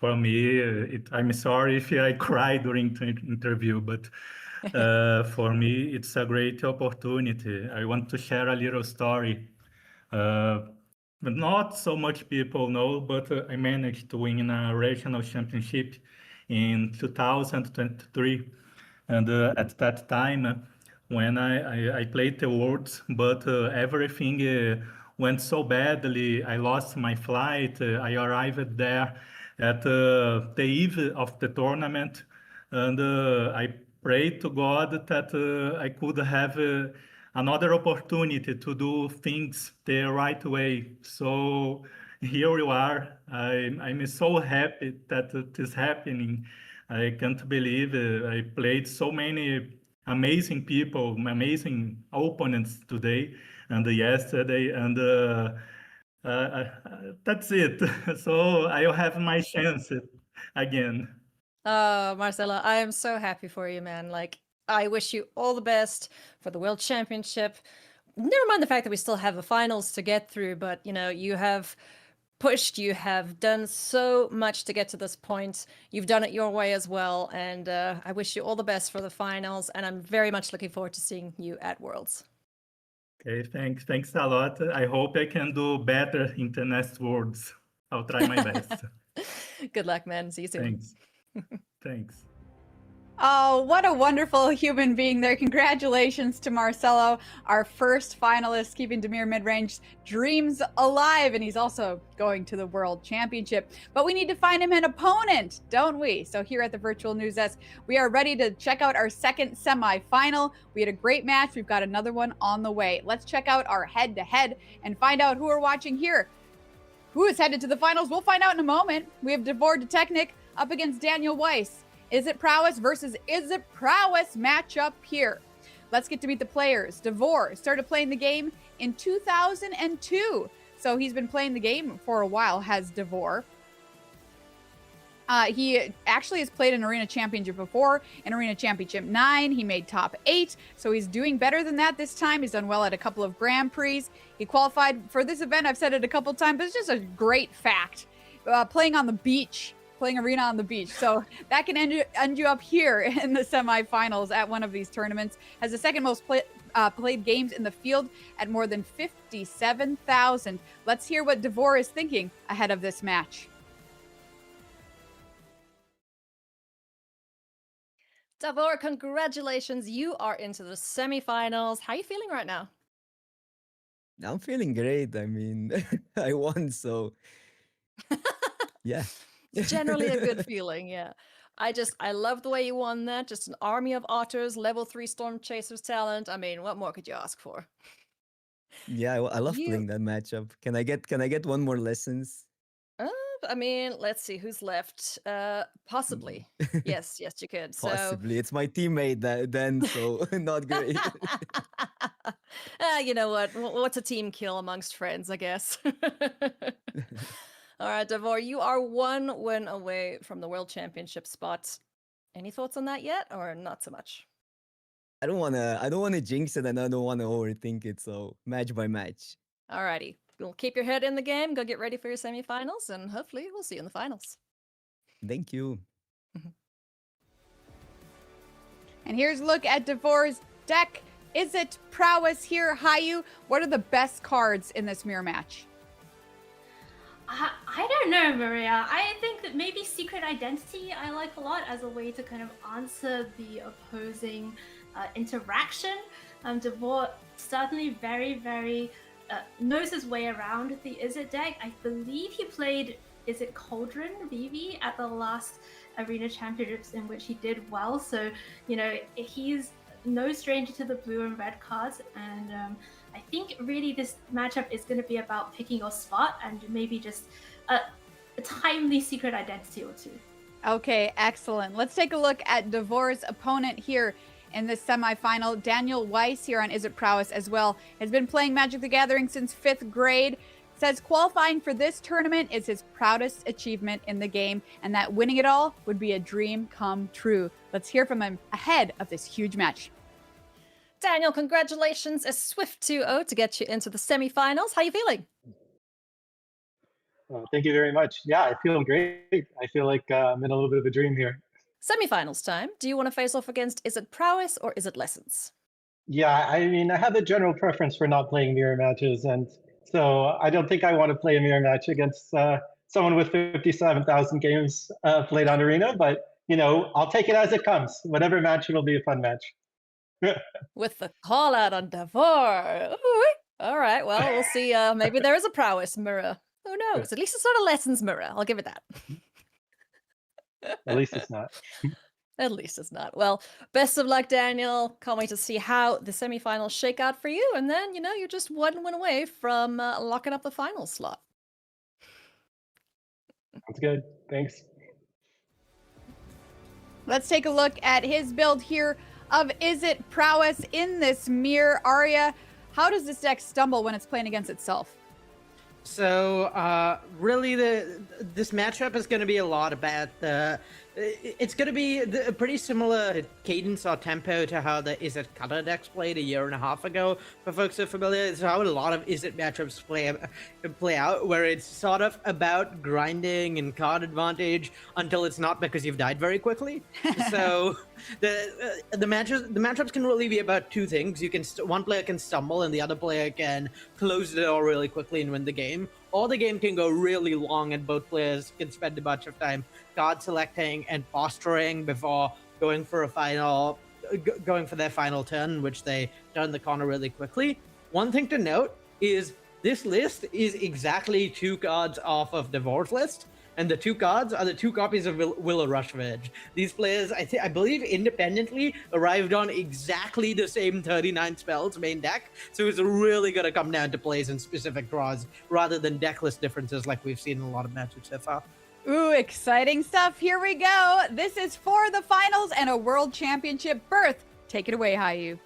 For me, I'm sorry if I cry during the interview, but for me, it's a great opportunity. I want to share a little story. Not so much people know, but I managed to win a regional championship in 2023. And at that time, when I played the Worlds, but everything went so badly, I lost my flight. I arrived there at the eve of the tournament, and I prayed to God that I could have another opportunity to do things the right way. So here you are. I'm so happy that it is happening. I can't believe I played so many amazing people, amazing opponents today and yesterday, and that's it. So I'll have my chance again.
Marcelo, I am so happy for you, man. Like, I wish you all the best for the World Championship. Never mind the fact that we still have the finals to get through, but you have pushed, you have done so much to get to this point. You've done it your way as well, and I wish you all the best for the finals, and I'm very much looking forward to seeing you at Worlds.
Okay, thanks a lot. I hope I can do better in the next Worlds. I'll try my best.
Good luck, man. See you soon.
Thanks.
Oh, what a wonderful human being there. Congratulations to Marcelo, our first finalist, keeping Demir midrange dreams alive. And he's also going to the World Championship. But we need to find him an opponent, don't we? So here at the Virtual News Desk, we are ready to check out our second semifinal. We had a great match. We've got another one on the way. Let's check out our head-to-head and find out who we're watching here. Who is headed to the finals? We'll find out in a moment. We have Devor Detechnik up against Daniel Weiss. Is It Prowess versus Is It Prowess matchup here. Let's get to meet the players. Devor started playing the game in 2002. So he's been playing the game for a while, has Devor. He actually has played an Arena Championship before, an Arena Championship 9. He made top 8, so he's doing better than that this time. He's done well at a couple of Grand Prix. He qualified for this event. I've said it a couple times, but it's just a great fact. Playing on the beach, playing Arena on the beach. So that can end you up here in the semifinals at one of these tournaments. Has the second most played games in the field at more than 57,000. Let's hear what Devor is thinking ahead of this match.
Davor, congratulations. You are into the semifinals. How are you feeling right now?
I'm feeling great. I mean, I won, so yeah.
It's generally a good feeling, yeah. I love the way you won that. Just an army of otters, level 3 Storm Chasers talent. I mean, what more could you ask for?
Yeah, I love playing that matchup. Can I get one more lessons?
I mean, let's see who's left. Possibly. Yes, you could.
Possibly. It's my teammate then, so not great.
You know what? What's a team kill amongst friends, I guess. All right, Davor, you are 1 win away from the World Championship spot. Any thoughts on that yet, or not so much?
I don't wanna jinx it, and I don't wanna overthink it. So match by match.
Alrighty, you'll keep your head in the game. Go get ready for your semifinals, and hopefully we'll see you in the finals.
Thank you.
And here's a look at Devor's deck. Is it prowess here, Hayu? What are the best cards in this mirror match?
I don't know, Maria. I think that maybe Secret Identity I like a lot as a way to kind of answer the opposing interaction. Devor certainly very, very knows his way around the Izzet deck. I believe he played Izzet Cauldron VV at the last Arena Championships in which he did well. So, you know, he's no stranger to the blue and red cards, and I think really this matchup is going to be about picking your spot and maybe just a timely Secret Identity or 2.
Okay, excellent. Let's take a look at Devor's opponent here in this semifinal. Daniel Weiss here on Izzet Prowess as well has been playing Magic the Gathering since 5th grade. Says qualifying for this tournament is his proudest achievement in the game, and that winning it all would be a dream come true. Let's hear from him ahead of this huge match.
Daniel, congratulations. A swift 2-0 to get you into the semifinals. How are you feeling?
Thank you very much. Yeah, I feel great. I feel like I'm in a little bit of a dream here.
Semifinals time. Do you want to face off against Izzet Prowess or Izzet Lessons?
Yeah, I mean, I have a general preference for not playing mirror matches, and so I don't think I want to play a mirror match against someone with 57,000 games played on Arena, but, you know, I'll take it as it comes. Whatever match, it'll be a fun match.
With the call out on Davor. Ooh, all right, well, we'll see. Maybe there is a Prowess mirror. Who knows? At least it's not a Lessons mirror. I'll give it that.
At least it's not.
At least it's not. Well, best of luck, Daniel. Can't wait to see how the semifinals shake out for you. And then, you know, you're just 1 win away from locking up the final slot.
Sounds good. Thanks.
Let's take a look at his build here of Izzet Prowess in this mirror. Arya, how does this deck stumble when it's playing against itself?
So really, this matchup is going to be a lot about it's going to be a pretty similar cadence or tempo to how the Izzet Cutter decks played a year and a half ago. For folks who are familiar, it's how a lot of Izzet matchups play out, where it's sort of about grinding and card advantage until it's not because you've died very quickly. So the matchups can really be about 2 things. You can one player can stumble and the other player can close the door really quickly and win the game. Or the game can go really long and both players can spend a bunch of time card selecting and posturing before going for their final turn, which they turn the corner really quickly. One thing to note is this list is exactly 2 cards off of Devor's list, and the 2 cards are the 2 copies of Willow Rushvedge. These players, I believe, independently arrived on exactly the same 39 spells main deck, so it's really going to come down to plays and specific draws rather than deck list differences like we've seen in a lot of matches so far.
Ooh, exciting stuff. Here we go. This is for the finals and a World Championship berth. Take it away, Hayu.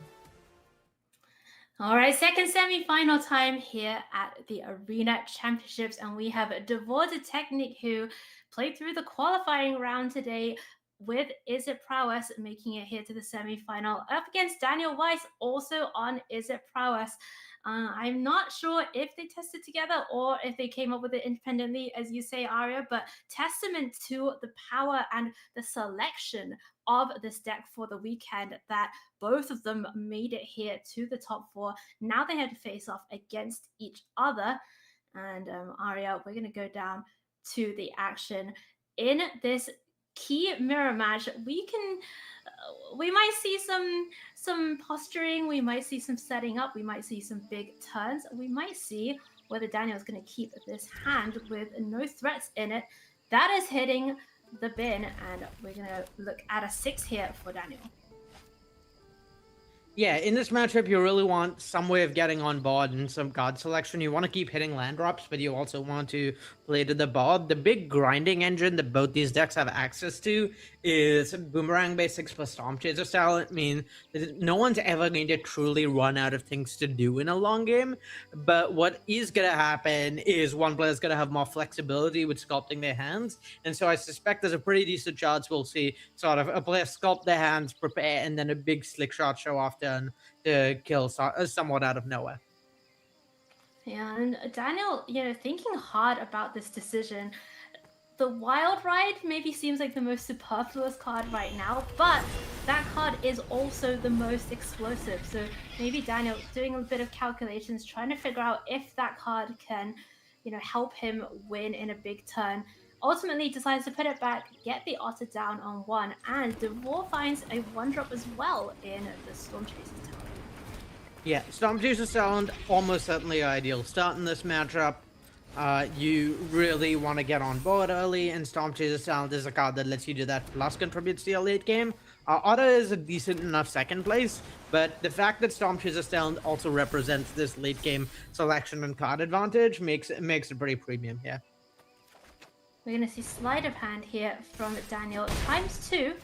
All right, second semi-final time here at the Arena Championships, and we have Devor the Technic, who played through the qualifying round today with Is It Prowess making it here to the semi-final up against Daniel Weiss, also on Is It Prowess. I'm not sure if they tested together or if they came up with it independently, as you say, Arya, but testament to the power and the selection of this deck for the weekend that both of them made it here to the top 4. Now they had to face off against each other. And Arya, we're going to go down to the action. In this key mirror match, we might see some posturing, we might see some setting up, we might see some big turns, we might see whether Daniel's going to keep this hand with no threats in it. That is hitting the bin, and we're going to look at a 6 here for Daniel.
Yeah, in this matchup, you really want some way of getting on board and some card selection. You want to keep hitting land drops, but you also want to play to the board. The big grinding engine that both these decks have access to is Boomerang Basics plus Storm Chaser style. It means that no one's ever going to truly run out of things to do in a long game. But what is going to happen is one player's going to have more flexibility with sculpting their hands. And so I suspect there's a pretty decent chance we'll see sort of a player sculpt their hands, prepare, and then a big slick shot show off to kill somewhat out of nowhere.
Yeah, and Daniel, thinking hard about this decision, the Wild Ride maybe seems like the most superfluous card right now, but that card is also the most explosive. So maybe Daniel doing a bit of calculations, trying to figure out if that card can, help him win in a big turn. Ultimately decides to put it back, get the Otter down on 1, and Devor finds a 1-drop as well in the Storm Chaser's tower.
Yeah, Storm Chaser sound almost certainly ideal start in this matchup. You really want to get on board early, and Storm Chaser Sound is a card that lets you do that plus contributes to your late game. Otter is a decent enough second place, but the fact that Storm Chaser Sound also represents this late game selection and card advantage makes it pretty premium here.
We're going to see sleight of hand here from Daniel ×2.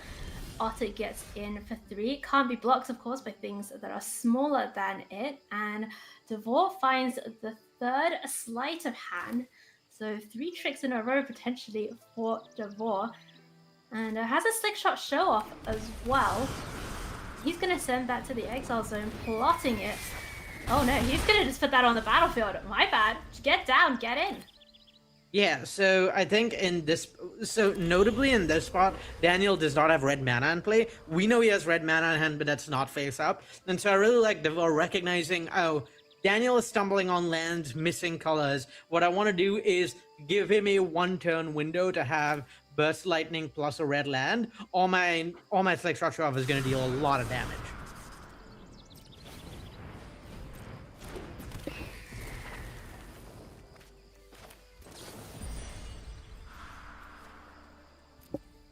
Otter gets in for 3. Can't be blocked, of course, by things that are smaller than it. And Devor finds the 3rd sleight of hand. So 3 tricks in a row potentially for Devor. And has a slick shot show off as well. He's going to send that to the exile zone, plotting it. Oh no, he's going to just put that on the battlefield. My bad. Get down, get in.
Yeah, so I think notably in this spot, Daniel does not have red mana in play. We know he has red mana in hand, but that's not face up. And so I really like Devor recognizing, oh, Daniel is stumbling on lands, missing colors. What I want to do is give him a 1-turn window to have Burst Lightning plus a red land. All my Slick Shot Show Off is going to deal a lot of damage.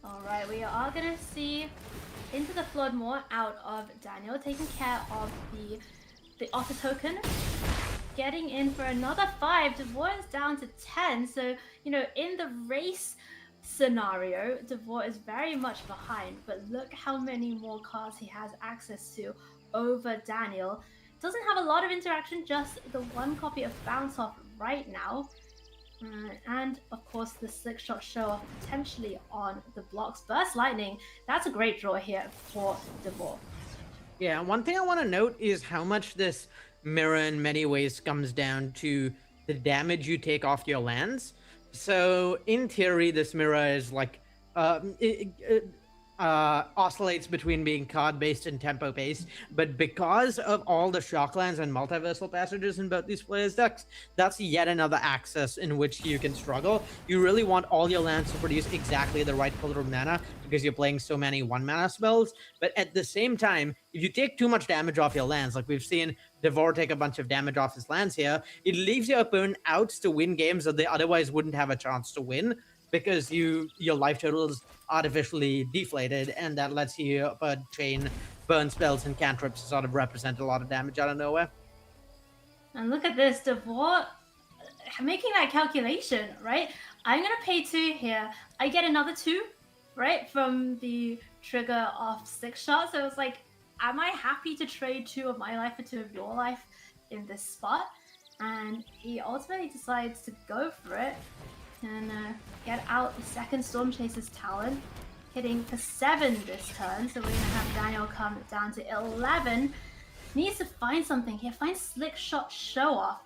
Alright, we are going to see Into the Flood more out of Daniel, taking care of the Otter token. Getting in for another 5. Devor is down to 10. So, in the race scenario, Devor is very much behind. But look how many more cards he has access to over Daniel. Doesn't have a lot of interaction, just the 1 copy of Bounce Off right now. And of course the slick shot show off potentially on the blocks. Burst Lightning, that's a great draw here for Devor.
Yeah, one thing I want to note is how much this mirror in many ways comes down to the damage you take off your lands. So in theory, this mirror is like oscillates between being card-based and tempo-based, but because of all the shocklands and multiversal passages in both these players' decks, that's yet another axis in which you can struggle. You really want all your lands to produce exactly the right color of mana because you're playing so many 1-mana spells, but at the same time, if you take too much damage off your lands, like we've seen Devor take a bunch of damage off his lands here, it leaves your opponent outs to win games that they otherwise wouldn't have a chance to win, because your life total is artificially deflated, and that lets you chain burn spells and cantrips to sort of represent a lot of damage out of nowhere.
And look at this, Devor making that calculation, right? I'm gonna pay 2 here. I get another 2, right, from the trigger off 6 shots. So it was like, am I happy to trade 2 of my life for 2 of your life in this spot? And he ultimately decides to go for it. can get out the second Storm Chaser's talent, hitting for 7 this turn. So we're going to have Daniel come down to 11. Needs to find something here. Find Slick Shot Show Off.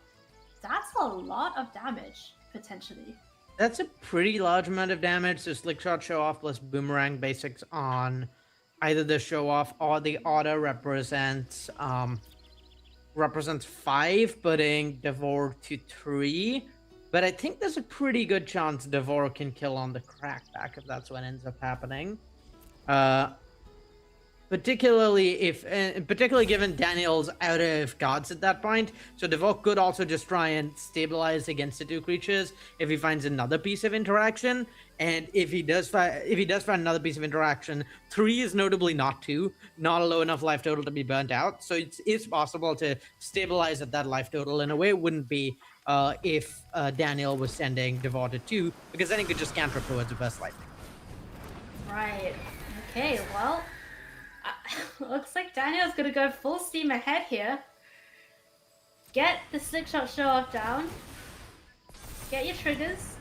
That's a lot of damage, potentially.
That's a pretty large amount of damage. So Slick Shot Show Off plus Boomerang basics on either the Show Off or the Auto represents 5, putting Devor to 3. But I think there's a pretty good chance Devor can kill on the Crackback if that's what ends up happening. Particularly given Daniel's out of cards at that point. So Devor could also just try and stabilize against the 2 creatures if he finds another piece of interaction. And if he does find another piece of interaction, 3 is notably not 2, not a low enough life total to be burnt out. So it's possible to stabilize at that life total in a way it wouldn't be if Daniel was sending Devor to 2, because then he could just cantrip towards the Burst Lightning.
Right. Okay, well, looks like Daniel's gonna go full steam ahead here. Get the Slick Shot Show Off down. Get your triggers.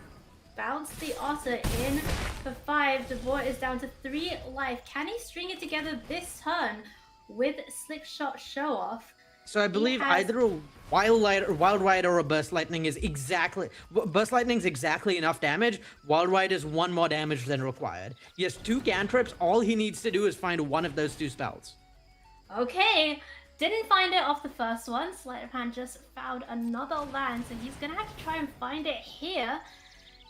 Bounce the Otter in for 5. Devor is down to 3 life. Can he string it together this turn with Slick Shot Show Off?
So I believe either a Wild Ride or a Burst Lightning is exactly... Burst Lightning's exactly enough damage. Wild Ride is 1 more damage than required. He has 2 cantrips. All he needs to do is find one of those 2 spells.
Okay. Didn't find it off the first one. Sleight of Hand just found another land, so he's gonna have to try and find it here.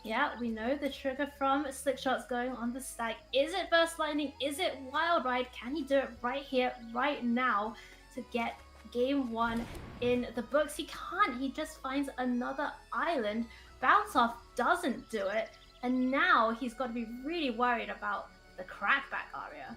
Yeah, we know the trigger from Slick Shot's going on the stack. Is it Burst Lightning? Is it Wild Ride? Can he do it right here, right now to get game 1 in the books? He can't. He just finds another island. Bounce Off doesn't do it. And now he's got to be really worried about the Crackback aria.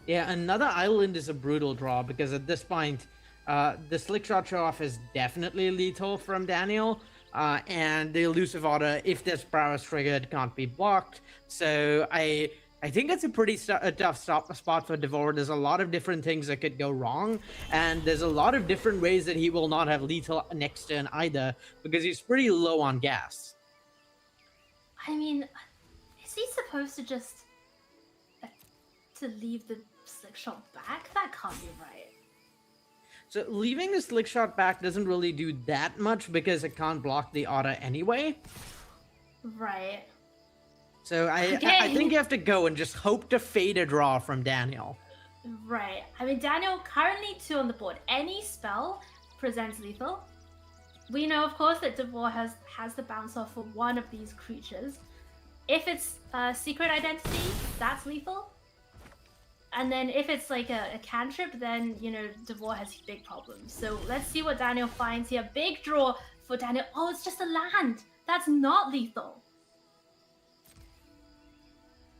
Yeah, another island is a brutal draw because at this point, the Slick Shot Show Off is definitely lethal from Daniel. And the Elusive Otter, if this prowess triggered, can't be blocked. So I think it's a pretty tough spot for Devor. There's a lot of different things that could go wrong, and there's a lot of different ways that he will not have lethal next turn either, because he's pretty low on gas.
I mean, is he supposed to just to leave the Slick Shot back? That can't be right.
So leaving the Slick Shot back doesn't really do that much because it can't block the Otter anyway.
Right.
So I think you have to go and just hope to fade a draw from Daniel.
Right. I mean, Daniel currently 2 on the board. Any spell presents lethal. We know, of course, that Devor has the bounce off for one of these creatures. If it's Secret Identity, that's lethal. And then if it's like a cantrip, then, you know, Devor has big problems. So let's see what Daniel finds here. Big draw for Daniel. Oh, it's just a land. That's not lethal.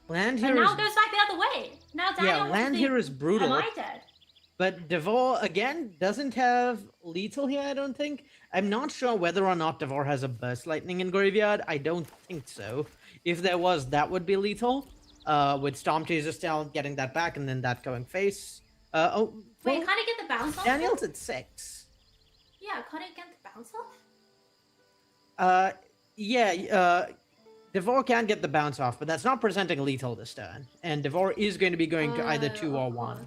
Land here
and now
is...
it goes back the other way. Now Daniel has to
land
think,
here is brutal.
Am I dead?
But Devor, again, doesn't have lethal here, I don't think. I'm not sure whether or not Devor has a Burst Lightning in Graveyard. I don't think so. If there was, that would be lethal. With Storm Chaser still getting that back and then that going face.
Wait, can't he get the bounce off?
Daniel's at 6.
Yeah, can't he get the bounce off?
Devor can get the bounce off, but that's not presenting lethal this turn. And Devor is going to be going to either 2 or 1.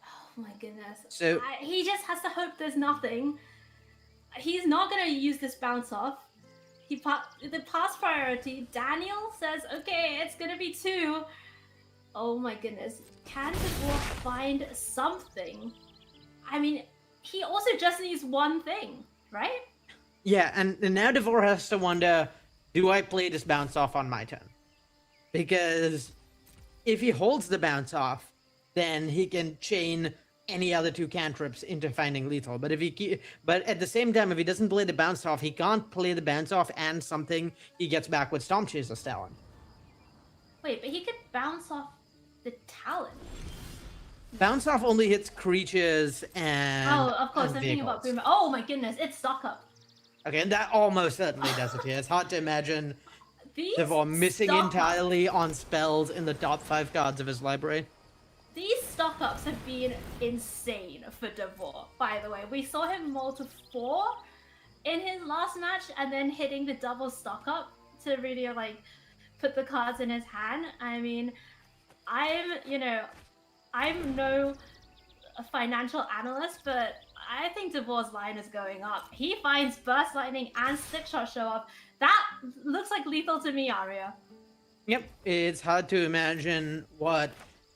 Oh my goodness.
So
he just has to hope there's nothing. He's not going to use this bounce off. The pass priority, Daniel says, okay, it's going to be 2. Oh my goodness. Can Devor find something? I mean, he also just needs one thing, right?
Yeah, and now Devor has to wonder, do I play this bounce off on my turn? Because if he holds the bounce off, then he can chain any other 2 cantrips into finding lethal. But but at the same time, if he doesn't play the bounce off, he can't play the bounce off and something he gets back with Storm Chaser's Talon.
Wait, but he could bounce off the Talon.
Bounce off only hits creatures and
Oh, of course, I'm thinking about Boomer. Oh my goodness, it's stuck up.
Okay, and that almost certainly does it here. It's hard to imagine Devor missing
stock-ups.
entirely on spells in the top 5 cards of his library.
These stock-ups have been insane for Devor, by the way. We saw him mull to 4, in his last match and then hitting the double stock up to really like put the cards in his hand. I mean, I'm no financial analyst, but I think Devor's line is going up. He finds Burst Lightning and Stick Shot show up. That looks like lethal to me, Arya.
Yep, it's hard to imagine what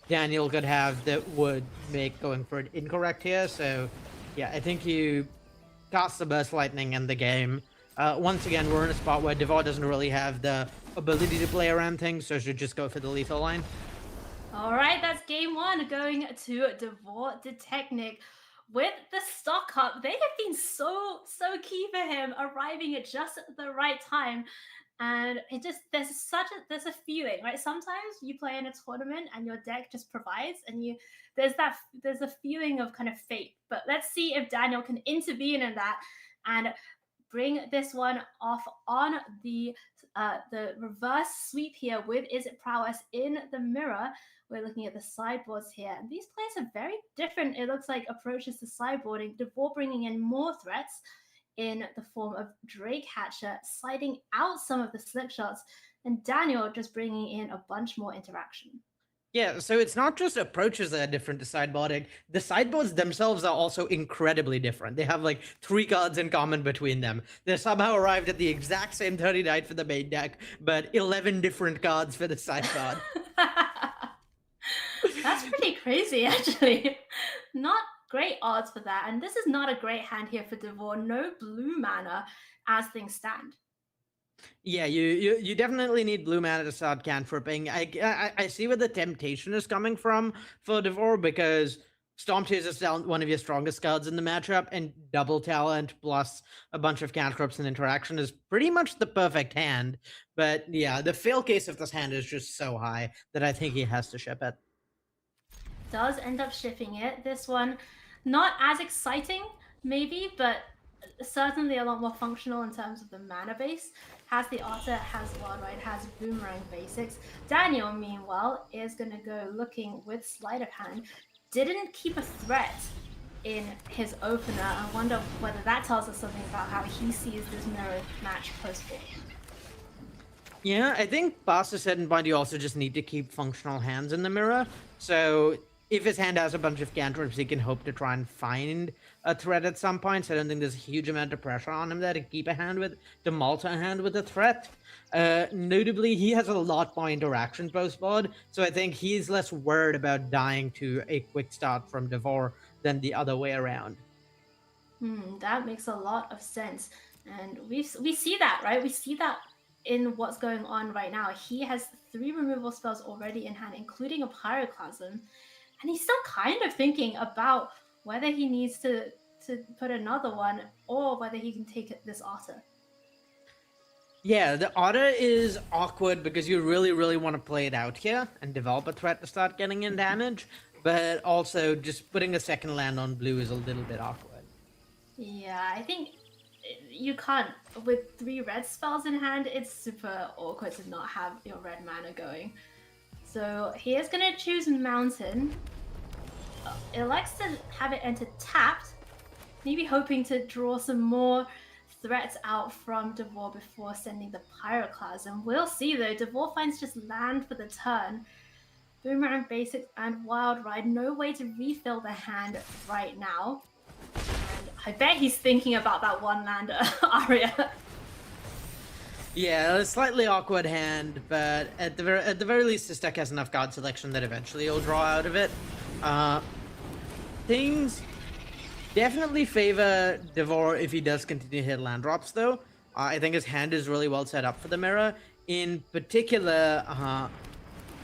Daniel could have that would make going for it incorrect here. So, yeah, I think you cast the Burst Lightning in the game. Once again, we're in a spot where Devor doesn't really have the ability to play around things, so should just go for the lethal line.
All right, that's game one going to Devor Detechnik. With the stock up, they have been so key for him, arriving at just the right time. And it just there's a feeling, right? Sometimes you play in a tournament and your deck just provides, and there's a feeling of kind of fate. But let's see if Daniel can intervene in that and bring this one off on the reverse sweep here with Is It Prowess in the mirror. We're looking at the sideboards here, and these players are very different, it looks like, approaches to sideboarding. Devor bringing in more threats in the form of Drake Hatcher, sliding out some of the slick shots, and Daniel just bringing in a bunch more interaction.
Yeah, so it's not just approaches that are different to sideboarding. The sideboards themselves are also incredibly different. They have like 3 cards in common between them. They somehow arrived at the exact same 39 for the main deck, but 11 different cards for the sideboard.
That's pretty crazy, actually. Not great odds for that, and this is not a great hand here for Devor. No blue mana as things stand.
Yeah, you definitely need blue mana to start cantripping. I see where the temptation is coming from for Devor, because Storm Tears is one of your strongest cards in the matchup, and double talent plus a bunch of cantrips and interaction is pretty much the perfect hand. But yeah, the fail case of this hand is just so high that I think he has to ship it.
Does end up shipping it. This one, not as exciting, maybe, but certainly a lot more functional in terms of the mana base. Has the Otter, has Wild Ride, has Boomerang basics. Daniel, meanwhile, is going to go looking with Sleight of Hand. Didn't keep a threat in his opener. I wonder whether that tells us something about how he sees this mirror match post-ball.
Yeah, I think past a certain point, you also just need to keep functional hands in the mirror. So if his hand has a bunch of cantrips, he can hope to try and find a threat at some point. So I don't think there's a huge amount of pressure on him there to keep a hand with, to multi a hand with a threat. Notably, he has a lot more interaction post-board, so I think he's less worried about dying to a quick start from Devor than the other way around.
That makes a lot of sense. And we see that, right? We see that in what's going on right now. He has 3 removal spells already in hand, including a Pyroclasm. And he's still kind of thinking about whether he needs to put another one or whether he can take this Otter.
Yeah, the Otter is awkward because you really, really want to play it out here and develop a threat to start getting in damage. But also, just putting a second land on blue is a little bit awkward.
Yeah, I think you can't, with 3 red spells in hand, it's super awkward to not have your red mana going. So he is going to choose Mountain. Elects to have it enter tapped, maybe hoping to draw some more threats out from Devor before sending the Pyroclasm. We'll see though. Devor finds just land for the turn. Boomerang basics and Wild Ride. No way to refill the hand right now. And I bet he's thinking about that one lander, Arya.
Yeah, a slightly awkward hand, but at the very least, this deck has enough card selection that eventually you'll draw out of it. Things definitely favor Devor if he does continue to hit land drops, though. I think his hand is really well set up for the mirror. In particular,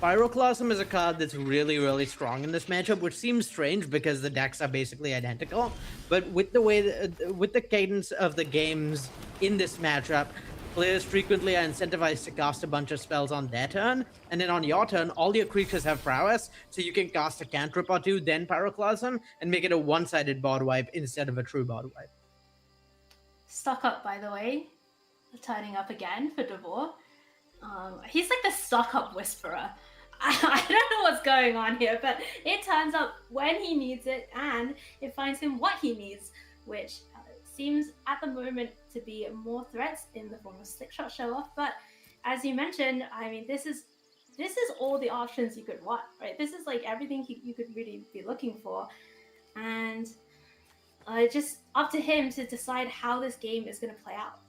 Pyroclasm is a card that's really, really strong in this matchup, which seems strange because the decks are basically identical. But with the way, with the cadence of the games in this matchup, players frequently are incentivized to cast a bunch of spells on their turn, and then on your turn, all your creatures have prowess, so you can cast a cantrip or 2, then Pyroclasm, and make it a one-sided board wipe instead of a true board wipe.
Stock up, by the way. Turning up again for Devor. He's like the stock up whisperer. I don't know what's going on here, but it turns up when he needs it, and it finds him what he needs, which seems at the moment to be more threats in the form of slick shot show off. But as you mentioned, I mean, this is all the options you could want, right? This is like everything you could really be looking for, and just up to him to decide how this game is going to play out.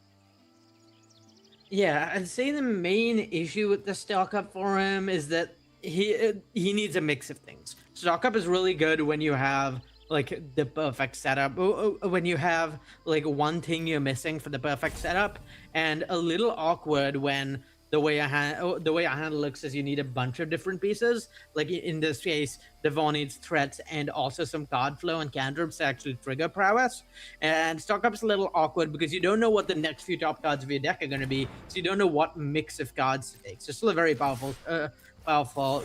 Yeah, I'd say the main issue with the stock up for him is that he needs a mix of things. Stock up is really good when you have like the perfect setup, when you have like one thing you're missing for the perfect setup, and a little awkward when the way a hand looks is you need a bunch of different pieces. Like in this case, Devon needs threats and also some card flow and cantrips to actually trigger prowess. And stock up's a little awkward because you don't know what the next few top cards of your deck are going to be, so you don't know what mix of cards to take. So still a very powerful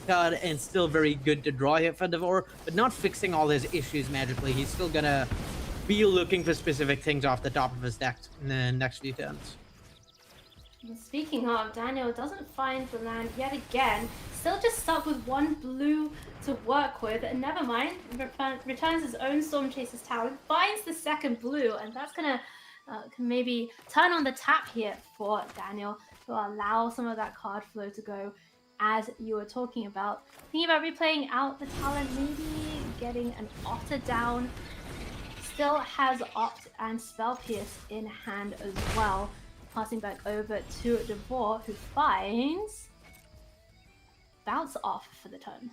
card and still very good to draw here for Devor, but not fixing all his issues magically. He's still gonna be looking for specific things off the top of his deck in the next few turns.
Speaking of, Daniel doesn't find the land yet again. Still just stuck with one blue to work with. And never mind, returns his own Storm Chaser's Tower, finds the second blue, and that's gonna can maybe turn on the tap here for Daniel to allow some of that card flow to go, as you were talking about. Thinking about replaying out the talent, maybe getting an Otter down. Still has Opt and Spell Pierce in hand as well. Passing back over to Devor, who finds Bounce Off for the turn.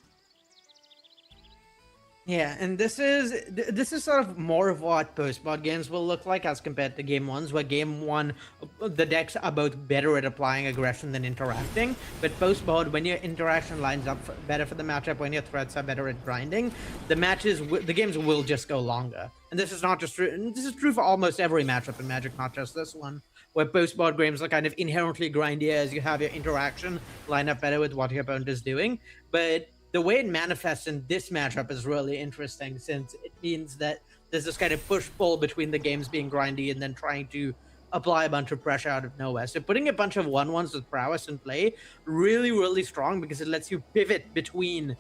Yeah, and this is sort of more of what post-mod games will look like as compared to game ones, where game one, the decks are both better at applying aggression than interacting, but post-mod, when your interaction lines up better for the matchup, when your threats are better at grinding, the games will just go longer. And this is not just true, this is true for almost every matchup in Magic, not just this one, where post-mod games are kind of inherently grindier as you have your interaction line up better with what your opponent is doing, but the way it manifests in this matchup is really interesting, since it means that there's this kind of push-pull between the games being grindy and then trying to apply a bunch of pressure out of nowhere. So putting a bunch of 1/1s with prowess in play, really, really strong, because it lets you pivot between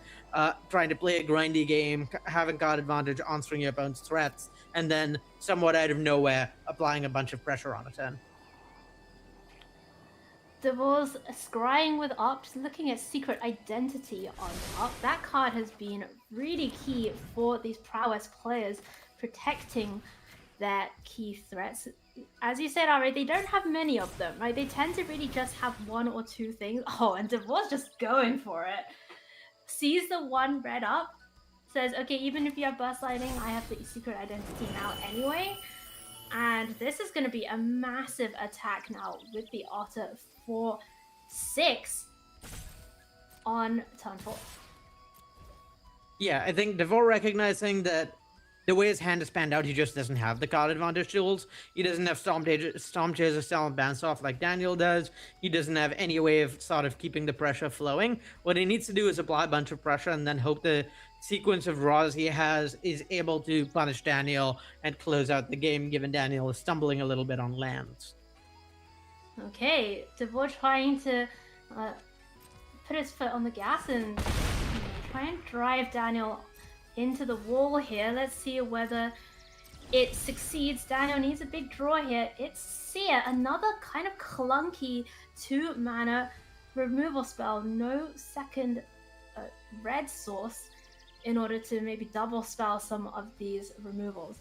trying to play a grindy game, having card advantage, answering your opponent's threats, and then somewhat out of nowhere, applying a bunch of pressure on a turn.
Devor's scrying with Opt, looking at Secret Identity on Opt. That card has been really key for these prowess players, protecting their key threats. As you said already, they don't have many of them, right? They tend to really just have one or two things. Oh, and Devor's just going for it. Sees the one red up, says, okay, even if you have burst lightning, I have the Secret Identity now anyway. And this is going to be a massive attack now with the Otter for 6 on turn 4.
Yeah, I think Devor recognizing that the way his hand is panned out, he just doesn't have the card advantage tools. He doesn't have Storm Chaser, Sell, and Bounce Off like Daniel does. He doesn't have any way of sort of keeping the pressure flowing. What he needs to do is apply a bunch of pressure and then hope the sequence of draws he has is able to punish Daniel and close out the game, given Daniel is stumbling a little bit on lands.
Okay, Devor trying to put his foot on the gas and try and drive Daniel into the wall here. Let's see whether it succeeds. Daniel needs a big draw here. It's Seer, another kind of clunky 2-mana removal spell. No second red source in order to maybe double spell some of these removals.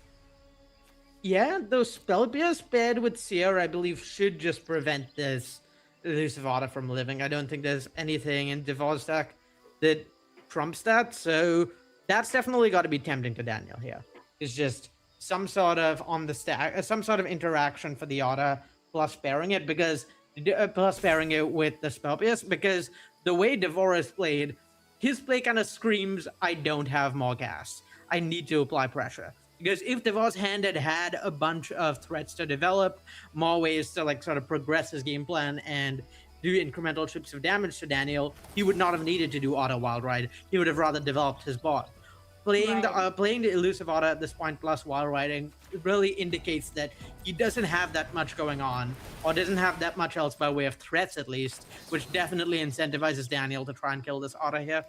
Yeah, those Spell Pierce paired with Seer, I believe, should just prevent this Elusive Otter from living. I don't think there's anything in Devor's deck that trumps that, so that's definitely got to be tempting to Daniel here. It's just some sort of on the stack, some sort of interaction for the Otter plus pairing it, because plus pairing it with the Spell Pierce, because the way Devor is played, his play kind of screams, I don't have more gas. I need to apply pressure. Because if Devor's hand had a bunch of threats to develop, more ways to like sort of progress his game plan and do incremental chips of damage to Daniel, he would not have needed to do Auto Wild Ride. He would have rather developed his board. Playing the Elusive Otter at this point plus Wild Riding really indicates that he doesn't have that much going on, or doesn't have that much else by way of threats at least, which definitely incentivizes Daniel to try and kill this Otter here.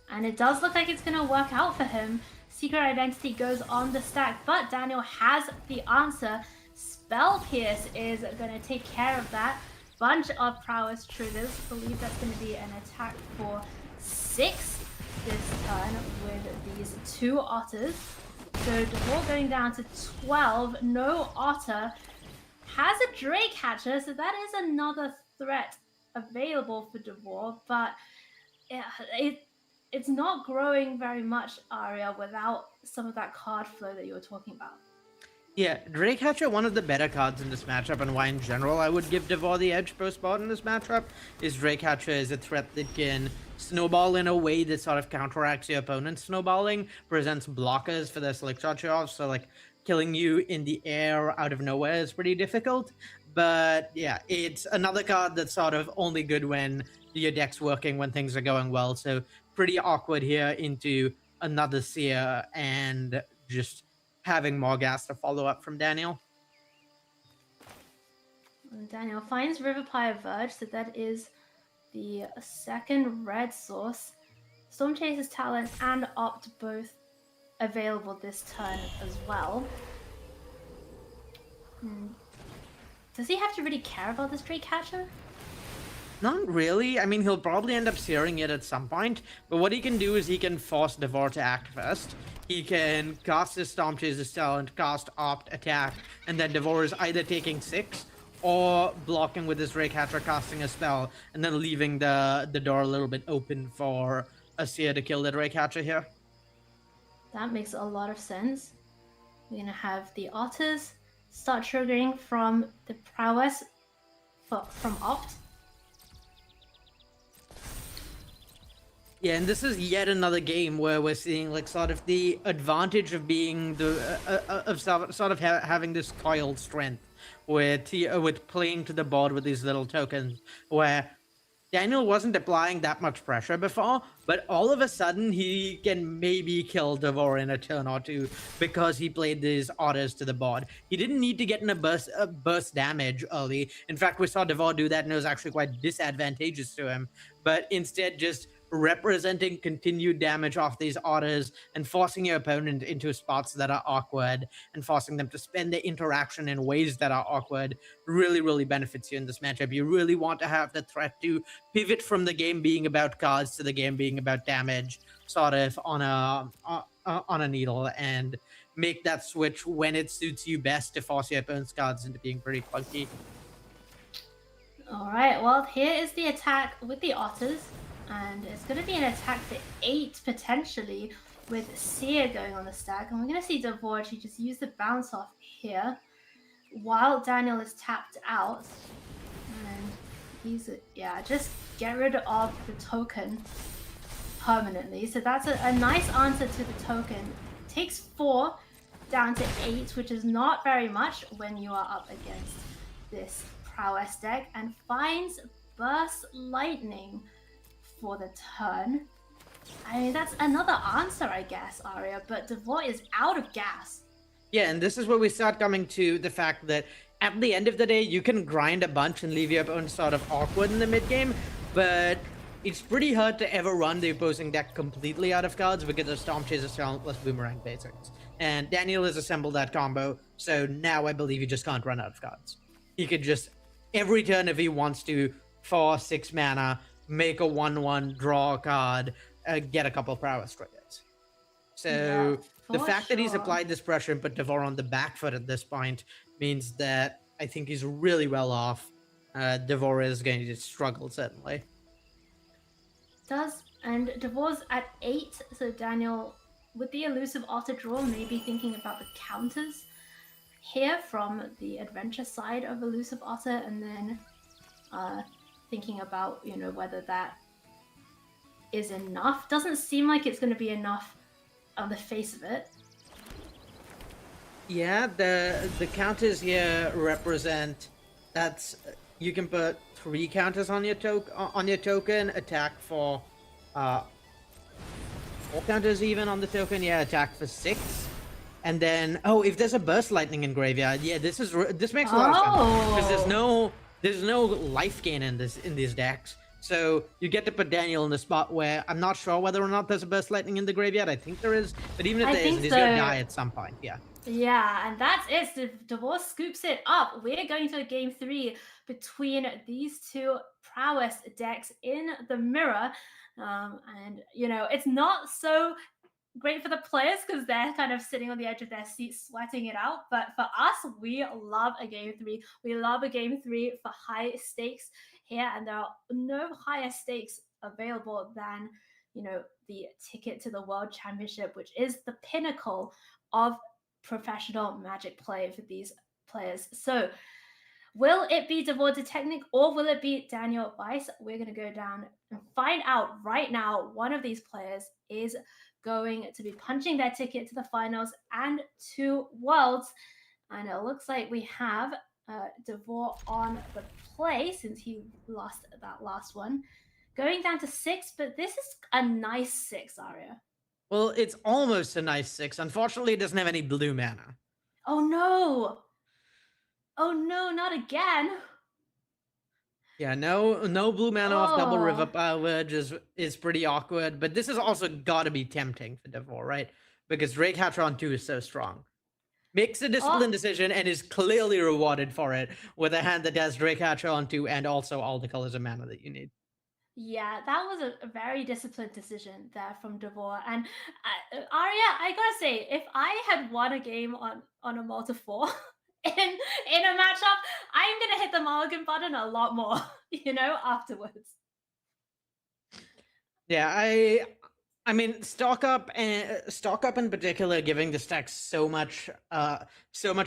And it does look like it's going to work out for him. Secret Identity goes on the stack, but Daniel has the answer. Spell Pierce is going to take care of that. Bunch of prowess triggers. Believe that's going to be an attack for 6 this turn with these 2 otters. So Devor going down to 12. No otter. Has a Drake Hatcher, so that is another threat available for Devor, but it's not growing very much, Arya, without some of that card flow that you were talking about.
Yeah, Drake Hatcher, one of the better cards in this matchup, and why in general I would give Devor the edge post-bot in this matchup, is Drake Hatcher is a threat that can snowball in a way that sort of counteracts your opponent's snowballing, presents blockers for their slick shot off, so like killing you in the air out of nowhere is pretty difficult. But yeah, it's another card that's sort of only good when your deck's working, when things are going well, so pretty awkward here into another Seer and just having more gas to follow up from Daniel.
And Daniel finds Riverpire Verge, so that is the second red source. Storm Chaser's Talent and Opt both available this turn as well. Does he have to really care about this Drake Hatcher?
Not really. I mean, he'll probably end up searing it at some point, but what he can do is he can force Devor to act first. He can cast his Storm Chaser's Talent, cast Opt, attack, and then Devor is either taking 6 or blocking with his Drake Hatcher, casting a spell, and then leaving the door a little bit open for a Seer to kill the Drake Hatcher here.
That makes a lot of sense. We're going to have the Otters start triggering from the Prowess from Opt.
Yeah, and this is yet another game where we're seeing like sort of the advantage of being the having this coiled strength with playing to the board with these little tokens, where Daniel wasn't applying that much pressure before, but all of a sudden he can maybe kill Devor in a turn or two because he played these otters to the board. He didn't need to get in a burst damage early. In fact, we saw Devor do that and it was actually quite disadvantageous to him, but instead just representing continued damage off these otters and forcing your opponent into spots that are awkward and forcing them to spend their interaction in ways that are awkward really, really benefits you in this matchup. You really want to have the threat to pivot from the game being about cards to the game being about damage, sort of on a needle, and make that switch when it suits you best to force your opponent's cards into being pretty clunky.
All right, well, here is the attack with the otters. And it's going to be an attack for 8 potentially with Seer going on the stack. And we're going to see Devor actually just use the bounce off here while Daniel is tapped out. And he's, just get rid of the token permanently. So that's a nice answer to the token. Takes 4 down to 8, which is not very much when you are up against this Prowess deck. And finds Burst Lightning for the turn. I mean, that's another answer, I guess, Arya, but Devor is out of gas.
Yeah, and this is where we start coming to the fact that at the end of the day, you can grind a bunch and leave your opponent sort of awkward in the mid game, but it's pretty hard to ever run the opposing deck completely out of cards because of Storm Chaser Talent plus Boomerang Basics. And Daniel has assembled that combo, so now I believe he just can't run out of cards. He could just, every turn if he wants to, for 6 mana, make a 1/1, draw a card, get a couple of prowess triggers. So the fact that he's applied this pressure and put Devor on the back foot at this point means that I think he's really well off. Devor is going to struggle, certainly.
And Devor's at 8, so Daniel, with the elusive otter draw, maybe thinking about the counters here from the adventure side of elusive otter, and then thinking about, whether that is enough. Doesn't seem like it's going to be enough on the face of it.
Yeah, the counters here represent that's you can put 3 counters on your token, attack for 4 counters even on the token, attack for 6. And then if there's a burst lightning in graveyard, this makes a lot of sense because there's no life gain in these decks. So you get to put Daniel in the spot where I'm not sure whether or not there's a Burst Lightning in the graveyard. I think there is, but even if
I
there
think
isn't, he's gonna
so.
die at some point. Yeah.
Yeah, and that's it. So Divorce scoops it up. We're going to a game 3 between these two prowess decks in the mirror. And, you know, it's not so great for the players because they're kind of sitting on the edge of their seat sweating it out. But for us, we love a game 3. We love a game 3 for high stakes here. And there are no higher stakes available than, you know, the ticket to the World Championship, which is the pinnacle of professional Magic play for these players. So will it be Devor Technic or will it be Daniel Weiss? We're going to go down and find out right now. One of these players is going to be punching their ticket to the finals and to Worlds. And it looks like we have Devor on the play since he lost that last one. Going down to 6, but this is a nice 6, Aria.
Well, it's almost a nice 6. Unfortunately, it doesn't have any blue mana.
Oh no! Oh no, not again!
Yeah, no blue mana off double river
Oh.
power is pretty awkward, but this has also got to be tempting for Devor, right? Because Drake Hatcher on 2 is so strong. Makes a disciplined decision and is clearly rewarded for it with a hand that has Drake Hatcher on 2 and also all the colors of mana that you need.
Yeah, that was a very disciplined decision there from Devor. And Arya, I gotta say, if I had won a game on a Malta 4 in a matchup, I'm gonna hit the mulligan button a lot more, you know, afterwards.
Yeah, I mean, stock up in particular, giving the stack so much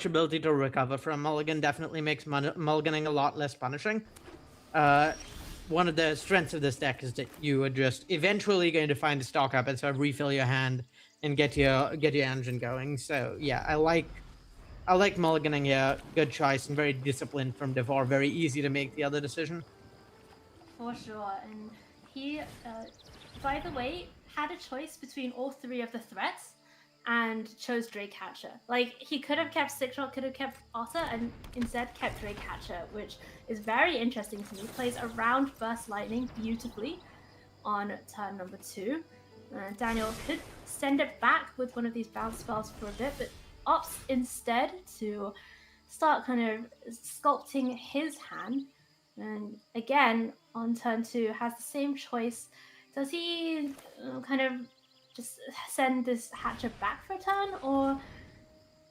ability to recover from mulligan definitely makes mulliganing a lot less punishing. One of the strengths of this deck is that you are just eventually going to find a stock up and sort of refill your hand and get your engine going. So yeah, I like mulliganing here. Good choice and very disciplined from Devor. Very easy to make the other decision.
For sure. And he, by the way, had a choice between all 3 of the threats and chose Drake Hatcher. Like, he could have kept Sixshot, could have kept Otter, and instead kept Drake Hatcher, which is very interesting to me. Plays around Burst Lightning beautifully on turn number 2. Daniel could send it back with one of these bounce spells for a bit, but opts instead to start kind of sculpting his hand. And again, on turn 2, has the same choice. Does he kind of just send this Hatcher back for a turn, or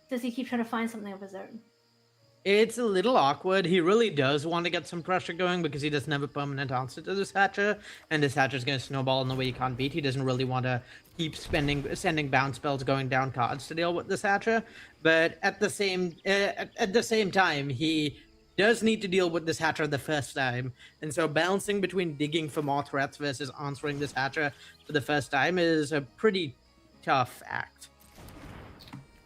does he keep trying to find something of his own?
It's a little awkward. He really does want to get some pressure going because he doesn't have a permanent answer to this Hatcher, and this Hatcher's going to snowball in the way he can't beat. He doesn't really want to keep sending bounce spells going down cards to deal with this Hatcher, but at the same time, he does need to deal with this Hatcher the first time, and so balancing between digging for more threats versus answering this Hatcher for the first time is a pretty tough act.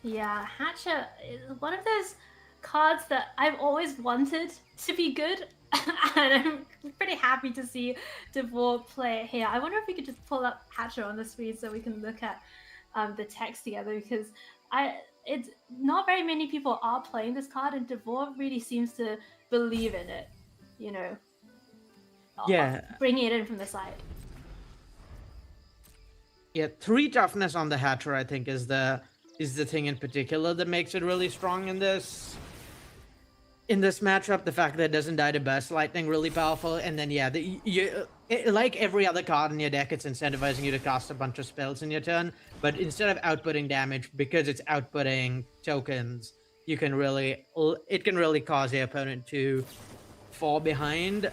Yeah, Hatcher is one of those cards that I've always wanted to be good, and I'm pretty happy to see Devor play it here. I wonder if we could just pull up Hatcher on the screen so we can look at the text together, because it's not very many people are playing this card, and Devor really seems to believe in it, you know.
Yeah.
Bringing it in from the side.
Yeah, 3 toughness on the Hatcher, I think, is the thing in particular that makes it really strong in this matchup. The fact that it doesn't die to Burst Lightning, really powerful. And then, yeah, like every other card in your deck, it's incentivizing you to cast a bunch of spells in your turn. But instead of outputting damage, because it's outputting tokens, it can really cause your opponent to fall behind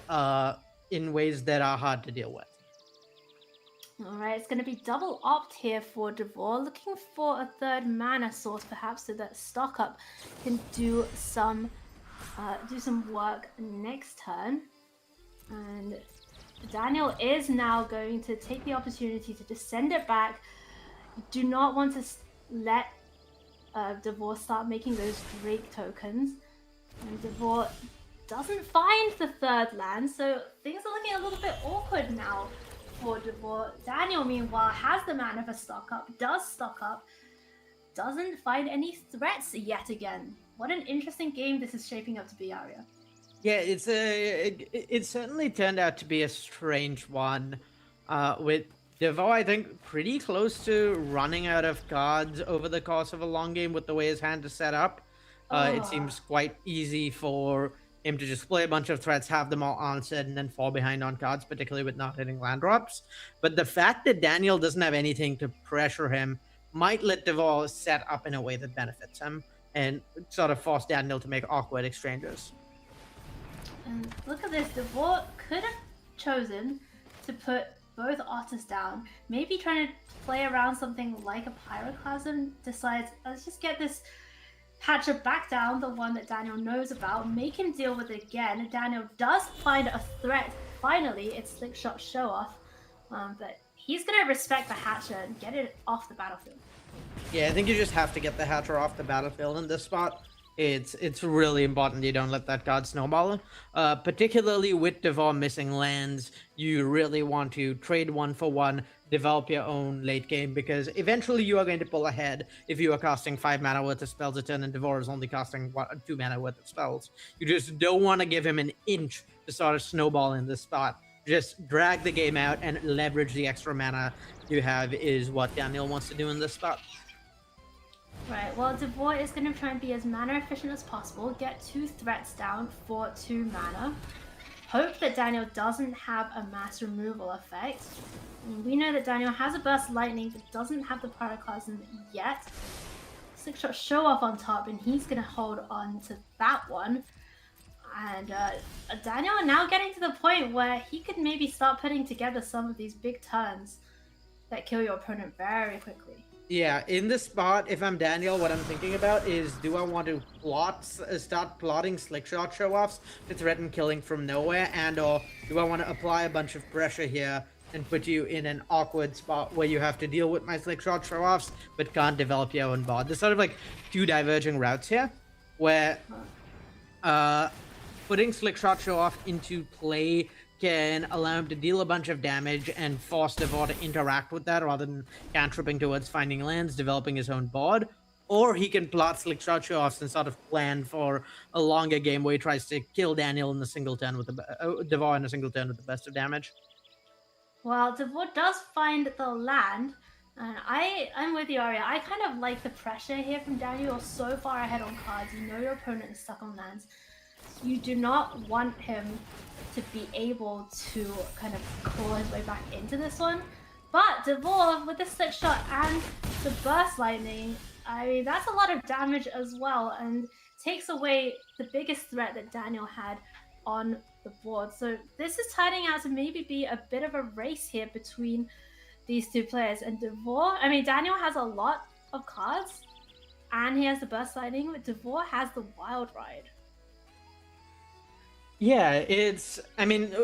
in ways that are hard to deal with.
All right, it's going to be double opt here for Devor, looking for a 3rd mana source, perhaps, so that stock up can do some work next turn. And Daniel is now going to take the opportunity to just send it back. You do not want to let Devor start making those Drake tokens. And Devor doesn't find the 3rd land, so things are looking a little bit awkward now for Devor. Daniel, meanwhile, has the mana for stock up, does stock up, doesn't find any threats yet again. What an interesting game this is shaping up to be, Arya.
Yeah, it certainly turned out to be a strange one, with Devo, I think, pretty close to running out of cards over the course of a long game with the way his hand is set up. It
Oh.
seems quite easy for him to just play a bunch of threats, have them all answered, and then fall behind on cards, particularly with not hitting land drops. But the fact that Daniel doesn't have anything to pressure him might let Devo set up in a way that benefits him and sort of force Daniel to make awkward exchanges.
And look at this, Devort could have chosen to put both artists down. Maybe trying to play around something like a Pyroclasm, decides, let's just get this Hatcher back down, the one that Daniel knows about, make him deal with it again. And Daniel does find a threat. Finally, it's Slick Shot Show Off. But he's going to respect the Hatcher and get it off the battlefield.
Yeah, I think you just have to get the Hatcher off the battlefield in this spot. It's really important you don't let that card snowball. Particularly with Devar missing lands, you really want to trade one for one, develop your own late game, because eventually you are going to pull ahead if you are casting 5 mana worth of spells a turn and Devar is only casting 2 mana worth of spells. You just don't want to give him an inch to start a snowball in this spot. Just drag the game out and leverage the extra mana you have is what Daniel wants to do in this spot.
Right, well, Devor is going to try and be as mana efficient as possible, get 2 threats down for 2 mana. Hope that Daniel doesn't have a mass removal effect. And we know that Daniel has a Burst Lightning but doesn't have the Pyroclasm yet. Slick Shot Show Off on top, and he's going to hold on to that one. And Daniel now getting to the point where he could maybe start putting together some of these big turns that kill your opponent very quickly.
Yeah, in this spot, if I'm Daniel, what I'm thinking about is, do I want to start plotting Slick Shot Show-Offs to threaten killing from nowhere, and or do I want to apply a bunch of pressure here and put you in an awkward spot where you have to deal with my Slick Shot Show-Offs but can't develop your own board? There's sort of like 2 diverging routes here, where putting Slick Shot Show-Off into play can allow him to deal a bunch of damage and force Devor to interact with that rather than cantripping towards finding lands, developing his own board. Or he can plot Slick Shot Show-Offs and sort of plan for a longer game where he tries to kill Daniel in a single turn with Devor in a single turn with the best of damage.
Well, Devor does find the land, and I'm with you, Arya. I kind of like the pressure here from Daniel. You're so far ahead on cards. You know your opponent is stuck on lands. You do not want him to be able to kind of claw his way back into this one. But Devor, with the Slick Shot and the Burst Lightning, I mean, that's a lot of damage as well, and takes away the biggest threat that Daniel had on the board. So this is turning out to maybe be a bit of a race here between these 2 players. And Devor, I mean, Daniel has a lot of cards, and he has the Burst Lightning, but Devor has the Wild Ride.
Yeah, I mean,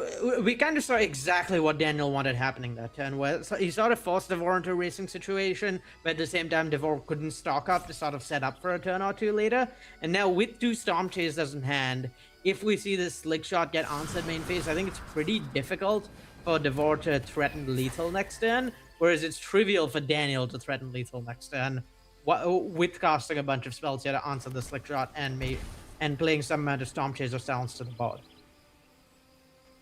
we kind of saw exactly what Daniel wanted happening that turn, where he sort of forced Devor into a racing situation, but at the same time, Devor couldn't stock up to sort of set up for a turn or 2 later. And now with 2 Storm Chasers in hand, if we see this Slick Shot get answered main phase, I think it's pretty difficult for Devor to threaten lethal next turn, whereas it's trivial for Daniel to threaten lethal next turn, with casting a bunch of spells here to answer the Slick Shot and playing some amount of Storm Chaser sounds to the board.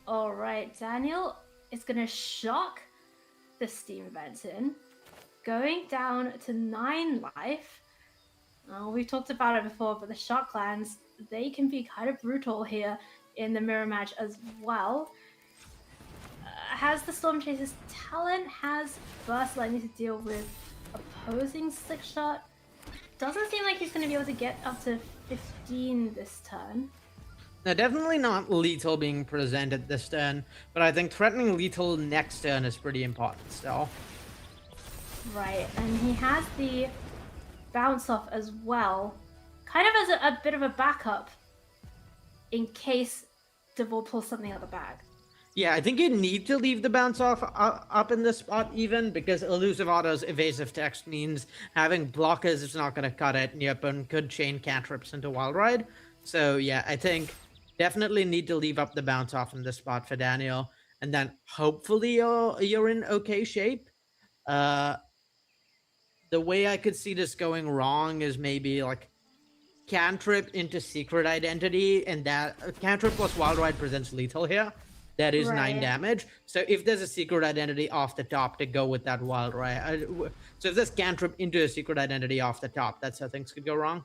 Alright, Daniel is going to shock the Steam Vent in, going down to 9 life. We've talked about it before, but the shock lands, they can be kind of brutal here in the mirror match as well. Has the Storm Chaser's talent, has Burst Lightning to deal with opposing Slick Shot. Doesn't seem like he's going to be able to get up to 15 this turn.
Now, definitely not lethal being presented this turn, but I think threatening lethal next turn is pretty important still.
Right, and he has the bounce off as well, kind of as a bit of a backup in case Devor pulls something out of the bag.
Yeah, I think you need to leave the bounce off up in this spot even, because elusive auto's evasive text means having blockers is not going to cut it, and your opponent could chain cantrips into Wild Ride. So yeah, I think definitely need to leave up the bounce off in this spot for Daniel, and then hopefully you're in okay shape. The way I could see this going wrong is maybe like cantrip into secret identity, and that cantrip plus wild ride presents lethal here. That is 9
Right.
damage. So if there's a secret identity off the top to go with that wild ride, so if there's cantrip into a secret identity off the top, that's how things could go wrong.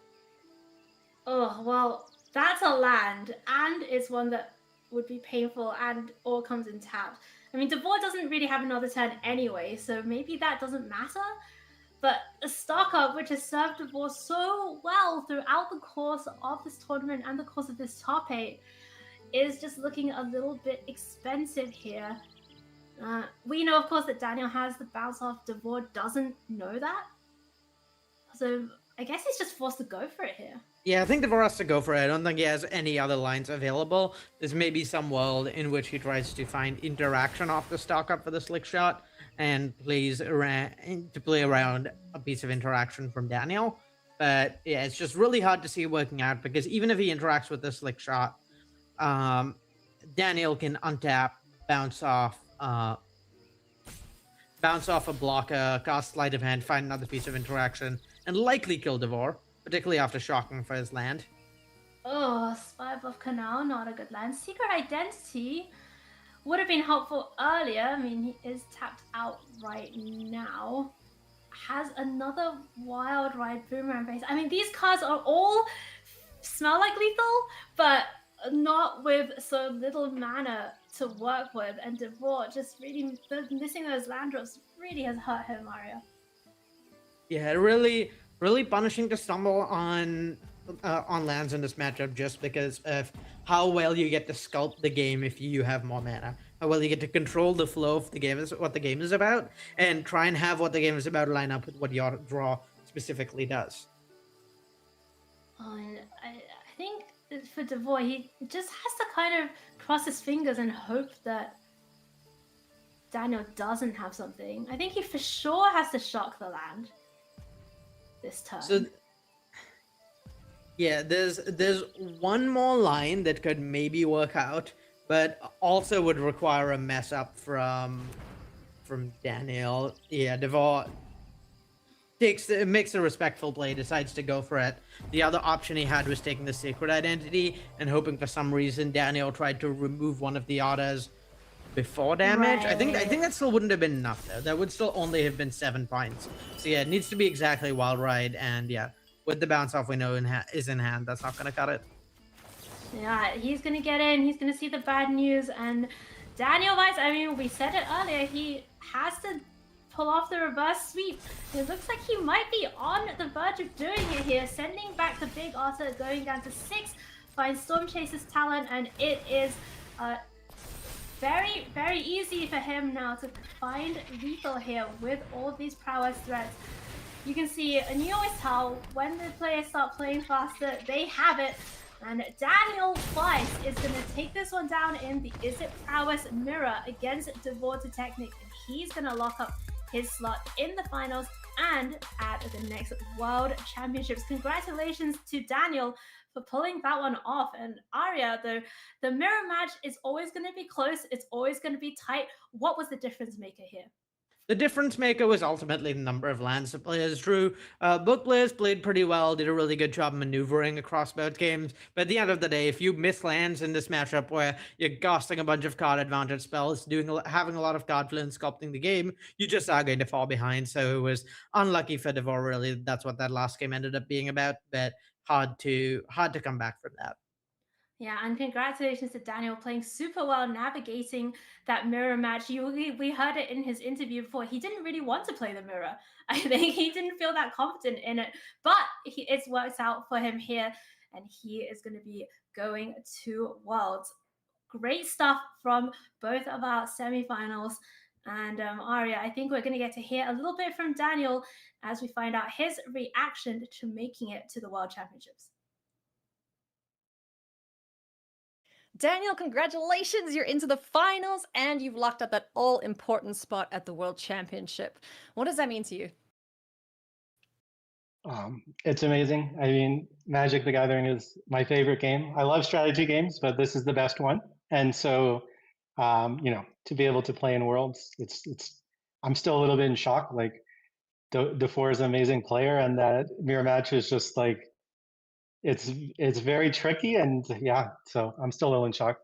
Oh, well, that's a land, and it's one that would be painful and all comes in tapped. I mean, Devor doesn't really have another turn anyway, so maybe that doesn't matter. But a stock up, which has served Devor so well throughout the course of this tournament and the course of this top 8, is just looking a little bit expensive here. We know, of course, that Daniel has the bounce off. Devor doesn't know that. So I guess he's just forced to go for it here.
Yeah, I think Devor has to go for it. I don't think he has any other lines available. There's maybe some world in which he tries to find interaction off the stock up for the slick shot and plays around to play around a piece of interaction from Daniel. But yeah, it's just really hard to see it working out because even if he interacts with the slick shot, Daniel can untap, bounce off a blocker, cast sleight of hand, find another piece of interaction, and likely kill Devor, particularly after shocking for his land.
Oh, Spy above Canal, not a good land. Secret Identity would have been helpful earlier. I mean, he is tapped out right now. Has another Wild Ride Boomerang base. I mean, these cards are all smell like lethal, but not with so little mana to work with. And Devor just really missing those land drops really has hurt him, Mario.
Yeah, really, really punishing to stumble on lands in this matchup just because of how well you get to sculpt the game if you have more mana. How well you get to control the flow of the game is what the game is about, and try and have what the game is about line up with what your draw specifically does.
And I think for Devor, he just has to kind of cross his fingers and hope that Daniel doesn't have something. I think he for sure has to shock the land this turn.
So, yeah, there's one more line that could maybe work out, but also would require a mess up from Daniel. Yeah, Devor makes a respectful play, decides to go for it. The other option he had was taking the secret identity and hoping for some reason Daniel tried to remove one of the others before damage. I think that still wouldn't have been enough though. That would still only have been 7 points. So yeah, it needs to be exactly Wild Ride, and yeah, with the bounce off we know is in hand, that's not gonna cut it.
Yeah, he's gonna get in, he's gonna see the bad news, and Daniel Weiss, I mean, we said it earlier, he has to pull off the reverse sweep. It looks like he might be on the verge of doing it here, sending back the Big Otter, going down to 6, finds Storm Chaser's talent, and it is very, very easy for him now to find lethal here with all these prowess threats. You can see, and you always tell, when the players start playing faster, they have it. And Daniel Weiss is going to take this one down in the Is It Prowess mirror against Devor to Technic. And he's going to lock up his slot in the finals and at the next World Championships. Congratulations to Daniel for pulling that one off. And Arya, the mirror match is always going to be close. It's always going to be tight. What was the difference maker here?
The difference maker was ultimately the number of lands the players drew. Both players played pretty well, did a really good job maneuvering across both games. But at the end of the day, if you miss lands in this matchup where you're casting a bunch of card advantage spells, having a lot of card flow and sculpting the game, you just are going to fall behind. So it was unlucky for Devor, really. That's what that last game ended up being about, but hard to come back from that.
Yeah, and congratulations to Daniel playing super well, navigating that mirror match. We heard it in his interview before. He didn't really want to play the mirror. I think he didn't feel that confident in it, but it's worked out for him here, and he is going to be going to Worlds. Great stuff from both of our semifinals. And Arya, I think we're going to get to hear a little bit from Daniel as we find out his reaction to making it to the World Championships.
Daniel, congratulations! You're into the finals and you've locked up that all-important spot at the World Championship. What does that mean to you?
It's amazing. I mean, Magic the Gathering is my favorite game. I love strategy games, but this is the best one. And so, to be able to play in Worlds, I'm still a little bit in shock. Like, Defour is an amazing player, and that mirror match is just like it's very tricky, and yeah, so I'm still a little in shock.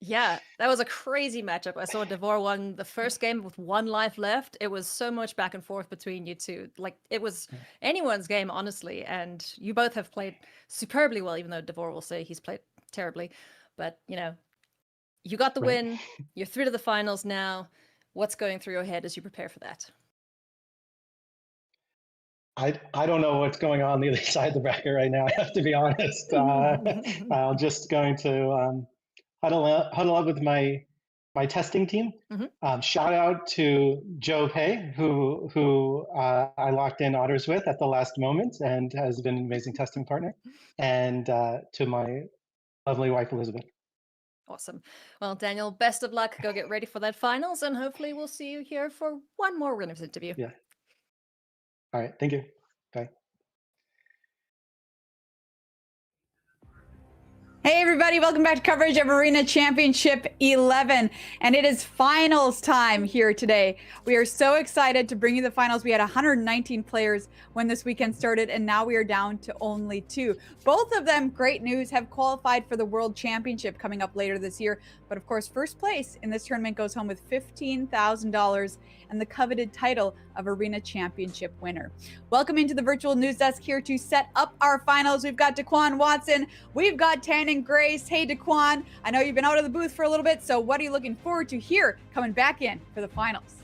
Yeah, that was a crazy matchup. I saw Devor won the first game with 1 life left. It was so much back and forth between you two. Like, it was anyone's game, honestly. And you both have played superbly well, even though Devor will say he's played terribly. But, you got the
Right.
win. You're through to the finals now. What's going through your head as you prepare for that?
I don't know what's going on the other side of the bracket right now. I have to be honest. I'm just going to huddle up with my testing team. Shout out to Joe Pei, who I locked in otters with at the last moment and has been an amazing testing partner, and to my lovely wife Elizabeth.
Awesome. Well, Daniel, best of luck. Go get ready for that finals, and hopefully we'll see you here for one more winners interview.
Yeah. All right. Thank you. Bye.
Hey everybody, welcome back to coverage of Arena Championship 11, and it is finals time here today. We are so excited to bring you the finals. We had 119 players when this weekend started, and now we are down to only 2. Both of them, great news, have qualified for the World Championship coming up later this year. But of course, first place in this tournament goes home with $15,000 and the coveted title of Arena Championship winner. Welcome into the virtual news desk here to set up our finals. We've got Daquan Watson, we've got Tannen Grace. Hey Daquan, I know you've been out of the booth for a little bit, so what are you looking forward to here coming back in for the finals?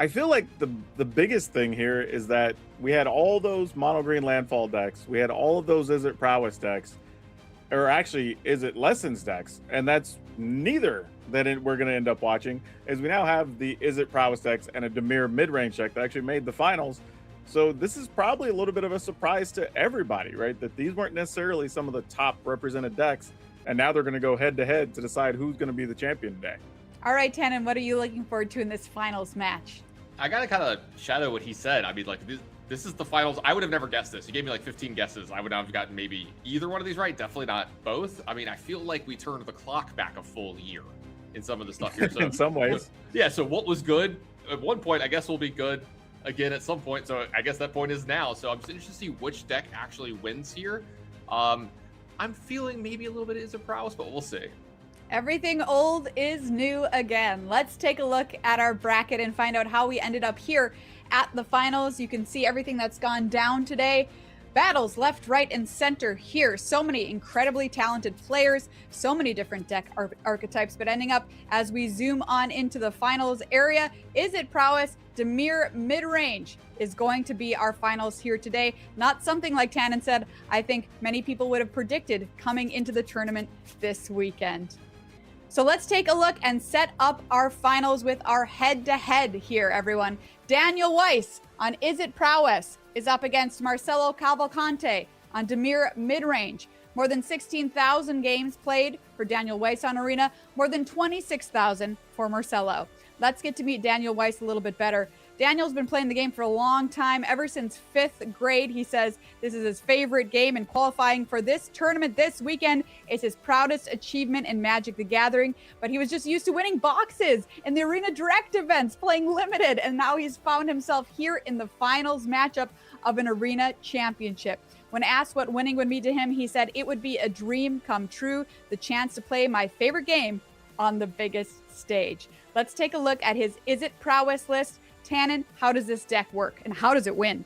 I feel like the biggest thing here is that we had all those mono green landfall decks. We had all of those Is It Prowess decks, or actually Is It Lessons decks, and that's neither that we're going to end up watching, as we now have the Is It Prowess decks and a Demir mid-range deck that actually made the finals. So this is probably a little bit of a surprise to everybody, right? That these weren't necessarily some of the top represented decks, and now they're going to go head-to-head to decide who's going to be the champion today.
All right, Tannen, what are you looking forward to in this finals match?
I gotta kind of shadow what he said. I mean, like, this is the finals. I would have never guessed this. You gave me like 15 guesses. I would not have gotten maybe either one of these right. Definitely not both. I mean, I feel like we turned the clock back a full year in some of the stuff here. So,
in some ways.
Yeah, so what was good at one point, I guess will be good again at some point. So I guess that point is now. So I'm just interested to see which deck actually wins here. I'm feeling maybe a little bit of Is It Prowess, but we'll see.
Everything old is new again. Let's take a look at our bracket and find out how we ended up here at the finals. You can see everything that's gone down today. Battles left, right, and center here. So many incredibly talented players, so many different deck archetypes, but ending up as we zoom on into the finals area, Is It Prowess? Demir mid-range is going to be our finals here today. Not something like Tannen said, I think many people would have predicted coming into the tournament this weekend. So let's take a look and set up our finals with our head-to-head here, everyone. Daniel Weiss on Is It Prowess is up against Marcelo Cavalcante on Demir Midrange. More than 16,000 games played for Daniel Weiss on Arena, more than 26,000 for Marcelo. Let's get to meet Daniel Weiss a little bit better. Daniel's been playing the game for a long time, ever since 5th grade. He says this is his favorite game, and qualifying for this tournament this weekend is his proudest achievement in Magic the Gathering. But he was just used to winning boxes in the Arena Direct events, playing limited, and now he's found himself here in the finals matchup of an Arena Championship. When asked what winning would mean to him, he said it would be a dream come true, the chance to play my favorite game on the biggest stage. Let's take a look at his Is It Prowess list. Tannen, how does this deck work and how does it win?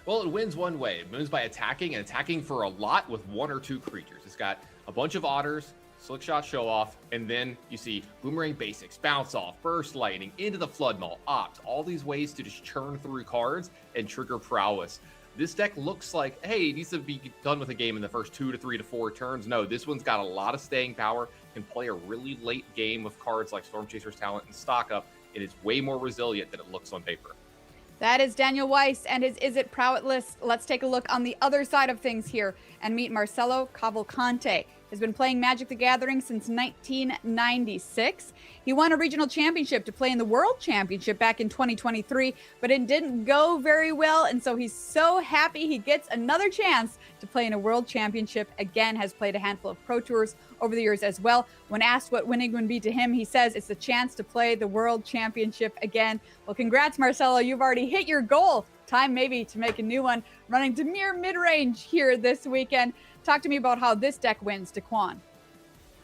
Well, it wins one way. It wins by attacking, and attacking for a lot with 1 or 2 creatures. It's got a bunch of otters, Slick Shot Show Off, and then you see Boomerang Basics, Bounce Off, Burst Lightning, into the Flood Maul, Opt. All these ways to just churn through cards and trigger prowess. This deck looks like, hey, it needs to be done with a game in the first 2 to 3 to 4 turns. No, this one's got a lot of staying power, can play a really late game with cards like Storm Chaser's Talent and Stock Up. It is way more resilient than it looks on paper.
That is Daniel Weiss and his Is It Prowess list. Let's take a look on the other side of things here and meet Marcelo Cavalcante. Has been playing Magic the Gathering since 1996. He won a regional championship to play in the World Championship back in 2023, but it didn't go very well, and so he's so happy he gets another chance to play in a World Championship. Again, has played a handful of Pro Tours over the years as well. When asked what winning would be to him, he says it's the chance to play the World Championship again. Well, congrats, Marcelo. You've already hit your goal. Time maybe to make a new one, running Demir mid-range here this weekend. Talk to me about how this deck wins, Daquan.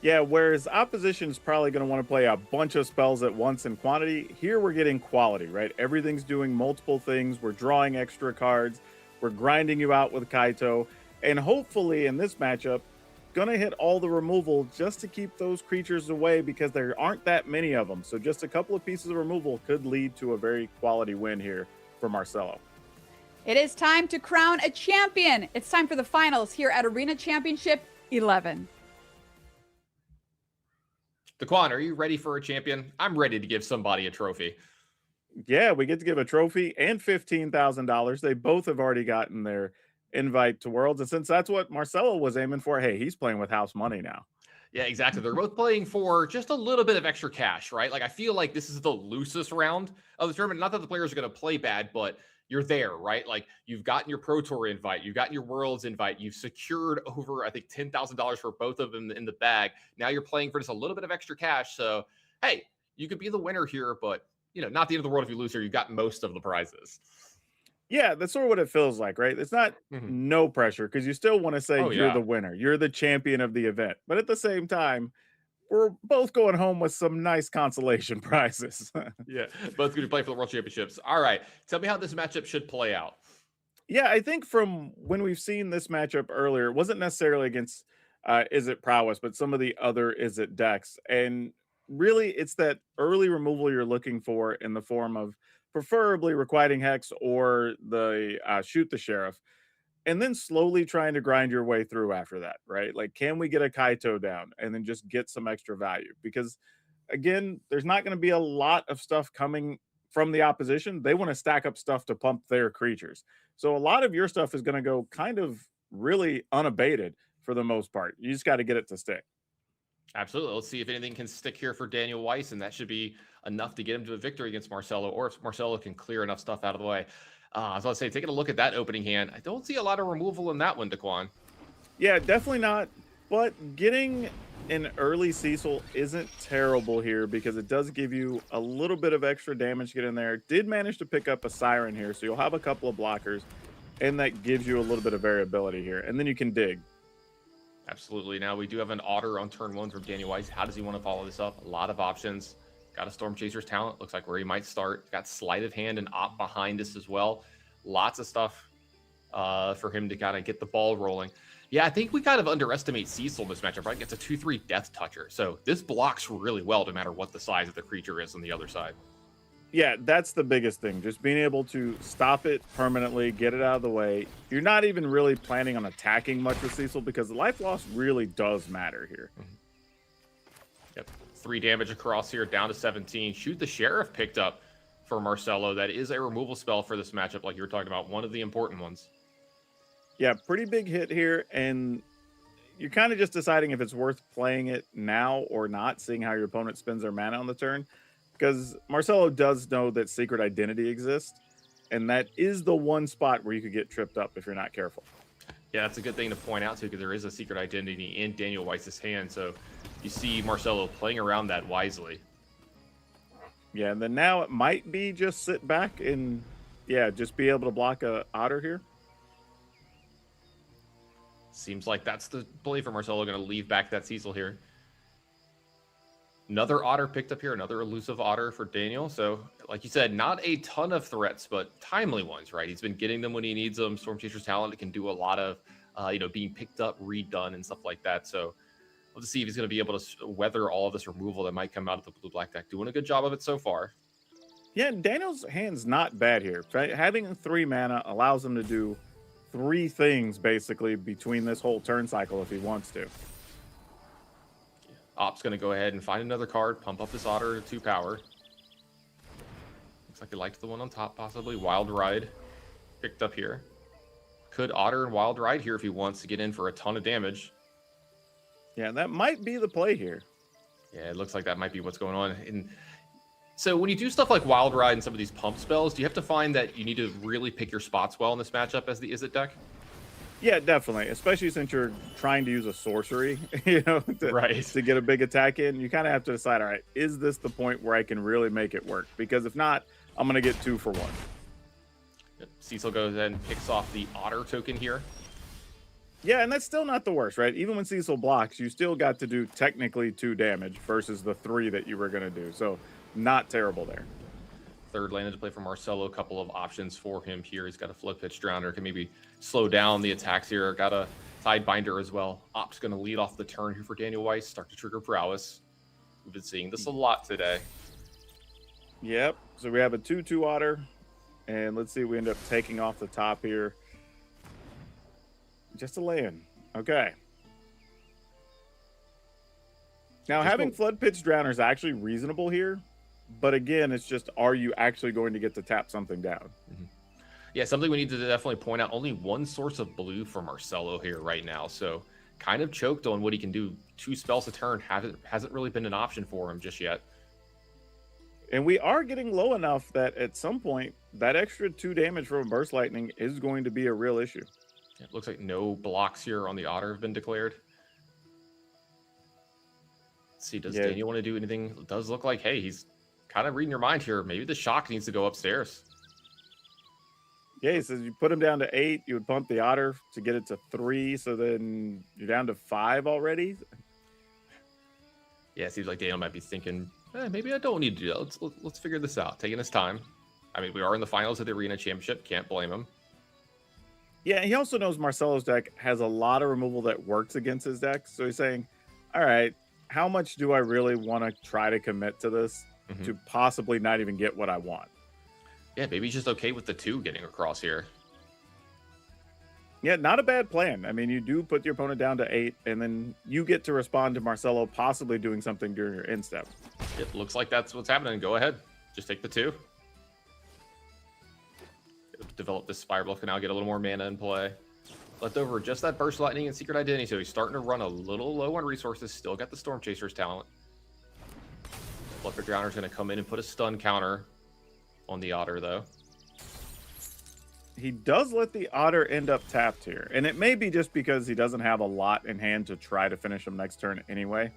Yeah, whereas opposition is probably going to want to play a bunch of spells at once in quantity, here we're getting quality, right? Everything's doing multiple things. We're drawing extra cards. We're grinding you out with Kaito. And hopefully in this matchup, going to hit all the removal just to keep those creatures away because there aren't that many of them. So just a couple of pieces of removal could lead to a very quality win here for Marcelo.
It is time to crown a champion. It's time for the finals here at Arena Championship 11.
Daquan, are you ready for a champion? I'm ready to give somebody a trophy.
Yeah, we get to give a trophy and $15,000. They both have already gotten their invite to Worlds. And since that's what Marcelo was aiming for, hey, he's playing with house money now.
Yeah, exactly. They're both playing for just a little bit of extra cash, right? Like, I feel like this is the loosest round of the tournament. Not that the players are going to play bad, but you're there, right? Like, you've gotten your Pro Tour invite, you've gotten your Worlds invite, you've secured over, I think, $10,000 for both of them in the bag. Now you're playing for just a little bit of extra cash. So, hey, you could be the winner here, but, you know, not the end of the world if you lose here. You've got most of the prizes.
Yeah, that's sort of what it feels like, right? It's not no pressure because you still want to say you're the winner. You're the champion of the event. But at the same time, we're both going home with some nice consolation prizes.
Yeah, both going to play for the World Championships. All right, tell me how this matchup should play out.
Yeah, I think from when we've seen this matchup earlier, it wasn't necessarily against Is It Prowess, but some of the other Is It decks. And really, it's that early removal you're looking for in the form of preferably Requiting Hex or the Shoot the Sheriff. And then slowly trying to grind your way through after that, right? Like, can we get a Kaito down and then just get some extra value? Because again, there's not going to be a lot of stuff coming from the opposition. They want to stack up stuff to pump their creatures. So a lot of your stuff is going to go kind of really unabated for the most part. You just got to get it to stick.
Absolutely. Let's see if anything can stick here for Daniel Weiss, and that should be enough to get him to a victory against Marcelo, or if Marcelo can clear enough stuff out of the way. So I'll say, taking a look at that opening hand, I don't see a lot of removal in that one, Daquan.
Yeah, definitely not. But getting an early Cecil isn't terrible here because it does give you a little bit of extra damage to get in there. Did manage to pick up a Siren here, so you'll have a couple of blockers, and that gives you a little bit of variability here. And then you can dig.
Absolutely. Now we do have an Otter on turn 1 from Daniel Weiss. How does he want to follow this up? A lot of options. Got a Storm Chaser's talent. Looks like where he might start. Got Sleight of Hand and Op behind us as well. Lots of stuff for him to kind of get the ball rolling. Yeah, I think we kind of underestimate Cecil in this matchup, right? It's a 2/3 Death Toucher. So this blocks really well no matter what the size of the creature is on the other side.
Yeah, that's the biggest thing. Just being able to stop it permanently, get it out of the way. You're not even really planning on attacking much with Cecil because the life loss really does matter here.
Yep. 3 damage across here, down to 17. Shoot the Sheriff picked up for Marcelo. That is a removal spell for this matchup, like you were talking about, one of the important ones.
Yeah, pretty big hit here, and you're kind of just deciding if it's worth playing it now or not, seeing how your opponent spends their mana on the turn. Because Marcelo does know that Secret Identity exists, and that is the one spot where you could get tripped up if you're not careful.
Yeah, that's a good thing to point out, too, because there is a Secret Identity in Daniel Weiss's hand, so you see Marcelo playing around that wisely.
Yeah, and then now it might be just sit back and, yeah, just be able to block a Otter here.
Seems like that's the play for Marcelo, going to leave back that Cecil here. Another Otter picked up here, another elusive Otter for Daniel. So, like you said, not a ton of threats, but timely ones, right? He's been getting them when he needs them. Storm Chaser's talent can do a lot of, being picked up, redone, and stuff like that. So, we'll have to see if he's going to be able to weather all of this removal that might come out of the blue-black deck. Doing a good job of it so far.
Yeah, Daniel's hand's not bad here. Right? Having 3 mana allows him to do 3 things, basically, between this whole turn cycle if he wants to.
Op's going to go ahead and find another card, pump up this Otter to 2 power. Looks like he liked the one on top, possibly. Wild Ride picked up here. Could Otter and Wild Ride here if he wants to get in for a ton of damage.
Yeah, that might be the play here.
Yeah, it looks like that might be what's going on. And so when you do stuff like Wild Ride and some of these pump spells, do you have to find that you need to really pick your spots well in this matchup as the Is It deck?
Yeah, definitely. Especially since you're trying to use a sorcery, to get a big attack in. You kind of have to decide, all right, is this the point where I can really make it work? Because if not, I'm going to get 2 for 1.
Yep. Cecil goes ahead and picks off the Otter token here.
Yeah, and that's still not the worst, right? Even when Cecil blocks, you still got to do technically 2 damage versus the 3 that you were going to do. So not terrible there.
Third land into play for Marcelo. A couple of options for him here. He's got a flood pitch drowner. Can maybe slow down the attacks here. Got a Tidebinder as well. Opt's going to lead off the turn here for Daniel Weiss. Start to trigger prowess. We've been seeing this a lot today.
Yep. So we have a 2/2 otter. And let's see, we end up taking off the top here. Just a land. Okay. Now, having Flood Pitch Drowner is actually reasonable here. But again, it's just, are you actually going to get to tap something down?
Mm-hmm. Yeah, something we need to definitely point out. Only one source of blue for Marcelo here right now. So kind of choked on what he can do. 2 spells a turn hasn't really been an option for him just yet.
And we are getting low enough that at some point, that extra 2 damage from a Burst Lightning is going to be a real issue.
It looks like no blocks here on the Otter have been declared. Let's see, does Daniel want to do anything? It does look like, hey, he's kind of reading your mind here. Maybe the Shock needs to go upstairs.
Yeah, he says you put him down to 8, you would pump the Otter to get it to 3, so then you're down to 5 already.
Yeah, it seems like Daniel might be thinking, maybe I don't need to do that. Let's figure this out. Taking his time. I mean, we are in the finals of the Arena Championship. Can't blame him.
Yeah, he also knows Marcelo's deck has a lot of removal that works against his deck. So he's saying, all right, how much do I really want to try to commit to this to possibly not even get what I want?
Yeah, maybe he's just okay with the 2 getting across here.
Yeah, not a bad plan. I mean, you do put your opponent down to 8, and then you get to respond to Marcelo possibly doing something during your end step.
It looks like that's what's happening. Go ahead. Just take the 2. Develop this Spire Bluff, can now get a little more mana in play. Left over just that Burst Lightning and Secret Identity, so he's starting to run a little low on resources. Still got the Storm Chaser's talent. Fluffer Drowner's going to come in and put a stun counter on the Otter, though.
He does let the Otter end up tapped here, and it may be just because he doesn't have a lot in hand to try to finish him next turn anyway.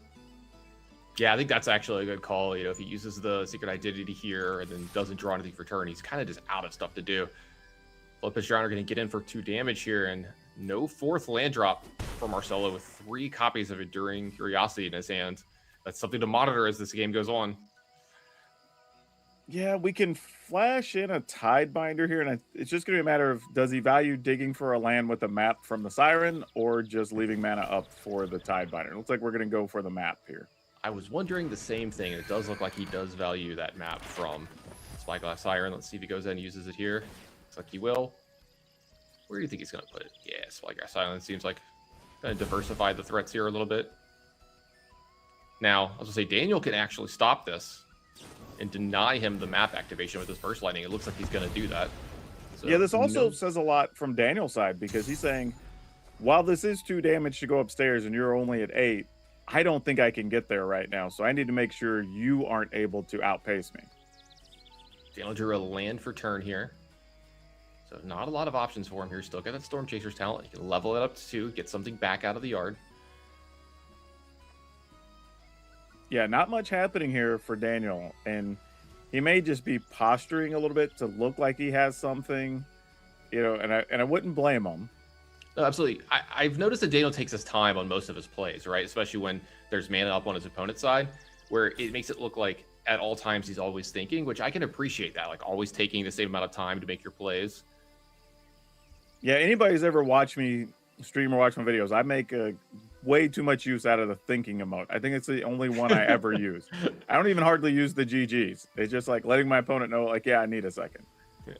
Yeah, I think that's actually a good call. You know, if he uses the Secret Identity here and then doesn't draw anything for turn, he's kind of just out of stuff to do. Flopus Drowner going to get in for 2 damage here, and no 4th land drop for Marcelo with 3 copies of Enduring Curiosity in his hand. That's something to monitor as this game goes on.
Yeah, we can flash in a Tidebinder here, and it's just going to be a matter of, does he value digging for a land with a map from the Siren, or just leaving mana up for the Tidebinder? It looks like we're going to go for the map here.
I was wondering the same thing. It does look like he does value that map from Spyglass Siren. Let's see if he goes in and uses it here. Looks like he will. Where do you think he's going to put it? Yeah, Spyglass Siren seems like going to diversify the threats here a little bit. Now, I was going to say, Daniel can actually stop this and deny him the map activation with his Burst Lightning. It looks like he's going to do that. So,
yeah, this also says a lot from Daniel's side, because he's saying, while this is 2 damage to go upstairs and you're only at 8, I don't think I can get there right now. So I need to make sure you aren't able to outpace me.
Daniel drew a land for turn here. So not a lot of options for him here. Still got that Storm Chaser's talent. He can level it up to 2, get something back out of the yard.
Yeah, not much happening here for Daniel. And he may just be posturing a little bit to look like he has something, you know, and I wouldn't blame him.
No, absolutely. I've noticed that Daniel takes his time on most of his plays, right? Especially when there's mana up on his opponent's side, where it makes it look like at all times he's always thinking, which I can appreciate that, like always taking the same amount of time to make your plays.
Yeah, anybody who's ever watched me stream or watch my videos, I make way too much use out of the thinking emote. I think it's the only one I ever use. I don't even hardly use the GGs. It's just like letting my opponent know, like, yeah, I need a second.
Yeah.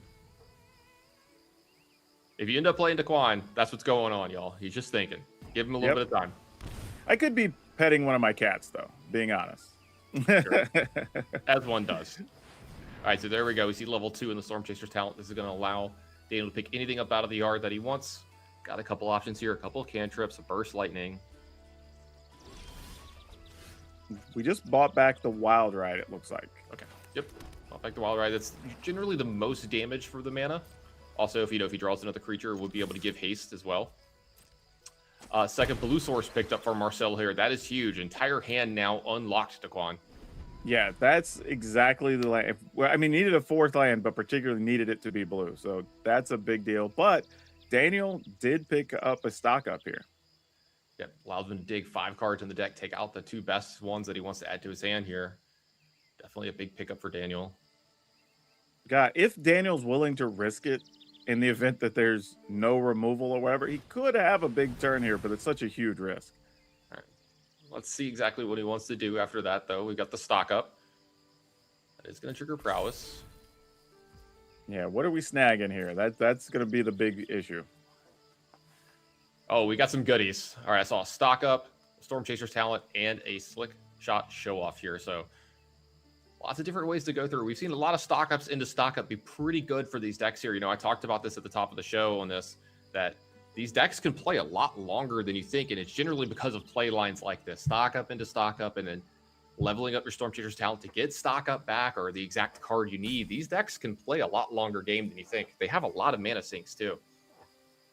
If you end up playing Daquan, that's what's going on, y'all. He's just thinking. Give him a little bit of time.
I could be petting one of my cats, though, being honest.
Sure. As one does. All right, so there we go. We see level 2 in the Storm Chaser's talent. This is going to allow Daniel to pick anything up out of the yard that he wants. Got a couple options here, a couple of cantrips, a Burst Lightning.
We just bought back the Wild Ride, it looks like.
Okay, yep. Bought back the Wild Ride. That's generally the most damage for the mana. Also, if he draws another creature, we'll be able to give haste as well. Second blue source picked up for Marcel here. That is huge. Entire hand now unlocked, Daquan.
Yeah, that's exactly the land. Well, I mean, needed a 4th land, but particularly needed it to be blue. So that's a big deal. But Daniel did pick up a stock up here.
Yep, allows him to dig 5 cards in the deck, take out the 2 best ones that he wants to add to his hand here. Definitely a big pickup for Daniel.
God, if Daniel's willing to risk it in the event that there's no removal or whatever, he could have a big turn here, but it's such a huge risk.
All right. Let's see exactly what he wants to do after that, though. We've got the stock up. That is going to trigger prowess.
Yeah, what are we snagging here? That's going to be the big issue.
Oh, we got some goodies. All right, I saw a stock up, Storm Chaser's talent, and a slick shot show off here. So lots of different ways to go through. We've seen a lot of stock ups into stock up be pretty good for these decks here. You know, I talked about this at the top of the show on this, that these decks can play a lot longer than you think. And it's generally because of play lines like this, stock up into stock up, and then leveling up your Storm Chaser's talent to get stock up back or the exact card you need. These decks can play a lot longer game than you think. They have a lot of mana sinks too.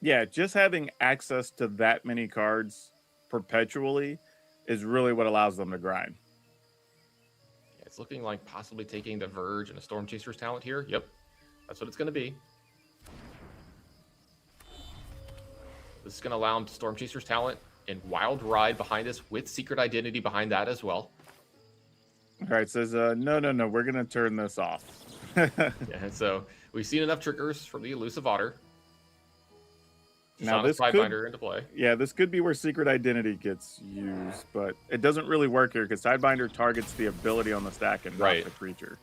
Yeah, just having access to that many cards perpetually is really what allows them to grind.
Yeah, it's looking like possibly taking the Verge and a Storm Chaser's talent here. Yep, that's what it's going to be. This is going to allow him to Storm Chaser's talent and Wild Ride behind this with Secret Identity behind that as well.
All right, says, no, we're going to turn this off.
Yeah, so we've seen enough triggers from the Elusive Otter.
Now this
Sidebinder
could,
into play.
Yeah, this could be where Secret Identity gets used, but it doesn't really work here because Sidebinder targets the ability on the stack and not the creature.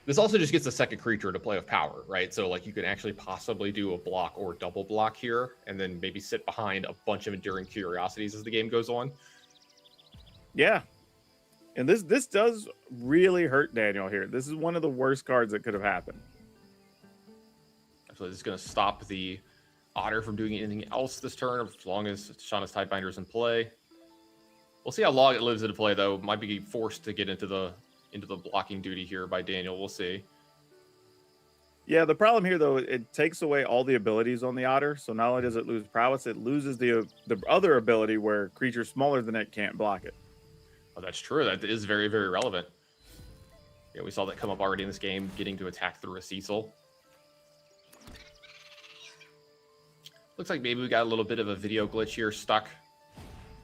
This also just gets a second creature to play with power, right? So like you can actually possibly do a block or double block here, and then maybe sit behind a bunch of Enduring Curiosities as the game goes on.
Yeah, and this does really hurt Daniel here. This is one of the worst cards that could have happened.
So this is going to stop the Otter from doing anything else this turn, as long as Shauna's Tidebinder is in play. We'll see how long it lives into play, though. Might be forced to get into the blocking duty here by Daniel. We'll see.
Yeah, the problem here, though, it takes away all the abilities on the Otter. So not only does it lose prowess, it loses the other ability where creatures smaller than it can't block it.
Oh, that's true. That is very, very relevant. Yeah, we saw that come up already in this game, getting to attack through a Cecil. Looks like maybe we got a little bit of a video glitch here stuck.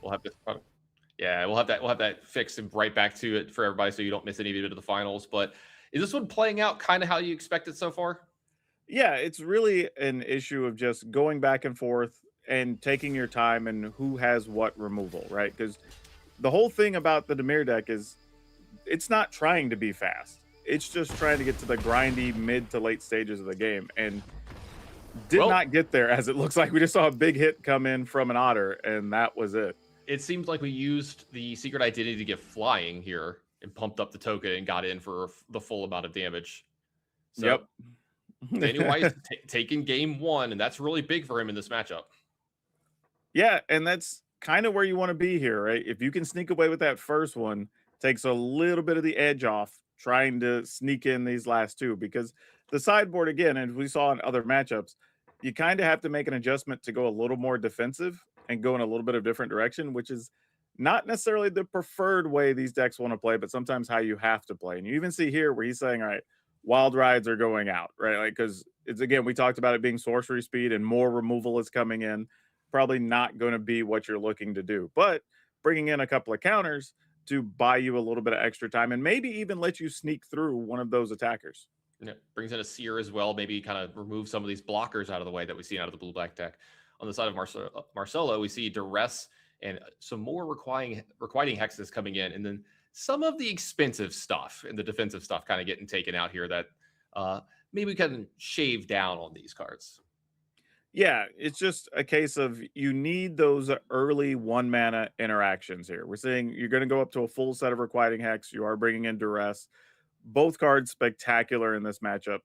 We'll have to, yeah, we'll have that fixed and right back to it for everybody so you don't miss any bit of the finals. But is this one playing out kind of how you expected so far?
Yeah, it's really an issue of just going back and forth and taking your time and who has what removal, right? Because the whole thing about the Dimir deck is it's not trying to be fast. It's just trying to get to the grindy mid to late stages of the game. And did not get there, as it looks like. We just saw a big hit come in from an Otter, and that was it.
It seems like we used the Secret Identity to get flying here and pumped up the token and got in for the full amount of damage. So,
yep.
Daniel White taking game 1, and that's really big for him in this matchup.
Yeah, and that's kind of where you want to be here, right? If you can sneak away with that first one, takes a little bit of the edge off trying to sneak in these last two, because the sideboard, again, as we saw in other matchups, you kind of have to make an adjustment to go a little more defensive and go in a little bit of different direction, which is not necessarily the preferred way these decks want to play, but sometimes how you have to play. And you even see here where he's saying, all right, Wild Rides are going out, right? Like, because it's, again, we talked about it being sorcery speed and more removal is coming in. Probably not going to be what you're looking to do, but bringing in a couple of counters to buy you a little bit of extra time and maybe even let you sneak through one of those attackers.
Yeah, brings in a Seer as well, maybe kind of remove some of these blockers out of the way that we've seen out of the blue-black deck. On the side of Marcelo, we see Duress and some more requiting hexes coming in, and then some of the expensive stuff and the defensive stuff kind of getting taken out here that maybe we can shave down on these cards.
Yeah, it's just a case of you need those early 1-mana interactions here. We're saying you're going to go up to a full set of requiting hex. You are bringing in Duress. Both cards spectacular in this matchup.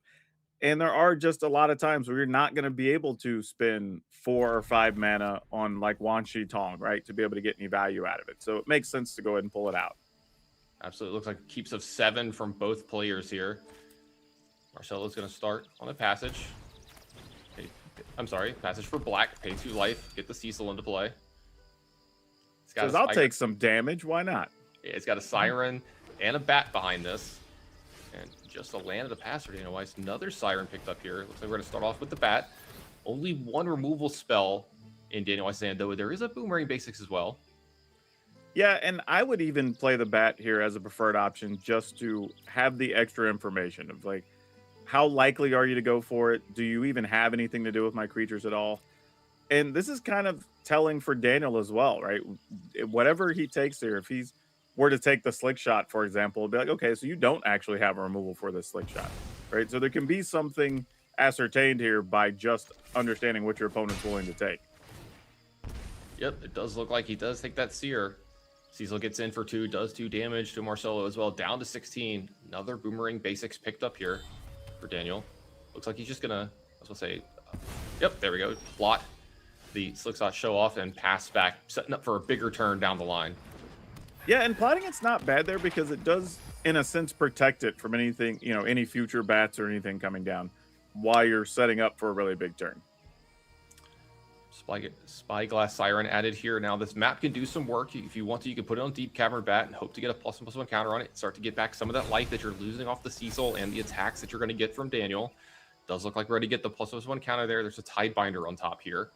And there are just a lot of times where you're not going to be able to spend 4 or 5 mana on like Wan Shi Tong, right? To be able to get any value out of it. So it makes sense to go ahead and pull it out.
Absolutely. Looks like keeps of 7 from both players here. Marcelo's going to start on a passage. I'm sorry, passage for black, pay 2 life, get the Cecil into play.
Says I'll take some damage, why not?
Yeah, it's got a Siren and a Bat behind this. And just a land of the passer, Daniel Weiss. Another Siren picked up here. Looks like we're going to start off with the Bat. Only one removal spell in Daniel Weiss's hand, though there is a Boomerang Basics as well.
Yeah, and I would even play the bat here as a preferred option just to have the extra information of like, how likely are you to go for it? Do you even have anything to do with my creatures at all? And this is kind of telling for Daniel as well, right? Whatever he takes here, if he's were to take the slick shot, for example, it'd be like, okay, so you don't actually have a removal for this slick shot, right? So there can be something ascertained here by just understanding what your opponent's willing to take.
Yep, it does look like he does take that Seer. Cecil gets in for 2, does 2 damage to Marcelo as well, down to 16. Another Boomerang Basics picked up here for Daniel. Looks like he's just gonna, I was gonna say, yep, there we go. Plot the slick shot show off and pass back, setting up for a bigger turn down the line.
Yeah, and plotting it's not bad there because it does, in a sense, protect it from anything, any future bats or anything coming down while you're setting up for a really big turn.
Spyglass Siren added here. Now this map can do some work. If you want to, you can put it on Deep Cavern Bat and hope to get a +1/+1 counter on it. Start to get back some of that life that you're losing off the Cecil and the attacks that you're going to get from Daniel. Does look like we're ready to get the +1/+1 counter there. There's a Tidebinder on top here.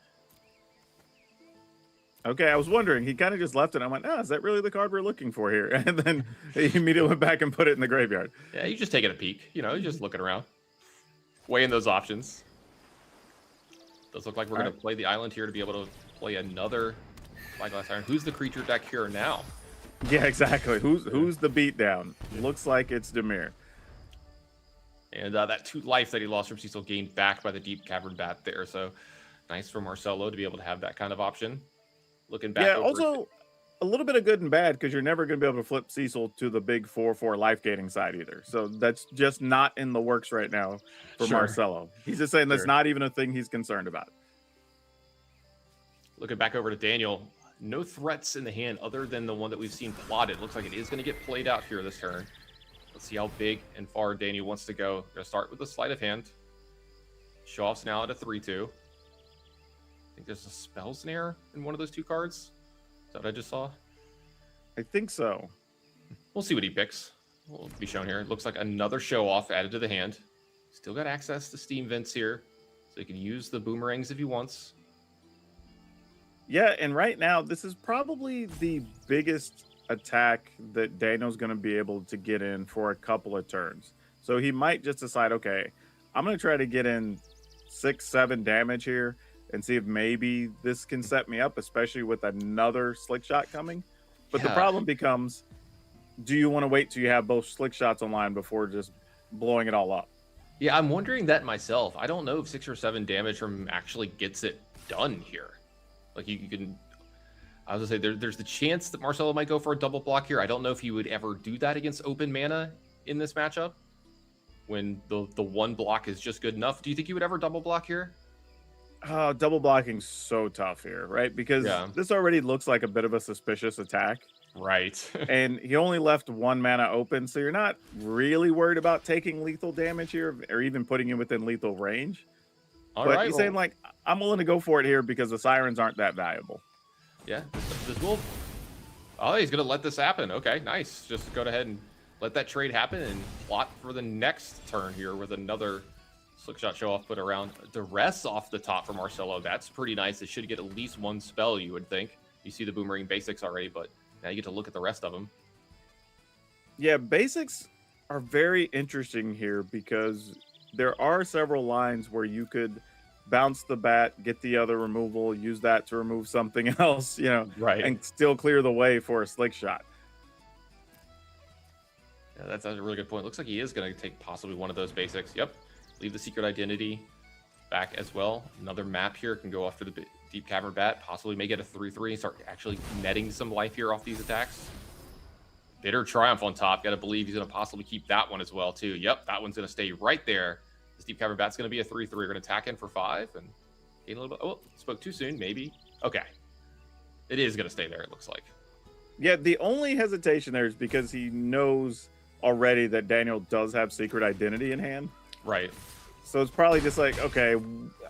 Okay, I was wondering. He kind of just left it. I went, is that really the card we're looking for here? And then he immediately went back and put it in the graveyard.
Yeah, you just taking a peek. You're just looking around, weighing those options. Does look like we're going to play the island here to be able to play another Spyglass Siren. Who's the creature deck here now?
Yeah, exactly. Who's the beatdown? Looks like it's Dimir.
And that 2 life that he lost from Cecil gained back by the Deep Cavern Bat there. So nice for Marcelo to be able to have that kind of option. Looking back.
Yeah, also a little bit of good and bad because you're never going to be able to flip Cecil to the big 4/4 life gaining side either. So that's just not in the works right now for Marcelo. He's just saying that's not even a thing he's concerned about.
Looking back over to Daniel, no threats in the hand other than the one that we've seen plotted. Looks like it is going to get played out here this turn. Let's see how big and far Daniel wants to go. Going to start with a sleight of hand. Show off's now at a 3/2. I think there's a spell snare in one of those 2 cards. Is that what I just saw?
I think so.
We'll see what he picks. Will be shown here. It looks like another show off added to the hand. Still got access to Steam Vents here, so he can use the boomerangs if he wants.
Yeah, and right now, this is probably the biggest attack that Daniel's going to be able to get in for a couple of turns. So he might just decide, okay, I'm going to try to get in 6-7 damage here and see if maybe this can set me up, especially with another slick shot coming. But the problem becomes, do you want to wait till you have both slick shots online before just blowing it all up?
Yeah, I'm wondering that myself. I don't know if 6 or 7 damage from actually gets it done here. Like you can, I was gonna say there's the chance that Marcelo might go for a double block here. I don't know if he would ever do that against open mana in this matchup when the 1 block is just good enough. Do you think he would ever double block here?
Double blocking's so tough here, right? Because this already looks like a bit of a suspicious attack.
Right.
And he only left 1 mana open, so you're not really worried about taking lethal damage here or even putting him within lethal range. But he's saying, like, I'm willing to go for it here because the sirens aren't that valuable.
Yeah, this will... Oh, he's going to let this happen. Okay, nice. Just go ahead and let that trade happen and plot for the next turn here with another Slickshot show off, put around duress off the top for Marcelo. That's pretty nice. It should get at least 1 spell, you would think. You see the Boomerang Basics already, but now you get to look at the rest of them.
Yeah, Basics are very interesting here because there are several lines where you could bounce the bat, get the other removal, use that to remove something else,
right,
and still clear the way for a slick shot.
Yeah, that's a really good point. Looks like he is going to take possibly one of those basics. Yep. Leave the secret identity back as well. Another map here can go off to the Deep Cavern Bat, possibly make it a 3/3 and start actually netting some life here off these attacks. Bitter Triumph on top. Got to believe he's going to possibly keep that one as well, too. Yep, that one's going to stay right there. This Deep Cavern Bat's going to be a 3/3. We're going to attack in for 5 and gain a little bit. Oh, spoke too soon, maybe. Okay. It is going to stay there, it looks like.
Yeah, the only hesitation there is because he knows already that Daniel does have secret identity in hand.
Right.
So it's probably just like, okay,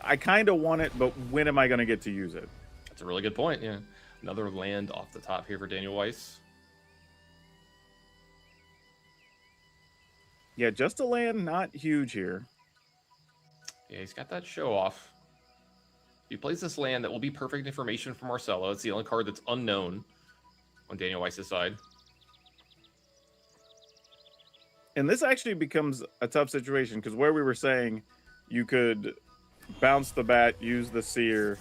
I kind of want it, but when am I going to get to use it?
That's a really good point, yeah. Another land off the top here for Daniel Weiss.
Yeah, just a land, not huge here.
Yeah, he's got that show off. He plays this land that will be perfect information for Marcelo. It's the only card that's unknown on Daniel Weiss's side.
And this actually becomes a tough situation because where we were saying you could bounce the bat, use the seer,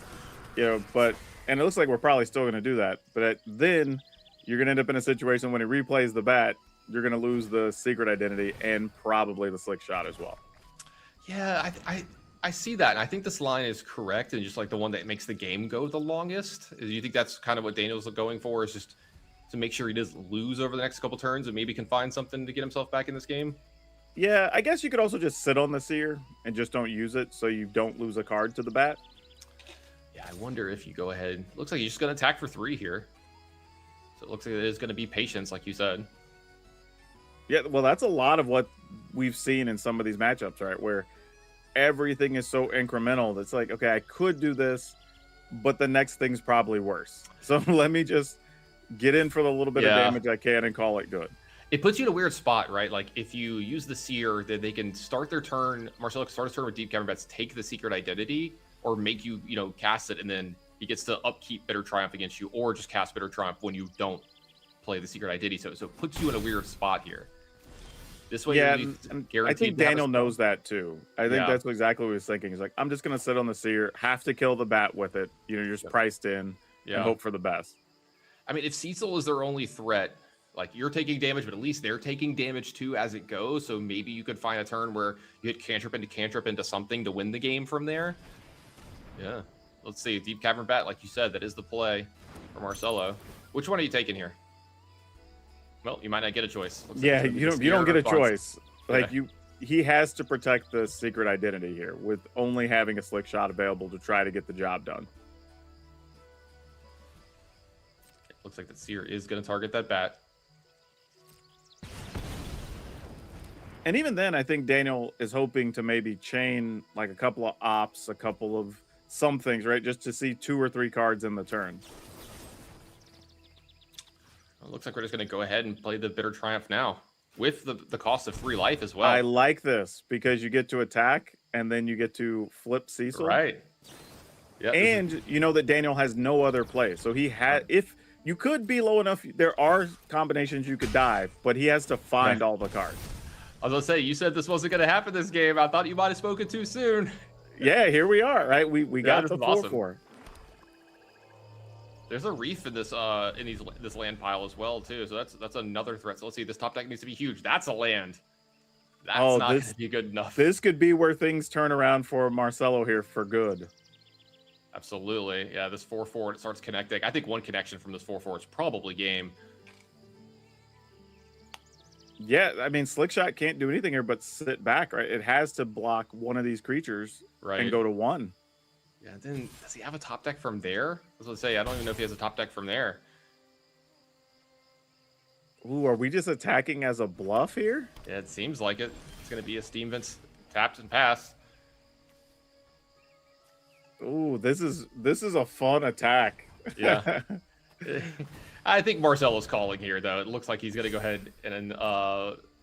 and it looks like we're probably still going to do that. But then you're going to end up in a situation when he replays the bat, you're going to lose the secret identity and probably the slick shot as well.
Yeah, I see that. And I think this line is correct and just like the one that makes the game go the longest. Do you think that's kind of what Daniel's going for, is just to make sure he doesn't lose over the next couple turns and maybe can find something to get himself back in this game?
Yeah, I guess you could also just sit on the seer and just don't use it so you don't lose a card to the bat.
Yeah, I wonder if you go ahead. Looks like you're just going to attack for 3 here. So it looks like it is going to be patience, like you said.
Yeah, well, that's a lot of what we've seen in some of these matchups, right? Where everything is so incremental that's like, okay, I could do this, but the next thing's probably worse. So let me just get in for the little bit of damage I can and call it good.
It puts you in a weird spot, right? Like if you use the seer, then they can start their turn. Marcelo can start his turn with deep cavern bats, take the secret identity, or make you, cast it, and then he gets to upkeep Bitter Triumph against you, or just cast Bitter Triumph when you don't play the secret identity. So it puts you in a weird spot here. This way,
I think Daniel knows that too. I think that's exactly what he was thinking. He's like, I'm just gonna sit on the seer, have to kill the bat with it. You're just priced in and hope for the best.
I mean, if Cecil is their only threat, like you're taking damage, but at least they're taking damage too as it goes. So maybe you could find a turn where you hit cantrip into something to win the game from there. Yeah. Let's see. Deep Cavern Bat, like you said, that is the play for Marcelo. Which one are you taking here? Well, you might not get a choice.
Yeah, you don't get a choice. Like he has to protect the secret identity here with only having a slick shot available to try to get the job done.
It looks like the seer is going to target that bat.
And even then, I think Daniel is hoping to maybe chain like a couple of ops, a couple of some things, right? Just to see 2 or 3 cards in the turn.
It looks like we're just going to go ahead and play the Bitter Triumph now with the cost of 3 life as well.
I like this because you get to attack and then you get to flip Cecil.
Right.
Yeah. And you know that Daniel has no other play. So he had, if you could be low enough, there are combinations you could dive, but he has to find all the cards.
I was going to say, you said this wasn't going to happen this game. I thought you might have spoken too soon.
Yeah, here we are, right? We got the 4/4.
There's a reef in this this land pile as well too, so that's another threat. So let's see, this top deck needs to be huge. That's a land. That's not going to be good enough.
This could be where things turn around for Marcelo here for good.
Absolutely, yeah. This 4/4 it starts connecting. I think one connection from this 4/4 is probably game.
Yeah, I mean, Slickshot can't do anything here but sit back, right? It has to block one of these creatures and go to 1.
Yeah, then does he have a top deck from there? I was going to say, I don't even know if he has a top deck from there.
Ooh, are we just attacking as a bluff here?
Yeah, it seems like it. It's going to be a Steam Vents tapped and passed.
Ooh, this is a fun attack.
Yeah. I think Marcelo's calling here, though. It looks like he's going to go ahead and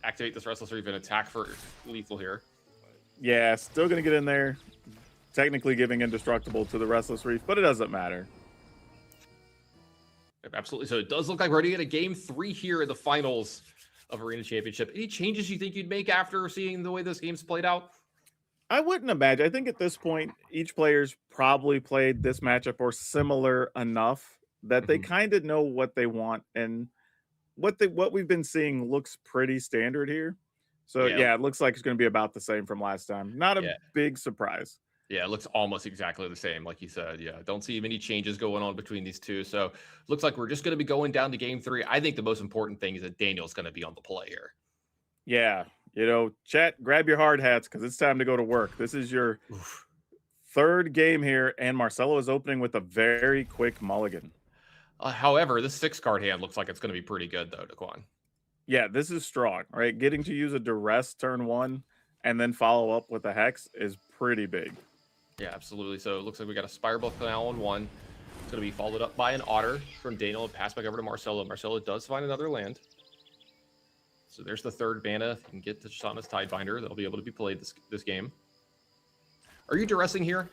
activate this Restless Reef and attack for lethal here.
Yeah, still going to get in there. Technically giving Indestructible to the Restless Reef, but it doesn't matter.
Absolutely. So it does look like we're going to get a game 3 here in the finals of Arena Championship. Any changes you think you'd make after seeing the way this game's played out?
I wouldn't imagine. I think at this point, each player's probably played this matchup or similar enough that they kind of know what they want, and what we've been seeing looks pretty standard here. So yeah, it looks like it's going to be about the same from last time. Not a big surprise.
Yeah, it looks almost exactly the same, like you said. Yeah, don't see many changes going on between these two. So looks like we're just going to be going down to game 3. I think the most important thing is that Daniel's going to be on the play here.
Yeah, chat, grab your hard hats because it's time to go to work. This is your 3rd game here, and Marcelo is opening with a very quick mulligan.
However, this 6-card hand looks like it's going to be pretty good, though, Daquan.
Yeah, this is strong, right? Getting to use a duress turn 1 and then follow up with a hex is pretty big.
Yeah, absolutely. So it looks like we got a Spireball Canal on 1. It's going to be followed up by an Otter from Daniel and pass back over to Marcelo. Marcelo does find another land. So there's the 3rd mana. If you can get to Shatana's Tidebinder, that'll be able to be played this game. Are you duressing here?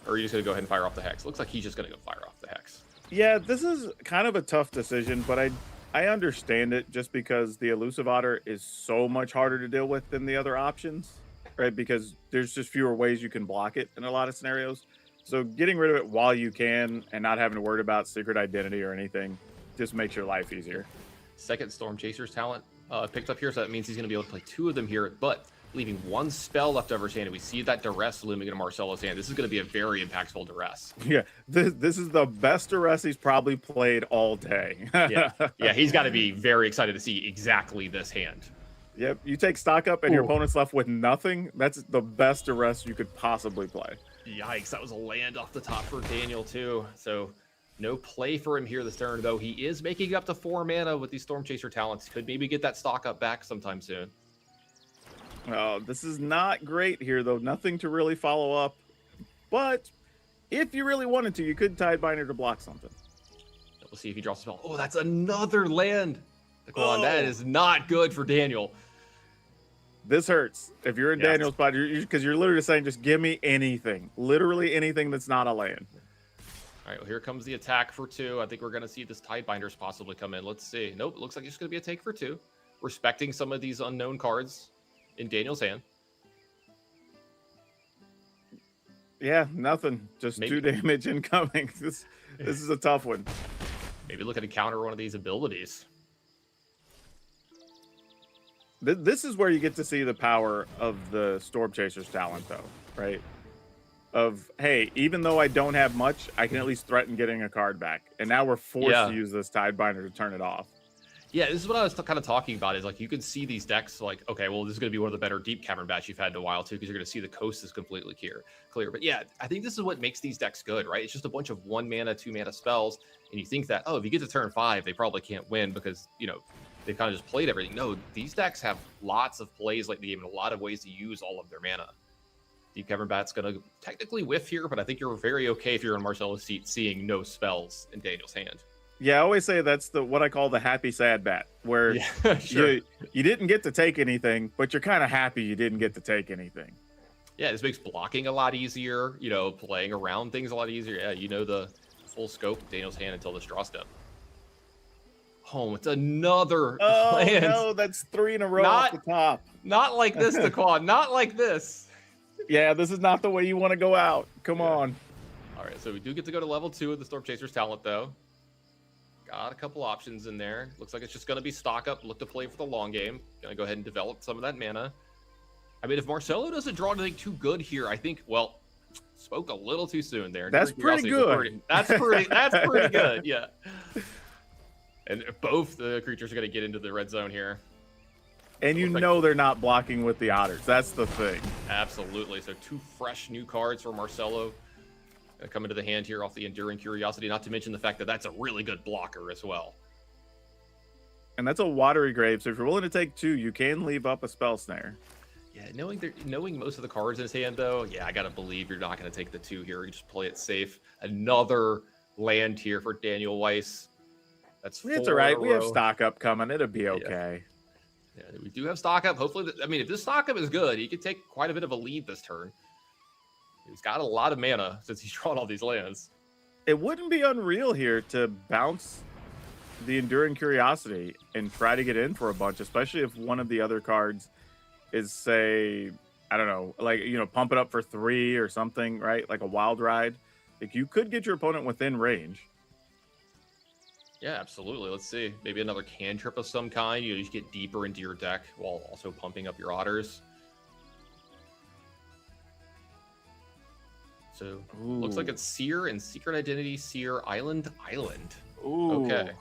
Or are you just going to go ahead and fire off the Hex? Looks like he's just going to go fire off the Hex.
Yeah, this is kind of a tough decision, but I understand it just because the Elusive Otter is so much harder to deal with than the other options, right? Because there's just fewer ways you can block it in a lot of scenarios. So getting rid of it while you can and not having to worry about secret identity or anything just makes your life easier.
Second Storm Chaser's talent picked up here, so that means he's going to be able to play 2 of them here, but leaving 1 spell left over his hand. And we see that Duress looming into Marcelo's hand. This is going to be a very impactful Duress.
Yeah, this is the best Duress he's probably played all day.
yeah, he's got to be very excited to see exactly this hand.
Yep, you take stock up and your opponent's left with nothing. That's the best Duress you could possibly play.
Yikes, that was a land off the top for Daniel too. So no play for him here this turn, though. He is making up to 4 mana with these Storm Chaser talents. Could maybe get that stock up back sometime soon.
Oh, this is not great here, though. Nothing to really follow up. But if you really wanted to, you could Tidebinder to block something.
We'll see if he draws a spell. Oh, that's another land. Come on, that is not good for Daniel.
This hurts. If you're in Daniel's spot, because you're literally saying, just give me anything. Literally anything that's not a land.
All right, well, here comes the attack for 2. I think we're going to see this Tidebinders possibly come in. Let's see. Nope, it looks like it's going to be a take for 2. Respecting some of these unknown cards in Daniel's hand.
Yeah, nothing. Just 2 damage incoming. This is a tough one.
Maybe looking to counter one of these abilities.
This is where you get to see the power of the Storm Chaser's talent, though, right? Of, hey, even though I don't have much, I can at least threaten getting a card back. And now we're forced to use this Tidebinder to turn it off.
Yeah, this is what I was kind of talking about, is like you can see these decks like, okay, well, this is going to be one of the better deep cavern bats you've had in a while, too, because you're going to see the coast is completely clear. But yeah, I think this is what makes these decks good, right? It's just a bunch of 1 mana, 2 mana spells, and you think that, oh, if you get to turn 5, they probably can't win because, you know, they kind of just played everything. No, these decks have lots of plays like the game and a lot of ways to use all of their mana. Deep Cavern Bat's going to technically whiff here, but I think you're very okay if you're in Marcelo's seat seeing no spells in Daniel's hand.
Yeah, I always say that's what I call the happy sad bat, where you didn't get to take anything, but you're kind of happy you didn't get to take anything.
Yeah, this makes blocking a lot easier, you know, playing around things a lot easier. Yeah, you know the full scope of Daniel's hand until this draw step. Oh, it's another land.
No, that's 3 in a row off the top.
Not like this, Daquan. Not like this.
Yeah, this is not the way you want to go out. Come on.
All right, so we do get to go to level 2 of the Storm Chaser's talent, though. Got a couple options in there. Looks like it's just going to be stock up, look to play for the long game. Going to go ahead and develop some of that mana. I mean, if Marcelo doesn't draw anything too good here, I think, well, spoke a little too soon there.
That's pretty good.
That's pretty good, yeah. And both the creatures are going to get into the red zone here.
And you know they're not blocking with the otters. That's the thing.
Absolutely. So 2 fresh new cards for Marcelo come into the hand here off the Enduring Curiosity, not to mention the fact that that's a really good blocker as well.
And that's a watery grave, so if you're willing to take 2, you can leave up a spell snare.
Yeah, knowing most of the cards in his hand, though, yeah, I got to believe you're not going to take the 2 here. You just play it safe. Another land here for Daniel Weiss. That's 4
It's all right.
in a
We have
row.
stock up coming. It'll be okay.
Yeah, we do have stock up. Hopefully, I mean, if this stock up is good, he could take quite a bit of a lead this turn. He's got a lot of mana since he's drawn all these lands.
It wouldn't be unreal here to bounce the Enduring Curiosity and try to get in for a bunch, especially if one of the other cards is, say, I don't know, like, you know, pump it up for 3 or something, right? Like a Wild Ride. Like, you could get your opponent within range.
Yeah, absolutely. Let's see. Maybe another cantrip of some kind. You just get deeper into your deck while also pumping up your otters. So, looks like it's Seer and Secret Identity, Seer, Island.
Ooh.
Okay.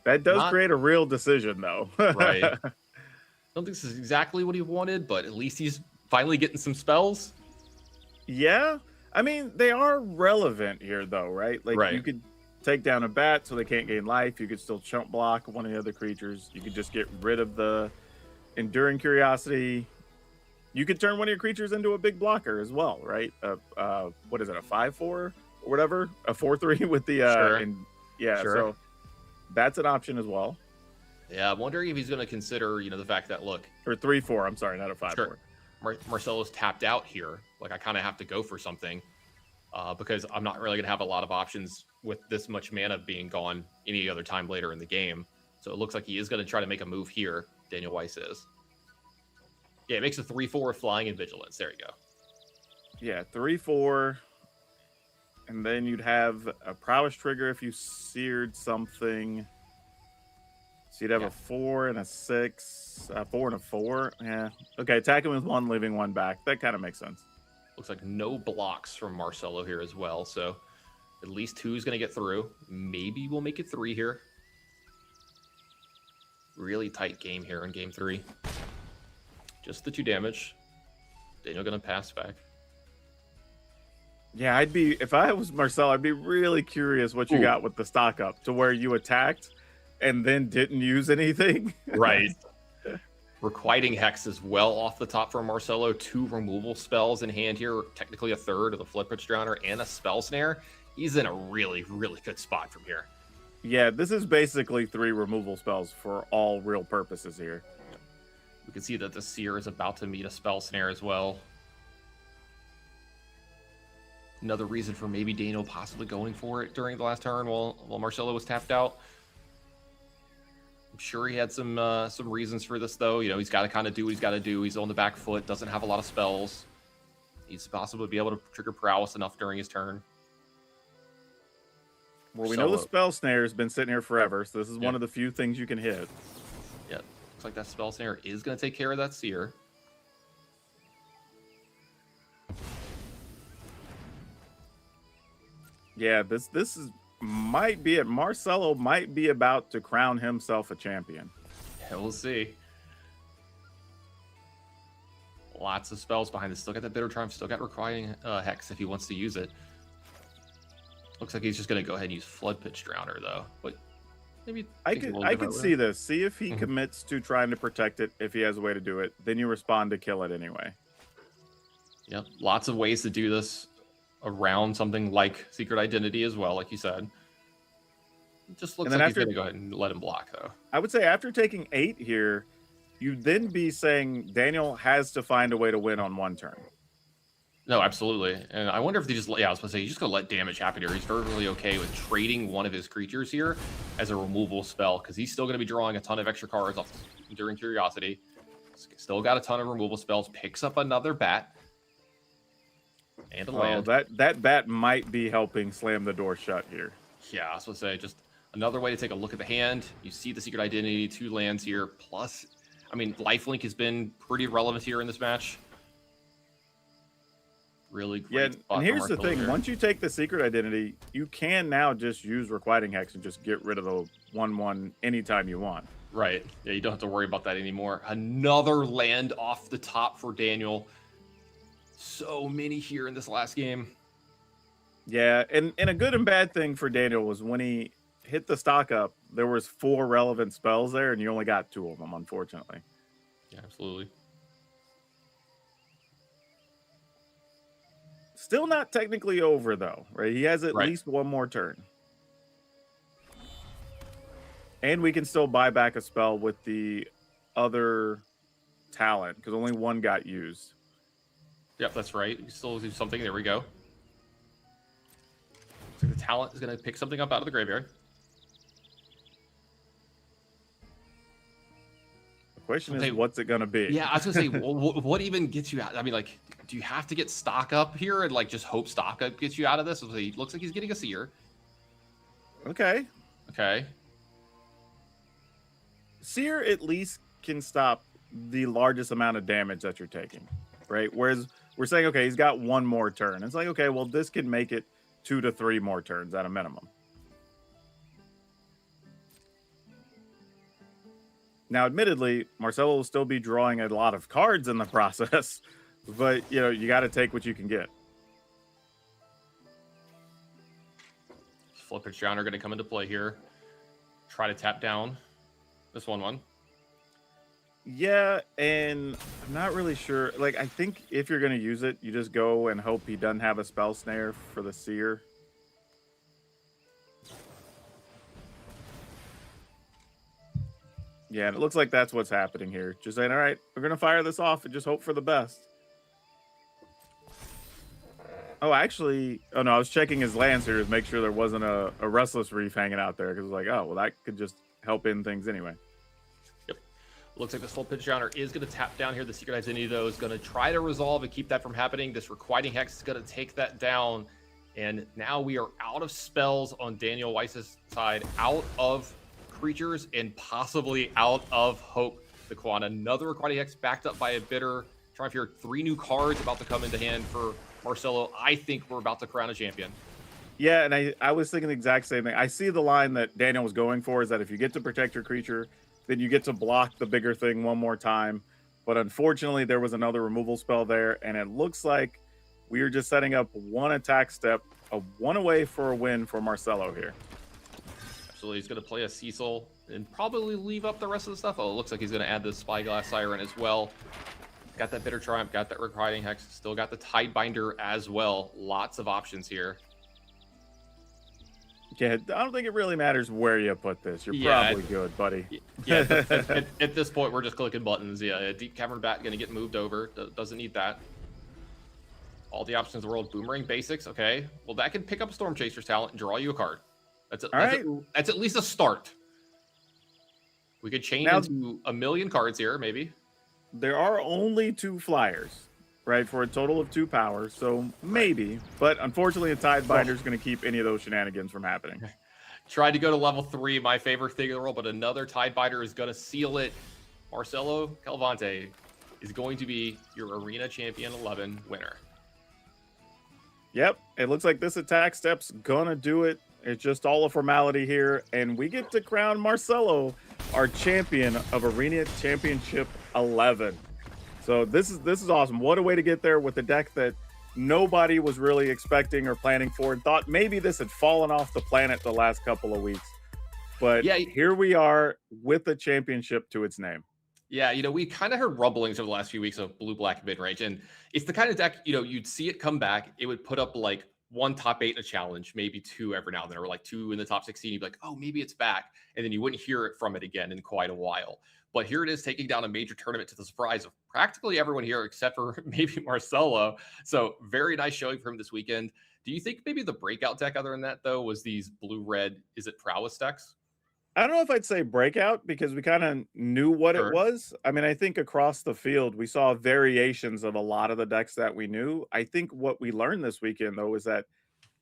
That does create a real decision, though.
Right. I don't think this is exactly what he wanted, but at least he's finally getting some spells.
Yeah. I mean, they are relevant here, though, right? Like, you could take down a bat so they can't gain life. You could still chump block one of the other creatures. You could just get rid of the Enduring Curiosity. You could turn one of your creatures into a big blocker as well, right? What is it, a 5/4 or whatever? A 4/3 with the... so that's an option as well.
Yeah, I'm wondering if he's going to consider, you know, the fact that, look...
Or 3/4, I'm sorry, not a 5/4.
Sure. Marcelo's tapped out here, like I kind of have to go for something because I'm not really going to have a lot of options with this much mana being gone any other time later in the game. So it looks like he is going to try to make a move here, Daniel Weiss is. Yeah, it makes a 3/4 flying and vigilance. There you go.
Yeah, 3/4. And then you'd have a prowess trigger if you seared something. So you'd have a 4 and a 6, 4 and a 4. Yeah. Okay, attacking with 1, leaving 1 back. That kind of makes sense.
Looks like no blocks from Marcelo here as well. So at least 2 is going to get through. Maybe we'll make it 3 here. Really tight game here in game 3. Just the 2 damage. Daniel going to pass back.
Yeah, if I was Marcel, I'd be really curious what you got with the stock up to where you attacked and then didn't use anything.
Right. Requiting Hex as well off the top for Marcelo. 2 removal spells in hand here. Technically a third of the Flipwitch Drowner and a Spell Snare. He's in a really, really good spot from here.
Yeah, this is basically 3 removal spells for all real purposes here.
We can see that the Seer is about to meet a Spell Snare as well. Another reason for maybe Daniel possibly going for it during the last turn while Marcelo was tapped out. I'm sure he had some reasons for this, though. You know, he's got to kind of do what he's got to do. He's on the back foot, doesn't have a lot of spells. He's possible to be able to trigger prowess enough during his turn.
Well, we know the Spell Snare has been sitting here forever, so this is one of the few things you can hit.
Yeah, looks like that Spell Snare is going to take care of that Seer.
Yeah, this is might be it. Marcelo might be about to crown himself a champion.
Yeah, we'll see. Lots of spells behind this. Still got that Bitter Triumph. Still got Requiring Hex if he wants to use it. Looks like he's just going to go ahead and use Flood Pitch Drowner, though. But maybe
I could see this. See if he commits to trying to protect it. If he has a way to do it, then you respond to kill it anyway.
Yep, lots of ways to do this around something like Secret Identity as well, like you said. It just looks like he's going to go ahead and let him block, though.
I would say after taking 8 here, you'd then be saying Daniel has to find a way to win on 1 turn.
No, absolutely. And I wonder if they just, I was going to say, he's just going to let damage happen here. He's perfectly okay with trading one of his creatures here as a removal spell, because he's still going to be drawing a ton of extra cards off during Curiosity. Still got a ton of removal spells. Picks up another bat. And a land.
That bat might be helping slam the door shut here.
Yeah, I was going to say, just another way to take a look at the hand. You see the Secret Identity, 2 lands here. Plus, I mean, Lifelink has been pretty relevant here in this match. Really great.
Yeah, and here's the thing. Once you take the Secret Identity, you can now just use Requiting Hex and just get rid of the 1/1 anytime you want.
Right. Yeah, you don't have to worry about that anymore. Another land off the top for Daniel. So many here in this last game.
Yeah, and a good and bad thing for Daniel was when he hit the stock up, there was 4 relevant spells there, and you only got 2 of them, unfortunately.
Yeah, absolutely.
Still not technically over, though, right? He has at least 1 more turn. And we can still buy back a spell with the other talent, because only 1 got used.
Yep, that's right. You can still do something. There we go. So the talent is going to pick something up out of the graveyard.
The question is, what's it going to be?
Yeah, I was going to say, what even gets you out? I mean, like, do you have to get stock up here and, like, just hope stock up gets you out of this? It looks like he's getting a Seer.
Okay.
Okay.
Seer at least can stop the largest amount of damage that you're taking, right? Whereas we're saying, okay, he's got 1 more turn. It's like, okay, well, this can make it 2 to 3 more turns at a minimum. Now, admittedly, Marcelo will still be drawing a lot of cards in the process, but, you know, you got to take what you can get.
Flipwitch Drowner going to come into play here. Try to tap down this 1/1.
Yeah, and I'm not really sure. Like, I think if you're going to use it, you just go and hope he doesn't have a Spell Snare for the Seer. Yeah, and it looks like that's what's happening here. Just saying, all right, we're gonna fire this off and just hope for the best. Oh, actually, oh no, I was checking his lands here to make sure there wasn't a Restless Reef hanging out there because I was like, oh, well, that could just help in things anyway.
Yep. Looks like this full pitch downer is going to tap down here. The Secret Identity, though, is going to try to resolve and keep that from happening. This Requiting Hex is going to take that down. And now we are out of spells on Daniel Weiss's side, out of creatures, and possibly out of Hope the Quan. Another Requiting Hex backed up by a Bitter. Trying to fear 3 new cards about to come into hand for Marcelo. I think we're about to crown a champion.
Yeah, and I was thinking the exact same thing. I see the line that Daniel was going for is that if you get to protect your creature, then you get to block the bigger thing one more time. But unfortunately, there was another removal spell there, and it looks like we are just setting up one attack step, a one away for a win for Marcelo here.
Absolutely, he's going to play a Cecil and probably leave up the rest of the stuff. Oh, it looks like he's going to add the Spyglass Siren as well. Got that Bitter Triumph, got that Requiting Hex, still got the Tidebinder as well. Lots of options here.
Yeah, I don't think it really matters where you put this. You're probably good, buddy.
Yeah, at this point, we're just clicking buttons. Yeah, a Deep Cavern Bat going to get moved over. Doesn't need that. All the options in the world. Boomerang Basics, okay. Well, that can pick up Storm Chaser's talent and draw you a card. That's at least a start. We could chain into a million cards here, maybe.
There are only 2 flyers, right, for a total of 2 powers, so maybe. But unfortunately, a Tidebinder is going to keep any of those shenanigans from happening.
Tried to go to level 3, my favorite thing in the world, but another Tidebinder is going to seal it. Marcelo Calvante is going to be your Arena Champion 11 winner.
Yep, it looks like this attack step's going to do it. It's just all a formality here, and we get to crown Marcelo our champion of Arena Championship 11. So this is awesome. What a way to get there with a deck that nobody was really expecting or planning for and thought maybe this had fallen off the planet the last couple of weeks. But yeah, here we are with a championship to its name.
Yeah, we kind of heard rumblings over the last few weeks of blue-black mid-range, and it's the kind of deck, you'd see it come back. It would put up like 1 top 8 in a challenge, maybe 2 every now and then, or like 2 in the top 16. You'd be like, oh, maybe it's back. And then you wouldn't hear it from it again in quite a while. But here it is taking down a major tournament to the surprise of practically everyone here, except for maybe Marcelo. So very nice showing for him this weekend. Do you think maybe the breakout deck other than that, though, was these blue-red, is it prowess decks?
I don't know if I'd say breakout because we kind of knew what it was. I mean, I think across the field, we saw variations of a lot of the decks that we knew. I think what we learned this weekend, though, is that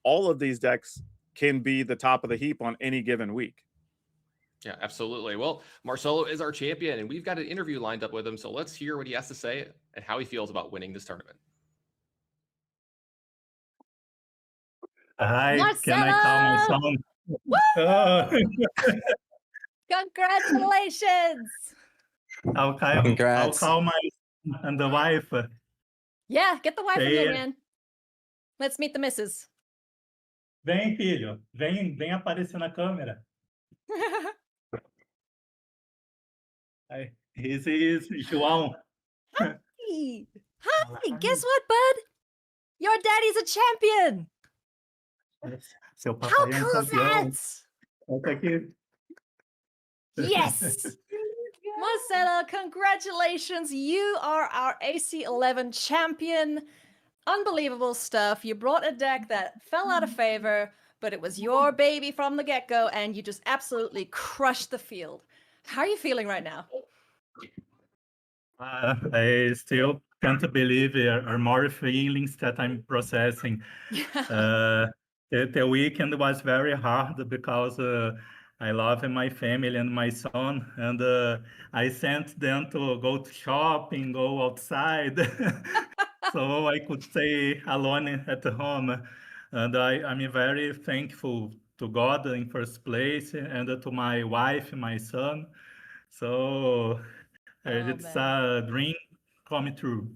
all of these decks can be the top of the heap on any given week.
Yeah, absolutely. Well, Marcelo is our champion, and we've got an interview lined up with him. So let's hear what he has to say and how he feels about winning this tournament.
Hi,
Marcelo!
can I call my son?
Congratulations!
I'll call my son and the wife.
Yeah, get the wife in here,
Say-
man. Let's meet the missus.
Vem, filho. Vem aparecer na câmera. Hi, this is João.
Hey. Hi, guess what, bud? Your daddy's a champion.
Seu papai
How
é
cool is
campeão.
that?
Volta aqui.
Yes! Marcelo, congratulations. You are our AC11 champion. Unbelievable stuff. You brought a deck that fell out of favor, but it was your baby from the get-go, and you just absolutely crushed the field. How are you feeling right now?
I still can't believe there are more feelings that I'm processing. The weekend was very hard because I love my family and my son, and I sent them to go to shopping, go outside, so I could stay alone at home. And I'm very thankful to God in first place, and to my wife, my son. So it's a dream come true.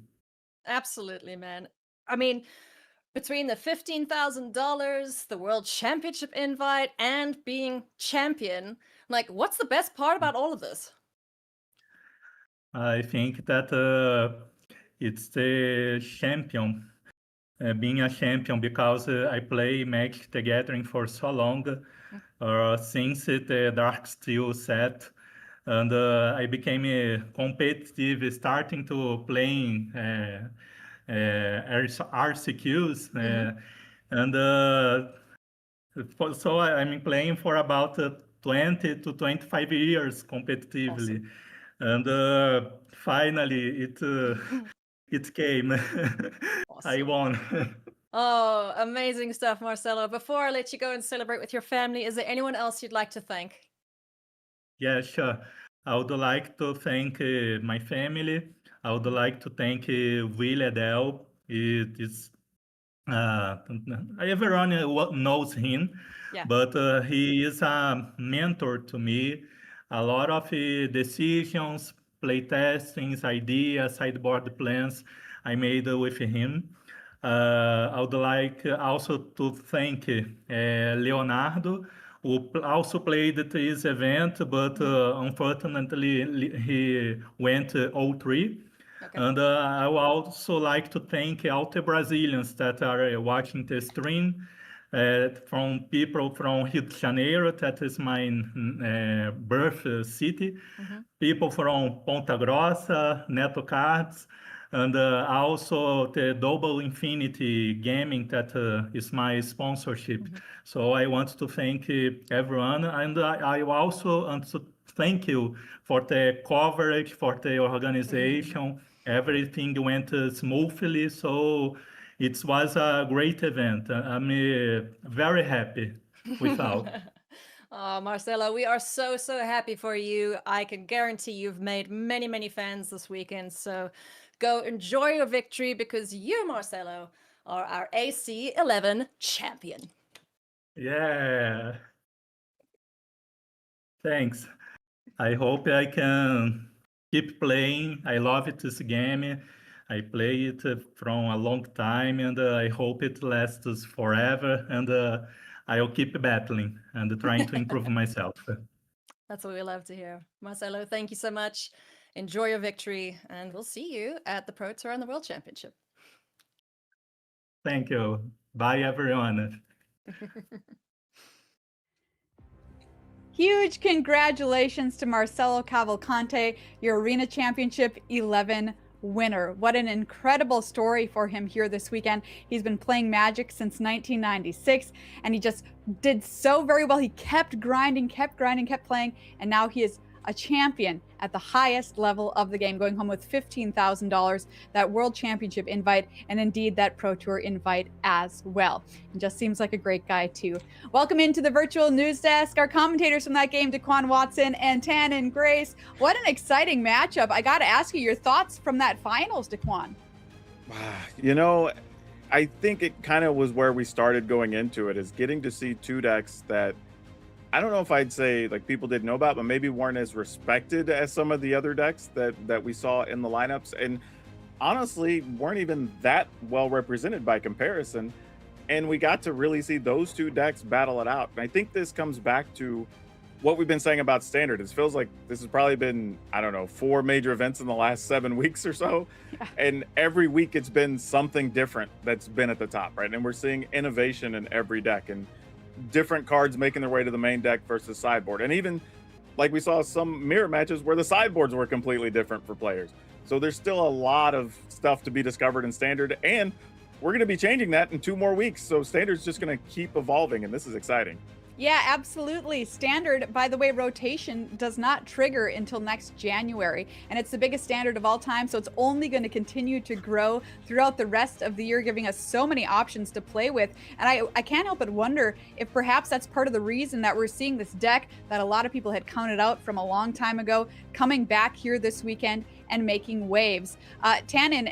Absolutely, man. I mean, between the $15,000, the World Championship invite, and being champion, like, what's the best part about all of this?
I think that it's the champion, being a champion, because I play Magic the Gathering for so long, since the Dark Steel set. and I became competitive, starting to playing RCQs, and so I'm playing for about 20 to 25 years competitively, and finally it came. I won.
Oh, amazing stuff, Marcelo. Before I let you go and celebrate with your family, is there anyone else you'd like to thank?
Yeah, sure. I would like to thank my family. I would like to thank Will Adele. It is everyone knows him,
Yeah.
but he is a mentor to me. A lot of decisions, playtestings, ideas, sideboard plans I made with him. I would like also to thank Leonardo, who also played this event, but unfortunately he went 0-3. And I would also like to thank all the Brazilians that are watching the stream, from people from Rio de Janeiro, that is my birth city, people from Ponta Grossa, Neto Cards, and also the Double Infinity Gaming, that is my sponsorship. So I want to thank everyone, and I also want to thank you for the coverage, for the organization. Everything went smoothly, so it was a great event. I'm very happy with all.
Oh, Marcelo, we are so, so happy for you. I can guarantee you've made many, many fans this weekend. So go enjoy your victory, because you, Marcelo, are our AC11 champion.
Yeah. Thanks. I hope I can keep playing. I love this game. I play it from a long time, and I hope it lasts forever. And I'll keep battling and trying to improve myself.
That's what we love to hear. Marcelo, thank you so much. Enjoy your victory, and we'll see you at the Pro Tour and the World Championship.
Thank you. Bye, everyone.
Huge congratulations to Marcelo Cavalcante, your Arena Championship 11 winner. What an incredible story for him here this weekend. He's been playing Magic since 1996, and he just did so very well. He kept grinding, kept playing, and now he is a champion at the highest level of the game, going home with $15,000, that World Championship invite, and indeed that Pro Tour invite as well. And just seems like a great guy too. Welcome into the virtual news desk, our commentators from that game, Daquan Watson and Tannen Grace. What an exciting matchup. I gotta ask you your thoughts from that finals, Daquan.
You know, I think it kind of was where we started going into it, is getting to see two decks that I don't know if I'd say like people didn't know about, but maybe weren't as respected as some of the other decks that we saw in the lineups, and honestly weren't even that well represented by comparison. And we got to really see those two decks battle it out. And I think this comes back to what we've been saying about Standard. It feels like this has probably been, I don't know, 4 major events in the last 7 weeks or so. And every week it's been something different that's been at the top, right? And we're seeing innovation in every deck, and different cards making their way to the main deck versus sideboard. And even like we saw some mirror matches where the sideboards were completely different for players. So there's still a lot of stuff to be discovered in Standard, and we're going to be changing that in 2 more weeks. So Standard's just going to keep evolving, and this is exciting.
Yeah, absolutely. Standard, by the way, rotation does not trigger until next January, and it's the biggest standard of all time, so it's only going to continue to grow throughout the rest of the year, giving us so many options to play with. And I can't help but wonder if perhaps that's part of the reason that we're seeing this deck that a lot of people had counted out from a long time ago coming back here this weekend and making waves. Tannen,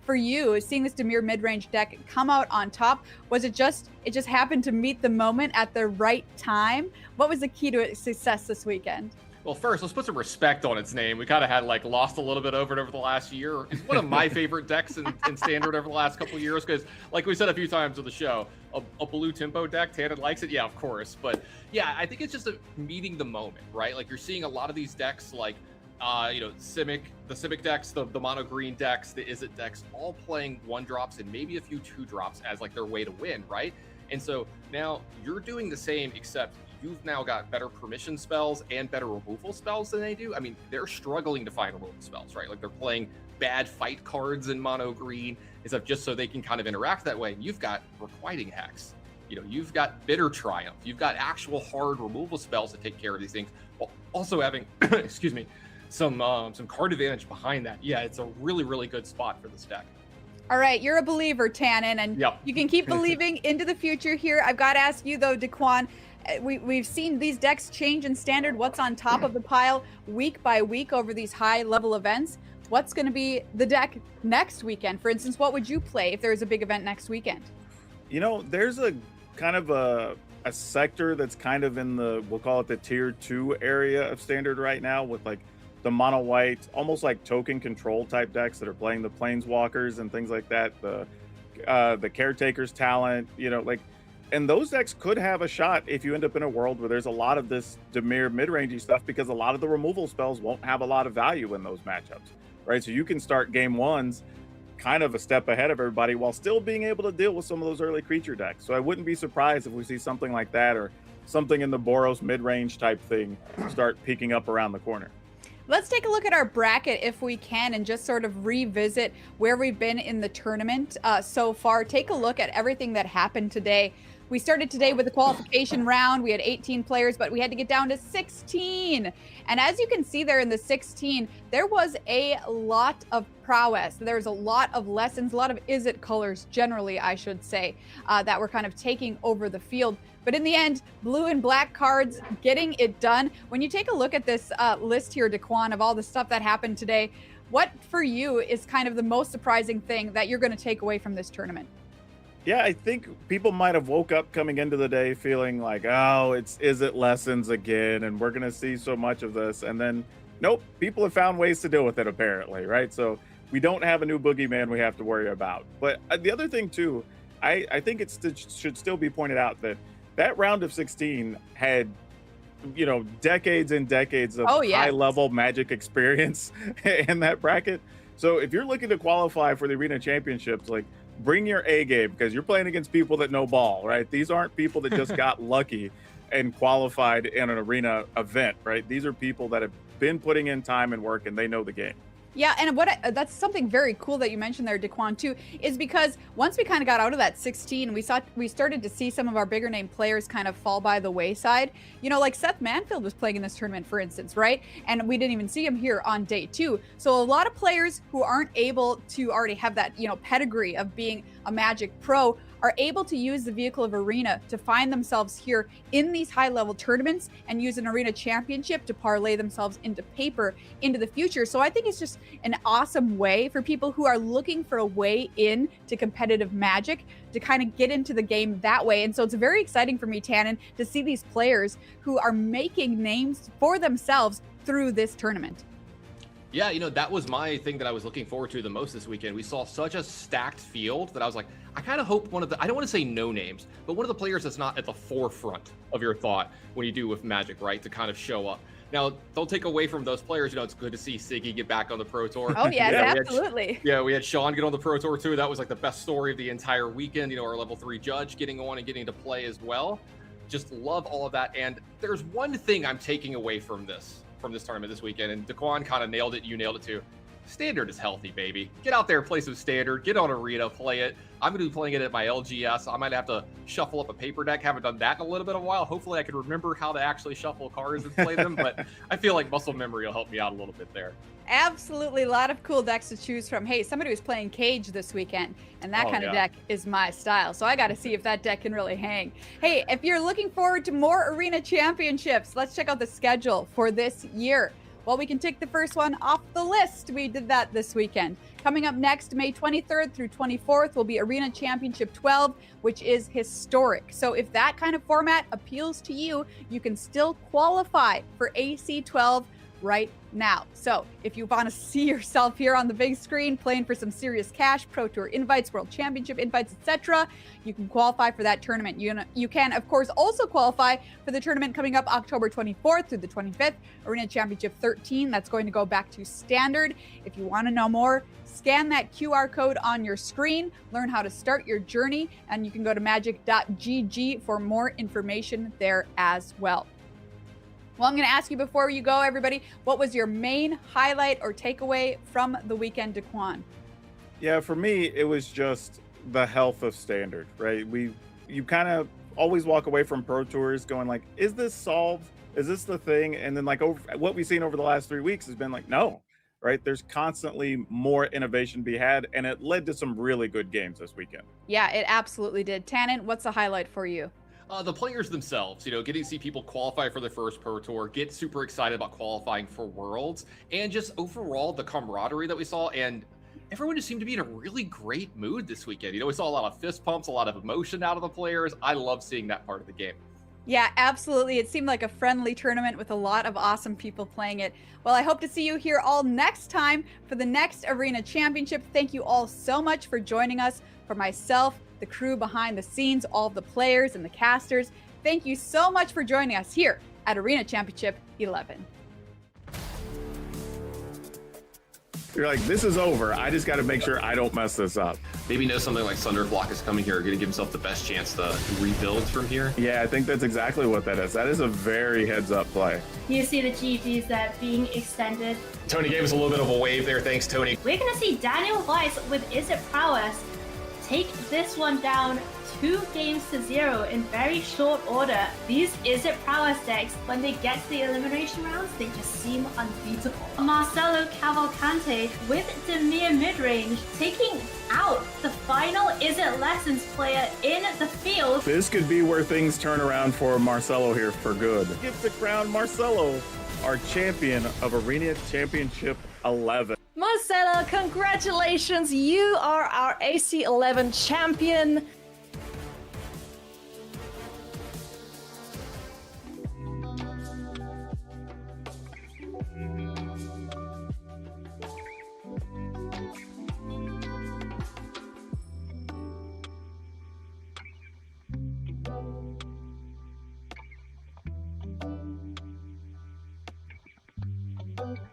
for you, seeing this Dimir mid-range deck come out on top, was it just happened to meet the moment at the right time? What was the key to its success this weekend?
Well, first, let's put some respect on its name. We kind of had lost a little bit over it over the last year. It's one of my favorite decks in Standard over the last couple of years, because like we said a few times on the show, a blue tempo deck, Tannen likes it, yeah, of course. But yeah, I think it's just meeting the moment, right? Like you're seeing a lot of these decks like the Simic decks, the mono green decks, the Izzet decks, all playing 1-drops and maybe a few 2-drops as their way to win, right? And so now you're doing the same, except you've now got better permission spells and better removal spells than they do. I mean, they're struggling to find removal spells, right? Like they're playing bad fight cards in mono green and stuff just so they can kind of interact that way. And you've got requiting hex. You know, you've got bitter triumph. You've got actual hard removal spells to take care of these things, while also having, excuse me, some card advantage behind that. Yeah, it's a really, really good spot for this deck.
All right, you're a believer, Tannen, and
Yep.
you can keep believing into the future here. I've got to ask you, though, Daquan, we've seen these decks change in Standard. What's on top of the pile week by week over these high-level events? What's going to be the deck next weekend? For instance, what would you play if there's a big event next weekend?
You know, there's a kind of a sector that's kind of in the, we'll call it the tier 2 area of Standard right now, with like the mono white, almost like token control type decks that are playing the planeswalkers and things like that. The caretaker's talent, you know, like, and those decks could have a shot if you end up in a world where there's a lot of this Dimir mid-rangey stuff, because a lot of the removal spells won't have a lot of value in those matchups, right? So you can start game ones kind of a step ahead of everybody while still being able to deal with some of those early creature decks. So I wouldn't be surprised if we see something like that, or something in the Boros mid-range type thing start peeking up around the corner.
Let's take a look at our bracket if we can, and just sort of revisit where we've been in the tournament so far. Take a look at everything that happened today. We started today with the qualification round. We had 18 players, but we had to get down to 16. And as you can see there in the 16, there was a lot of prowess. There's a lot of lessons, a lot of is-it colors generally, I should say, that were kind of taking over the field. But in the end, blue and black cards getting it done. When you take a look at this list here, Daquan, of all the stuff that happened today, what for you is kind of the most surprising thing that you're going to take away from this tournament?
Yeah, I think people might have woke up coming into the day feeling like, oh, is-it lessons again, and we're going to see so much of this. And then, nope, people have found ways to deal with it, apparently, right? So we don't have a new boogeyman we have to worry about. But the other thing, too, I think it should still be pointed out that round of 16 had, you know, decades and decades of high-level Magic experience in that bracket. So if you're looking to qualify for the Arena Championships, like, bring your A game, because you're playing against people that know ball, right? These aren't people that just got lucky and qualified in an arena event, right? These are people that have been putting in time and work, and they know the game.
Yeah, and that's something very cool that you mentioned there, Daquan, too, is because once we kind of got out of that 16, we started to see some of our bigger name players kind of fall by the wayside. You know, like Seth Manfield was playing in this tournament, for instance, right? And we didn't even see him here on day 2. So a lot of players who aren't able to already have that, you know, pedigree of being a Magic pro are able to use the vehicle of Arena to find themselves here in these high-level tournaments and use an Arena Championship to parlay themselves into paper into the future. So I think it's just an awesome way for people who are looking for a way in to competitive Magic to kind of get into the game that way. And so it's very exciting for me, Tannen, to see these players who are making names for themselves through this tournament.
Yeah, you know, that was my thing that I was looking forward to the most this weekend. We saw such a stacked field that I was like, I kind of hope one of the, I don't want to say no names, but one of the players that's not at the forefront of your thought when you do with Magic, right, to kind of show up. Now, don't take away from those players. You know, it's good to see Siggy get back on the Pro Tour.
Oh, yes,
yeah,
absolutely.
We had Sean get on the Pro Tour, too. That was like the best story of the entire weekend. You know, our level 3 judge getting on and getting to play as well. Just love all of that. And there's one thing I'm taking away from this tournament this weekend, and Daquan kind of nailed it. You nailed it too. Standard is healthy, baby. Get out there, play some Standard. Get on Arena, play it. I'm going to be playing it at my LGS. I might have to shuffle up a paper deck. Haven't done that in a little bit of a while. Hopefully I can remember how to actually shuffle cards and play them, but I feel like muscle memory will help me out a little bit there.
Absolutely, a lot of cool decks to choose from. Hey, somebody was playing Cage this weekend, and that kind of deck is my style, so I got to see if that deck can really hang. Hey, if you're looking forward to more Arena Championships, let's check out the schedule for this year. Well, we can take the first one off the list. We did that this weekend. Coming up next, May 23rd through 24th, will be Arena Championship 12, which is historic. So if that kind of format appeals to you, you can still qualify for AC 12 right now. So if you want to see yourself here on the big screen playing for some serious cash, Pro Tour invites, World Championship invites, etc., you can qualify for that tournament. You can, of course, also qualify for the tournament coming up October 24th through the 25th, Arena Championship 13. That's going to go back to standard. If you want to know more, scan that QR code on your screen, learn how to start your journey, and you can go to magic.gg for more information there as well. Well, I'm going to ask you before you go, everybody, what was your main highlight or takeaway from the weekend, Daquan?
Yeah, for me, it was just the health of standard, right? You kind of always walk away from Pro Tours going like, is this solved? Is this the thing? And then like what we've seen over the last 3 weeks has been like, no, right? There's constantly more innovation to be had, and it led to some really good games this weekend.
Yeah, it absolutely did. Tannen, what's the highlight for you?
The players themselves, getting to see people qualify for their first Pro Tour, get super excited about qualifying for Worlds, and just overall the camaraderie that we saw, and everyone just seemed to be in a really great mood this weekend. We saw a lot of fist pumps, a lot of emotion out of the players. I love seeing that part of the game.
Yeah, absolutely. It seemed like a friendly tournament with a lot of awesome people playing it. Well, I hope to see you here all next time for the next Arena Championship. Thank you all so much for joining us. For myself, the crew behind the scenes, all of the players and the casters, thank you so much for joining us here at Arena Championship 11.
You're like, this is over. I just got to make sure I don't mess this up.
Maybe know something like Thunderflock is coming here, going to give himself the best chance to rebuild from here.
Yeah, I think that's exactly what that is. That is a very heads-up play.
You see the GGs that being extended.
Tony gave us a little bit of a wave there. Thanks, Tony.
We're going to see Daniel Weiss with Is It Prowess take this one down 2-0 in very short order. These Is It Prowess decks, when they get to the elimination rounds, they just seem unbeatable. Marcelo Cavalcante with Demir midrange taking out the final Is It Lessons player in the field.
This could be where things turn around for Marcelo here for good. Get to crown Marcelo our champion of Arena Championship 11.
Marcelo, congratulations. You are our AC11 champion.
Thank you.